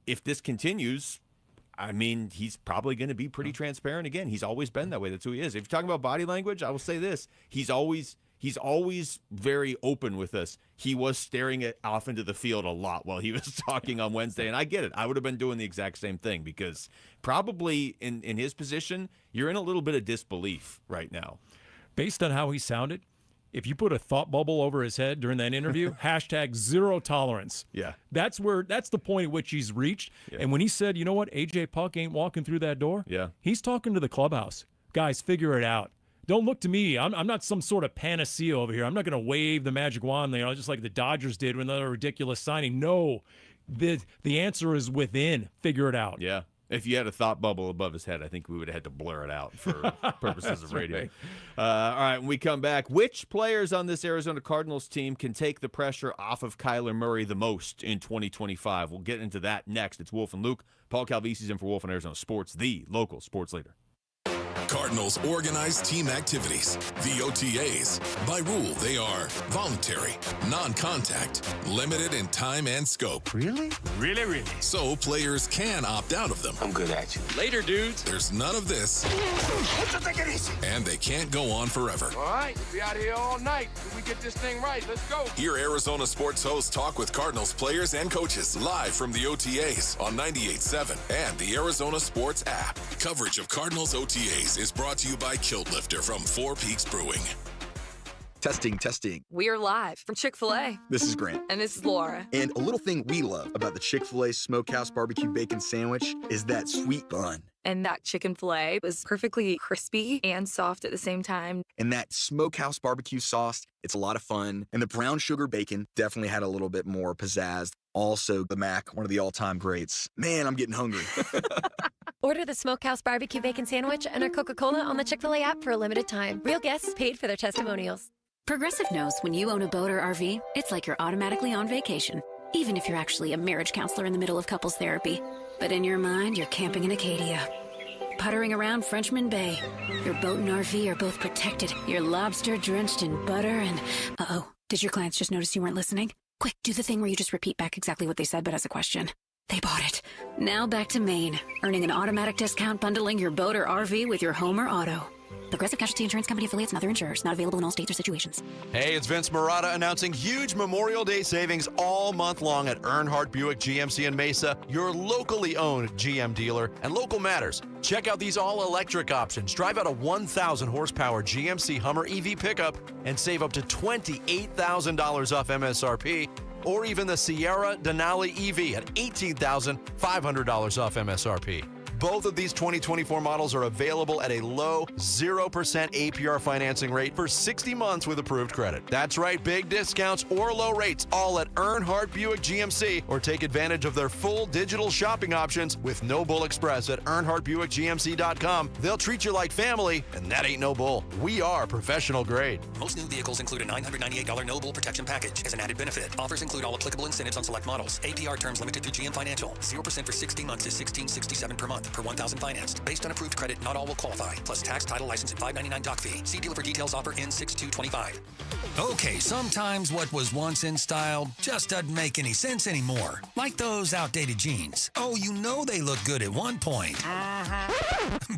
if this continues, I mean, he's probably going to be pretty transparent again. He's always been that way. That's who he is. If you're talking about body language, I will say this. He's always very open with us. He was staring off into the field a lot while he was talking on Wednesday, and I get it. I would have been doing the exact same thing, because probably in his position, you're in a little bit of disbelief right now. Based on how he sounded, if you put a thought bubble over his head during that interview, #0 tolerance. Yeah. That's the point at which he's reached. Yeah. And when he said, you know what, AJ Puck ain't walking through that door, he's talking to the clubhouse. Guys, figure it out. Don't look to me. I'm not some sort of panacea over here. I'm not going to wave the magic wand, just like the Dodgers did with another ridiculous signing. No, the answer is within. Figure it out. Yeah. If you had a thought bubble above his head, I think we would have had to blur it out for purposes of radio. Right. All right, when we come back, which players on this Arizona Cardinals team can take the pressure off of Kyler Murray the most in 2025? We'll get into that next. It's Wolf and Luke. Paul Calvisi's in for Wolf and Arizona Sports, the local sports leader. Cardinals organized team activities, the OTAs. By rule, they are voluntary, non-contact, limited in time and scope. Really? Really? So players can opt out of them. I'm good at you. Later, dudes. There's none of this. Take it easy. And they can't go on forever. All right, we'll be out here all night. If we get this thing right, let's go. Hear Arizona sports hosts talk with Cardinals players and coaches live from the OTAs on 98.7 and the Arizona Sports app. Coverage of Cardinals OTAs is brought to you by Kilt Lifter from Four Peaks Brewing. Testing. We're live from Chick-fil-A. This is Grant. And this is Laura. And a little thing we love about the Chick-fil-A Smokehouse Barbecue Bacon Sandwich is that sweet bun. And that chicken filet was perfectly crispy and soft at the same time. And that Smokehouse Barbecue sauce, it's a lot of fun. And the brown sugar bacon definitely had a little bit more pizzazz. Also, the Mac, one of the all-time greats. Man, I'm getting hungry. Order the Smokehouse Barbecue Bacon Sandwich and our Coca-Cola on the Chick-fil-A app for a limited time. Real guests paid for their testimonials. Progressive knows when you own a boat or RV, it's like you're automatically on vacation, even if you're actually a marriage counselor in the middle of couples therapy. But in your mind, you're camping in Acadia, puttering around Frenchman Bay. Your boat and RV are both protected. You're lobster drenched in butter and... Uh-oh, did your clients just notice you weren't listening? Quick, do the thing where you just repeat back exactly what they said, but as a question. They bought it. Now back to Maine, earning an automatic discount bundling your boat or RV with your home or auto. Progressive Casualty Insurance Company affiliates and other insurers. Not available in all states or situations. Hey, it's Vince Marotta announcing huge Memorial Day savings all month long at Earnhardt Buick GMC in Mesa, your locally owned GM dealer, and local matters. Check out these all-electric options. Drive out a 1,000 horsepower GMC Hummer EV pickup and save up to $28,000 off MSRP, or even the Sierra Denali EV at $18,500 off MSRP. Both of these 2024 models are available at a low 0% APR financing rate for 60 months with approved credit. That's right, big discounts or low rates, all at Earnhardt Buick GMC, or take advantage of their full digital shopping options with No Bull Express at EarnhardtBuickGMC.com. They'll treat you like family, and that ain't no bull. We are professional grade. Most new vehicles include a $998 no bull protection package as an added benefit. Offers include all applicable incentives on select models. APR terms limited through GM Financial. 0% for 60 months is $16.67 per month per 1,000 financed. Based on approved credit, not all will qualify. Plus tax, title, license, and $5.99 doc fee. See dealer for details. Offer ends 6/2/25. Okay, sometimes what was once in style just doesn't make any sense anymore. Like those outdated jeans. Oh, you know they look good at one point.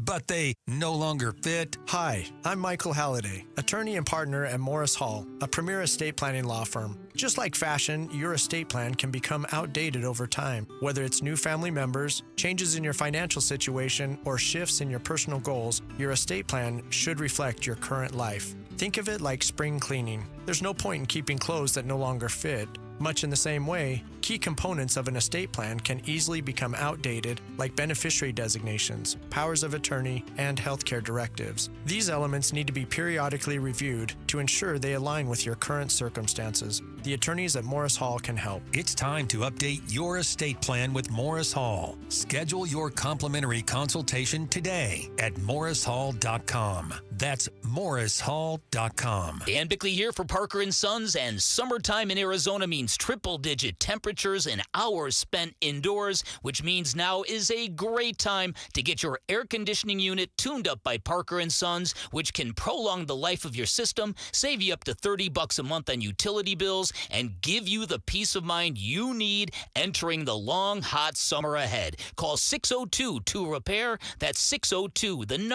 But they no longer fit. Hi, I'm Michael Halliday, attorney and partner at Morris Hall, a premier estate planning law firm. Just like fashion, your estate plan can become outdated over time. Whether it's new family members, changes in your financial situation, or shifts in your personal goals, your estate plan should reflect your current life. Think of it like spring cleaning. There's no point in keeping clothes that no longer fit. Much in the same way, key components of an estate plan can easily become outdated, like beneficiary designations, powers of attorney, and healthcare directives. These elements need to be periodically reviewed to ensure they align with your current circumstances. The attorneys at Morris Hall can help. It's time to update your estate plan with Morris Hall. Schedule your complimentary consultation today at morrishall.com. That's morrishall.com. Dan Bickley here for Parker & Sons, and summertime in Arizona means triple-digit temperatures and hours spent indoors, which means now is a great time to get your air conditioning unit tuned up by Parker & Sons, which can prolong the life of your system, save you up to $30 a month on utility bills, and give you the peace of mind you need entering the long, hot summer ahead. Call 602-2-REPAIR. That's 602-2, then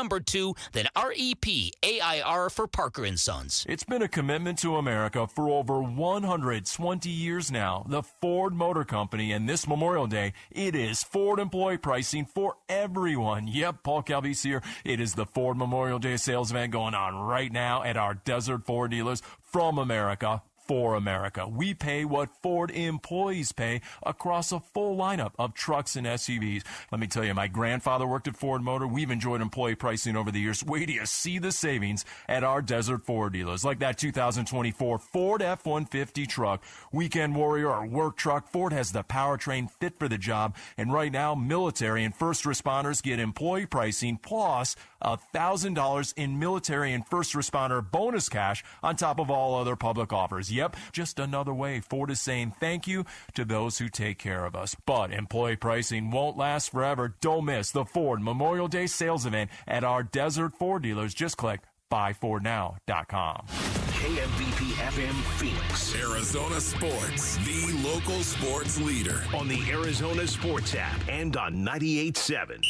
REPAIR for Parker & Sons. It's been a commitment to America for over 120 years now. The Ford Motor Company, and this Memorial Day, it is Ford employee pricing for everyone. Yep, Paul Calvisi here. It is the Ford Memorial Day sales event going on right now at our Desert Ford dealers from America for America. We pay what Ford employees pay across a full lineup of trucks and SUVs. Let me tell you, my grandfather worked at Ford Motor. We've enjoyed employee pricing over the years. Wait till you see the savings at our Desert Ford dealers, like that 2024 Ford F-150 truck, Weekend Warrior or work truck. Ford has the powertrain fit for the job, and right now, military and first responders get employee pricing plus $1,000 in military and first responder bonus cash on top of all other public offers. Yep, just another way Ford is saying thank you to those who take care of us. But employee pricing won't last forever. Don't miss the Ford Memorial Day sales event at our Desert Ford dealers. Just click buyfordnow.com. KMVP FM Phoenix. Arizona Sports, the local sports leader. On the Arizona Sports app and on 98.7.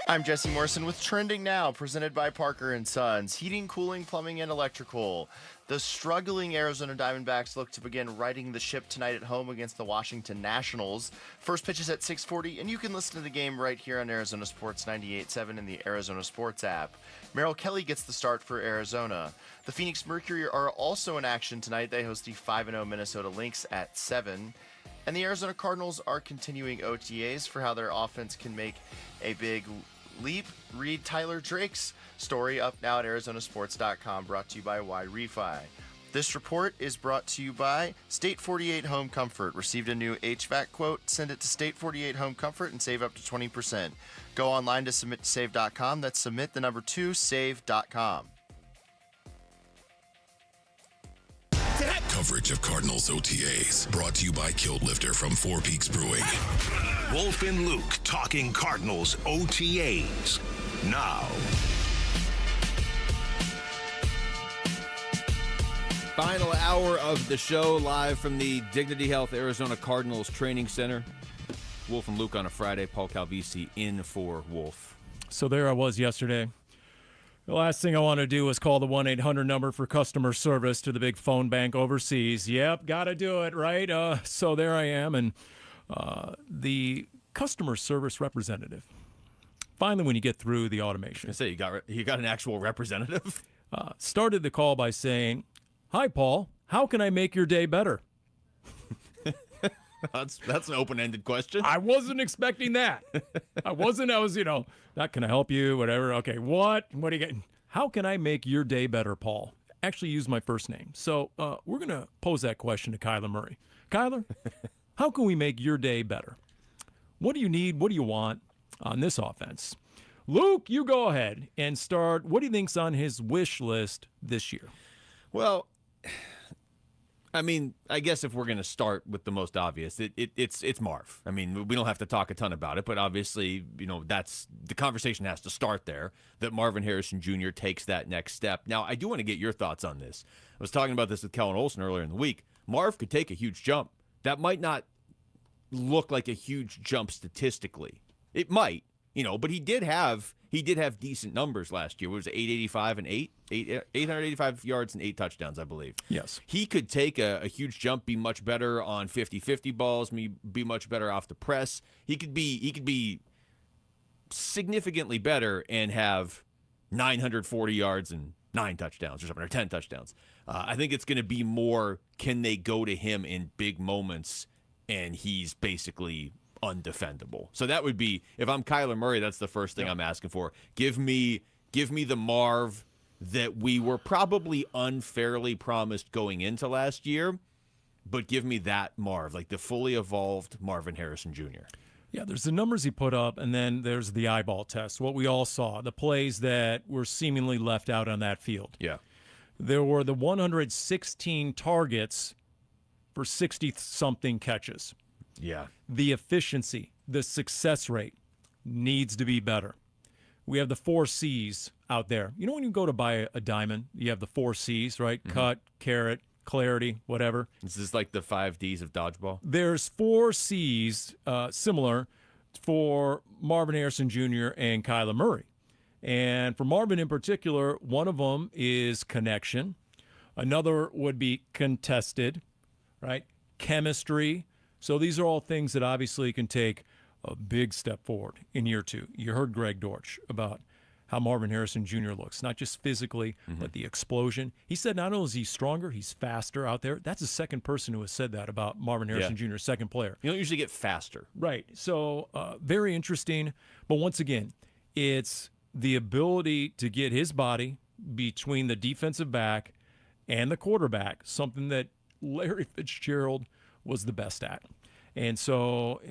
I'm Jesse Morrison with Trending Now, presented by Parker & Sons. Heating, cooling, plumbing, and electrical. The struggling Arizona Diamondbacks look to begin righting the ship tonight at home against the Washington Nationals. First pitch is at 6:40, and you can listen to the game right here on Arizona Sports 98.7 in the Arizona Sports app. Merrill Kelly gets the start for Arizona. The Phoenix Mercury are also in action tonight. They host the 5-0 Minnesota Lynx at 7. And the Arizona Cardinals are continuing OTAs for how their offense can make a big leap. Read Tyler Drake's story up now at Arizonasports.com, brought to you by Y-Refi. This report is brought to you by State 48 Home Comfort. Received a new HVAC quote? Send it to State 48 Home Comfort and save up to 20%. Go online to submit2save.com. That's submit2save.com. Coverage of Cardinals OTAs brought to you by Kilt Lifter from Four Peaks Brewing. Wolf and Luke talking Cardinals OTAs now. Final hour of the show, live from the Dignity Health Arizona Cardinals Training Center. Wolf and Luke on a Friday. Paul Calvisi in for Wolf. So there I was yesterday. The last thing I want to do is call the 1-800 number for customer service to the big phone bank overseas. Yep, got to do it, right? So there I am, and the customer service representative. Finally, when you get through the automation. I say you got an actual representative? Started the call by saying, "Hi, Paul. How can I make your day better?" That's an open-ended question. I wasn't expecting that. I was, not can I help you, whatever. Okay, what are you getting? How can I make your day better, Paul? Actually use my first name. So we're going to pose that question to Kyler Murray. Kyler, how can we make your day better? What do you need? What do you want on this offense? Luke, you go ahead and start. What do you think's on his wish list this year? Well, I mean, I guess if we're going to start with the most obvious, it's Marv. I mean, we don't have to talk a ton about it, but obviously, that's the conversation has to start there, that Marvin Harrison Jr. takes that next step. Now, I do want to get your thoughts on this. I was talking about this with Kellen Olson earlier in the week. Marv could take a huge jump. That might not look like a huge jump statistically. It might, but he did have decent numbers last year. What was it, 885 and 885 yards and 8 touchdowns, I believe. Yes. He could take a huge jump, be much better on 50-50 balls, be much better off the press. He could be significantly better and have 940 yards and 9 touchdowns or something, or 10 touchdowns. I think it's going to be more, can they go to him in big moments, and he's basically undefendable. So that would be, if I'm Kyler Murray, that's the first thing I'm asking for. Give me the Marv that we were probably unfairly promised going into last year, but give me that Marv, like the fully evolved Marvin Harrison Jr. Yeah, there's the numbers he put up, and then there's the eyeball test, what we all saw, the plays that were seemingly left out on that field. Yeah. There were the 116 targets for 60-something catches. Yeah. The efficiency, the success rate needs to be better. We have the 4 C's out there. When you go to buy a diamond, you have the 4 C's, right? Mm-hmm. Cut, carat, clarity, whatever. This is like the 5 Ds of dodgeball. There's 4 C's similar for Marvin Harrison Jr. and Kyler Murray. And for Marvin in particular, one of them is connection. Another would be contested, right? Chemistry. So these are all things that obviously can take a big step forward in year 2. You heard Greg Dortch about how Marvin Harrison Jr. looks, not just physically, but the explosion. He said not only is he stronger, he's faster out there. That's the second person who has said that about Marvin Harrison Jr., second player. You don't usually get faster. Right. So very interesting. But once again, it's the ability to get his body between the defensive back and the quarterback, something that Larry Fitzgerald was the best at. And so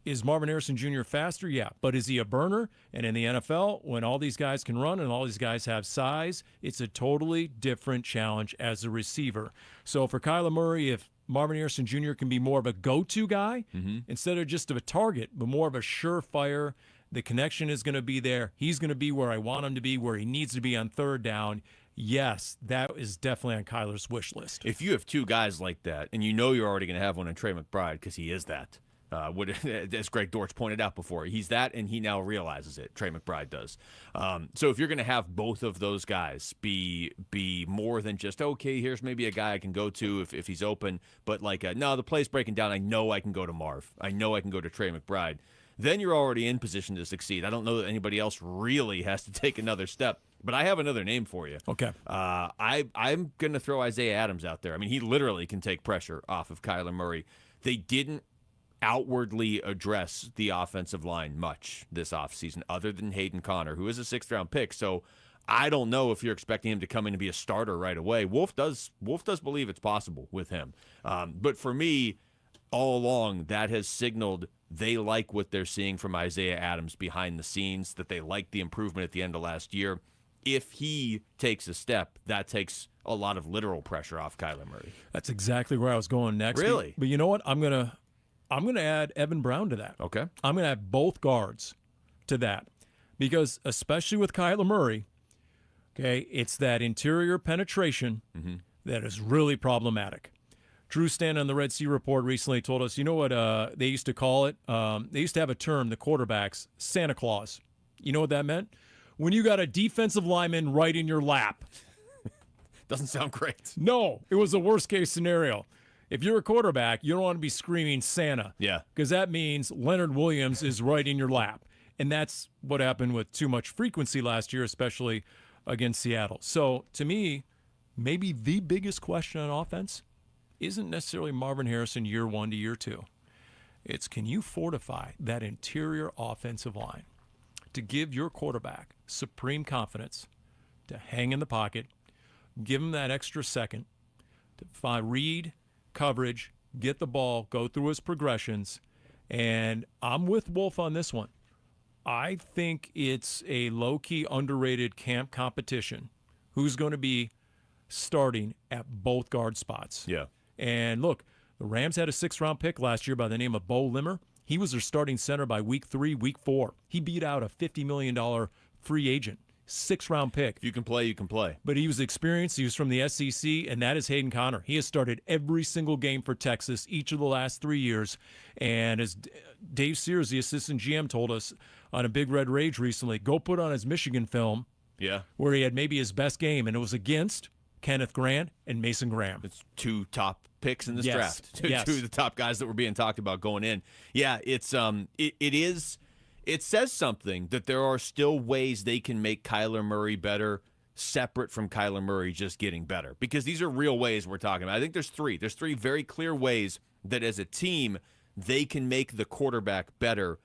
is Marvin Harrison Jr. faster? Yeah. But is he a burner? And in the NFL, when all these guys can run and all these guys have size, it's a totally different challenge as a receiver. So for Kyler Murray, if Marvin Harrison Jr. can be more of a go-to guy instead of just of a target, but more of a surefire, the connection is going to be there. He's going to be where I want him to be, where he needs to be on third down. Yes, that is definitely on Kyler's wish list. If you have two guys like that, and you know you're already going to have one in Trey McBride because he is that, as Greg Dortch pointed out before, he's that, and he now realizes it. Trey McBride does. So if you're going to have both of those guys be more than just, okay, here's maybe a guy I can go to if he's open, but like, no, the play's breaking down. I know I can go to Marv. I know I can go to Trey McBride. Then you're already in position to succeed. I don't know that anybody else really has to take another step. But I have another name for you. Okay. I'm going to throw Isaiah Adams out there. I mean, he literally can take pressure off of Kyler Murray. They didn't outwardly address the offensive line much this offseason other than Hayden Conner, who is a sixth-round pick. So I don't know if you're expecting him to come in and be a starter right away. Wolf does believe it's possible with him. But for me, all along, that has signaled they like what they're seeing from Isaiah Adams behind the scenes, that they like the improvement at the end of last year. If he takes a step, that takes a lot of literal pressure off Kyler Murray. That's exactly where I was going next. Really? But you know what? I'm gonna add Evan Brown to that. Okay. I'm gonna add both guards to that because especially with Kyler Murray, okay, it's that interior penetration that is really problematic. Drew Stanton on the Red Sea Report recently told us, you know what they used to call it? They used to have a term, the quarterbacks, Santa Claus. You know what that meant? When you got a defensive lineman right in your lap. Doesn't sound great. No, it was the worst case scenario. If you're a quarterback, you don't want to be screaming Santa. Yeah. Because that means Leonard Williams is right in your lap. And that's what happened with too much frequency last year, especially against Seattle. So to me, maybe the biggest question on offense isn't necessarily Marvin Harrison year 1 to year 2. It's can you fortify that interior offensive line to give your quarterback supreme confidence to hang in the pocket, give him that extra second to read coverage, get the ball, go through his progressions. And I'm with Wolf on this one. I think it's a low-key underrated camp competition. Who's going to be starting at both guard spots? Yeah. And look, the Rams had a 6th-round pick last year by the name of Bo Limmer. He was their starting center by week 3, week 4. He beat out a $50 million free agent, 6th-round pick. If you can play, you can play. But he was experienced. He was from the SEC, and that is Hayden Conner. He has started every single game for Texas each of the last 3 years. And as Dave Sears, the assistant GM, told us on a Big Red Rage recently, go put on his Michigan film where he had maybe his best game, and it was against Kenneth Grant and Mason Graham. It's 2 top picks in this draft. Two Yes. of the top guys that were being talked about going in. Yeah, it's it says something that there are still ways they can make Kyler Murray better separate from Kyler Murray just getting better. Because these are real ways we're talking about. I think there's 3. There's 3 very clear ways that as a team they can make the quarterback better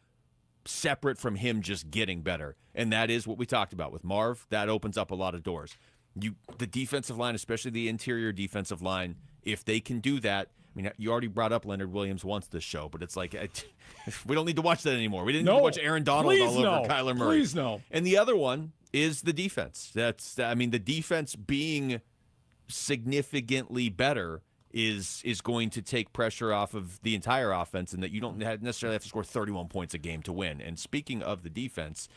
separate from him just getting better. And that is what we talked about with Marv. That opens up a lot of doors. The defensive line, especially the interior defensive line, if they can do that, I mean, you already brought up Leonard Williams once this show, but it's like we don't need to watch that anymore. We didn't need to watch Aaron Donald all over Kyler Murray. Please no. And the other one is the defense. The defense being significantly better is going to take pressure off of the entire offense, and that you don't necessarily have to score 31 points a game to win. And speaking of the defense,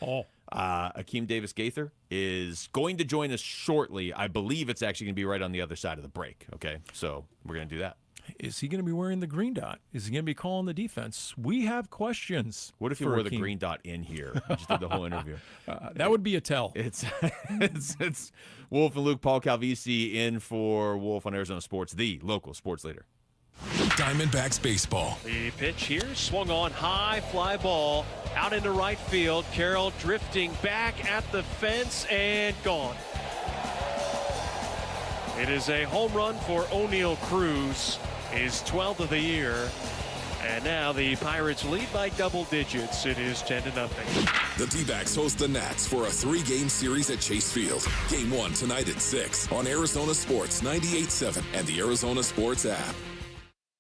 Akeem Davis-Gaither is going to join us shortly. I believe it's actually going to be right on the other side of the break. Okay, so we're going to do that. Is he going to be wearing the green dot? Is he going to be calling the defense? We have questions. What if he wore the green dot in here? Just did the whole interview. That would be a tell. It's Wolf and Luke, Paul Calvisi in for Wolf on Arizona Sports, the local sports leader. Diamondbacks baseball. The pitch here swung on high, fly ball out into right field. Carroll drifting back at the fence and gone. It is a home run for O'Neal Cruz, his 12th of the year. And now the Pirates lead by double digits. It is 10-0. The D-backs host the Nats for a 3-game series at Chase Field. Game 1 tonight at 6 on Arizona Sports 98.7 and the Arizona Sports app.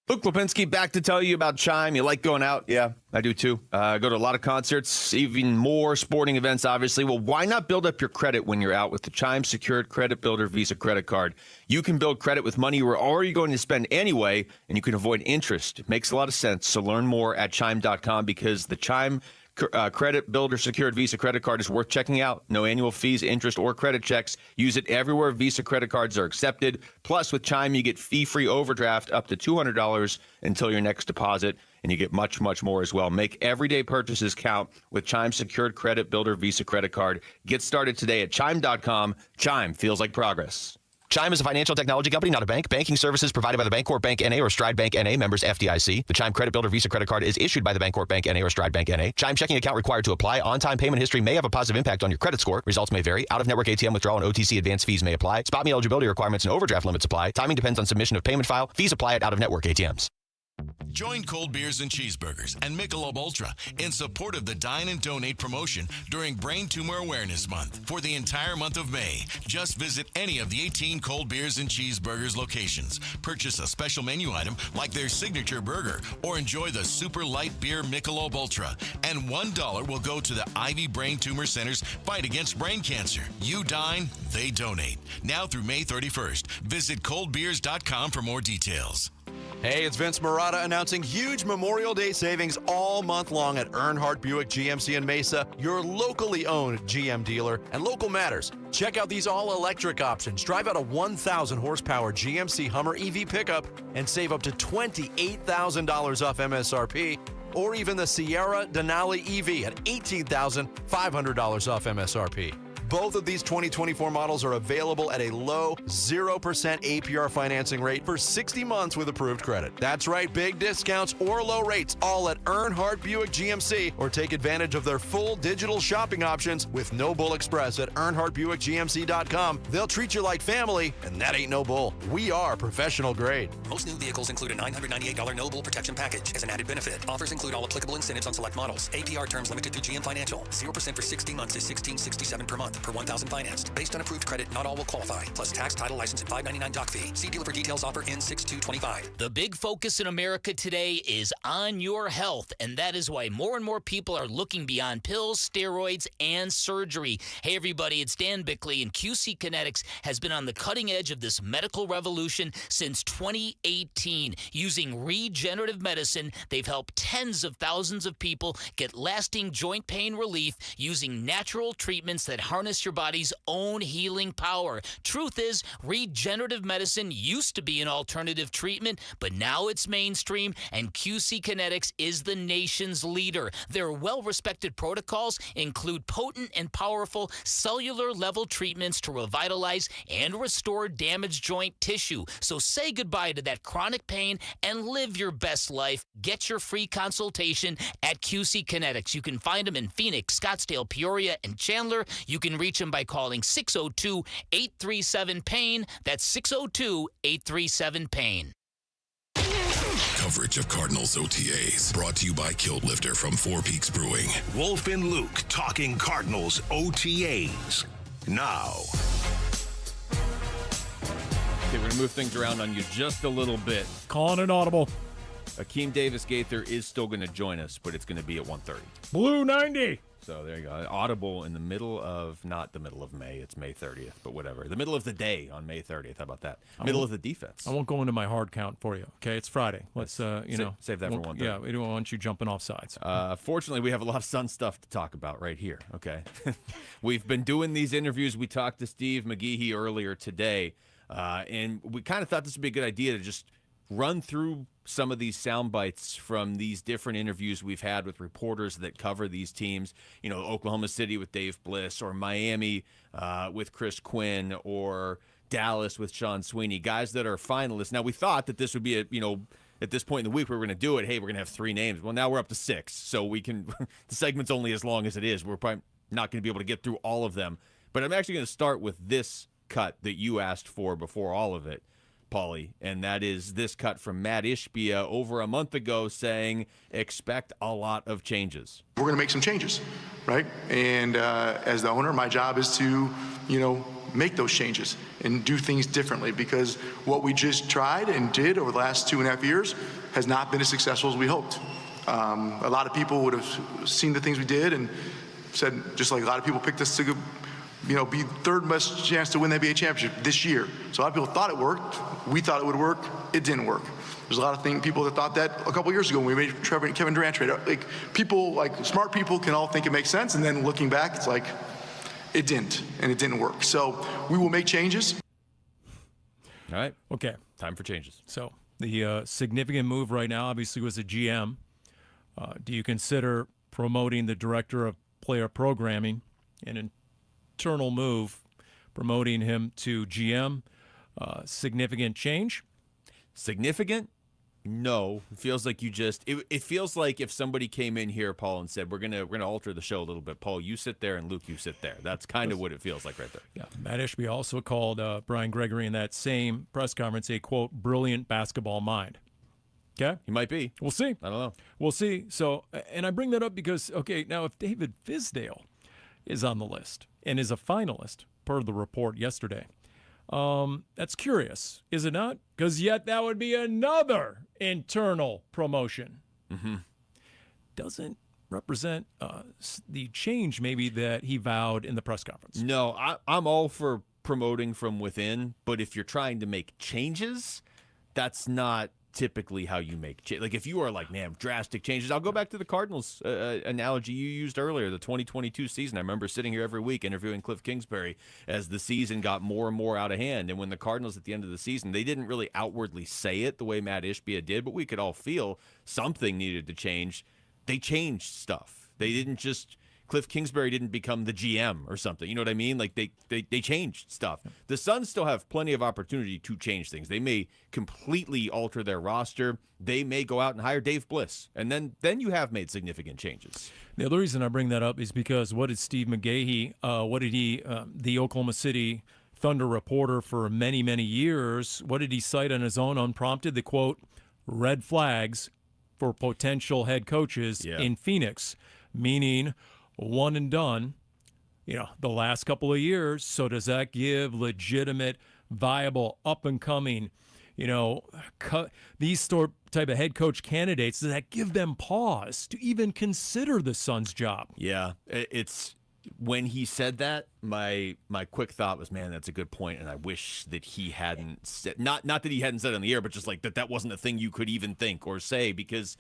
Luke Lipinski back to tell you about Chime. You like going out? Yeah, I do too. Go to a lot of concerts, even more sporting events, obviously. Well, why not build up your credit when you're out with the Chime Secured Credit Builder Visa Credit Card? You can build credit with money you were already going to spend anyway, and you can avoid interest. It makes a lot of sense. So learn more at Chime.com because the Chime Credit Builder Secured Visa Credit Card is worth checking out. No annual fees, interest, or credit checks. Use it everywhere Visa credit cards are accepted. Plus, with Chime, you get fee-free overdraft up to $200 until your next deposit, and you get much, much more as well. Make everyday purchases count with Chime Secured Credit Builder Visa Credit Card. Get started today at Chime.com. Chime feels like progress. Chime is a financial technology company, not a bank. Banking services provided by the Bancorp Bank N.A. or Stride Bank N.A. members FDIC. The Chime Credit Builder Visa Credit Card is issued by the Bancorp Bank N.A. or Stride Bank N.A. Chime checking account required to apply. On-time payment history may have a positive impact on your credit score. Results may vary. Out-of-network ATM withdrawal and OTC advance fees may apply. Spot me eligibility requirements and overdraft limits apply. Timing depends on submission of payment file. Fees apply at out-of-network ATMs. Join Cold Beers and Cheeseburgers and Michelob Ultra in support of the Dine and Donate promotion during Brain Tumor Awareness Month. For the entire month of May, just visit any of the 18 Cold Beers and Cheeseburgers locations. Purchase a special menu item like their signature burger or enjoy the super light beer Michelob Ultra. And $1 will go to the Ivy Brain Tumor Center's fight against brain cancer. You dine, they donate. Now through May 31st. Visit coldbeers.com for more details. Hey, it's Vince Marotta announcing huge Memorial Day savings all month long at Earnhardt Buick GMC in Mesa, your locally owned GM dealer. And local matters. Check out these all-electric options. Drive out a 1,000 horsepower GMC Hummer EV pickup and save up to $28,000 off MSRP. Or even the Sierra Denali EV at $18,500 off MSRP. Both of these 2024 models are available at a low 0% APR financing rate for 60 months with approved credit. That's right, big discounts or low rates, all at Earnhardt Buick GMC, or take advantage of their full digital shopping options with No Bull Express at EarnhardtBuickGMC.com. They'll treat you like family, and that ain't no bull. We are professional grade. Most new vehicles include a $998 No Bull protection package as an added benefit. Offers include all applicable incentives on select models. APR terms limited through GM Financial. 0% for 60 months is $1,667 per month per 1,000 financed. Based on approved credit, not all will qualify. Plus tax, title, license, and $599 doc fee. See dealer for details. Offer ends 6/2/25. The big focus in America today is on your health, and that is why more and more people are looking beyond pills, steroids, and surgery. Hey, everybody, it's Dan Bickley, and QC Kinetics has been on the cutting edge of this medical revolution since 2018. Using regenerative medicine, they've helped tens of thousands of people get lasting joint pain relief using natural treatments that harness your body's own healing power. Truth is, regenerative medicine used to be an alternative treatment, but now it's mainstream, and QC Kinetics is the nation's leader. Their well-respected protocols include potent and powerful cellular-level treatments to revitalize and restore damaged joint tissue. So say goodbye to that chronic pain and live your best life. Get your free consultation at QC Kinetics. You can find them in Phoenix, Scottsdale, Peoria, and Chandler. You can reach them by calling 602-837-PAIN. That's 602-837-PAIN. Coverage of Cardinals OTAs brought to you by Kilt Lifter from Four Peaks Brewing. Wolf and Luke talking Cardinals OTAs now. Okay, we're going to move things around on you just a little bit. Calling an audible. Akeem Davis-Gaither is still going to join us, but it's going to be at 1:30. Blue 90. So there you go. Audible in the middle of, not the middle of May, it's May 30th, but whatever. The middle of the day on May 30th. How about that? Middle of the defense. I won't go into my hard count for you. Okay, it's Friday. Let's, save that for 1:30. Yeah, we don't want you jumping off sides. Fortunately, we have a lot of Sun stuff to talk about right here, okay? We've been doing these interviews. We talked to Steve McGeehee earlier today, and we kind of thought this would be a good idea to just run through some of these sound bites from these different interviews we've had with reporters that cover these teams. You know, Oklahoma City with Dave Bliss, or Miami with Chris Quinn, or Dallas with Sean Sweeney, guys that are finalists. Now, we thought that this would be at this point in the week we were going to do it. Hey, we're going to have 3 names. Well, now we're up to 6, so we can. The segment's only as long as it is. We're probably not going to be able to get through all of them. But I'm actually going to start with this cut that you asked for before all of it, Paulie, and that is this cut from Matt Ishbia over a month ago saying, expect a lot of changes. We're going to make some changes, right? And as the owner, my job is to, make those changes and do things differently, because what we just tried and did over the last 2.5 years has not been as successful as we hoped. A lot of people would have seen the things we did and said, just like a lot of people picked us to be third best chance to win the NBA championship this year. So a lot of people thought it worked. We thought it would work. It didn't work. There's a lot of people that thought that a couple years ago when we made Kevin Durant trade. Like people, like smart people can all think it makes sense, and then looking back, it's like it didn't, and it didn't work. So we will make changes. All right. Okay. Time for changes. So the significant move right now obviously was a GM. Do you consider promoting the director of player programming, an internal move, promoting him to GM? Significant change? Significant? No. It feels like it feels like if somebody came in here, Paul, and said, we're gonna alter the show a little bit. Paul, you sit there, and Luke, you sit there. That's kind of what it feels like right there. Yeah. Matt Ishbia also called Brian Gregory in that same press conference a, quote, brilliant basketball mind. Okay? He might be. We'll see. I don't know. We'll see. So, and I bring that up because, okay, now if David Fizdale is on the list and is a finalist per the report yesterday, that's curious, is it not? Because yet that would be another internal promotion. Mm-hmm. Doesn't represent the change maybe that he vowed in the press conference. No, I'm all for promoting from within, but if you're trying to make changes, that's not typically how you make change. Like if you are like, man, drastic changes. I'll go back to the Cardinals analogy you used earlier, the 2022 season. I remember sitting here every week interviewing Cliff Kingsbury as the season got more and more out of hand. And when the Cardinals at the end of the season, they didn't really outwardly say it the way Matt Ishbia did, but we could all feel something needed to change. They changed stuff. They didn't just Cliff Kingsbury didn't become the GM or something. You know what I mean? Like they changed stuff. The Suns still have plenty of opportunity to change things. They may completely alter their roster. They may go out and hire Dave Bliss. And then you have made significant changes. The other reason I bring that up is because what did Steve McGahee, the Oklahoma City Thunder reporter for many, many years, what did he cite on his own unprompted? The quote, red flags for potential head coaches in Phoenix, meaning one and done, the last couple of years. So does that give legitimate, viable, up-and-coming, these type of head coach candidates, does that give them pause to even consider the Suns' job? Yeah, it's when he said that, my quick thought was, man, that's a good point, and I wish that he hadn't said, not that he hadn't said it on the air, but just like that wasn't a thing you could even think or say, because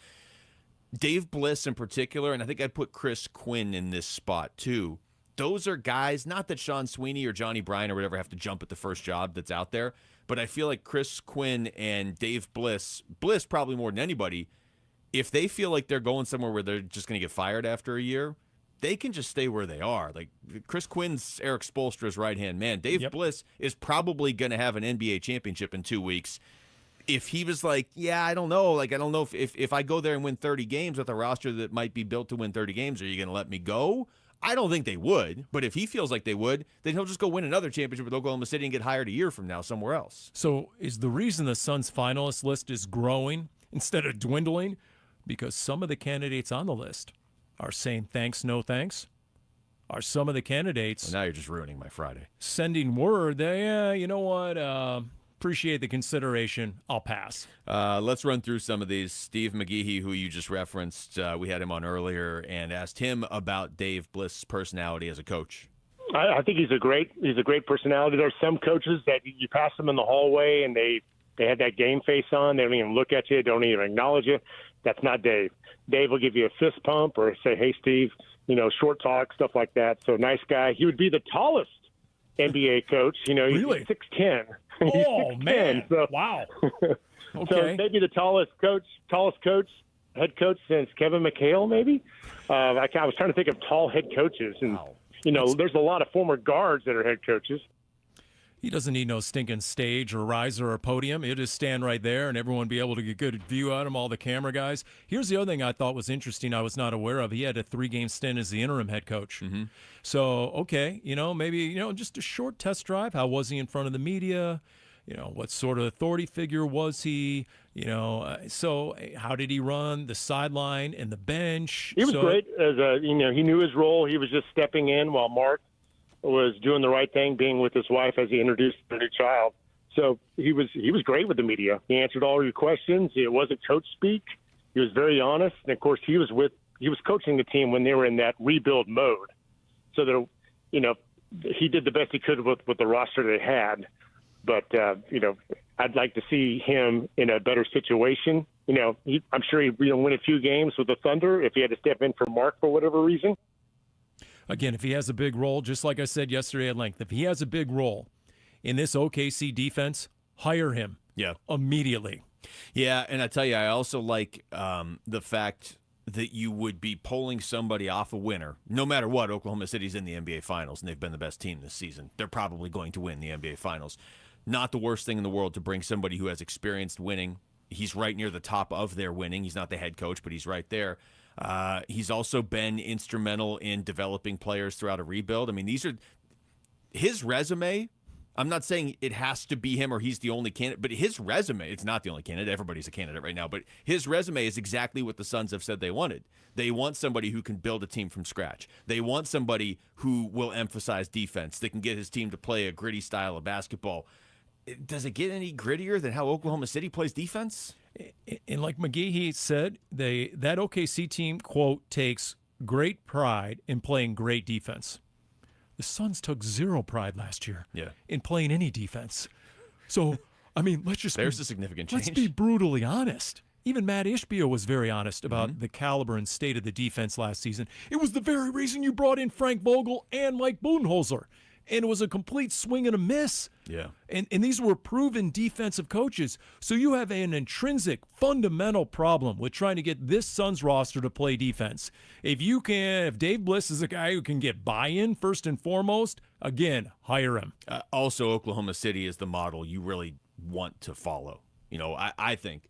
Dave Bliss in particular, and I think I'd put Chris Quinn in this spot too. Those are guys, not that Sean Sweeney or Johnny Bryan or whatever have to jump at the first job that's out there, but I feel like Chris Quinn and Dave Bliss probably more than anybody, if they feel like they're going somewhere where they're just going to get fired after a year, they can just stay where they are. Like Chris Quinn's Eric Spoelstra's right-hand man. Dave Bliss is probably going to have an NBA championship in 2 weeks. If he was like, yeah, I don't know. Like, I don't know if I go there and win 30 games with a roster that might be built to win 30 games, are you going to let me go? I don't think they would. But if he feels like they would, then he'll just go win another championship with Oklahoma City and get hired a year from now somewhere else. So is the reason the Suns finalist list is growing instead of dwindling because some of the candidates on the list are saying thanks, no thanks? Are some of the candidates... Well, now you're just ruining my Friday. ...sending word that, yeah, you know what... appreciate the consideration. I'll pass. Let's run through some of these. Steve McGahee, who you just referenced, we had him on earlier and asked him about Dave Bliss' personality as a coach. I think he's a great personality. There's some coaches that you pass them in the hallway and they have that game face on. They don't even look at you. Don't even acknowledge you. That's not Dave. Dave will give you a fist pump or say, hey, Steve, short talk, stuff like that. So nice guy. He would be the tallest NBA coach. He's really? 6'10". Oh, man. So, wow. Okay. So maybe the tallest head coach since Kevin McHale, maybe. I was trying to think of tall head coaches. And, there's a lot of former guards that are head coaches. He doesn't need no stinking stage or riser or podium. He'll just stand right there and everyone be able to get a good view at him, all the camera guys. Here's the other thing I thought was interesting I was not aware of. He had a 3-game stint as the interim head coach. Mm-hmm. So, okay, maybe, just a short test drive. How was he in front of the media? What sort of authority figure was he? So how did he run the sideline and the bench? He was great as he knew his role. He was just stepping in while Mark was doing the right thing, being with his wife as he introduced the new child. So he was great with the media. He answered all your questions. It wasn't coach speak. He was very honest. And of course, he was coaching the team when they were in that rebuild mode. So that he did the best he could with the roster they had. But I'd like to see him in a better situation. I'm sure he'd win a few games with the Thunder if he had to step in for Mark for whatever reason. Again, if he has a big role, just like I said yesterday at length, if he has a big role in this OKC defense, hire him immediately. Yeah, and I tell you, I also like the fact that you would be pulling somebody off a winner. No matter what, Oklahoma City's in the NBA Finals, and they've been the best team this season. They're probably going to win the NBA Finals. Not the worst thing in the world to bring somebody who has experienced winning. He's right near the top of their winning. He's not the head coach, but he's right there. He's also been instrumental in developing players throughout a rebuild. I mean, these are his resume. I'm not saying it has to be him or he's the only candidate, but his resume, it's not the only candidate. Everybody's a candidate right now, but his resume is exactly what the Suns have said they wanted. They want somebody who can build a team from scratch. They want somebody who will emphasize defense, that can get his team to play a gritty style of basketball. Does it get any grittier than how Oklahoma City plays defense? And like McGehee said, that OKC team, quote, takes great pride in playing great defense. The Suns took zero pride last year in playing any defense. So, I mean, there's a significant change. Let's be brutally honest. Even Matt Ishbia was very honest about the caliber and state of the defense last season. It was the very reason you brought in Frank Vogel and Mike Budenholzer. And it was a complete swing and a miss. Yeah. And these were proven defensive coaches. So you have an intrinsic, fundamental problem with trying to get this Suns roster to play defense. If Dave Bliss is a guy who can get buy-in first and foremost, again, hire him. Also, Oklahoma City is the model you really want to follow. I think,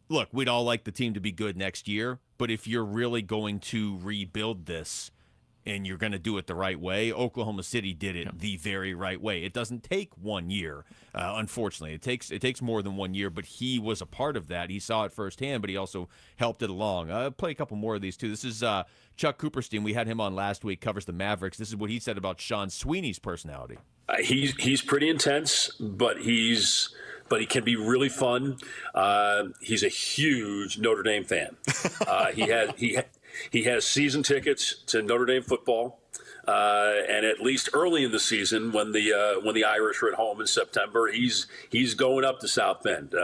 look, we'd all like the team to be good next year, but if you're really going to rebuild this, and you're going to do it the right way, Oklahoma City did it the very right way. It doesn't take 1 year, unfortunately. It takes more than 1 year, but he was a part of that. He saw it firsthand, but he also helped it along. I'll play a couple more of these, too. This is Chuck Cooperstein. We had him on last week, covers the Mavericks. This is what he said about Sean Sweeney's personality. He's pretty intense, but he can be really fun. He's a huge Notre Dame fan. He has season tickets to Notre Dame football, and at least early in the season, when the Irish are at home in September, he's going up to South Bend.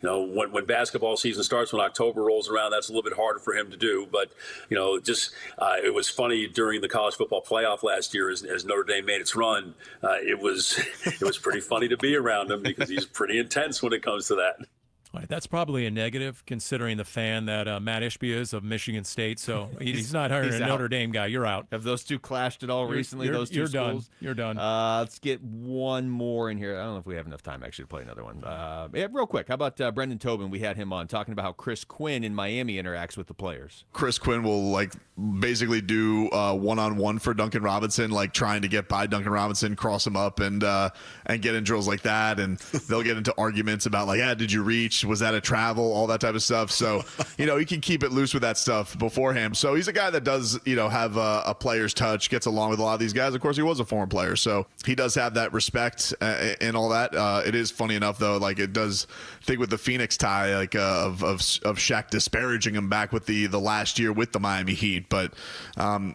When basketball season starts, when October rolls around, that's a little bit harder for him to do. But it was funny during the college football playoff last year as Notre Dame made its run. It was pretty funny to be around him because he's pretty intense when it comes to that. All right, that's probably a negative considering the fan that Matt Ishbia is of Michigan State. So he's not hiring a Notre Dame guy. You're out. Have those two clashed at all recently? Those two schools? You're done. Let's get one more in here. I don't know if we have enough time actually to play another one. Real quick. How about Brendan Tobin? We had him on talking about how Chris Quinn in Miami interacts with the players. Chris Quinn will basically do one-on-one for Duncan Robinson, trying to get by Duncan Robinson, cross him up, and get in drills like that. And they'll get into arguments about did you reach? Was that a travel? All that type of stuff. So, he can keep it loose with that stuff beforehand. So he's a guy that does, have a player's touch, gets along with a lot of these guys. Of course, he was a former player, so he does have that respect and all that. It is funny enough, though, it does think with the Phoenix tie, of Shaq disparaging him back with the last year with the Miami Heat. But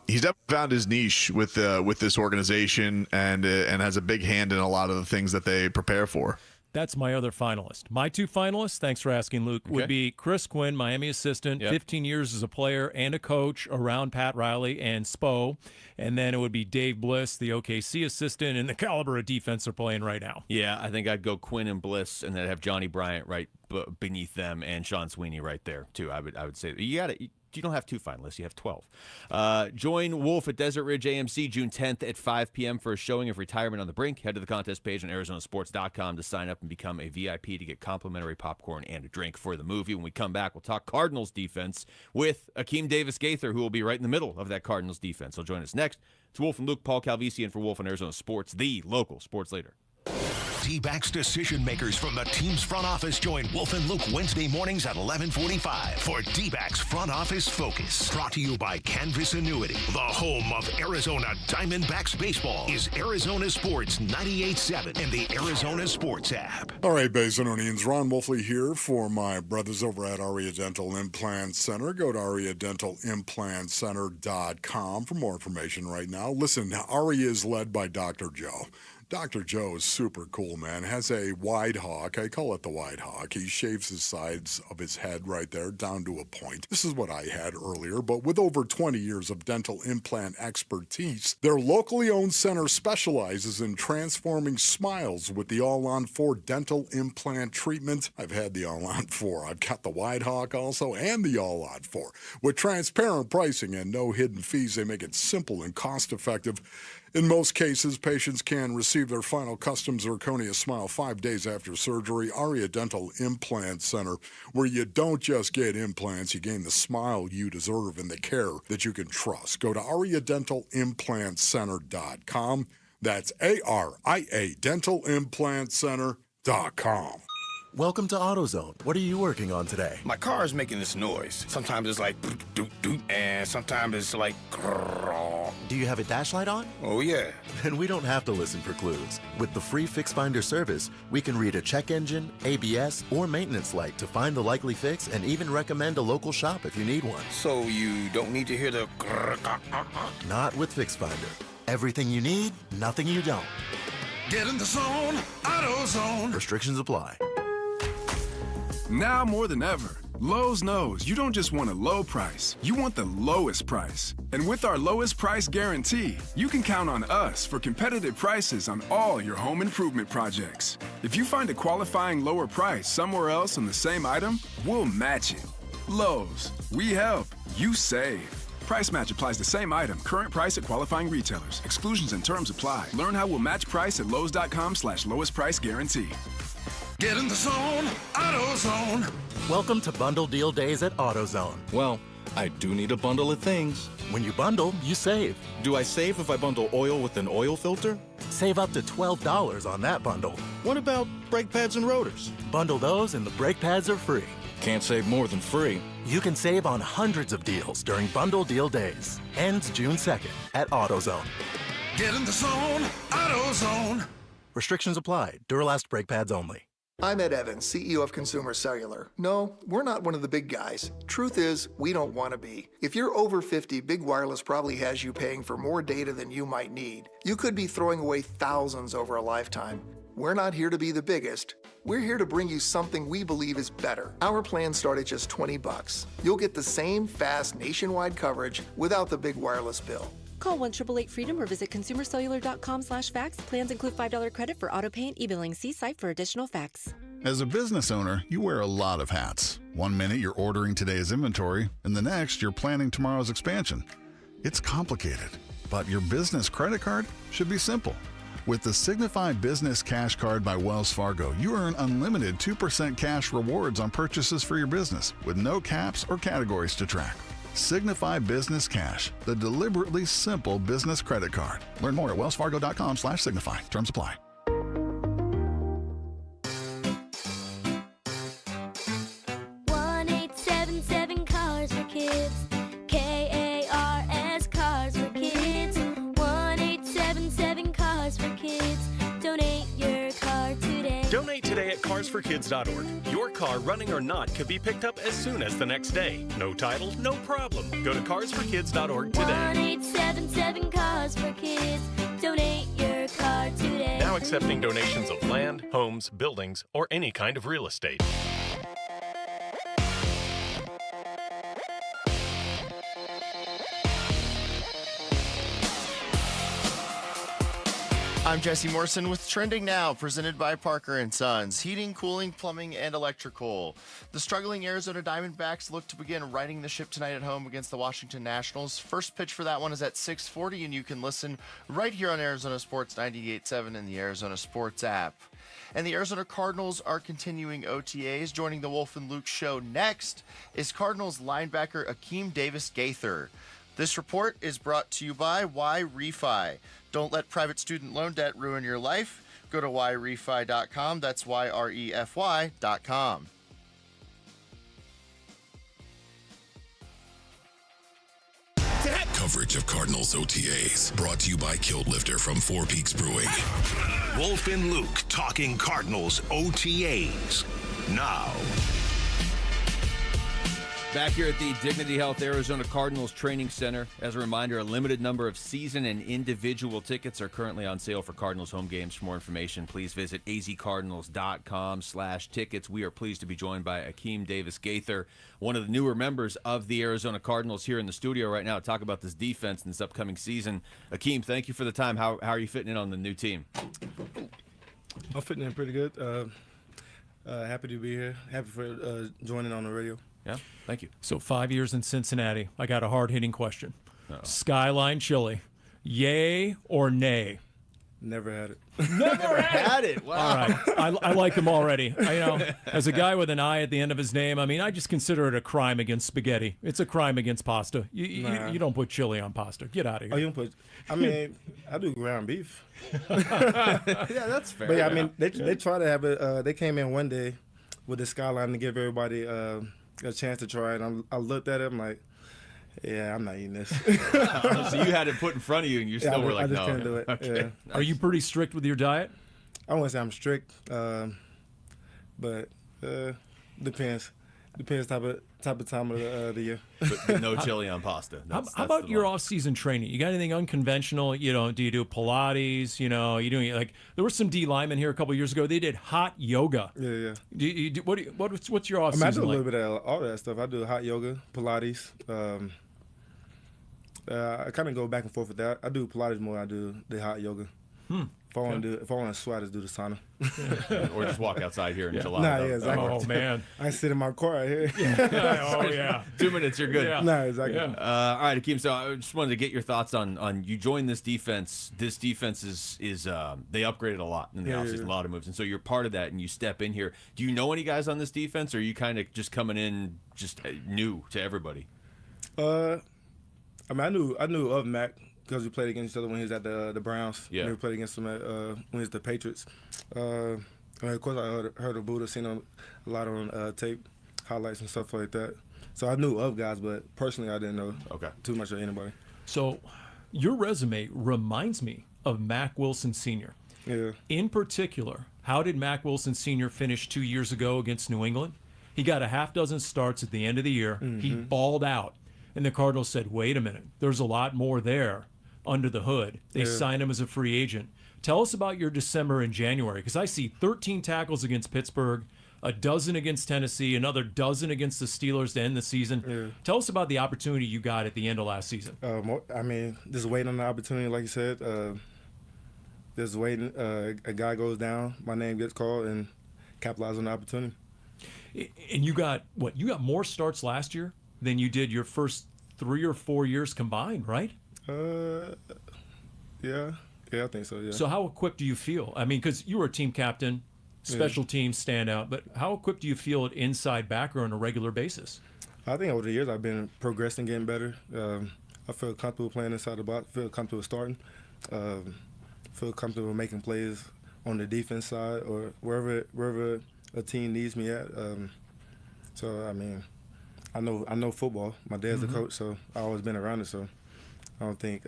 he's definitely found his niche with this organization and has a big hand in a lot of the things that they prepare for. That's my other finalist. My two finalists, thanks for asking, Luke, would be Chris Quinn, Miami assistant, 15 years as a player and a coach around Pat Riley and Spo. And then it would be Dave Bliss, the OKC assistant, and the caliber of defense they're playing right now. Yeah, I think I'd go Quinn and Bliss, and then I'd have Johnny Bryant right beneath them and Sean Sweeney right there, too. I would say you got to You don't have 2 finalists. You have 12. Join Wolf at Desert Ridge AMC June 10th at 5 p.m. for a showing of Retirement on the Brink. Head to the contest page on ArizonaSports.com to sign up and become a VIP to get complimentary popcorn and a drink for the movie. When we come back, we'll talk Cardinals defense with Akeem Davis-Gaither, who will be right in the middle of that Cardinals defense. He'll join us next. It's Wolf and Luke, Paul Calvisi, and for Wolf on Arizona Sports, the local sports leader. D-backs decision makers from the team's front office join Wolf and Luke Wednesday mornings at 11:45 for D-backs Front Office Focus. Brought to you by Canvas Annuity. The home of Arizona Diamondbacks baseball is Arizona Sports 98.7 and the Arizona Sports app. All right, Basinonians, Ron Wolfley here for my brothers over at Aria Dental Implant Center. Go to ariadentalimplantcenter.com for more information right now. Listen, Aria is led by Dr. Joe. Dr. Joe is super cool, man. Has a wide hawk. I call it the wide hawk. He shaves the sides of his head right there down to a point. This is what I had earlier, but with over 20 years of dental implant expertise, their locally owned center specializes in transforming smiles with the All-on-4 dental implant treatment. I've had the All-on-4. I've got the wide hawk also and the All-on-4. With transparent pricing and no hidden fees, they make it simple and cost-effective. In most cases, patients can receive their final custom zirconia smile 5 days after surgery. Aria Dental Implant Center, where you don't just get implants, you gain the smile you deserve and the care that you can trust. Go to ariadentalimplantcenter.com. That's ARIA dentalimplantcenter.com. Welcome to AutoZone. What are you working on today? My car is making this noise. Sometimes it's like doot doot, and sometimes it's like grrr. Do you have a dash light on? Oh yeah. Then we don't have to listen for clues. With the free Fix Finder service, we can read a check engine, ABS, or maintenance light to find the likely fix and even recommend a local shop if you need one. So you don't need to hear the grrr. Not with Fix Finder. Everything you need, nothing you don't. Get in the zone, AutoZone. Restrictions apply. Now more than ever, Lowe's knows you don't just want a low price, you want the lowest price. And with our lowest price guarantee, you can count on us for competitive prices on all your home improvement projects. If you find a qualifying lower price somewhere else on the same item, we'll match it. Lowe's, we help, you save. Price match applies the same item. Current price at qualifying retailers. Exclusions and terms apply. Learn how we'll match price at lowes.com/lowest price guarantee. Get in the zone, AutoZone. Welcome to Bundle Deal Days at AutoZone. Well, I do need a bundle of things. When you bundle, you save. Do I save if I bundle oil with an oil filter? Save up to $12 on that bundle. What about brake pads and rotors? Bundle those and the brake pads are free. Can't save more than free. You can save on hundreds of deals during Bundle Deal Days. Ends June 2nd at AutoZone. Get in the zone, AutoZone. Restrictions apply. Duralast brake pads only. I'm Ed Evans, CEO of Consumer Cellular. No, we're not one of the big guys. Truth is, we don't want to be. If you're over 50, Big Wireless probably has you paying for more data than you might need. You could be throwing away thousands over a lifetime. We're not here to be the biggest. We're here to bring you something we believe is better. Our plans start at just $20. You'll get the same fast nationwide coverage without the big wireless bill. Call 1-888-FREEDOM or visit consumercellular.com/facts. Plans include $5 credit for auto pay and e-billing. See site for additional facts. As a business owner, you wear a lot of hats. One minute you're ordering today's inventory, and the next you're planning tomorrow's expansion. It's complicated, but your business credit card should be simple. With the Signify Business Cash Card by Wells Fargo, you earn unlimited 2% cash rewards on purchases for your business with no caps or categories to track. Signify Business Cash, the deliberately simple business credit card. Learn more at wellsfargo.com/signify. Terms apply. Cars for Kids. KARS Cars for Kids. 1-877 Cars for Kids. Donate your car today. Donate today at carsforkids.org. Your car, running or not, could be picked up as soon as the next day. No title, no problem. Go to carsforkids.org today. 1-877 Cars for Kids. Donate your car today. Now accepting donations of land, homes, buildings, or any kind of real estate. I'm Jesse Morrison with Trending Now, presented by Parker & Sons, heating, cooling, plumbing, and electrical. The struggling Arizona Diamondbacks look to begin righting the ship tonight at home against the Washington Nationals. First pitch for that one is at 6:40, and you can listen right here on Arizona Sports 98.7 and the Arizona Sports app. And the Arizona Cardinals are continuing OTAs. Joining the Wolf and Luke show next is Cardinals linebacker Akeem Davis-Gaither. This report is brought to you by YRefi. Don't let private student loan debt ruin your life. Go to YRefi.com. That's YREFY.com. Coverage of Cardinals OTAs brought to you by Kilt Lifter from Four Peaks Brewing. Wolf and Luke talking Cardinals OTAs now. Back here at the Dignity Health Arizona Cardinals Training Center. As a reminder, a limited number of season and individual tickets are currently on sale for Cardinals home games. For more information, please visit azcardinals.com/tickets. We are pleased to be joined by Akeem Davis-Gaither, one of the newer members of the Arizona Cardinals, here in the studio right now to talk about this defense in this upcoming season. Akeem, thank you for the time. How are you fitting in on the new team? I'm fitting in pretty good. Happy to be here. Happy for joining on the radio. Yeah, thank you. So 5 years in Cincinnati. I got a hard-hitting question. Skyline Chili, yay or nay? Never had it. Never had it. Wow. All right. I like him already. As a guy with an I at the end of his name, I just consider it a crime against spaghetti. It's a crime against pasta. You don't put chili on pasta. Get out of here. Oh, you don't put. I do ground beef. Yeah, that's fair. But yeah, they try to have it. They came in one day with the skyline to give everybody a chance to try it. I looked at it. I'm like, yeah, I'm not eating this. So you had it put in front of you, and you still were like, I just no. can't do it. Okay. Yeah. Nice. Are you pretty strict with your diet? I wouldn't say I'm strict, but depends. Depends type of time of the year. But no chili on pasta. How about your off-season training? You got anything unconventional? Do you do Pilates? You doing there were some D linemen here a couple years ago. They did hot yoga. Yeah. What's your off-season I do a like? little bit of all that stuff. I do hot yoga, Pilates. I kind of go back and forth with that. I do Pilates more than I do the hot yoga. If I want to sweat, I just do the sauna. Or just walk outside here in July. Nah, yeah, exactly. Oh, man. I sit in my car right here. Oh, yeah. 2 minutes, you're good. Yeah. Nah, exactly. Yeah. All right, Akeem, so I just wanted to get your thoughts on you joined this defense. This defense is they upgraded a lot in the offseason, a lot of moves. And so you're part of that, and you step in here. Do you know any guys on this defense, or are you kind of just coming in just new to everybody? I knew of Mac because we played against each other when he was at the Browns. Yeah. And we played against him when he was at the Patriots. Of course, I heard of Buddha, seen him a lot on tape, highlights and stuff like that. So I knew of guys, but personally, I didn't know too much of anybody. So your resume reminds me of Mack Wilson Sr. Yeah. In particular, how did Mack Wilson Sr. finish 2 years ago against New England? He got a half dozen starts at the end of the year. Mm-hmm. He balled out. And the Cardinals said, wait a minute, there's a lot more there under the hood. They signed him as a free agent. Tell us about your December and January, because I see 13 tackles against Pittsburgh, a dozen against Tennessee, another dozen against the Steelers to end the season. Yeah. Tell us about the opportunity you got at the end of last season. Just waiting on the opportunity, like you said. Just waiting. A guy goes down, my name gets called, and capitalize on the opportunity. And you got more starts last year than you did your first 3 or 4 years combined, right? Yeah, I think so, yeah. So how equipped do you feel? Because you were a team captain, special teams standout, but how equipped do you feel at inside backer on a regular basis? I think over the years I've been progressing, getting better. I feel comfortable playing inside the box, feel comfortable starting, feel comfortable making plays on the defense side or wherever a team needs me at. I know football. My dad's a coach, so I've always been around it. So I don't think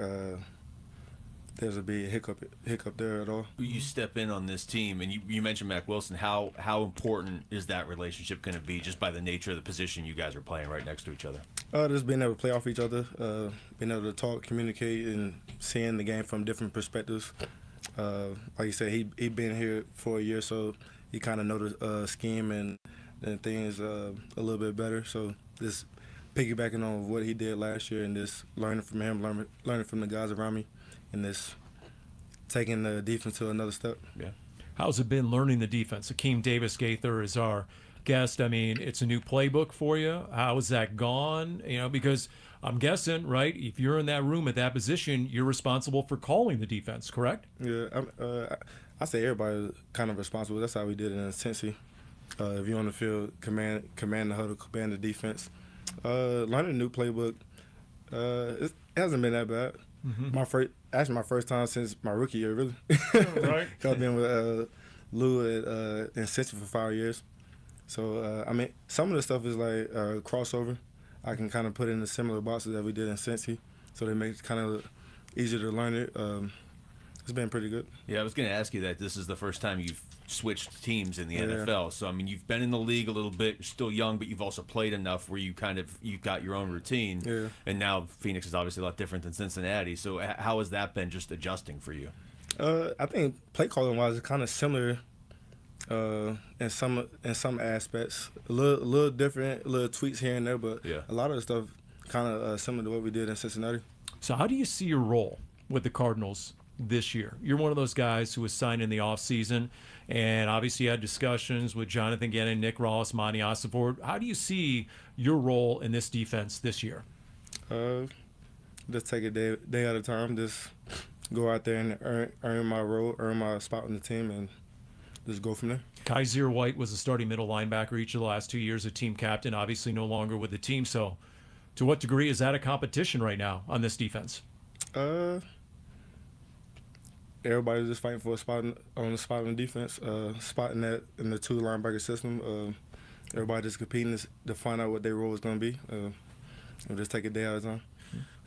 there's a big hiccup there at all. You step in on this team, and you mentioned Mack Wilson. How important is that relationship going to be, just by the nature of the position you guys are playing right next to each other? Just being able to play off each other, being able to talk, communicate, and seeing the game from different perspectives. Like you said, he been here for a year, so he kind of know the scheme and things a little bit better. So just piggybacking on what he did last year and just learning from him, learning from the guys around me, and just taking the defense to another step. Yeah. How's it been learning the defense? Akeem Davis-Gaither is our guest. I mean, it's a new playbook for you. How has that gone? Because I'm guessing, right, if you're in that room at that position, you're responsible for calling the defense, correct? Yeah, I say everybody's kind of responsible. That's how we did it in Cincy. If you're on the field, command the huddle, command the defense. Learning a new playbook, it hasn't been that bad. Mm-hmm. My first time since my rookie year, really. Right. I've been with Lou in Cincy for 5 years. So, some of the stuff is like crossover. I can kind of put in the similar boxes that we did in Cincy, so they make it kind of easier to learn it. It's been pretty good. Yeah, I was going to ask you that. This is the first time you've switched teams in the NFL. So, you've been in the league a little bit. You're still young, but you've also played enough where you've got your own routine. Yeah. And now Phoenix is obviously a lot different than Cincinnati. So how has that been just adjusting for you? I think play calling wise is kind of similar in some aspects. A little different, little tweaks here and there, but a lot of the stuff kind of similar to what we did in Cincinnati. So how do you see your role with the Cardinals this year? You're one of those guys who was signed in the offseason, and obviously you had discussions with Jonathan Gannon, Nick Ross, Monty Ossenford. How do you see your role in this defense this year? Just take a day at a time. Just go out there and earn my role, earn my spot on the team, and just go from there. Kaiser White was a starting middle linebacker each of the last 2 years, a team captain, obviously no longer with the team. So to what degree is that a competition right now on this defense? Everybody's just fighting for a spot on the defense, spot in the two linebacker system. Everybody just competing to find out what their role is going to be. We'll just take a day at a time.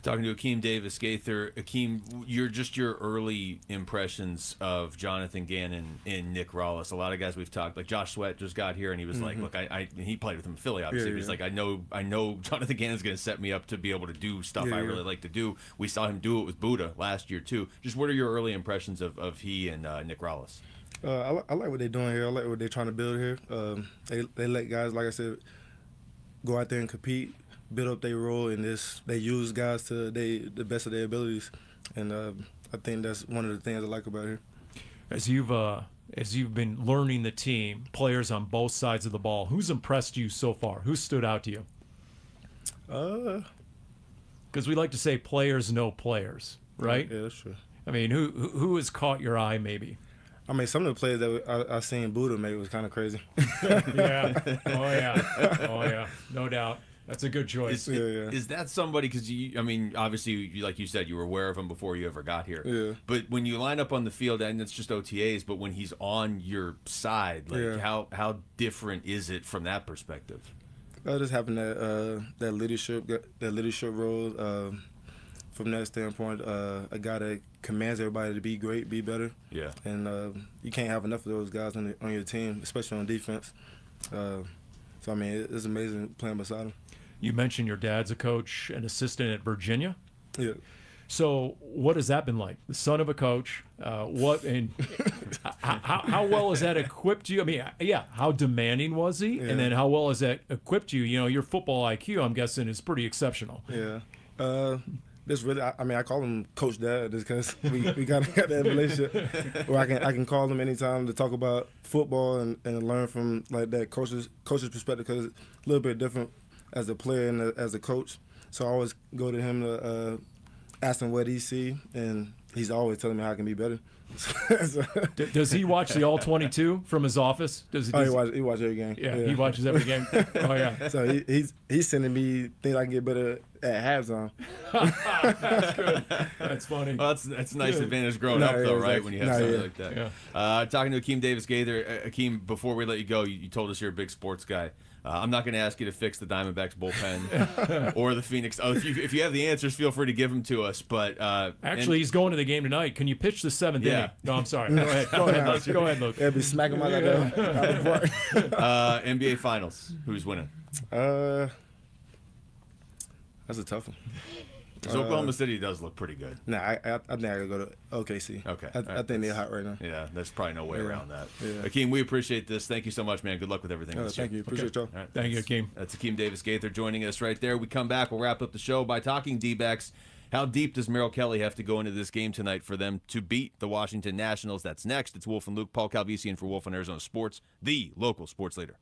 Talking to Akeem Davis-Gaither. Akeem, your early impressions of Jonathan Gannon and Nick Ross. A lot of guys we've talked, like Josh Sweat just got here and he was like, look, he played with him in Philly, obviously. He's like, I know Jonathan Gannon's going to set me up to be able to do stuff I really like to do. We saw him do it with Buddha last year too. Just what are your early impressions of he and Nick Ross? I like what they're doing here. I like what they're trying to build here. They let guys, like I said, go out there and compete, build up their role, and they use guys to the best of their abilities. And I think that's one of the things I like about here. As you've been learning the team, players on both sides of the ball, who's impressed you so far? Who stood out to you? Because we like to say players know players, right? Yeah, that's true. I mean, who has caught your eye maybe? I mean, some of the players that I seen Buddha make was kind of crazy. Yeah. Oh, yeah. No doubt. That's a good choice. Is that somebody, because obviously, like you said, you were aware of him before you ever got here. Yeah. But when you line up on the field, and it's just OTAs, but when he's on your side, how different is it from that perspective? Just having that leadership role. From that standpoint, a guy that commands everybody to be great, be better. Yeah. And you can't have enough of those guys on your team, especially on defense. So, it's amazing playing beside him. You mentioned your dad's a coach, an assistant at Virginia. Yeah. So what has that been like? The son of a coach. How well has that equipped you? I mean, how demanding was he? Yeah. And then how well has that equipped you? Your football IQ, I'm guessing, is pretty exceptional. Yeah. This really, I call him Coach Dad just because we got that relationship where I can call him anytime to talk about football and learn from like that coach's perspective, because it's a little bit different as a player and as a coach. So I always go to him to ask him what he see, and he's always telling me how I can be better. Does he watch the All 22 from his office? He watches every game. Yeah, he watches every game. Oh yeah. So he's sending me things I can get better at halftime. That's good. That's funny. Well, that's a nice advantage growing up, though, right? When you have something like that. Yeah. Talking to Akeem Davis-Gaither. Akeem, before we let you go, you told us you're a big sports guy. I'm not going to ask you to fix the Diamondbacks bullpen or the Phoenix. Oh, if you have the answers, feel free to give them to us. But actually, he's going to the game tonight. Can you pitch the seventh inning? No, I'm sorry. Go ahead, Luke. They'll be smacking my out of the park. NBA Finals. Who's winning? That's a tough one. Because Oklahoma City does look pretty good. Nah, I think I gotta go to OKC. Okay. I think they're hot right now. Yeah, there's probably no way around that. Yeah. Akeem, we appreciate this. Thank you so much, man. Good luck with everything. Thank you. Appreciate y'all. Right. Thank you, Akeem. That's Akeem Davis-Gaither joining us right there. We come back. We'll wrap up the show by talking D-backs. How deep does Merrill Kelly have to go into this game tonight for them to beat the Washington Nationals? That's next. It's Wolf and Luke, Paul Calvisian for Wolf and Arizona Sports, the local sports leader.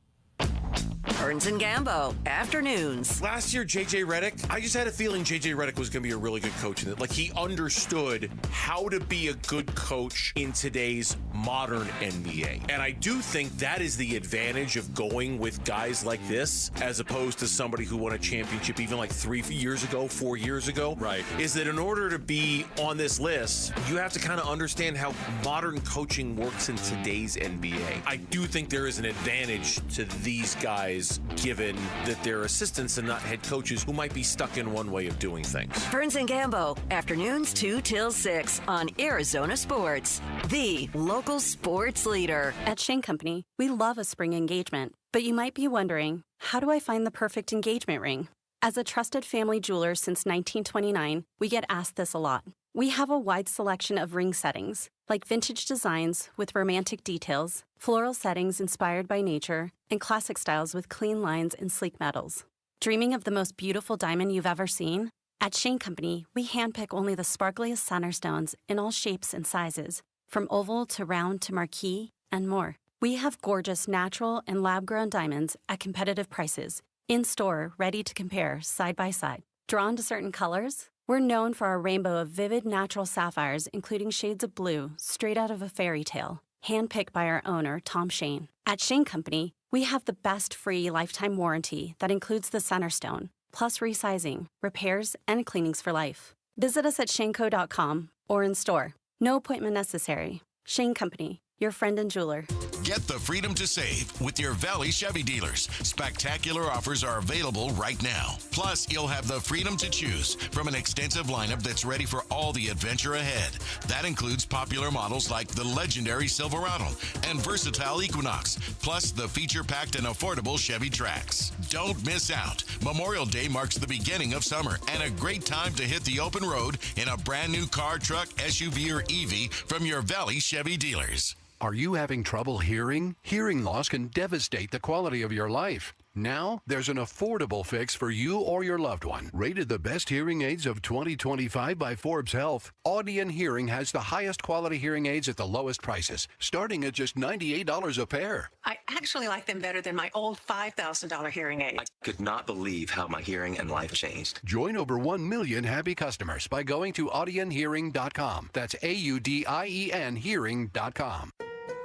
Burns and Gambo, afternoons. Last year, J.J. Redick, I just had a feeling J.J. Redick was going to be a really good coach. Like, he understood how to be a good coach in today's modern NBA. And I do think that is the advantage of going with guys like this, as opposed to somebody who won a championship even like 4 years ago. Right. Is that in order to be on this list, you have to kind of understand how modern coaching works in today's NBA. I do think there is an advantage to these guys, given that they're assistants and not head coaches who might be stuck in one way of doing things. Burns and Gambo, afternoons 2 till 6 on Arizona Sports, the local sports leader. At Shane Company, we love a spring engagement, but you might be wondering, how do I find the perfect engagement ring? As a trusted family jeweler since 1929, we get asked this a lot. We have a wide selection of ring settings, like vintage designs with romantic details, floral settings inspired by nature, and classic styles with clean lines and sleek metals. Dreaming of the most beautiful diamond you've ever seen? At Shane Company, we handpick only the sparkliest center stones in all shapes and sizes, from oval to round to marquise, and more. We have gorgeous natural and lab-grown diamonds at competitive prices, in-store, ready to compare side by side. Drawn to certain colors? We're known for our rainbow of vivid natural sapphires, including shades of blue, straight out of a fairy tale, handpicked by our owner, Tom Shane. At Shane Company, we have the best free lifetime warranty that includes the center stone, plus resizing, repairs, and cleanings for life. Visit us at shaneco.com or in store. No appointment necessary. Shane Company, your friend and jeweler. Get the freedom to save with your Valley Chevy dealers. Spectacular offers are available right now. Plus, you'll have the freedom to choose from an extensive lineup that's ready for all the adventure ahead. That includes popular models like the legendary Silverado and versatile Equinox, plus the feature-packed and affordable Chevy Trax. Don't miss out. Memorial Day marks the beginning of summer and a great time to hit the open road in a brand new car, truck, SUV, or EV from your Valley Chevy dealers. Are you having trouble hearing? Hearing loss can devastate the quality of your life. Now, there's an affordable fix for you or your loved one. Rated the best hearing aids of 2025 by Forbes Health, Audion Hearing has the highest quality hearing aids at the lowest prices, starting at just $98 a pair. I actually like them better than my old $5,000 hearing aid. I could not believe how my hearing and life changed. Join over 1 million happy customers by going to audionhearing.com. That's AUDIEN hearing.com.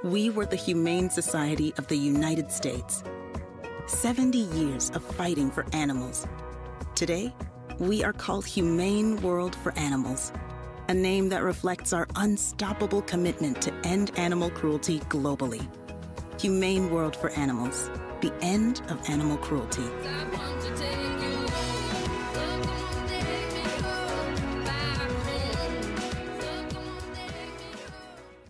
We were the Humane Society of the United States. 70 years of fighting for animals. Today, we are called Humane World for Animals, a name that reflects our unstoppable commitment to end animal cruelty globally. Humane World for Animals, the end of animal cruelty.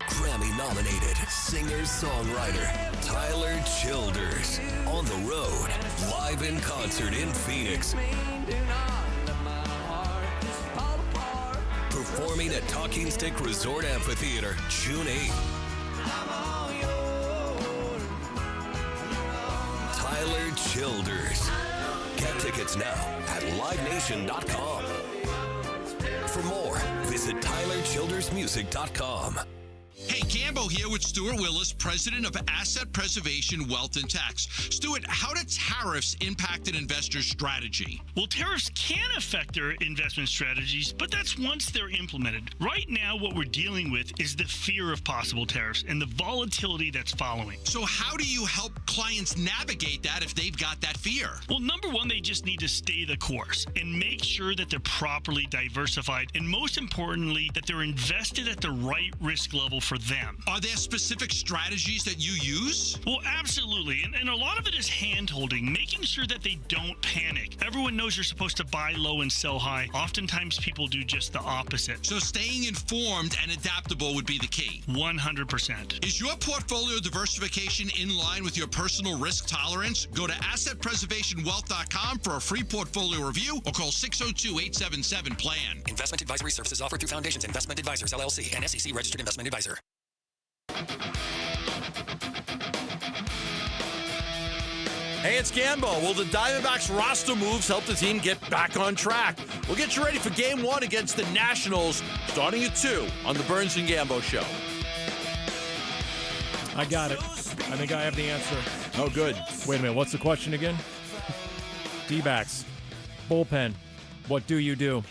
Grammy-nominated singer-songwriter Tyler Childers on the road, live in concert in Phoenix, performing at Talking Stick Resort Amphitheater June 8th. Tyler Childers. Get tickets now at livenation.com. For more, visit tylerchildersmusic.com. Hey, Gambo here with Stuart Willis, president of Asset Preservation Wealth and Tax. Stuart, how do tariffs impact an investor's strategy? Well, tariffs can affect their investment strategies, but that's once they're implemented. Right now, what we're dealing with is the fear of possible tariffs and the volatility that's following. So how do you help clients navigate that if they've got that fear? Well, number one, they just need to stay the course and make sure that they're properly diversified, and most importantly, that they're invested at the right risk level for them. Are there specific strategies that you use? Well, absolutely. And a lot of it is hand-holding, making sure that they don't panic. Everyone knows you're supposed to buy low and sell high. Oftentimes, people do just the opposite. So staying informed and adaptable would be the key. 100%. Is your portfolio diversification in line with your personal risk tolerance? Go to assetpreservationwealth.com for a free portfolio review or call 602-877-PLAN. Investment advisory services offered through Foundations Investment Advisors, LLC, and SEC Registered Investment Advisor. Hey, it's Gambo. Will the Diamondbacks roster moves help the team get back on track? We'll get you ready for Game 1 against the Nationals, starting at 2 on the Burns and Gambo Show. I got it. I think I have the answer. Oh, good. Wait a minute. What's the question again? D-backs. Bullpen. What do you do?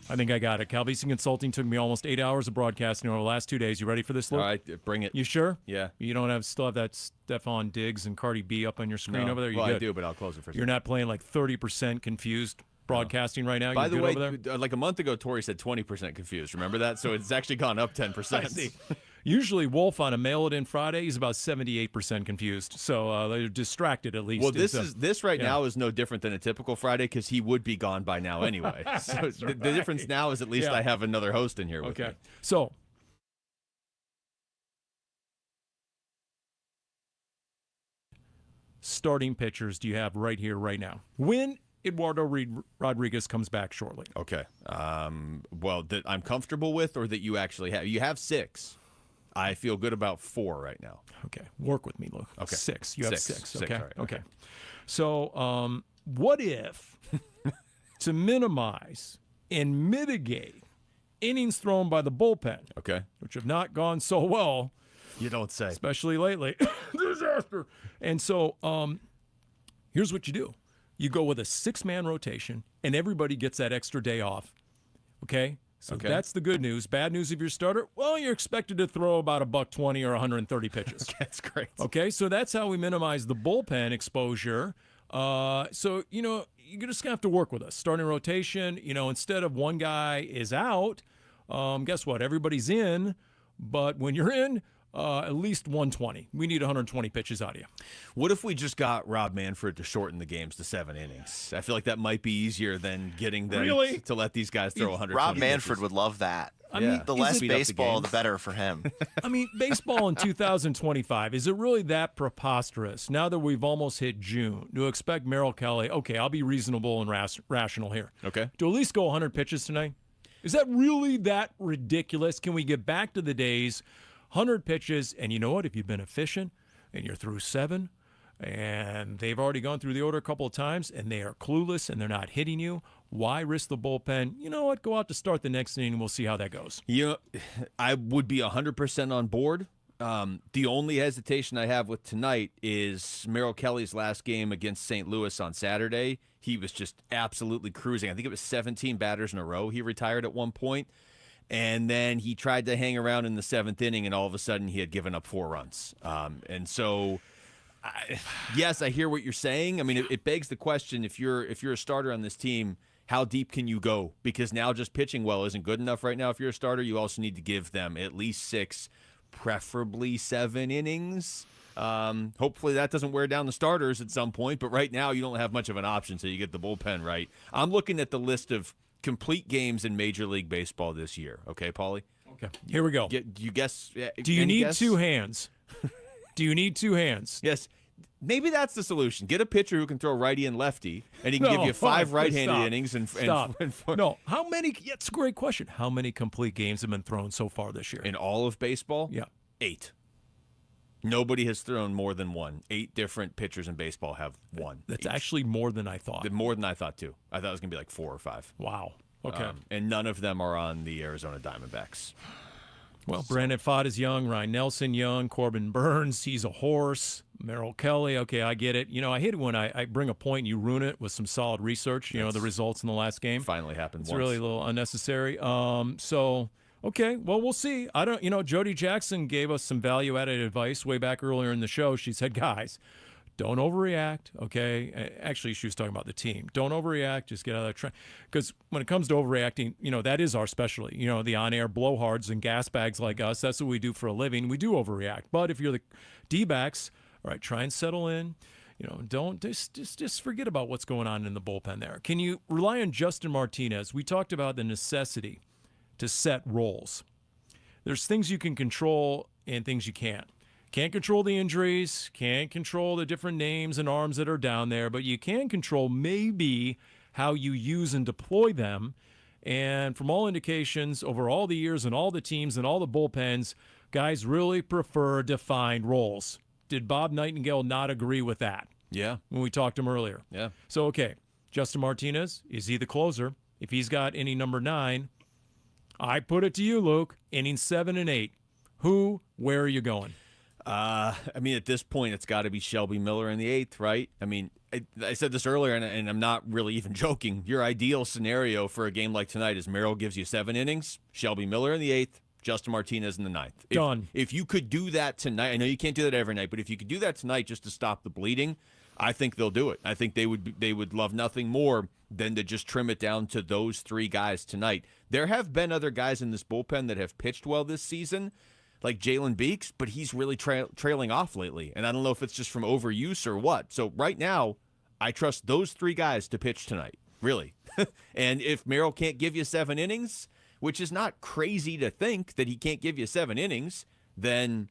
I think I got it. Calvisi Consulting took me almost 8 hours of broadcasting over the last 2 days. You ready for this, Luke? All right, bring it. You sure? Yeah. You don't still have that Stephon Diggs and Cardi B up on your screen No. over there? Well, good? I do, but I'll close it for a You're second. not playing like 30% confused broadcasting right now? By You're the good way, over there? like a month ago, Tori said 20% confused. Remember that? So it's actually gone up 10%. I see. Usually Wolf on a mail-it-in Friday, he's about 78% confused. So they're distracted at least. Well, this right yeah. now is no different than a typical Friday because he would be gone by now anyway. So the difference now is at least I have another host in here with me. So starting pitchers do you have right here, right now? When Eduardo Rodriguez comes back shortly. Okay. Well, that I'm comfortable with or that you actually have. You have 6. I feel good about 4 right now. Okay. Work with me, Luke. Okay. 6. You have 6. Okay. All right. Okay. So what if, to minimize and mitigate innings thrown by the bullpen, okay, which have not gone so well, you don't say, especially lately, disaster. And so here's what you do. You go with a 6-man rotation, and everybody gets that extra day off. Okay? So that's the good news. Bad news if you're a starter, well, you're expected to throw about $120 or 130 pitches. That's great. Okay, so that's how we minimize the bullpen exposure. So, you're just going to have to work with us. Starting rotation, instead of one guy is out, guess what? Everybody's in, but when you're in, at least 120. We need 120 pitches out of you. What if we just got Rob Manfred to shorten the games to 7 innings? I feel like that might be easier than getting them to let these guys throw 100. Rob Manfred would love that. I mean, the less baseball, the better for him. I mean, baseball in 2025, is it really that preposterous, now that we've almost hit June, to expect Merrill Kelly, okay, I'll be reasonable and rational here. Okay. To at least go 100 pitches tonight? Is that really that ridiculous? Can we get back to the days 100 pitches, and you know what? If you've been efficient and you're through 7, and they've already gone through the order a couple of times, and they are clueless and they're not hitting you, why risk the bullpen? You know what? Go out to start the next inning, and we'll see how that goes. I would be 100% on board. The only hesitation I have with tonight is Merrill Kelly's last game against St. Louis on Saturday. He was just absolutely cruising. I think it was 17 batters in a row he retired at one point. And then he tried to hang around in the 7th inning, and all of a sudden he had given up 4 runs. And so, yes, I hear what you're saying. I mean, it begs the question: if you're a starter on this team, how deep can you go? Because now just pitching well isn't good enough right now. If you're a starter, you also need to give them at least 6, preferably 7 innings. Hopefully that doesn't wear down the starters at some point. But right now, you don't have much of an option, so you get the bullpen right. I'm looking at the list of complete games in Major League Baseball this year. Okay, Paulie? Okay. Here we go. You guess? Do you need 2 hands? Do you need 2 hands? Yes. Maybe that's the solution. Get a pitcher who can throw righty and lefty, and he can give you 5 right-handed innings. And 4. No. How many? Yeah, it's a great question. How many complete games have been thrown so far this year? In all of baseball? Yeah. 8. Nobody has thrown more than 1. 8 different pitchers in baseball have 1. That's actually more than I thought. More than I thought, too. I thought it was going to be like 4 or 5. Wow. Okay. And none of them are on the Arizona Diamondbacks. Well, Brandon Pfaadt is young, Ryan Nelson young, Corbin Burns, he's a horse, Merrill Kelly, okay, I get it. I hate it when I bring a point and you ruin it with some solid research, the results in the last game. Finally happened It's once. really a little unnecessary. Okay, well, we'll see. I don't, Jody Jackson gave us some value-added advice way back earlier in the show. She said, guys, don't overreact, okay? Actually, she was talking about the team. Don't overreact. Just get out of that train. Because when it comes to overreacting, that is our specialty. The on-air blowhards and gas bags like us, that's what we do for a living. We do overreact. But if you're the D-backs, all right, try and settle in. Don't just forget about what's going on in the bullpen there. Can you rely on Justin Martinez? We talked about the necessity to set roles. There's things you can control and things you can't. Can't control the injuries, can't control the different names and arms that are down there, but you can control maybe how you use and deploy them. And from all indications, over all the years and all the teams and all the bullpens, guys really prefer defined roles. Did Bob Nightingale not agree with that? Yeah. When we talked to him earlier. Yeah. So, okay, Justin Martinez, is he the closer? If he's got inning number 9, I put it to you, Luke, inning 7 and 8. Where are you going? I mean, at this point, it's got to be Shelby Miller in the 8th, right? I mean, I said this earlier, and I'm not really even joking. Your ideal scenario for a game like tonight is Merrill gives you 7 innings, Shelby Miller in the 8th, Justin Martinez in the 9th. Done. If you could do that tonight, I know you can't do that every night, but if you could do that tonight just to stop the bleeding, I think they'll do it. I think they would love nothing more than to just trim it down to those 3 guys tonight. There have been other guys in this bullpen that have pitched well this season, like Jalen Beeks, but he's really trailing off lately. And I don't know if it's just from overuse or what. So right now, I trust those 3 guys to pitch tonight, really. And if Merrill can't give you 7 innings, which is not crazy to think that he can't give you 7 innings, then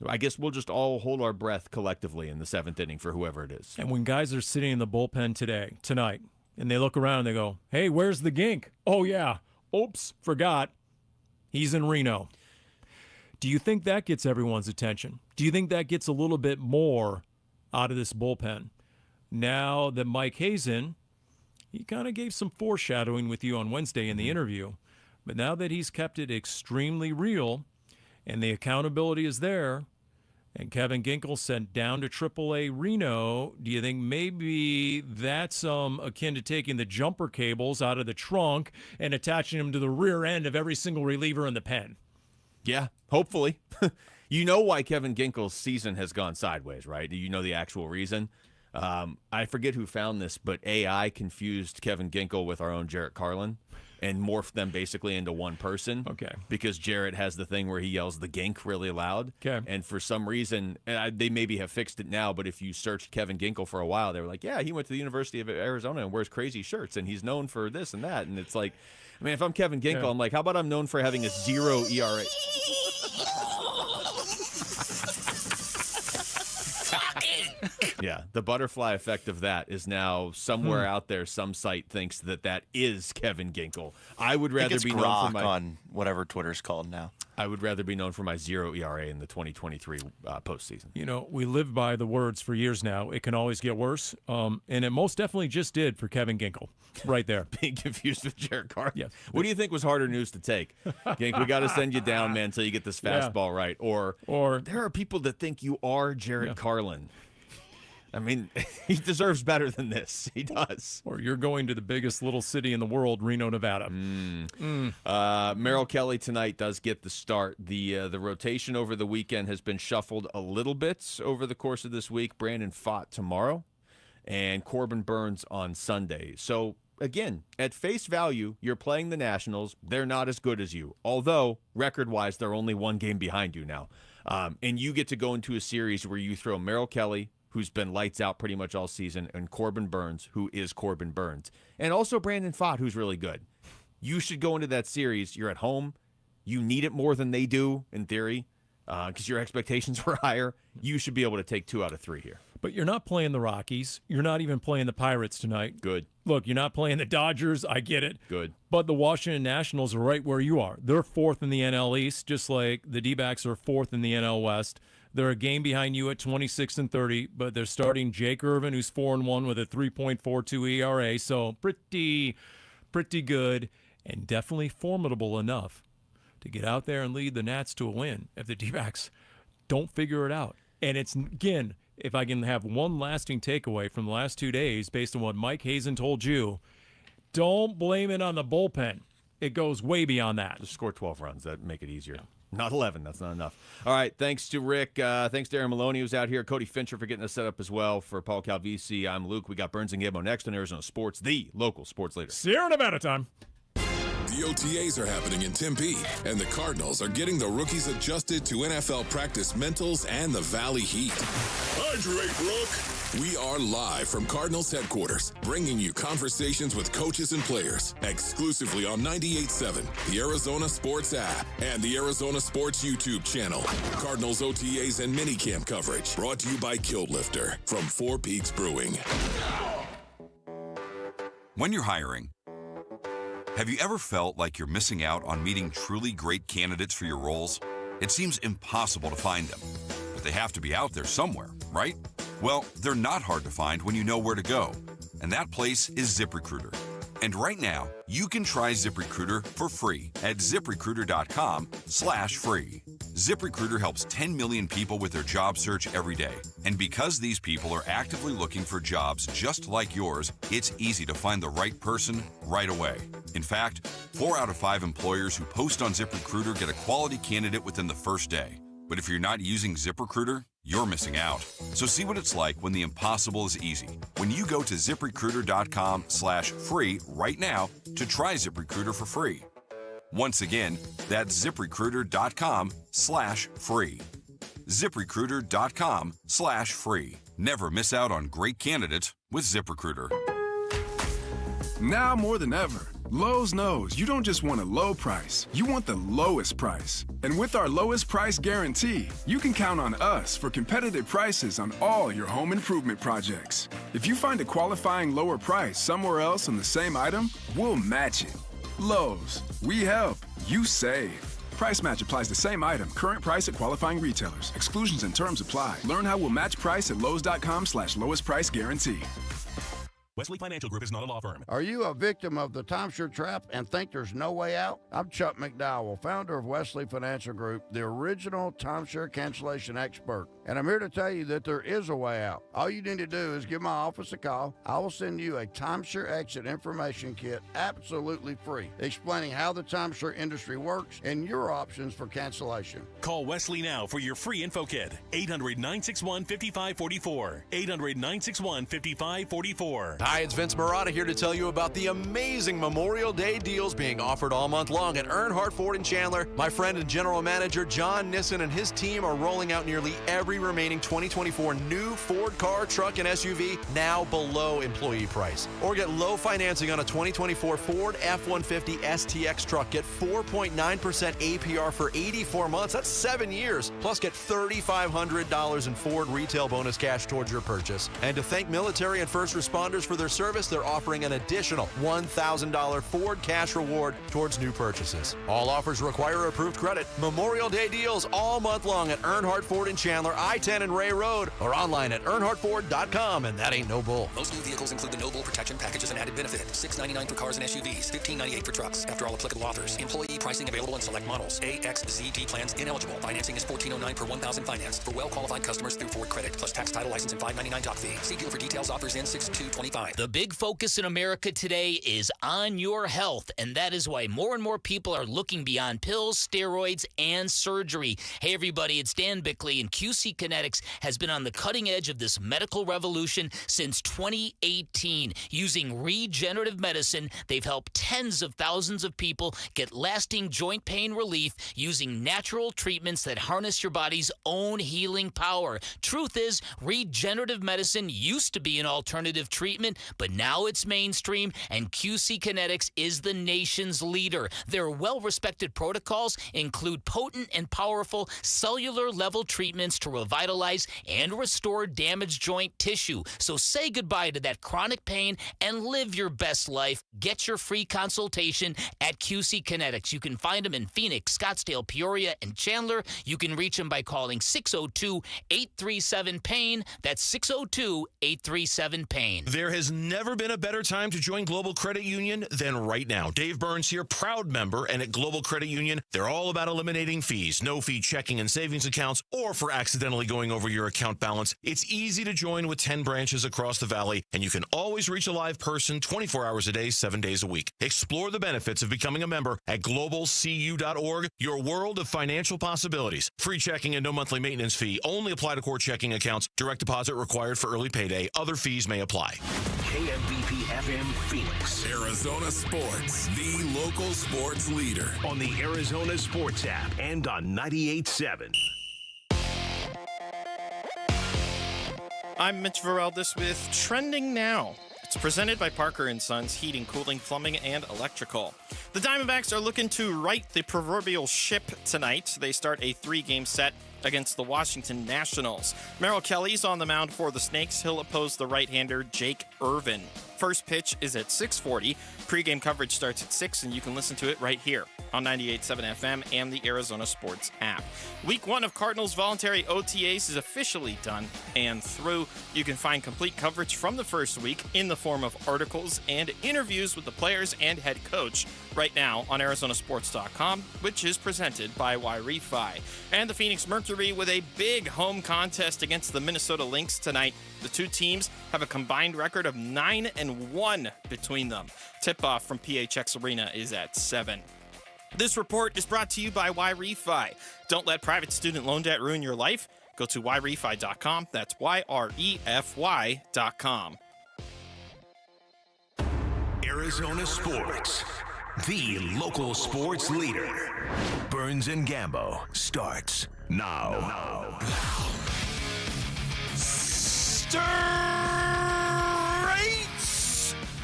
I guess we'll just all hold our breath collectively in the 7th inning for whoever it is. And when guys are sitting in the bullpen tonight, and they look around and they go, hey, where's the gink? Oh, yeah. Oops, forgot. He's in Reno. Do you think that gets everyone's attention? Do you think that gets a little bit more out of this bullpen? Now that Mike Hazen, he kind of gave some foreshadowing with you on Wednesday in the interview, but now that he's kept it extremely real and the accountability is there, and Kevin Ginkel sent down to AAA Reno, do you think maybe that's akin to taking the jumper cables out of the trunk and attaching them to the rear end of every single reliever in the pen? Yeah, hopefully. You know why Kevin Ginkel's season has gone sideways, right? Do you know the actual reason? I forget who found this, but AI confused Kevin Ginkel with our own Jarrett Carlin and morphed them basically into one person. Okay. Because Jarrett has the thing where he yells the gink really loud. Okay. And for some reason, and they maybe have fixed it now, but if you searched Kevin Ginkel for a while, they were like, yeah, he went to the University of Arizona and wears crazy shirts, and he's known for this and that. And it's like, I mean, if I'm Kevin Ginkel, I'm like, how about I'm known for having a 0 ERA? Yeah, the butterfly effect of that is now somewhere out there. Some site thinks that is Kevin Ginkel. I would rather be known for my on whatever Twitter's called now. I would rather be known for my 0 ERA in the 2023 postseason. You know, we live by the words for years now. It can always get worse, and it most definitely just did for Kevin Ginkel, right there. Being confused with Jarrett Carlin. Yes. What do you think was harder news to take? Gink, we got to send you down, man, until you get this fastball right. Or there are people that think you are Jarrett Carlin. I mean, he deserves better than this. He does. Or you're going to the biggest little city in the world, Reno, Nevada. Merrill Kelly tonight does get the start. The rotation over the weekend has been shuffled a little bit over the course of this week. Brandon Pfaadt tomorrow and Corbin Burns on Sunday. So, again, at face value, you're playing the Nationals. They're not as good as you, although record-wise, they're only 1 game behind you now. And you get to go into a series where you throw Merrill Kelly, who's been lights out pretty much all season, and Corbin Burns, who is Corbin Burns. And also Brandon Pfaadt, who's really good. You should go into that series. You're at home. You need it more than they do, in theory, because your expectations were higher. You should be able to take 2 out of 3 here. But you're not playing the Rockies. You're not even playing the Pirates tonight. Good. Look, you're not playing the Dodgers. I get it. Good. But the Washington Nationals are right where you are. They're 4th in the NL East, just like the D-backs are 4th in the NL West. They're a game behind you at 26 and 30, but they're starting Jake Irvin, who's 4-1 with a 3.42 ERA. So pretty good, and definitely formidable enough to get out there and lead the Nats to a win if the D-backs don't figure it out. And it's, again, if I can have one lasting takeaway from the last 2 days based on what Mike Hazen told you, don't blame it on the bullpen. It goes way beyond that. Just score 12 runs. That'd make it easier. Not 11. That's not enough. All right. Thanks to Rick. Thanks to Aaron Maloney, who's out here. Cody Fincher for getting us set up as well. For Paul Calvisi, I'm Luke. We got Burns and Gambo next on Arizona Sports, the local sports leader. Sierra Nevada time. The OTAs are happening in Tempe, and the Cardinals are getting the rookies adjusted to NFL practice mentals and the Valley Heat. Hydrate, Rook! We are live from Cardinals headquarters, bringing you conversations with coaches and players, exclusively on 98.7, the Arizona Sports app, and the Arizona Sports YouTube channel. Cardinals OTAs and minicamp coverage, brought to you by Kiltlifter from Four Peaks Brewing. When you're hiring, have you ever felt like you're missing out on meeting truly great candidates for your roles? It seems impossible to find them, but they have to be out there somewhere, right? Well, they're not hard to find when you know where to go. And that place is ZipRecruiter. And right now, you can try ZipRecruiter for free at ZipRecruiter.com/free. ZipRecruiter helps 10 million people with their job search every day. And because these people are actively looking for jobs just like yours, it's easy to find the right person right away. In fact, 4 out of 5 employers who post on ZipRecruiter get a quality candidate within the first day. But if you're not using ZipRecruiter, you're missing out. So see what it's like when the impossible is easy. When you go to ZipRecruiter.com/free right now to try ZipRecruiter for free. Once again, that's ZipRecruiter.com/free. ZipRecruiter.com/free. Never miss out on great candidates with ZipRecruiter. Now more than ever, Lowe's knows you don't just want a low price, you want the lowest price. And with our lowest price guarantee, you can count on us for competitive prices on all your home improvement projects. If you find a qualifying lower price somewhere else on the same item, we'll match it. Lowe's, we help, you save. Price match applies to same item. Current price at qualifying retailers. Exclusions and terms apply. Learn how we'll match price at Lowe's.com/lowest price guarantee. Wesley Financial Group is not a law firm. Are you a victim of the timeshare trap and think there's no way out? I'm Chuck McDowell, founder of Wesley Financial Group, the original timeshare cancellation expert. And I'm here to tell you that there is a way out. All you need to do is give my office a call. I will send you a timeshare exit information kit absolutely free, explaining how the timeshare industry works and your options for cancellation. Call Wesley now for your free info kit. 800-961-5544. 800-961-5544. Hi, it's Vince Marotta here to tell you about the amazing Memorial Day deals being offered all month long at Earnhardt Ford in Chandler. My friend and general manager John Nissen and his team are rolling out nearly every remaining 2024 new Ford car, truck, and SUV now below employee price. Or get low financing on a 2024 Ford F-150 STX truck. Get 4.9% APR for 84 months. That's 7 years. Plus get $3,500 in Ford retail bonus cash towards your purchase. And to thank military and first responders for their service, they're offering an additional $1,000 Ford cash reward towards new purchases. All offers require approved credit. Memorial Day deals all month long at Earnhardt Ford in Chandler, I-10 and Ray Road, or online at earnhardtford.com, and that ain't no bull. Most new vehicles include the no bull protection package as an added benefit. $699 for cars and SUVs, $1598 for trucks. After all applicable offers. Employee pricing available on select models. AXZT plans ineligible. Financing is $1,409 per $1,000 financed for well-qualified customers through Ford Credit, plus tax, title, license, and $599 doc fee. See dealer for details. Offers in 6/2/25. The big focus in America today is on your health, and that is why more and more people are looking beyond pills, steroids, and surgery. Hey, everybody, it's Dan Bickley, and QC Kinetics has been on the cutting edge of this medical revolution since 2018. Using regenerative medicine, they've helped tens of thousands of people get lasting joint pain relief using natural treatments that harness your body's own healing power. Truth is, regenerative medicine used to be an alternative treatment, but now it's mainstream, and QC Kinetics is the nation's leader. Their well-respected protocols include potent and powerful cellular-level treatments to revitalize and restore damaged joint tissue. So say goodbye to that chronic pain and live your best life. Get your free consultation at QC Kinetics. You can find them in Phoenix, Scottsdale, Peoria, and Chandler. You can reach them by calling 602-837-PAIN. That's 602-837-PAIN. There has never been a better time to join Global Credit Union than right now. Dave Burns here, proud member, and at Global Credit Union, they're all about eliminating fees, no-fee checking and savings accounts, or for accidentally going over your account balance. It's easy to join with 10 branches across the valley, and you can always reach a live person 24 hours a day, 7 days a week. Explore the benefits of becoming a member at globalcu.org, your world of financial possibilities. Free checking and no monthly maintenance fee. Only apply to core checking accounts. Direct deposit required for early payday. Other fees may apply. KMBP FM Phoenix. Arizona Sports, the local sports leader. On the Arizona Sports app and on 98.7. I'm Mitch Vareldes with Trending Now. It's presented by Parker & Sons Heating, Cooling, Plumbing, and Electrical. The Diamondbacks are looking to right the proverbial ship tonight. They start a 3-game set against the Washington Nationals. Merrill Kelly's on the mound for the Snakes. He'll oppose the right-hander Jake Irvin. First pitch is at 6:40. Pre-game coverage starts at 6, and you can listen to it right here on 98.7 FM and the Arizona Sports app. Week 1 of Cardinals voluntary OTAs is officially done and through. You can find complete coverage from the first week in the form of articles and interviews with the players and head coach right now on ArizonaSports.com, which is presented by Y-Refi. And the Phoenix Mercury with a big home contest against the Minnesota Lynx tonight. The two teams have a combined record of 9-1 between them. Tip-off from PHX Arena is at 7. This report is brought to you by Y-Refi. Don't let private student loan debt ruin your life. Go to yrefi.com. That's YREFY.com. Arizona Sports, the local sports leader. Burns and Gambo starts now. Straight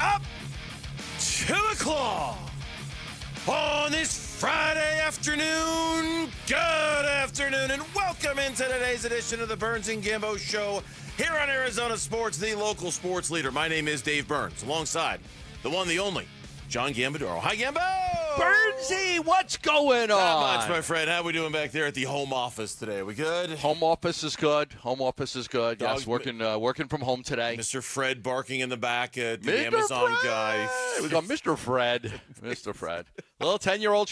up to the claw on this Friday afternoon. Good afternoon, and welcome into today's edition of the Burns and Gambo Show here on Arizona Sports, the local sports leader. My name is Dave Burns, alongside the one, the only, John Gambadoro. Hi, Gambo! Burnsy, what's going on? Not much, my friend. How we doing back there at the home office today? We good? Home office is good. Yes, working from home today. Mr. Fred barking in the back at the Mr. Amazon Fred! guy. We got Mr. Fred. Mr. Fred. Little 10-year-old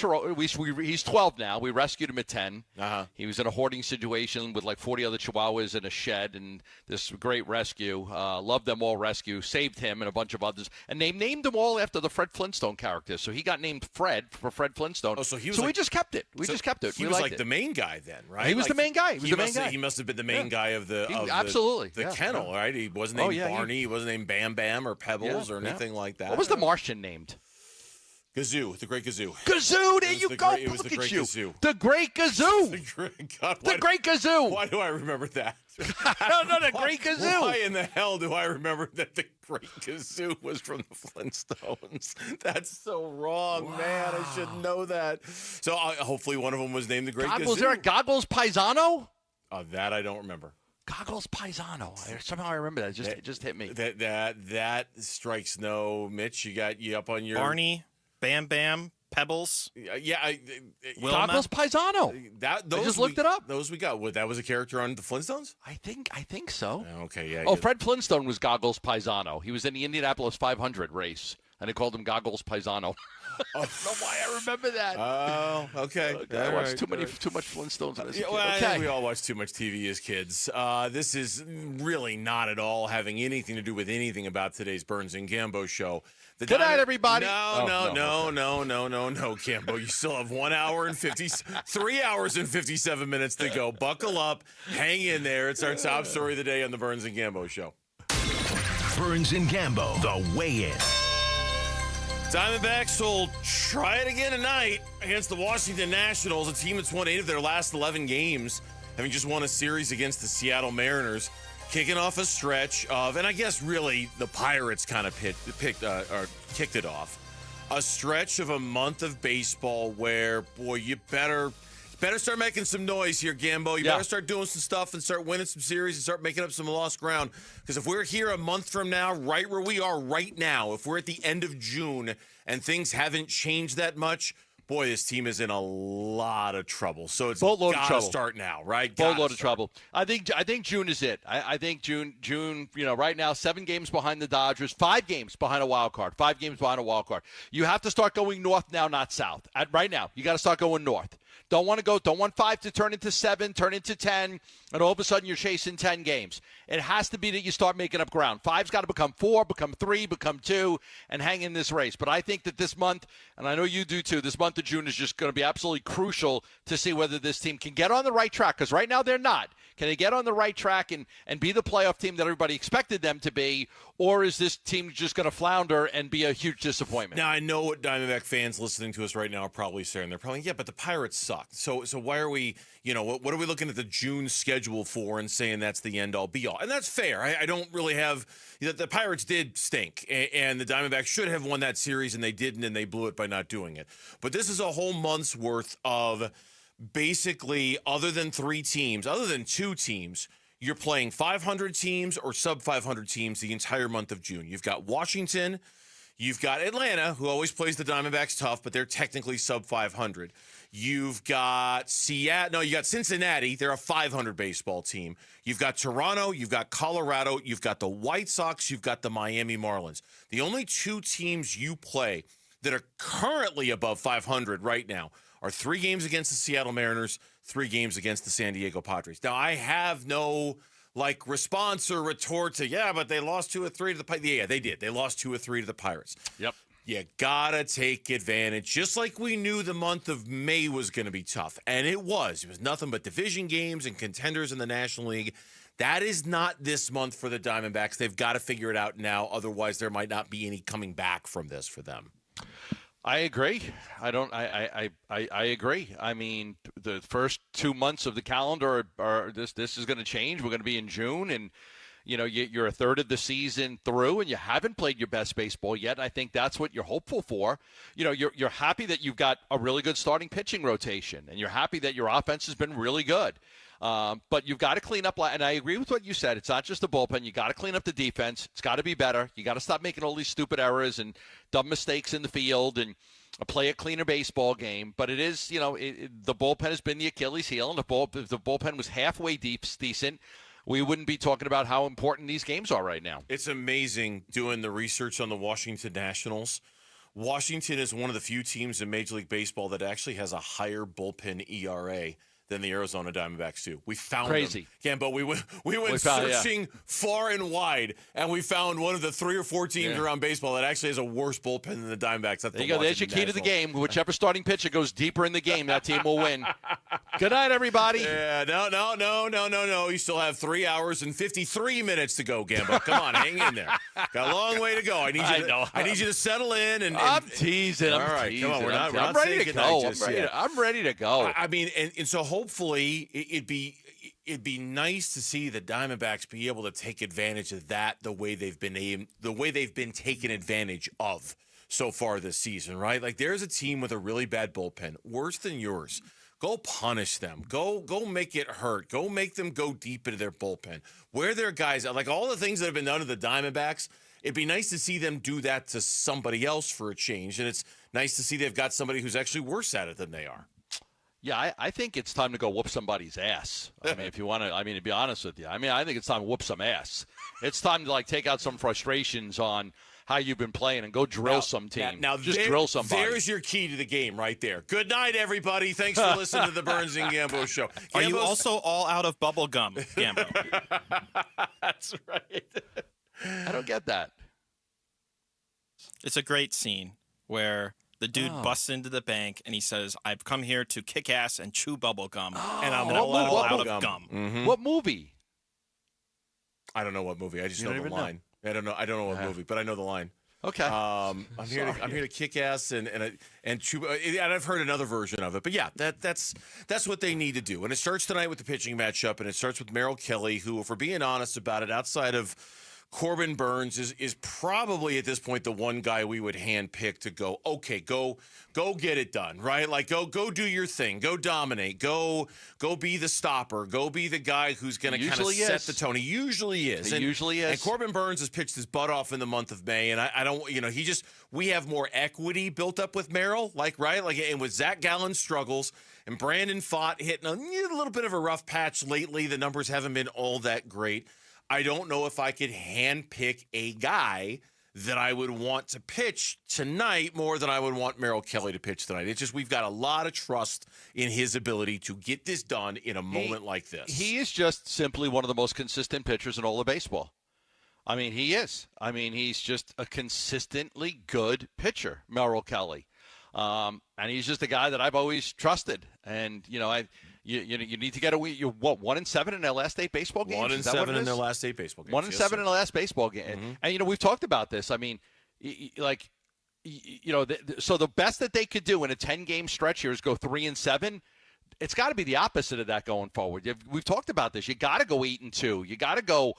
he's 12 now. We rescued him at 10. Uh-huh. He was in a hoarding situation with like 40 other chihuahuas in a shed, and this great rescue. Loved them all rescue. Saved him and a bunch of others. And they named them all after the Fred Flintstone characters. So he got named Fred for Fred Flintstone. Oh, so he was we just kept it. We just kept it. He We was liked like it. the main guy then, right? He was the main guy. He must have been the main guy of the absolutely. the Yeah. kennel, right? He wasn't named Barney. He wasn't named Bam Bam or Pebbles or anything like that. What was the Martian named? Gazoo, the Great Gazoo. Gazoo, there you go. It was the Great Gazoo. The Great Gazoo. The Great Gazoo. Why do I remember that? I don't know, the Great Gazoo. Why in the hell do I remember that the Great Gazoo was from the Flintstones? That's so wrong, man. I should know that. So hopefully one of them was named the Great Gazoo. Was there a Goggles Paisano? That I don't remember. Goggles Paisano. Somehow I remember that. It just hit me. That strikes no. Mitch, you up on your Barney, Bam Bam, Pebbles. Goggles Paisano. I just looked it up. Those we got. What, that was a character on the Flintstones? I think so. Okay, yeah. Oh, Fred Flintstone was Goggles Paisano. He was in the Indianapolis 500 race, and they called him Goggles Paisano. I don't know why I remember that. Oh, okay. I watched too much Flintstones as a kid. I Okay. think we all watched too much TV as kids. This is really not at all having anything to do with anything about today's Burns and Gambo show. Good night, everybody. No, Gambo. You still have 3 hours and 57 minutes to go. Buckle up. Hang in there. It's our top story of the day on the Burns and Gambo show. Burns and Gambo, the weigh-in. Diamondbacks will try it again tonight against the Washington Nationals, a team that's won 8 of their last 11 games, having just won a series against the Seattle Mariners, kicking off a stretch of, and I guess really the Pirates kind of kicked it off, a stretch of a month of baseball where, boy, you better start making some noise here, Gambo. You better start doing some stuff and start winning some series and start making up some lost ground. Because if we're here a month from now, right where we are right now, if we're at the end of June and things haven't changed that much, boy, this team is in a lot of trouble. So it's got to start now, right? Boatload of trouble. I think June is it. I think June, right now, 7 games behind the Dodgers, 5 games behind a wild card. 5 games behind a wild card. You have to start going north now, not south. Right now, you got to start going north. Don't want 5 to turn into 7, turn into 10, and all of a sudden you're chasing 10 games. It has to be that you start making up ground. 5's got to become 4, become 3, become 2, and hang in this race. But I think that this month, and I know you do too, this month of June is just going to be absolutely crucial to see whether this team can get on the right track, because right now they're not. Can they get on the right track and be the playoff team that everybody expected them to be, or is this team just going to flounder and be a huge disappointment? Now, I know what Diamondback fans listening to us right now are probably saying. They're probably, yeah, but the Pirates suck. So why are we, what are we looking at the June schedule for and saying that's the end-all, be-all? And that's fair. I don't really have – the Pirates did stink, and the Diamondbacks should have won that series, and they didn't, and they blew it by not doing it. But this is a whole month's worth of basically, other than 2 teams, You're playing 500 teams or sub 500 teams the entire month of June. You've got Washington. You've got Atlanta, who always plays the Diamondbacks tough, but they're technically sub 500. You've got Seattle. No, you got Cincinnati. They're a 500 baseball team. You've got Toronto. You've got Colorado. You've got the White Sox. You've got the Miami Marlins. The only two teams you play that are currently above 500 right now are 3 games against the Seattle Mariners, 3 games against the San Diego Padres. Now, I have no response or retort to, yeah, but they lost 2 or 3 to the Pirates. Yeah, they did. They lost 2 or 3 to the Pirates. Yep. You gotta take advantage, just like we knew the month of May was going to be tough. And it was. It was nothing but division games and contenders in the National League. That is not this month for the Diamondbacks. They've got to figure it out now. Otherwise, there might not be any coming back from this for them. I agree. I agree. I mean, the first 2 months of the calendar are this is going to change. We're going to be in June, and you're a third of the season through, and you haven't played your best baseball yet. I think that's what you're hopeful for. You're happy that you've got a really good starting pitching rotation, and you're happy that your offense has been really good. But you've got to clean up, and I agree with what you said. It's not just the bullpen. You got to clean up the defense. It's got to be better. You got to stop making all these stupid errors and dumb mistakes in the field and play a cleaner baseball game. But it is, the bullpen has been the Achilles heel, and if the bullpen was halfway decent, we wouldn't be talking about how important these games are right now. It's amazing doing the research on the Washington Nationals. Washington is one of the few teams in Major League Baseball that actually has a higher bullpen ERA than the Arizona Diamondbacks do. We found crazy. Them. Yeah, but we went searching far and wide, and we found one of the 3 or 4 teams around baseball that actually has a worse bullpen than the Diamondbacks. That's there you go. There's your key to the game. Whichever starting pitcher goes deeper in the game, that team will win. Good night, everybody. Yeah, no. You still have 3 hours and 53 minutes to go, Gambo. Come on, hang in there. Got a long way to go. I need you to settle in. And I'm teasing. All right, come on. I'm ready to go. I'm ready to go. I mean, and so hopefully it'd be nice to see the Diamondbacks be able to take advantage of that the way they've been taken advantage of so far this season, right? Like, there's a team with a really bad bullpen, worse than yours. Go punish them. Go make it hurt. Go make them go deep into their bullpen. Where their guys are, like all the things that have been done to the Diamondbacks, it'd be nice to see them do that to somebody else for a change. And it's nice to see they've got somebody who's actually worse at it than they are. Yeah, I think it's time to go whoop somebody's ass. I mean, if you want to, to be honest with you, I think it's time to whoop some ass. It's time to take out some frustrations on how you've been playing and go drill some team. Now just drill somebody. There's your key to the game right there. Good night, everybody. Thanks for listening to the Burns and Gambo show. Are you also all out of bubble gum, Gambo? That's right. I don't get that. It's a great scene where the dude busts into the bank and he says, "I've come here to kick ass and chew bubble gum, and I'm all out of gum." Mm-hmm. What movie? I don't know what movie. I just know the line. I don't know what movie, but I know the line. Okay. I'm here to kick ass and chew. And I've heard another version of it, but yeah, that's what they need to do. And it starts tonight with the pitching matchup, and it starts with Merrill Kelly, who, if we're being honest about it, outside of Corbin Burns is probably at this point the one guy we would handpick to go, okay, go get it done, right? Like go do your thing, go dominate, go be the stopper, go be the guy who's going to kind of set the tone. He usually is. And Corbin Burns has pitched his butt off in the month of May, and I don't, we have more equity built up with Merrill, and with Zach Gallen's struggles and Brandon Pfaadt hitting a little bit of a rough patch lately. The numbers haven't been all that great. I don't know if I could handpick a guy that I would want to pitch tonight more than I would want Merrill Kelly to pitch tonight. It's just we've got a lot of trust in his ability to get this done in a moment like this. He is just simply one of the most consistent pitchers in all of baseball. I mean, he is. I mean, he's just a consistently good pitcher, Merrill Kelly. And he's just a guy that I've always trusted. And, You need to get you're 1-7 in their last 8 baseball games. 1-7 in their last 8 baseball games. 1-7 in the last baseball game. Mm-hmm. And we've talked about this. I mean, so the best that they could do in a 10-game stretch here is go 3-7. It's got to be the opposite of that going forward. We've talked about this. You got to go 8-2. You got to go,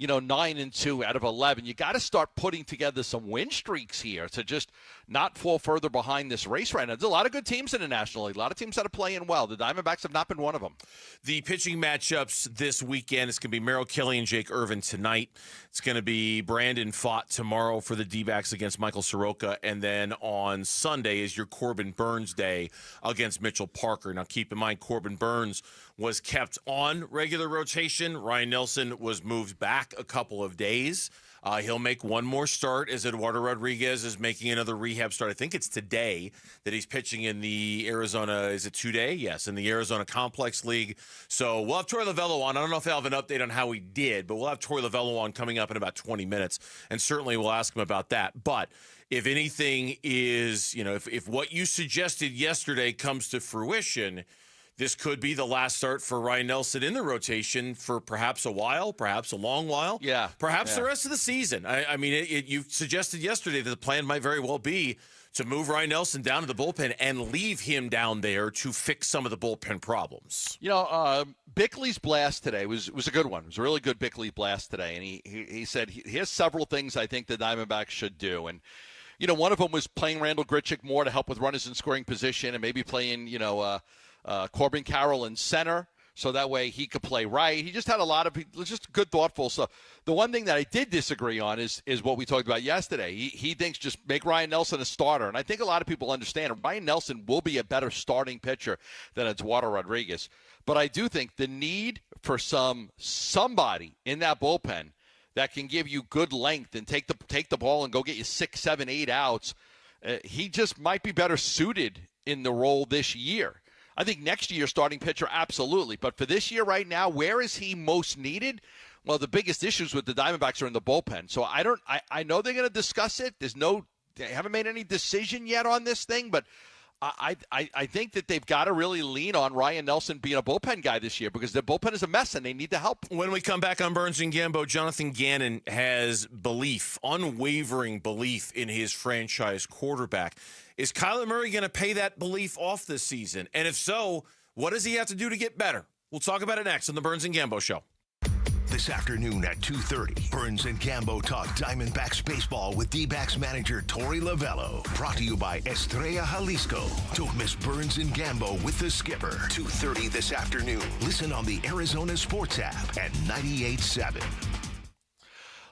9-2 out of 11. You got to start putting together some win streaks here to just not fall further behind this race right now. There's a lot of good teams in the National League. A lot of teams that are playing well. The Diamondbacks have not been one of them. The pitching matchups this weekend, it's going to be Merrill Kelly and Jake Irvin tonight. It's going to be Brandon Pfaadt tomorrow for the D-backs against Michael Soroka. And then on Sunday is your Corbin Burns day against Mitchell Parker. Now, keep in mind, Corbin Burns was kept on regular rotation. Ryan Nelson was moved back a couple of days. He'll make one more start as Eduardo Rodriguez is making another rehab start. I think it's today that he's pitching in the Arizona. Is it today? Yes, in the Arizona Complex League. So we'll have Troy Lavello on. I don't know if I'll have an update on how he did, but we'll have Troy Lavello on coming up in about 20 minutes, and certainly we'll ask him about that. But if anything is, if what you suggested yesterday comes to fruition, this could be the last start for Ryan Nelson in the rotation for perhaps a while, perhaps a long while. Yeah. Perhaps the rest of the season. I mean, you suggested yesterday that the plan might very well be to move Ryan Nelson down to the bullpen and leave him down there to fix some of the bullpen problems. Bickley's blast today was a good one. It was a really good Bickley blast today. And he said, here's several things I think the Diamondbacks should do. And, one of them was playing Randall Grichuk more to help with runners in scoring position and maybe playing, Corbin Carroll in center, so that way he could play right. He just had a lot of just good, thoughtful stuff. The one thing that I did disagree on is what we talked about yesterday. He thinks just make Ryan Nelson a starter, and I think a lot of people understand Ryan Nelson will be a better starting pitcher than Eduardo Rodriguez. But I do think the need for somebody in that bullpen that can give you good length and take the ball and go get you 6, 7, 8 outs, he just might be better suited in the role this year. I think next year, starting pitcher, absolutely. But for this year right now, where is he most needed? Well, the biggest issues with the Diamondbacks are in the bullpen. So I know they're going to discuss it. They haven't made any decision yet on this thing, but I think that they've got to really lean on Ryan Nelson being a bullpen guy this year because their bullpen is a mess and they need the help. When we come back on Burns and Gambo, Jonathan Gannon has unwavering belief in his franchise quarterback. Is Kyler Murray going to pay that belief off this season? And if so, what does he have to do to get better? We'll talk about it next on the Burns and Gambo Show. This afternoon at 2:30, Burns and Gambo talk Diamondbacks baseball with D-backs manager Torey Lavello. Brought to you by Estrella Jalisco. Don't miss Burns and Gambo with the skipper. 2:30 this afternoon. Listen on the Arizona Sports app at 98.7.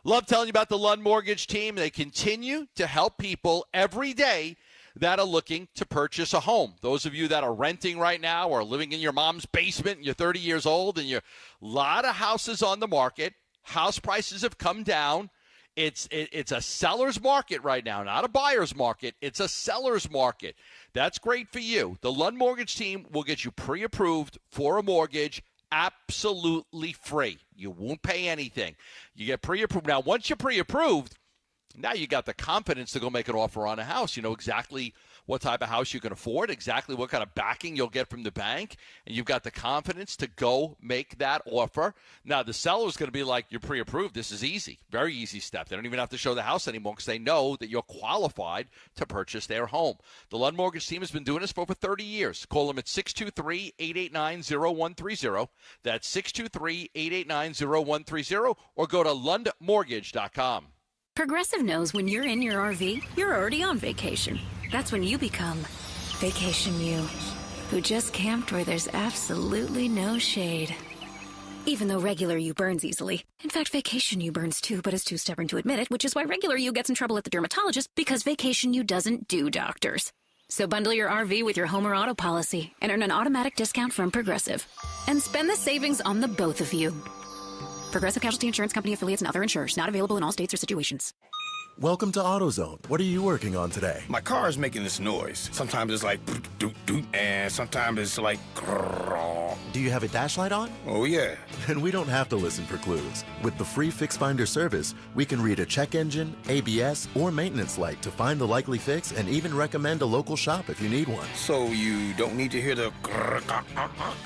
Love telling you about the Lund Mortgage team. They continue to help people every day that are looking to purchase a home. Those of you that are renting right now or living in your mom's basement and you're 30 years old and you're a lot of houses on the market. House prices have come down. It's a seller's market right now, not a buyer's market. It's a seller's market. That's great for you. The Lund Mortgage team will get you pre-approved for a mortgage absolutely free. You won't pay anything. You get pre-approved. Now, once you're pre-approved, now you got the confidence to go make an offer on a house. You know exactly what type of house you can afford, exactly what kind of backing you'll get from the bank, and you've got the confidence to go make that offer. Now, the seller is going to be like, you're pre-approved. This is easy. Very easy step. They don't even have to show the house anymore because they know that you're qualified to purchase their home. The Lund Mortgage team has been doing this for over 30 years. Call them at 623-889-0130. That's 623-889-0130, or go to lundmortgage.com. Progressive knows when you're in your RV, you're already on vacation. That's when you become Vacation You, who just camped where there's absolutely no shade. Even though regular you burns easily. In fact, Vacation You burns too, but is too stubborn to admit it, which is why regular you gets in trouble at the dermatologist, because Vacation You doesn't do doctors. So bundle your RV with your home or auto policy and earn an automatic discount from Progressive. And spend the savings on the both of you. Progressive Casualty Insurance Company affiliates and other insurers. Not available in all states or situations. Welcome to AutoZone. What are you working on today? My car is making this noise. Sometimes it's like doot doot, and sometimes it's like grrr. Do you have a dash light on? Oh yeah. Then we don't have to listen for clues. With the free Fix Finder service, we can read a check engine, ABS, or maintenance light to find the likely fix and even recommend a local shop if you need one. So you don't need to hear the grrr.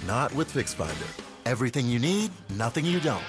Not with Fix Finder. Everything you need, nothing you don't.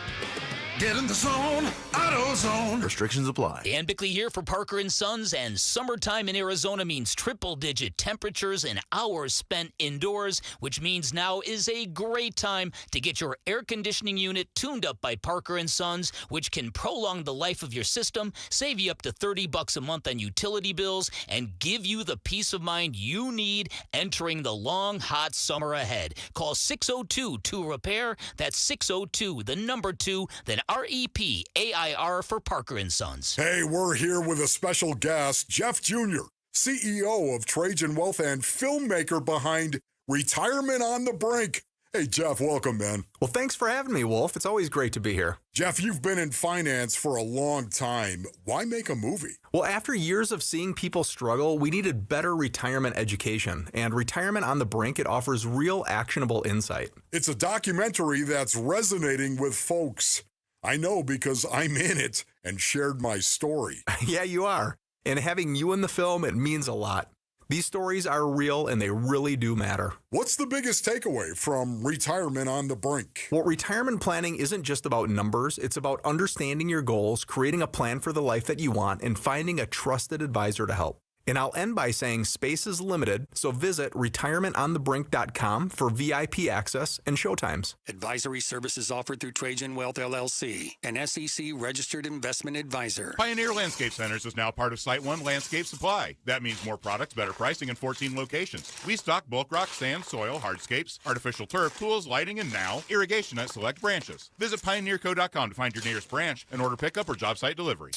Get in the zone, AutoZone. Restrictions apply. Dan Bickley here for Parker & Sons, and summertime in Arizona means triple-digit temperatures and hours spent indoors, which means now is a great time to get your air conditioning unit tuned up by Parker & Sons, which can prolong the life of your system, save you up to $30 a month on utility bills, and give you the peace of mind you need entering the long, hot summer ahead. Call 602-2-REPAIR. That's 602, the number 2, then REPAIR for Parker & Sons. Hey, we're here with a special guest, Jeff Jr., CEO of Trajan Wealth and filmmaker behind Retirement on the Brink. Hey, Jeff, welcome, man. Well, thanks for having me, Wolf. It's always great to be here. Jeff, you've been in finance for a long time. Why make a movie? Well, after years of seeing people struggle, we needed better retirement education. And Retirement on the Brink, it offers real actionable insight. It's a documentary that's resonating with folks. I know because I'm in it and shared my story. Yeah, you are. And having you in the film, it means a lot. These stories are real and they really do matter. What's the biggest takeaway from Retirement on the Brink? Well, retirement planning isn't just about numbers. It's about understanding your goals, creating a plan for the life that you want, and finding a trusted advisor to help. And I'll end by saying space is limited, so visit retirementonthebrink.com for VIP access and showtimes. Advisory services offered through Trajan Wealth, LLC, an SEC-registered investment advisor. Pioneer Landscape Centers is now part of Site One Landscape Supply. That means more products, better pricing, and 14 locations. We stock bulk rock, sand, soil, hardscapes, artificial turf, tools, lighting, and now irrigation at select branches. Visit pioneerco.com to find your nearest branch and order pickup or job site delivery.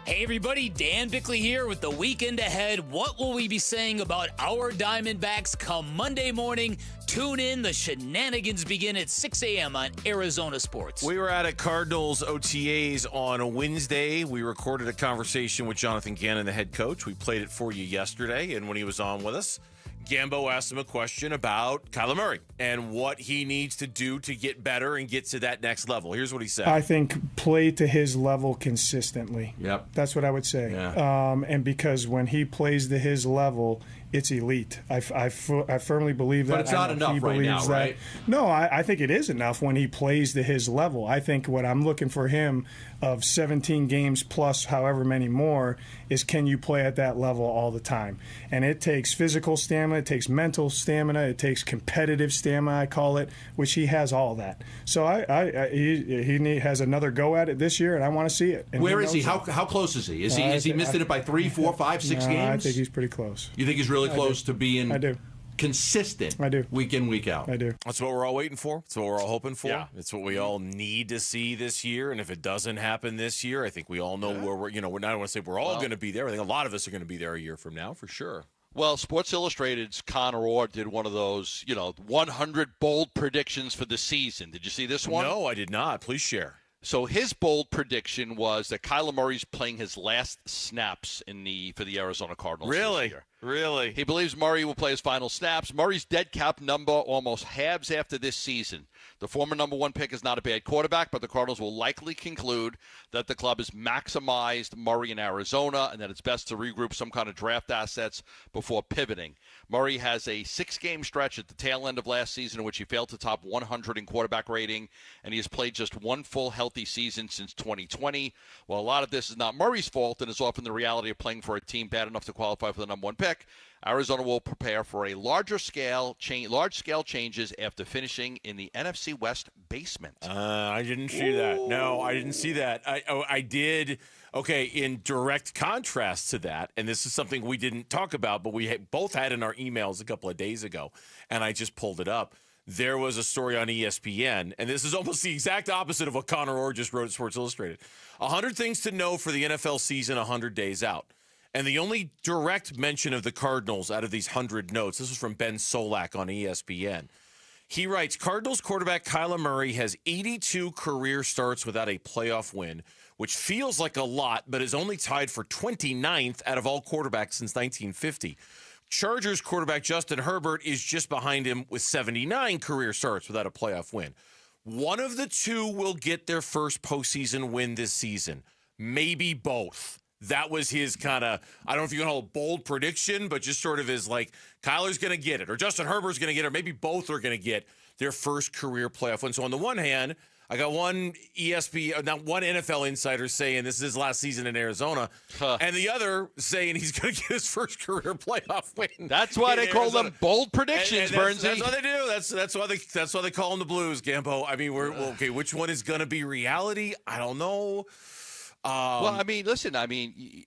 Hey everybody, Dan Bickley here with the weekend ahead. What will we be saying about our Diamondbacks come Monday morning? Tune in. The shenanigans begin at 6 a.m. on Arizona Sports. We were at Cardinals OTAs on a Wednesday. We recorded a conversation with Jonathan Gannon, the head coach. We played it for you yesterday, and when he was on with us, Gambo asked him a question about Kyler Murray and what he needs to do to get better and get to that next level. Here's what he said. I think play to his level consistently. Yep. That's what I would say. Yeah. And because when he plays to his level, it's elite. I firmly believe that. But it's not enough right now, right? No, I think it is enough when he plays to his level. I think what I'm looking for him of 17 games plus however many more is, can you play at that level all the time? And it takes physical stamina, it takes mental stamina, it takes competitive stamina, I call it, which he has all that. So he has another go at it this year, and I want to see it. And Where is he? How close is he? Is he missed it by 3, 4, 5, 6 games? I think he's pretty close. You think he's really close to being consistent week in, week out? I do. That's what we're all waiting for. That's what we're all hoping for. Yeah. It's what we all need to see this year. And if it doesn't happen this year, I think we all know where we're, we're not going to say we're all going to be there. I think a lot of us are going to be there a year from now for sure. Well, Sports Illustrated's Connor Orr did one of those, 100 bold predictions for the season. Did you see this one? No, I did not. Please share. So his bold prediction was that Kyler Murray's playing his last snaps for the Arizona Cardinals Really? this year. Really? He believes Murray will play his final snaps. Murray's dead cap number almost halves after this season. The former number 1 pick is not a bad quarterback, but the Cardinals will likely conclude that the club has maximized Murray in Arizona and that it's best to regroup some kind of draft assets before pivoting. Murray has a 6-game stretch at the tail end of last season in which he failed to top 100 in quarterback rating, and he has played just one full healthy season since 2020. While a lot of this is not Murray's fault and is often the reality of playing for a team bad enough to qualify for the number 1 pick, Arizona will prepare for a large-scale changes after finishing in the NFC West basement. I didn't see that. No, I didn't see that. I did. Okay, in direct contrast to that, and this is something we didn't talk about, but we both had in our emails a couple of days ago, and I just pulled it up. There was a story on ESPN, and this is almost the exact opposite of what Connor Orr just wrote at Sports Illustrated. 100 things to know for the NFL season 100 days out. And the only direct mention of the Cardinals out of these 100 notes, this was from Ben Solak on ESPN. He writes, Cardinals quarterback Kyler Murray has 82 career starts without a playoff win, which feels like a lot, but is only tied for 29th out of all quarterbacks since 1950. Chargers quarterback Justin Herbert is just behind him with 79 career starts without a playoff win. One of the two will get their first postseason win this season. Maybe both. that was his kind of, I don't know if you can call it bold prediction, but just sort of his like, Kyler's going to get it, or Justin Herbert's going to get it, or maybe both are going to get their first career playoff win. So on the one hand, I got one one NFL insider saying this is his last season in Arizona, and the other saying he's going to get his first career playoff win. That's why they call them bold predictions, Bernsey. That's what they do. That's why they call them the Blues, Gambo. I mean, okay. Which one is going to be reality? I don't know. Well, I mean, listen. I mean,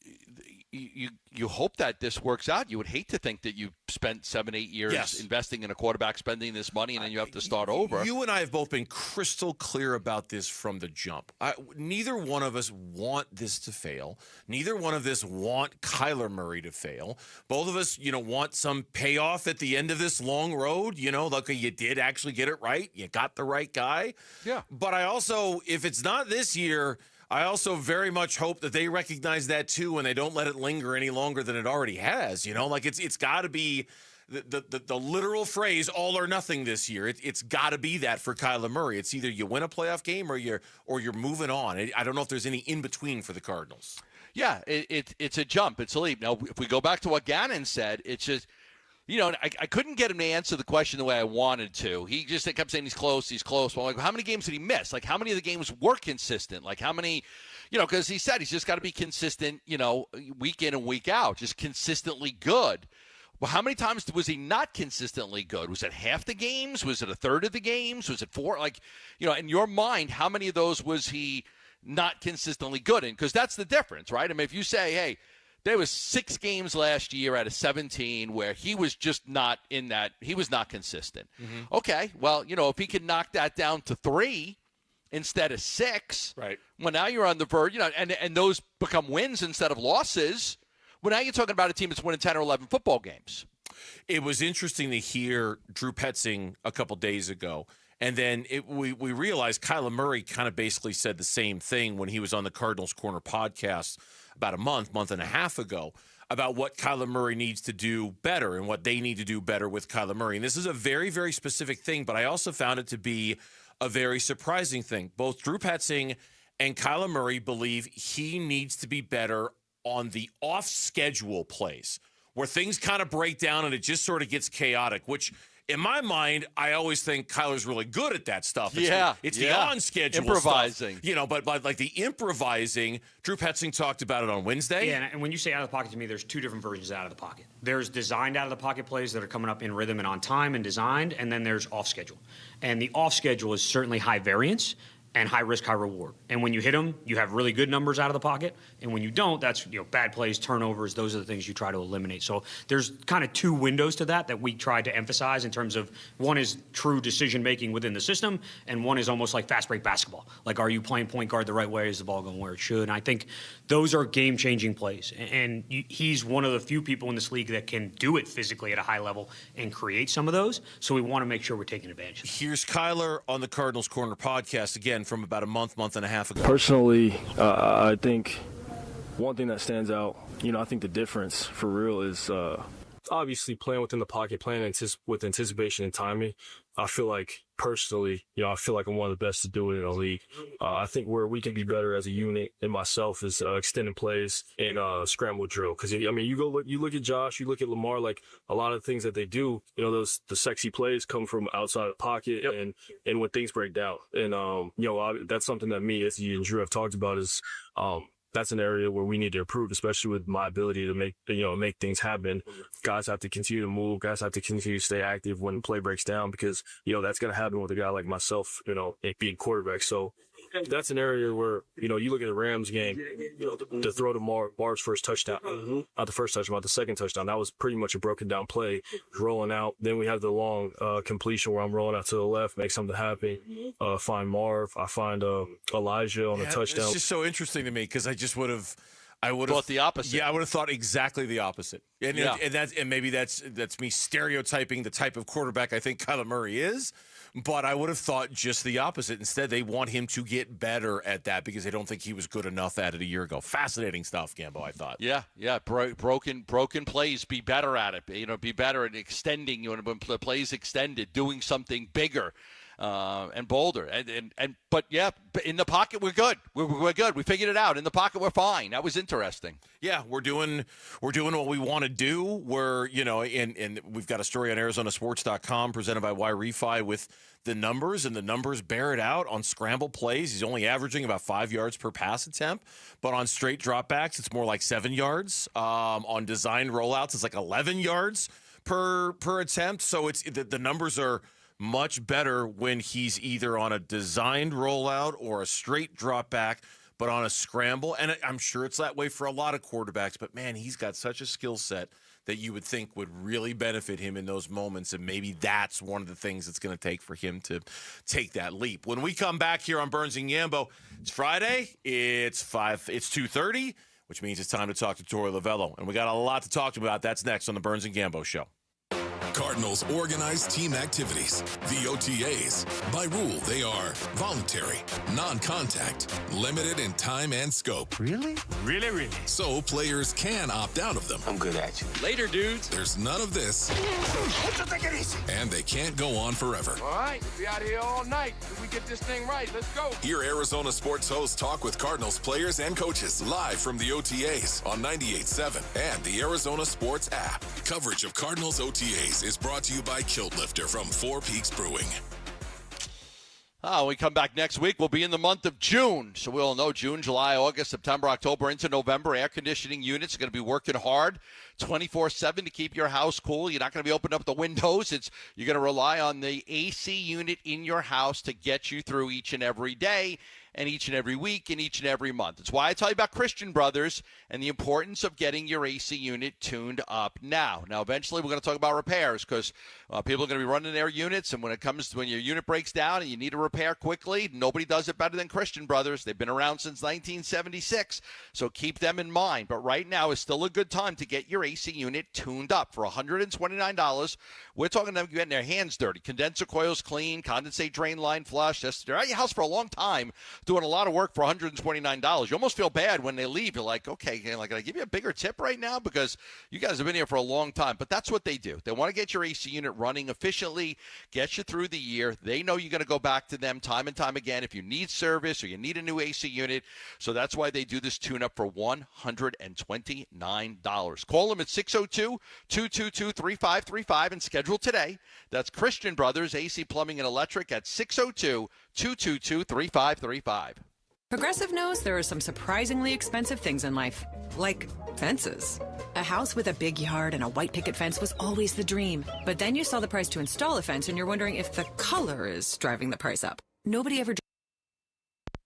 you hope that this works out. You would hate to think that you spent 7-8 years investing in a quarterback, spending this money, and then you have to start over. You and I have both been crystal clear about this from the jump. Neither one of us want this to fail. Neither one of us want Kyler Murray to fail. Both of us, want some payoff at the end of this long road. Like you did actually get it right. You got the right guy. Yeah. But I also, if it's not this year, I also very much hope that they recognize that too, and they don't let it linger any longer than it already has. Like it's got to be the literal phrase "all or nothing" this year. It's got to be that for Kyler Murray. It's either you win a playoff game or you're moving on. I don't know if there's any in between for the Cardinals. Yeah, it's a jump. It's a leap. Now, if we go back to what Gannon said, it's just. I couldn't get him to answer the question the way I wanted to. He just kept saying he's close. Well, like, how many games did he miss? Like, how many of the games were consistent? Like, how many, because he said he's just got to be consistent, week in and week out, just consistently good. Well, how many times was he not consistently good? Was it half the games? Was it a third of the games? Was it 4? Like, in your mind, how many of those was he not consistently good in? Because that's the difference, right? I mean, if you say, hey, there was 6 games last year out of 17 where he was just not in that. He was not consistent. Mm-hmm. Okay, well, if he can knock that down to 3 instead of 6, right? Well, now you're on the verge, and those become wins instead of losses. Well, now you're talking about a team that's winning 10 or 11 football games. It was interesting to hear Drew Petzing a couple days ago. And then we realized Kyler Murray kind of basically said the same thing when he was on the Cardinals Corner podcast about a month and a half ago about what Kyler Murray needs to do better and what they need to do better with Kyler Murray. And this is a very, very specific thing, but I also found it to be a very surprising thing. Both Drew Petzing and Kyler Murray believe he needs to be better on the off-schedule plays where things kind of break down and it just sort of gets chaotic, which – in my mind, I always think Kyler's really good at that stuff. It's the on-schedule improvising stuff. But like the improvising, Drew Petzing talked about it on Wednesday. Yeah, and when you say out of the pocket, to me, there's 2 different versions of out of the pocket. There's designed out of the pocket plays that are coming up in rhythm and on time and designed, and then there's off-schedule. And the off-schedule is certainly high variance and high risk, high reward. And when you hit them, you have really good numbers out of the pocket. And when you don't, that's bad plays, turnovers. Those are the things you try to eliminate. So there's kind of 2 windows to that we try to emphasize in terms of one is true decision making within the system, and one is almost like fast break basketball. Like, are you playing point guard the right way? Is the ball going where it should? And I think those are game changing plays. And he's one of the few people in this league that can do it physically at a high level and create some of those. So we want to make sure we're taking advantage of them. Here's Kyler on the Cardinals Corner podcast again from about a month and a half ago. Personally, I think one thing that stands out, I think the difference for real is obviously playing within the pocket, playing with anticipation and timing. I feel like personally, I feel like I'm one of the best to do it in the league. I think where we can be better as a unit and myself is extending plays and scramble drill. Because you look at Josh, you look at Lamar, like a lot of the things that they do, the sexy plays come from outside the pocket and when things break down. And that's something that me, as you and Drew have talked about is that's an area where we need to improve, especially with my ability to make things happen. Guys have to continue to move. Guys have to continue to stay active when play breaks down because, that's going to happen with a guy like myself, being quarterback. So that's an area where, you look at the Rams game, to throw to Marv's first touchdown, not the first touchdown, but the second touchdown. That was pretty much a broken down play, rolling out. Then we have the long completion where I'm rolling out to the left, make something happen, find Marv. I find Elijah on the touchdown. It's just so interesting to me because I would have thought the opposite. Yeah, I would have thought exactly the opposite. And maybe that's me stereotyping the type of quarterback I think Kyler Murray is. But I would have thought just the opposite. Instead, they want him to get better at that because they don't think he was good enough at it a year ago. Fascinating stuff, Gambo, I thought. Yeah. Broken plays, be better at it. Be better at extending. When plays extended, doing something bigger and Boulder. But yeah, in the pocket we're good. We're good. We figured it out. In the pocket we're fine. That was interesting. Yeah, we're doing what we want to do. We're, and we've got a story on ArizonaSports.com presented by Y-Refi with the numbers, and the numbers bear it out on scramble plays. He's only averaging about 5 yards per pass attempt, but on straight dropbacks, it's more like 7 yards. On designed rollouts, it's like 11 yards per attempt. So it's the numbers are much better when he's either on a designed rollout or a straight drop back, but on a scramble. And I'm sure it's that way for a lot of quarterbacks, but man, he's got such a skill set that you would think would really benefit him in those moments. And maybe that's one of the things it's going to take for him to take that leap. When we come back here on Burns and Gambo, it's Friday. It's 2:30, which means it's time to talk to Torey Lovello. And we got a lot to talk about. That's next on the Burns and Gambo Show. Cardinals organized team activities, the OTAs. By rule, they are voluntary, non-contact, limited in time and scope. Really? Really? So players can opt out of them. I'm good at you. Later, dudes. There's none of this. Take it easy. And they can't go on forever. All right, we'll be out here all night. If we get this thing right, let's go. Hear Arizona sports hosts talk with Cardinals players and coaches live from the OTAs on 98.7 and the Arizona Sports app. Coverage of Cardinals OTAs is brought to you by Kilt Lifter from Four Peaks Brewing. When we come back next week, we'll be in the month of June. So we'll know June, July, August, September, October, into November. Air conditioning units are going to be working hard 24/7 to keep your house cool. You're not going to be opening up the windows. You're going to rely on the AC unit in your house to get you through each and every day and each and every week and each and every month. It's why I tell you about Christian Brothers and the importance of getting your AC unit tuned up now. Now, eventually, we're going to talk about repairs because people are going to be running their units, and when your unit breaks down and you need a repair quickly, nobody does it better than Christian Brothers. They've been around since 1976, so keep them in mind. But right now is still a good time to get your AC unit tuned up for $129. We're talking them getting their hands dirty. Condenser coils clean, condensate drain line flush. They're at your house for a long time, doing a lot of work for $129. You almost feel bad when they leave. You're like, okay, can I give you a bigger tip right now? Because you guys have been here for a long time. But that's what they do. They want to get your AC unit running efficiently, get you through the year. They know you're going to go back to them time and time again if you need service or you need a new AC unit. So that's why they do this tune-up for $129. Call them at 602-222-3535 and schedule today. That's Christian Brothers, AC Plumbing and Electric at 602-222-3535. Progressive knows there are some surprisingly expensive things in life, like fences. A house with a big yard and a white picket fence was always the dream. But then you saw the price to install a fence and you're wondering if the color is driving the price up. Nobody ever...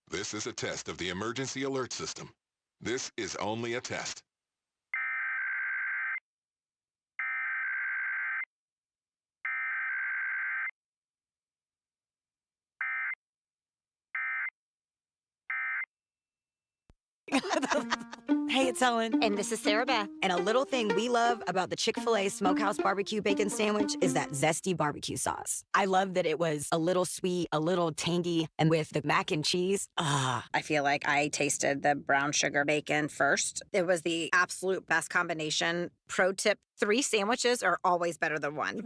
This is a test of the emergency alert system. This is only a test. Hey, it's Ellen. And this is Sarah Beth. And a little thing we love about the Chick-fil-A Smokehouse Barbecue Bacon Sandwich is that zesty barbecue sauce. I love that it was a little sweet, a little tangy, and with the mac and cheese, I feel like I tasted the brown sugar bacon first. It was the absolute best combination. Pro tip, 3 sandwiches are always better than 1.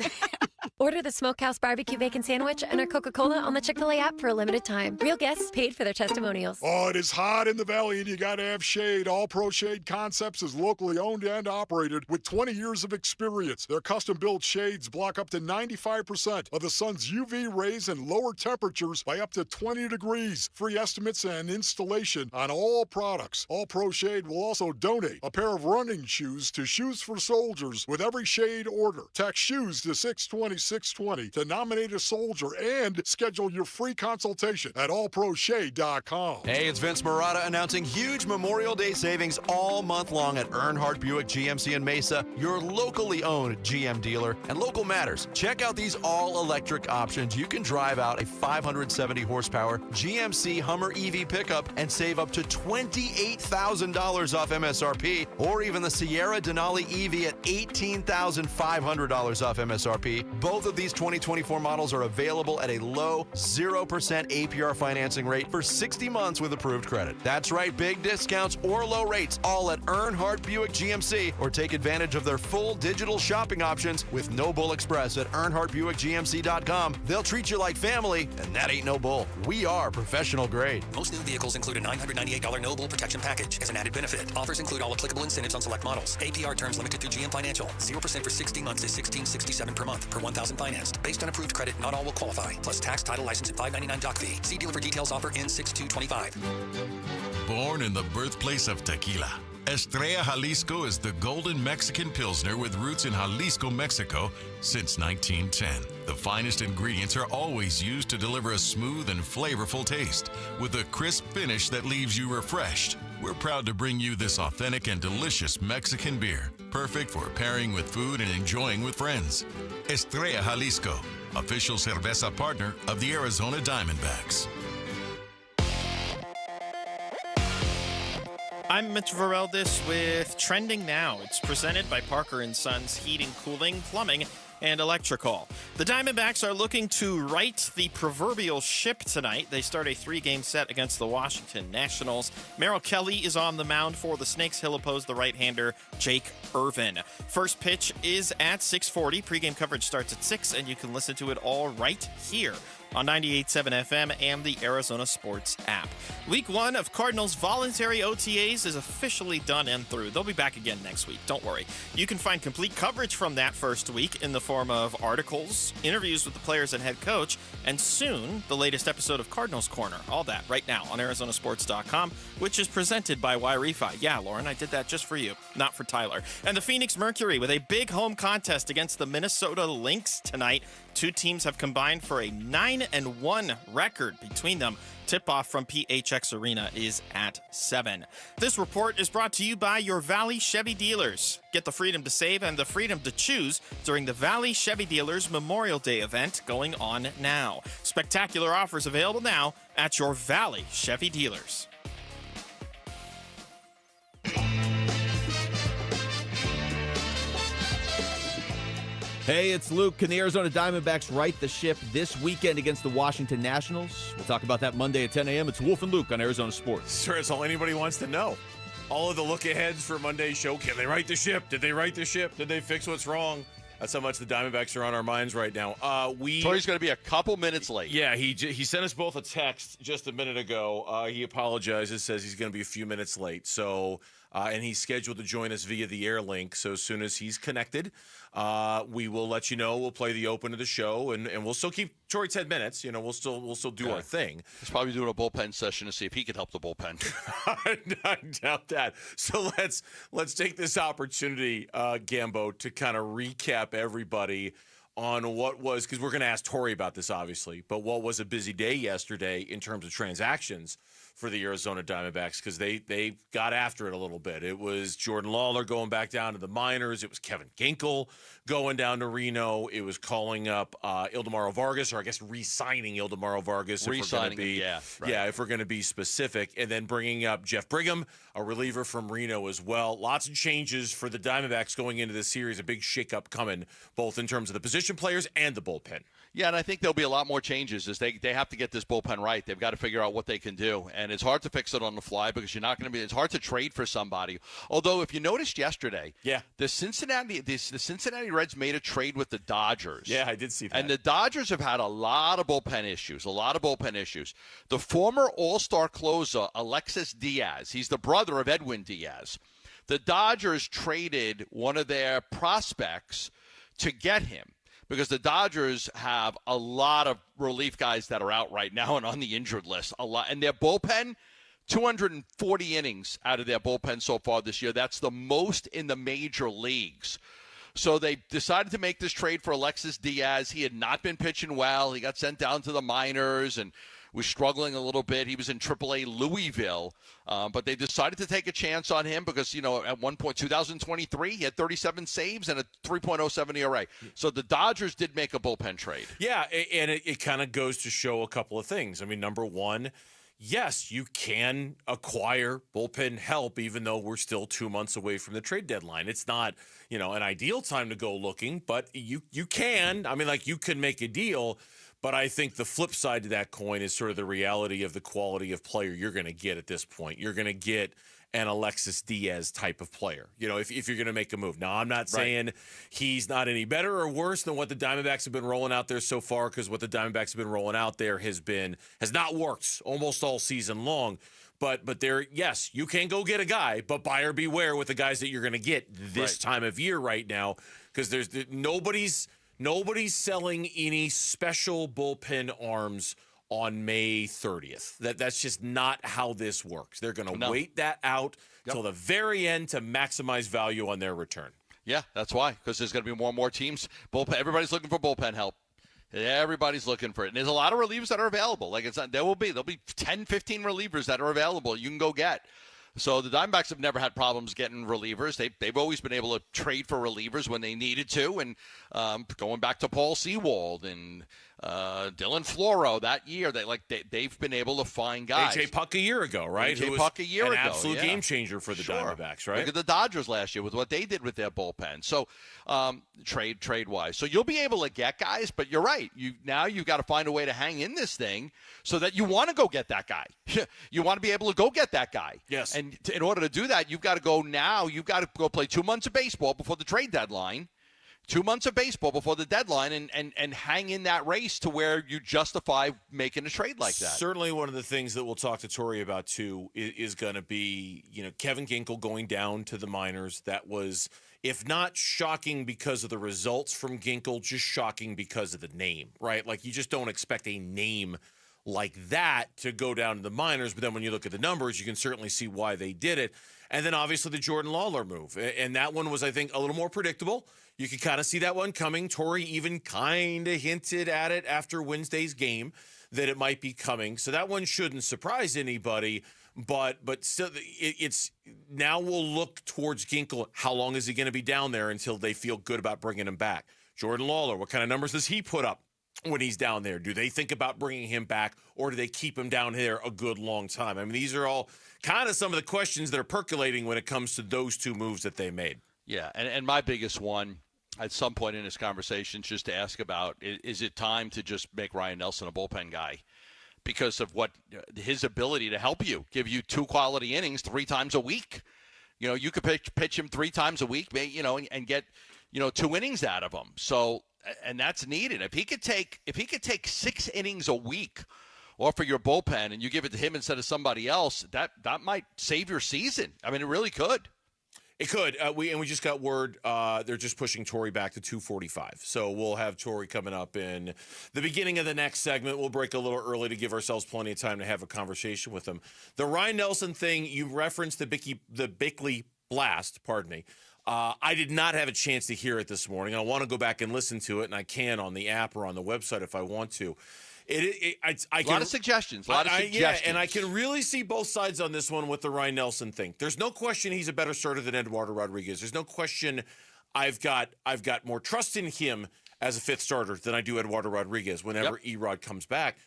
Order the Smokehouse Barbecue Bacon Sandwich and a Coca-Cola on the Chick-fil-A app for a limited time. Real guests paid for their testimonials. Oh, it is hot in the valley and you got to have shade. All Pro Shade Concepts is locally owned and operated with 20 years of experience. Their custom-built shades block up to 95% of the sun's UV rays and lower temperatures by up to 20 degrees. Free estimates and installation on all products. All Pro Shade will also donate a pair of running shoes to Shoes for Soldiers with every shade order. Text shoes to 620-620 to nominate a soldier and schedule your free consultation at allproshade.com. Hey, it's Vince Marotta announcing huge Memorial Day savings all month long at Earnhardt Buick GMC in Mesa, your locally owned GM dealer. And local matters. Check out these all-electric options. You can drive out a 570 horsepower GMC Hummer EV pickup and save up to $28,000 off MSRP, or even the Sierra Denali EV at $18,500 off MSRP. Both Both of these 2024 models are available at a low 0% APR financing rate for 60 months with approved credit. That's right, big discounts or low rates, all at Earnhardt Buick GMC, or take advantage of their full digital shopping options with No Bull Express at EarnhardtBuickGMC.com. They'll treat you like family, and that ain't no bull. We are professional grade. Most new vehicles include a $998 no bull protection package as an added benefit. Offers include all applicable incentives on select models. APR terms limited through GM Financial. 0% for 60 months is $16.67 per month per 1,000 financed. Based on approved credit, not all will qualify. Plus tax, title, license, and $5.99 doc fee. See dealer for details. Offer ends 6/2/25. Born in the birthplace of tequila, Estrella Jalisco is the golden Mexican Pilsner with roots in Jalisco, Mexico since 1910. The finest ingredients are always used to deliver a smooth and flavorful taste with a crisp finish that leaves you refreshed. We're proud to bring you this authentic and delicious Mexican beer, perfect for pairing with food and enjoying with friends. Estrella Jalisco, official cerveza partner of the Arizona Diamondbacks. I'm Mitch Vareldis with Trending Now. It's presented by Parker & Sons Heating, Cooling, Plumbing, and Electrical. The Diamondbacks are looking to right the proverbial ship tonight. They start a 3-game set against the Washington Nationals. Merrill Kelly is on the mound for the Snakes. He'll oppose the right-hander Jake Irvin. First pitch is at 6:40. Pre-game coverage starts at 6, and you can listen to it all right here on 98.7 FM and the Arizona Sports app. Week 1 of Cardinals voluntary OTAs is officially done and through. They'll be back again next week. Don't worry. You can find complete coverage from that first week in the form of articles, interviews with the players and head coach, and soon the latest episode of Cardinals Corner. All that right now on ArizonaSports.com, which is presented by Y-Refi. Yeah, Lauren, I did that just for you, not for Tyler. And the Phoenix Mercury with a big home contest against the Minnesota Lynx tonight. Two teams have combined for a 9-1 record between them. Tip-off from PHX Arena is at 7. This report is brought to you by your Valley Chevy dealers. Get the freedom to save and the freedom to choose during the Valley Chevy Dealers Memorial Day event going on now. Spectacular offers available now at your Valley Chevy dealers. Hey, it's Luke. Can the Arizona Diamondbacks right the ship this weekend against the Washington Nationals? We'll talk about that Monday at 10 a.m. It's Wolf and Luke on Arizona Sports. Sure, it's all anybody wants to know. All of the look-aheads for Monday's show. Can they right the ship? Did they right the ship? Did they fix what's wrong? That's how much the Diamondbacks are on our minds right now. Tori's going to be a couple minutes late. Yeah, he sent us both a text just a minute ago. He apologizes, says he's going to be a few minutes late. So, and he's scheduled to join us via the air link. So as soon as he's connected, we will let you know. We'll play the open of the show, and we'll still keep Tori 10 minutes. You know, we'll still do our thing. He's probably doing a bullpen session to see if he can help the bullpen. I doubt that. So let's take this opportunity, Gambo, to kind of recap everybody on what was, because we're going to ask Tori about this, obviously, but what was a busy day yesterday in terms of transactions for the Arizona Diamondbacks, because they got after it a little bit. It was Jordan Lawler going back down to the minors. It was Kevin Ginkel going down to Reno. It was calling up Ildemaro Vargas, or I guess re-signing Ildemaro Vargas. Re-signing him, yeah. Right. Yeah, if we're going to be specific. And then bringing up Jeff Brigham, a reliever from Reno as well. Lots of changes for the Diamondbacks going into this series. A big shakeup coming, both in terms of the position players and the bullpen. Yeah, and I think there'll be a lot more changes as they have to get this bullpen right. They've got to figure out what they can do. And it's hard to fix it on the fly because you're not going to be – it's hard to trade for somebody. Although, if you noticed yesterday, the Cincinnati Reds made a trade with the Dodgers. Yeah, I did see that. And the Dodgers have had a lot of bullpen issues, The former All-Star closer, Alexis Diaz, he's the brother of Edwin Diaz. The Dodgers traded one of their prospects to get him, because the Dodgers have a lot of relief guys that are out right now and on the injured list. A lot. And their bullpen, 240 innings out of their bullpen so far this year. That's the most in the major leagues. So they decided to make this trade for Alexis Diaz. He had not been pitching well. He got sent down to the minors and was struggling a little bit. He was in AAA Louisville, but they decided to take a chance on him because, at one point, 2023, he had 37 saves and a 3.07 ERA. So the Dodgers did make a bullpen trade. Yeah, and it kind of goes to show a couple of things. I mean, number one, yes, you can acquire bullpen help, even though we're still 2 months away from the trade deadline. It's not, an ideal time to go looking, but you can. I mean, like, you can make a deal. But I think the flip side to that coin is sort of the reality of the quality of player you're going to get at this point. You're going to get an Alexis Diaz type of player, if you're going to make a move. Now, I'm not saying he's not any better or worse than what the Diamondbacks have been rolling out there so far, because what the Diamondbacks have been rolling out there has not worked almost all season long. But there, yes, you can go get a guy, but buyer beware with the guys that you're going to get this time of year right now, because there's nobody's selling any special bullpen arms on May 30th. That's just not how this works. They're going to wait that out till the very end to maximize value on their return. Yeah, that's why, because there's going to be more and more teams. Everybody's looking for bullpen help. Everybody's looking for it. And there's a lot of relievers that are available. Like, there'll be 10, 15 relievers that are available you can go get. So the Diamondbacks have never had problems getting relievers. They've always been able to trade for relievers when they needed to. And going back to Paul Sewald and Dylan Floro that year, they've been able to find guys. A.J. Puck a year ago, right? A.J. Puck a year ago. An absolute game changer for the Diamondbacks, right? Look at the Dodgers last year with what they did with their bullpen. So trade-wise. So you'll be able to get guys, but you're right. You've got to find a way to hang in this thing so that you want to go get that guy. You want to be able to go get that guy. Yes. And in order to do that, you've got to go now. You've got to go play 2 months of baseball before the trade deadline. 2 months of baseball before the deadline and hang in that race to where you justify making a trade like that. Certainly one of the things that we'll talk to Torrey about, too, is going to be, Kevin Ginkel going down to the minors. That was, if not shocking because of the results from Ginkel, just shocking because of the name, right? Like, you just don't expect a name like that to go down to the minors. But then when you look at the numbers, you can certainly see why they did it. And then obviously the Jordan Lawler move. And that one was, I think, a little more predictable. You could kind of see that one coming. Torrey even kind of hinted at it after Wednesday's game that it might be coming. So that one shouldn't surprise anybody. But still, it's now we'll look towards Ginkel. How long is he going to be down there until they feel good about bringing him back? Jordan Lawler, what kind of numbers does he put up when he's down there? Do they think about bringing him back, or do they keep him down there a good long time? I mean, these are all kind of some of the questions that are percolating when it comes to those two moves that they made. Yeah, and my biggest one at some point in this conversation is just to ask about, is it time to just make Ryan Nelson a bullpen guy? Because of what his ability to help you, give you 2 quality innings 3 times a week. You could pitch him 3 times a week, and get, 2 innings out of him. So, and that's needed. If he could take 6 innings a week off of your bullpen and you give it to him instead of somebody else, that might save your season. I mean, it really could. It could. We just got word they're just pushing Torrey back to 2:45. So we'll have Torrey coming up in the beginning of the next segment. We'll break a little early to give ourselves plenty of time to have a conversation with him. The Ryan Nelson thing, you referenced the Bickley blast, pardon me. I did not have a chance to hear it this morning. I want to go back and listen to it, and I can on the app or on the website if I want to. A lot of suggestions. Yeah, and I can really see both sides on this one with the Ryan Nelson thing. There's no question he's a better starter than Eduardo Rodriguez. There's no question I've got more trust in him as a 5th starter than I do Eduardo Rodriguez whenever Erod comes back.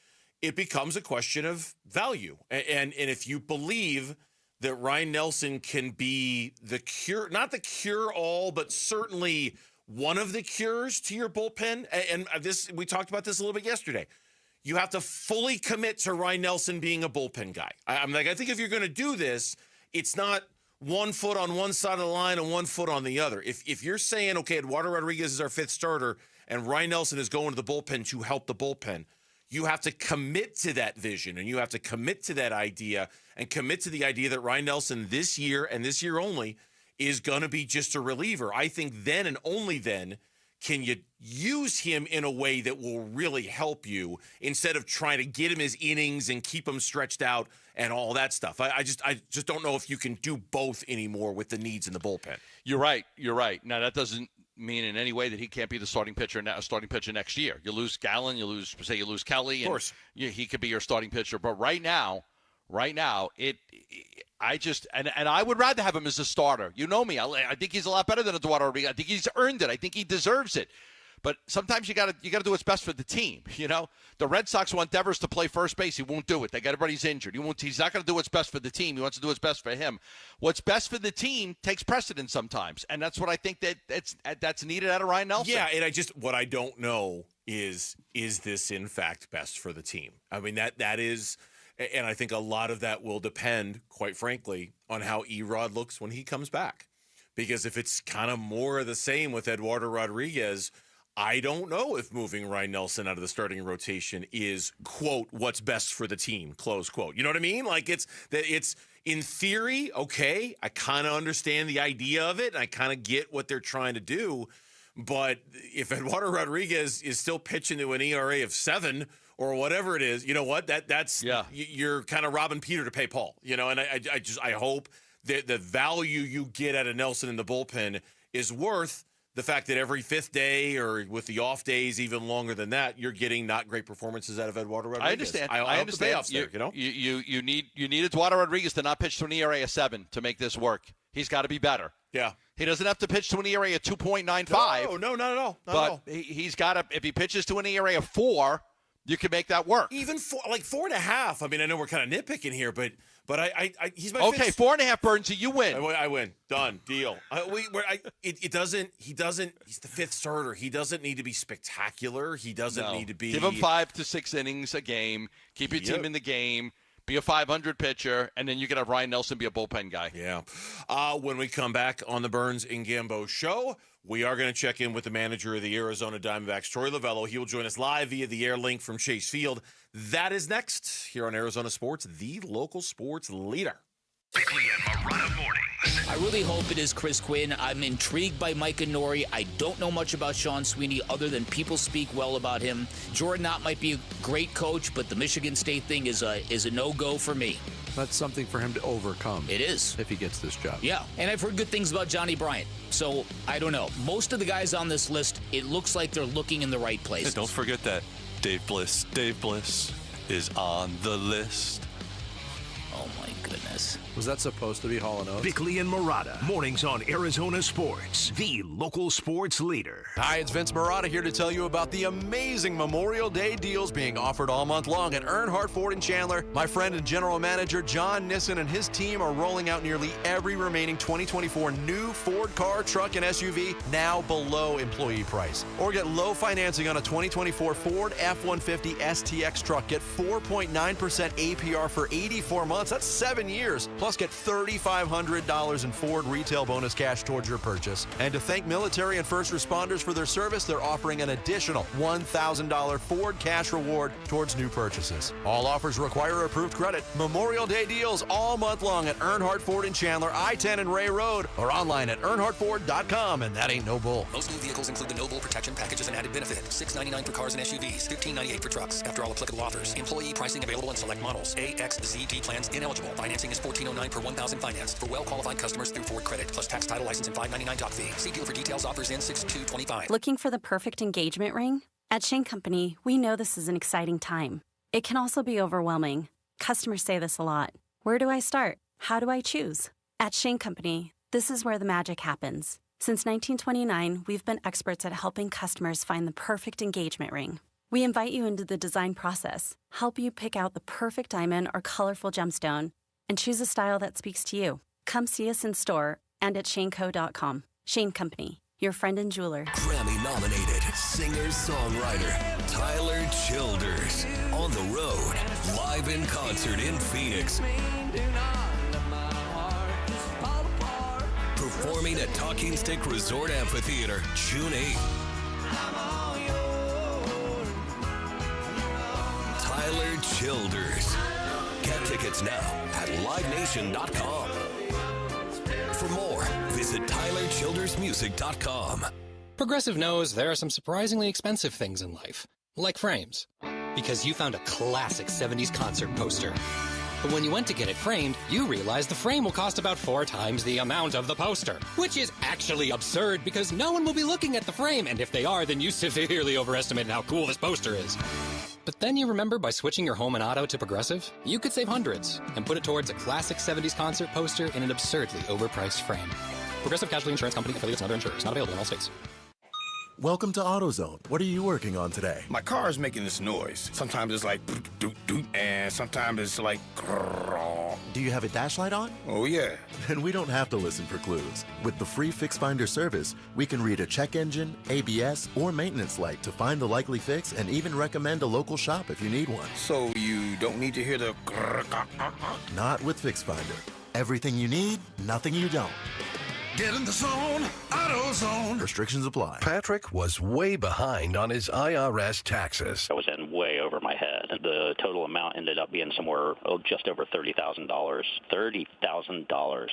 It becomes a question of value. And if you believe that Ryan Nelson can be the cure, not the cure-all, but certainly one of the cures to your bullpen, and we talked about this a little bit yesterday. You have to fully commit to Ryan Nelson being a bullpen guy. I think if you're going to do this, it's not 1 foot on one side of the line and 1 foot on the other. If you're saying, okay, Eduardo Rodriguez is our 5th starter and Ryan Nelson is going to the bullpen to help the bullpen, you have to commit to that vision, and you have to commit to that idea, and commit to the idea that Ryan Nelson this year and this year only is going to be just a reliever. I think then and only then can you use him in a way that will really help you instead of trying to get him his innings and keep him stretched out and all that stuff. I just don't know if you can do both anymore with the needs in the bullpen. You're right. Now, that doesn't mean in any way that he can't be the starting pitcher next year. You lose Gallen, you lose Kelly, and of course he could be your starting pitcher. But right now, I would rather have him as a starter. You know me. I think he's a lot better than Eduardo Rodriguez. I think he's earned it. I think he deserves it. But sometimes you got to do what's best for the team. You know, the Red Sox want Devers to play first base. He won't do it. They got everybody's injured. He's not going to do what's best for the team. He wants to do what's best for him. What's best for the team takes precedence sometimes, and that's what I think that's needed out of Ryan Nelson. Yeah, and what I don't know is this in fact best for the team? I mean, that is, and I think a lot of that will depend, quite frankly, on how Erod looks when he comes back. Because if it's kind of more of the same with Eduardo Rodriguez, I don't know if moving Ryan Nelson out of the starting rotation is, quote, what's best for the team, close quote. You know what I mean? Like, it's in theory, okay, I kind of understand the idea of it, and I kind of get what they're trying to do. But if Eduardo Rodriguez is still pitching to an ERA of 7 or whatever it is, you know what? You're kind of robbing Peter to pay Paul. You know, and I hope that the value you get out of Nelson in the bullpen is worth the fact that every fifth day or with the off days, even longer than that, you're getting not great performances out of Eduardo Rodriguez. I understand. I understand. You need Eduardo Rodriguez to not pitch to an ERA of 7 to make this work. He's got to be better. Yeah. He doesn't have to pitch to an ERA of 2.95. No, not at all. But he's got to, if he pitches to an ERA of 4, you can make that work. Even 4.5. I mean, I know we're kind of nitpicking here, but he's my okay. 4.5, Burnsy, you win. I win. Done. Deal. He's the fifth starter. He doesn't need to be spectacular. He doesn't need to be. Give him 5 to 6 innings a game. Keep your team in the game. Be a 500 pitcher, and then you can have Ryan Nelson be a bullpen guy. Yeah. When we come back on the Burns and Gambo show, we are going to check in with the manager of the Arizona Diamondbacks, Troy Lovello. He will join us live via the air link from Chase Field. That is next here on Arizona Sports, the local sports leader. Bickley and Marotta mornings. I really hope it is Chris Quinn. I'm intrigued by Mike Nori. I don't know much about Sean Sweeney other than people speak well about him. Jordan Knott might be a great coach, but the Michigan State thing is a no-go for me. That's something for him to overcome. It is. If he gets this job. Yeah, and I've heard good things about Johnny Bryant. So, I don't know. Most of the guys on this list, it looks like they're looking in the right place. Don't forget that Dave Bliss is on the list. Oh, my goodness. Was that supposed to be Hall & Oates? Bickley and Marotta, mornings on Arizona Sports, the local sports leader. Hi, it's Vince Marotta here to tell you about the amazing Memorial Day deals being offered all month long at Earnhardt Ford in Chandler. My friend and general manager John Nissen and his team are rolling out nearly every remaining 2024 new Ford car, truck, and SUV now below employee price. Or get low financing on a 2024 Ford F-150 STX truck. Get 4.9% APR for 84 months. That's 7 years. Plus, get $3,500 in Ford retail bonus cash towards your purchase. And to thank military and first responders for their service, they're offering an additional $1,000 Ford cash reward towards new purchases. All offers require approved credit. Memorial Day deals all month long at Earnhardt Ford in Chandler, I-10 and Ray Road, or online at earnhardtford.com, and that ain't no bull. Most new vehicles include the no bull protection package as an added benefit. $699 for cars and SUVs, $1598 for trucks. After all applicable offers. Employee pricing available in select models. AXZT plans ineligible. Financing is $1,409 per $1,000 financed for well-qualified customers through Ford Credit, plus tax, title, license, and $599 doc fee. See dealer for details. Offers in 6/2/25. Looking for the perfect engagement ring? At Shane Company, we know this is an exciting time. It can also be overwhelming. Customers say this a lot. Where do I start? How do I choose? At Shane Company, this is where the magic happens. Since 1929, we've been experts at helping customers find the perfect engagement ring. We invite you into the design process, help you pick out the perfect diamond or colorful gemstone, and choose a style that speaks to you. Come see us in store and at shaneco.com. Shane Company, your friend and jeweler. Grammy-nominated singer-songwriter Tyler Childers on the road, live in concert in Phoenix. Performing at Talking Stick Resort Amphitheater, June 8th. Tyler Childers. Get tickets now at livenation.com. For more, visit tylerchildersmusic.com. Progressive knows there are some surprisingly expensive things in life, like frames. Because you found a classic 70s concert poster. But when you went to get it framed, you realized the frame will cost about 4 times the amount of the poster. Which is actually absurd because no one will be looking at the frame, and if they are, then you severely overestimated how cool this poster is. But then you remember by switching your home and auto to Progressive, you could save hundreds and put it towards a classic 70s concert poster in an absurdly overpriced frame. Progressive Casualty Insurance Company, affiliates, and other insurers. Not available in all states. Welcome to AutoZone. What are you working on today? My car is making this noise. Sometimes it's like doot doot, and sometimes it's like grrr. Do you have a dash light on? Oh yeah. Then we don't have to listen for clues. With the free Fix Finder service, we can read a check engine, ABS, or maintenance light to find the likely fix and even recommend a local shop if you need one. So you don't need to hear the grrr. Not with Fix Finder. Everything you need, nothing you don't. Get in the zone, AutoZone. Restrictions apply. Patrick was way behind on his IRS taxes. I was in way over my head. The total amount ended up being somewhere just over $30,000. $30,000.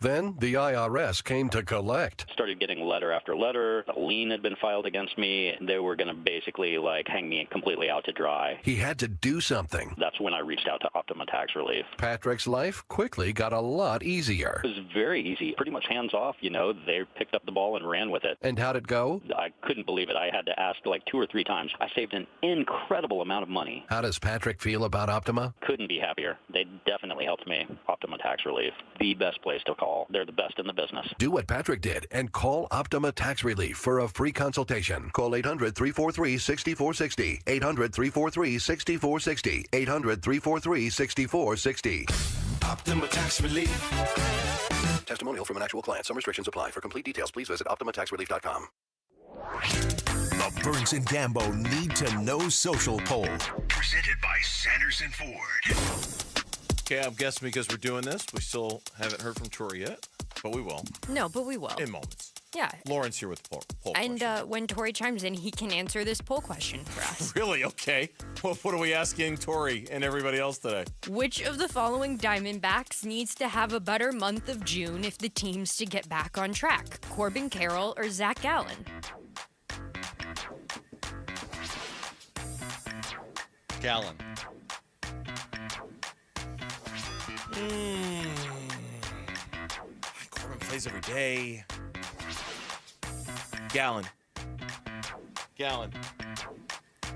Then the IRS came to collect. Started getting letter after letter. A lien had been filed against me. They were going to basically hang me completely out to dry. He had to do something. That's when I reached out to Optima Tax Relief. Patrick's life quickly got a lot easier. It was very easy, pretty much hands off. They picked up the ball and ran with it. And how'd it go? I couldn't believe it. I had to ask 2 or 3 times. I saved an incredible amount of money. How does Patrick feel about Optima? Couldn't be happier. They definitely helped me. Optima Tax Relief, the best place to call. They're the best in the business. Do what Patrick did and call Optima Tax Relief for a free consultation. Call 800-343-6460. 800-343-6460. 800-343-6460. Optima Tax Relief. Testimonial from an actual client. Some restrictions apply. For complete details, please visit OptimaTaxRelief.com. The Burns and Gambo Need to Know Social Poll. Presented by Sanderson Ford. Okay, I'm guessing because we're doing this, we still haven't heard from Tori yet, but we will. No, but we will. In moments. Yeah. Lauren's here with the poll And when Tori chimes in, he can answer this poll question for us. Really? Okay. Well, what are we asking Tori and everybody else today? Which of the following Diamondbacks needs to have a better month of June if the team's to get back on track? Corbin Carroll or Zach Gallen? Gallen. Corbin plays every day. Gallen.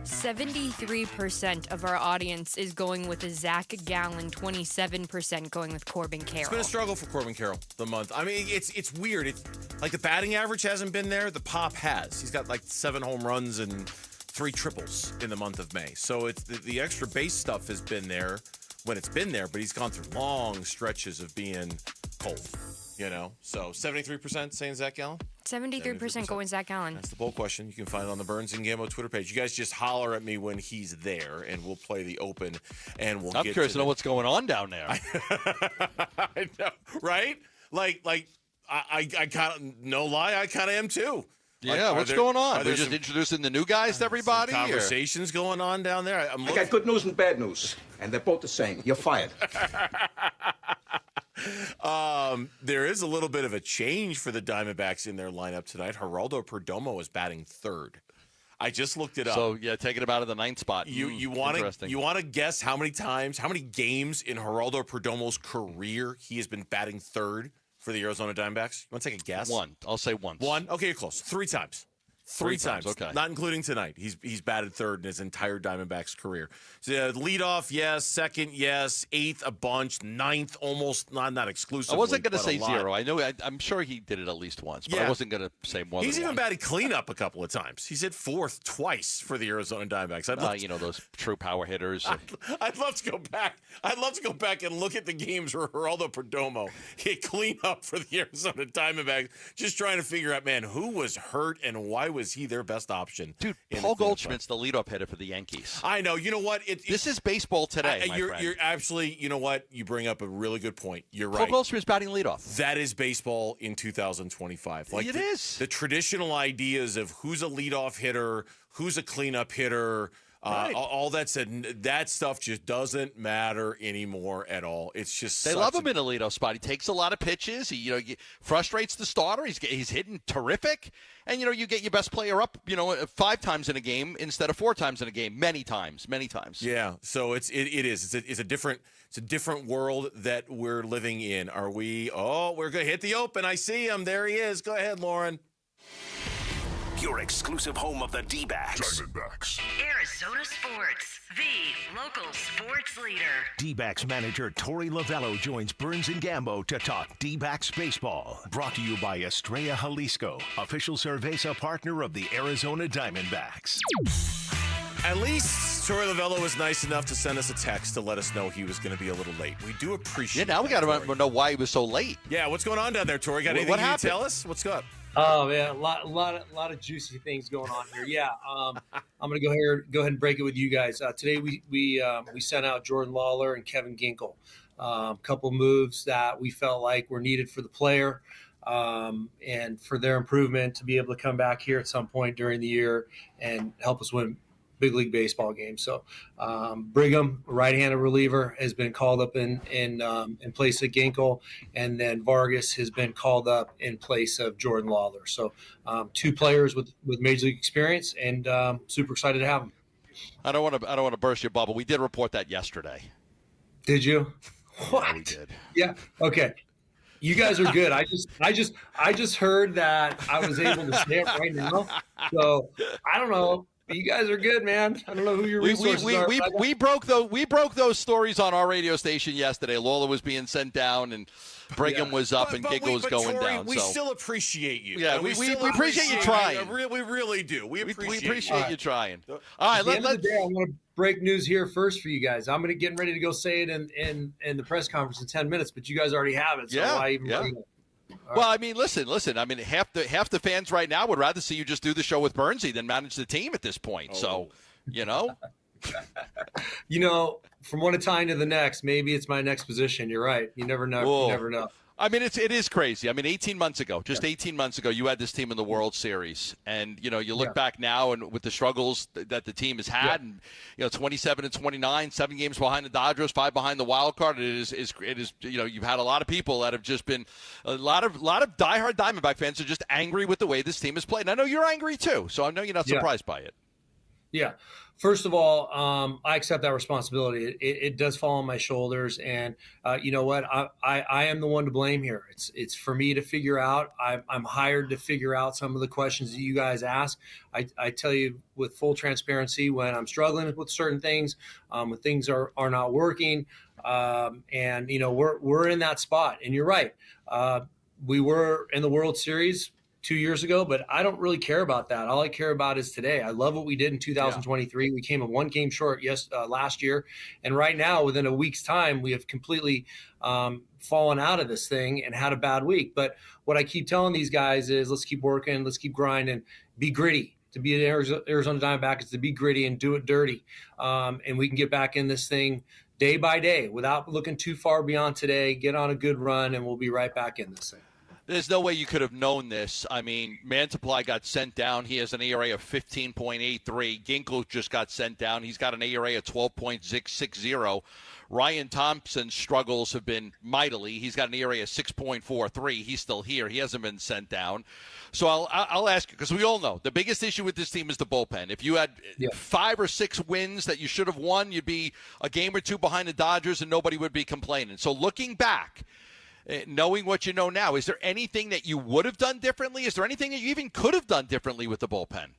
73% of our audience is going with a Zach Gallen, 27% going with Corbin Carroll. It's been a struggle for Corbin Carroll the month. I mean, it's weird. It's like the batting average hasn't been there. The pop has. He's got 7 home runs and 3 triples in the month of May. So it's the extra base stuff has been there when it's been there, but he's gone through long stretches of being cold. So 73% saying Zach Gallen? 73% going Zach Gallen. That's the poll question. You can find it on the Burns and Gambo Twitter page. You guys just holler at me when he's there, and we'll play the open, and we'll I'm get curious to know what's going on down there. I know, right? I kind of, no lie, I kind of am too. Yeah, what's going on? They're just introducing the new guys to everybody? Conversations going on down there. I got good news and bad news, and they're both the same. You're fired. There is a little bit of a change for the Diamondbacks in their lineup tonight. Geraldo Perdomo is batting third. I just looked it up. So yeah, taking him out of the 9th spot. You want to guess how many games in Geraldo Perdomo's career he has been batting third for the Arizona Diamondbacks? You want to take a guess? One. I'll say once. One? Okay, you're close. 3 times. Three times. Okay. Not including tonight. He's batted third in his entire Diamondbacks career. So, leadoff, yes. Second, yes. 8th, a bunch. 9th, almost. Not exclusively. I wasn't going to say a lot. 0. I know. I'm sure he did it at least once, but I wasn't going to say more. He's than even one. batted cleanup a couple of times. He's hit 4th twice for the Arizona Diamondbacks. Those true power hitters. I'd love to go back. I'd love to go back and look at the games where Geraldo Perdomo hit cleanup for the Arizona Diamondbacks. Just trying to figure out, man, who was hurt and why was he their best option? Dude, Paul Goldschmidt's the leadoff hitter for the Yankees. I know. You know what? This is baseball today, my friend. You're absolutely, you know what? You bring up a really good point. You're right. Paul Goldschmidt's batting leadoff. That is baseball in 2025. It is. The traditional ideas of who's a leadoff hitter, who's a cleanup hitter, Right. All that said, that stuff just doesn't matter anymore at all. It's just they love him in a leadoff spot. He takes a lot of pitches. He frustrates the starter. He's hitting terrific, and you get your best player up 5 times in a game instead of 4 times in a game. Many times. Yeah. So it's a different world that we're living in. Are we? Oh, we're gonna hit the open. I see him. There he is. Go ahead, Lauren. your exclusive home of the D-backs. Diamondbacks. Arizona Sports, the local sports leader. D-backs manager Torey Lovello joins Burns and Gambo to talk D-backs baseball. Brought to you by Estrella Jalisco, official Cerveza partner of the Arizona Diamondbacks. At least Torey Lovello was nice enough to send us a text to let us know he was going to be a little late. We do appreciate now we got to know why he was so late. Yeah, what's going on down there, Torey? Got anything What you happened? can tell us? What's up? Oh man, a lot of juicy things going on here. Yeah, I'm gonna go ahead and break it with you guys. Today we sent out Jordan Lawler and Kevin Ginkel, a couple moves that we felt like were needed for the player and for their improvement to be able to come back here at some point during the year and help us win big league baseball games. So Brigham, right-handed reliever, has been called up in place of Ginkel, and then Vargas has been called up in place of Jordan Lawler. So two players with major league experience, and super excited to have them. I don't want to burst your bubble. We did report that yesterday. Did you? What? Yeah, we did. Yeah. Okay. You guys are good. I just heard that I was able to say it right now. So I don't know. You guys are good, man. I don't know who your resources are. We broke those stories on our radio station yesterday. Lawler was being sent down, and Brigham was up, and Ginkel was going Torey, down. We so. still appreciate you. Yeah, we appreciate you trying. We really do. We appreciate you trying. All At right, the end of the day, I want to break news here first for you guys. I'm going to get ready to go say it in the press conference in 10 minutes, but you guys already have it. So why even bring it? Well, I mean, listen. I mean, half the fans right now would rather see you just do the show with Burnsy than manage the team at this point. So, you know. From one time to the next, maybe it's my next position. You're right. You never know. Whoa. You never know. I mean, it is crazy. I mean, 18 months ago, you had this team in the World Series, and you look back now and with the struggles that the team has had, and 27 and 29, 7 games behind the Dodgers, 5 behind the wild card. It is you've had a lot of people that have just been a lot of diehard Diamondback fans are just angry with the way this team has played. And I know you're angry too, so I know you're not surprised by it. Yeah. First of all, I accept that responsibility. It does fall on my shoulders, and you know what? I am the one to blame here. It's for me to figure out. I'm hired to figure out some of the questions that you guys ask. I tell you with full transparency when I'm struggling with certain things, when things are not working, and we're in that spot. And you're right. We were in the World Series 2 years ago, but I don't really care about that. All I care about is today. I love what we did in 2023. We came a 1 game short last year. And right now, within a week's time, we have completely fallen out of this thing and had a bad week. But what I keep telling these guys is let's keep working, let's keep grinding, be gritty. To be an Arizona Diamondback is to be gritty and do it dirty. And we can get back in this thing day by day without looking too far beyond today, get on a good run, and we'll be right back in this thing. There's no way you could have known this. I mean, Mantiply got sent down. He has an ERA of 15.83. Ginkel just got sent down. He's got an ERA of 12.660. Ryan Thompson's struggles have been mightily. He's got an ERA of 6.43. He's still here. He hasn't been sent down. So I'll ask you, because we all know the biggest issue with this team is the bullpen. If you had 5 or 6 wins that you should have won, you'd be a game or 2 behind the Dodgers and nobody would be complaining. So looking back, knowing what you know now, is there anything that you would have done differently? Is there anything that you even could have done differently with the bullpen?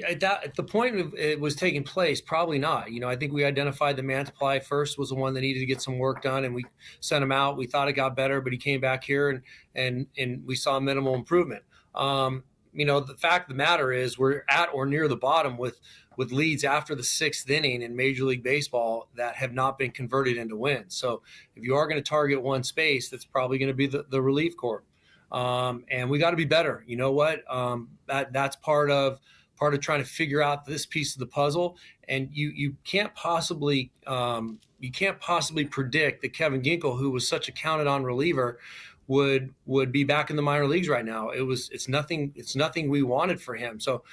At the point it was taking place, probably not. I think we identified the Mantiply first was the one that needed to get some work done, and we sent him out. We thought it got better, but he came back here, and we saw minimal improvement. The fact of the matter is we're at or near the bottom with leads after the 6th inning in Major League Baseball that have not been converted into wins. So if you are going to target one space, that's probably going to be the relief corps. And we got to be better. You know what? That's part of trying to figure out this piece of the puzzle. And you can't possibly predict that Kevin Ginkel, who was such a counted on reliever, would be back in the minor leagues right now. It's nothing we wanted for him. So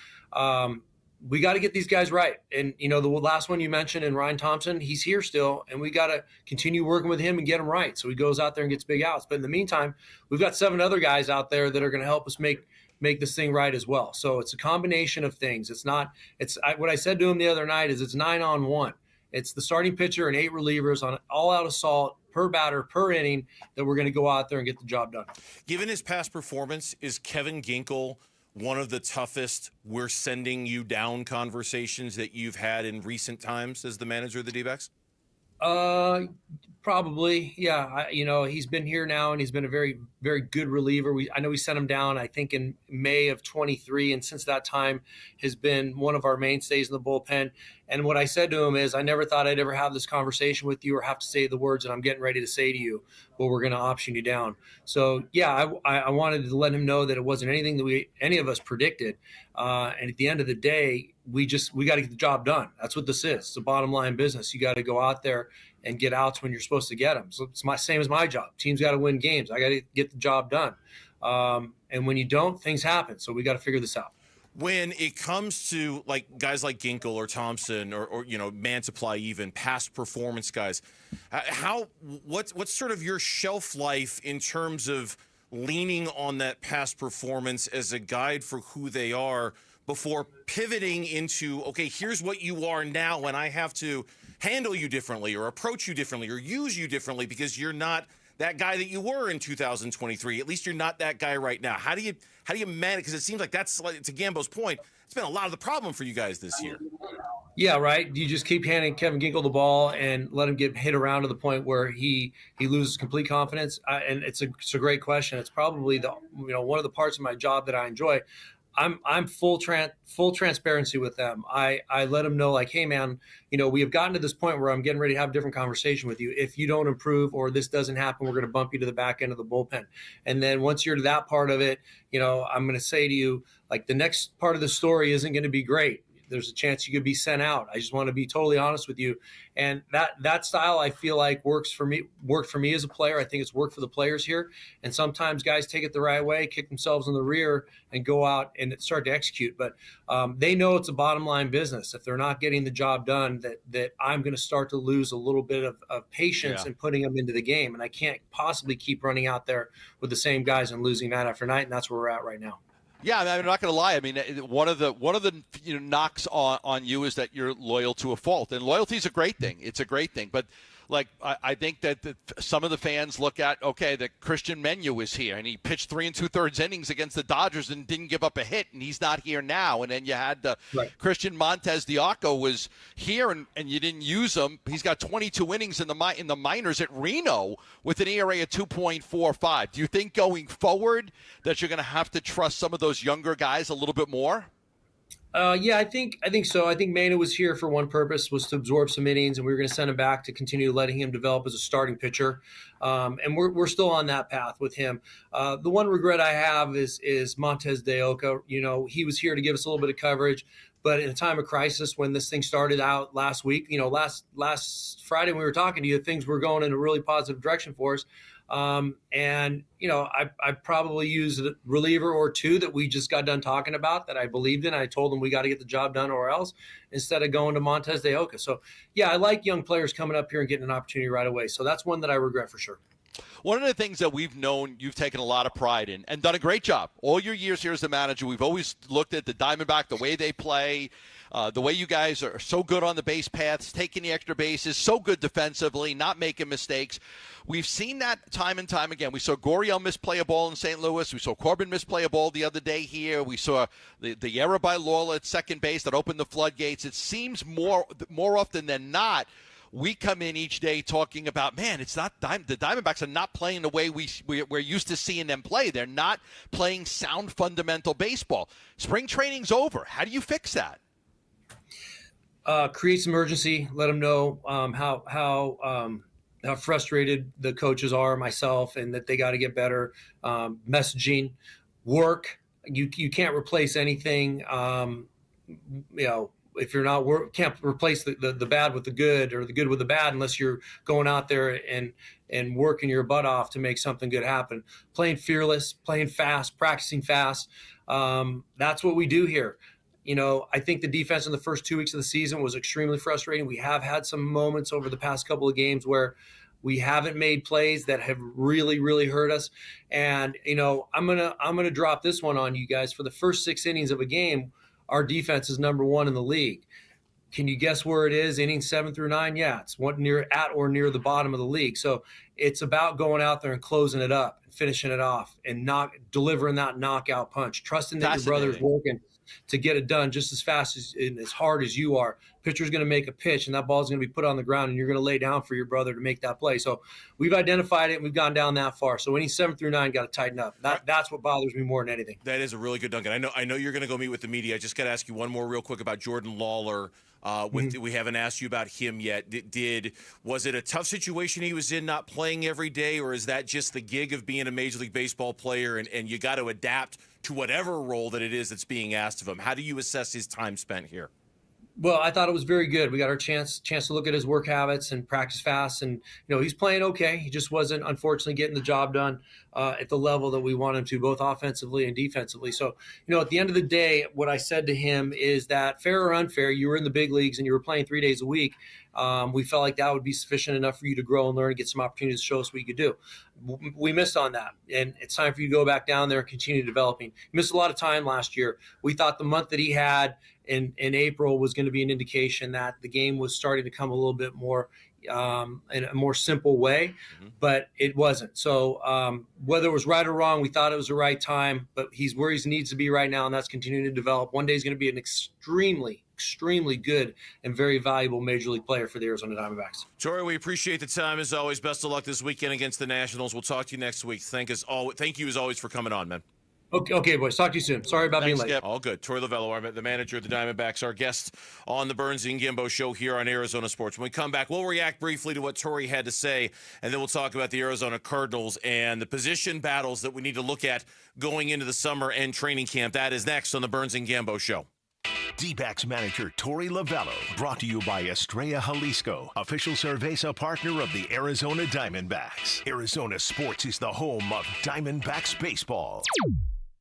we got to get these guys right. And, the last one you mentioned, and Ryan Thompson, he's here still, and we got to continue working with him and get him right. So he goes out there and gets big outs. But in the meantime, we've got 7 other guys out there that are going to help us make this thing right as well. So it's a combination of things. What I said to him the other night is it's 9-on-1. It's the starting pitcher and 8 relievers on all out assault per batter, per inning, that we're going to go out there and get the job done. Given his past performance, is Kevin Ginkel one of the toughest "we're sending you down" conversations that you've had in recent times as the manager of the D-backs? Probably, yeah. He's been here now, and he's been a very, very good reliever. I know we sent him down, I think, in May of 23, and since that time has been one of our mainstays in the bullpen. And what I said to him is, I never thought I'd ever have this conversation with you or have to say the words that I'm getting ready to say to you, but we're going to option you down. So, yeah, I wanted to let him know that it wasn't anything that any of us predicted. And at the end of the day, we got to get the job done. That's what this is. It's a bottom line business. You got to go out there and get outs when you're supposed to get them. So it's same as my job. Teams got to win games. I got to get the job done. And when you don't, things happen. So we got to figure this out. When it comes to like guys like Ginkel or Thompson or Mantiply, even past performance guys, what's sort of your shelf life in terms of leaning on that past performance as a guide for who they are before pivoting into, okay, here's what you are now, and I have to handle you differently or approach you differently or use you differently because you're not that guy that you were in 2023. At least you're not that guy right now. How do you manage? Because it seems like that's, like, to Gambo's point, it's been a lot of the problem for you guys this year. Yeah, right. You just keep handing Kevin Ginkel the ball and let him get hit around to the point where he loses complete confidence. And it's a great question. It's probably one of the parts of my job that I enjoy. I'm full transparency with them. I let them know, like, hey man, we have gotten to this point where I'm getting ready to have a different conversation with you. If you don't improve or this doesn't happen, we're going to bump you to the back end of the bullpen. And then once you're to that part of it, I'm going to say to you, like, the next part of the story isn't going to be great. There's a chance you could be sent out. I just want to be totally honest with you. And that style, I feel like, worked for me as a player. I think it's worked for the players here. And sometimes guys take it the right way, kick themselves in the rear, and go out and start to execute. But they know it's a bottom line business. If they're not getting the job done, that I'm going to start to lose a little bit of patience in putting them into the game. And I can't possibly keep running out there with the same guys and losing night after night. And that's where we're at right now. Yeah, I'm not going to lie. I mean, one of the knocks on you is that you're loyal to a fault, and loyalty is a great thing. It's a great thing, but like I think that some of the fans look at, okay, that Christian Menu is here, and he pitched 3 2/3 innings against the Dodgers and didn't give up a hit, and he's not here now. And then you had Christian Montez Diaco was here, and you didn't use him. He's got 22 innings in the minors at Reno with an ERA of 2.45. Do you think going forward that you're going to have to trust some of those younger guys a little bit more? Yeah, I think so. I think Mena was here for one purpose, was to absorb some innings, and we were going to send him back to continue letting him develop as a starting pitcher. And we're still on that path with him. The one regret I have is Montez de Oca. He was here to give us a little bit of coverage, but in a time of crisis, when this thing started out last week, last Friday when we were talking to you, things were going in a really positive direction for us. I probably used a reliever or two that we just got done talking about that I believed in. I told them we got to get the job done or else, instead of going to Montez de Oca. So, yeah, I like young players coming up here and getting an opportunity right away. So that's one that I regret for sure. One of the things that we've known you've taken a lot of pride in and done a great job all your years here as the manager. We've always looked at the Diamondback, the way they play, the way you guys are so good on the base paths, taking the extra bases, so good defensively, not making mistakes. We've seen that time and time again. We saw Gurriel misplay a ball in St. Louis. We saw Corbin misplay a ball the other day here. We saw the error by Lawler at second base that opened the floodgates. It seems more often than not, we come in each day talking about, man, it's not the Diamondbacks are not playing the way we're used to seeing them play. They're not playing sound fundamental baseball. Spring training's over. How do you fix that? Create some urgency. Let them know how frustrated the coaches are, myself, and that they got to get better. Messaging, work. You can't replace anything. If you're not can't replace the bad with the good or the good with the bad unless you're going out there and working your butt off to make something good happen. Playing fearless, playing fast, practicing fast. That's what we do here. I think the defense in the first 2 weeks of the season was extremely frustrating. We have had some moments over the past couple of games where we haven't made plays that have really, really hurt us. And, I'm gonna drop this one on you guys. For the first 6 innings of a game, our defense is number 1 in the league. Can you guess where it is? Innings 7 through 9? Yeah, it's at or near the bottom of the league. So it's about going out there and closing it up and finishing it off and delivering that knockout punch, trusting that your brother's working to get it done just as fast and as hard as you are. Pitcher's going to make a pitch, and that ball's going to be put on the ground, and you're going to lay down for your brother to make that play. So we've identified it, and we've gone down that far. So any 7 through 9, got to tighten up. That's what bothers me more than anything. That is a really good Duncan. I know you're going to go meet with the media. I just got to ask you one more real quick about Jordan Lawler. We haven't asked you about him yet. Was it a tough situation he was in, not playing every day, or is that just the gig of being a Major League Baseball player and you got to adapt to whatever role that it is that's being asked of him? How do you assess his time spent here? Well, I thought it was very good. We got our chance to look at his work habits and practice fast. And, he's playing okay. He just wasn't, unfortunately, getting the job done at the level that we want him to, both offensively and defensively. So, at the end of the day, what I said to him is that fair or unfair, you were in the big leagues and you were playing 3 days a week. We felt like that would be sufficient enough for you to grow and learn and get some opportunities to show us what you could do. We missed on that, and it's time for you to go back down there and continue developing. He missed a lot of time last year. We thought the month that he had in April was going to be an indication that the game was starting to come a little bit more in a more simple way, but it wasn't. So whether it was right or wrong, we thought it was the right time, but he's where he needs to be right now, and that's continuing to develop. One day he's going to be an extremely good and very valuable Major League player for the Arizona Diamondbacks. Torey, we appreciate the time as always. Best of luck this weekend against the Nationals. We'll talk to you next week. Thank you as always for coming on, man. Okay, boys. Talk to you soon. Sorry about being late. Skip. All good. Torey Lovello, the manager of the Diamondbacks, our guest on the Burns and Gimbo show here on Arizona Sports. When we come back, we'll react briefly to what Torey had to say, and then we'll talk about the Arizona Cardinals and the position battles that we need to look at going into the summer and training camp. That is next on the Burns and Gimbo show. D-backs manager Torey Lovello, brought to you by Estrella Jalisco, official Cerveza partner of the Arizona Diamondbacks. Arizona Sports is the home of Diamondbacks baseball.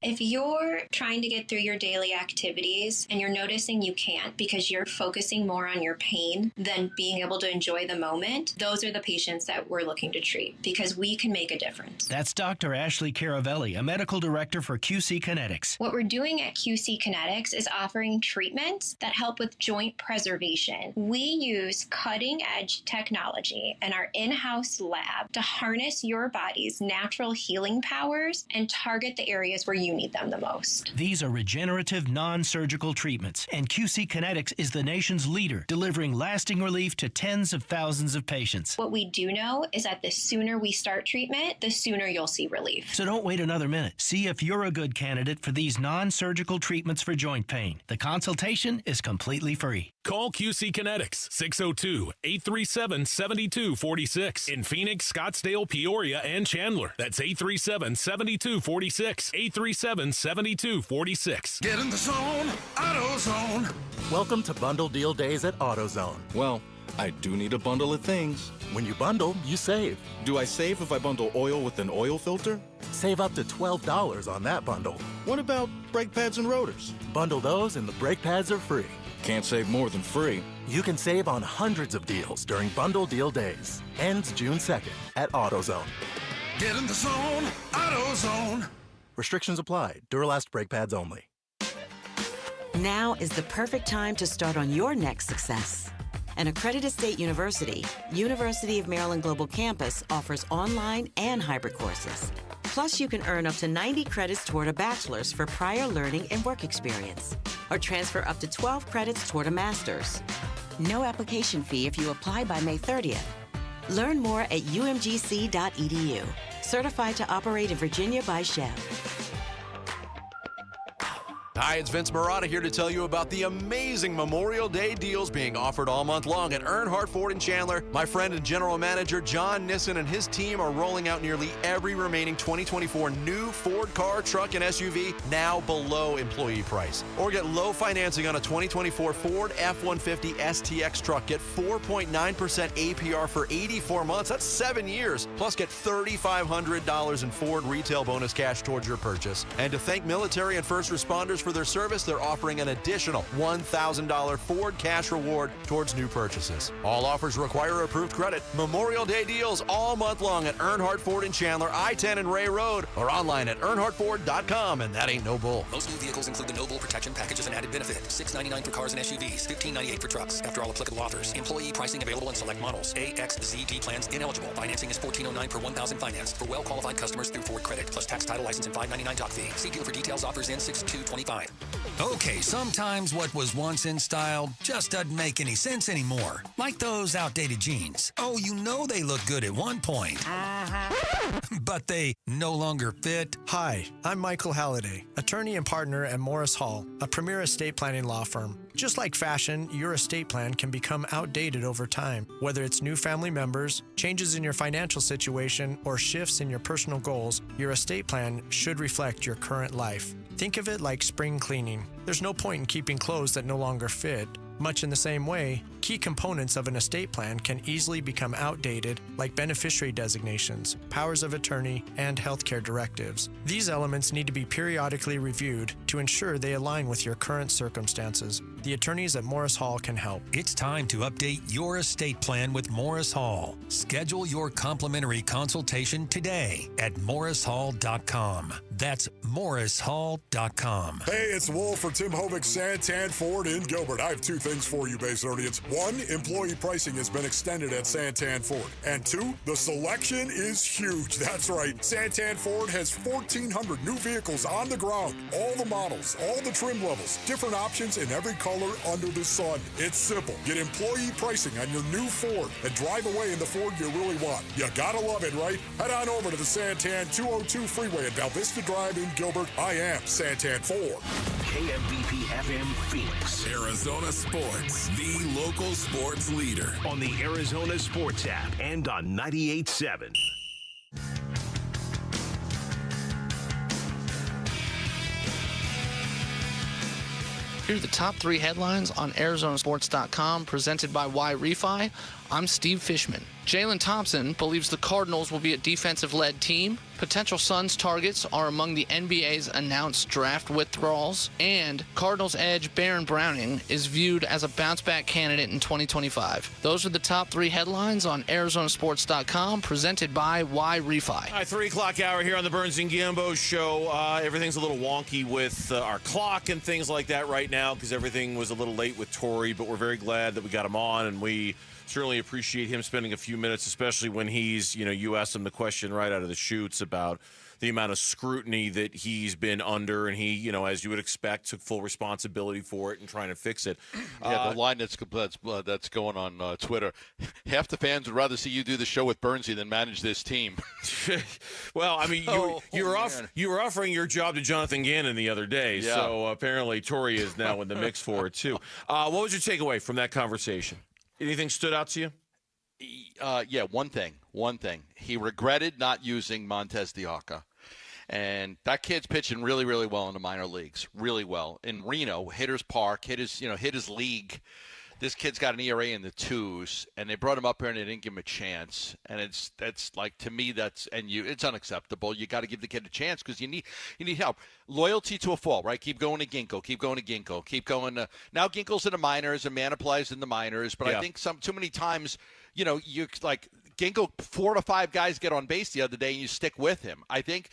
If you're trying to get through your daily activities and you're noticing you can't because you're focusing more on your pain than being able to enjoy the moment, those are the patients that we're looking to treat because we can make a difference. That's Dr. Ashley Caravelli, a medical director for QC Kinetics. What we're doing at QC Kinetics is offering treatments that help with joint preservation. We use cutting-edge technology in our in-house lab to harness your body's natural healing powers and target the areas where you need them the most. These are regenerative, non-surgical treatments, and QC Kinetics is the nation's leader, delivering lasting relief to tens of thousands of patients. What we do know is that the sooner we start treatment, the sooner you'll see relief. So don't wait another minute. See if you're a good candidate for these non-surgical treatments for joint pain. The consultation is completely free. Call QC Kinetics, 602-837-7246. In Phoenix, Scottsdale, Peoria, and Chandler. That's 837-7246. 837-7246. Get in the zone, AutoZone. Welcome to Bundle Deal Days at AutoZone. Well, I do need a bundle of things. When you bundle, you save. Do I save if I bundle oil with an oil filter? Save up to $12 on that bundle. What about brake pads and rotors? Bundle those and the brake pads are free. Can't save more than free. You can save on hundreds of deals during Bundle Deal Days. Ends June 2nd at AutoZone. Get in the zone, AutoZone. Restrictions apply. Duralast brake pads only. Now is the perfect time to start on your next success. An accredited state university, University of Maryland Global Campus offers online and hybrid courses. Plus, you can earn up to 90 credits toward a bachelor's for prior learning and work experience, or transfer up to 12 credits toward a master's. No application fee if you apply by May 30th. Learn more at umgc.edu. Certified to operate in Virginia by Chev. Hi, it's Vince Marotta here to tell you about the amazing Memorial Day deals being offered all month long at Earnhardt Ford in Chandler. My friend and general manager John Nissen and his team are rolling out nearly every remaining 2024 new Ford car, truck, and SUV now below employee price. Or get low financing on a 2024 Ford F-150 STX truck. Get 4.9% APR for 84 months. That's 7 years. Plus, get $3,500 in Ford retail bonus cash towards your purchase. And to thank military and first responders for their service, they're offering an additional $1,000 Ford cash reward towards new purchases. All offers require approved credit. Memorial Day deals all month long at Earnhardt Ford in Chandler, I-10 and Ray Road, or online at earnhardtford.com, and that ain't no bull. Most new vehicles include the No Bull protection package as an added benefit. $699 for cars and SUVs, $1598 for trucks. After all applicable offers. Employee pricing available in select models. AXZD plans ineligible. Financing is $1409 per $1,000 finance for well-qualified customers through Ford Credit, plus tax, title, license, and $599 doc fee. See dealer for details. Offers in 6/2/25. Okay, sometimes what was once in style just doesn't make any sense anymore. Like those outdated jeans. Oh, you know they look good at one point. But they no longer fit. Hi, I'm Michael Halliday, attorney and partner at Morris Hall, a premier estate planning law firm. Just like fashion, your estate plan can become outdated over time. Whether it's new family members, changes in your financial situation, or shifts in your personal goals, your estate plan should reflect your current life. Think of it like spring cleaning. There's no point in keeping clothes that no longer fit. Much in the same way, key components of an estate plan can easily become outdated, like beneficiary designations, powers of attorney, and healthcare directives. These elements need to be periodically reviewed to ensure they align with your current circumstances. The attorneys at Morris Hall can help. It's time to update your estate plan with Morris Hall. Schedule your complimentary consultation today at morrishall.com. That's morrishall.com. Hey, it's Wolf for Tim Hovig's Santan Ford in Gilbert. I have two things for you, Basinonians. One, employee pricing has been extended at Santan Ford. And two, the selection is huge. That's right. Santan Ford has 1,400 new vehicles on the ground. All the models, all the trim levels, different options in every color under the sun. It's simple. Get employee pricing on your new Ford and drive away in the Ford you really want. You gotta love it, right? Head on over to the Santan 202 Freeway at Val Vista Drive in Gilbert. I am Santan Ford. KMVP FM Phoenix. Arizona Sports, the local sports leader. On the Arizona Sports app and on 98.7. Here are the top 3 headlines on ArizonaSports.com, presented by Y-Refi. I'm Steve Fishman. Jalen Thompson believes the Cardinals will be a defensive-led team. Potential Suns targets are among the NBA's announced draft withdrawals. And Cardinals edge Baron Browning is viewed as a bounce-back candidate in 2025. Those are the top 3 headlines on ArizonaSports.com, presented by Y-Refi. All right, 3 o'clock hour here on the Burns and Gambo show. Everything's a little wonky with our clock and things like that right now because everything was a little late with Tori, but we're very glad that we got him on, and we certainly appreciate him spending a few minutes, especially when he's, you asked him the question right out of the chutes about the amount of scrutiny that he's been under, and he, as you would expect, took full responsibility for it and trying to fix it. Yeah, the line that's going on Twitter, half the fans would rather see you do the show with Bernsey than manage this team. Well, I mean, you were offering your job to Jonathan Gannon the other day, Yeah. So apparently Tori is now in the mix for it too. What was your takeaway from that conversation? Anything stood out to you? Yeah, one thing. He regretted not using Montez de Oca. And that kid's pitching really, really well in the minor leagues. Really well. In Reno, Hitters Park, hit his league. This kid's got an ERA in the 2s, and they brought him up here and they didn't give him a chance. And that's like, to me, it's unacceptable. You got to give the kid a chance because you need help. Loyalty to a fault, right? Keep going to Ginkgo. Keep going to now Ginkgo's in the minors and Manaply's in the minors, but yeah. I think too many times, you like Ginkgo, 4 to 5 guys get on base the other day and you stick with him. I think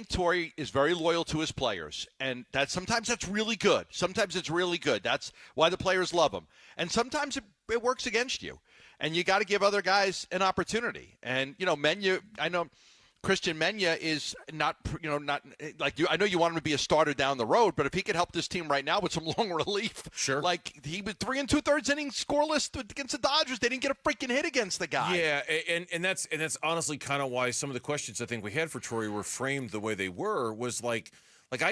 Tori is very loyal to his players, and sometimes that's really good. Sometimes it's really good. That's why the players love him. And sometimes it works against you, and you got to give other guys an opportunity. And Mena, I know Christian Mena is not like you. I know you want him to be a starter down the road, but if he could help this team right now with some long relief, sure. Like he was 3 2/3 innings scoreless against the Dodgers. They didn't get a freaking hit against the guy. Yeah, and that's honestly kind of why some of the questions I think we had for Tori were framed the way they were. Was like I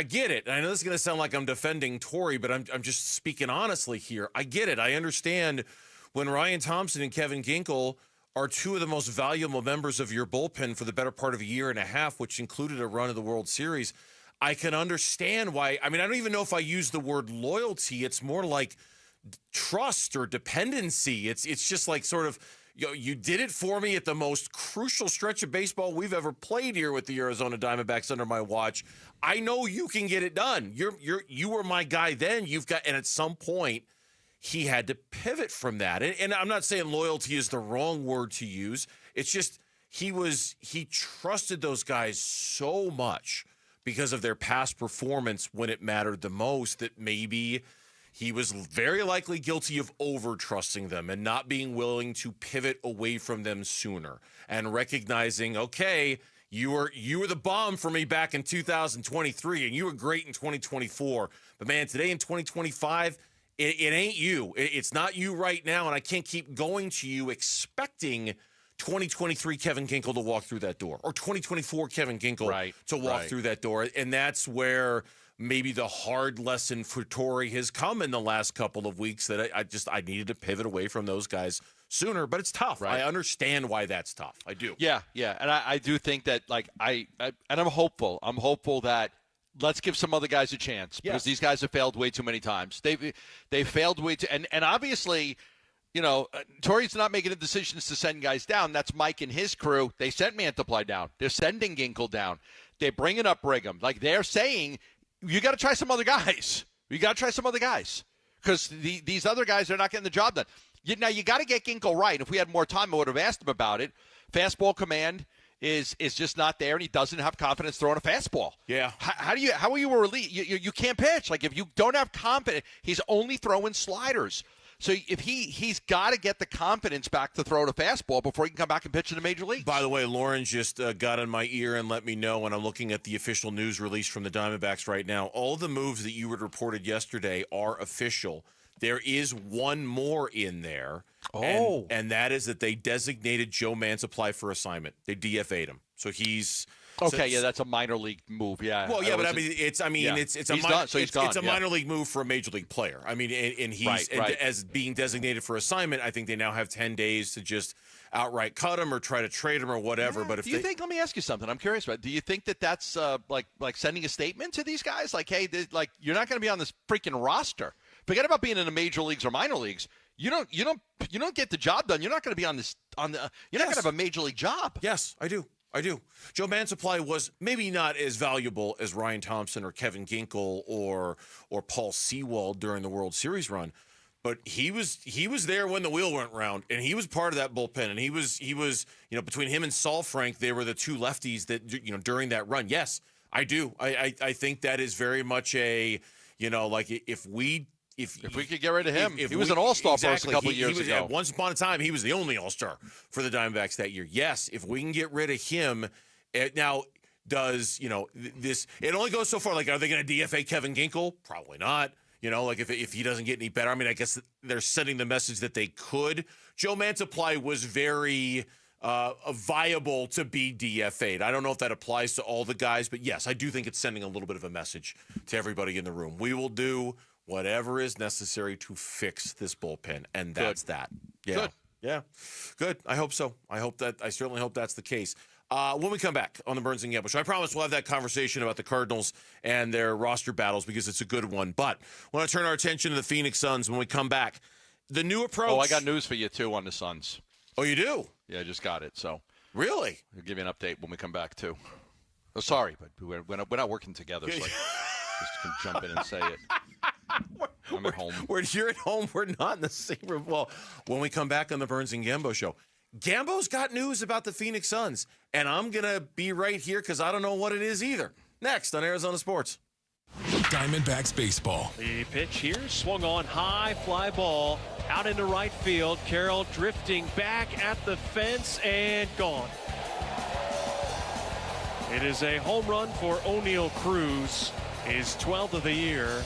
get it. And I know this is going to sound like I'm defending Tori, but I'm just speaking honestly here. I get it. I understand when Ryan Thompson and Kevin Ginkle are 2 of the most valuable members of your bullpen for the better part of a year and a half, which included a run of the World Series. I can understand why. I mean, I don't even know if I use the word loyalty. It's more like trust or dependency. It's just like sort of, You did it for me at the most crucial stretch of baseball we've ever played here with the Arizona Diamondbacks under my watch. I know you can get it done. You were my guy then. And at some point, he had to pivot from that. And I'm not saying loyalty is the wrong word to use. It's just he trusted those guys so much because of their past performance when it mattered the most that maybe he was very likely guilty of over-trusting them and not being willing to pivot away from them sooner and recognizing, okay, you were the bomb for me back in 2023 and you were great in 2024. But, man, today in 2025, it ain't you. It's not you right now, and I can't keep going to you expecting 2023 Kevin Ginkel to walk through that door or 2024 Kevin Ginkel to walk through that door. And that's where maybe the hard lesson for Torrey has come in the last couple of weeks, that I needed to pivot away from those guys sooner. But it's tough. I understand why that's tough. I do. Yeah. And I do think that, like, and I'm hopeful. I'm hopeful that let's give some other guys a chance because these guys have failed way too many times. They've failed way too, and obviously, you know, Torrey's not making the decisions to send guys down. That's Mike and his crew. They sent Mantiply down. They're sending Ginkel down. They're bringing up Brigham. Like, they're saying, you got to try some other guys. You got to try some other guys because these other guys are not getting the job done. Now, you got to get Ginkel right. If we had more time, I would have asked him about it. Fastball command is just not there, and he doesn't have confidence throwing a fastball. Yeah. How are you a relief? You can't pitch. Like, if you don't have confidence, he's only throwing sliders. So if he's got to get the confidence back to throw the fastball before he can come back and pitch in the major leagues. By the way, Lauren just got in my ear and let me know when I'm looking at the official news release from the Diamondbacks right now. All the moves that you had reported yesterday are official. There is one more in there. Oh. And that is that they designated Joe Mantiply for assignment. They DFA'd him. So he's... Okay, that's a minor league move. Yeah. Well, yeah, but I mean, it's a minor league move for a major league player. I mean, and he's as being designated for assignment. I think they now have 10 days to just outright cut him or try to trade him or whatever. Yeah. But if let me ask you something. I'm curious about. Do you think that that's like sending a statement to these guys, like, hey, you're not going to be on this freaking roster. Forget about being in the major leagues or minor leagues. You don't get the job done. You're not going to be you're not going to have a major league job. Yes, I do. Joe Mantiply was maybe not as valuable as Ryan Thompson or Kevin Ginkel or Paul Sewald during the World Series run, but he was there when the wheel went round, and he was part of that bullpen, and he was between him and Saul Frank, they were the two lefties that during that run. Yes, I do. I think that is very much a like if we could get rid of him, he was an all-star for us a couple of years ago. Once upon a time, he was the only all-star for the Diamondbacks that year. Yes, if we can get rid of him, now does this? It only goes so far. Like, are they going to DFA Kevin Ginkel? Probably not. Like if he doesn't get any better. I mean, I guess they're sending the message that they could. Joe Mantiply was very viable to be DFA'd. I don't know if that applies to all the guys, but yes, I do think it's sending a little bit of a message to everybody in the room. We will do whatever is necessary to fix this bullpen, and that's that. Yeah. Good. Yeah. Good. I hope so. I certainly hope that's the case. When we come back on the Burns and Gamble Show, I promise we'll have that conversation about the Cardinals and their roster battles because it's a good one. But I want to turn our attention to the Phoenix Suns when we come back. The new approach. Oh, I got news for you, too, on the Suns. Oh, you do? Yeah, I just got it. So really? I'll give you an update when we come back, too. Oh, sorry, but we're not working together, so just can jump in and say it. I'm at home. You're at home. We're not in the same room. Well, when we come back on the Burns and Gambo Show, Gambo's got news about the Phoenix Suns, and I'm going to be right here because I don't know what it is either. Next on Arizona Sports. Diamondbacks baseball. The pitch here, swung on high, fly ball out into right field. Carroll drifting back at the fence and gone. It is a home run for O'Neal Cruz, his 12th of the year.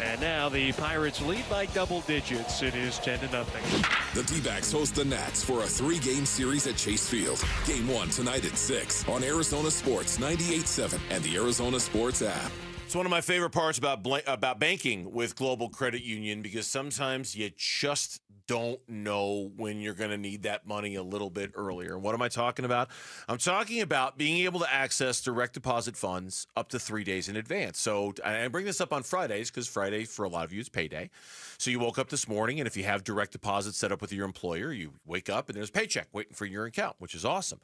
And now the Pirates lead by double digits. It is 10-0. The D-backs host the Nats for a 3-game series at Chase Field. Game 1 tonight at 6 on Arizona Sports 98.7 and the Arizona Sports app. It's one of my favorite parts about banking with Global Credit Union, because sometimes you just don't know when you're going to need that money a little bit earlier. What am I talking about? I'm talking about being able to access direct deposit funds up to 3 days in advance. So I bring this up on Fridays because Friday, for a lot of you, is payday. So you woke up this morning, and if you have direct deposit set up with your employer, you wake up and there's a paycheck waiting for your account, which is awesome.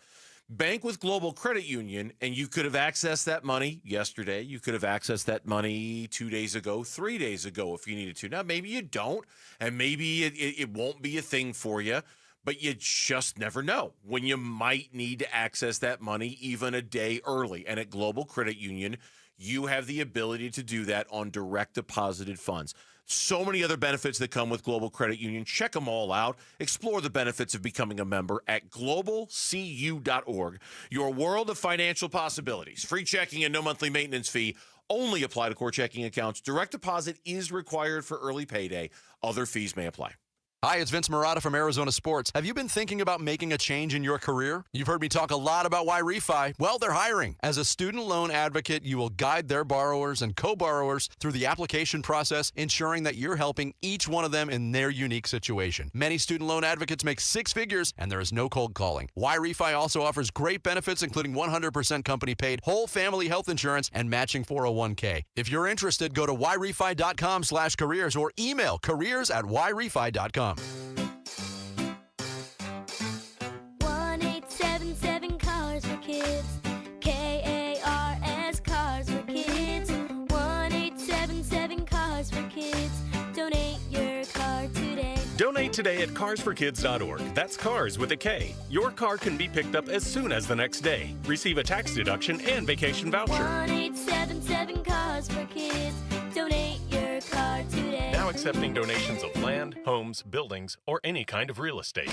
Bank with Global Credit Union, and you could have accessed that money yesterday. You could have accessed that money 2 days ago, 3 days ago if you needed to. Now, maybe you don't, and maybe it won't be a thing for you, but you just never know when you might need to access that money even a day early. And at Global Credit Union, you have the ability to do that on direct deposited funds. So many other benefits that come with Global Credit Union. Check them all out. Explore the benefits of becoming a member at globalcu.org. Your world of financial possibilities. Free checking and no monthly maintenance fee. Only apply to core checking accounts. Direct deposit is required for early payday. Other fees may apply. Hi, it's Vince Marotta from Arizona Sports. Have you been thinking about making a change in your career? You've heard me talk a lot about why refi. Well, they're hiring. As a student loan advocate, you will guide their borrowers and co-borrowers through the application process, ensuring that you're helping each one of them in their unique situation. Many student loan advocates make six figures, and there is no cold calling. Why refi also offers great benefits, including 100% company paid, whole family health insurance, and matching 401k. If you're interested, go to whyrefi.com/careers or email careers@whyrefi.com. 1-877 Cars for Kids. KARS Cars for Kids. 1-877 Cars for Kids. Donate your car today. Donate today at carsforkids.org. That's cars with a K. Your car can be picked up as soon as the next day. Receive a tax deduction and vacation voucher. 1-877 Cars for Kids. Donate your car today. Now accepting donations of land, homes, buildings, or any kind of real estate.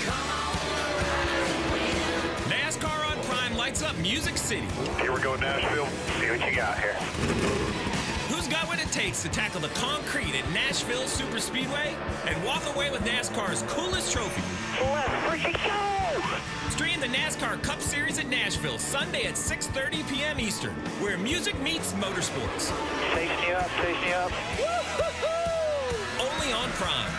NASCAR on Prime lights up Music City. Here we go, Nashville. See what you got here. Who's got what it takes to tackle the concrete at Nashville Superspeedway and walk away with NASCAR's coolest trophy? Let's freaking go! Stream the NASCAR Cup Series at Nashville Sunday at 6:30 p.m. Eastern, where music meets motorsports. Chasing you up, chasing you up. Only on Prime.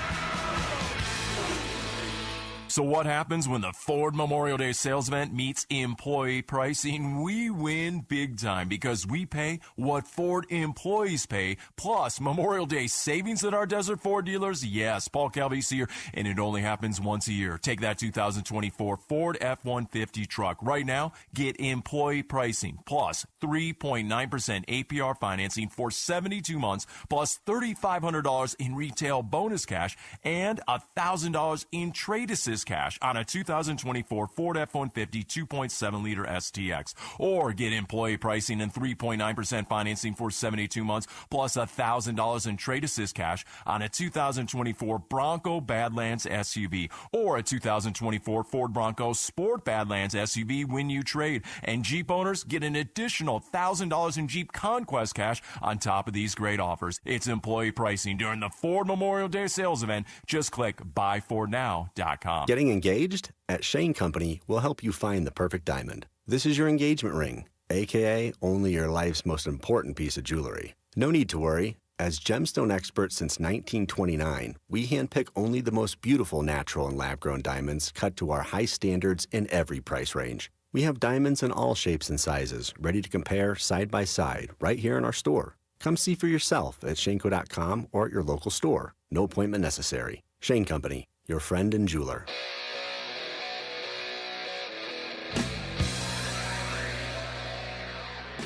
So what happens when the Ford Memorial Day sales event meets employee pricing? We win big time because we pay what Ford employees pay, plus Memorial Day savings at our Desert Ford dealers. Yes, Paul Calvey's here, and it only happens once a year. Take that 2024 Ford F-150 truck. Right now, get employee pricing, plus 3.9% APR financing for 72 months, plus $3,500 in retail bonus cash, and $1,000 in trade assist cash on a 2024 Ford F-150 2.7-liter STX. Or get employee pricing and 3.9% financing for 72 months, plus $1,000 in trade assist cash on a 2024 Bronco Badlands SUV. Or a 2024 Ford Bronco Sport Badlands SUV when you trade. And Jeep owners get an additional $1,000 in Jeep Conquest cash on top of these great offers. It's employee pricing during the Ford Memorial Day sales event. Just click buyfordnow.com. Getting engaged? At Shane Company, we'll help you find the perfect diamond. This is your engagement ring, aka only your life's most important piece of jewelry. No need to worry. As gemstone experts since 1929, we handpick only the most beautiful natural and lab-grown diamonds cut to our high standards in every price range. We have diamonds in all shapes and sizes, ready to compare side by side right here in our store. Come see for yourself at Shanco.com or at your local store. No appointment necessary. Shane Company, your friend and jeweler.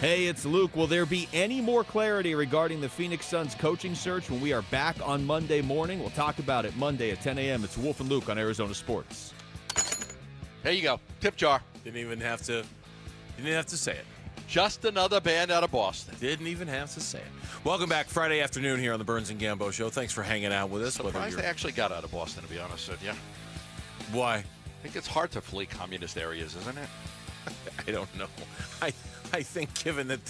Hey, it's Luke. Will there be any more clarity regarding the Phoenix Suns coaching search when we are back on Monday morning? We'll talk about it Monday at 10 a.m. It's Wolf and Luke on Arizona Sports. There you go. Tip jar. Didn't even have to say it. Just another band out of Boston. Didn't even have to say it. Welcome back Friday afternoon here on the Burns and Gambo Show. Thanks for hanging out with us. Surprised they actually got out of Boston, to be honest with you. Why? I think it's hard to flee communist areas, isn't it? I don't know. I think given that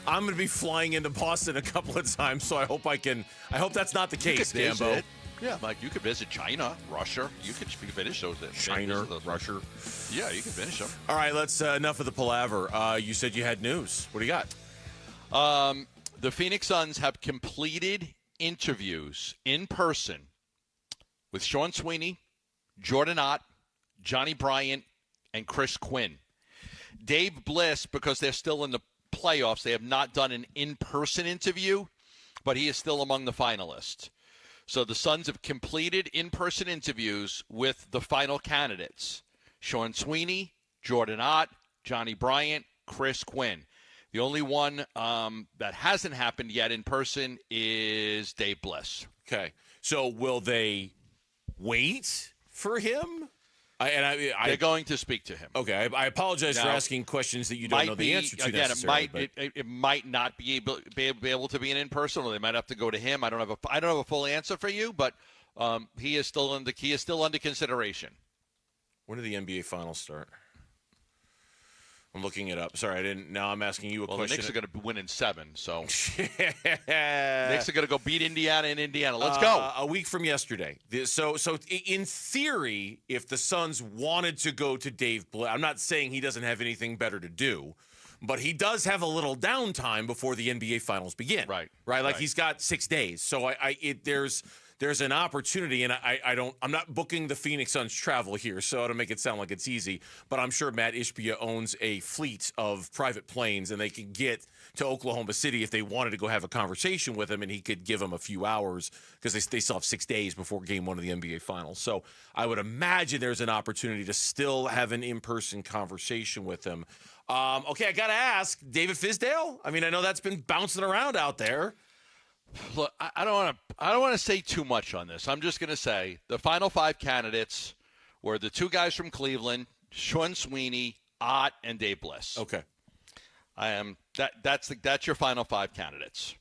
I'm going to be flying into Boston a couple of times, so I hope that's not the case, Gambo. Yeah, like you could visit China, Russia. You could finish those. China, Russia. Yeah, you could finish them. All right, let's enough of the palaver. You said you had news. What do you got? The Phoenix Suns have completed interviews in person with Sean Sweeney, Jordan Ott, Johnny Bryant, and Chris Quinn. Dave Bliss, because they're still in the playoffs, they have not done an in-person interview, but he is still among the finalists. So the Suns have completed in-person interviews with the final candidates: Sean Sweeney, Jordan Ott, Johnny Bryant, Chris Quinn. The only one that hasn't happened yet in person is Dave Bliss. Okay. So will they wait for him? They're going to speak to him. Okay. I apologize for asking questions that you don't know the answer to necessarily. It might not be able to be an in-person, or they might have to go to him. I don't have a full answer for you, but he is still under consideration. When do the NBA Finals start? I'm looking it up. Sorry, I didn't. Now I'm asking you a question. Well, the Knicks are going to win in 7, so Knicks are going to go beat Indiana in Indiana. Let's go. A week from yesterday. So in theory, if the Suns wanted to go to Dave Bliss, I'm not saying he doesn't have anything better to do, but he does have a little downtime before the NBA Finals begin. Right. Like he's got 6 days. So there's an opportunity, and I'm not booking the Phoenix Suns travel here, so I don't make it sound like it's easy, but I'm sure Matt Ishbia owns a fleet of private planes, and they could get to Oklahoma City if they wanted to go have a conversation with him, and he could give them a few hours because they still have 6 days before Game 1 of the NBA Finals. So I would imagine there's an opportunity to still have an in-person conversation with him. Okay, I got to ask, David Fizdale? I mean, I know that's been bouncing around out there. Look, I don't want to say too much on this. I'm just going to say the final 5 candidates were the 2 guys from Cleveland, Sean Sweeney, Ott, and Dave Bliss. Okay. That's your final 5 candidates.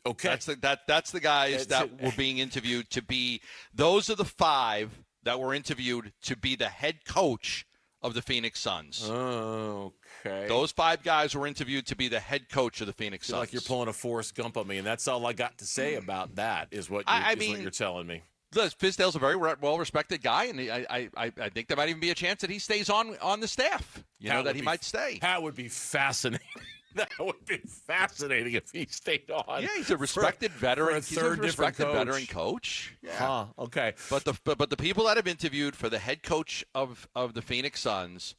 Okay. That's the guys that were being interviewed to be. Those are the 5 that were interviewed to be the head coach of the Phoenix Suns. Okay. Those 5 guys were interviewed to be the head coach of the Phoenix Suns. Like you're pulling a Forrest Gump on me, and that's all I got to say about that is what you're telling me. Fizdale's a very well-respected guy, and I think there might even be a chance that he stays on the staff. That he might stay. That would be fascinating. That would be fascinating if he stayed on. Yeah, he's a respected veteran. He's a respected veteran coach. Yeah. Huh, okay. But the people that have interviewed for the head coach of the Phoenix Suns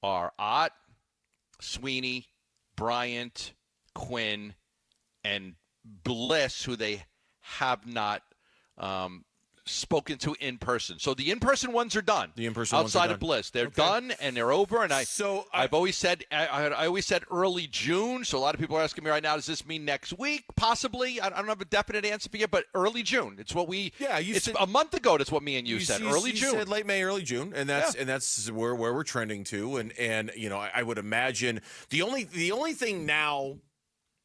are Ott, Sweeney, Bryant, Quinn, and Bliss, who they have not spoken to in person. So the in-person ones are done. The in-person outside ones are of Bliss, they're done and they're over. And I've always said early June. So a lot of people are asking me right now, does this mean next week? Possibly. I don't have a definite answer for you, but early June. It's what we. Yeah, it's a month ago. That's what me and you said. Early June. You said late May, early June, and that's where we're trending to. And I would imagine the only thing now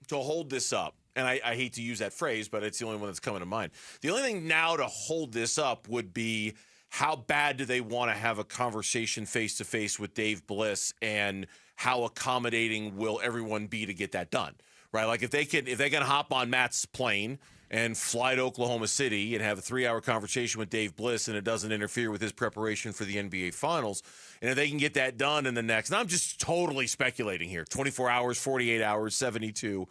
to hold this up. And I hate to use that phrase, but it's the only one that's coming to mind. The only thing now to hold this up would be how bad do they want to have a conversation face-to-face with Dave Bliss, and how accommodating will everyone be to get that done, right? Like if they can hop on Matt's plane and fly to Oklahoma City and have a 3-hour conversation with Dave Bliss, and it doesn't interfere with his preparation for the NBA Finals, and if they can get that done in the next, and I'm just totally speculating here, 24 hours, 48 hours, 72,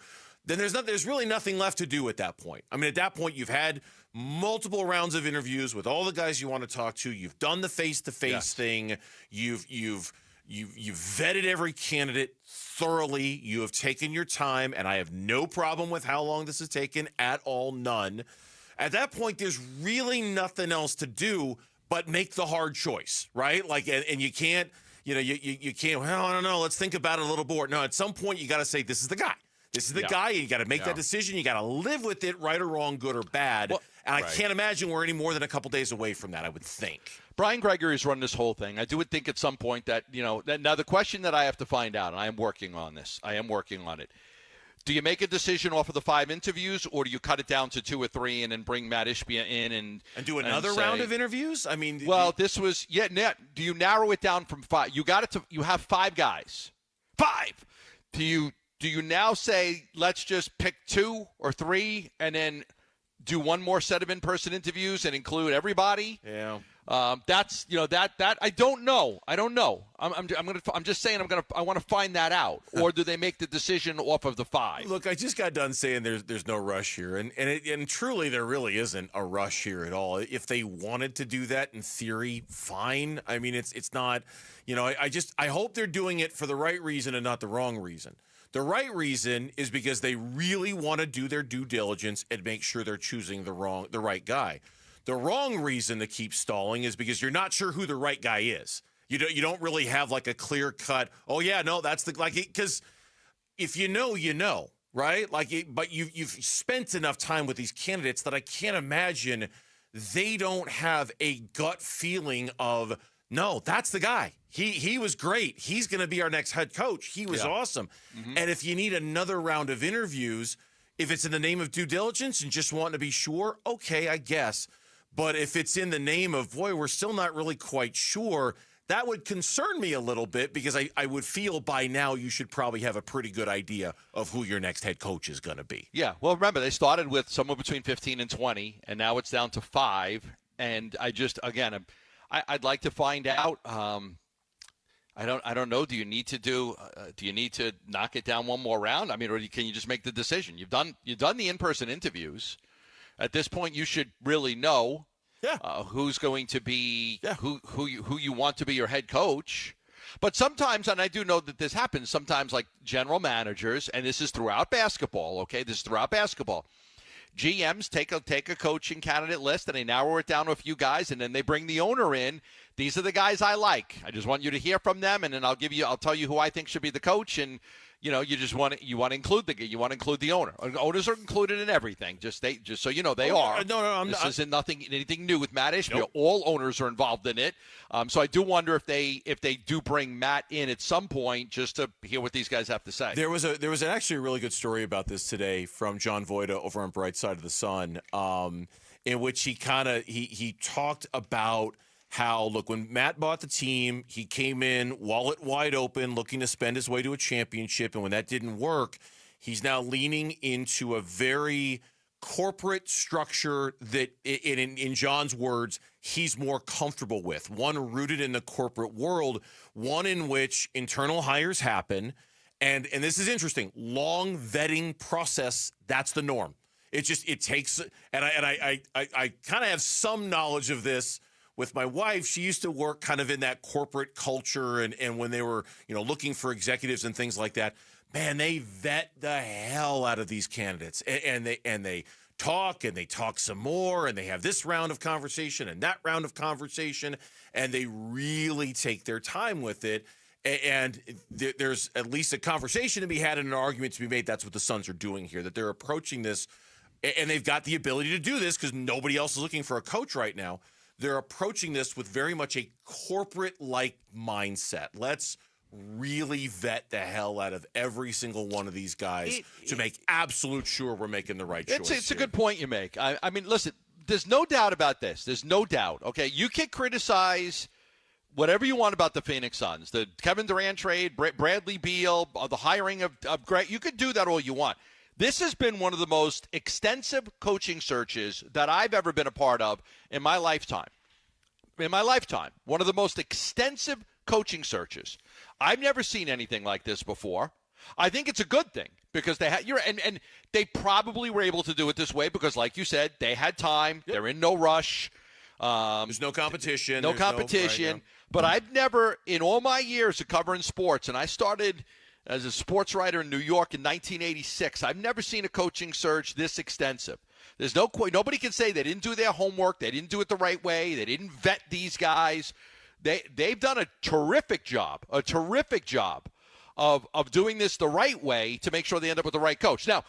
then there's really nothing left to do at that point. I mean, at that point, you've had multiple rounds of interviews with all the guys you want to talk to. You've done the face-to-face thing. You've vetted every candidate thoroughly. You have taken your time, and I have no problem with how long this has taken at all, none. At that point, there's really nothing else to do but make the hard choice, right? Like, and you can't, you can't. Well, I don't know. Let's think about it a little more. No, at some point, you got to say, this is the guy. This is the guy. You got to make that decision. You got to live with it, right or wrong, good or bad. Well, and I can't imagine we're any more than a couple days away from that, I would think. Brian Gregory's run this whole thing. I would think at some point that, now the question that I have to find out, and I am working on this. I am working on it. Do you make a decision off of the 5 interviews, or do you cut it down to 2 or 3 and then bring Matt Ishbia in and do another round of interviews? I mean, this was do you narrow it down from 5? You have 5 guys. 5. Do you now say, let's just pick 2 or 3 and then do one more set of in-person interviews and include everybody? Yeah. That's that I don't know. I'm just saying I want to find that out. Or do they make the decision off of the 5? Look, I just got done saying there's no rush here, and truly there really isn't a rush here at all. If they wanted to do that in theory, fine. I mean, it's not. I hope they're doing it for the right reason and not the wrong reason. The right reason is because they really want to do their due diligence and make sure they're choosing the right guy. The wrong reason to keep stalling is because you're not sure who the right guy is. You don't really have like a clear cut. Oh yeah, no, that's because if you know, right? But you've spent enough time with these candidates that I can't imagine they don't have a gut feeling of no, that's the guy. He was great. He's going to be our next head coach. He was awesome. Mm-hmm. And if you need another round of interviews, if it's in the name of due diligence and just wanting to be sure, okay, I guess. But if it's in the name of, boy, we're still not really quite sure, that would concern me a little bit because I would feel by now you should probably have a pretty good idea of who your next head coach is going to be. Yeah, well, remember, they started with somewhere between 15 and 20, and now it's down to 5. And I'd like to find out. I don't know. Do you need to knock it down one more round? I mean, or can you just make the decision? You've done the in-person interviews. At this point, you should really know who's going to be who you want to be your head coach. But sometimes, and I do know that this happens, sometimes like general managers, and this is throughout basketball, okay? This is throughout basketball. GMs take a coaching candidate list and they narrow it down to a few guys, and then they bring the owner in. These are the guys I like. I just want you to hear from them, and then I'll tell you who I think should be the coach. And you want to include the owner. Owners are included in everything. Just so you know, they are. No, this isn't anything new with Matt Ishbia. Nope. All owners are involved in it. So I do wonder if they do bring Matt in at some point just to hear what these guys have to say. There was actually a really good story about this today from John Voida over on Bright Side of the Sun, in which he talked about how, look, when Matt bought the team, he came in wallet wide open, looking to spend his way to a championship. And when that didn't work, he's now leaning into a very corporate structure that, in John's words, he's more comfortable with. One rooted in the corporate world, one in which internal hires happen. And this is interesting, long vetting process, that's the norm. It takes, and I kind of have some knowledge of this with my wife. She used to work kind of in that corporate culture, and when they were, looking for executives and things like that, man, they vet the hell out of these candidates, and they talk some more, and they have this round of conversation and that round of conversation, and they really take their time with it. And there's at least a conversation to be had and an argument to be made. That's what the Suns are doing here, that they're approaching this, and they've got the ability to do this because nobody else is looking for a coach right now. They're approaching this with very much a corporate-like mindset. Let's really vet the hell out of every single one of these guys to make absolute sure we're making the right choice. It's a good point you make. I mean, listen, there's no doubt about this. There's no doubt. Okay, you can criticize whatever you want about the Phoenix Suns, the Kevin Durant trade, Bradley Beal, the hiring of Greg. You could do that all you want. This has been one of the most extensive coaching searches that I've ever been a part of in my lifetime. One of the most extensive coaching searches. I've never seen anything like this before. I think it's a good thing because and they probably were able to do it this way because, like you said, they had time. Yep. They're in no rush. There's no competition. Right, but I've never, in all my years of covering sports, and I started as a sports writer in New York in 1986, I've never seen a coaching search this extensive. There's nobody can say they didn't do their homework, they didn't do it the right way, they didn't vet these guys. They've done a terrific job of doing this the right way to make sure they end up with the right coach. Now,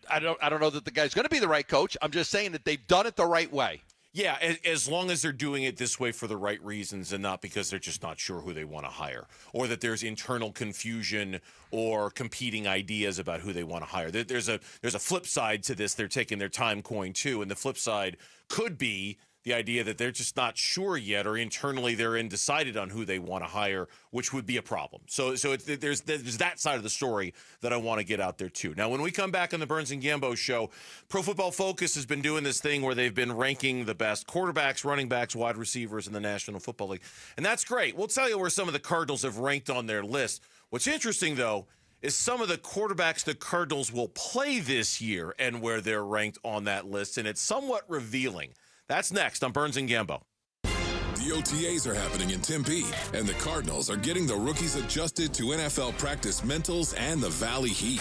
I don't know that the guy's going to be the right coach. I'm just saying that they've done it the right way. Yeah, as long as they're doing it this way for the right reasons and not because they're just not sure who they want to hire or that there's internal confusion or competing ideas about who they want to hire. There's a flip side to this. They're taking their time coin too, and the flip side could be the idea that they're just not sure yet, or internally they're undecided on who they want to hire, which would be a problem. So there's that side of the story that I want to get out there too. Now, when we come back on the Burns and Gambo show, Pro Football Focus has been doing this thing where they've been ranking the best quarterbacks, running backs, wide receivers in the National Football League, and that's great. We'll tell you where some of the Cardinals have ranked on their list. What's interesting, though, is some of the quarterbacks the Cardinals will play this year and where they're ranked on that list, and it's somewhat revealing. That's next on Burns and Gambo. The OTAs are happening in Tempe, and the Cardinals are getting the rookies adjusted to NFL practice mentals and the Valley Heat.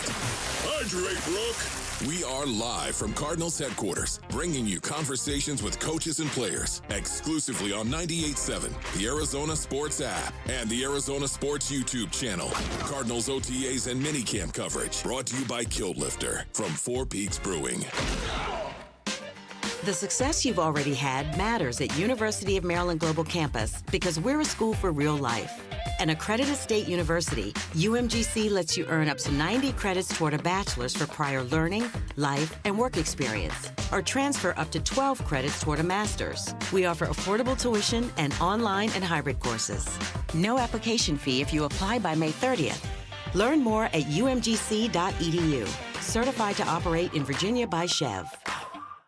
Hydrate, Rook! We are live from Cardinals headquarters, bringing you conversations with coaches and players, exclusively on 98.7, the Arizona Sports app, and the Arizona Sports YouTube channel. Cardinals OTAs and minicamp coverage, brought to you by Killed Lifter from Four Peaks Brewing. The success you've already had matters at University of Maryland Global Campus because we're a school for real life. An accredited state university, UMGC lets you earn up to 90 credits toward a bachelor's for prior learning, life, and work experience, or transfer up to 12 credits toward a master's. We offer affordable tuition and online and hybrid courses. No application fee if you apply by May 30th. Learn more at umgc.edu. Certified to operate in Virginia by Chev.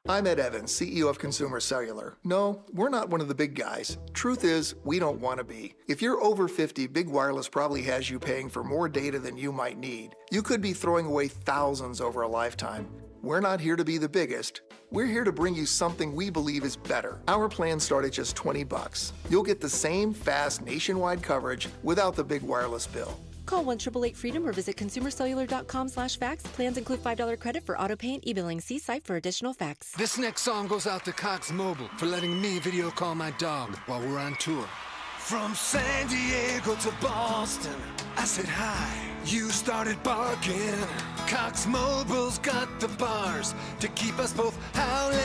I'm Ed Evans, CEO of Consumer Cellular. No, we're not one of the big guys. Truth is, we don't want to be. If you're over 50, Big Wireless probably has you paying for more data than you might need. You could be throwing away thousands over a lifetime. We're not here to be the biggest. We're here to bring you something we believe is better. Our plans start at just $20. You'll get the same fast nationwide coverage without the big wireless bill. Call 1-888-FREEDOM or visit consumercellular.com/facts. Plans include $5 credit for auto pay and e-billing. See site for additional facts. This next song goes out to Cox Mobile for letting me video call my dog while we're on tour. From San Diego to Boston, I said hi. You started barking. Cox Mobile's got the bars to keep us both howling.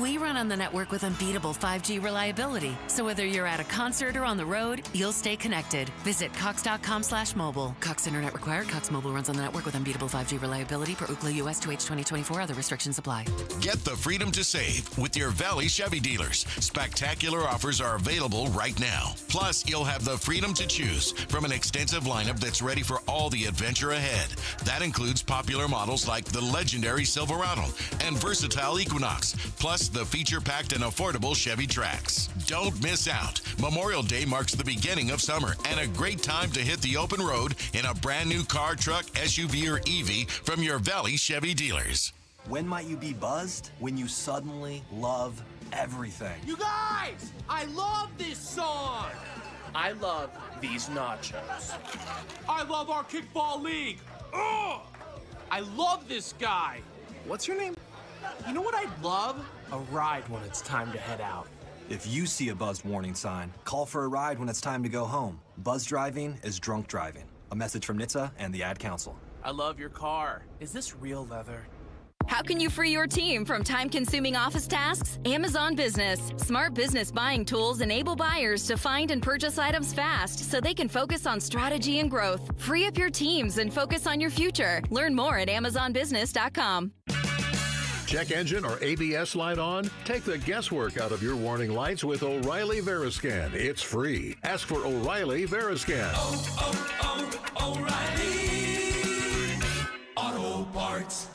We run on the network with unbeatable 5G reliability. So whether you're at a concert or on the road, you'll stay connected. Visit cox.com/mobile. Cox Internet required. Cox Mobile runs on the network with unbeatable 5G reliability per Ookla US 2H 2024. Other restrictions apply. Get the freedom to save with your Valley Chevy dealers. Spectacular offers are available right now. Plus, you'll have the freedom to choose from an extensive lineup that's ready for all the adventure ahead. That includes popular models like the legendary Silverado and versatile Equinox, plus the feature-packed and affordable Chevy Trax. Don't miss out. Memorial Day marks the beginning of summer and a great time to hit the open road in a brand new car, truck, SUV, or EV from your Valley Chevy dealers. When might you be buzzed? When you suddenly love everything. You guys, I love this song. I love these nachos. I love our kickball league. Ugh! I love this guy. What's your name? You know what I'd love? A ride when it's time to head out. If you see a buzzed warning sign, call for a ride when it's time to go home. Buzz driving is drunk driving. A message from NHTSA and the Ad Council. I love your car. Is this real leather? How can you free your team from time-consuming office tasks? Amazon Business. Smart business buying tools enable buyers to find and purchase items fast so they can focus on strategy and growth. Free up your teams and focus on your future. Learn more at amazonbusiness.com. Check engine or ABS light on? Take the guesswork out of your warning lights with O'Reilly Veriscan. It's free. Ask for O'Reilly Veriscan. O'Reilly Auto Parts.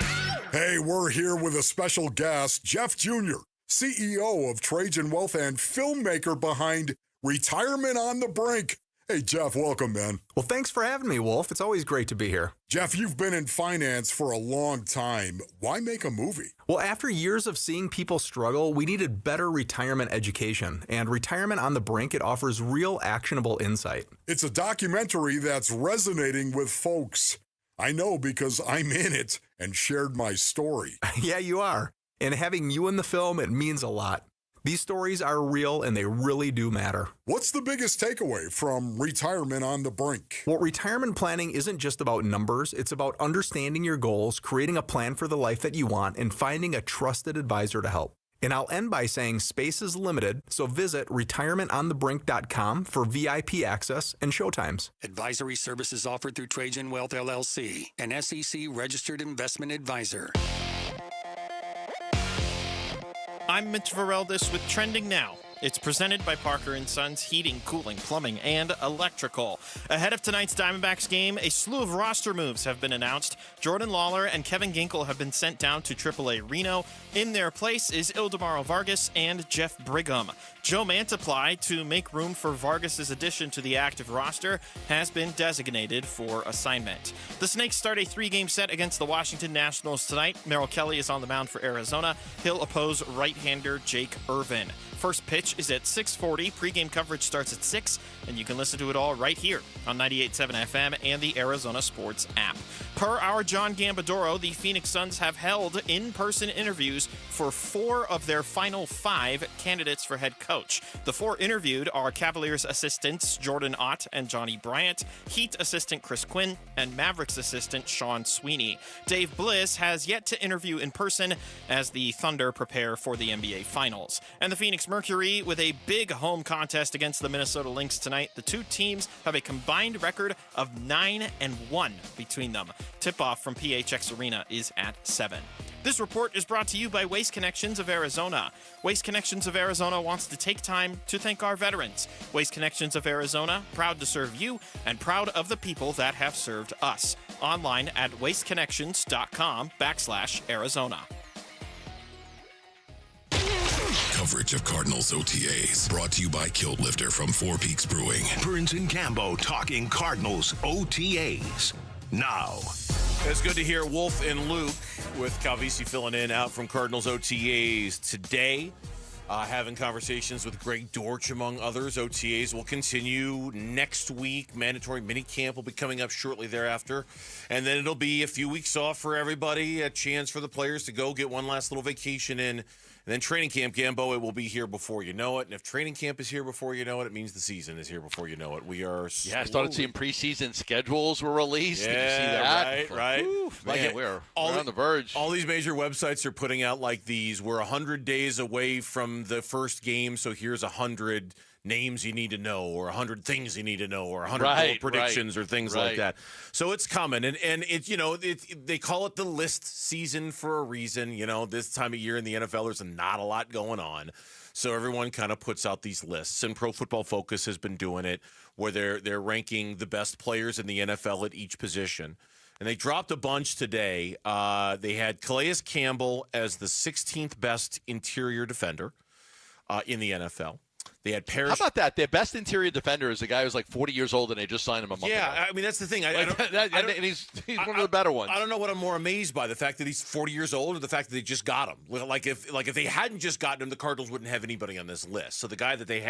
Hey, we're here with a special guest, Jeff Jr., CEO of Trajan Wealth and filmmaker behind Retirement on the Brink. Hey, Jeff, welcome, man. Well, thanks for having me, Wolf. It's always great to be here. Jeff, you've been in finance for a long time. Why make a movie? Well, after years of seeing people struggle, we needed better retirement education. And Retirement on the Brink, it offers real actionable insight. It's a documentary that's resonating with folks. I know because I'm in it and shared my story. Yeah, you are. And having you in the film, it means a lot. These stories are real and they really do matter. What's the biggest takeaway from Retirement on the Brink? Well, retirement planning isn't just about numbers. It's about understanding your goals, creating a plan for the life that you want, and finding a trusted advisor to help. And I'll end by saying space is limited, so visit retirementonthebrink.com for VIP access and showtimes. Advisory services offered through Trajan Wealth LLC, an SEC registered investment advisor. I'm Mitch Vareldis with Trending Now. It's presented by Parker & Sons Heating, Cooling, Plumbing, and Electrical. Ahead of tonight's Diamondbacks game, a slew of roster moves have been announced. Jordan Lawler and Kevin Ginkel have been sent down to AAA Reno. In their place is Ildemaro Vargas and Jeff Brigham. Joe Mantiply, to make room for Vargas' addition to the active roster, has been designated for assignment. The Snakes start a 3-game set against the Washington Nationals tonight. Merrill Kelly is on the mound for Arizona. He'll oppose right-hander Jake Irvin. First pitch is at 6:40. Pre-game coverage starts at 6, and you can listen to it all right here on 98.7 FM and the Arizona Sports app. Per our John Gambadoro, the Phoenix Suns have held in-person interviews for 4 of their final 5 candidates for head coach. The 4 interviewed are Cavaliers assistants Jordan Ott and Johnny Bryant, Heat assistant Chris Quinn, and Mavericks assistant Sean Sweeney. Dave Bliss has yet to interview in person as the Thunder prepare for the NBA Finals. And the Phoenix Mercury with a big home contest against the Minnesota Lynx tonight. The two teams have a combined record of 9-1 between them. Tip-off from PHX Arena is at 7. This report is brought to you by Waste Connections of Arizona. Waste Connections of Arizona wants to take time to thank our veterans. Waste Connections of Arizona, proud to serve you and proud of the people that have served us. Online at wasteconnections.com/Arizona. Coverage of Cardinals OTAs brought to you by Kilt Lifter from Four Peaks Brewing. Burns and Cambo talking Cardinals OTAs now. It's good to hear Wolf and Luke with Calvisi filling in out from Cardinals OTAs today. Having conversations with Greg Dortch, among others. OTAs will continue next week. Mandatory minicamp will be coming up shortly thereafter. And then it'll be a few weeks off for everybody, a chance for the players to go get one last little vacation in. And then training camp, Gambo, it will be here before you know it. And if training camp is here before you know it, it means the season is here before you know it. We are I started seeing preseason schedules were released. Yeah, Did you see that? Right. Oof, man, we're on the verge. All these major websites are putting out like these. We're 100 days away from the first game, so here's 100 names you need to know, or 100 things you need to know, or 100 predictions or things like that. So it's coming, and it's they call it the list season for a reason. This time of year in the NFL, there's not a lot going on, so everyone kind of puts out these lists. And Pro Football Focus has been doing it, where they're ranking the best players in the NFL at each position. And they dropped a bunch today. They had Calais Campbell as the 16th best interior defender in the NFL. They had Parrish. How about that? Their best interior defender is a guy who's like 40 years old, and they just signed him a month ago. Yeah, I mean, that's the thing. And he's one of the better ones. I don't know what I'm more amazed by, the fact that he's 40 years old or the fact that they just got him. Like if they hadn't just gotten him, the Cardinals wouldn't have anybody on this list. So the guy that they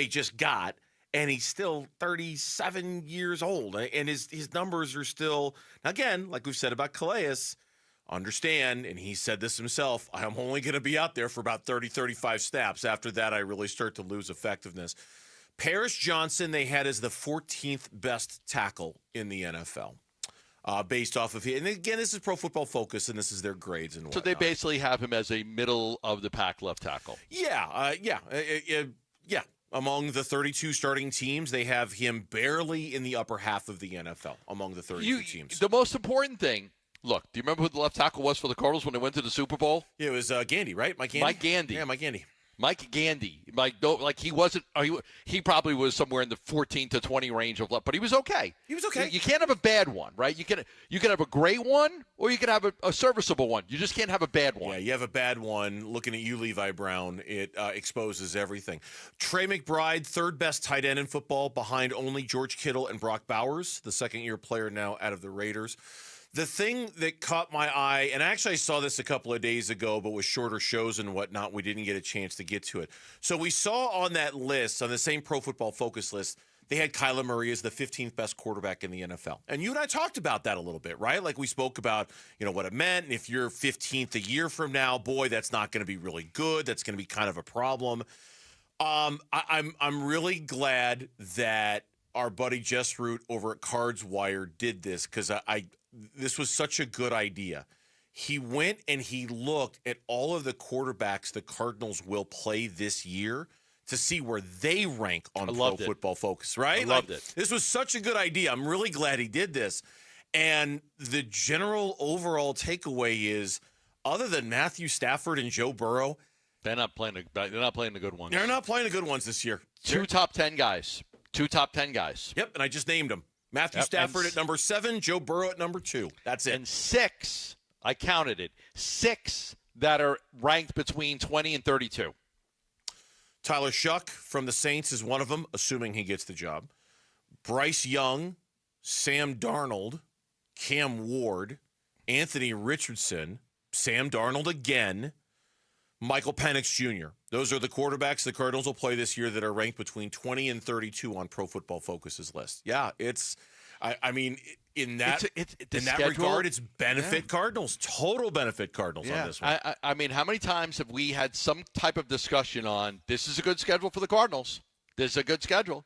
just got, and he's still 37 years old. And his numbers are still, again, like we've said about Calais, understand, and he said this himself, I'm only going to be out there for about 30, 35 snaps. After that, I really start to lose effectiveness. Parrish Johnson, they had as the 14th best tackle in the NFL, based off of, and again, this is Pro Football Focus, and this is their grades and whatnot. So they basically have him as a middle-of-the-pack left tackle. Yeah. Among the 32 starting teams, they have him barely in the upper half of the NFL among the 32 teams. The most important thing, look, do you remember who the left tackle was for the Cardinals when they went to the Super Bowl? Yeah, it was Gandy, right? Mike Gandy? Mike Gandy. Yeah, Mike Gandy. Mike Gandy. He wasn't. He probably was somewhere in the 14 to 20 range of left, but he was okay. He was okay. You can't have a bad one, right? You can have a great one, or you can have a serviceable one. You just can't have a bad one. Yeah, you have a bad one. Looking at you, Levi Brown, it exposes everything. Trey McBride, third best tight end in football, behind only George Kittle and Brock Bowers, the second-year player now out of the Raiders. The thing that caught my eye, and actually I saw this a couple of days ago, but with shorter shows and whatnot, we didn't get a chance to get to it. So we saw on that list, on the same Pro Football Focus list, they had Kyler Murray as the 15th best quarterback in the NFL. And you and I talked about that a little bit, right? Like we spoke about, what it meant. And if you're 15th a year from now, boy, that's not going to be really good. That's going to be kind of a problem. I'm really glad that our buddy Jess Root over at Cards Wire did this, because this was such a good idea. He went and he looked at all of the quarterbacks the Cardinals will play this year to see where they rank on Pro Football Focus, right? I loved it. This was such a good idea. I'm really glad he did this. And the general overall takeaway is, other than Matthew Stafford and Joe Burrow, They're not playing the good ones. They're not playing the good ones this year. Two top 10 guys. Yep, and I just named them. Matthew Stafford at number 7, Joe Burrow at number 2. That's it. And 6, I counted it, 6 that are ranked between 20 and 32. Tyler Shuck from the Saints is one of them, assuming he gets the job. Bryce Young, Sam Darnold, Cam Ward, Anthony Richardson, Sam Darnold again, Michael Penix Jr. Those are the quarterbacks the Cardinals will play this year that are ranked between 20 and 32 on Pro Football Focus's list. Yeah, it's I mean, in that regard, it's benefit Cardinals, total benefit Cardinals on this one. I mean, how many times have we had some type of discussion on this is a good schedule for the Cardinals? This is a good schedule.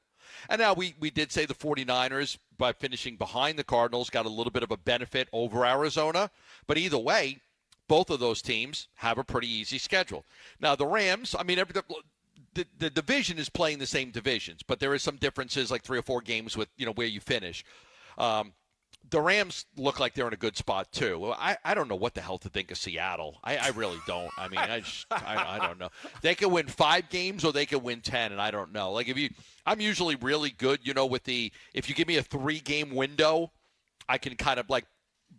And now we did say the 49ers, by finishing behind the Cardinals, got a little bit of a benefit over Arizona. But either way, both of those teams have a pretty easy schedule. Now, the Rams, I mean, the division is playing the same divisions, but there is some differences, like 3 or 4 games with, where you finish. The Rams look like they're in a good spot, too. I don't know what the hell to think of Seattle. I really don't. I mean, I don't know. They could win 5 games or they could win 10, and I don't know. Like, I'm usually really good, with if you give me a 3-game window, I can kind of, like,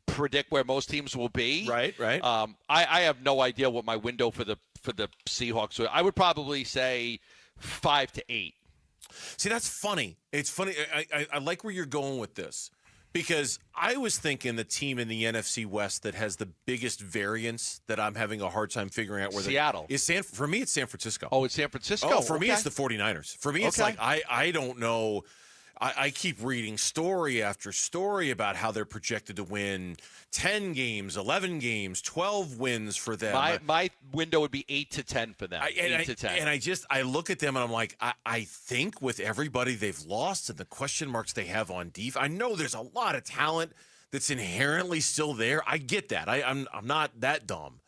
predict where most teams will be. Right. I have no idea what my window for the Seahawks would. I would probably say 5 to 8. See, that's funny. It's funny. I like where you're going with this, because I was thinking the team in the NFC West that has the biggest variance that I'm having a hard time figuring out where Seattle is. For me, it's San Francisco. Oh, it's San Francisco. Oh, for me, it's the 49ers. For me, it's like I don't know. I keep reading story after story about how they're projected to win 10 games, 11 games, 12 wins for them. My window would be 8 to 10 for them. 8 to 10. And I look at them and I'm like, I think with everybody they've lost and the question marks they have on defense, I know there's a lot of talent that's inherently still there. I get that. I'm not that dumb.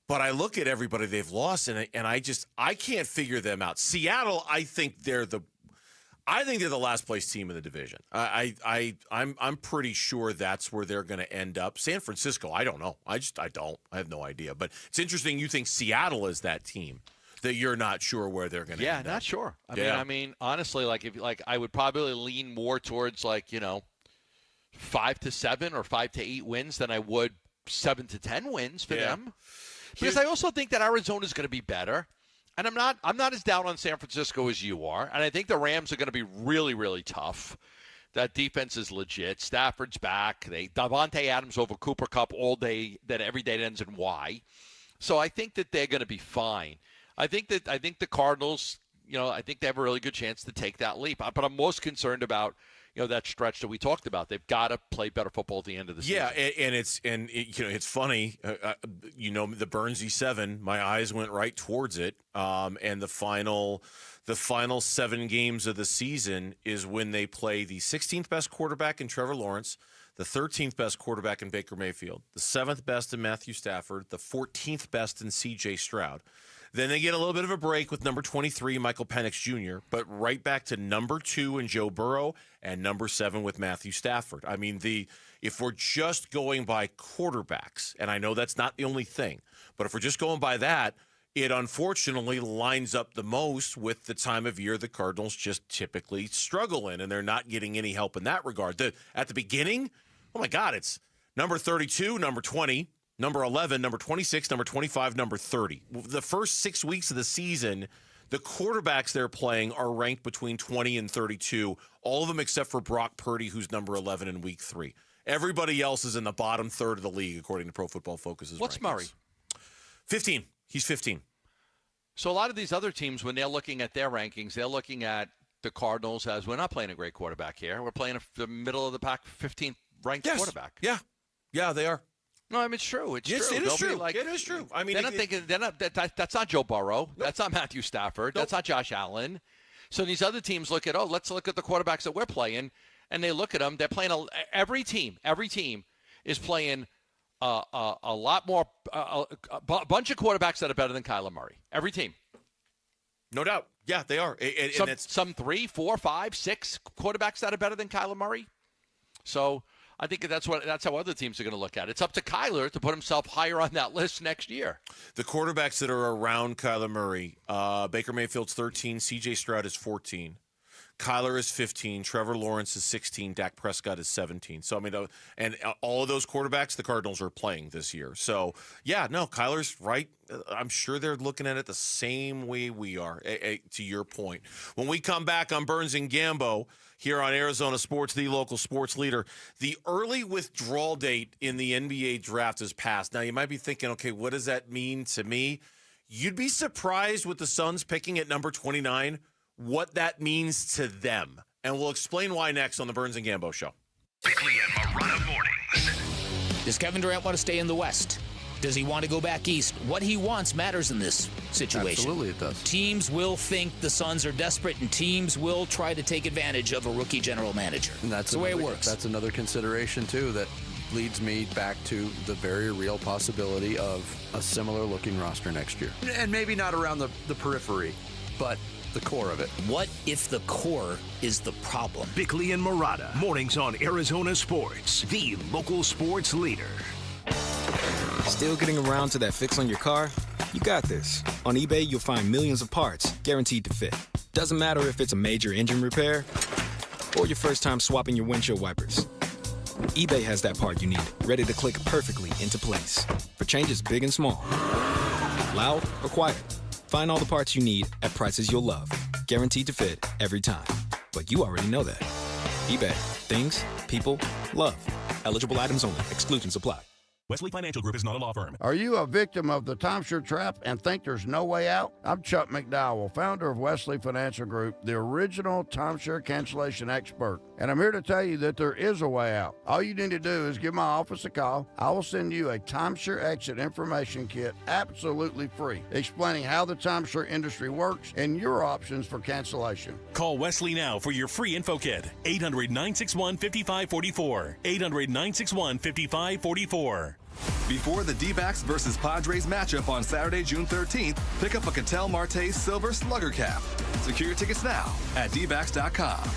But I look at everybody they've lost and I can't figure them out. Seattle, I think they're the last place team in the division. I'm pretty sure that's where they're going to end up. San Francisco, I don't know. I have no idea. But it's interesting. You think Seattle is that team that you're not sure where they're going to end up. Yeah, not sure. I mean, honestly, I would probably lean more towards 5 to 7 or 5 to 8 wins than I would 7 to 10 wins for them. Because I also think that Arizona is going to be better. And I'm not as down on San Francisco as you are. And I think the Rams are going to be really, really tough. That defense is legit. Stafford's back. Davante Adams over Cooper Kupp all day, that every day that ends in Y. So I think that they're going to be fine. I think the Cardinals, I think they have a really good chance to take that leap. But I'm most concerned about that stretch that we talked about. They've got to play better football at the end of the season. Yeah, and it's funny. The Burnsy 7. My eyes went right towards it. And the final 7 games of the season is when they play the 16th best quarterback in Trevor Lawrence, the 13th best quarterback in Baker Mayfield, the 7th best in Matthew Stafford, the 14th best in C.J. Stroud. Then they get a little bit of a break with number 23, Michael Penix Jr., but right back to number 2 in Joe Burrow and number 7 with Matthew Stafford. I mean, if we're just going by quarterbacks, and I know that's not the only thing, but if we're just going by that, it unfortunately lines up the most with the time of year the Cardinals just typically struggle in, and they're not getting any help in that regard. At the beginning, oh my God, it's number 32, number 20, number 11, number 26, number 25, number 30. The first 6 weeks of the season, the quarterbacks they're playing are ranked between 20 and 32, all of them except for Brock Purdy, who's number 11 in week 3. Everybody else is in the bottom third of the league, according to Pro Football Focus's What's rankings. Murray? 15. He's 15. So a lot of these other teams, when they're looking at their rankings, they're looking at the Cardinals as, we're not playing a great quarterback here. We're playing the middle of the pack, 15th ranked quarterback. Yeah, they are. No, I mean, it's true. It's true. It is true. It is true. I mean, they're not thinking. That's not Joe Burrow. Nope. That's not Matthew Stafford. Nope. That's not Josh Allen. So these other teams look at, let's look at the quarterbacks that we're playing, and they look at them. They're playing every team is playing a lot more, a bunch of quarterbacks that are better than Kyler Murray. Every team. No doubt. Yeah, they are. Some 3, 4, 5, 6 quarterbacks that are better than Kyler Murray. So I think that's how other teams are going to look at it. It's up to Kyler to put himself higher on that list next year. The quarterbacks that are around Kyler Murray, Baker Mayfield's 13, C.J. Stroud is 14. Kyler is 15, Trevor Lawrence is 16, Dak Prescott is 17. So, I mean, and all of those quarterbacks, the Cardinals are playing this year. So, yeah, no, Kyler's right. I'm sure they're looking at it the same way we are, to your point. When we come back on Burns and Gambo here on Arizona Sports, the local sports leader, the early withdrawal date in the NBA draft has passed. Now, you might be thinking, okay, what does that mean to me? You'd be surprised with the Suns picking at number 29 what that means to them. And we'll explain why next on the Burns and Gambo Show. Bickley and Marotta mornings. Does Kevin Durant want to stay in the West? Does he want to go back east? What he wants matters in this situation. Absolutely it does. Teams will think the Suns are desperate, and teams will try to take advantage of a rookie general manager. And that's the way it works. That's another consideration, too, that leads me back to the very real possibility of a similar-looking roster next year. And maybe not around the periphery, but the core of it. What if the core is the problem? Bickley and Marotta, mornings on Arizona Sports, the local sports leader. Still getting around to that fix on your car? You got this. On eBay, you'll find millions of parts guaranteed to fit. Doesn't matter if it's a major engine repair or your first time swapping your windshield wipers. eBay has that part you need, ready to click perfectly into place for changes big and small. Loud or quiet. Find all the parts you need at prices you'll love. Guaranteed to fit every time. But you already know that. eBay. Things, people, love. Eligible items only. Exclusions apply. Wesley Financial Group is not a law firm. Are you a victim of the timeshare trap and think there's no way out? I'm Chuck McDowell, founder of Wesley Financial Group, the original timeshare cancellation expert. And I'm here to tell you that there is a way out. All you need to do is give my office a call. I will send you a timeshare exit information kit absolutely free, explaining how the timeshare industry works and your options for cancellation. Call Wesley now for your free info kit. 800-961-5544. 800-961-5544. Before the D-backs versus Padres matchup on Saturday, June 13th, pick up a Cattell Marte Silver Slugger cap. Secure your tickets now at dbacks.com.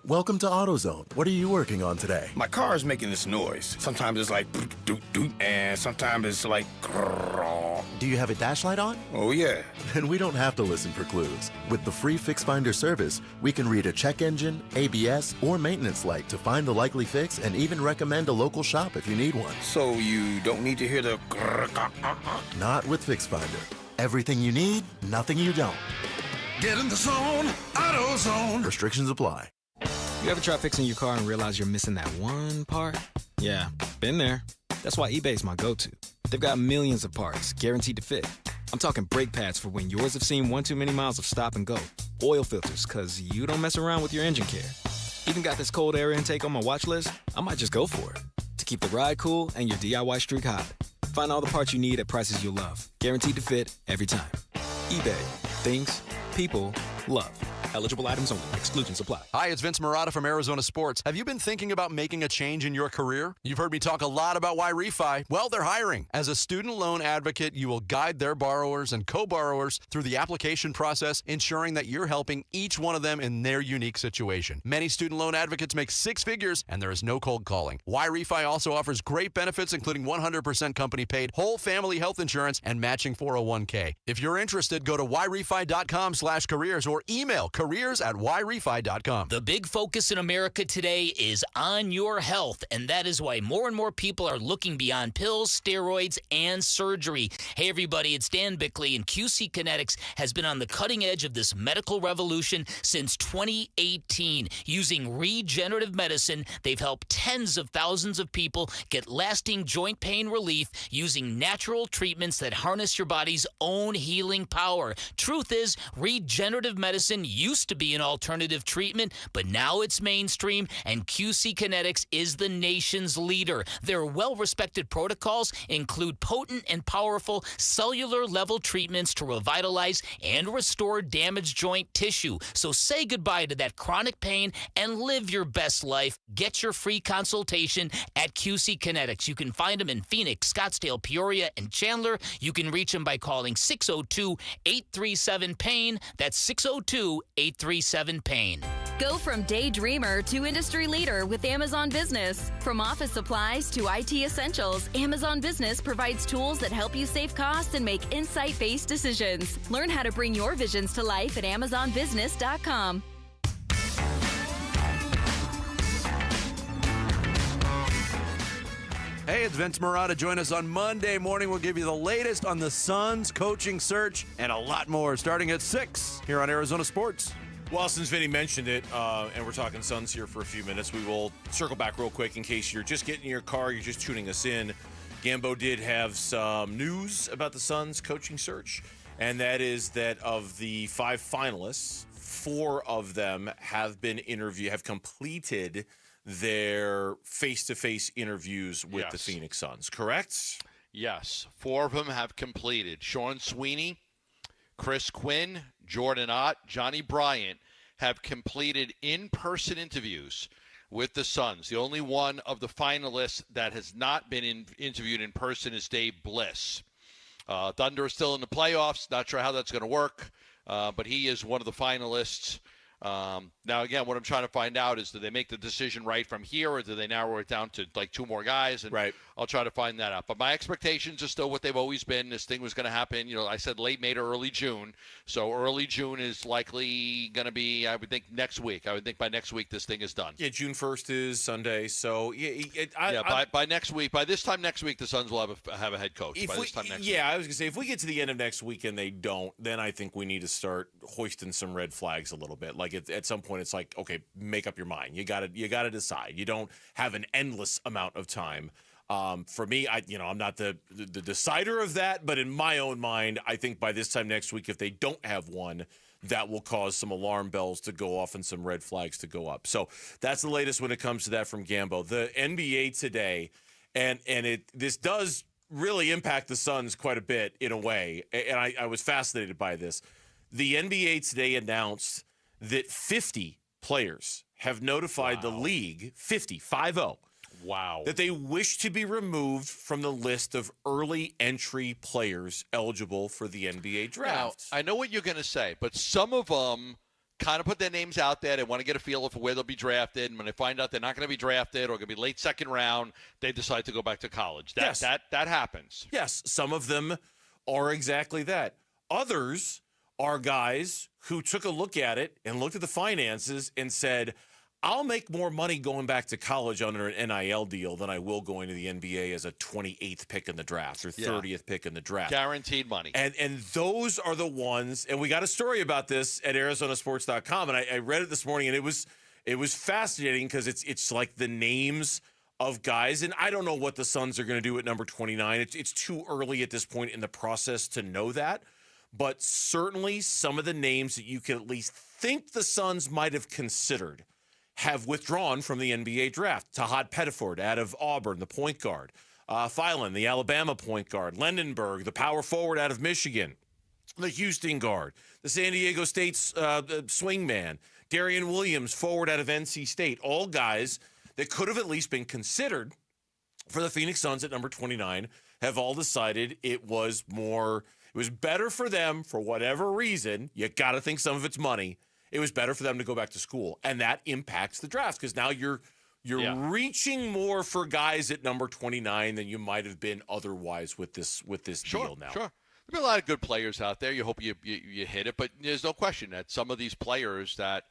Welcome to AutoZone. What are you working on today? My car is making this noise. Sometimes it's like doot doot, and sometimes it's like grrr. Do you have a dash light on? Oh yeah. Then we don't have to listen for clues. With the free Fix Finder service, we can read a check engine, ABS, or maintenance light to find the likely fix and even recommend a local shop if you need one. So you don't need to hear the grrr. Not with Fix Finder. Everything you need, nothing you don't. Get in the zone, AutoZone. Restrictions apply. You ever try fixing your car and realize you're missing that one part? Yeah, been there. That's why eBay's my go-to. They've got millions of parts, guaranteed to fit. I'm talking brake pads for when yours have seen one too many miles of stop and go. Oil filters, because you don't mess around with your engine care. Even got this cold air intake on my watch list. I might just go for it. To keep the ride cool and your DIY streak hot. Find all the parts you need at prices you'll love. Guaranteed to fit every time. eBay. Things, people, love. Eligible items only. Exclusions apply. Hi, it's Vince Marotta from Arizona Sports. Have you been thinking about making a change in your career? You've heard me talk a lot about why Refi. Well, they're hiring. As a student loan advocate, you will guide their borrowers and co-borrowers through the application process, ensuring that you're helping each one of them in their unique situation. Many student loan advocates make six figures, and there is no cold calling. Why Refi also offers great benefits, including 100% company-paid whole family health insurance and matching 401k. If you're interested, go to whyrefi.com/careers or email careers@whyrefi.com. The big focus in America today is on your health, and that is why more and more people are looking beyond pills, steroids, and surgery. Hey, everybody, it's Dan Bickley, and QC Kinetics has been on the cutting edge of this medical revolution since 2018. Using regenerative medicine, they've helped tens of thousands of people get lasting joint pain relief using natural treatments that harness your body's own healing power. Truth is, regenerative medicine used to be an alternative treatment, but now it's mainstream, and QC Kinetics is the nation's leader. Their well-respected protocols include potent and powerful cellular-level treatments to revitalize and restore damaged joint tissue. So say goodbye to that chronic pain and live your best life. Get your free consultation at QC Kinetics. You can find them in Phoenix, Scottsdale, Peoria, and Chandler. You can reach them by calling 602-837-PAIN. That's 602-837-PAIN. 837-PAIN. Go from daydreamer to industry leader with Amazon Business. From office supplies to IT essentials, Amazon Business provides tools that help you save costs and make insight-based decisions. Learn how to bring your visions to life at AmazonBusiness.com. Hey, it's Vince Marotta. Join us on Monday morning. We'll give you the latest on the Suns coaching search and a lot more starting at 6 here on Arizona Sports. Well, since Vinny mentioned it, and we're talking Suns here for a few minutes, we will circle back real quick in case you're just getting in your car, you're just tuning us in. Gambo did have some news about the Suns coaching search, and that is that of the 5 finalists, 4 of them have completed their face-to-face interviews with the Phoenix Suns, correct? Yes. 4 of them have completed. Sean Sweeney, Chris Quinn, Jordan Ott, Johnny Bryant have completed in-person interviews with the Suns. The only one of the finalists that has not been interviewed in person is Dave Bliss. Thunder is still in the playoffs. Not sure how that's going to work, but he is one of the finalists. Now, again, what I'm trying to find out is, do they make the decision right from here, or do they narrow it down to like 2 more guys? And right. I'll try to find that out. But my expectations are still what they've always been. This thing was going to happen. You know, I said late May to early June. So early June is likely going to be, I would think, next week. I would think by next week this thing is done. Yeah, June 1st is Sunday. So, by next week, by this time next week, the Suns will have a head coach. I was going to say, if we get to the end of next week and they don't, then I think we need to start hoisting some red flags a little bit. Like at some point, it's like, okay, make up your mind. You got to decide. You don't have an endless amount of time. For me, I'm not the decider of that, but in my own mind, I think by this time next week, if they don't have one, that will cause some alarm bells to go off and some red flags to go up. So that's the latest when it comes to that from Gambo. The NBA today, and this does really impact the Suns quite a bit in a way, and I was fascinated by this. The NBA today announced that 50 players have notified the league, 50, that they wish to be removed from the list of early entry players eligible for the NBA draft. Now, I know what you're going to say, but some of them kind of put their names out there. They want to get a feel for where they'll be drafted. And when they find out they're not going to be drafted or going to be late second round, they decide to go back to college. That happens. Yes, some of them are exactly that. Others are guys who took a look at it and looked at the finances and said, I'll make more money going back to college under an NIL deal than I will going to the NBA as a 28th pick in the draft or 30th pick in the draft. Guaranteed money. And those are the ones, and we got a story about this at ArizonaSports.com, and I read it this morning, and it was fascinating because it's like the names of guys, and I don't know what the Suns are going to do at number 29. It's too early at this point in the process to know that, but certainly some of the names that you can at least think the Suns might have considered have withdrawn from the NBA draft. Tahad Pettiford out of Auburn, the point guard. Thielen, the Alabama point guard. Lendenberg, the power forward out of Michigan. The Houston guard. The San Diego State's swingman. Darian Williams, forward out of NC State. All guys that could have at least been considered for the Phoenix Suns at number 29 have all decided it was better for them for whatever reason. You got to think some of it's money. It was better for them to go back to school, and that impacts the draft because now you're reaching more for guys at number 29 than you might have been otherwise with this deal now. Sure. There'll be a lot of good players out there. You hope you hit it, but there's no question that some of these players that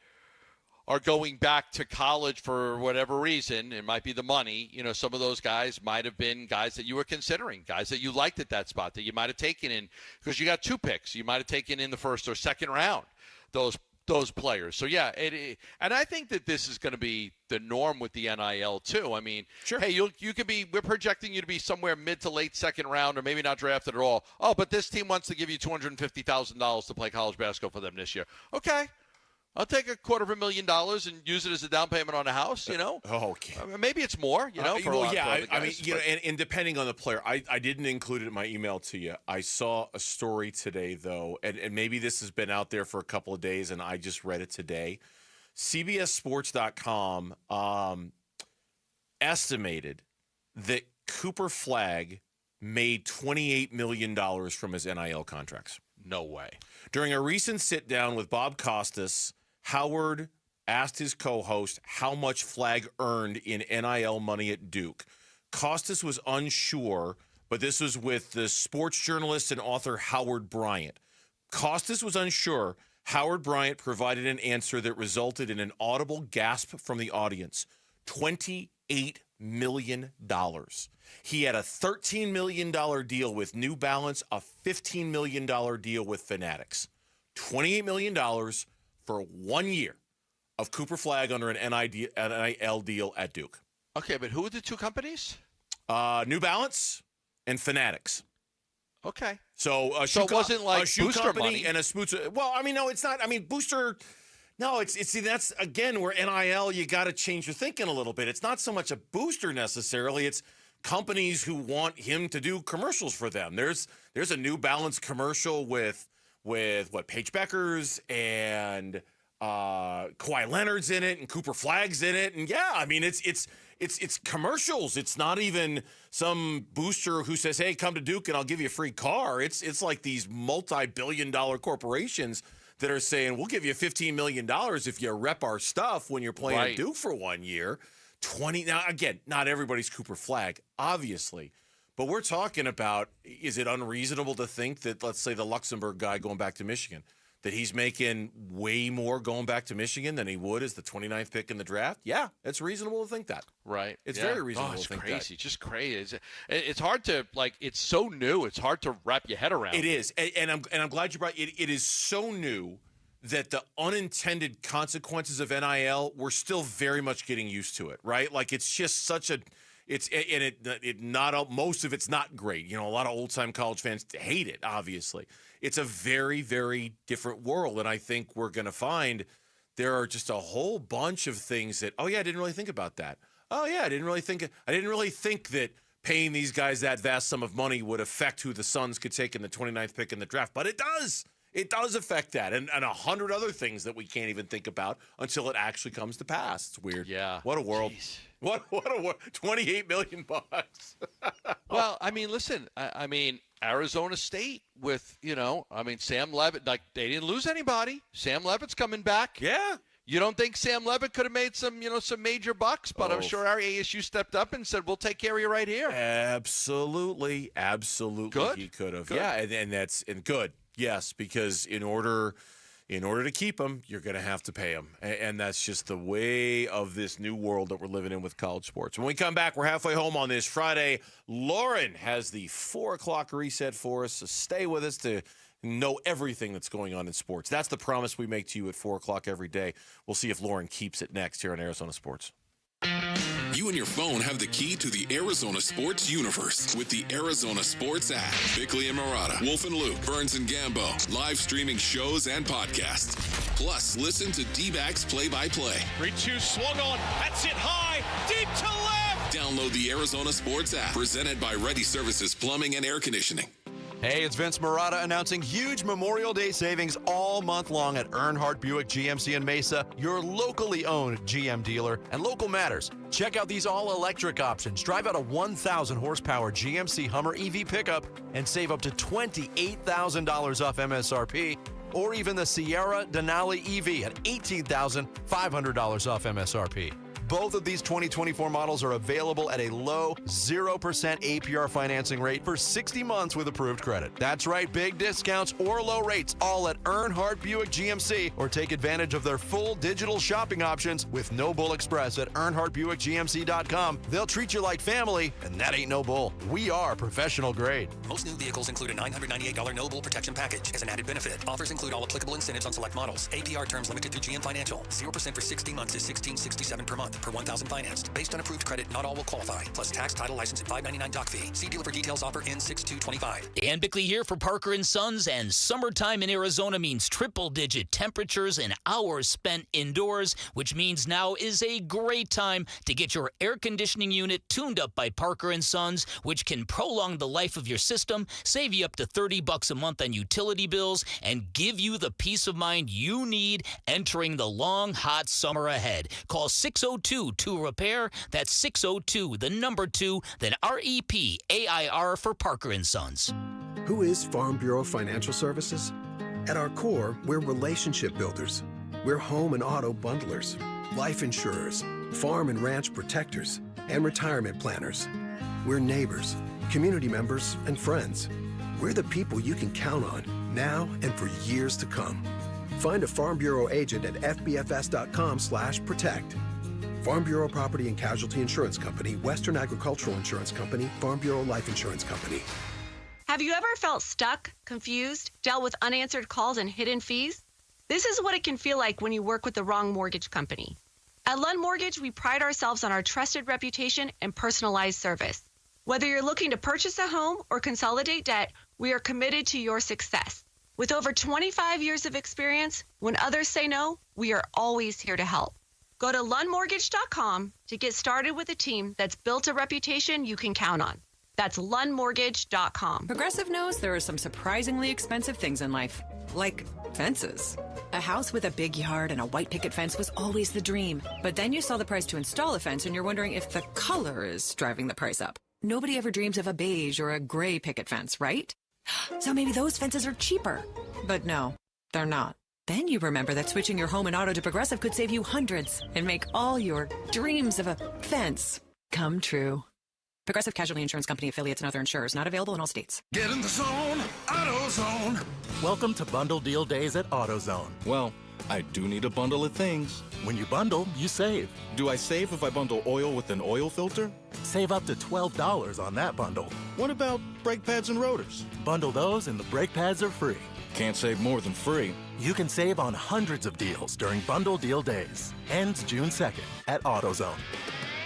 are going back to college for whatever reason, it might be the money, some of those guys might have been guys that you were considering, guys that you liked at that spot that you might have taken in because you got 2 picks. You might have taken in the first or second round those players. So, and I think that this is going to be the norm with the NIL, too. I mean, sure. Hey, we're projecting you to be somewhere mid to late second round or maybe not drafted at all. Oh, but this team wants to give you $250,000 to play college basketball for them this year. Okay. I'll take $250,000 and use it as a down payment on a house, Okay. Maybe it's more, and depending on the player, I didn't include it in my email to you. I saw a story today, though, and maybe this has been out there for a couple of days, and I just read it today. CBSSports.com estimated that Cooper Flagg made $28 million from his NIL contracts. No way. During a recent sit-down with Bob Costas Howard asked his co-host how much Flag earned in NIL money at Duke. Costas was unsure, but this was with the sports journalist and author Howard Bryant. Costas was unsure. Howard Bryant provided an answer that resulted in an audible gasp from the audience. $28 million. He had a $13 million deal with New Balance, a $15 million deal with Fanatics. $28 million for 1 year of Cooper Flag under an NIL deal at Duke. Okay, but who are the two companies? New Balance and Fanatics. Okay. So it wasn't like a shoe booster company money. and a spooter. Well, I mean, no, it's not. I mean, booster. No, it's see, that's again where NIL, you got to change your thinking a little bit. It's not so much a booster necessarily. It's companies who want him to do commercials for them. There's a New Balance commercial with what, Paige Beckers and Kawhi Leonard's in it and Cooper Flag's in it. And yeah, I mean, it's commercials. It's not even some booster who says, hey, come to Duke and I'll give you a free car. It's like these multi-billion-dollar corporations that are saying, we'll give you $15 million if you rep our stuff when you're playing at Duke for 1 year. 20. Now, again, not everybody's Cooper Flag, obviously. But we're talking about, is it unreasonable to think that, let's say, the Luxembourg guy going back to Michigan, that he's making way more going back to Michigan than he would as the 29th pick in the draft? Yeah, it's reasonable to think that. Right. It's very reasonable to think that. It's crazy. Just crazy. It's hard to, it's so new. It's hard to wrap your head around. It is. And I'm glad you brought it. It is so new that the unintended consequences of NIL, we're still very much getting used to it, right? Like, it's just such a... most of it's not great. You know, a lot of old-time college fans hate it, obviously. It's a very, very different world, and I think we're going to find there are just a whole bunch of things that, oh, yeah, I didn't really think about that. Oh, yeah, I didn't really think that paying these guys that vast sum of money would affect who the Suns could take in the 29th pick in the draft, but it does. It does affect that, and 100 other things that we can't even think about until it actually comes to pass. It's weird. Yeah. What a world. Jeez. What a world. $28 million. Well, I mean, listen, I mean, Arizona State with, Sam Levitt, like, they didn't lose anybody. Sam Levitt's coming back. Yeah. You don't think Sam Levitt could have made some major bucks, but I'm sure our ASU stepped up and said, we'll take care of you right here. Absolutely. Good. He could have. Good. Yeah, and that's good. Yes, because in order to keep him, you're going to have to pay him. And that's just the way of this new world that we're living in with college sports. When we come back, we're halfway home on this Friday. Lauren has the 4 o'clock reset for us, so stay with us to know everything that's going on in sports. That's the promise we make to you at 4 o'clock every day. We'll see if Lauren keeps it next here on Arizona Sports. You and your phone have the key to the Arizona sports universe with the Arizona Sports app. Bickley and Murata, Wolf and Luke, Burns and Gambo, live streaming shows and podcasts. Plus, listen to D-backs play-by-play. 3-2 swung on. That's it high. Deep to left. Download the Arizona Sports app, presented by Ready Services Plumbing and Air Conditioning. Hey, it's Vince Murata announcing huge Memorial Day savings all month long at Earnhardt Buick GMC in Mesa, your locally owned GM dealer. And local matters. Check out these all-electric options. Drive out a 1,000 horsepower GMC Hummer EV pickup and save up to $28,000 off MSRP. Or even the Sierra Denali EV at $18,500 off MSRP. Both of these 2024 models are available at a low 0% APR financing rate for 60 months with approved credit. That's right, big discounts or low rates, all at Earnhardt Buick GMC, or take advantage of their full digital shopping options with No Bull Express at EarnhardtBuickGMC.com. They'll treat you like family, and that ain't no bull. We are professional grade. Most new vehicles include a $998 No Bull protection package as an added benefit. Offers include all applicable incentives on select models. APR terms limited through GM Financial. 0% for 60 months is $16.67 per month per 1,000 financed. Based on approved credit, not all will qualify. Plus tax, title, license, and $5.99 doc fee. See dealer for details. Offer ends 6/2/25. Dan Bickley here for Parker & Sons, and summertime in Arizona means triple-digit temperatures and hours spent indoors, which means now is a great time to get your air conditioning unit tuned up by Parker & Sons, which can prolong the life of your system, save you up to $30 a month on utility bills, and give you the peace of mind you need entering the long, hot summer ahead. Call 602-2-REPAIR. That's 602, the number 2, then REPAIR for Parker & Sons. Who is Farm Bureau Financial Services? At our core, we're relationship builders. We're home and auto bundlers, life insurers, farm and ranch protectors, and retirement planners. We're neighbors, community members, and friends. We're the people you can count on now and for years to come. Find a Farm Bureau agent at fbfs.com/protect. Farm Bureau Property and Casualty Insurance Company, Western Agricultural Insurance Company, Farm Bureau Life Insurance Company. Have you ever felt stuck, confused, dealt with unanswered calls and hidden fees? This is what it can feel like when you work with the wrong mortgage company. At Lund Mortgage, we pride ourselves on our trusted reputation and personalized service. Whether you're looking to purchase a home or consolidate debt, we are committed to your success. With over 25 years of experience, when others say no, we are always here to help. Go to lundmortgage.com to get started with a team that's built a reputation you can count on. That's lundmortgage.com. Progressive knows there are some surprisingly expensive things in life, like fences. A house with a big yard and a white picket fence was always the dream. But then you saw the price to install a fence and you're wondering if the color is driving the price up. Nobody ever dreams of a beige or a gray picket fence, right? So maybe those fences are cheaper. But no, they're not. Then you remember that switching your home and auto to Progressive could save you hundreds and make all your dreams of a fence come true. Progressive Casualty Insurance Company, affiliates, and other insurers. Not available in all states. Get in the zone, AutoZone. Welcome to Bundle Deal Days at AutoZone. Well, I do need a bundle of things. When you bundle, you save. Do I save if I bundle oil with an oil filter? Save up to $12 on that bundle. What about brake pads and rotors? Bundle those and the brake pads are free. Can't save more than free. You can save on hundreds of deals during Bundle Deal Days. Ends June 2nd at AutoZone.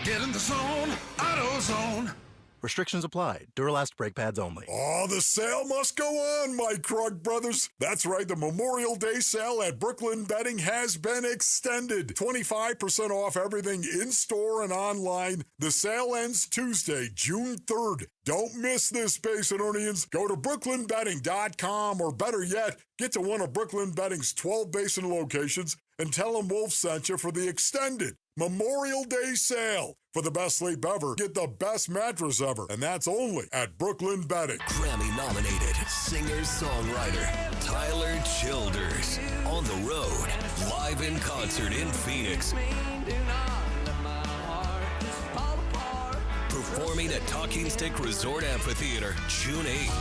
Get in the zone, AutoZone. Restrictions apply. Duralast brake pads only. Oh, the sale must go on, my Krug brothers. That's right, the Memorial Day sale at Brooklyn Bedding has been extended. 25% off everything in-store and online. The sale ends Tuesday, June 3rd. Don't miss this, Basinonians. Go to brooklynbedding.com, or better yet, get to one of Brooklyn Bedding's 12 Basin locations and tell them Wolf sent you for the extended Memorial Day sale. For the best sleep ever, get the best mattress ever, and that's only at Brooklyn Bedding. Grammy-nominated singer-songwriter Tyler Childers on the road, live in concert in Phoenix. Performing at Talking Stick Resort Amphitheater, June 8th.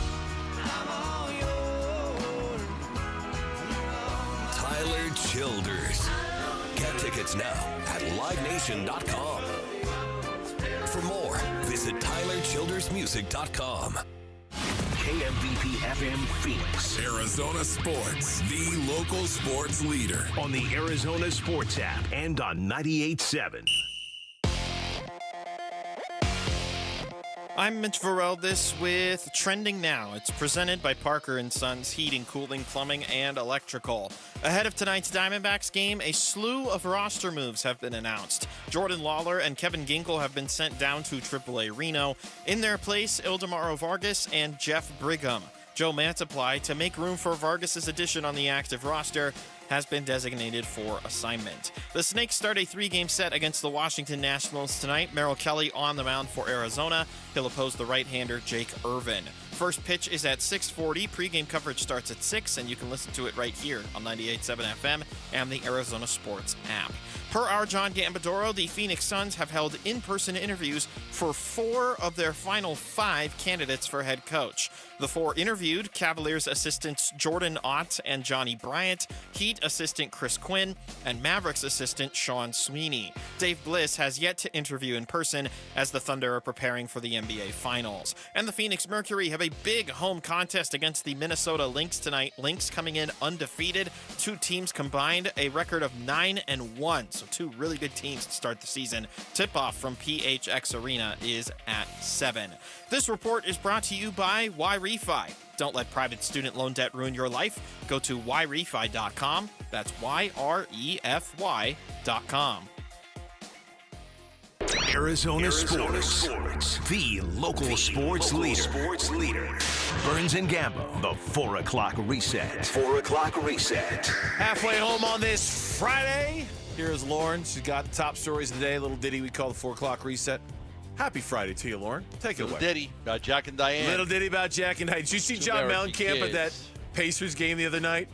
Tyler Childers. Get tickets now at livenation.com. For more, visit TylerChildersMusic.com. KMVP FM Phoenix. Arizona Sports, the local sports leader. On the Arizona Sports app and on 98.7. I'm Mitch Varel, with Trending Now. It's presented by Parker & Sons Heating, Cooling, Plumbing, and Electrical. Ahead of tonight's Diamondbacks game, a slew of roster moves have been announced. Jordan Lawler and Kevin Ginkel have been sent down to AAA Reno. In their place, Ildemaro Vargas and Jeff Brigham. Joe Mantiply, to make room for Vargas' addition on the active roster, has been designated for assignment. The Snakes start a 3-game set against the Washington Nationals tonight. Merrill Kelly on the mound for Arizona. He'll oppose the right-hander Jake Irvin. First pitch is at 6:40. Pre-game coverage starts at 6, and you can listen to it right here on 98.7 FM and the Arizona Sports app. Per our John Gambadoro, the Phoenix Suns have held in-person interviews for 4 of their final 5 candidates for head coach. The 4 interviewed: Cavaliers assistants Jordan Ott and Johnny Bryant, Heat assistant Chris Quinn, and Mavericks assistant Sean Sweeney. Dave Bliss has yet to interview in person, as the Thunder are preparing for the NBA Finals. And the Phoenix Mercury have a big home contest against the Minnesota Lynx tonight. Lynx coming in undefeated. 2 teams combined a record of 9-1. So 2 really good teams to start the season. Tip-off from PHX Arena is at 7. This report is brought to you by YRefi. Don't let private student loan debt ruin your life. Go to YRefi.com. That's YREFY.com. Arizona Sports. The local sports leader. Burns and Gambo, the 4 o'clock reset. 4 o'clock reset. Halfway home on this Friday. Here's Lauren. She's got the top stories of the day. A little ditty we call the 4 o'clock reset. Happy Friday to you, Lauren. Take it away. Little ditty about Jack and Diane. Little ditty about Jack and Diane. Did you see John Mellencamp at that Pacers game the other night?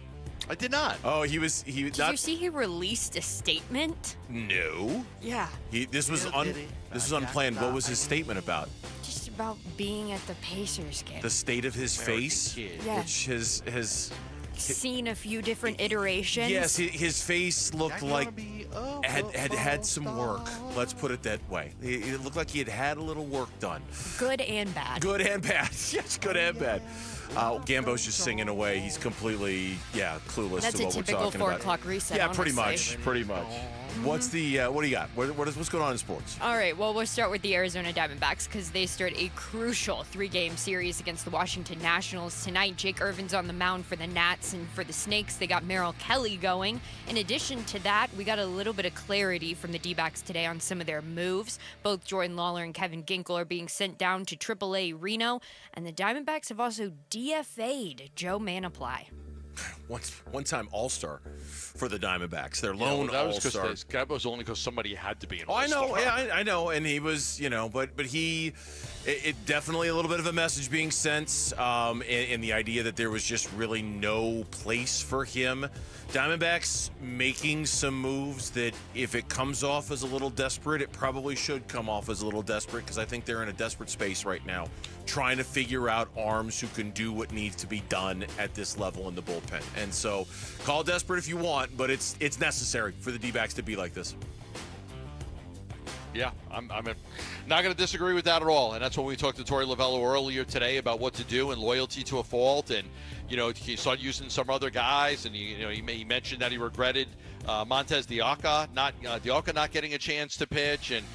I did not. Oh, he was. Did you see he released a statement? No. Yeah. This was unplanned. What was his statement about? Just about being at the Pacers game. The state of his face, Yeah. which has seen a few different iterations. Yes, his face looked like had some work. Let's put it that way. It looked like he had a little work done. Good and bad. Good and bad. Yes, good and bad. Gambo's just singing away. He's completely, clueless That's to what a we're typical talking 4 about. o'clock reset. Yeah, honestly. pretty much. What's the what do you got? What's going on in sports? All right, well, we'll start with the Arizona Diamondbacks because they start a crucial 3-game series against the Washington Nationals tonight. Jake Irvin's on the mound for the Nats, and for the Snakes, they got Merrill Kelly going. In addition to that, we got a little bit of clarity from the D-backs today on some of their moves. Both Jordan Lawler and Kevin Ginkel are being sent down to AAA Reno, and the Diamondbacks have also DFA'd Joe Manaply. One-time All-Star for the Diamondbacks. Their lone All-Star. That was only because somebody had to be an Oh, I All-Star. know, I know, and he was, but it definitely a little bit of a message being sent, in the idea that there was just really no place for him. Diamondbacks making some moves that if it comes off as a little desperate, it probably should come off as a little desperate because I think they're in a desperate space right now, trying to figure out arms who can do what needs to be done at this level in the bullpen. And so call it desperate if you want, but it's necessary for the D-backs to be like this. Yeah, I'm not going to disagree with that at all. And that's when we talked to Torey Lovello earlier today about what to do and loyalty to a fault. And, he started using some other guys. And, he mentioned that he regretted Montez Diaca not getting a chance to pitch. And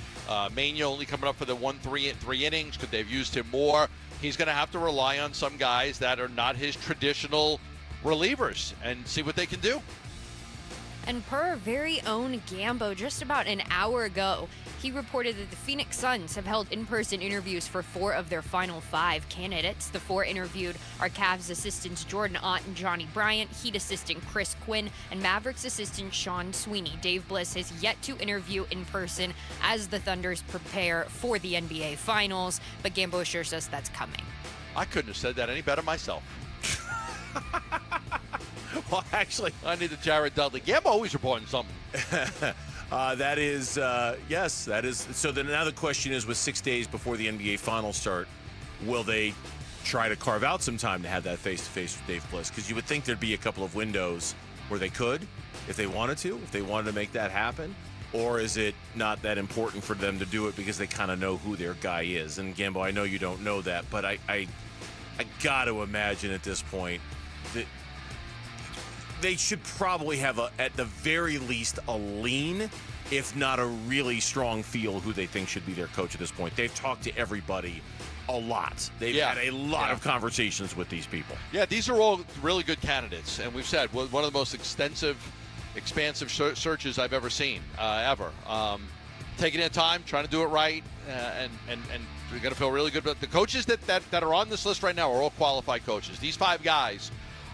Mania only coming up for the 3 innings. Could they have used him more? He's going to have to rely on some guys that are not his traditional relievers and see what they can do. And per our very own Gambo, just about an hour ago, he reported that the Phoenix Suns have held in-person interviews for 4 of their final 5 candidates. The 4 interviewed are Cavs assistants Jordan Ott and Johnny Bryant, Heat assistant Chris Quinn, and Mavericks assistant Sean Sweeney. Dave Bliss has yet to interview in person as the Thunders prepare for the NBA Finals, but Gambo assures us that's coming. I couldn't have said that any better myself. Well, actually, I need the Jared Dudley. Gambo always reporting something. That is, yes, that is. So then now the question is, with 6 days before the NBA Finals start, will they try to carve out some time to have that face-to-face with Dave Bliss? Because you would think there'd be a couple of windows where they could, if they wanted to make that happen. Or is it not that important for them to do it because they kind of know who their guy is? And Gambo, I know you don't know that, but I got to imagine at this point that they should probably have, at the very least, a lean, if not a really strong feel who they think should be their coach at this point. They've talked to everybody a lot. They've had a lot of conversations with these people. Yeah, these are all really good candidates. And we've said one of the most expansive searches I've ever seen, ever. Taking their time, trying to do it right, and we're going to feel really good. But the coaches that are on this list right now are all qualified coaches. These 5 guys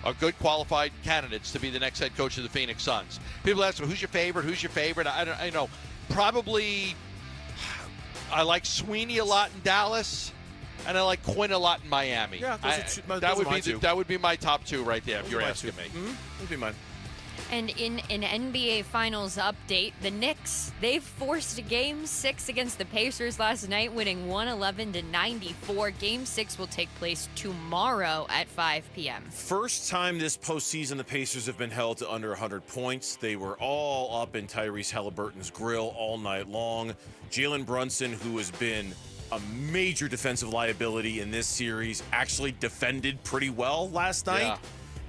are good qualified candidates to be the next head coach of the Phoenix Suns. People ask me, who's your favorite? I know. Probably I like Sweeney a lot in Dallas, and I like Quinn a lot in Miami. Yeah, that would be my top 2 right there if you're asking me. Mm-hmm. Would be mine. And in an NBA Finals update, the Knicks, they've forced a Game 6 against the Pacers last night, winning 111-94. Game 6 will take place tomorrow at 5 p.m. First time this postseason the Pacers have been held to under 100 points. They were all up in Tyrese Halliburton's grill all night long. Jalen Brunson, who has been a major defensive liability in this series, actually defended pretty well last night. Yeah.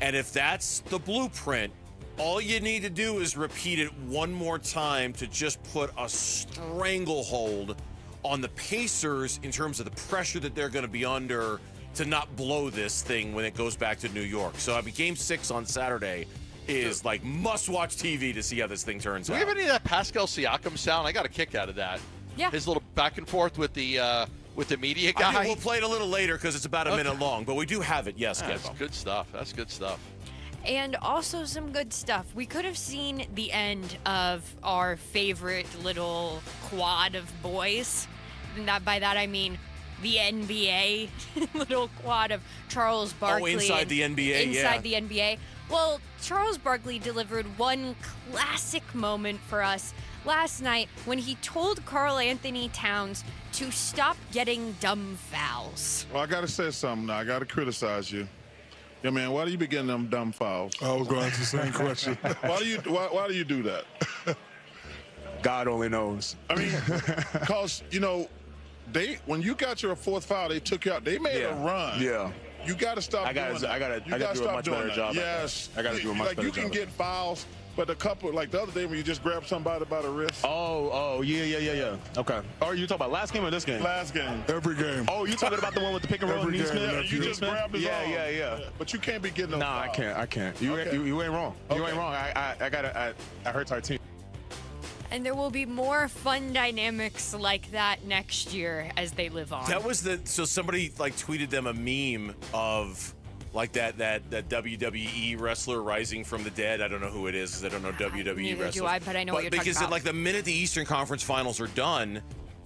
And if that's the blueprint, all you need to do is repeat it one more time to just put a stranglehold on the Pacers in terms of the pressure that they're going to be under to not blow this thing when it goes back to New York. So, Game 6 on Saturday is like must-watch TV to see how this thing turns out. Do we have any of that Pascal Siakam sound? I got a kick out of that. Yeah. His little back and forth with the media guy. We'll play it a little later because it's about a minute long, but we do have it. Yes, That's good stuff. That's good stuff. And also some good stuff. We could have seen the end of our favorite little quad of boys. And by that I mean the NBA little quad of Charles Barkley. Inside the NBA, Inside the NBA. Well, Charles Barkley delivered one classic moment for us last night when he told Karl Anthony Towns to stop getting dumb fouls. Well, I got to say something now. I got to criticize you. Yeah, man, why do you be getting them dumb fouls? I was going to ask the same question. Why do you do that? God only knows. I mean, because, when you got your fourth foul, they took you out. They made a run. Yeah. You got to stop doing that. I got to do a much better job. Yes. I got to do a much better job. You can get fouls, but a couple, like the other day when you just grabbed somebody by the wrist. Oh, yeah. Okay. Or you talking about last game or this game? Last game. Every game. Oh, you talking about the one with the pick and roll? Every game. Yeah, You just grabbed his arm. Yeah. But you can't be getting those Nah, fouls. I can't. You ain't wrong. Okay. You ain't wrong. I hurt our team. And there will be more fun dynamics like that next year as they live on. That was so somebody tweeted them a meme of that WWE wrestler rising from the dead. I don't know who it is because I don't know WWE Neither wrestlers. do I, but I know what you're talking about. Because the minute the Eastern Conference Finals are done,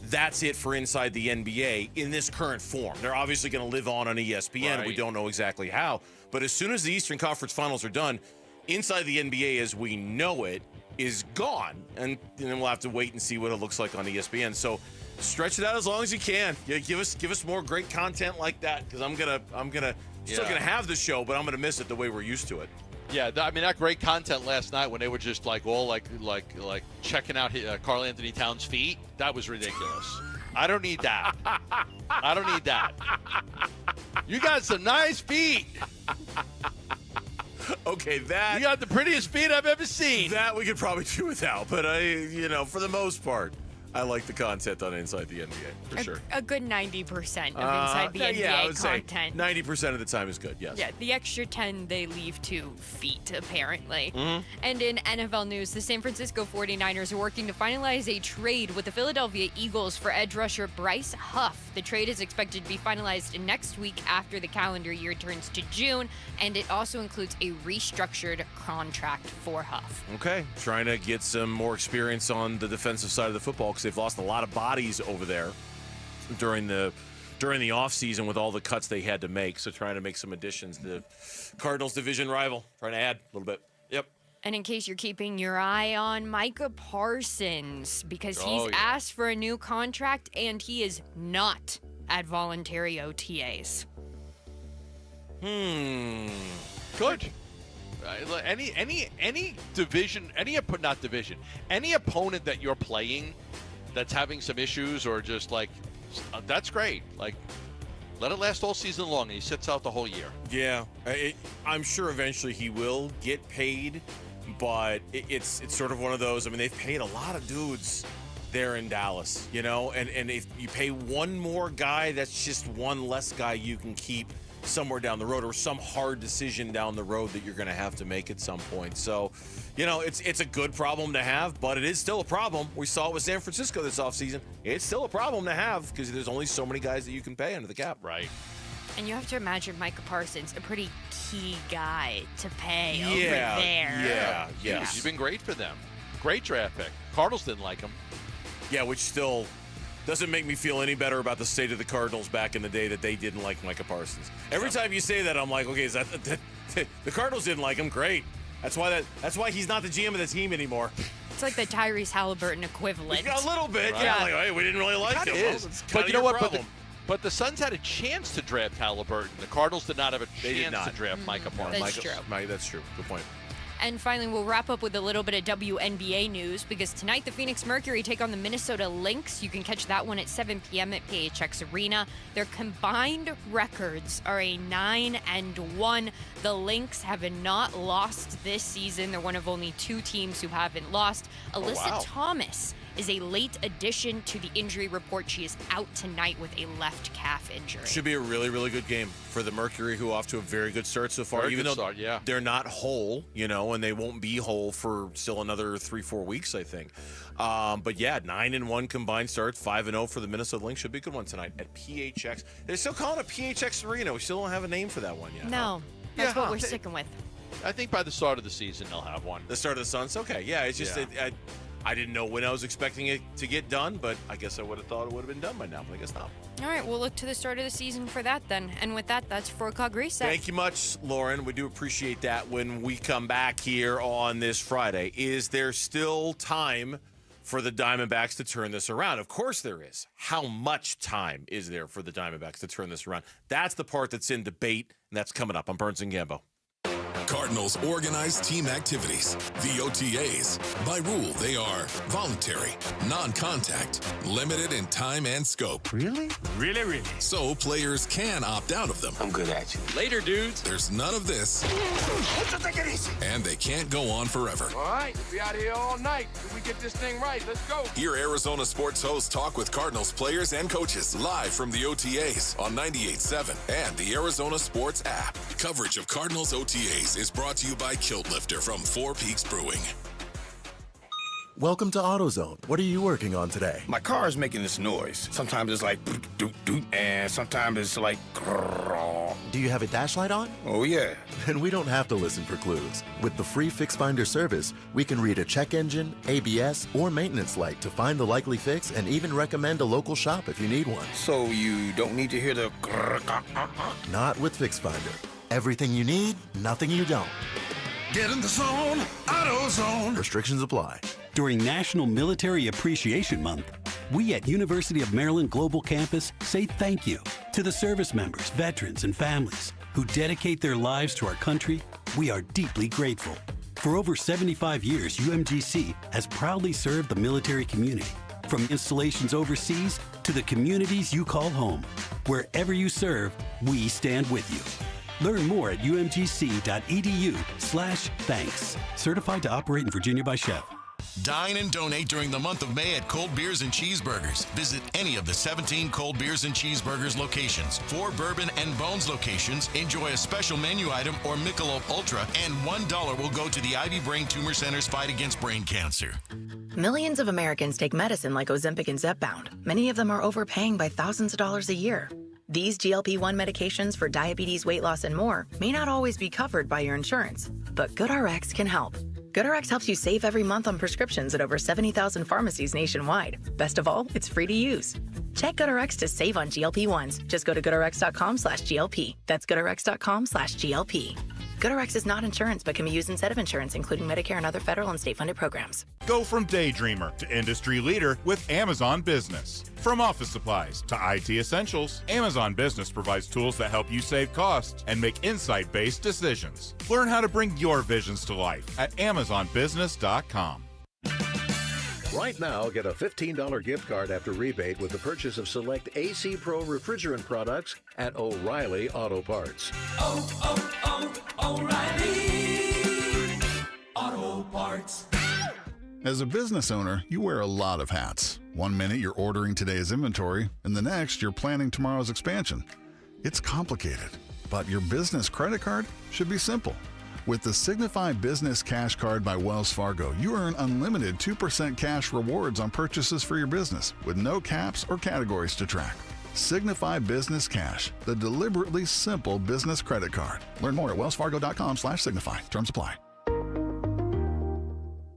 that's it for Inside the NBA in this current form. They're obviously going to live on ESPN. Right. We don't know exactly how. But as soon as the Eastern Conference Finals are done, Inside the NBA as we know it is gone. And then we'll have to wait and see what it looks like on ESPN. So stretch it out as long as you can. Yeah, give us more great content like that because I'm gonna still gonna have the show, but I'm gonna miss it the way we're used to it. Yeah, that great content last night when they were just all checking out Karl Anthony Towns' feet. That was ridiculous. I don't need that. I don't need that. You got some nice feet. Okay, you got the prettiest feet I've ever seen. That we could probably do without, but for the most part, I like the content on Inside the NBA for sure. A good 90% of Inside the NBA I would content. say 90% of the time is good. Yes. Yeah, the extra 10 they leave to feet, apparently. Mhm. And in NFL news, the San Francisco 49ers are working to finalize a trade with the Philadelphia Eagles for edge rusher Bryce Huff. The trade is expected to be finalized next week after the calendar year turns to June, and it also includes a restructured contract for Huff. Okay, trying to get some more experience on the defensive side of the football because they've lost a lot of bodies over there during the offseason with all the cuts they had to make. So trying to make some additions. The Cardinals division rival, trying to add a little bit. Yep. And in case you're keeping your eye on Micah Parsons, because he's asked for a new contract and he is not at voluntary OTAs. Good. Any division, any opponent that you're playing that's having some issues or just that's great. Let it last all season long, and he sits out the whole year. Yeah, I'm sure eventually he will get paid, but it's sort of one of those. I mean, they've paid a lot of dudes there in Dallas, and if you pay one more guy, that's just one less guy you can keep somewhere down the road or some hard decision down the road that you're going to have to make at some point. So, it's a good problem to have, but it is still a problem. We saw it with San Francisco this offseason. It's still a problem to have because there's only so many guys that you can pay under the cap. Right. And you have to imagine Micah Parsons, a pretty key guy to pay over Yeah, there. yeah. He's been great for them. Great draft pick. Cardinals didn't like him. Yeah, which still doesn't make me feel any better about the state of the Cardinals back in the day that they didn't like Micah Parsons. Every time you say that, I'm like, okay, is that the Cardinals didn't like him? Great. That's why he's not the GM of the team anymore. It's like the Tyrese Halliburton equivalent. A little bit, Right. yeah. Like, hey, we didn't really like him. It is. Well, it's But kinda you know your what? problem. But the Suns had a chance to draft Halliburton. The Cardinals did not have a They did chance not. to draft Micah Parsons. That's true. That's true. Good point. And finally, we'll wrap up with a little bit of WNBA news because tonight the Phoenix Mercury take on the Minnesota Lynx. You can catch that one at 7 p.m. at PHX Arena. Their combined records are a 9-1. The Lynx have not lost this season. They're one of only two teams who haven't lost. Alyssa Thomas is a late addition to the injury report. She is out tonight with a left calf injury. Should be a really, really good game for the Mercury, who off to a very good start so far. Very even good though start, yeah. they're not whole, and they won't be whole for still another 3-4 weeks, I think. But yeah, 9-1 combined starts, 5-0 for the Minnesota Lynx. Should be a good one tonight at PHX. They're still calling it PHX Arena. We still don't have a name for that one yet. No, that's what we're sticking with. I think by the start of the season they'll have one. The start of the Suns? Okay, yeah. It's just I didn't know when I was expecting it to get done, but I guess I would have thought it would have been done by now, but I guess not. All right, we'll look to the start of the season for that then. And with that, that's 4 o'clock reset. Thank you much, Lauren. We do appreciate that when we come back here on this Friday. Is there still time for the Diamondbacks to turn this around? Of course there is. How much time is there for the Diamondbacks to turn this around? That's the part that's in debate, and that's coming up on Burns and Gambo. Cardinals organized team activities, the OTAs. By rule, they are voluntary, non-contact, limited in time and scope. Really? Really? So players can opt out of them. I'm good at you. Later, dudes. There's none of this. Take it easy. And they can't go on forever. All right, we'll be out here all night. If we get this thing right, let's go. Hear Arizona sports hosts talk with Cardinals players and coaches live from the OTAs on 98.7 and the Arizona Sports app. Coverage of Cardinals OTAs is brought to you by Kilt Lifter from Four Peaks Brewing. Welcome to AutoZone. What are you working on today? My car is making this noise. Sometimes it's like doot doot, and sometimes it's like grrr. Do you have a dash light on? Oh yeah. Then we don't have to listen for clues. With the free Fix Finder service, we can read a check engine, ABS, or maintenance light to find the likely fix and even recommend a local shop if you need one. So you don't need to hear the grrr. Not with Fix Finder. Everything you need, nothing you don't. Get in the zone, AutoZone. Restrictions apply. During National Military Appreciation Month, we at University of Maryland Global Campus say thank you to the service members, veterans, and families who dedicate their lives to our country. We are deeply grateful. For over 75 years, UMGC has proudly served the military community, from installations overseas to the communities you call home. Wherever you serve, we stand with you. Learn more at umgc.edu/thanks. Certified to operate in Virginia by Chev. Dine and donate during the month of May at Cold Beers and Cheeseburgers. Visit any of the 17 Cold Beers and Cheeseburgers locations. 4 Bourbon and Bones locations enjoy a special menu item or Michelob Ultra, and $1 will go to the Ivy Brain Tumor Center's fight against brain cancer. Millions of Americans take medicine like Ozempic and Zepbound. Many of them are overpaying by thousands of dollars a year. These GLP-1 medications for diabetes, weight loss, and more may not always be covered by your insurance, but GoodRx can help. GoodRx helps you save every month on prescriptions at over 70,000 pharmacies nationwide. Best of all, it's free to use. Check GoodRx to save on GLP-1s. Just go to GoodRx.com/GLP. That's GoodRx.com/GLP. GoodRx is not insurance, but can be used instead of insurance, including Medicare and other federal and state-funded programs. Go from daydreamer to industry leader with Amazon Business. From office supplies to IT essentials, Amazon Business provides tools that help you save costs and make insight-based decisions. Learn how to bring your visions to life at AmazonBusiness.com. Right now, get a $15 gift card after rebate with the purchase of select AC Pro refrigerant products at O'Reilly Auto Parts. O'Reilly Auto Parts. As a business owner, you wear a lot of hats. One minute you're ordering today's inventory, and the next you're planning tomorrow's expansion. It's complicated, but your business credit card should be simple. With the Signify Business Cash Card by Wells Fargo, you earn unlimited 2% cash rewards on purchases for your business, with no caps or categories to track. Signify Business Cash, the deliberately simple business credit card. Learn more at wellsfargo.com/signify. Terms apply.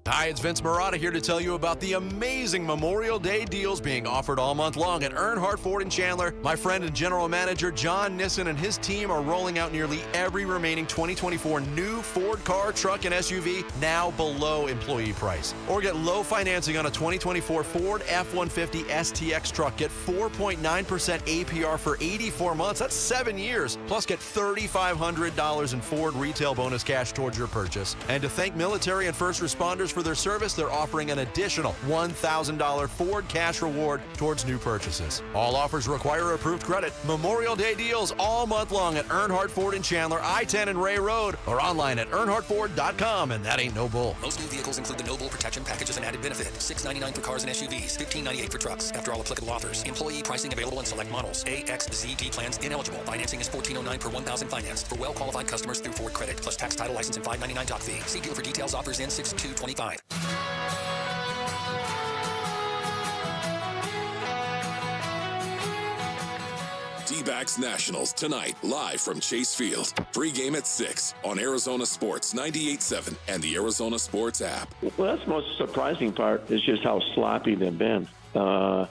Hi, it's Vince Marotta here to tell you about the amazing Memorial Day deals being offered all month long at Earnhardt Ford in Chandler. My friend and general manager John Nissen and his team are rolling out nearly every remaining 2024 new Ford car, truck, and SUV now below employee price. Or get low financing on a 2024 Ford F-150 STX truck. Get 4.9% APR for 84 months. That's 7 years. Plus, get $3,500 in Ford retail bonus cash towards your purchase. And to thank military and first responders for their service, they're offering an additional $1,000 Ford cash reward towards new purchases. All offers require approved credit. Memorial Day deals all month long at Earnhardt Ford in Chandler, I-10 and Ray Road, or online at earnhardtford.com, and that ain't no bull. Most new vehicles include the No Bull protection package as an added benefit. $699 for cars and SUVs, $1598 for trucks. After all applicable offers. Employee pricing available in select models. AXZT plans ineligible. Financing is $1,409 per $1,000 financed for well-qualified customers through Ford Credit, plus tax, title, license, and $599 doc fee. See dealer for details. Offers in 6/2/25. D-backs Nationals tonight, live from Chase Field. Pre-game at 6 on Arizona Sports 98.7 and the Arizona Sports app. Well, that's the most surprising part is just how sloppy they've been. They'll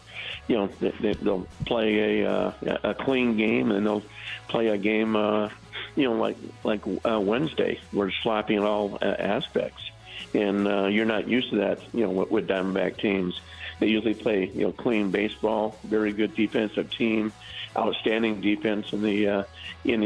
play a clean game, and they'll play a game, like Wednesday, where it's sloppy in all aspects. And you're not used to that, with Diamondback teams. They usually play, clean baseball, very good defensive team, outstanding defense in the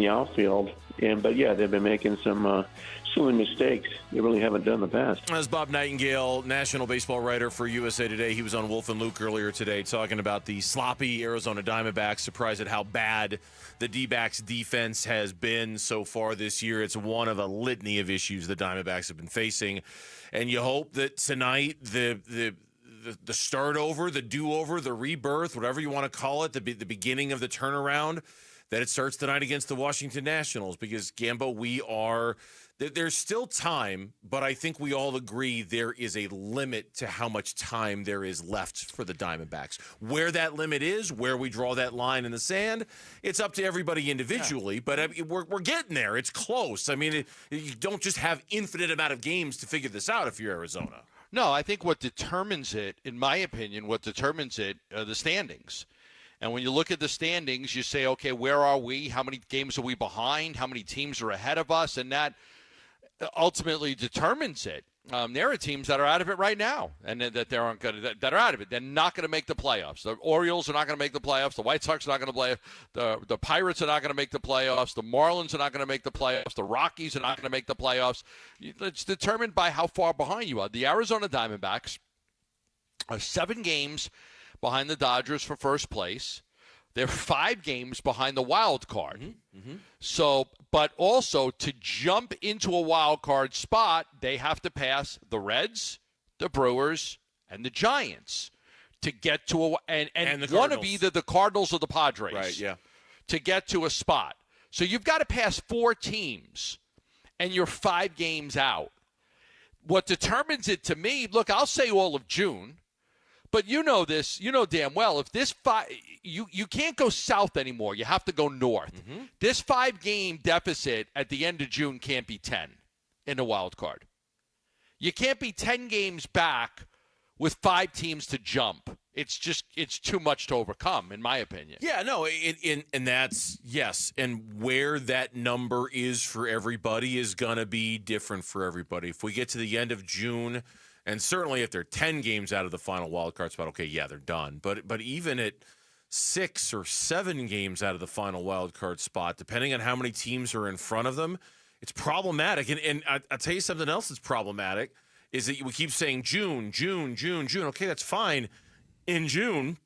outfield. But they've been making some silly mistakes they really haven't done in the past. As Bob Nightingale, national baseball writer for USA Today, he was on Wolf and Luke earlier today talking about the sloppy Arizona Diamondbacks, surprised at how bad the D-backs defense has been so far this year. It's one of a litany of issues the Diamondbacks have been facing. And you hope that tonight the start over, the do-over, the rebirth, whatever you want to call it, the beginning of the turnaround, that it starts tonight against the Washington Nationals. Because, Gambo, there's still time, but I think we all agree there is a limit to how much time there is left for the Diamondbacks. Where that limit is, where we draw that line in the sand, it's up to everybody individually, but we're getting there. It's close. I mean, you don't just have infinite amount of games to figure this out if you're Arizona. No, I think what determines it, in my opinion, are the standings. And when you look at the standings, you say, okay, where are we? How many games are we behind? How many teams are ahead of us? And that ultimately determines it. There are teams that are out of it right now, and that are out of it. They're not going to make the playoffs. The Orioles are not going to make the playoffs. The White Sox are not going to play. The Pirates are not going to make the playoffs. The Marlins are not going to make the playoffs. The Rockies are not going to make the playoffs. It's determined by how far behind you are. The Arizona Diamondbacks are 7 games behind the Dodgers for first place. They're 5 games behind the wild card. Mm-hmm. So, but also to jump into a wild card spot, they have to pass the Reds, the Brewers, and the Giants to get to and one of either the Cardinals or the Padres. Right, yeah. To get to a spot. So you've got to pass 4 teams, and you're 5 games out. What determines it to me, look, I'll say all of June. But you know this, damn well, if this you can't go south anymore. You have to go north. Mm-hmm. This 5-game deficit at the end of June can't be 10 in the wild card. You can't be 10 games back with 5 teams to jump. It's too much to overcome, in my opinion. Yeah, no, and that's, yes, and where that number is for everybody is going to be different for everybody. If we get to the end of June, and certainly if they're 10 games out of the final wild card spot, okay, yeah, they're done. But even at 6 or 7 games out of the final wild card spot, depending on how many teams are in front of them, it's problematic. And I'll tell you something else that's problematic is that we keep saying June. Okay, that's fine. In June,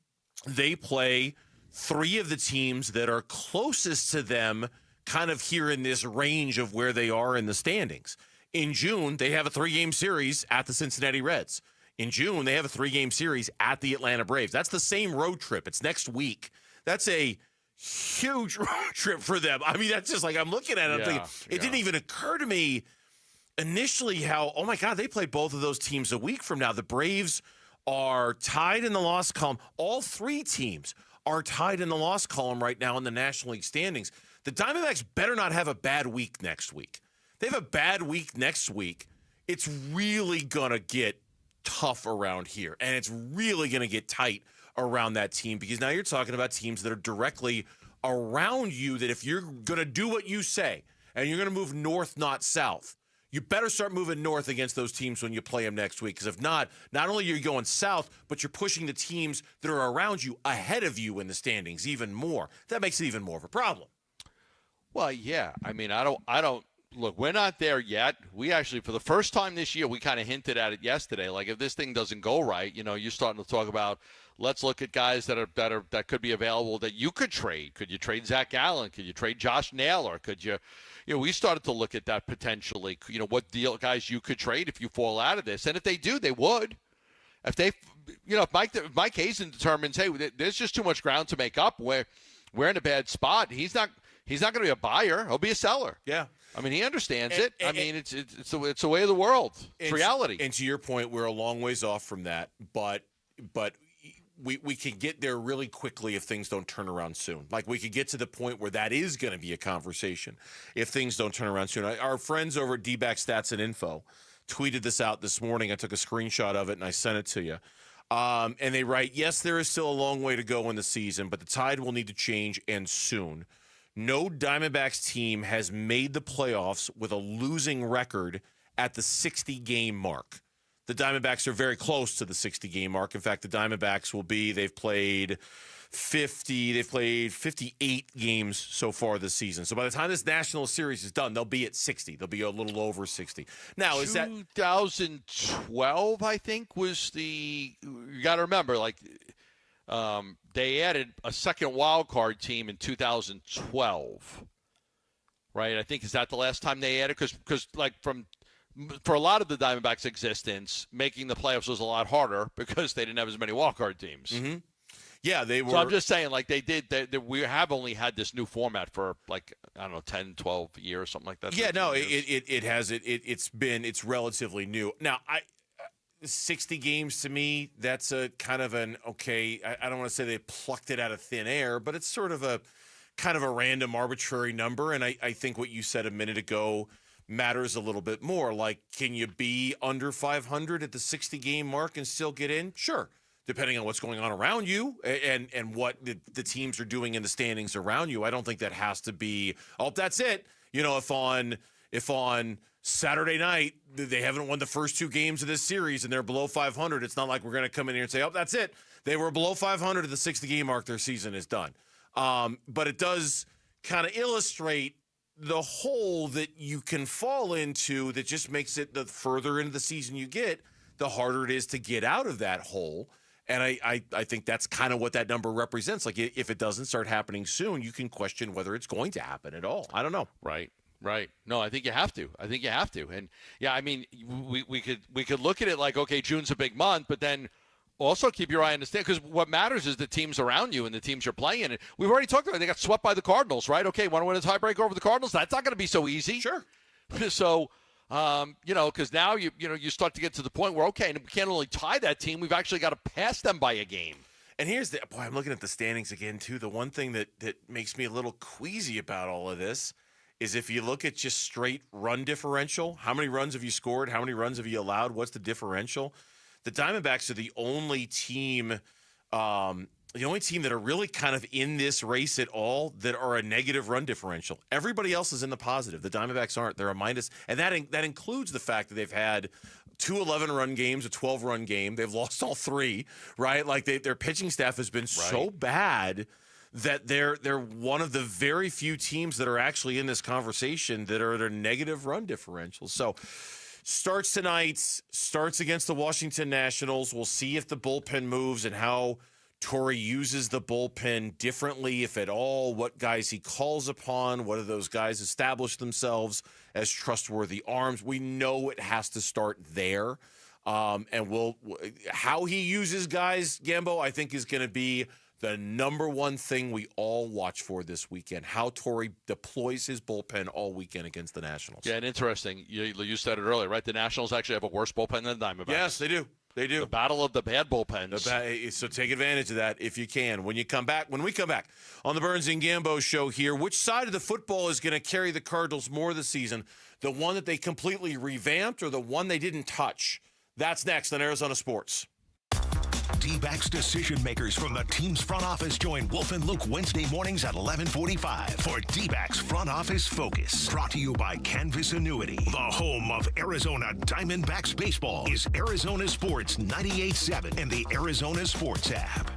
they play 3 of the teams that are closest to them kind of here in this range of where they are in the standings. In June, they have a 3-game series at the Cincinnati Reds. In June, they have a 3-game series at the Atlanta Braves. That's the same road trip. It's next week. That's a huge road trip for them. I mean, that's just like I'm looking at it. I'm thinking, it didn't even occur to me initially how, oh, my God, they play both of those teams a week from now. The Braves are tied in the loss column. All 3 teams are tied in the loss column right now in the National League standings. The Diamondbacks better not have a bad week next week. They have a bad week next week, it's really going to get tough around here. And it's really going to get tight around that team because now you're talking about teams that are directly around you that if you're going to do what you say and you're going to move north, not south, you better start moving north against those teams when you play them next week. Because if not only are you going south, but you're pushing the teams that are around you ahead of you in the standings even more. That makes it even more of a problem. Well, yeah. I mean, I don't. Look, we're not there yet. We actually, for the first time this year, we kind of hinted at it yesterday. Like, if this thing doesn't go right, you're starting to talk about, let's look at guys that could be available that you could trade. Could you trade Zach Allen? Could you trade Josh Naylor? Could you, we started to look at that potentially. What deal guys you could trade if you fall out of this, and if they do, they would. If they, if Mike Hazen determines, hey, there's just too much ground to make up. We're in a bad spot. He's not going to be a buyer. He'll be a seller. Yeah. I mean, he understands it. I mean, it's the way of the world. It's reality. And to your point, we're a long ways off from that. But we could get there really quickly if things don't turn around soon. Like, we could get to the point where that is going to be a conversation if things don't turn around soon. Our friends over at D-Back Stats and Info tweeted this out this morning. I took a screenshot of it and I sent it to you. And they write, yes, there is still a long way to go in the season, but the tide will need to change, and soon. No Diamondbacks team has made the playoffs with a losing record at the 60-game mark. The Diamondbacks are very close to the 60-game mark. In fact, the Diamondbacks they've played 58 games so far this season. So by the time this National Series is done, they'll be at 60. They'll be a little over 60. Now, is that 2012, I think, was you got to remember, they added a second wild card team in 2012, right? I think, is that the last time they added? Because for a lot of the Diamondbacks' existence, making the playoffs was a lot harder because they didn't have as many wild card teams. Mm-hmm. Yeah, they were. So I'm just saying, we have only had this new format for 10, 12 years, something like that. Yeah, no, it has. It's relatively new. Now, 60 games to me, that's a kind of an okay. I don't want to say they plucked it out of thin air, but it's sort of a kind of a random, arbitrary number. And I think what you said a minute ago matters a little bit more. Like, can you be under 500 at the 60-game mark and still get in? Sure, depending on what's going on around you and what the teams are doing in the standings around you. I don't think that has to be, that's it. If on Saturday night they haven't won the first two games of this series and they're below 500, it's not like we're going to come in here and say, that's it. They were below 500 at the 60-game mark. Their season is done. But it does kind of illustrate the hole that you can fall into that just makes it, the further into the season you get, the harder it is to get out of that hole. And I think that's kind of what that number represents. Like, if it doesn't start happening soon, you can question whether it's going to happen at all. I don't know. Right. No, I think you have to. And yeah, I mean, we could look at it like, okay, June's a big month, but then also keep your eye on the stand, because what matters is the teams around you and the teams you're playing. And we've already talked about it. They got swept by the Cardinals, right? Okay, want to win a tiebreaker over the Cardinals? That's not going to be so easy. Sure. So, because now you start to get to the point where, okay, we can't only tie that team, we've actually got to pass them by a game. And here's I'm looking at the standings again, too. The one thing that makes me a little queasy about all of this is if you look at just straight run differential, how many runs have you scored? How many runs have you allowed? What's the differential? The Diamondbacks are the only team that are really kind of in this race at all that are a negative run differential. Everybody else is in the positive. The Diamondbacks aren't. They're a minus. And that includes the fact that they've had 2 11-run games, a 12-run game. They've lost all 3, right? Like, their pitching staff has been so bad that they're one of the very few teams that are actually in this conversation that are at a negative run differential. So, starts tonight, starts against the Washington Nationals. We'll see if the bullpen moves and how Torrey uses the bullpen differently, if at all, what guys he calls upon, whether those guys establish themselves as trustworthy arms. We know it has to start there. And how he uses guys, Gambo, I think is going to be the number one thing we all watch for this weekend, how Torrey deploys his bullpen all weekend against the Nationals. Yeah, and interesting. You said it earlier, right? The Nationals actually have a worse bullpen than the Diamondbacks. Yes, they do. They do. The battle of the bad bullpens. So take advantage of that if you can. When we come back on the Burns and Gambo show here, which side of the football is going to carry the Cardinals more this season? The one that they completely revamped or the one they didn't touch? That's next on Arizona Sports. D-backs decision makers from the team's front office join Wolf and Luke Wednesday mornings at 11:45 for D-backs Front Office Focus. Brought to you by Canvas Annuity. The home of Arizona Diamondbacks baseball is Arizona Sports 98.7 and the Arizona Sports app.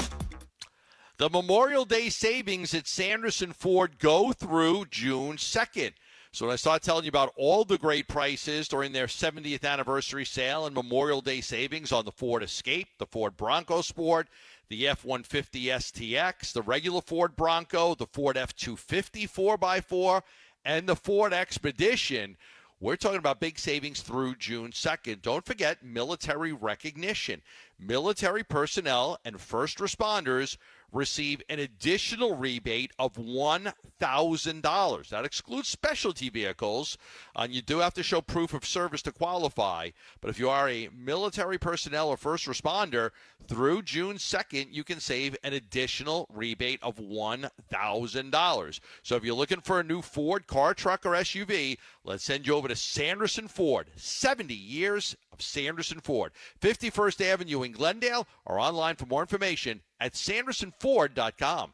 The Memorial Day savings at Sanderson Ford go through June 2nd. So when I start telling you about all the great prices during their 70th anniversary sale and Memorial Day savings on the Ford Escape, the Ford Bronco Sport, the F-150 STX, the regular Ford Bronco, the Ford F-250 4x4, and the Ford Expedition, we're talking about big savings through June 2nd. Don't forget military recognition. military personnel and first responders receive an additional rebate of $1,000. That excludes specialty vehicles, and you do have to show proof of service to qualify. But if you are a military personnel or first responder, through June 2nd, you can save an additional rebate of $1,000. So if you're looking for a new Ford car, truck, or SUV, let's send you over to Sanderson Ford. 70 years of Sanderson Ford. 51st Avenue in Glendale, or online for more information at sandersonford.com.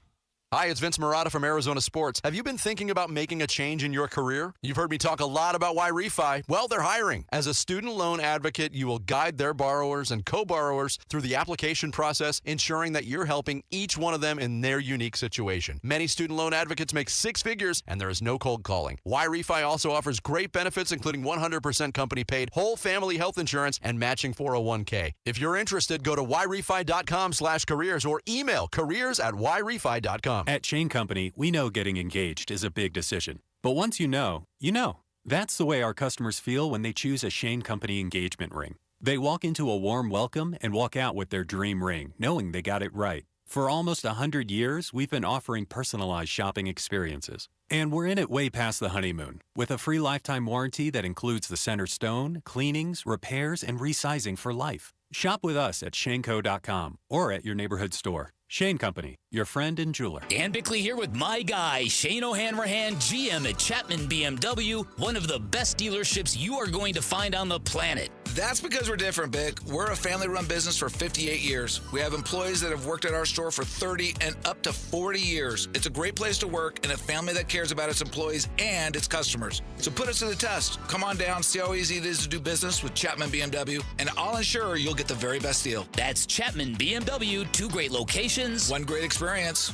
Hi, it's Vince Marotta from Arizona Sports. Have you been thinking about making a change in your career? You've heard me talk a lot about why refi. Well, they're hiring. As a student loan advocate, you will guide their borrowers and co-borrowers through the application process, ensuring that you're helping each one of them in their unique situation. Many student loan advocates make six figures, and there is no cold calling. Why refi also offers great benefits, including 100% company paid, whole family health insurance, and matching 401k. If you're interested, go to whyrefi.com/careers or email careers@whyrefi.com. At Shane Company, we know getting engaged is a big decision. But once you know, you know. That's the way our customers feel when they choose a Shane Company engagement ring. They walk into a warm welcome and walk out with their dream ring, knowing they got it right. For almost 100 years, we've been offering personalized shopping experiences. And we're in it way past the honeymoon, with a free lifetime warranty that includes the center stone, cleanings, repairs, and resizing for life. Shop with us at shaneco.com or at your neighborhood store. Shane Company, your friend and jeweler. Dan Bickley here with my guy, Shane O'Hanrahan, GM at Chapman BMW, one of the best dealerships you are going to find on the planet. That's because we're different, Bick. We're a family-run business for 58 years. We have employees that have worked at our store for 30 and up to 40 years. It's a great place to work and a family that cares about its employees and its customers. So put us to the test. Come on down, see how easy it is to do business with Chapman BMW, and I'll ensure you'll get the very best deal. That's Chapman BMW, 2 great locations, 1 great experience.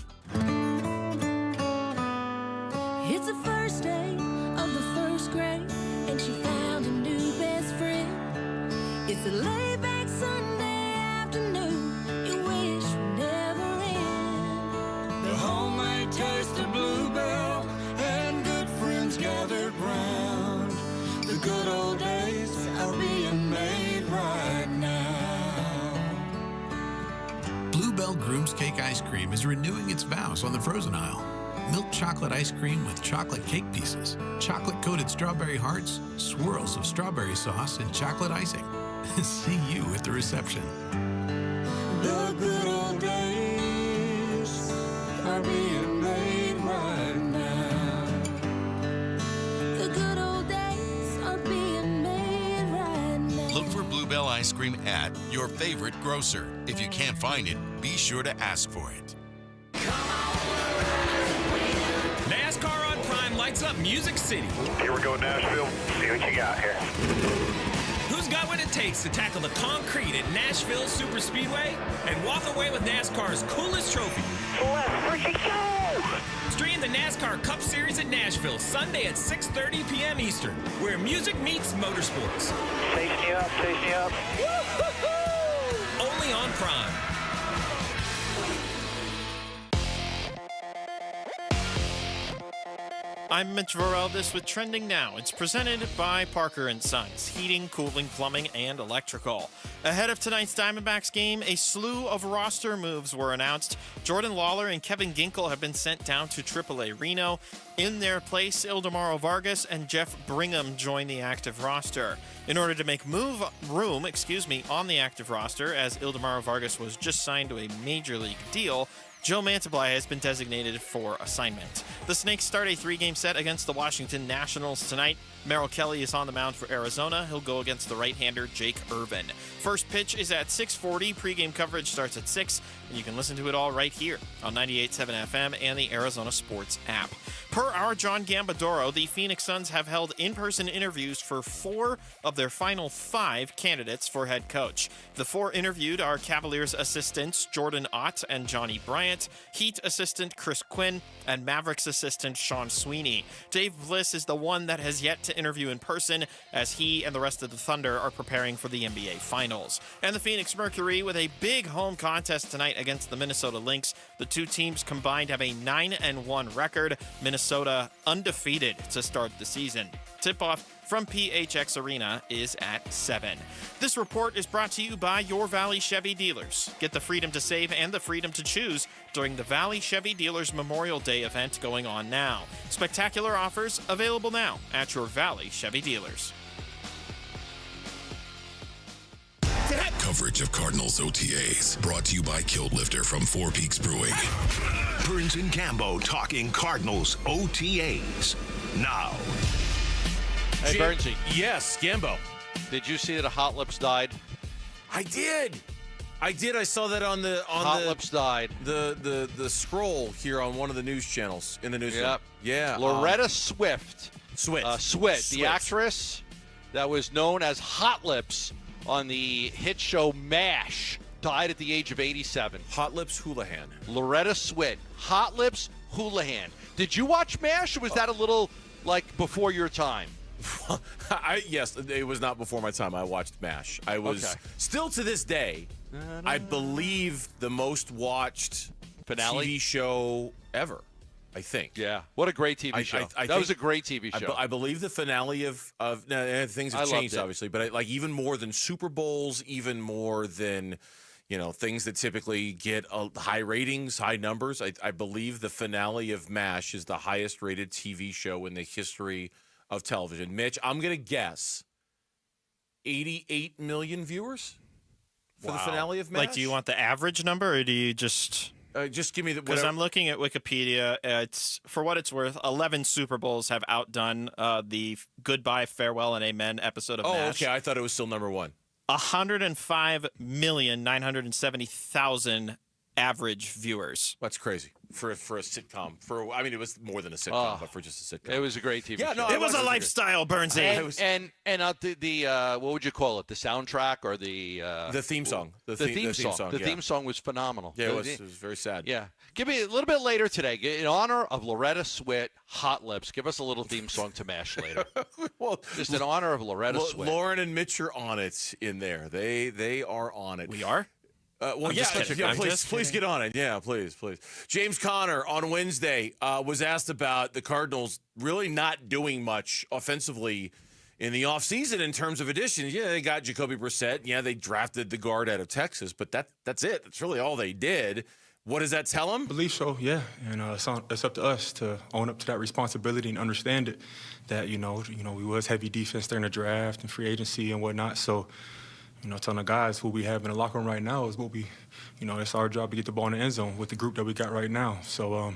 It's the first day of the first grade, and she found a new best friend. It's a laid-back Sunday afternoon you wish would never end. The homemade taste of Bluebell and good friends gathered round. The good old days are being made right now. Bluebell Groom's Cake Ice Cream is renewing its vows on the frozen aisle. Milk chocolate ice cream with chocolate cake pieces, chocolate-coated strawberry hearts, swirls of strawberry sauce, and chocolate icing. See you at the reception. The good old days are being made right now. The good old days are being made right now. Look for Bluebell ice cream at your favorite grocer. If you can't find it, be sure to ask for it. NASCAR on Prime lights up Music City. Here we go, Nashville. See what you got here. Who's got what it takes to tackle the concrete at Nashville Super Speedway and walk away with NASCAR's coolest trophy? Let's freaking go! Stream the NASCAR Cup Series at Nashville Sunday at 6:30 p.m. Eastern, where music meets motorsports. Chasing you up, chasing you up. Woo-hoo-hoo! Only on Prime. I'm Mitch Vorel. With Trending Now. It's presented by Parker & Sons, heating, cooling, plumbing, and electrical. Ahead of tonight's Diamondbacks game, a slew of roster moves were announced. Jordan Lawler and Kevin Ginkel have been sent down to AAA Reno. In their place, Ildemaro Vargas and Jeff Brigham join the active roster. In order to make room on the active roster, as Ildemaro Vargas was just signed to a major league deal, Joe Mantably has been designated for assignment. The Snakes start a 3-game set against the Washington Nationals tonight. Merrill Kelly is on the mound for Arizona. He'll go against the right-hander Jake Irvin. First pitch is at 6:40. Pre-game coverage starts at 6, and you can listen to it all right here on 98.7 FM and the Arizona Sports app. Per our John Gambadoro, the Phoenix Suns have held in-person interviews for 4 of their final 5 candidates for head coach. The 4 interviewed are Cavaliers assistants Jordan Ott and Johnny Bryant, Heat assistant Chris Quinn, and Mavericks assistant Sean Sweeney. Dave Bliss is the one that has yet to interview in person, as he and the rest of the Thunder are preparing for the NBA Finals. And the Phoenix Mercury with a big home contest tonight against the Minnesota Lynx. The two teams combined have a 9-1 record. Minnesota undefeated to start the season. Tip-off from PHX Arena is at 7. This report is brought to you by your Valley Chevy dealers. Get the freedom to save and the freedom to choose during the Valley Chevy Dealers Memorial Day event going on now. Spectacular offers available now at your Valley Chevy dealers. Coverage of Cardinals OTAs brought to you by Kilt Lifter from Four Peaks Brewing. Burns and Gambo talking Cardinals OTAs now. Hey, Bernsey. Yes, Gambo. Did you see that Hot Lips died? I did. I saw that on the Hot Lips died. The scroll here on one of the news channels in the newsroom. Yep. Yeah. Loretta Swift. Swit. The actress that was known as Hot Lips on the hit show MASH, died at the age of 87. Hot Lips Houlihan. Loretta Swit. Hot Lips Houlihan. Did you watch MASH, or was that a little, like, before your time? Yes, it was not before my time. I watched MASH. I was still to this day, I believe, the most watched finale TV show ever. I think. Yeah. What a great TV show. That was a great TV show. I believe the finale of things have changed, obviously, but like even more than Super Bowls, even more than, things that typically get high ratings, high numbers. I believe the finale of MASH is the highest rated TV show in the history of television. Mitch, I'm going to guess 88 million viewers for the finale of MASH. Like, do you want the average number, or do you just give me the? Because I'm looking at Wikipedia. It's, for what it's worth, 11 Super Bowls have outdone the Goodbye, Farewell, and Amen episode of MASH. Okay. I thought it was still number one. 105,970,000 average viewers. That's crazy for a sitcom. It was more than a sitcom, but for just a sitcom, it was a great TV show. No, it was a lifestyle, Burnsy. And the what would you call it? The soundtrack or the theme song? The theme song. The theme song was phenomenal. Yeah, it was very sad. Yeah. Give me a little bit later today, in honor of Loretta Swit, Hot Lips. Give us a little theme song to MASH later. Well, just in honor of Loretta Swit. Lauren and Mitch are on it in there. They are on it. We are. Please get on it. Yeah, please. James Conner on Wednesday was asked about the Cardinals really not doing much offensively in the offseason in terms of additions. Yeah, they got Jacoby Brissett. Yeah, they drafted the guard out of Texas, but that's it. That's really all they did. What does that tell him? I believe so, yeah. And it's up to us to own up to that responsibility and understand it. That we was heavy defense during the draft and free agency and whatnot. So, telling the guys who we have in the locker room right now is what we, it's our job to get the ball in the end zone with the group that we got right now. So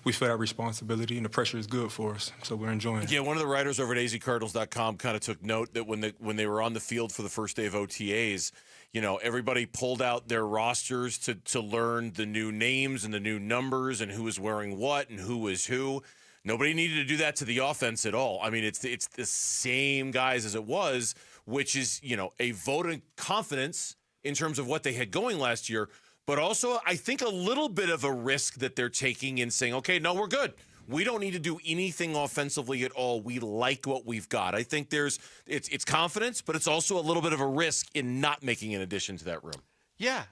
we feel that responsibility, and the pressure is good for us. So we're enjoying it. Yeah, one of the writers over at azcardinals.com kind of took note that when they were on the field for the first day of OTAs, everybody pulled out their rosters to learn the new names and the new numbers and who was wearing what and who was who. Nobody needed to do that to the offense at all. I mean, it's the same guys as it was, which is, a vote of confidence in terms of what they had going last year, but also I think a little bit of a risk that they're taking in saying, okay, no, we're good. We don't need to do anything offensively at all. We like what we've got. I think it's confidence, but it's also a little bit of a risk in not making an addition to that room. Yeah,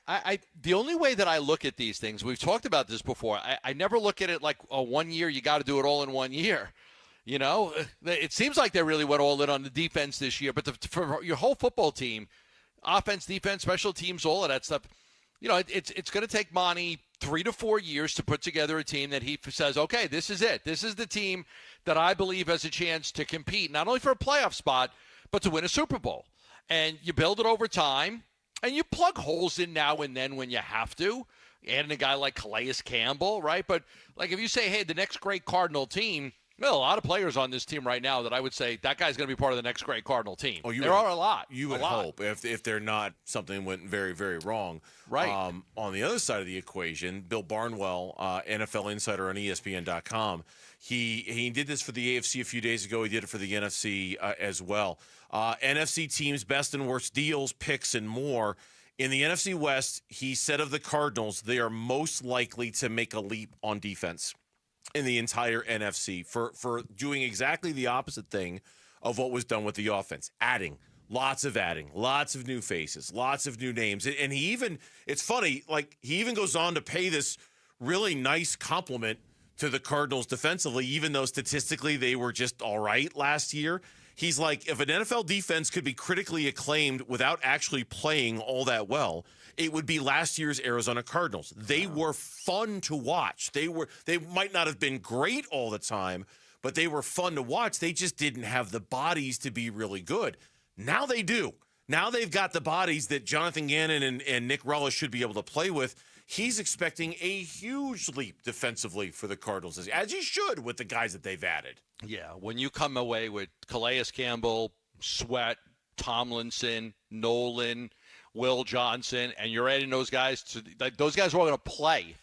the only way that I look at these things, we've talked about this before, I never look at it like 1 year, you got to do it all in 1 year. It seems like they really went all in on the defense this year, but for your whole football team, offense, defense, special teams, all of that stuff, it's going to take Monty 3 to 4 years to put together a team that he says, okay, this is it. This is the team that I believe has a chance to compete, not only for a playoff spot, but to win a Super Bowl. And you build it over time, and you plug holes in now and then when you have to, adding a guy like Calais Campbell, right? But, like, if you say, hey, the next great Cardinal team, well, a lot of players on this team right now that I would say that guy's going to be part of the next great Cardinal team. There are a lot. You would hope if they're not, something went very, very wrong. Right. On the other side of the equation, Bill Barnwell, NFL insider on ESPN.com, he did this for the AFC a few days ago. He did it for the NFC as well. NFC teams, best and worst deals, picks, and more. In the NFC West, he said of the Cardinals, they are most likely to make a leap on defense in the entire NFC for doing exactly the opposite thing of what was done with the offense. Adding, lots of new faces, lots of new names. And he even, it's funny, like he even goes on to pay this really nice compliment to the Cardinals defensively, even though statistically they were just all right last year. He's like, if an NFL defense could be critically acclaimed without actually playing all that well, it would be last year's Arizona Cardinals. They were fun to watch. They might not have been great all the time, but they were fun to watch. They just didn't have the bodies to be really good. Now they do. Now they've got the bodies that Jonathan Gannon and Nick Rella should be able to play with. He's expecting a huge leap defensively for the Cardinals, as he should with the guys that they've added. Yeah, when you come away with Calais Campbell, Sweat, Tomlinson, Nolan, Will Johnson, and you're adding those guys to – those guys are all going to play.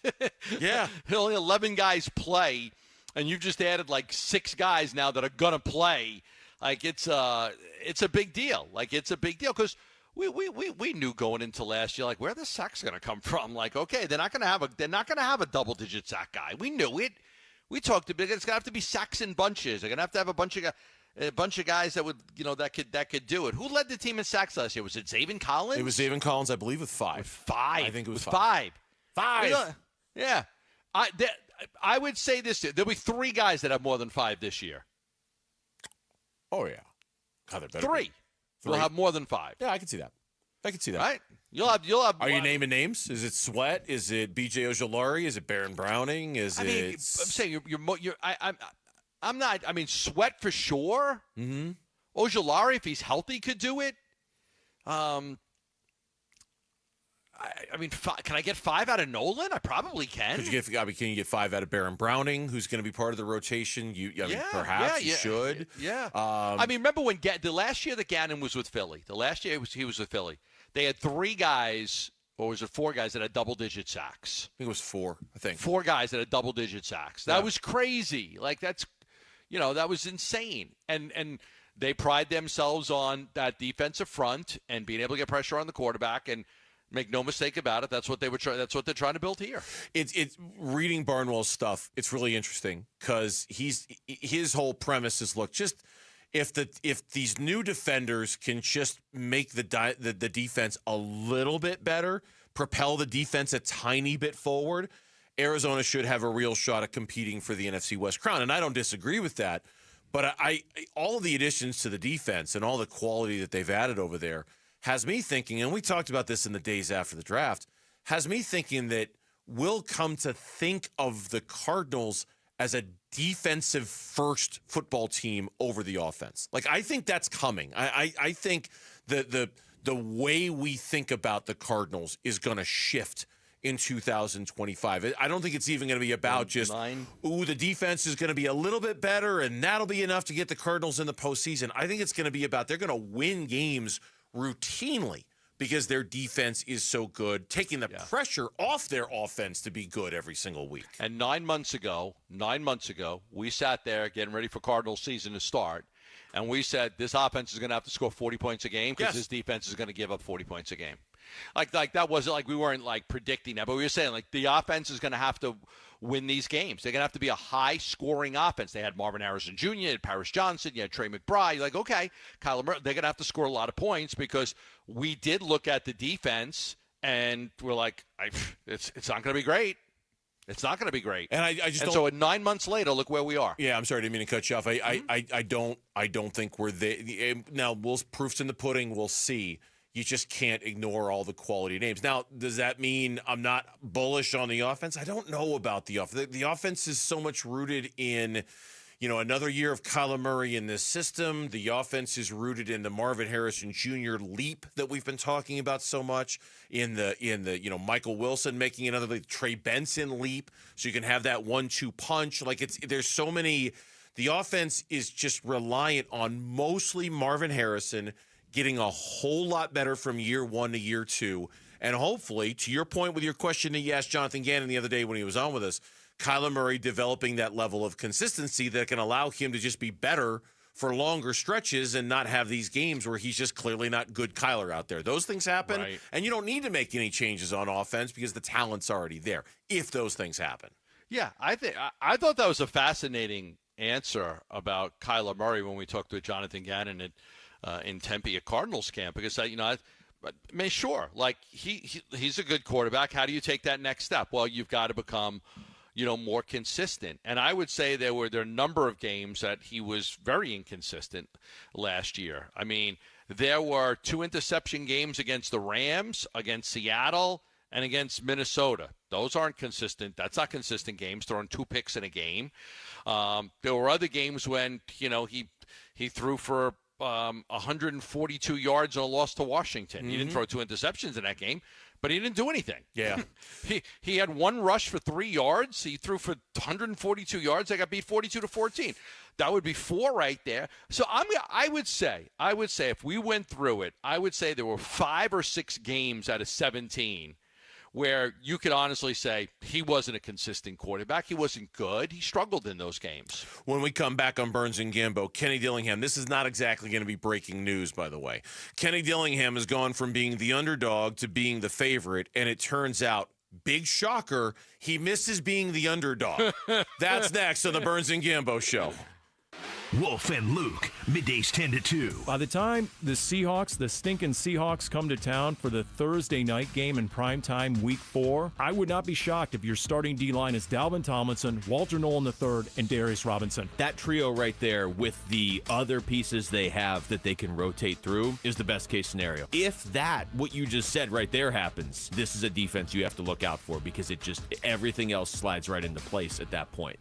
Yeah. Only 11 guys play, and you've just added like 6 guys now that are going to play. Like, it's a big deal. Like, it's a big deal because – We knew going into last year, like, where the sack's going to come from? Like, okay, they're not going to have a double-digit sack guy. We knew it. We talked about it. It's going to have to be sacks in bunches. They're going to have a bunch of guys that would, that could do it. Who led the team in sacks last year? Was it Zaven Collins? It was Zaven Collins, I believe, with 5. With 5. I think it was 5. 5. Yeah. I would say this. There'll be 3 guys that have more than 5 this year. Oh, yeah. God, 3. We'll have more than 5. Yeah, I can see that. Right? You'll have. Are you naming names? Is it Sweat? Is it B.J. Ojulari? Is it Baron Browning? I'm saying I'm not. I mean, Sweat for sure. Mm-hmm. Ojulari, if he's healthy, could do it. I mean, can I get 5 out of Nolan? I probably can. Can you get 5 out of Baron Browning, who's going to be part of the rotation? Perhaps you should. Yeah. I mean, remember when the last year that Gannon was with Philly? The last year he was with Philly. They had 3 guys, or was it 4 guys that had double-digit sacks? I think it was 4. 4 guys that had double-digit sacks. That was crazy. Like that was insane. And they pride themselves on that defensive front and being able to get pressure on the quarterback and. Make no mistake about it. That's what they're trying to build here. It's reading Barnwell's stuff. It's really interesting because his whole premise is just if these new defenders can just make the defense a little bit better, propel the defense a tiny bit forward, Arizona should have a real shot at competing for the NFC West crown. And I don't disagree with that. But all of the additions to the defense and all the quality that they've added over there has me thinking, and we talked about this in the days after the draft, has me thinking that we'll come to think of the Cardinals as a defensive-first football team over the offense. Like, I think that's coming. I think the way we think about the Cardinals is going to shift in 2025. I don't think it's even going to be about the defense is going to be a little bit better, and that'll be enough to get the Cardinals in the postseason. I think it's going to be about they're going to win games routinely because their defense is so good, taking the pressure off their offense to be good every single week. And 9 months ago, we sat there getting ready for Cardinals season to start, and we said this offense is going to have to score 40 points a game because this defense is going to give up 40 points a game. Like that wasn't like we weren't like predicting that, but we were saying like the offense is going to have to win these games. They're going to have to be a high-scoring offense. They had Marvin Harrison Jr., you had Paris Johnson, you had Trey McBride. You're like, okay, Kyler Murray, they're going to have to score a lot of points because we did look at the defense and we're like, it's not going to be great. It's not going to be great. And I just don't, so 9 months later, look where we are. Yeah, I'm sorry, I didn't mean to cut you off. I don't think we're there. Now, proof's in the pudding. We'll see. You just can't ignore all the quality names. Now, does that mean I'm not bullish on the offense? I don't know about the offense. The offense is so much rooted in, another year of Kyler Murray in this system. The offense is rooted in the Marvin Harrison Jr. leap that we've been talking about so much. In the Michael Wilson making another leap, Trey Benson leap, so you can have that 1-2 punch. Like there's so many. The offense is just reliant on mostly Marvin Harrison getting a whole lot better from year 1 to year 2. And hopefully, to your point with your question that you asked Jonathan Gannon the other day when he was on with us, Kyler Murray developing that level of consistency that can allow him to just be better for longer stretches and not have these games where he's just clearly not good Kyler out there. Those things happen, and you don't need to make any changes on offense because the talent's already there, if those things happen. Yeah, I thought that was a fascinating answer about Kyler Murray when we talked to Jonathan Gannon in Tempe at Cardinals camp, because sure, like he's a good quarterback. How do you take that next step? Well, you've got to become, more consistent. And I would say there are a number of games that he was very inconsistent last year. I mean, there were 2 interception games against the Rams, against Seattle, and against Minnesota. Those aren't consistent. That's not consistent games, throwing 2 picks in a game. There were other games when, he threw for 142 yards and a loss to Washington. He didn't throw 2 interceptions in that game, but he didn't do anything. Yeah. He had 1 rush for 3 yards. He threw for 142 yards. They got beat 42-14. That would be 4 right there. So I would say if we went through it, I would say there were 5 or 6 games out of 17 where you could honestly say he wasn't a consistent quarterback. He wasn't good. He struggled in those games. When we come back on Burns and Gambo, Kenny Dillingham, this is not exactly going to be breaking news, by the way. Kenny Dillingham has gone from being the underdog to being the favorite, and it turns out, big shocker, he misses being the underdog. That's next on the Burns and Gambo Show. Wolf and Luke, middays 10 to 2. By the time the stinking Seahawks come to town for the Thursday night game in primetime week 4, I would not be shocked if your starting D-line is Dalvin Tomlinson, Walter Nolan III, and Darius Robinson. That trio right there with the other pieces they have that they can rotate through is the best case scenario. If what you just said right there happens, this is a defense you have to look out for because everything else slides right into place at that point.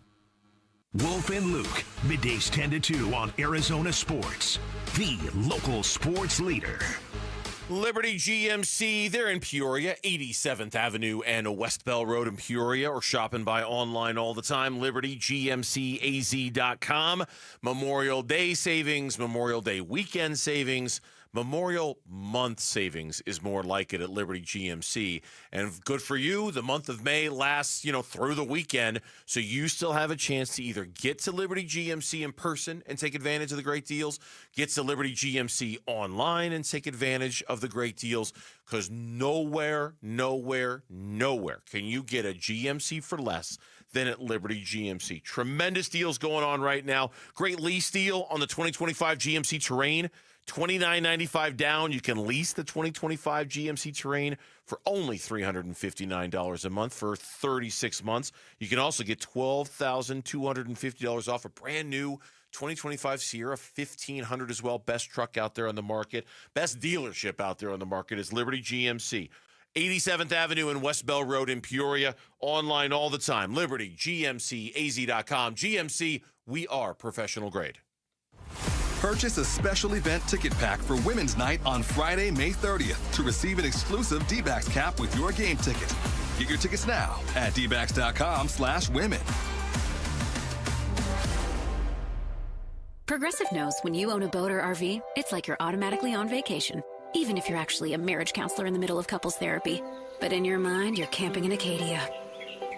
Wolf and Luke, middays 10 to 2 on Arizona Sports, the local sports leader. Liberty GMC, they're in Peoria, 87th Avenue and West Bell Road in Peoria, or shopping by online all the time, libertygmcaz.com. Memorial Day savings, Memorial Day weekend savings, Memorial Month savings is more like it at Liberty GMC. And good for you, the month of May lasts, through the weekend, so you still have a chance to either get to Liberty GMC in person and take advantage of the great deals, get to Liberty GMC online and take advantage of the great deals, because nowhere can you get a GMC for less than at Liberty GMC. Tremendous deals going on right now. Great lease deal on the 2025 GMC Terrain. $29.95 down. You can lease the 2025 GMC Terrain for only $359 a month for 36 months. You can also get $12,250 off a brand new 2025 Sierra 1500 as well. Best truck out there on the market. Best dealership out there on the market is Liberty GMC. 87th Avenue and West Bell Road in Peoria. Online all the time. LibertyGMCAZ.com. GMC, we are professional grade. Purchase a special event ticket pack for Women's Night on Friday, May 30th to receive an exclusive D-Backs cap with your game ticket. Get your tickets now at dbacks.com/women. Progressive knows when you own a boat or RV, it's like you're automatically on vacation, even if you're actually a marriage counselor in the middle of couples therapy. But in your mind, you're camping in Acadia,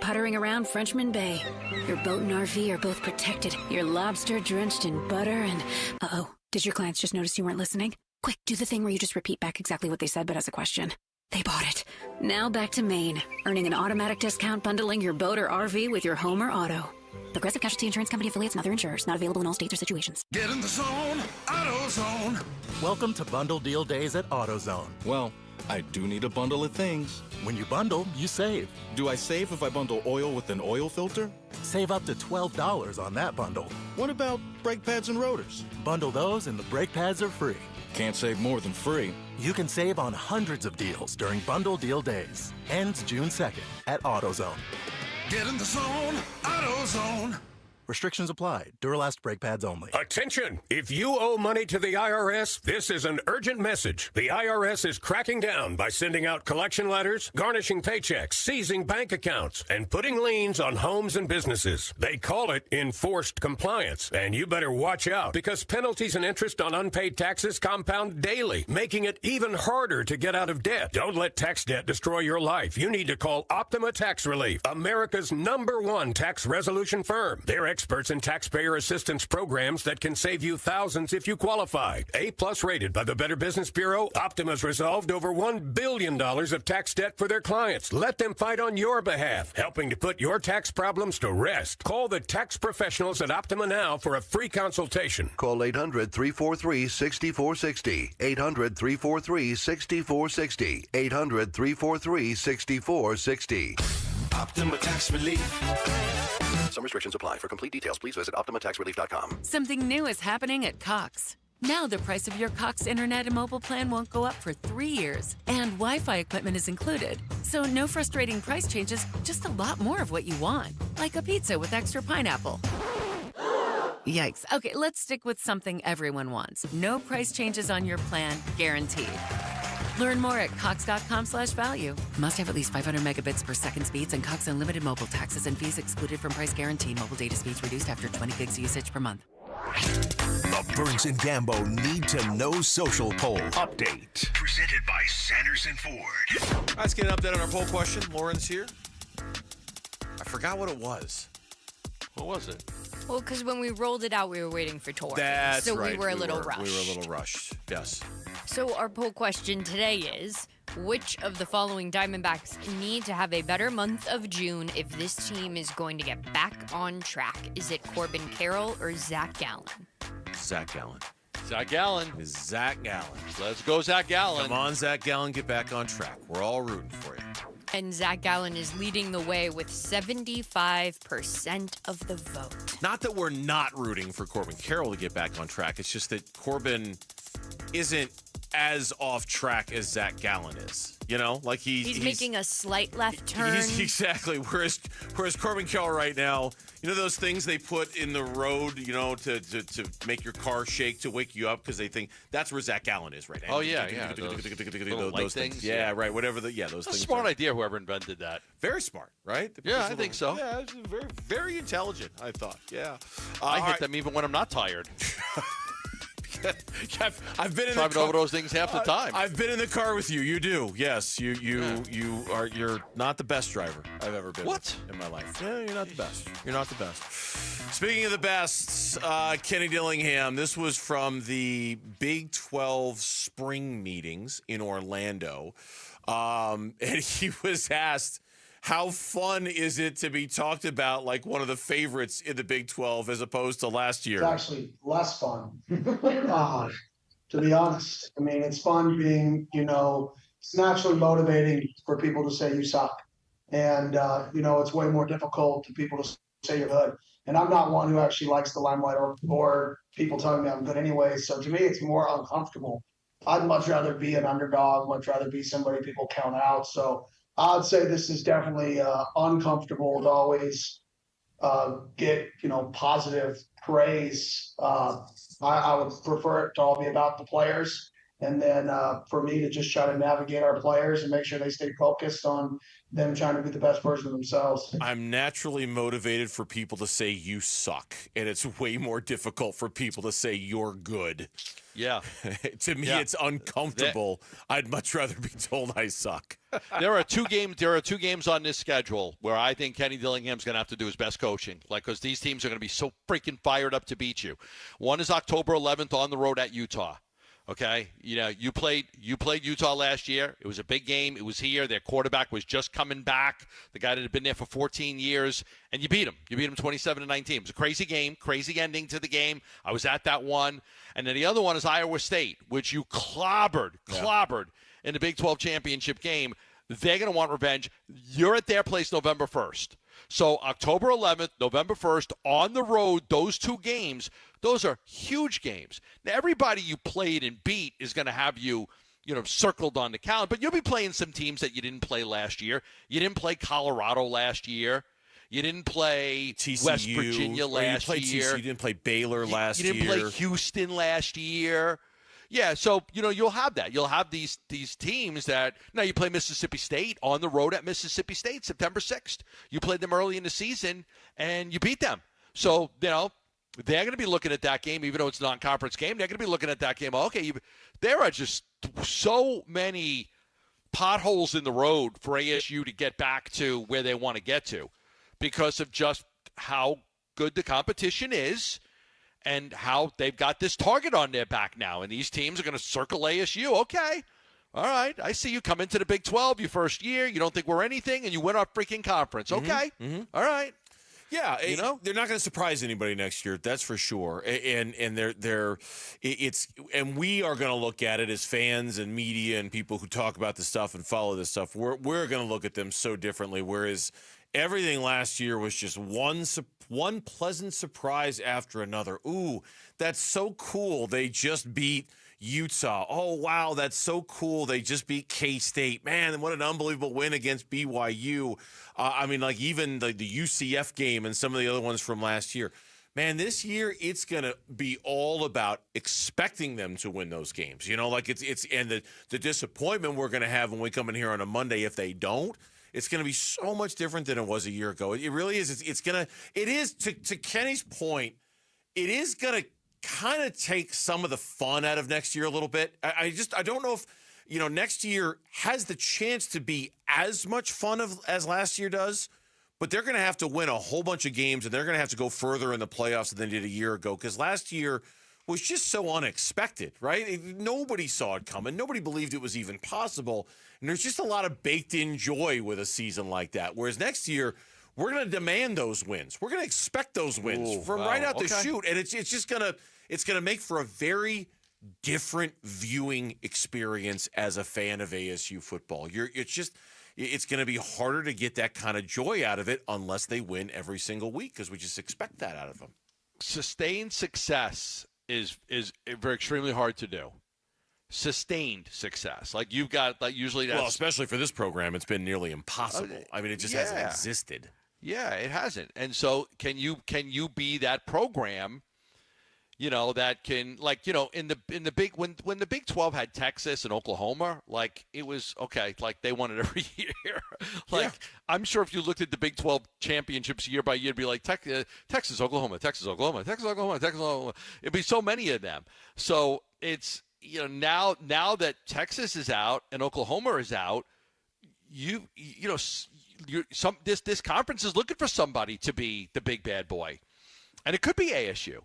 puttering around Frenchman Bay. Your boat and RV are both protected. You're lobster drenched in butter and... Uh-oh. Did your clients just notice you weren't listening? Quick, do the thing where you just repeat back exactly what they said, but as a question. They bought it. Now back to Maine, earning an automatic discount bundling your boat or RV with your home or auto. Progressive Casualty Insurance Company affiliates and other insurers. Not available in all states or situations. Get in the zone, AutoZone. Welcome to Bundle Deal Days at AutoZone. Well, I do need a bundle of things. When you bundle, you save. Do I save if I bundle oil with an oil filter? Save up to $12 on that bundle. What about brake pads and rotors? Bundle those and the brake pads are free. Can't save more than free. You can save on hundreds of deals during Bundle Deal Days. Ends June 2nd at AutoZone. Get in the zone, AutoZone. Restrictions apply. Duralast brake pads only. Attention! If you owe money to the IRS, this is an urgent message. The IRS is cracking down by sending out collection letters, garnishing paychecks, seizing bank accounts, and putting liens on homes and businesses. They call it enforced compliance, and you better watch out because penalties and interest on unpaid taxes compound daily, making it even harder to get out of debt. Don't let tax debt destroy your life. You need to call Optima Tax Relief, America's #1 tax resolution firm. They're experts in taxpayer assistance programs that can save you thousands if you qualify. A+ rated by the Better Business Bureau, Optima's resolved over $1 billion of tax debt for their clients. Let them fight on your behalf, helping to put your tax problems to rest. Call the tax professionals at Optima now for a free consultation. Call 800-343-6460. 800-343-6460. 800-343-6460. Optima Tax Relief. Some restrictions apply. For complete details, please visit OptimaTaxRelief.com. Something new is happening at Cox. Now the price of your Cox internet and mobile plan won't go up for 3 years, and Wi-Fi equipment is included. So no frustrating price changes, just a lot more of what you want, like a pizza with extra pineapple. Yikes. Okay, let's stick with something everyone wants. No price changes on your plan, guaranteed. Learn more at cox.com/value. Must have at least 500 megabits per second speeds and Cox Unlimited mobile taxes and fees excluded from price guarantee. Mobile data speeds reduced after 20 gigs usage per month. The Burns and Gambo Need to Know Social Poll Update. Presented by Sanderson Ford. Let's get an update on our poll question. Lauren's here. I forgot what it was. What was it? Well, because when we rolled it out, we were waiting for Tori. That's so right. we were a little rushed. We were a little rushed. Yes. So our poll question today is, which of the following Diamondbacks need to have a better month of June if this team is going to get back on track? Is it Corbin Carroll or Zach Gallen? Zach Gallen. Zach Gallen. Zach Gallen. Let's go, Zach Gallen. Come on, Zach Gallen, get back on track. We're all rooting for you. And Zach Gallen is leading the way with 75% of the vote. Not that we're not rooting for Corbin Carroll to get back on track. It's just that Corbin isn't as off track as Zach Gallen is. You know, like he's making a slight left turn. Exactly. Whereas Corbin Carroll right now, you know those things they put in the road, you know, to make your car shake to wake you up because they think that's where Zach Gallen is right now. Oh yeah. Those things. Yeah, right. Whatever those That's things. A smart idea. Whoever invented that. Very smart, right? Yeah, I think so. Yeah, it's very, very intelligent. I thought. Yeah. I hit them even when I'm not tired. I've been in driving over those things half the time. I've been in the car with you. You do, yes. You're not the best driver I've ever been with in my life. Yeah, you're not the best. You're not the best. Speaking of the best, Kenny Dillingham. This was from the Big 12 spring meetings in Orlando, and he was asked, how fun is it to be talked about like one of the favorites in the Big 12 as opposed to last year? It's actually less fun, to be honest. I mean, it's fun being, it's naturally motivating for people to say you suck. And, it's way more difficult to people to say you're good. And I'm not one who actually likes the limelight or people telling me I'm good anyway. So to me, it's more uncomfortable. I'd much rather be an underdog, much rather be somebody people count out. So I'd say this is definitely uncomfortable to always get, positive praise. I would prefer it to all be about the players. And then for me to just try to navigate our players and make sure they stay focused on them trying to be the best version of themselves. I'm naturally motivated for people to say you suck. And it's way more difficult for people to say you're good. Yeah. To me, it's uncomfortable. I'd much rather be told I suck. There are two games on this schedule where I think Kenny Dillingham's going to have to do his best coaching, because these teams are going to be so freaking fired up to beat you. One is October 11th on the road at Utah. Okay, you played Utah last year. It was a big game. It was here. Their quarterback was just coming back. The guy that had been there for 14 years, and you beat him. You beat him 27-19. It was a crazy game, crazy ending to the game. I was at that one. And then the other one is Iowa State, which you clobbered in the Big 12 championship game. They're going to want revenge. You're at their place November 1st. So October 11th, November 1st, on the road, those two games, those are huge games. Now, everybody you played and beat is going to have you, circled on the calendar, but you'll be playing some teams that you didn't play last year. You didn't play Colorado last year. You didn't play TCU, West Virginia last year. TCU, you didn't play Baylor last year. You didn't play Houston last year. Yeah, so, you'll have that. You'll have these teams that – now you play Mississippi State on the road at Mississippi State September 6th. You played them early in the season, and you beat them. So, they're going to be looking at that game, even though it's a non-conference game. They're going to be looking at that game. Okay, there are just so many potholes in the road for ASU to get back to where they want to get to because of just how good the competition is. And how they've got this target on their back now. And these teams are going to circle ASU. Okay. All right. I see you come into the Big 12 your first year. You don't think we're anything, and you win our freaking conference. Okay. Mm-hmm. All right. Yeah, they're not going to surprise anybody next year. That's for sure. And we are going to look at it as fans and media and people who talk about this stuff and follow this stuff. We're going to look at them so differently. Whereas everything last year was just one pleasant surprise after another. Ooh, that's so cool. They just beat Utah. Oh, wow, that's so cool. They just beat K-State. Man, what an unbelievable win against BYU. Even the UCF game and some of the other ones from last year. Man, this year it's going to be all about expecting them to win those games. And the disappointment we're going to have when we come in here on a Monday if they don't. It's going to be so much different than it was a year ago. It really is. To Kenny's point, it is going to kind of take some of the fun out of next year a little bit. I don't know if, next year has the chance to be as much fun as last year does, but they're going to have to win a whole bunch of games, and they're going to have to go further in the playoffs than they did a year ago, because last year was just so unexpected, right? Nobody saw it coming. Nobody believed it was even possible, and there's just a lot of baked-in joy with a season like that, whereas next year, we're going to demand those wins. We're going to expect those wins right out the chute, and it's just going to make for a very different viewing experience as a fan of ASU football. It's going to be harder to get that kind of joy out of it unless they win every single week, because we just expect that out of them. Sustained success is very extremely hard to do. Sustained success, like you've got, like usually that's especially for this program, it's been nearly impossible. It just hasn't existed. Yeah, it hasn't. And so, can you be that program? That can, in the big when the Big 12 had Texas and Oklahoma, it was okay. They won it every year. I'm sure if you looked at the Big 12 championships year by year, it'd be like Texas, Oklahoma, Texas, Oklahoma, Texas, Oklahoma, Texas, Oklahoma. It'd be so many of them. So it's now that Texas is out and Oklahoma is out, this conference is looking for somebody to be the big bad boy, and it could be ASU.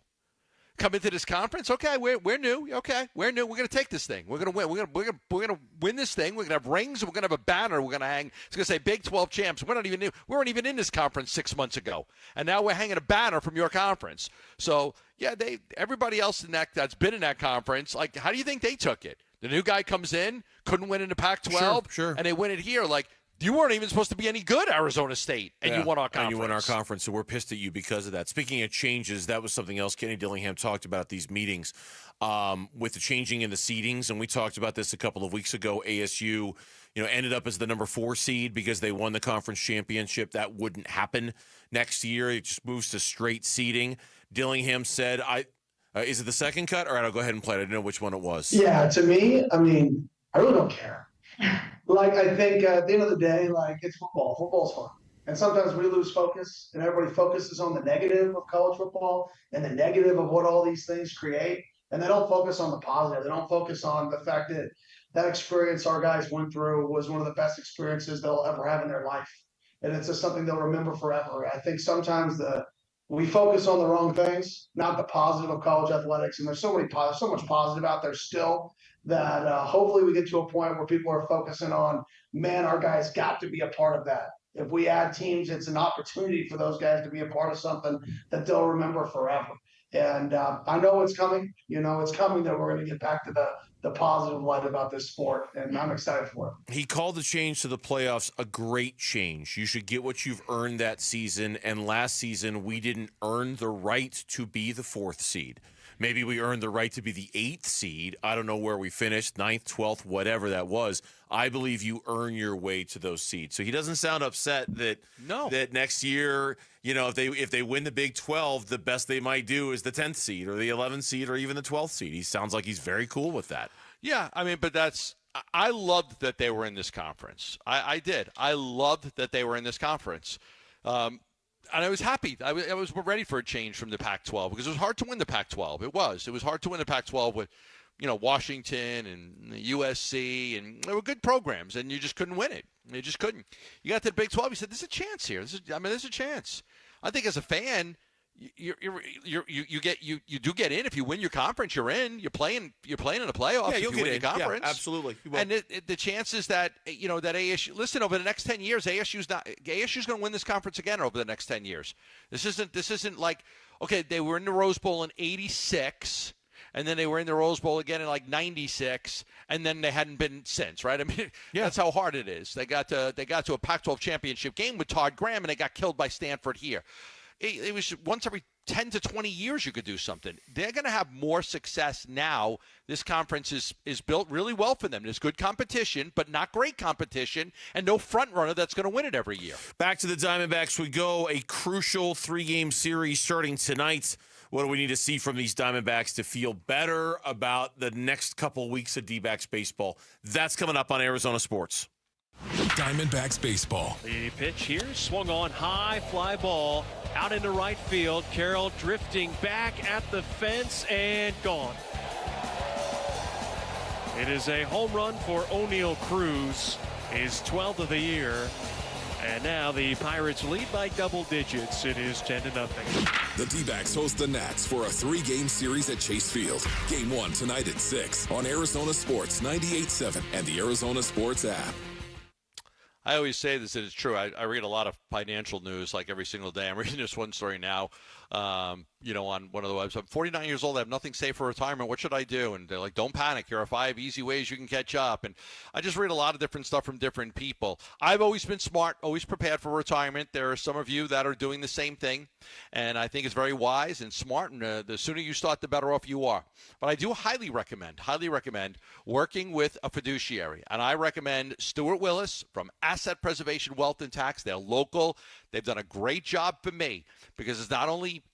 Come into this conference, okay, we're new. Okay, we're new. We're going to take this thing. We're going to win. We're going to win this thing. We're going to have rings. We're going to have a banner. We're going to hang. It's going to say Big 12 champs. We're not even new. We weren't even in this conference 6 months ago, and now we're hanging a banner from your conference. So yeah, everybody else that's been in that conference, how do you think they took it? The new guy comes in, couldn't win in the Pac-12, sure. And they win it here. You weren't even supposed to be any good, Arizona State, and you won our conference. And you won our conference, so we're pissed at you because of that. Speaking of changes, that was something else Kenny Dillingham talked about at these meetings with the changing in the seedings, and we talked about this a couple of weeks ago. ASU, ended up as the number 4 seed because they won the conference championship. That wouldn't happen next year. It just moves to straight seeding. Dillingham said, is it the second cut? All right, I'll go ahead and play it. I didn't know which one it was. Yeah, to me, I really don't care. I think at the end of the day, it's football. Football's fun. And sometimes we lose focus, and everybody focuses on the negative of college football and the negative of what all these things create. And they don't focus on the positive. They don't focus on the fact that experience our guys went through was one of the best experiences they'll ever have in their life. And it's just something they'll remember forever. I think sometimes we focus on the wrong things, not the positive of college athletics. And there's so much positive out there still that hopefully we get to a point where people are focusing on, man, our guys got to be a part of that. If we add teams, it's an opportunity for those guys to be a part of something that they'll remember forever. And I know it's coming. It's coming that we're going to get back to the positive light about this sport, and I'm excited for it. He called the change to the playoffs a great change. You should get what you've earned that season, and last season we didn't earn the right to be the 4th seed. Maybe we earned the right to be the 8th seed. I don't know where we finished, 9th, 12th, whatever that was. I believe you earn your way to those seeds. So he doesn't sound upset that next year, if they win the Big 12, the best they might do is the 10th seed or the 11th seed or even the 12th seed. He sounds like he's very cool with that. Yeah, but I loved that they were in this conference. I did. I loved that they were in this conference. And I was happy. I was ready for a change from the Pac-12 because it was hard to win the Pac-12. It was hard to win the Pac-12 with, Washington and USC, and they were good programs, and you just couldn't win it. You just couldn't. You got to the Big 12. You said, "There's a chance here. There's a chance." I think as a fan, you do get in if you win your conference. You're in. You're playing in the playoffs. Yeah, you'll if you get win in. your conference. Yeah, absolutely. And the chances that that ASU. Listen, over the next 10 years, ASU's going to win this conference again over the next 10 years. This isn't like, okay, they were in the Rose Bowl in '86. and then they were in the Rose Bowl again in like '96, and then they hadn't been since, right? I mean, that's how hard it is. They got to a Pac-12 championship game with Todd Graham, and they got killed by Stanford here. It was once every 10 to 20 years you could do something. They're going to have more success now. This conference is built really well for them. There's good competition, but not great competition, and no front runner that's going to win it every year. Back to the Diamondbacks we go. A crucial 3-game series starting tonight. What do we need to see from these Diamondbacks to feel better about the next couple weeks of D-backs baseball? That's coming up on Arizona Sports. Diamondbacks baseball. The pitch here, swung on high, fly ball out into right field. Carroll drifting back at the fence and gone. It is a home run for O'Neal Cruz, his 12th of the year. And now the Pirates lead by double digits. It is 10-0. The D-backs host the Nats for a 3-game series at Chase Field. Game 1 tonight at 6 on Arizona Sports 98.7 and the Arizona Sports app. I always say this, and it's true. I read a lot of financial news like every single day. I'm reading this one story now, on one of the websites. I'm 49 years old. I have nothing saved for retirement. What should I do? And they're like, don't panic. Here are 5 easy ways you can catch up. And I just read a lot of different stuff from different people. I've always been smart, always prepared for retirement. There are some of you that are doing the same thing, and I think it's very wise and smart. And the sooner you start, the better off you are. But I do highly recommend working with a fiduciary. And I recommend Stuart Willis from Asset Preservation Wealth and Tax. They're local. They've done a great job for me because it's not only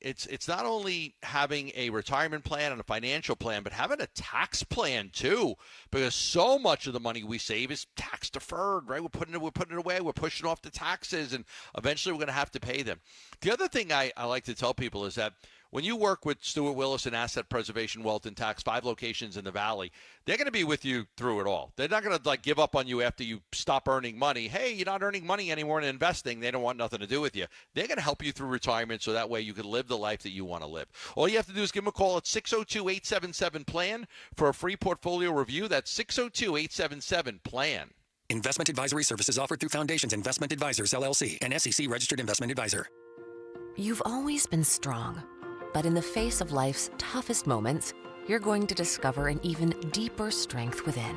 having a retirement plan and a financial plan, but having a tax plan too. Because so much of the money we save is tax deferred, right? We're putting it away. We're pushing off the taxes, and eventually we're going to have to pay them. The other thing I like to tell people is that when you work with Stuart Willis and Asset Preservation Wealth and Tax, 5 locations in the Valley, they're going to be with you through it all. They're not going to give up on you after you stop earning money. Hey, you're not earning money anymore in investing. They don't want nothing to do with you. They're going to help you through retirement so that way you can live the life that you want to live. All you have to do is give them a call at 602-877-PLAN for a free portfolio review. That's 602-877-PLAN. Investment advisory services offered through Foundations Investment Advisors, LLC, an SEC-registered investment advisor. You've always been strong. But in the face of life's toughest moments, you're going to discover an even deeper strength within.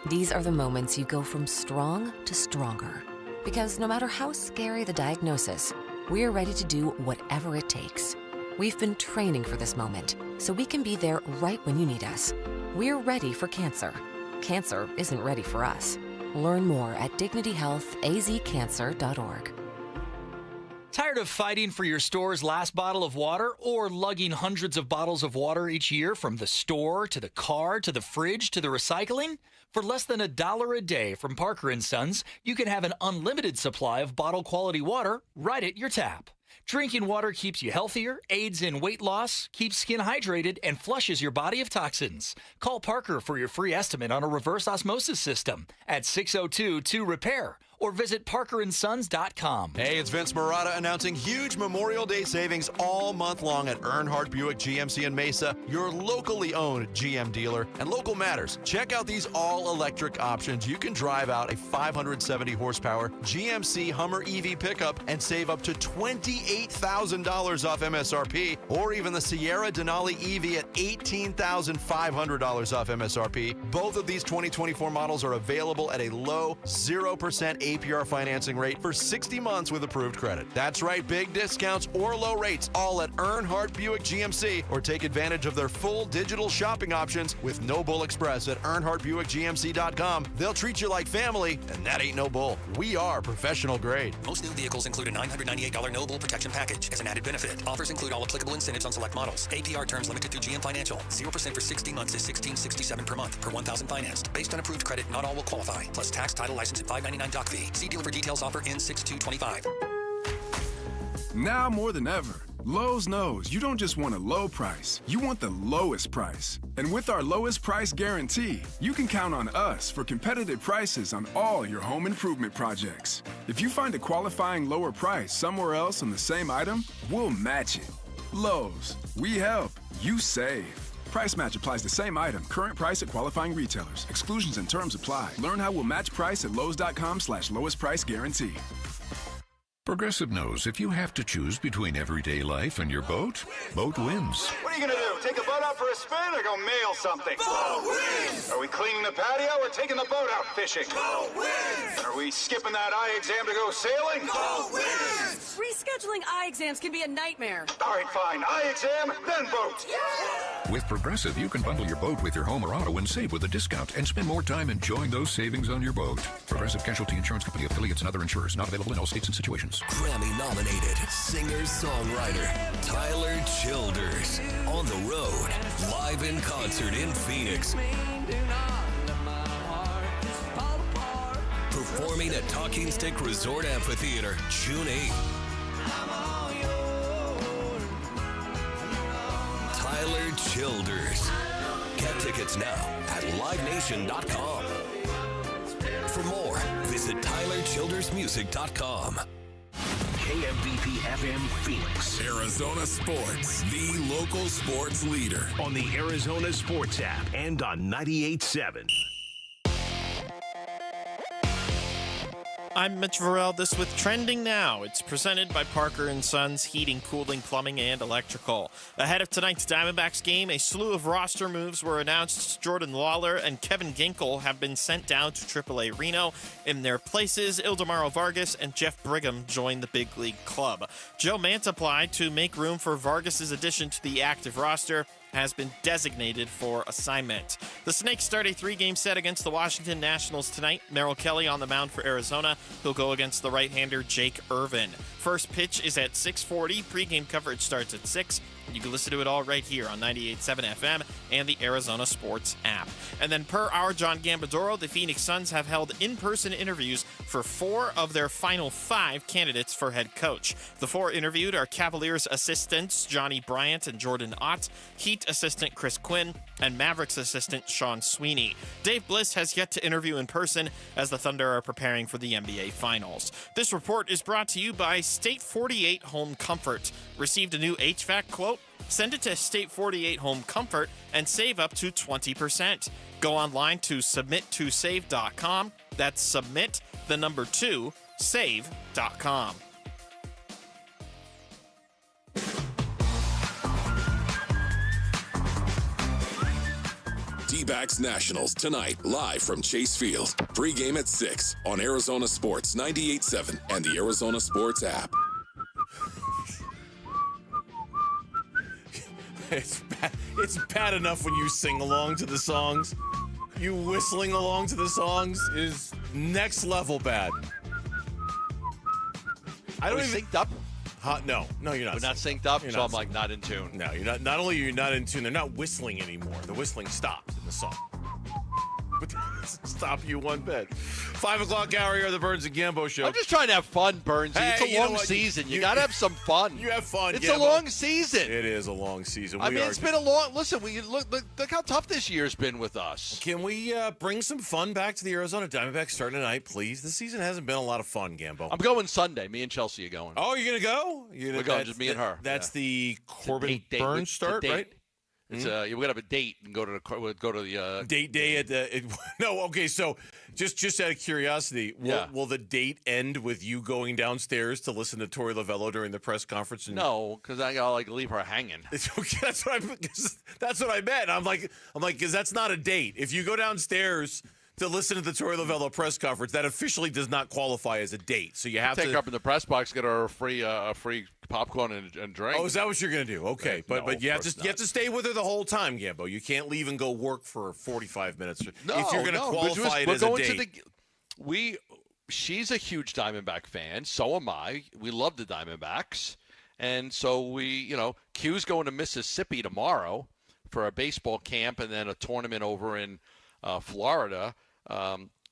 These are the moments you go from strong to stronger. Because no matter how scary the diagnosis, we're ready to do whatever it takes. We've been training for this moment, so we can be there right when you need us. We're ready for cancer. Cancer isn't ready for us. Learn more at dignityhealthazcancer.org. Tired of fighting for your store's last bottle of water or lugging hundreds of bottles of water each year from the store to the car to the fridge to the recycling? For less than $1 a day from Parker & Sons, you can have an unlimited supply of bottle quality water right at your tap. Drinking water keeps you healthier, aids in weight loss, keeps skin hydrated, and flushes your body of toxins. Call Parker for your free estimate on a reverse osmosis system at 602-2-REPAIR or visit parkerandsons.com. Hey, it's Vince Marotta announcing huge Memorial Day savings all month long at Earnhardt Buick GMC in Mesa, your locally owned GM dealer. And local matters. Check out these all-electric options. You can drive out a 570 horsepower GMC Hummer EV pickup and save up to $28,000 off MSRP, or even the Sierra Denali EV at $18,500 off MSRP. Both of these 2024 models are available at a low 0% APR financing rate for 60 months with approved credit. That's right, big discounts or low rates, all at Earnhardt Buick GMC, or take advantage of their full digital shopping options with No Bull Express at EarnhardtBuickGMC.com. They'll treat you like family, and that ain't no bull. We are professional grade. Most new vehicles include a $998 no bull protection package as an added benefit. Offers include all applicable incentives on select models. APR terms limited through GM Financial. 0% for 60 months is $16.67 per month per 1,000 financed. Based on approved credit, not all will qualify. Plus tax, title, license, and $599 doc fee. See dealer for details. Offer ends 6/2/25. Now more than ever, Lowe's knows you don't just want a low price, you want the lowest price. And with our lowest price guarantee, you can count on us for competitive prices on all your home improvement projects. If you find a qualifying lower price somewhere else on the same item, we'll match it. Lowe's, we help, you save. Price match applies to same item. Current price at qualifying retailers. Exclusions and terms apply. Learn how we'll match price at Lowe's.com/lowest price guarantee. Progressive knows if you have to choose between everyday life and your boat, boat wins. What are you going to do? Take a boat out for a spin or go mail something? Boat wins! Are we cleaning the patio or taking the boat out fishing? Boat wins! Are we skipping that eye exam to go sailing? Boat wins! Rescheduling eye exams can be a nightmare. All right, fine. Eye exam, then boat. Yeah! With Progressive, you can bundle your boat with your home or auto and save with a discount and spend more time enjoying those savings on your boat. Progressive Casualty Insurance Company, affiliates, and other insurers. Not available in all states and situations. Grammy-nominated singer-songwriter Tyler Childers on the road, live in concert in Phoenix. Performing at Talking Stick Resort Amphitheater, June 8th. Tyler Childers. Get tickets now at livenation.com. For more, visit tylerchildersmusic.com. KMVP FM Phoenix. Arizona Sports, the local sports leader. On the Arizona Sports app and on 98.7. I'm Mitch Varell. This with Trending Now. It's presented by Parker & Sons Heating, Cooling, Plumbing, and Electrical. Ahead of tonight's Diamondbacks game, a slew of roster moves were announced. Jordan Lawler and Kevin Ginkel have been sent down to AAA Reno. In their places, Ildemaro Vargas and Jeff Brigham joined the big league club. Joe Mantiply, to make room for Vargas' addition to the active roster, has been designated for assignment. The Snakes start a 3-game set against the Washington Nationals tonight. Merrill Kelly on the mound for Arizona. He'll go against the right-hander Jake Irvin. First pitch is at 6:40. Pre-game coverage starts at 6. You can listen to it all right here on 98.7 FM and the Arizona Sports app. And then per our John Gambadoro, the Phoenix Suns have held in-person interviews for 4 of their final 5 candidates for head coach. The 4 interviewed are Cavaliers assistants Johnny Bryant and Jordan Ott, Heat assistant Chris Quinn, and Mavericks assistant Sean Sweeney. Dave Bliss has yet to interview in person as the Thunder are preparing for the NBA Finals. This report is brought to you by State 48 Home Comfort. Received a new HVAC quote? Send it to State 48 Home Comfort and save up to 20%. Go online to submit2save.com. That's submit, the number 2, save.com. D-backs Nationals tonight, live from Chase Field. Pre-game at 6 on Arizona Sports 98.7 and the Arizona Sports app. It's bad enough when you sing along to the songs. You whistling along to the songs is next level bad. I don't even synced up. No, you're not. We're not synced up, so I'm like not in tune. No, you're not. Not only are you not in tune, they're not whistling anymore. The whistling stops in the song. But that doesn't stop you one bit. 5 o'clock hour here, the Burns and Gambo Show. I'm just trying to have fun, Burnsy. Hey, it's a long season. You got to have some fun. You have fun. It's Gambo. a long season. It is a long season. It's been a long. Listen, look how tough this year's been with us. Can we bring some fun back to the Arizona Diamondbacks starting tonight, please? The season hasn't been a lot of fun, Gambo. I'm going Sunday. Me and Chelsea are going. Oh, you're gonna go? We're going, just me and her. That's the Corbin Burns start, right? It's we're gonna have a date and go to the date day at the. No, okay. So just out of curiosity, will the date end with you going downstairs to listen to Tori Lavello during the press conference? No, because I gotta leave her hanging. That's what I meant. I'm like, because that's not a date. If you go downstairs to listen to the Tori Lavello press conference, that officially does not qualify as a date. So you have to take her up in the press box, get her a free popcorn and drink. Oh, is that what you're going to do? Okay, but you have to stay with her the whole time, Gambo. You can't leave and go work for 45 minutes if you're going to qualify it as a date. She's a huge Diamondback fan. So am I. We love the Diamondbacks, and so Q's going to Mississippi tomorrow for a baseball camp and then a tournament over in Florida.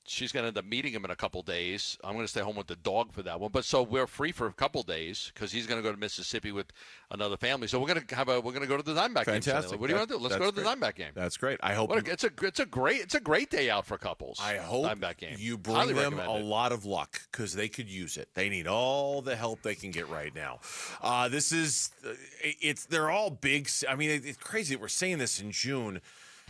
She's going to end up meeting him in a couple days. I'm going to stay home with the dog for that one. But so we're free for a couple days because he's going to go to Mississippi with another family. So we're going to go to the Diamondback game. Fantastic. What do you want to do? Let's go to the Diamondback game. That's great. I hope it's a great day out for couples. I hope Diamondback game. You bring them a lot of luck because they could use it. They need all the help they can get right now. They're all big. I mean, it's crazy that we're saying this in June.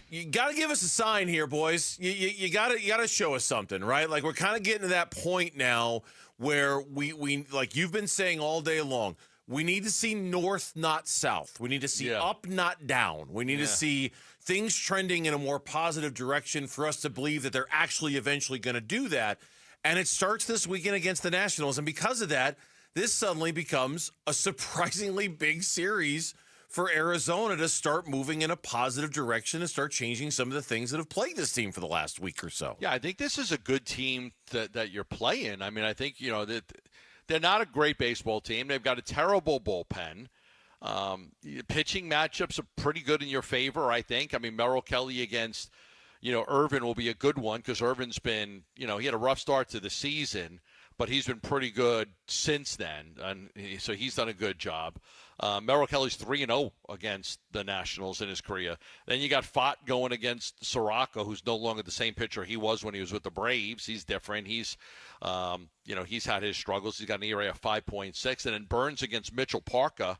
You got to give us a sign here, boys. You got to show us something, right? Like, we're kind of getting to that point now where we like you've been saying all day long, we need to see north, not south. We need to see up, not down. We need to see things trending in a more positive direction for us to believe that they're actually eventually going to do that. And it starts this weekend against the Nationals. And because of that, this suddenly becomes a surprisingly big series for Arizona to start moving in a positive direction and start changing some of the things that have plagued this team for the last week or so. Yeah, I think this is a good team that you're playing. I mean, I think, that they're not a great baseball team. They've got a terrible bullpen. Pitching matchups are pretty good in your favor, I think. I mean, Merrill Kelly against, Irvin will be a good one because Irvin's been, he had a rough start to the season, but he's been pretty good since then, and so he's done a good job. Merrill Kelly's 3-0 against the Nationals in his career. Then you got Fott going against Soroka, who's no longer the same pitcher he was when he was with the Braves. He's different. He's, he's had his struggles. He's got an ERA of 5.6. And then Burns against Mitchell Parker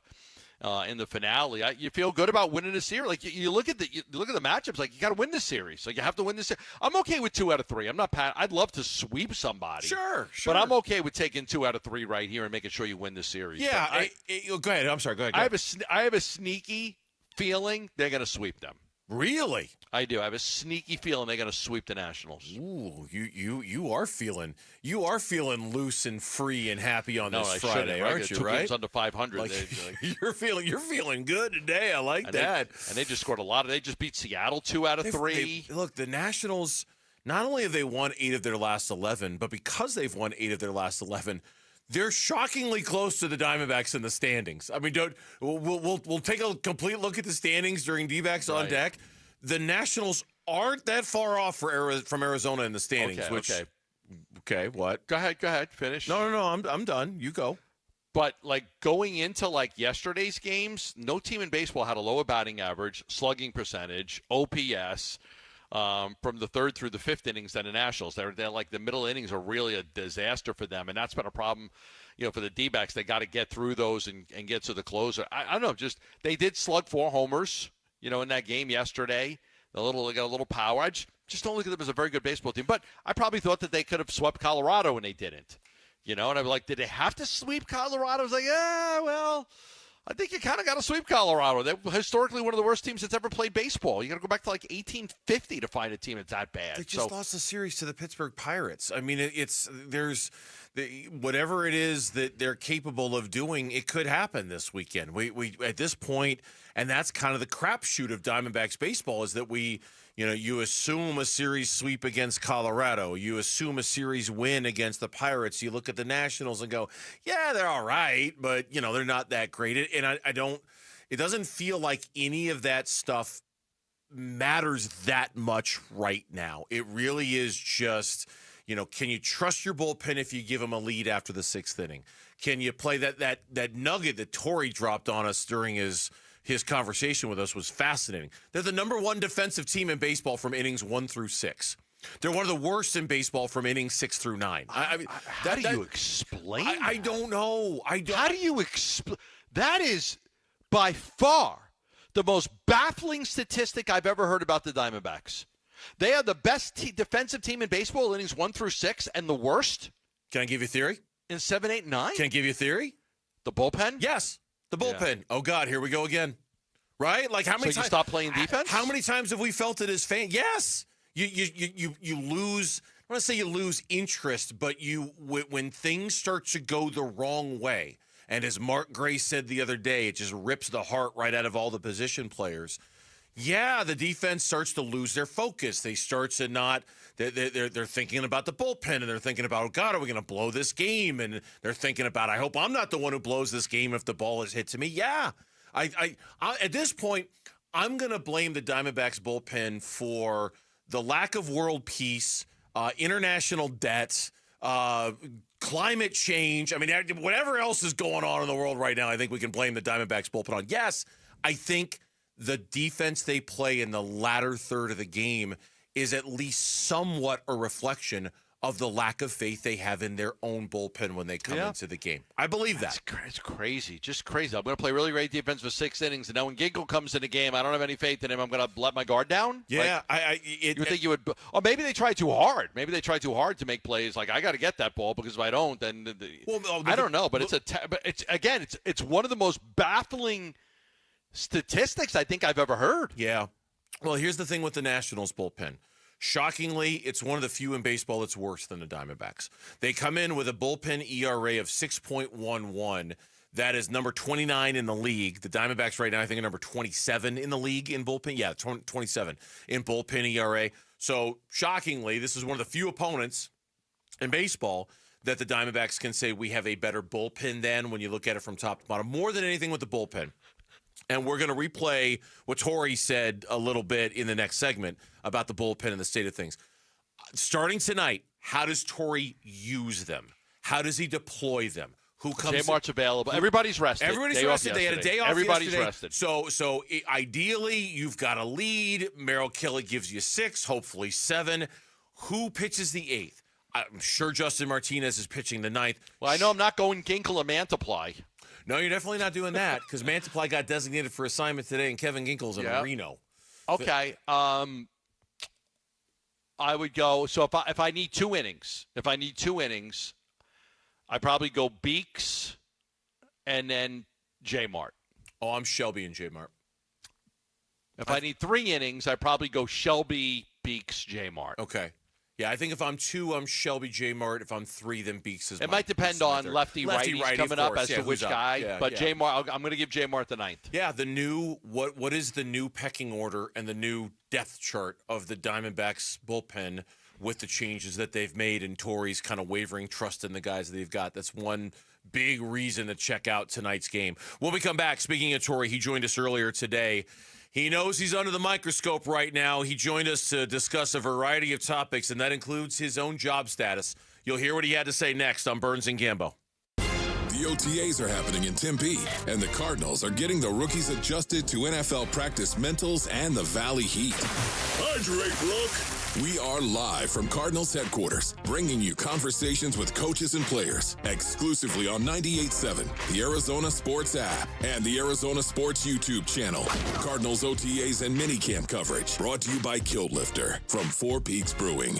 in the finale. You feel good about winning the series. Like you look at the matchups. Like you got to win this series. Like you have to win this series. I'm okay with 2 out of 3. I'm not. I'd love to sweep somebody. Sure. But I'm okay with taking 2 out of 3 right here and making sure you win the series. Yeah. Go ahead. I'm sorry. Go ahead. I have a sneaky feeling they're going to sweep them. Really? I do. I have a sneaky feeling they're going to sweep the Nationals. Ooh, you are feeling loose and free and happy on this Friday, aren't you? Two right? games under 500. Like, you're feeling good today. I like that. And they just scored a lot. They just beat Seattle 2 out of 3. Look, the Nationals. Not only have they won 8 of their last 11, but because they've won 8 of their last 11. They're shockingly close to the Diamondbacks in the standings. I mean, we'll take a complete look at the standings during D-Backs on deck. The Nationals aren't that far off from Arizona in the standings. Okay, what? Go ahead, finish. No, I'm done. You go. But like going into like yesterday's games, no team in baseball had a lower batting average, slugging percentage, OPS. From the 3rd through the 5th innings than the Nationals. They're like the middle innings are really a disaster for them, and that's been a problem, for the D-backs. They got to get through those and get to the closer. I don't know, just they did slug 4 homers, in that game yesterday. They got a little power. I just don't look at them as a very good baseball team. But I probably thought that they could have swept Colorado, and they didn't. And I was like, did they have to sweep Colorado? I was like, well, I think you kind of got to sweep Colorado. They're historically one of the worst teams that's ever played baseball. You got to go back to like 1850 to find a team that's that bad. They just lost the series to the Pittsburgh Pirates. I mean, whatever it is that they're capable of doing, it could happen this weekend. We at this point, and that's kind of the crapshoot of Diamondbacks baseball is that you assume a series sweep against Colorado. You assume a series win against the Pirates. You look at the Nationals and go, yeah, they're all right, but, they're not that great. And it doesn't feel like any of that stuff matters that much right now. It really is just, can you trust your bullpen if you give them a lead after the 6th inning? Can you play that nugget that Torrey dropped on us during his conversation with us was fascinating. They're the number 1 defensive team in baseball from innings 1 through 6. They're one of the worst in baseball from innings 6 through 9. How do you explain that? I don't know. How do you explain? That is by far the most baffling statistic I've ever heard about the Diamondbacks. They are the best defensive team in baseball, innings 1 through 6, and the worst. Can I give you a theory? In 7, 8, 9? Can I give you a theory? The bullpen? Yes. The bullpen. Yeah. Oh, God, here we go again. Right? Like how many times? So you stop playing defense? How many times have we felt it as fans? Yes. You lose. I want to say you lose interest, but when things start to go the wrong way, and as Mark Gray said the other day, it just rips the heart right out of all the position players. Yeah, the defense starts to lose their focus. They start to not. They're thinking about the bullpen, and they're thinking about, oh, God, are we going to blow this game? And they're thinking about, I hope I'm not the one who blows this game if the ball is hit to me. Yeah. I at this point, I'm going to blame the Diamondbacks bullpen for the lack of world peace, international debt, climate change. I mean, whatever else is going on in the world right now, I think we can blame the Diamondbacks bullpen on. Yes, I think the defense they play in the latter third of the game is at least somewhat a reflection of the lack of faith they have in their own bullpen when they come into the game. I believe that. It's crazy. Just crazy. I'm going to play really great defense for 6 innings, and now when Ginkel comes in the game, I don't have any faith in him. I'm going to let my guard down? Yeah. You would think you would – or maybe they try too hard. Maybe they try too hard to make plays. Like, I got to get that ball because if I don't, then I don't know. But it's one of the most baffling statistics I think I've ever heard. Yeah. Well, here's the thing with the Nationals bullpen. Shockingly, it's one of the few in baseball that's worse than the Diamondbacks. They come in with a bullpen ERA of 6.11. That is number 29 in the league. The Diamondbacks right now, I think, are number 27 in the league in bullpen. Yeah, 27 in bullpen ERA. So, shockingly, this is one of the few opponents in baseball that the Diamondbacks can say we have a better bullpen than when you look at it from top to bottom. More than anything with the bullpen. And we're going to replay what Torey said a little bit in the next segment about the bullpen and the state of things. Starting tonight, how does Torey use them? How does he deploy them? Who comes? J Mart's available. Everybody's rested. Everybody's rested. They had a day off Everybody's yesterday. rested. So ideally, you've got a lead. Merrill Kelly gives you 6, hopefully 7. Who pitches the 8th? I'm sure Justin Martinez is pitching the 9th. Well, I know I'm not going Ginkel or Mantiply. No, you're definitely not doing that because Mantiply got designated for assignment today, and Kevin Ginkel's in Reno. Okay. I would go. So if I need 2 innings, I probably go Beeks and then J Mart. Oh, I'm Shelby and J Mart. If I need 3 innings, I probably go Shelby, Beeks, J Mart. Okay. Yeah, I think if I'm 2, I'm Shelby, J Mart. If I'm 3, then Beeks is. It might depend on lefty-righties coming up as to which guy. Yeah, but J Mart, I'm going to give J Mart the 9th. Yeah, the new what is the new pecking order and the new depth chart of the Diamondbacks bullpen with the changes that they've made and Torey's kind of wavering trust in the guys that they've got. That's one big reason to check out tonight's game. When we come back, speaking of Torey, he joined us earlier today. He knows he's under the microscope right now. He joined us to discuss a variety of topics, and that includes his own job status. You'll hear what he had to say next on Burns and Gambo. The OTAs are happening in Tempe, and the Cardinals are getting the rookies adjusted to NFL practice mentals and the Valley Heat. Hydrate, Rook! We are live from Cardinals headquarters, bringing you conversations with coaches and players exclusively on 98.7, the Arizona Sports app, and the Arizona Sports YouTube channel. Cardinals OTAs and minicamp coverage brought to you by Kiltlifter from Four Peaks Brewing.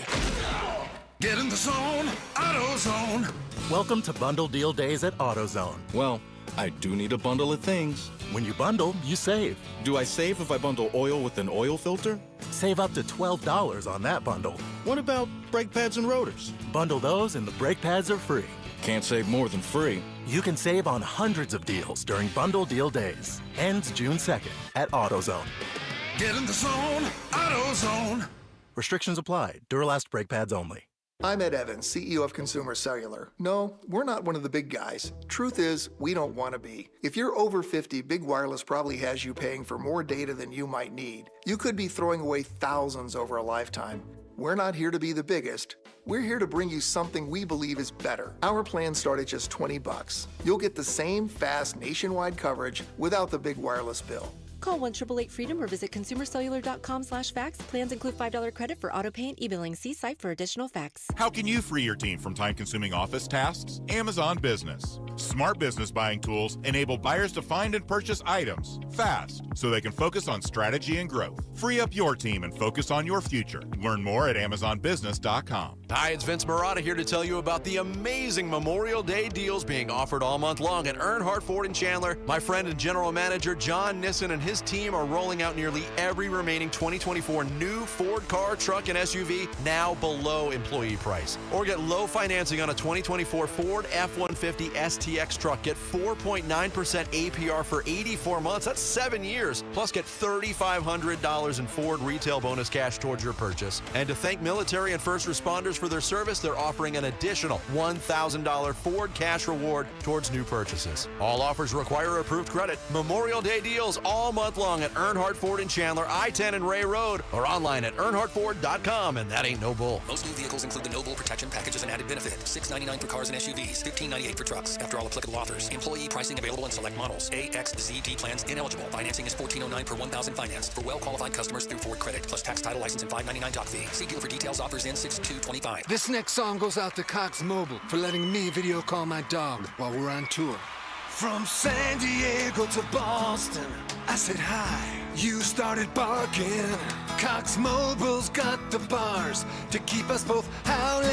Get in the zone, AutoZone. Welcome to Bundle Deal Days at AutoZone. Well, I do need a bundle of things. When you bundle, you save. Do I save if I bundle oil with an oil filter? Save up to $12 on that bundle. What about brake pads and rotors? Bundle those and the brake pads are free. Can't save more than free. You can save on hundreds of deals during Bundle Deal Days. Ends June 2nd at AutoZone. Get in the zone, AutoZone. Restrictions apply. Duralast brake pads only. I'm Ed Evans, CEO of Consumer Cellular. No, we're not one of the big guys. Truth is, we don't want to be. If you're over 50, Big Wireless probably has you paying for more data than you might need. You could be throwing away thousands over a lifetime. We're not here to be the biggest. We're here to bring you something we believe is better. Our plans start at just $20. You'll get the same fast nationwide coverage without the big wireless bill. Call 1-888-FREEDOM or visit consumercellular.com/facts. Plans include $5 credit for auto-pay and e-billing. See site for additional facts. How can you free your team from time-consuming office tasks? Amazon Business. Smart business buying tools enable buyers to find and purchase items fast so they can focus on strategy and growth. Free up your team and focus on your future. Learn more at AmazonBusiness.com. Hi, it's Vince Marotta here to tell you about the amazing Memorial Day deals being offered all month long at Earnhardt Ford in Chandler. My friend and general manager John Nissen and his team are rolling out nearly every remaining 2024 new Ford car, truck, and SUV now below employee price. Or get low financing on a 2024 Ford F-150 STX truck. Get 4.9% APR for 84 months. That's 7 years. Plus get $3,500 in Ford retail bonus cash towards your purchase. And to thank military and first responders for their service, they're offering an additional $1,000 Ford cash reward towards new purchases. All offers require approved credit. Memorial Day deals all month long at Earnhardt Ford in Chandler, I-10 and Ray Road, or online at earnhardtford.com, and that ain't no bull. Most new vehicles include the No Bull Protection Package as an added benefit. $699 for cars and SUVs, $1598 for trucks. After all applicable offers. Employee pricing available in select models. AXZT plans ineligible. Financing is $1409 per $1,000 financed for well-qualified customers through Ford Credit, plus tax, title, license, and $599 doc fee. See dealer for details. Offers in 6/2/25. This next song goes out to Cox Mobile for letting me video call my dog while we're on tour. From San Diego to Boston, I said hi. You started barking. Cox Mobile's got the bars to keep us both howling.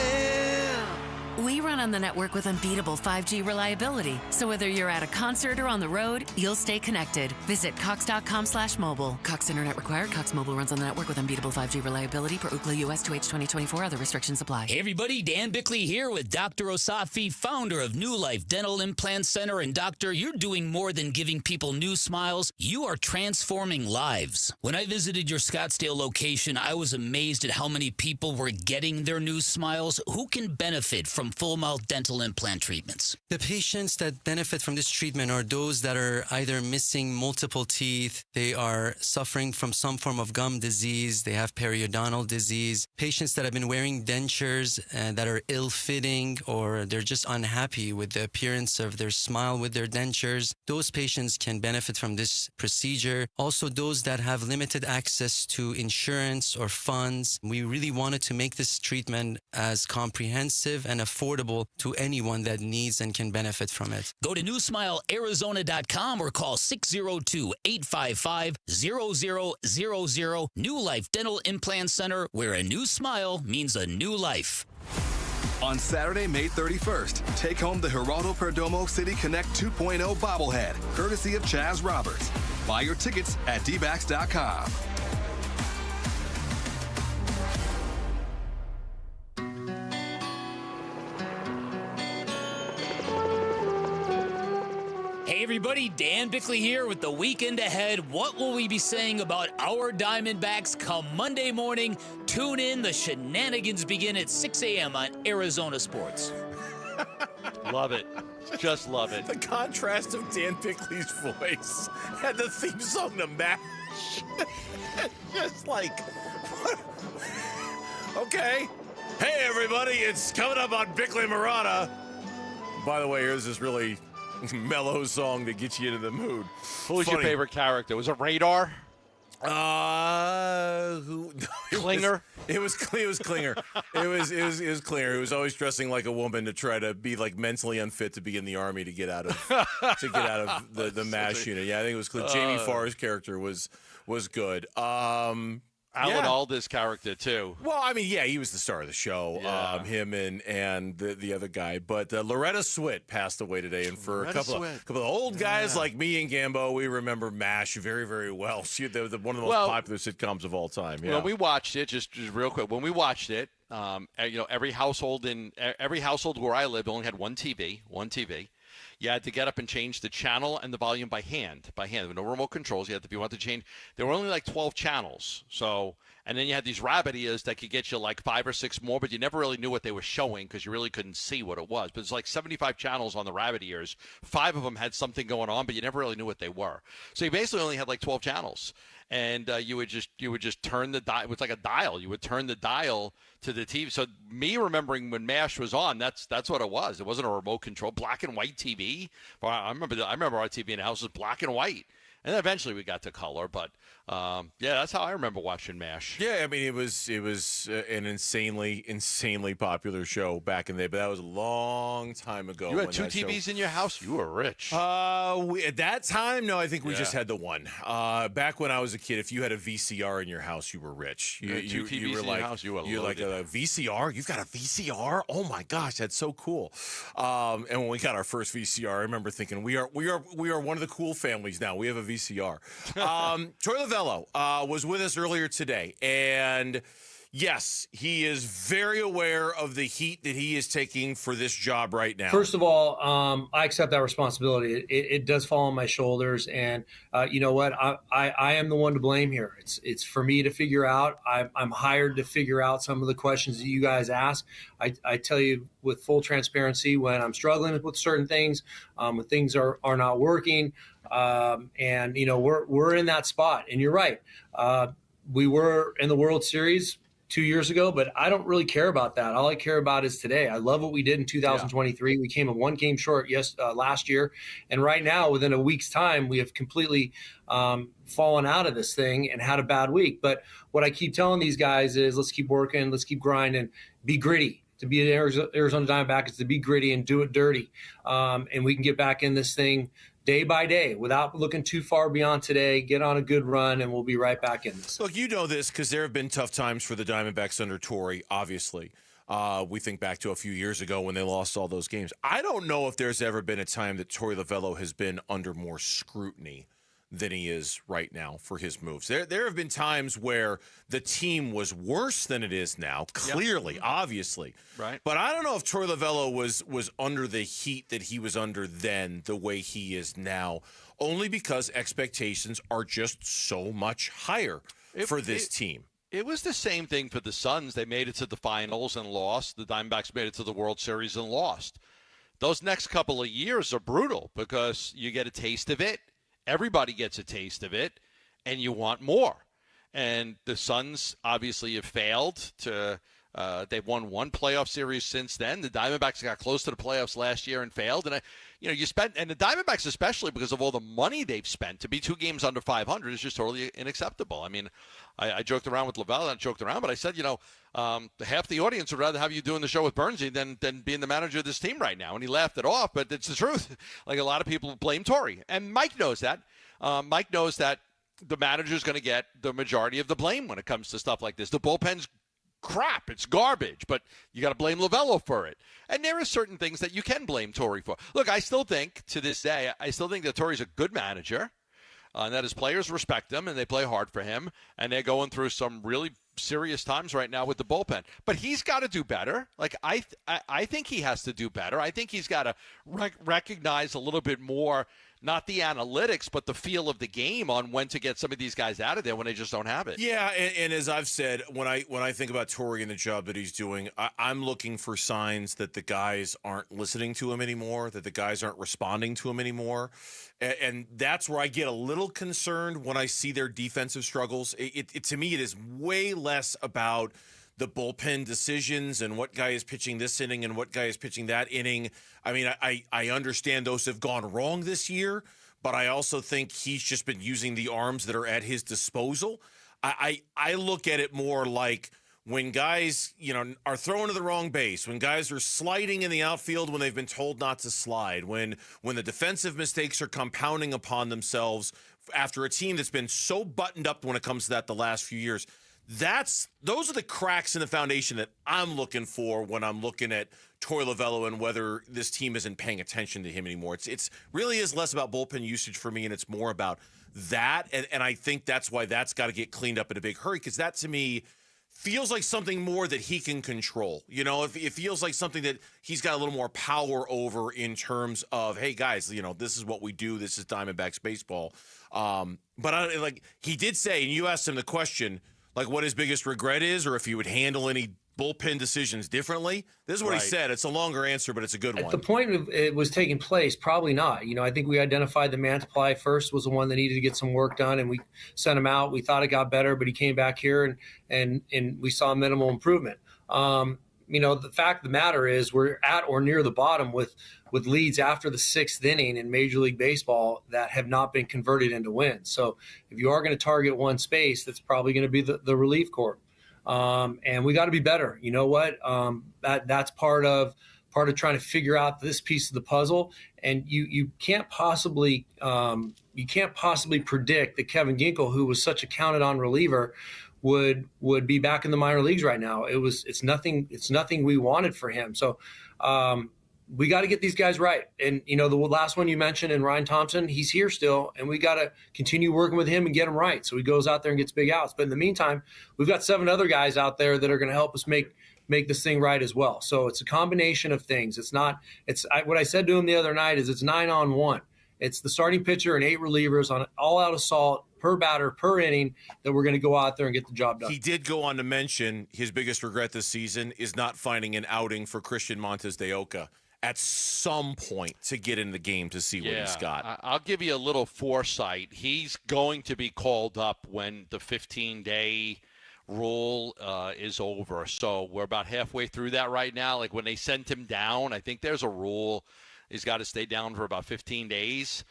We run on the network with unbeatable 5G reliability. So whether you're at a concert or on the road, you'll stay connected. Visit cox.com/mobile. Cox Internet required. Cox Mobile runs on the network with unbeatable 5G reliability per Ookla US 2H 2024. Other restrictions apply. Hey everybody, Dan Bickley here with Dr. Osafi, founder of New Life Dental Implant Center. And doctor, you're doing more than giving people new smiles. You are transforming lives. When I visited your Scottsdale location, I was amazed at how many people were getting their new smiles. Who can benefit from full mouth dental implant treatments? The patients that benefit from this treatment are those that are either missing multiple teeth, they are suffering from some form of gum disease, they have periodontal disease, patients that have been wearing dentures that are ill-fitting, or they're just unhappy with the appearance of their smile with their dentures. Those patients can benefit from this procedure. Also, those that have limited access to insurance or funds. We really wanted to make this treatment as comprehensive and affordable to anyone that needs and can benefit from it. Go to newsmilearizona.com or call 602-855-0000. New Life Dental Implant Center, where a new smile means a new life. On Saturday, May 31st, take home the Geraldo Perdomo City Connect 2.0 bobblehead, courtesy of Chaz Roberts. Buy your tickets at dbacks.com. Hey everybody, Dan Bickley here with the weekend ahead. What will we be saying about our Diamondbacks come Monday morning? Tune in. The shenanigans begin at 6 a.m. on Arizona Sports. Love it. Just love it. The contrast of Dan Bickley's voice and the theme song to MASH. Just like, what? Okay. Hey everybody, it's coming up on Bickley Murata. By the way, here's this really mellow song to get you into the mood. Who was your favorite character? Was it Radar? Klinger? It was Klinger. It was Klinger. He was always dressing like a woman to try to be like mentally unfit to be in the army to get out of the MASH unit. Yeah, I think it was Klinger. Jamie Farr's character was good. Alan Alda's character too. Well, I mean, yeah, he was the star of the show. Yeah. Him and the other guy. But Loretta Swit passed away today, and for a couple of old guys like me and Gambo, we remember MASH very, very well. She, one of the most popular sitcoms of all time. Yeah. When we watched it, just real quick, when we watched it, every household where I lived only had one TV. You had to get up and change the channel and the volume by hand. There were no remote controls. If you wanted to change, there were only like 12 channels. So, and then you had these rabbit ears that could get you like 5 or 6 more, but you never really knew what they were showing because you really couldn't see what it was. But it's like 75 channels on the rabbit ears. 5 of them had something going on, but you never really knew what they were. So you basically only had like 12 channels. And you would just turn the dial. It was like a dial. You would turn the dial to the TV. So me remembering when MASH was on, that's what it was. It wasn't a remote control, black and white TV. I remember our TV in the house was black and white. And then eventually we got to color, but that's how I remember watching MASH. Yeah, I mean it was an insanely popular show back in the day, but that was a long time ago. You had 2 TVs in your house. You were rich. At that time, no, I think we just had the one. Back when I was a kid, if you had a VCR in your house, you were rich. You had 2 TVs in your house. You were like a VCR. You've got a VCR. Oh my gosh, that's so cool. And when we got our first VCR, I remember thinking we are one of the cool families now. We have a VCR. Troy Lavello was with us earlier today, and yes, he is very aware of the heat that he is taking for this job right now. First of all, I accept that responsibility. It does fall on my shoulders, and you know what? I am the one to blame here. It's for me to figure out. I'm hired to figure out some of the questions that you guys ask. I tell you with full transparency when I'm struggling with certain things, when things are not working. And we're in that spot. And you're right. We were in the World Series 2 years ago, but I don't really care about that. All I care about is today. I love what we did in 2023. Yeah. We came a one game short last year. And right now, within a week's time, we have completely fallen out of this thing and had a bad week. But what I keep telling these guys is let's keep working, let's keep grinding, be gritty. To be an Arizona Diamondback is to be gritty and do it dirty. And we can get back in this thing day by day without looking too far beyond today, get on a good run, and we'll be right back in this. Look, you know this because there have been tough times for the Diamondbacks under Torrey, obviously. We think back to a few years ago when they lost all those games. I don't know if there's ever been a time that Torey Lovullo has been under more scrutiny than he is right now for his moves. There have been times where the team was worse than it is now, clearly, obviously. Right. But I don't know if Torey Lovullo was under the heat that he was under then the way he is now, only because expectations are just so much higher for this team. It was the same thing for the Suns. They made it to the finals and lost. The Diamondbacks made it to the World Series and lost. Those next couple of years are brutal because you get a taste of it. Everybody gets a taste of it, and you want more. And the Suns obviously have failed to they've won one playoff series since then. The Diamondbacks got close to the playoffs last year and failed. And you spent, and the Diamondbacks especially because of all the money they've spent, to be 2 games under 500 is just totally unacceptable. I mean, I joked around with Lovullo, I joked around, but I said, half the audience would rather have you doing the show with Bernsey than being the manager of this team right now. And he laughed it off, but it's the truth. Like a lot of people blame Torrey. And Mike knows that. Mike knows that the manager's going to get the majority of the blame when it comes to stuff like this. The bullpen's crap. It's garbage, but you got to blame Lovullo for it. And there are certain things that you can blame Torrey for. Look, I still think to this day, that Torrey's a good manager, and that his players respect him and they play hard for him, and they're going through some really serious times right now with the bullpen. But he's got to do better. Like I think he has to do better. I think he's got to recognize a little bit more, not the analytics, but the feel of the game on when to get some of these guys out of there when they just don't have it. Yeah, and as I've said, when I think about Torrey and the job that he's doing, I'm looking for signs that the guys aren't listening to him anymore, that the guys aren't responding to him anymore. And that's where I get a little concerned when I see their defensive struggles. To me, it is way less about the bullpen decisions and what guy is pitching this inning and what guy is pitching that inning. I mean, I understand those have gone wrong this year, but I also think he's just been using the arms that are at his disposal. I look at it more like when guys, are throwing to the wrong base, when guys are sliding in the outfield when they've been told not to slide, when the defensive mistakes are compounding upon themselves after a team that's been so buttoned up when it comes to that the last few years. Those are the cracks in the foundation that I'm looking for when I'm looking at Torrey Lovullo and whether this team isn't paying attention to him anymore. It's really is less about bullpen usage for me, and it's more about that. And I think that's why that's got to get cleaned up in a big hurry, because that to me feels like something more that he can control. It feels like something that he's got a little more power over in terms of, hey guys, this is what we do. This is Diamondbacks baseball. But he did say, and you asked him the question, like what his biggest regret is, or if he would handle any bullpen decisions differently. This is what he said. It's a longer answer, but it's a good one. At the point it was taking place, probably not. I think we identified the Mantiply first was the one that needed to get some work done, and we sent him out. We thought it got better, but he came back here and we saw minimal improvement. The fact of the matter is we're at or near the bottom with leads after the 6th inning in Major League Baseball that have not been converted into wins. So if you are going to target one space, that's probably going to be the relief corps. And we got to be better. You know what? That's part of trying to figure out this piece of the puzzle. And you can't possibly predict that Kevin Ginkel, who was such a counted on reliever, would be back in the minor leagues right now. It's nothing we wanted for him. So we got to get these guys right. And the last one you mentioned, and Ryan Thompson, he's here still, and we got to continue working with him and get him right. So he goes out there and gets big outs. But in the meantime, we've got 7 other guys out there that are going to help us make this thing right as well. So it's a combination of things. What I said to him the other night is it's 9-on-1. It's the starting pitcher and 8 relievers on an all-out assault per batter, per inning, that we're going to go out there and get the job done. He did go on to mention his biggest regret this season is not finding an outing for Christian Montes de Oca. at some point to get in the game to see what he's got. I'll give you a little foresight. He's going to be called up when the 15-day rule is over. So we're about halfway through that right now. Like when they sent him down, I think there's a rule. He's got to stay down for about 15 days.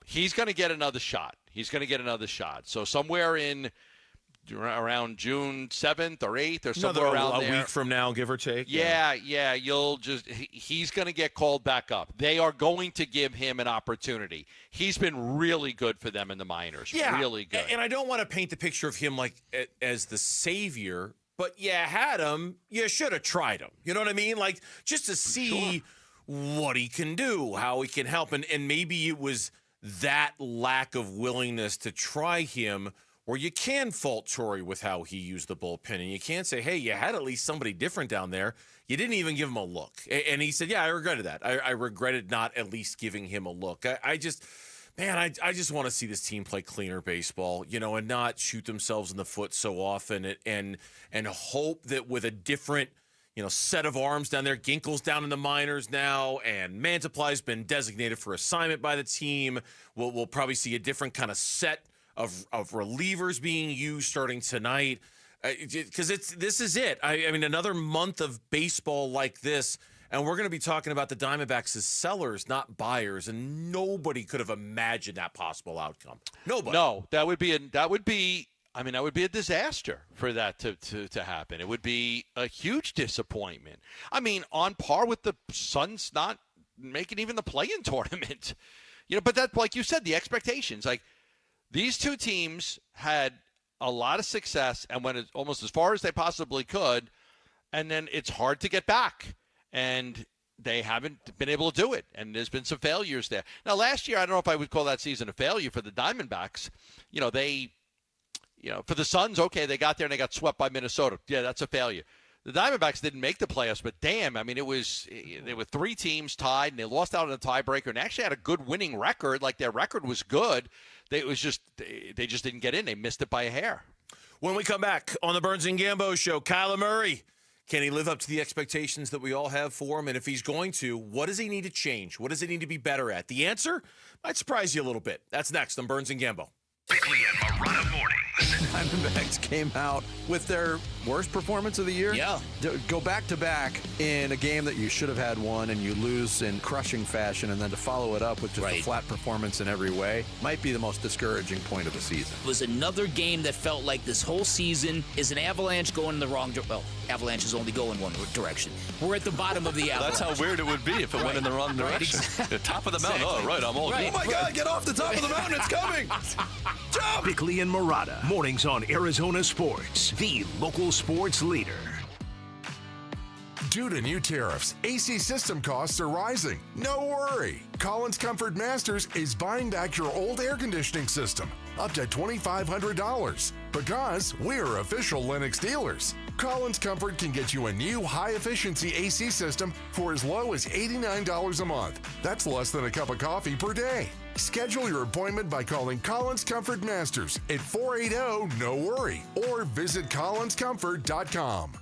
He's going to get another shot. So somewhere in around June 7th or 8th or somewhere around there. A week from now, give or take. Yeah. He's going to get called back up. They are going to give him an opportunity. He's been really good for them in the minors. Yeah, really good. And I don't want to paint the picture of him like as the savior, but you had him, you should have tried him. You know what I mean? Like just to see what he can do, how he can help. And maybe it was that lack of willingness to try him where you can fault Torrey with how he used the bullpen. And you can't say, hey, you had at least somebody different down there. You didn't even give him a look. And he said, yeah, I regretted that. I regretted not at least giving him a look. I just want to see this team play cleaner baseball, and not shoot themselves in the foot so often and hope that with a different, set of arms down there, Ginkel's down in the minors now, and Mantiply's been designated for assignment by the team. We'll probably see a different kind of set of relievers being used starting tonight, because this is it. I mean, another month of baseball like this, and we're going to be talking about the Diamondbacks as sellers, not buyers, and nobody could have imagined that possible outcome. Nobody. No, that would be a disaster for that to happen. It would be a huge disappointment. I mean, on par with the Suns not making even the play-in tournament. But that's like you said, the expectations. Like these two teams had a lot of success and went almost as far as they possibly could, and then it's hard to get back. And they haven't been able to do it, and there's been some failures there. Now, last year, I don't know if I would call that season a failure for the Diamondbacks. For the Suns, okay, they got there and they got swept by Minnesota. Yeah, that's a failure. The Diamondbacks didn't make the playoffs, but damn, I mean, there were three teams tied, and they lost out in a tiebreaker, and actually had a good winning record. Like their record was good. They just didn't get in. They missed it by a hair. When we come back on the Burns and Gambo Show, Kyler Murray. Can he live up to the expectations that we all have for him? And if he's going to, what does he need to change? What does he need to be better at? The answer might surprise you a little bit. That's next on Burns and Gambo. Bickley and Marana mornings. Diamondbacks came out with their worst performance of the year. Yeah. Go back to back in a game that you should have had won, and you lose in crushing fashion, and then to follow it up with just a flat performance in every way might be the most discouraging point of the season. It was another game that felt like this whole season is an Avalanche going in the wrong direction. Well, Avalanche is only going one direction. We're at the bottom of the Avalanche. That's how weird it would be if it went in the wrong direction. Exactly. The top of the mountain. Oh, right, I'm all good. Oh, my God, get off the top of the mountain. It's coming. Jump! Bickley and Murata, mornings on Arizona Sports, the local sports leader. Due to new tariffs, AC system costs are rising. No worry. Collins Comfort Masters is buying back your old air conditioning system, up to $2,500. Because we're official Lennox dealers. Collins Comfort can get you a new high-efficiency AC system for as low as $89 a month. That's less than a cup of coffee per day. Schedule your appointment by calling Collins Comfort Masters at 480-NO-WORRY or visit collinscomfort.com.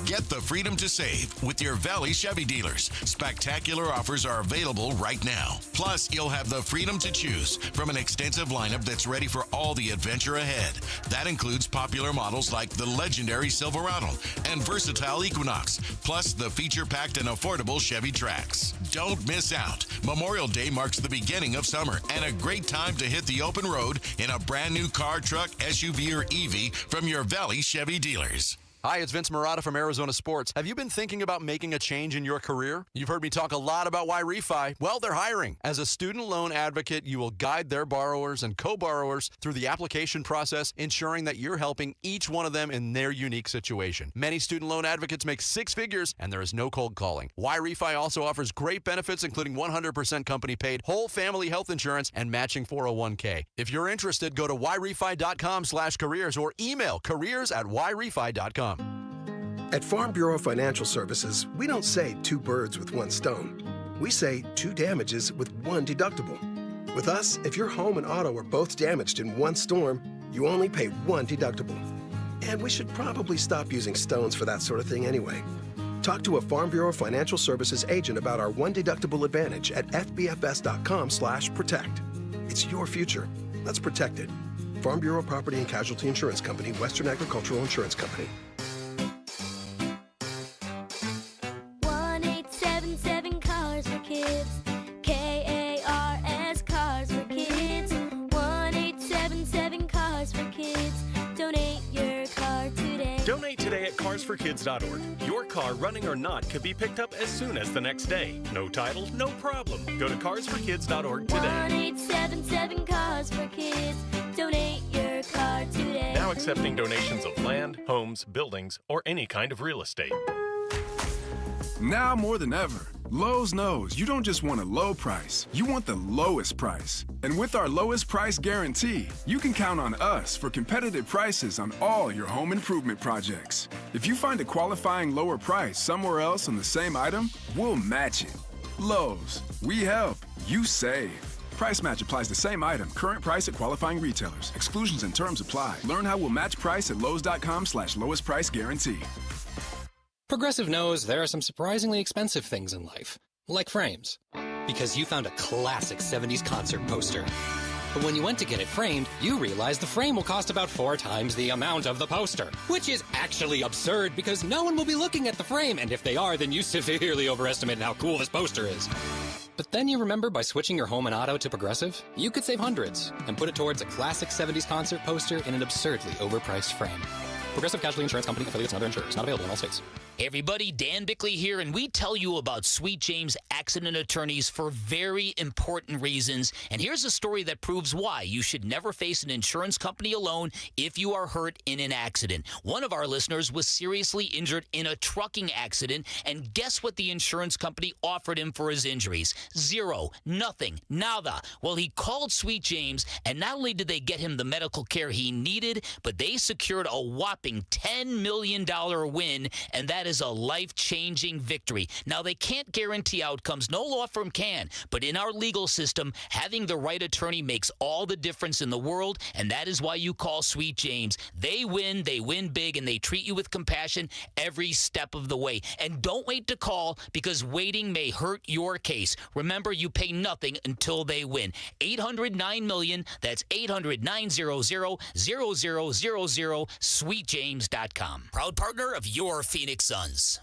Get the freedom to save with your Valley Chevy dealers. Spectacular offers are available right now. Plus, you'll have the freedom to choose from an extensive lineup that's ready for all the adventure ahead. That includes popular models like the legendary Silverado and versatile Equinox, plus the feature-packed and affordable Chevy Trax. Don't miss out. Memorial Day marks the beginning of summer and a great time to hit the open road in a brand new car, truck, SUV, or EV from your Valley Chevy dealers. Hi, it's Vince Murata from Arizona Sports. Have you been thinking about making a change in your career? You've heard me talk a lot about Y-Refi. Well, they're hiring. As a student loan advocate, you will guide their borrowers and co-borrowers through the application process, ensuring that you're helping each one of them in their unique situation. Many student loan advocates make six figures, and there is no cold calling. Y-Refi also offers great benefits, including 100% company-paid whole family health insurance and matching 401k. If you're interested, go to yrefi.com/careers or email careers@yrefi.com. At Farm Bureau Financial Services, we don't say two birds with one stone. We say two damages with one deductible. With us, if your home and auto are both damaged in one storm, you only pay one deductible. And we should probably stop using stones for that sort of thing anyway. Talk to a Farm Bureau Financial Services agent about our one-deductible advantage at fbfs.com/protect. It's your future. Let's protect it. Farm Bureau Property and Casualty Insurance Company, Western Agricultural Insurance Company. 1-877 Cars for Kids. KARS Cars for Kids. 1-877 Cars for Kids. Donate your car today. Donate today at carsforkids.org. Your car, running or not, could be picked up as soon as the next day. No title, no problem. Go to carsforkids.org today. 1-877 Cars for Kids. Donate your car today. Now accepting donations of land, homes, buildings, or any kind of real estate. Now more than ever, Lowe's knows you don't just want a low price, you want the lowest price. And with our lowest price guarantee, you can count on us for competitive prices on all your home improvement projects. If you find a qualifying lower price somewhere else on the same item, we'll match it. Lowe's, we help, you save. Price match applies to same item. Current price at qualifying retailers. Exclusions and terms apply. Learn how we'll match price at lowes.com/lowest price guarantee. Progressive knows there are some surprisingly expensive things in life, like frames. Because you found a classic 70s concert poster. But when you went to get it framed, you realized the frame will cost about 4 times the amount of the poster. Which is actually absurd because no one will be looking at the frame, and if they are, then you severely overestimated how cool this poster is. But then you remember by switching your home and auto to Progressive, you could save hundreds and put it towards a classic 70s concert poster in an absurdly overpriced frame. Progressive Casualty Insurance Company, affiliates, and other insurers. Not available in all states. Hey everybody, Dan Bickley here, and we tell you about Sweet James Accident Attorneys for very important reasons. And here's a story that proves why you should never face an insurance company alone if you are hurt in an accident. One of our listeners was seriously injured in a trucking accident, and guess what the insurance company offered him for his injuries? Zero, nothing, nada. Well, he called Sweet James, and not only did they get him the medical care he needed, but they secured a whopping $10 million win, and that is a life-changing victory. Now, they can't guarantee outcomes. No law firm can. But in our legal system, having the right attorney makes all the difference in the world, and that is why you call Sweet James. They win big, and they treat you with compassion every step of the way. And don't wait to call, because waiting may hurt your case. Remember, you pay nothing until they win. 800-9-million. That's 800-900-0000. SweetJames.com. Proud partner of your Phoenix Suns.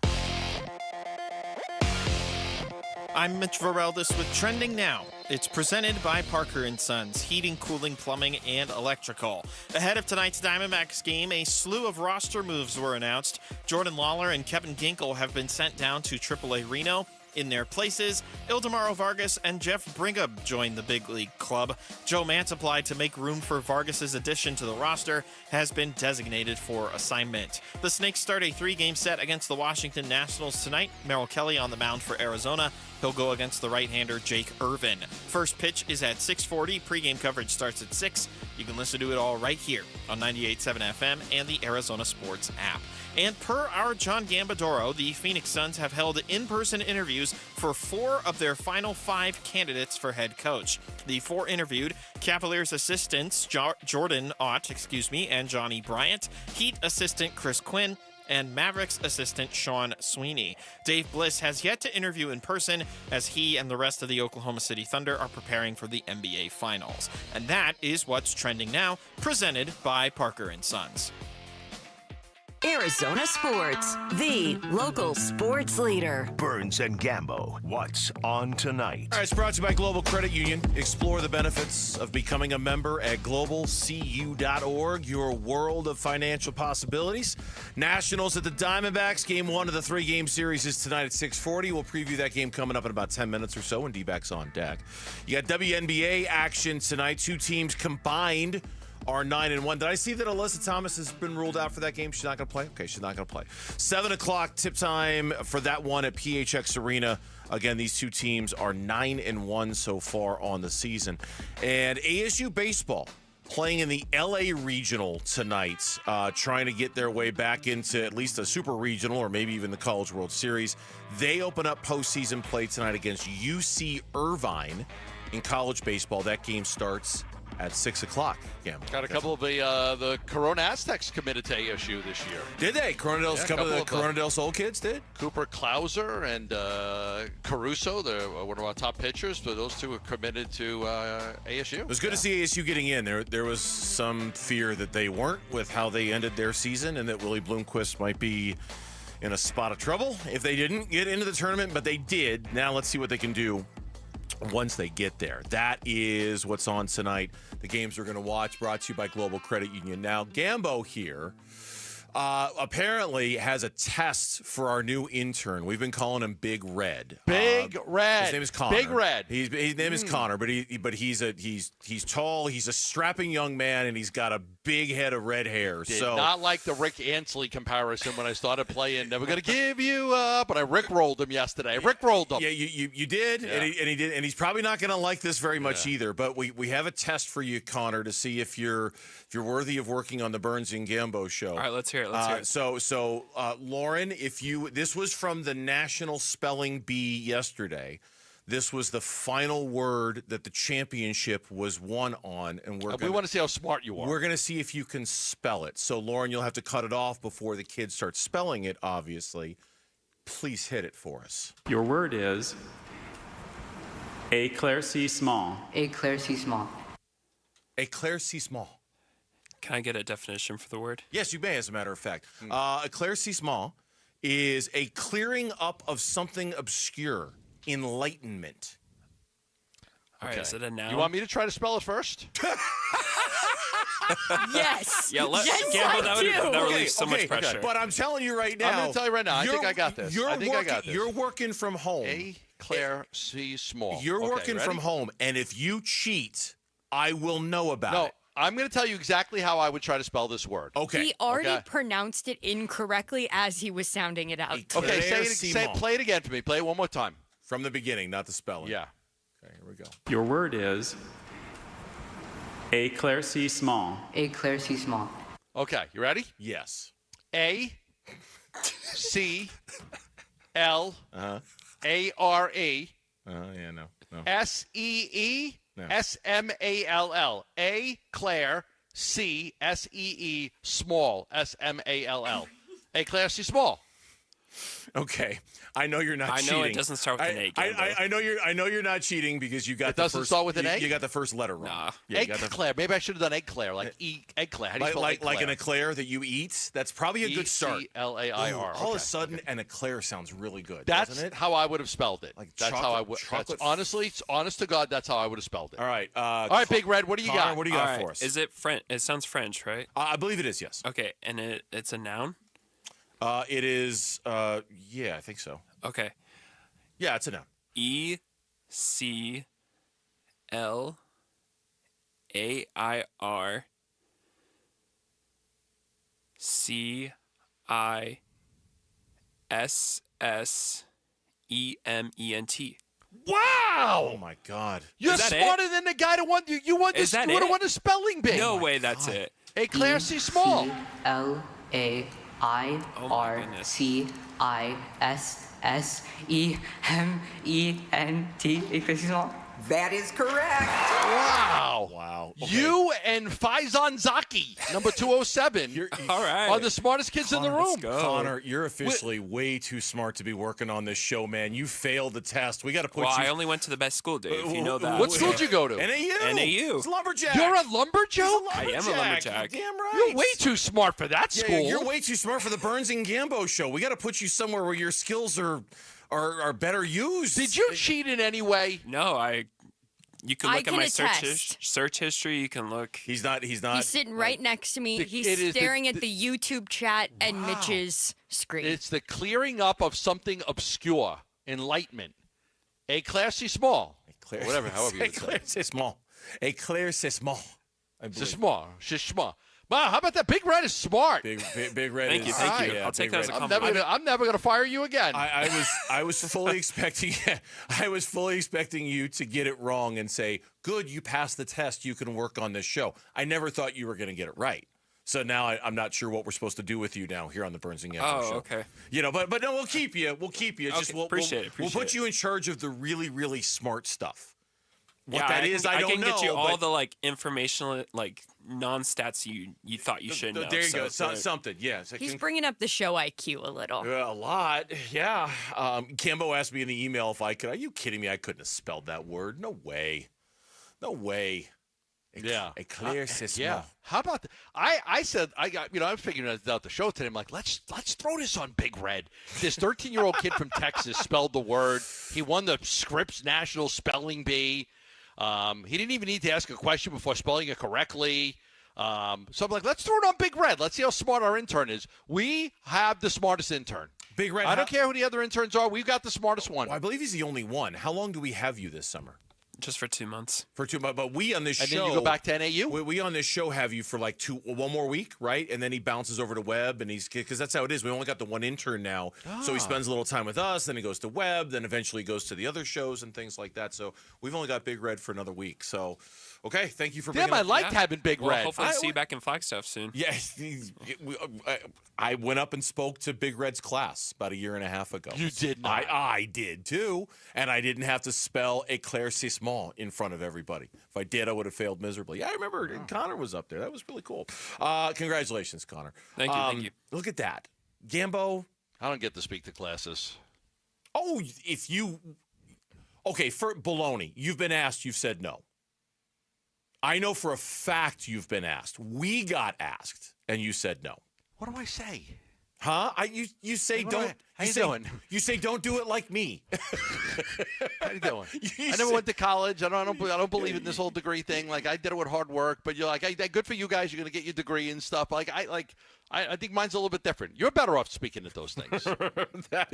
I'm Mitch Vareldis with Trending Now. It's presented by Parker & Sons, heating, cooling, plumbing, and electrical. Ahead of tonight's Diamondbacks game, a slew of roster moves were announced. Jordan Lawler and Kevin Ginkel have been sent down to AAA Reno. In their places, Ildemaro Vargas and Jeff Brigham joined the big league club. Joe Mantiply, to make room for Vargas' addition to the roster, has been designated for assignment. The Snakes start a 3-game set against the Washington Nationals tonight. Merrill Kelly on the mound for Arizona. He'll go against the right-hander Jake Irvin. First pitch is at 6:40. Pre-game coverage starts at 6. You can listen to it all right here on 98.7 FM and the Arizona Sports app. And per our John Gambadoro, the Phoenix Suns have held in-person interviews for 4 of their final 5 candidates for head coach. The 4 interviewed Cavaliers assistants Jordan Ott, and Johnny Bryant, Heat assistant Chris Quinn, and Mavericks assistant Sean Sweeney. Dave Bliss has yet to interview in person, as he and the rest of the Oklahoma City Thunder are preparing for the NBA Finals. And that is what's trending now, presented by Parker & Sons. Arizona Sports, the local sports leader. Burns and Gambo, what's on tonight? All right, it's brought to you by Global Credit Union. Explore the benefits of becoming a member at globalcu.org, your world of financial possibilities. Nationals at the Diamondbacks. Game 1 of the 3-game series is tonight at 6:40. We'll preview that game coming up in about 10 minutes or so when D-backs on deck. You got WNBA action tonight. 2 teams combined are 9-1. Did I see that Alyssa Thomas has been ruled out for that game? She's not going to play? Okay, she's not going to play. 7 o'clock tip time for that one at PHX Arena. Again, these 2 teams are 9-1 so far on the season. And ASU baseball playing in the LA Regional tonight, trying to get their way back into at least a Super Regional or maybe even the College World Series. They open up postseason play tonight against UC Irvine in college baseball. That game starts at 6 o'clock. Got a couple of the Corona Aztecs committed to ASU this year. Did they? Coronadale's, couple of the Coronadale Soul kids did? Cooper Klauser and Caruso, one of our top pitchers, but those two are committed to ASU. It was good to see ASU getting in. There was some fear that they weren't with how they ended their season and that Willie Bloomquist might be in a spot of trouble if they didn't get into the tournament, but they did. Now let's see what they can do once they get there. That is what's on tonight. The games we're going to watch, brought to you by Global Credit Union. Now, Gambo here apparently has a test for our new intern. We've been calling him Big Red. Big Red. His name is Connor. Big Red. His name is Connor, but he's tall. He's a strapping young man, and he's got a big head of red hair. Did not like the Rick Ansley comparison when I started playing. Never gonna give you up, but I Rick rolled him yesterday. Rick rolled him. Yeah, you did, Yeah. and he did, and he's probably not gonna like this very much either. But we have a test for you, Connor, to see if you're worthy of working on the Burns and Gambo show. All right, let's hear it. Let's hear it. So Lauren, this was from the National Spelling Bee yesterday. This was the final word that the championship was won on, and we want to see how smart you are. We're going to see if you can spell it. So, Lauren, you'll have to cut it off before the kids start spelling it, obviously. Please hit it for us. Your word is éclaircissement. Éclaircissement. Éclaircissement. Can I get a definition for the word? Yes, you may, as a matter of fact. Éclaircissement is a clearing up of something obscure. Enlightenment. All right, is it a noun? You want me to try to spell it first? Yes. Yeah, yes, Gambo, I that relieves so much pressure. Okay. But I'm telling you right now. I'm going to tell you right now. I think I got this. I got this. You're working from home. Éclaircissement. You're Okay, working ready? from home, and if you cheat, I will know about No, it. I'm going to tell you exactly how I would try to spell this word. Okay. He already pronounced it incorrectly as he was sounding it out. Okay, play it again for me. Play it one more time. From the beginning, not the spelling. Yeah. Okay, here we go. Your word is éclaircissement. Éclaircissement. Okay, you ready? Yes. A C L Uh-huh. A-R-E Yeah, no. S-E-E No. S-M-A-L-L. A Claire C S-E-E small S-M-A-L-L. A Claire C small. Okay, I know you're not I cheating. know it doesn't start with an A, Gambo. I know you're not cheating because you got It doesn't start with an A? You got the first letter wrong. Nah. Yeah, you Egg got Claire. Maybe I should have done egg Claire, like egg Claire. How do you spell egg like an eclair that you eat. That's probably a good start. E-C-L-A-I-R. Ooh, all of a Okay. sudden, an eclair sounds really good. That's doesn't it? how I would have spelled it. Like that's how I would. chocolate. Honestly, honest to God, that's how I would have spelled it. All right. All right, Big Red. What do you Connor, got? What do you got All right, for us? Is it French? It sounds French, right? I believe it is. Yes. Okay, and it's a noun? It is. Yeah, I think so. Okay. Yeah, it's a noun. E-C-L-A-I-R C-I-S-S-E-M-E-N-T. Wow! Oh my God! You're Is that smarter than the guy that won. You won Is this. that You would have it? won the spelling bee. No way, that's it. A Claire C small. Éclaircissement. Éclaircissement. That is correct. Wow! Wow! Okay. You and Faizan Zaki, number 207, All right. are the smartest kids in the room. Connor, you're officially way too smart to be working on this show, man. You failed the test. We got to put Well, you. I only went to the best school, Dave. You know that. What school did you go to? NAU. NAU. It's lumberjack. You're a lumberjack? I am a lumberjack. Damn right. You're way too smart for that Yeah, school. you're way too smart for the Burns and Gambo show. We got to put you somewhere where your skills are better used. Did you cheat in any way? No, you can I look at can my attest. search history. You can look. He's not. He's sitting right next to me. It He's is staring at the YouTube chat and Mitch's screen. It's the clearing up of something obscure. Enlightenment. A Claire C small. Or whatever, however you would say. Éclaircissement. Éclaircissement. I C'est believe. small. C'est small. Wow, how about that? Big Red is smart. Big Red. Thank you, is- thank you. yeah, I'll take Big that as a Red. compliment. I'm never gonna fire you again. I was fully expecting you to get it wrong and say, "Good, you passed the test. You can work on this show." I never thought you were going to get it right. So now I'm not sure what we're supposed to do with you now here on the Burns and Gambo show. Oh, okay. You know, but no, we'll keep you. We'll keep you. Okay, appreciate it. We'll put you in charge of the really, really smart stuff. What that is, I don't can get you know, all but- the like informational like non-stats you thought you should know. There you go. So, Something. Yes. He's bringing up the show IQ a little. A lot. Yeah. Cambo asked me in the email if I could. Are you kidding me? I couldn't have spelled that word. No way. No way. Éclaircissement. Yeah. How about I said I got I'm figuring out the show today. I'm like, let's throw this on Big Red. This 13-year-old kid from Texas spelled the word. He won the Scripps National Spelling Bee. He didn't even need to ask a question before spelling it correctly. So I'm like, let's throw it on Big Red. Let's see how smart our intern is. We have the smartest intern. Big Red. I don't care who the other interns are. We've got the smartest one. Well, I believe he's the only one. How long do we have you this summer? Just for 2 months. For 2 months, but we on this and show. And then you go back to NAU? We on this show have you for like one more week, right? And then he bounces over to Webb, and because that's how it is. We only got the one intern now. So he spends a little time with us, then he goes to Webb, then eventually goes to the other shows and things like that. So we've only got Big Red for another week. So, okay, thank you for bringing I liked having Big Red. Hopefully see you back in Flagstaff soon. Yeah, I went up and spoke to Big Red's class about a year and a half ago. You did not. I did too, and I didn't have to spell éclaircissement in front of everybody. If I did, I would have failed miserably. Yeah, I remember Connor was up there. That was really cool. Congratulations, Connor. Thank you. Thank you. Look at that, Gambo. I don't get to speak to classes. Oh, okay, for baloney, you've been asked. You've said no. I know for a fact you've been asked. We got asked, and you said no. What do I say? Huh? You say don't. How you doing? You say don't do it like me. How you doing? I never went to college. I don't believe in this whole degree thing. Like I did it with hard work, but you're like, hey, good for you guys. You're gonna get your degree and stuff. I think mine's a little bit different. You're better off speaking at those things. That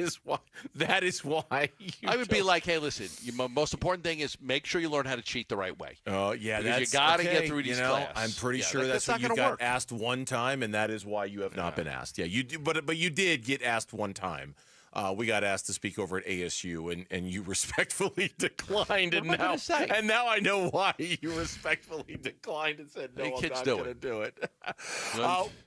is why. I would be like, hey, listen. Your most important thing is make sure you learn how to cheat the right way. Oh yeah, because you got to get through these classes. I'm pretty sure that's what you got asked one time, and that is why you have not been asked. Yeah, you do, but you did get asked one time. We got asked to speak over at ASU, and you respectfully declined. What am I gonna say? And now I know why you respectfully declined and said, no, Hey, I'm kids not do going to it. do it.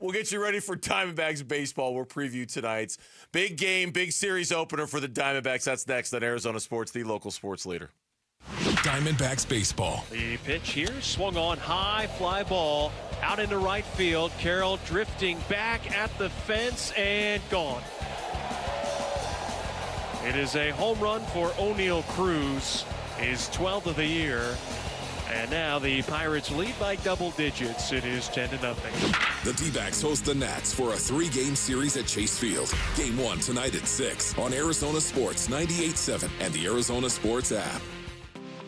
We'll get you ready for Diamondbacks baseball. We'll preview tonight's big game, big series opener for the Diamondbacks. That's next on Arizona Sports, the local sports leader. Diamondbacks baseball. The pitch here swung on high, fly ball out into right field. Carroll drifting back at the fence and gone. It is a home run for O'Neal Cruz, his 12th of the year. And now the Pirates lead by double digits. It is 10-0. The D-backs host the Nats for a 3-game series at Chase Field. Game 1 tonight at 6 on Arizona Sports 98.7 and the Arizona Sports app.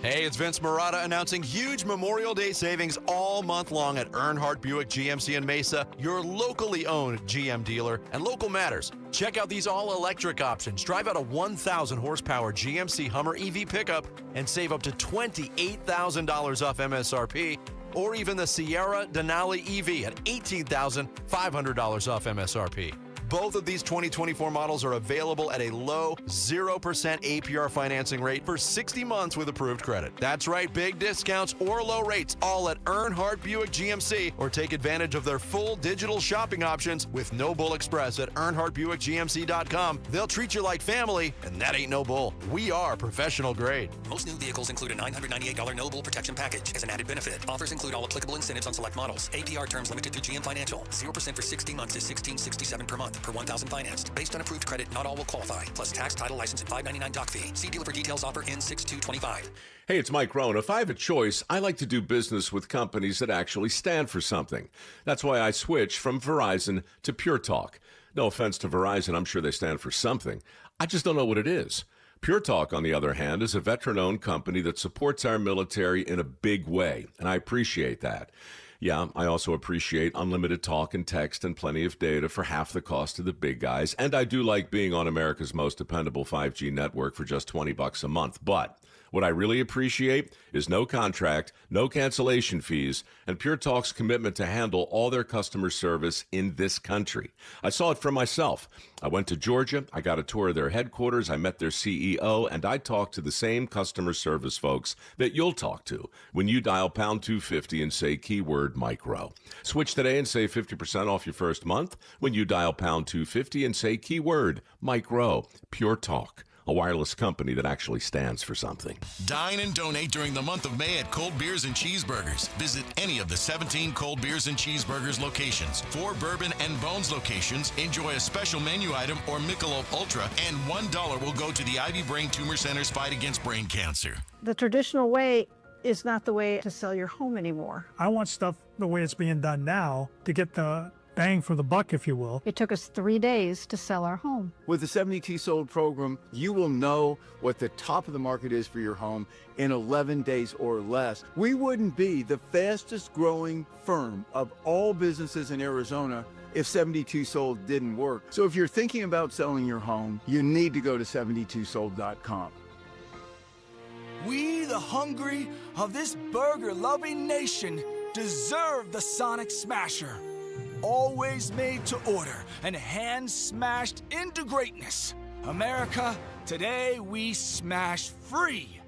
Hey, it's Vince Marotta announcing huge Memorial Day savings all month long at Earnhardt Buick GMC in Mesa, your locally owned GM dealer. And local matters. Check out these all-electric options. Drive out a 1,000 horsepower GMC Hummer EV pickup and save up to $28,000 off MSRP. Or even the Sierra Denali EV at $18,500 off MSRP. Both of these 2024 models are available at a low 0% APR financing rate for 60 months with approved credit. That's right, big discounts or low rates, all at Earnhardt Buick GMC, or take advantage of their full digital shopping options with No Bull Express at EarnhardtBuickGMC.com. They'll treat you like family, and that ain't no bull. We are professional grade. Most new vehicles include a $998 No Bull protection package as an added benefit. Offers include all applicable incentives on select models. APR terms limited through GM Financial. 0% for 60 months is $1667 per month per 1,000 financed. Based on approved credit, not all will qualify. Plus tax, title, license, and $599 doc fee. See dealer for details. Offer ends 6/2/25. Hey, it's Mike Rohn. If I have a choice, I like to do business with companies that actually stand for something. That's why I switched from Verizon to Pure Talk. No offense to Verizon, I'm sure they stand for something. I just don't know what it is. Pure Talk, on the other hand, is a veteran-owned company that supports our military in a big way, and I appreciate that. Yeah, I also appreciate unlimited talk and text and plenty of data for half the cost of the big guys. And I do like being on America's most dependable 5G network for just $20 a month. But what I really appreciate is no contract, no cancellation fees, and Pure Talk's commitment to handle all their customer service in this country. I saw it for myself. I went to Georgia, I got a tour of their headquarters, I met their CEO, and I talked to the same customer service folks that you'll talk to when you dial pound 250 and say keyword micro. Switch today and save 50% off your first month when you dial pound 250 and say keyword micro. Pure Talk. a wireless company that actually stands for something. Dine and donate during the month of May at Cold Beers and Cheeseburgers. Visit any of the 17 Cold Beers and Cheeseburgers locations. 4 Bourbon and Bones locations enjoy a special menu item or Michelob Ultra, and $1 will go to the Ivy Brain Tumor Center's fight against brain cancer. The traditional way is not the way to sell your home anymore. I want stuff the way it's being done now to get the bang for the buck, if you will. It took us 3 days to sell our home. With the 72 Sold program, you will know what the top of the market is for your home in 11 days or less. We wouldn't be the fastest growing firm of all businesses in Arizona if 72 Sold didn't work. So if you're thinking about selling your home, you need to go to 72sold.com. We, the hungry of this burger-loving nation, deserve the Sonic Smasher. Always made to order and hand-smashed into greatness. America, today we smash free.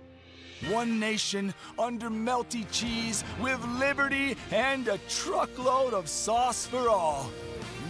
One nation under melty cheese with liberty and a truckload of sauce for all.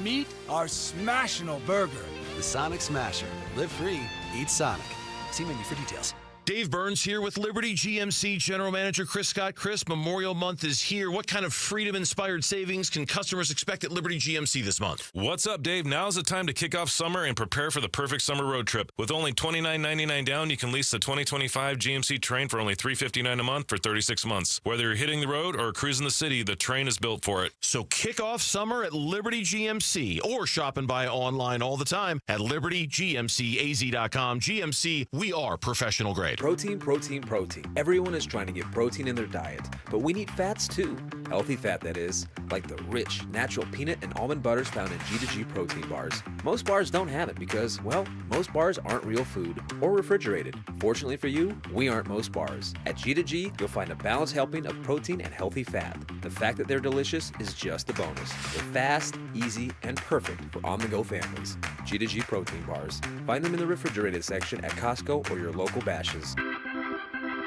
Meet our Smashinal Burger. The Sonic Smasher. Live free, eat Sonic. See menu for details. Dave Burns here with Liberty GMC General Manager Chris Scott. Chris, Memorial Month is here. What kind of freedom-inspired savings can customers expect at Liberty GMC this month? What's up, Dave? Now's the time to kick off summer and prepare for the perfect summer road trip. With only $29.99 down, you can lease the 2025 GMC Train for only $359 a month for 36 months. Whether you're hitting the road or cruising the city, the Train is built for it. So kick off summer at Liberty GMC or shop and buy online all the time at libertygmcaz.com. GMC, we are professional grade. Protein, protein, protein. Everyone is trying to get protein in their diet, but we need fats too. Healthy fat, that is, like the rich, natural peanut and almond butters found in G2G protein bars. Most bars don't have it because, well, most bars aren't real food or refrigerated. Fortunately for you, we aren't most bars. At G2G, you'll find a balanced helping of protein and healthy fat. The fact that they're delicious is just a bonus. They're fast, easy, and perfect for on-the-go families. G2G protein bars. Find them in the refrigerated section at Costco or your local Bashes.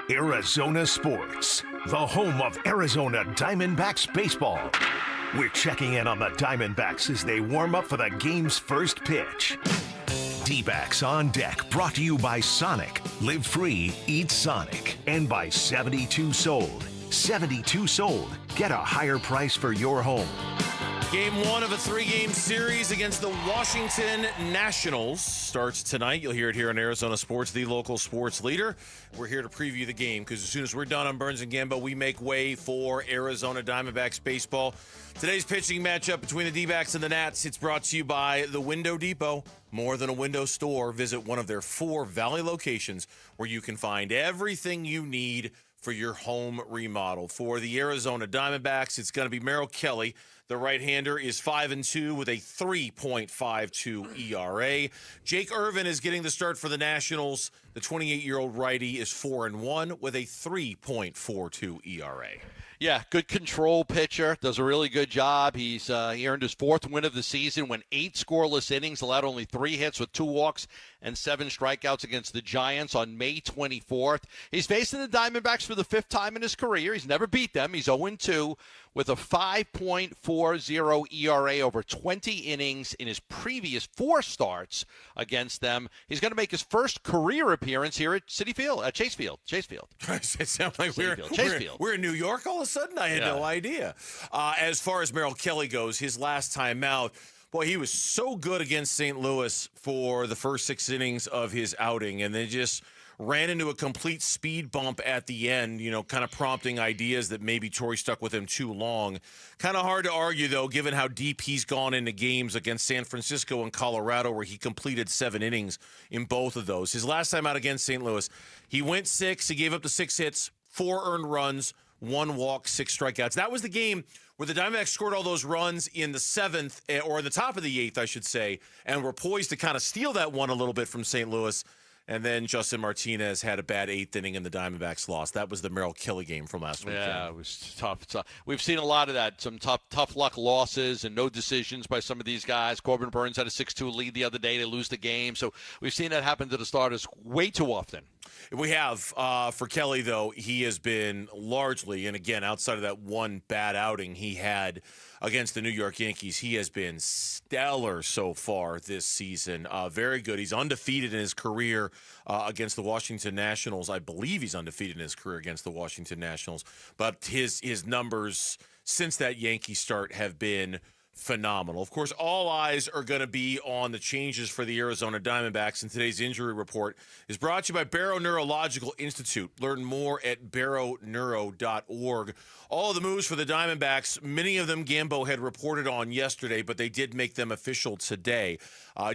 Arizona Sports, the home of Arizona Diamondbacks baseball. We're checking in on the Diamondbacks as they warm up for the game's first pitch. D-backs on deck, brought to you by Sonic. Live free, eat Sonic. And by 72 Sold. 72 Sold. Get a higher price for your home. Game 1 of a 3-game series against the Washington Nationals starts tonight. You'll hear it here on Arizona Sports, the local sports leader. We're here to preview the game because as soon as we're done on Burns and Gambo, we make way for Arizona Diamondbacks baseball. Today's pitching matchup between the D-backs and the Nats, it's brought to you by the Window Depot. More than a window store, visit one of their 4 Valley locations where you can find everything you need for your home remodel. For the Arizona Diamondbacks, it's going to be Merrill Kelly. The right-hander is 5-2 with a 3.52 ERA. Jake Irvin is getting the start for the Nationals. The 28-year-old righty is 4-1 with a 3.42 ERA. Yeah, good control pitcher. Does a really good job. He earned his 4th win of the season, went 8 scoreless innings, allowed only 3 hits with 2 walks and 7 strikeouts against the Giants on May 24th. He's facing the Diamondbacks for the 5th time in his career. He's never beat them. He's 0-2 with a 5.40 ERA over 20 innings in his previous 4 starts against them. He's going to make his first career appearance here at Chase Field. It sounds like we're in New York all of a sudden. I had no idea. As far as Merrill Kelly goes, his last time out, boy, he was so good against St. Louis for the first 6 innings of his outing, and then just ran into a complete speed bump at the end, kind of prompting ideas that maybe Torrey stuck with him too long. Kind of hard to argue, though, given how deep he's gone into games against San Francisco and Colorado, where he completed 7 innings in both of those. His last time out against St. Louis, he went 6. He gave up the 6 hits, 4 earned runs, 1 walk, 6 strikeouts. That was the game where the Diamondbacks scored all those runs in the 7th, or in the top of the 8th, I should say, and were poised to kind of steal that one a little bit from St. Louis. And then Justin Martinez had a bad 8th inning and the Diamondbacks lost. That was the Merrill Kelly game from last weekend. Yeah, it was tough. We've seen a lot of that, some tough luck losses and no decisions by some of these guys. Corbin Burns had a 6-2 lead the other day. They lose the game. So we've seen that happen to the starters way too often. We have. For Kelly, though, he has been largely, and again, outside of that one bad outing he had against the New York Yankees, he has been stellar so far this season. Very good. He's undefeated in his career against the Washington Nationals. I believe he's undefeated in his career against the Washington Nationals. But his numbers since that Yankee start have been phenomenal. Of course, all eyes are going to be on the changes for the Arizona Diamondbacks, and today's injury report is brought to you by Barrow Neurological Institute. Learn more at barrowneuro.org. All of the moves for the Diamondbacks, many of them Gambo had reported on yesterday, but they did make them official today.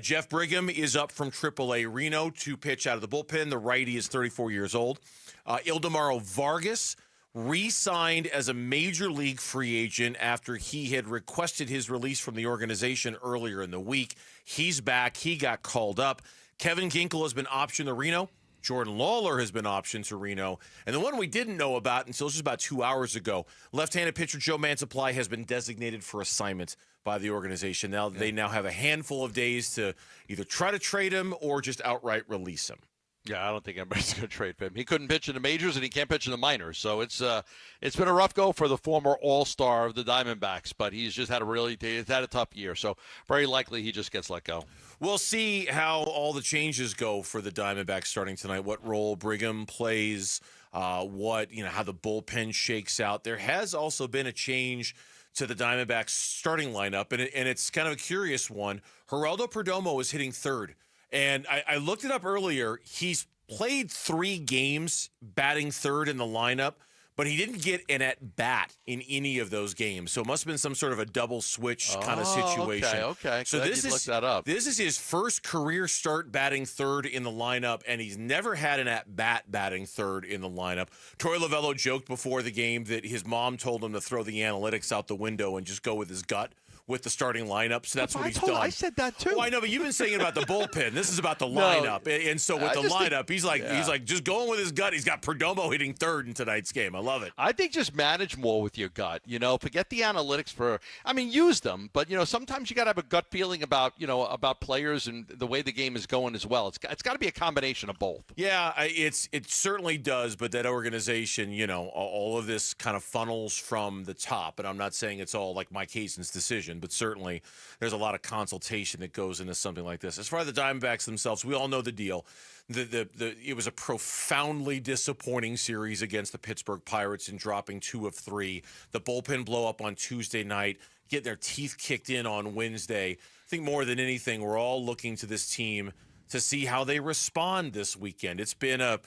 Jeff Brigham is up from AAA Reno to pitch out of the bullpen. The righty is 34 years old. Ildemaro Vargas re-signed as a major league free agent after he had requested his release from the organization earlier in the week. He's back. He got called up. Kevin Ginkel has been optioned to Reno. Jordan Lawler has been optioned to Reno. And the one we didn't know about until just about 2 hours ago, left-handed pitcher Joe Mansupply has been designated for assignment by the organization. Now They now have a handful of days to either try to trade him or just outright release him. Yeah, I don't think anybody's going to trade for him. He couldn't pitch in the majors, and he can't pitch in the minors. So it's been a rough go for the former All-Star of the Diamondbacks, but he's just had a tough year. So very likely he just gets let go. We'll see how all the changes go for the Diamondbacks starting tonight. What role Brigham plays, how the bullpen shakes out. There has also been a change to the Diamondbacks starting lineup, and it's kind of a curious one. Geraldo Perdomo is hitting third. And I looked it up earlier. He's played 3 games batting third in the lineup, but he didn't get an at-bat in any of those games. So it must have been some sort of a double switch kind of situation. Okay. So this is his first career start batting third in the lineup, and he's never had an at-bat batting third in the lineup. Troy Lovello joked before the game that his mom told him to throw the analytics out the window and just go with his gut with the starting lineup, so that's what he's done. I said that too. Oh, I know, but you've been saying about the bullpen. This is about the lineup, and so with the lineup, he's like just going with his gut. He's got Perdomo hitting third in tonight's game. I love it. I think just manage more with your gut. Forget the analytics use them, but sometimes you got to have a gut feeling about players and the way the game is going as well. It's got to be a combination of both. Yeah, it certainly does. But that organization, all of this kind of funnels from the top, and I'm not saying it's all like Mike Hazen's decision. But certainly there's a lot of consultation that goes into something like this. As far as the Diamondbacks themselves, we all know the deal. It was a profoundly disappointing series against the Pittsburgh Pirates in dropping 2 of 3. The bullpen blow up on Tuesday night, get their teeth kicked in on Wednesday. I think more than anything, we're all looking to this team to see how they respond this weekend. It's been a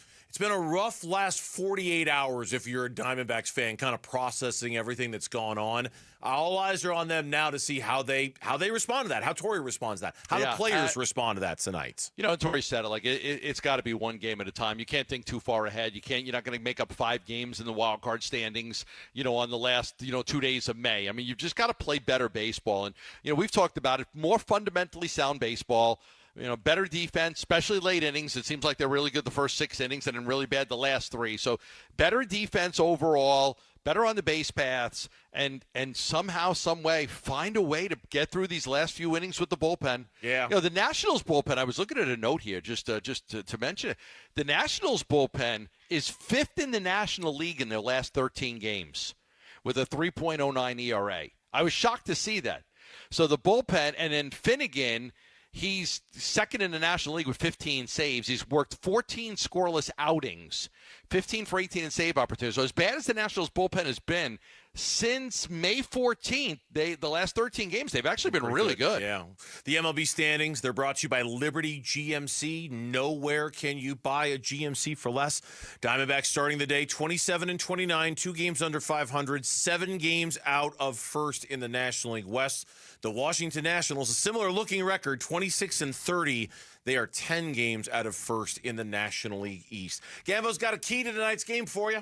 rough last 48 hours if you're a Diamondbacks fan, kind of processing everything that's gone on. All eyes are on them now to see how they respond to that, how Torrey responds to that, how the players respond to that tonight. Torrey said it, it's got to be one game at a time. You can't think too far ahead. You're not going to make up 5 games in the wild card standings, on the last, 2 days of May. I mean, you've just got to play better baseball. And, we've talked about it, more fundamentally sound baseball. Better defense, especially late innings. It seems like they're really good the first 6 innings and then really bad the last 3. So better defense overall, better on the base paths, and somehow, some way, find a way to get through these last few innings with the bullpen. Yeah. The Nationals bullpen, I was looking at a note here just to mention it. The Nationals bullpen is 5th in the National League in their last 13 games with a 3.09 ERA. I was shocked to see that. So the bullpen, and then Finnegan, he's 2nd in the National League with 15 saves. He's worked 14 scoreless outings, 15 for 18 in save opportunities. So as bad as the Nationals bullpen has been, since May 14th, the last 13 games, they've actually been really good. Yeah. The MLB standings, they're brought to you by Liberty GMC. Nowhere can you buy a GMC for less. Diamondbacks starting the day 27-29, 2 games under 500, 7 games out of first in the National League West. The Washington Nationals, a similar-looking record, 26-30. They are 10 games out of first in the National League East. Gambo's got a key to tonight's game for you.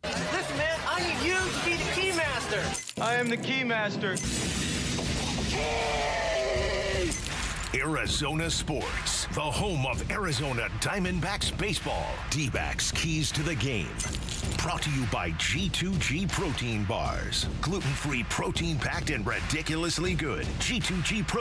Listen, man, I need you to be the key master. I am the key master. Arizona Sports, the home of Arizona Diamondbacks baseball. D-backs keys to the game. Brought to you by G2G Protein Bars. Gluten-free, protein-packed, and ridiculously good. G2G Protein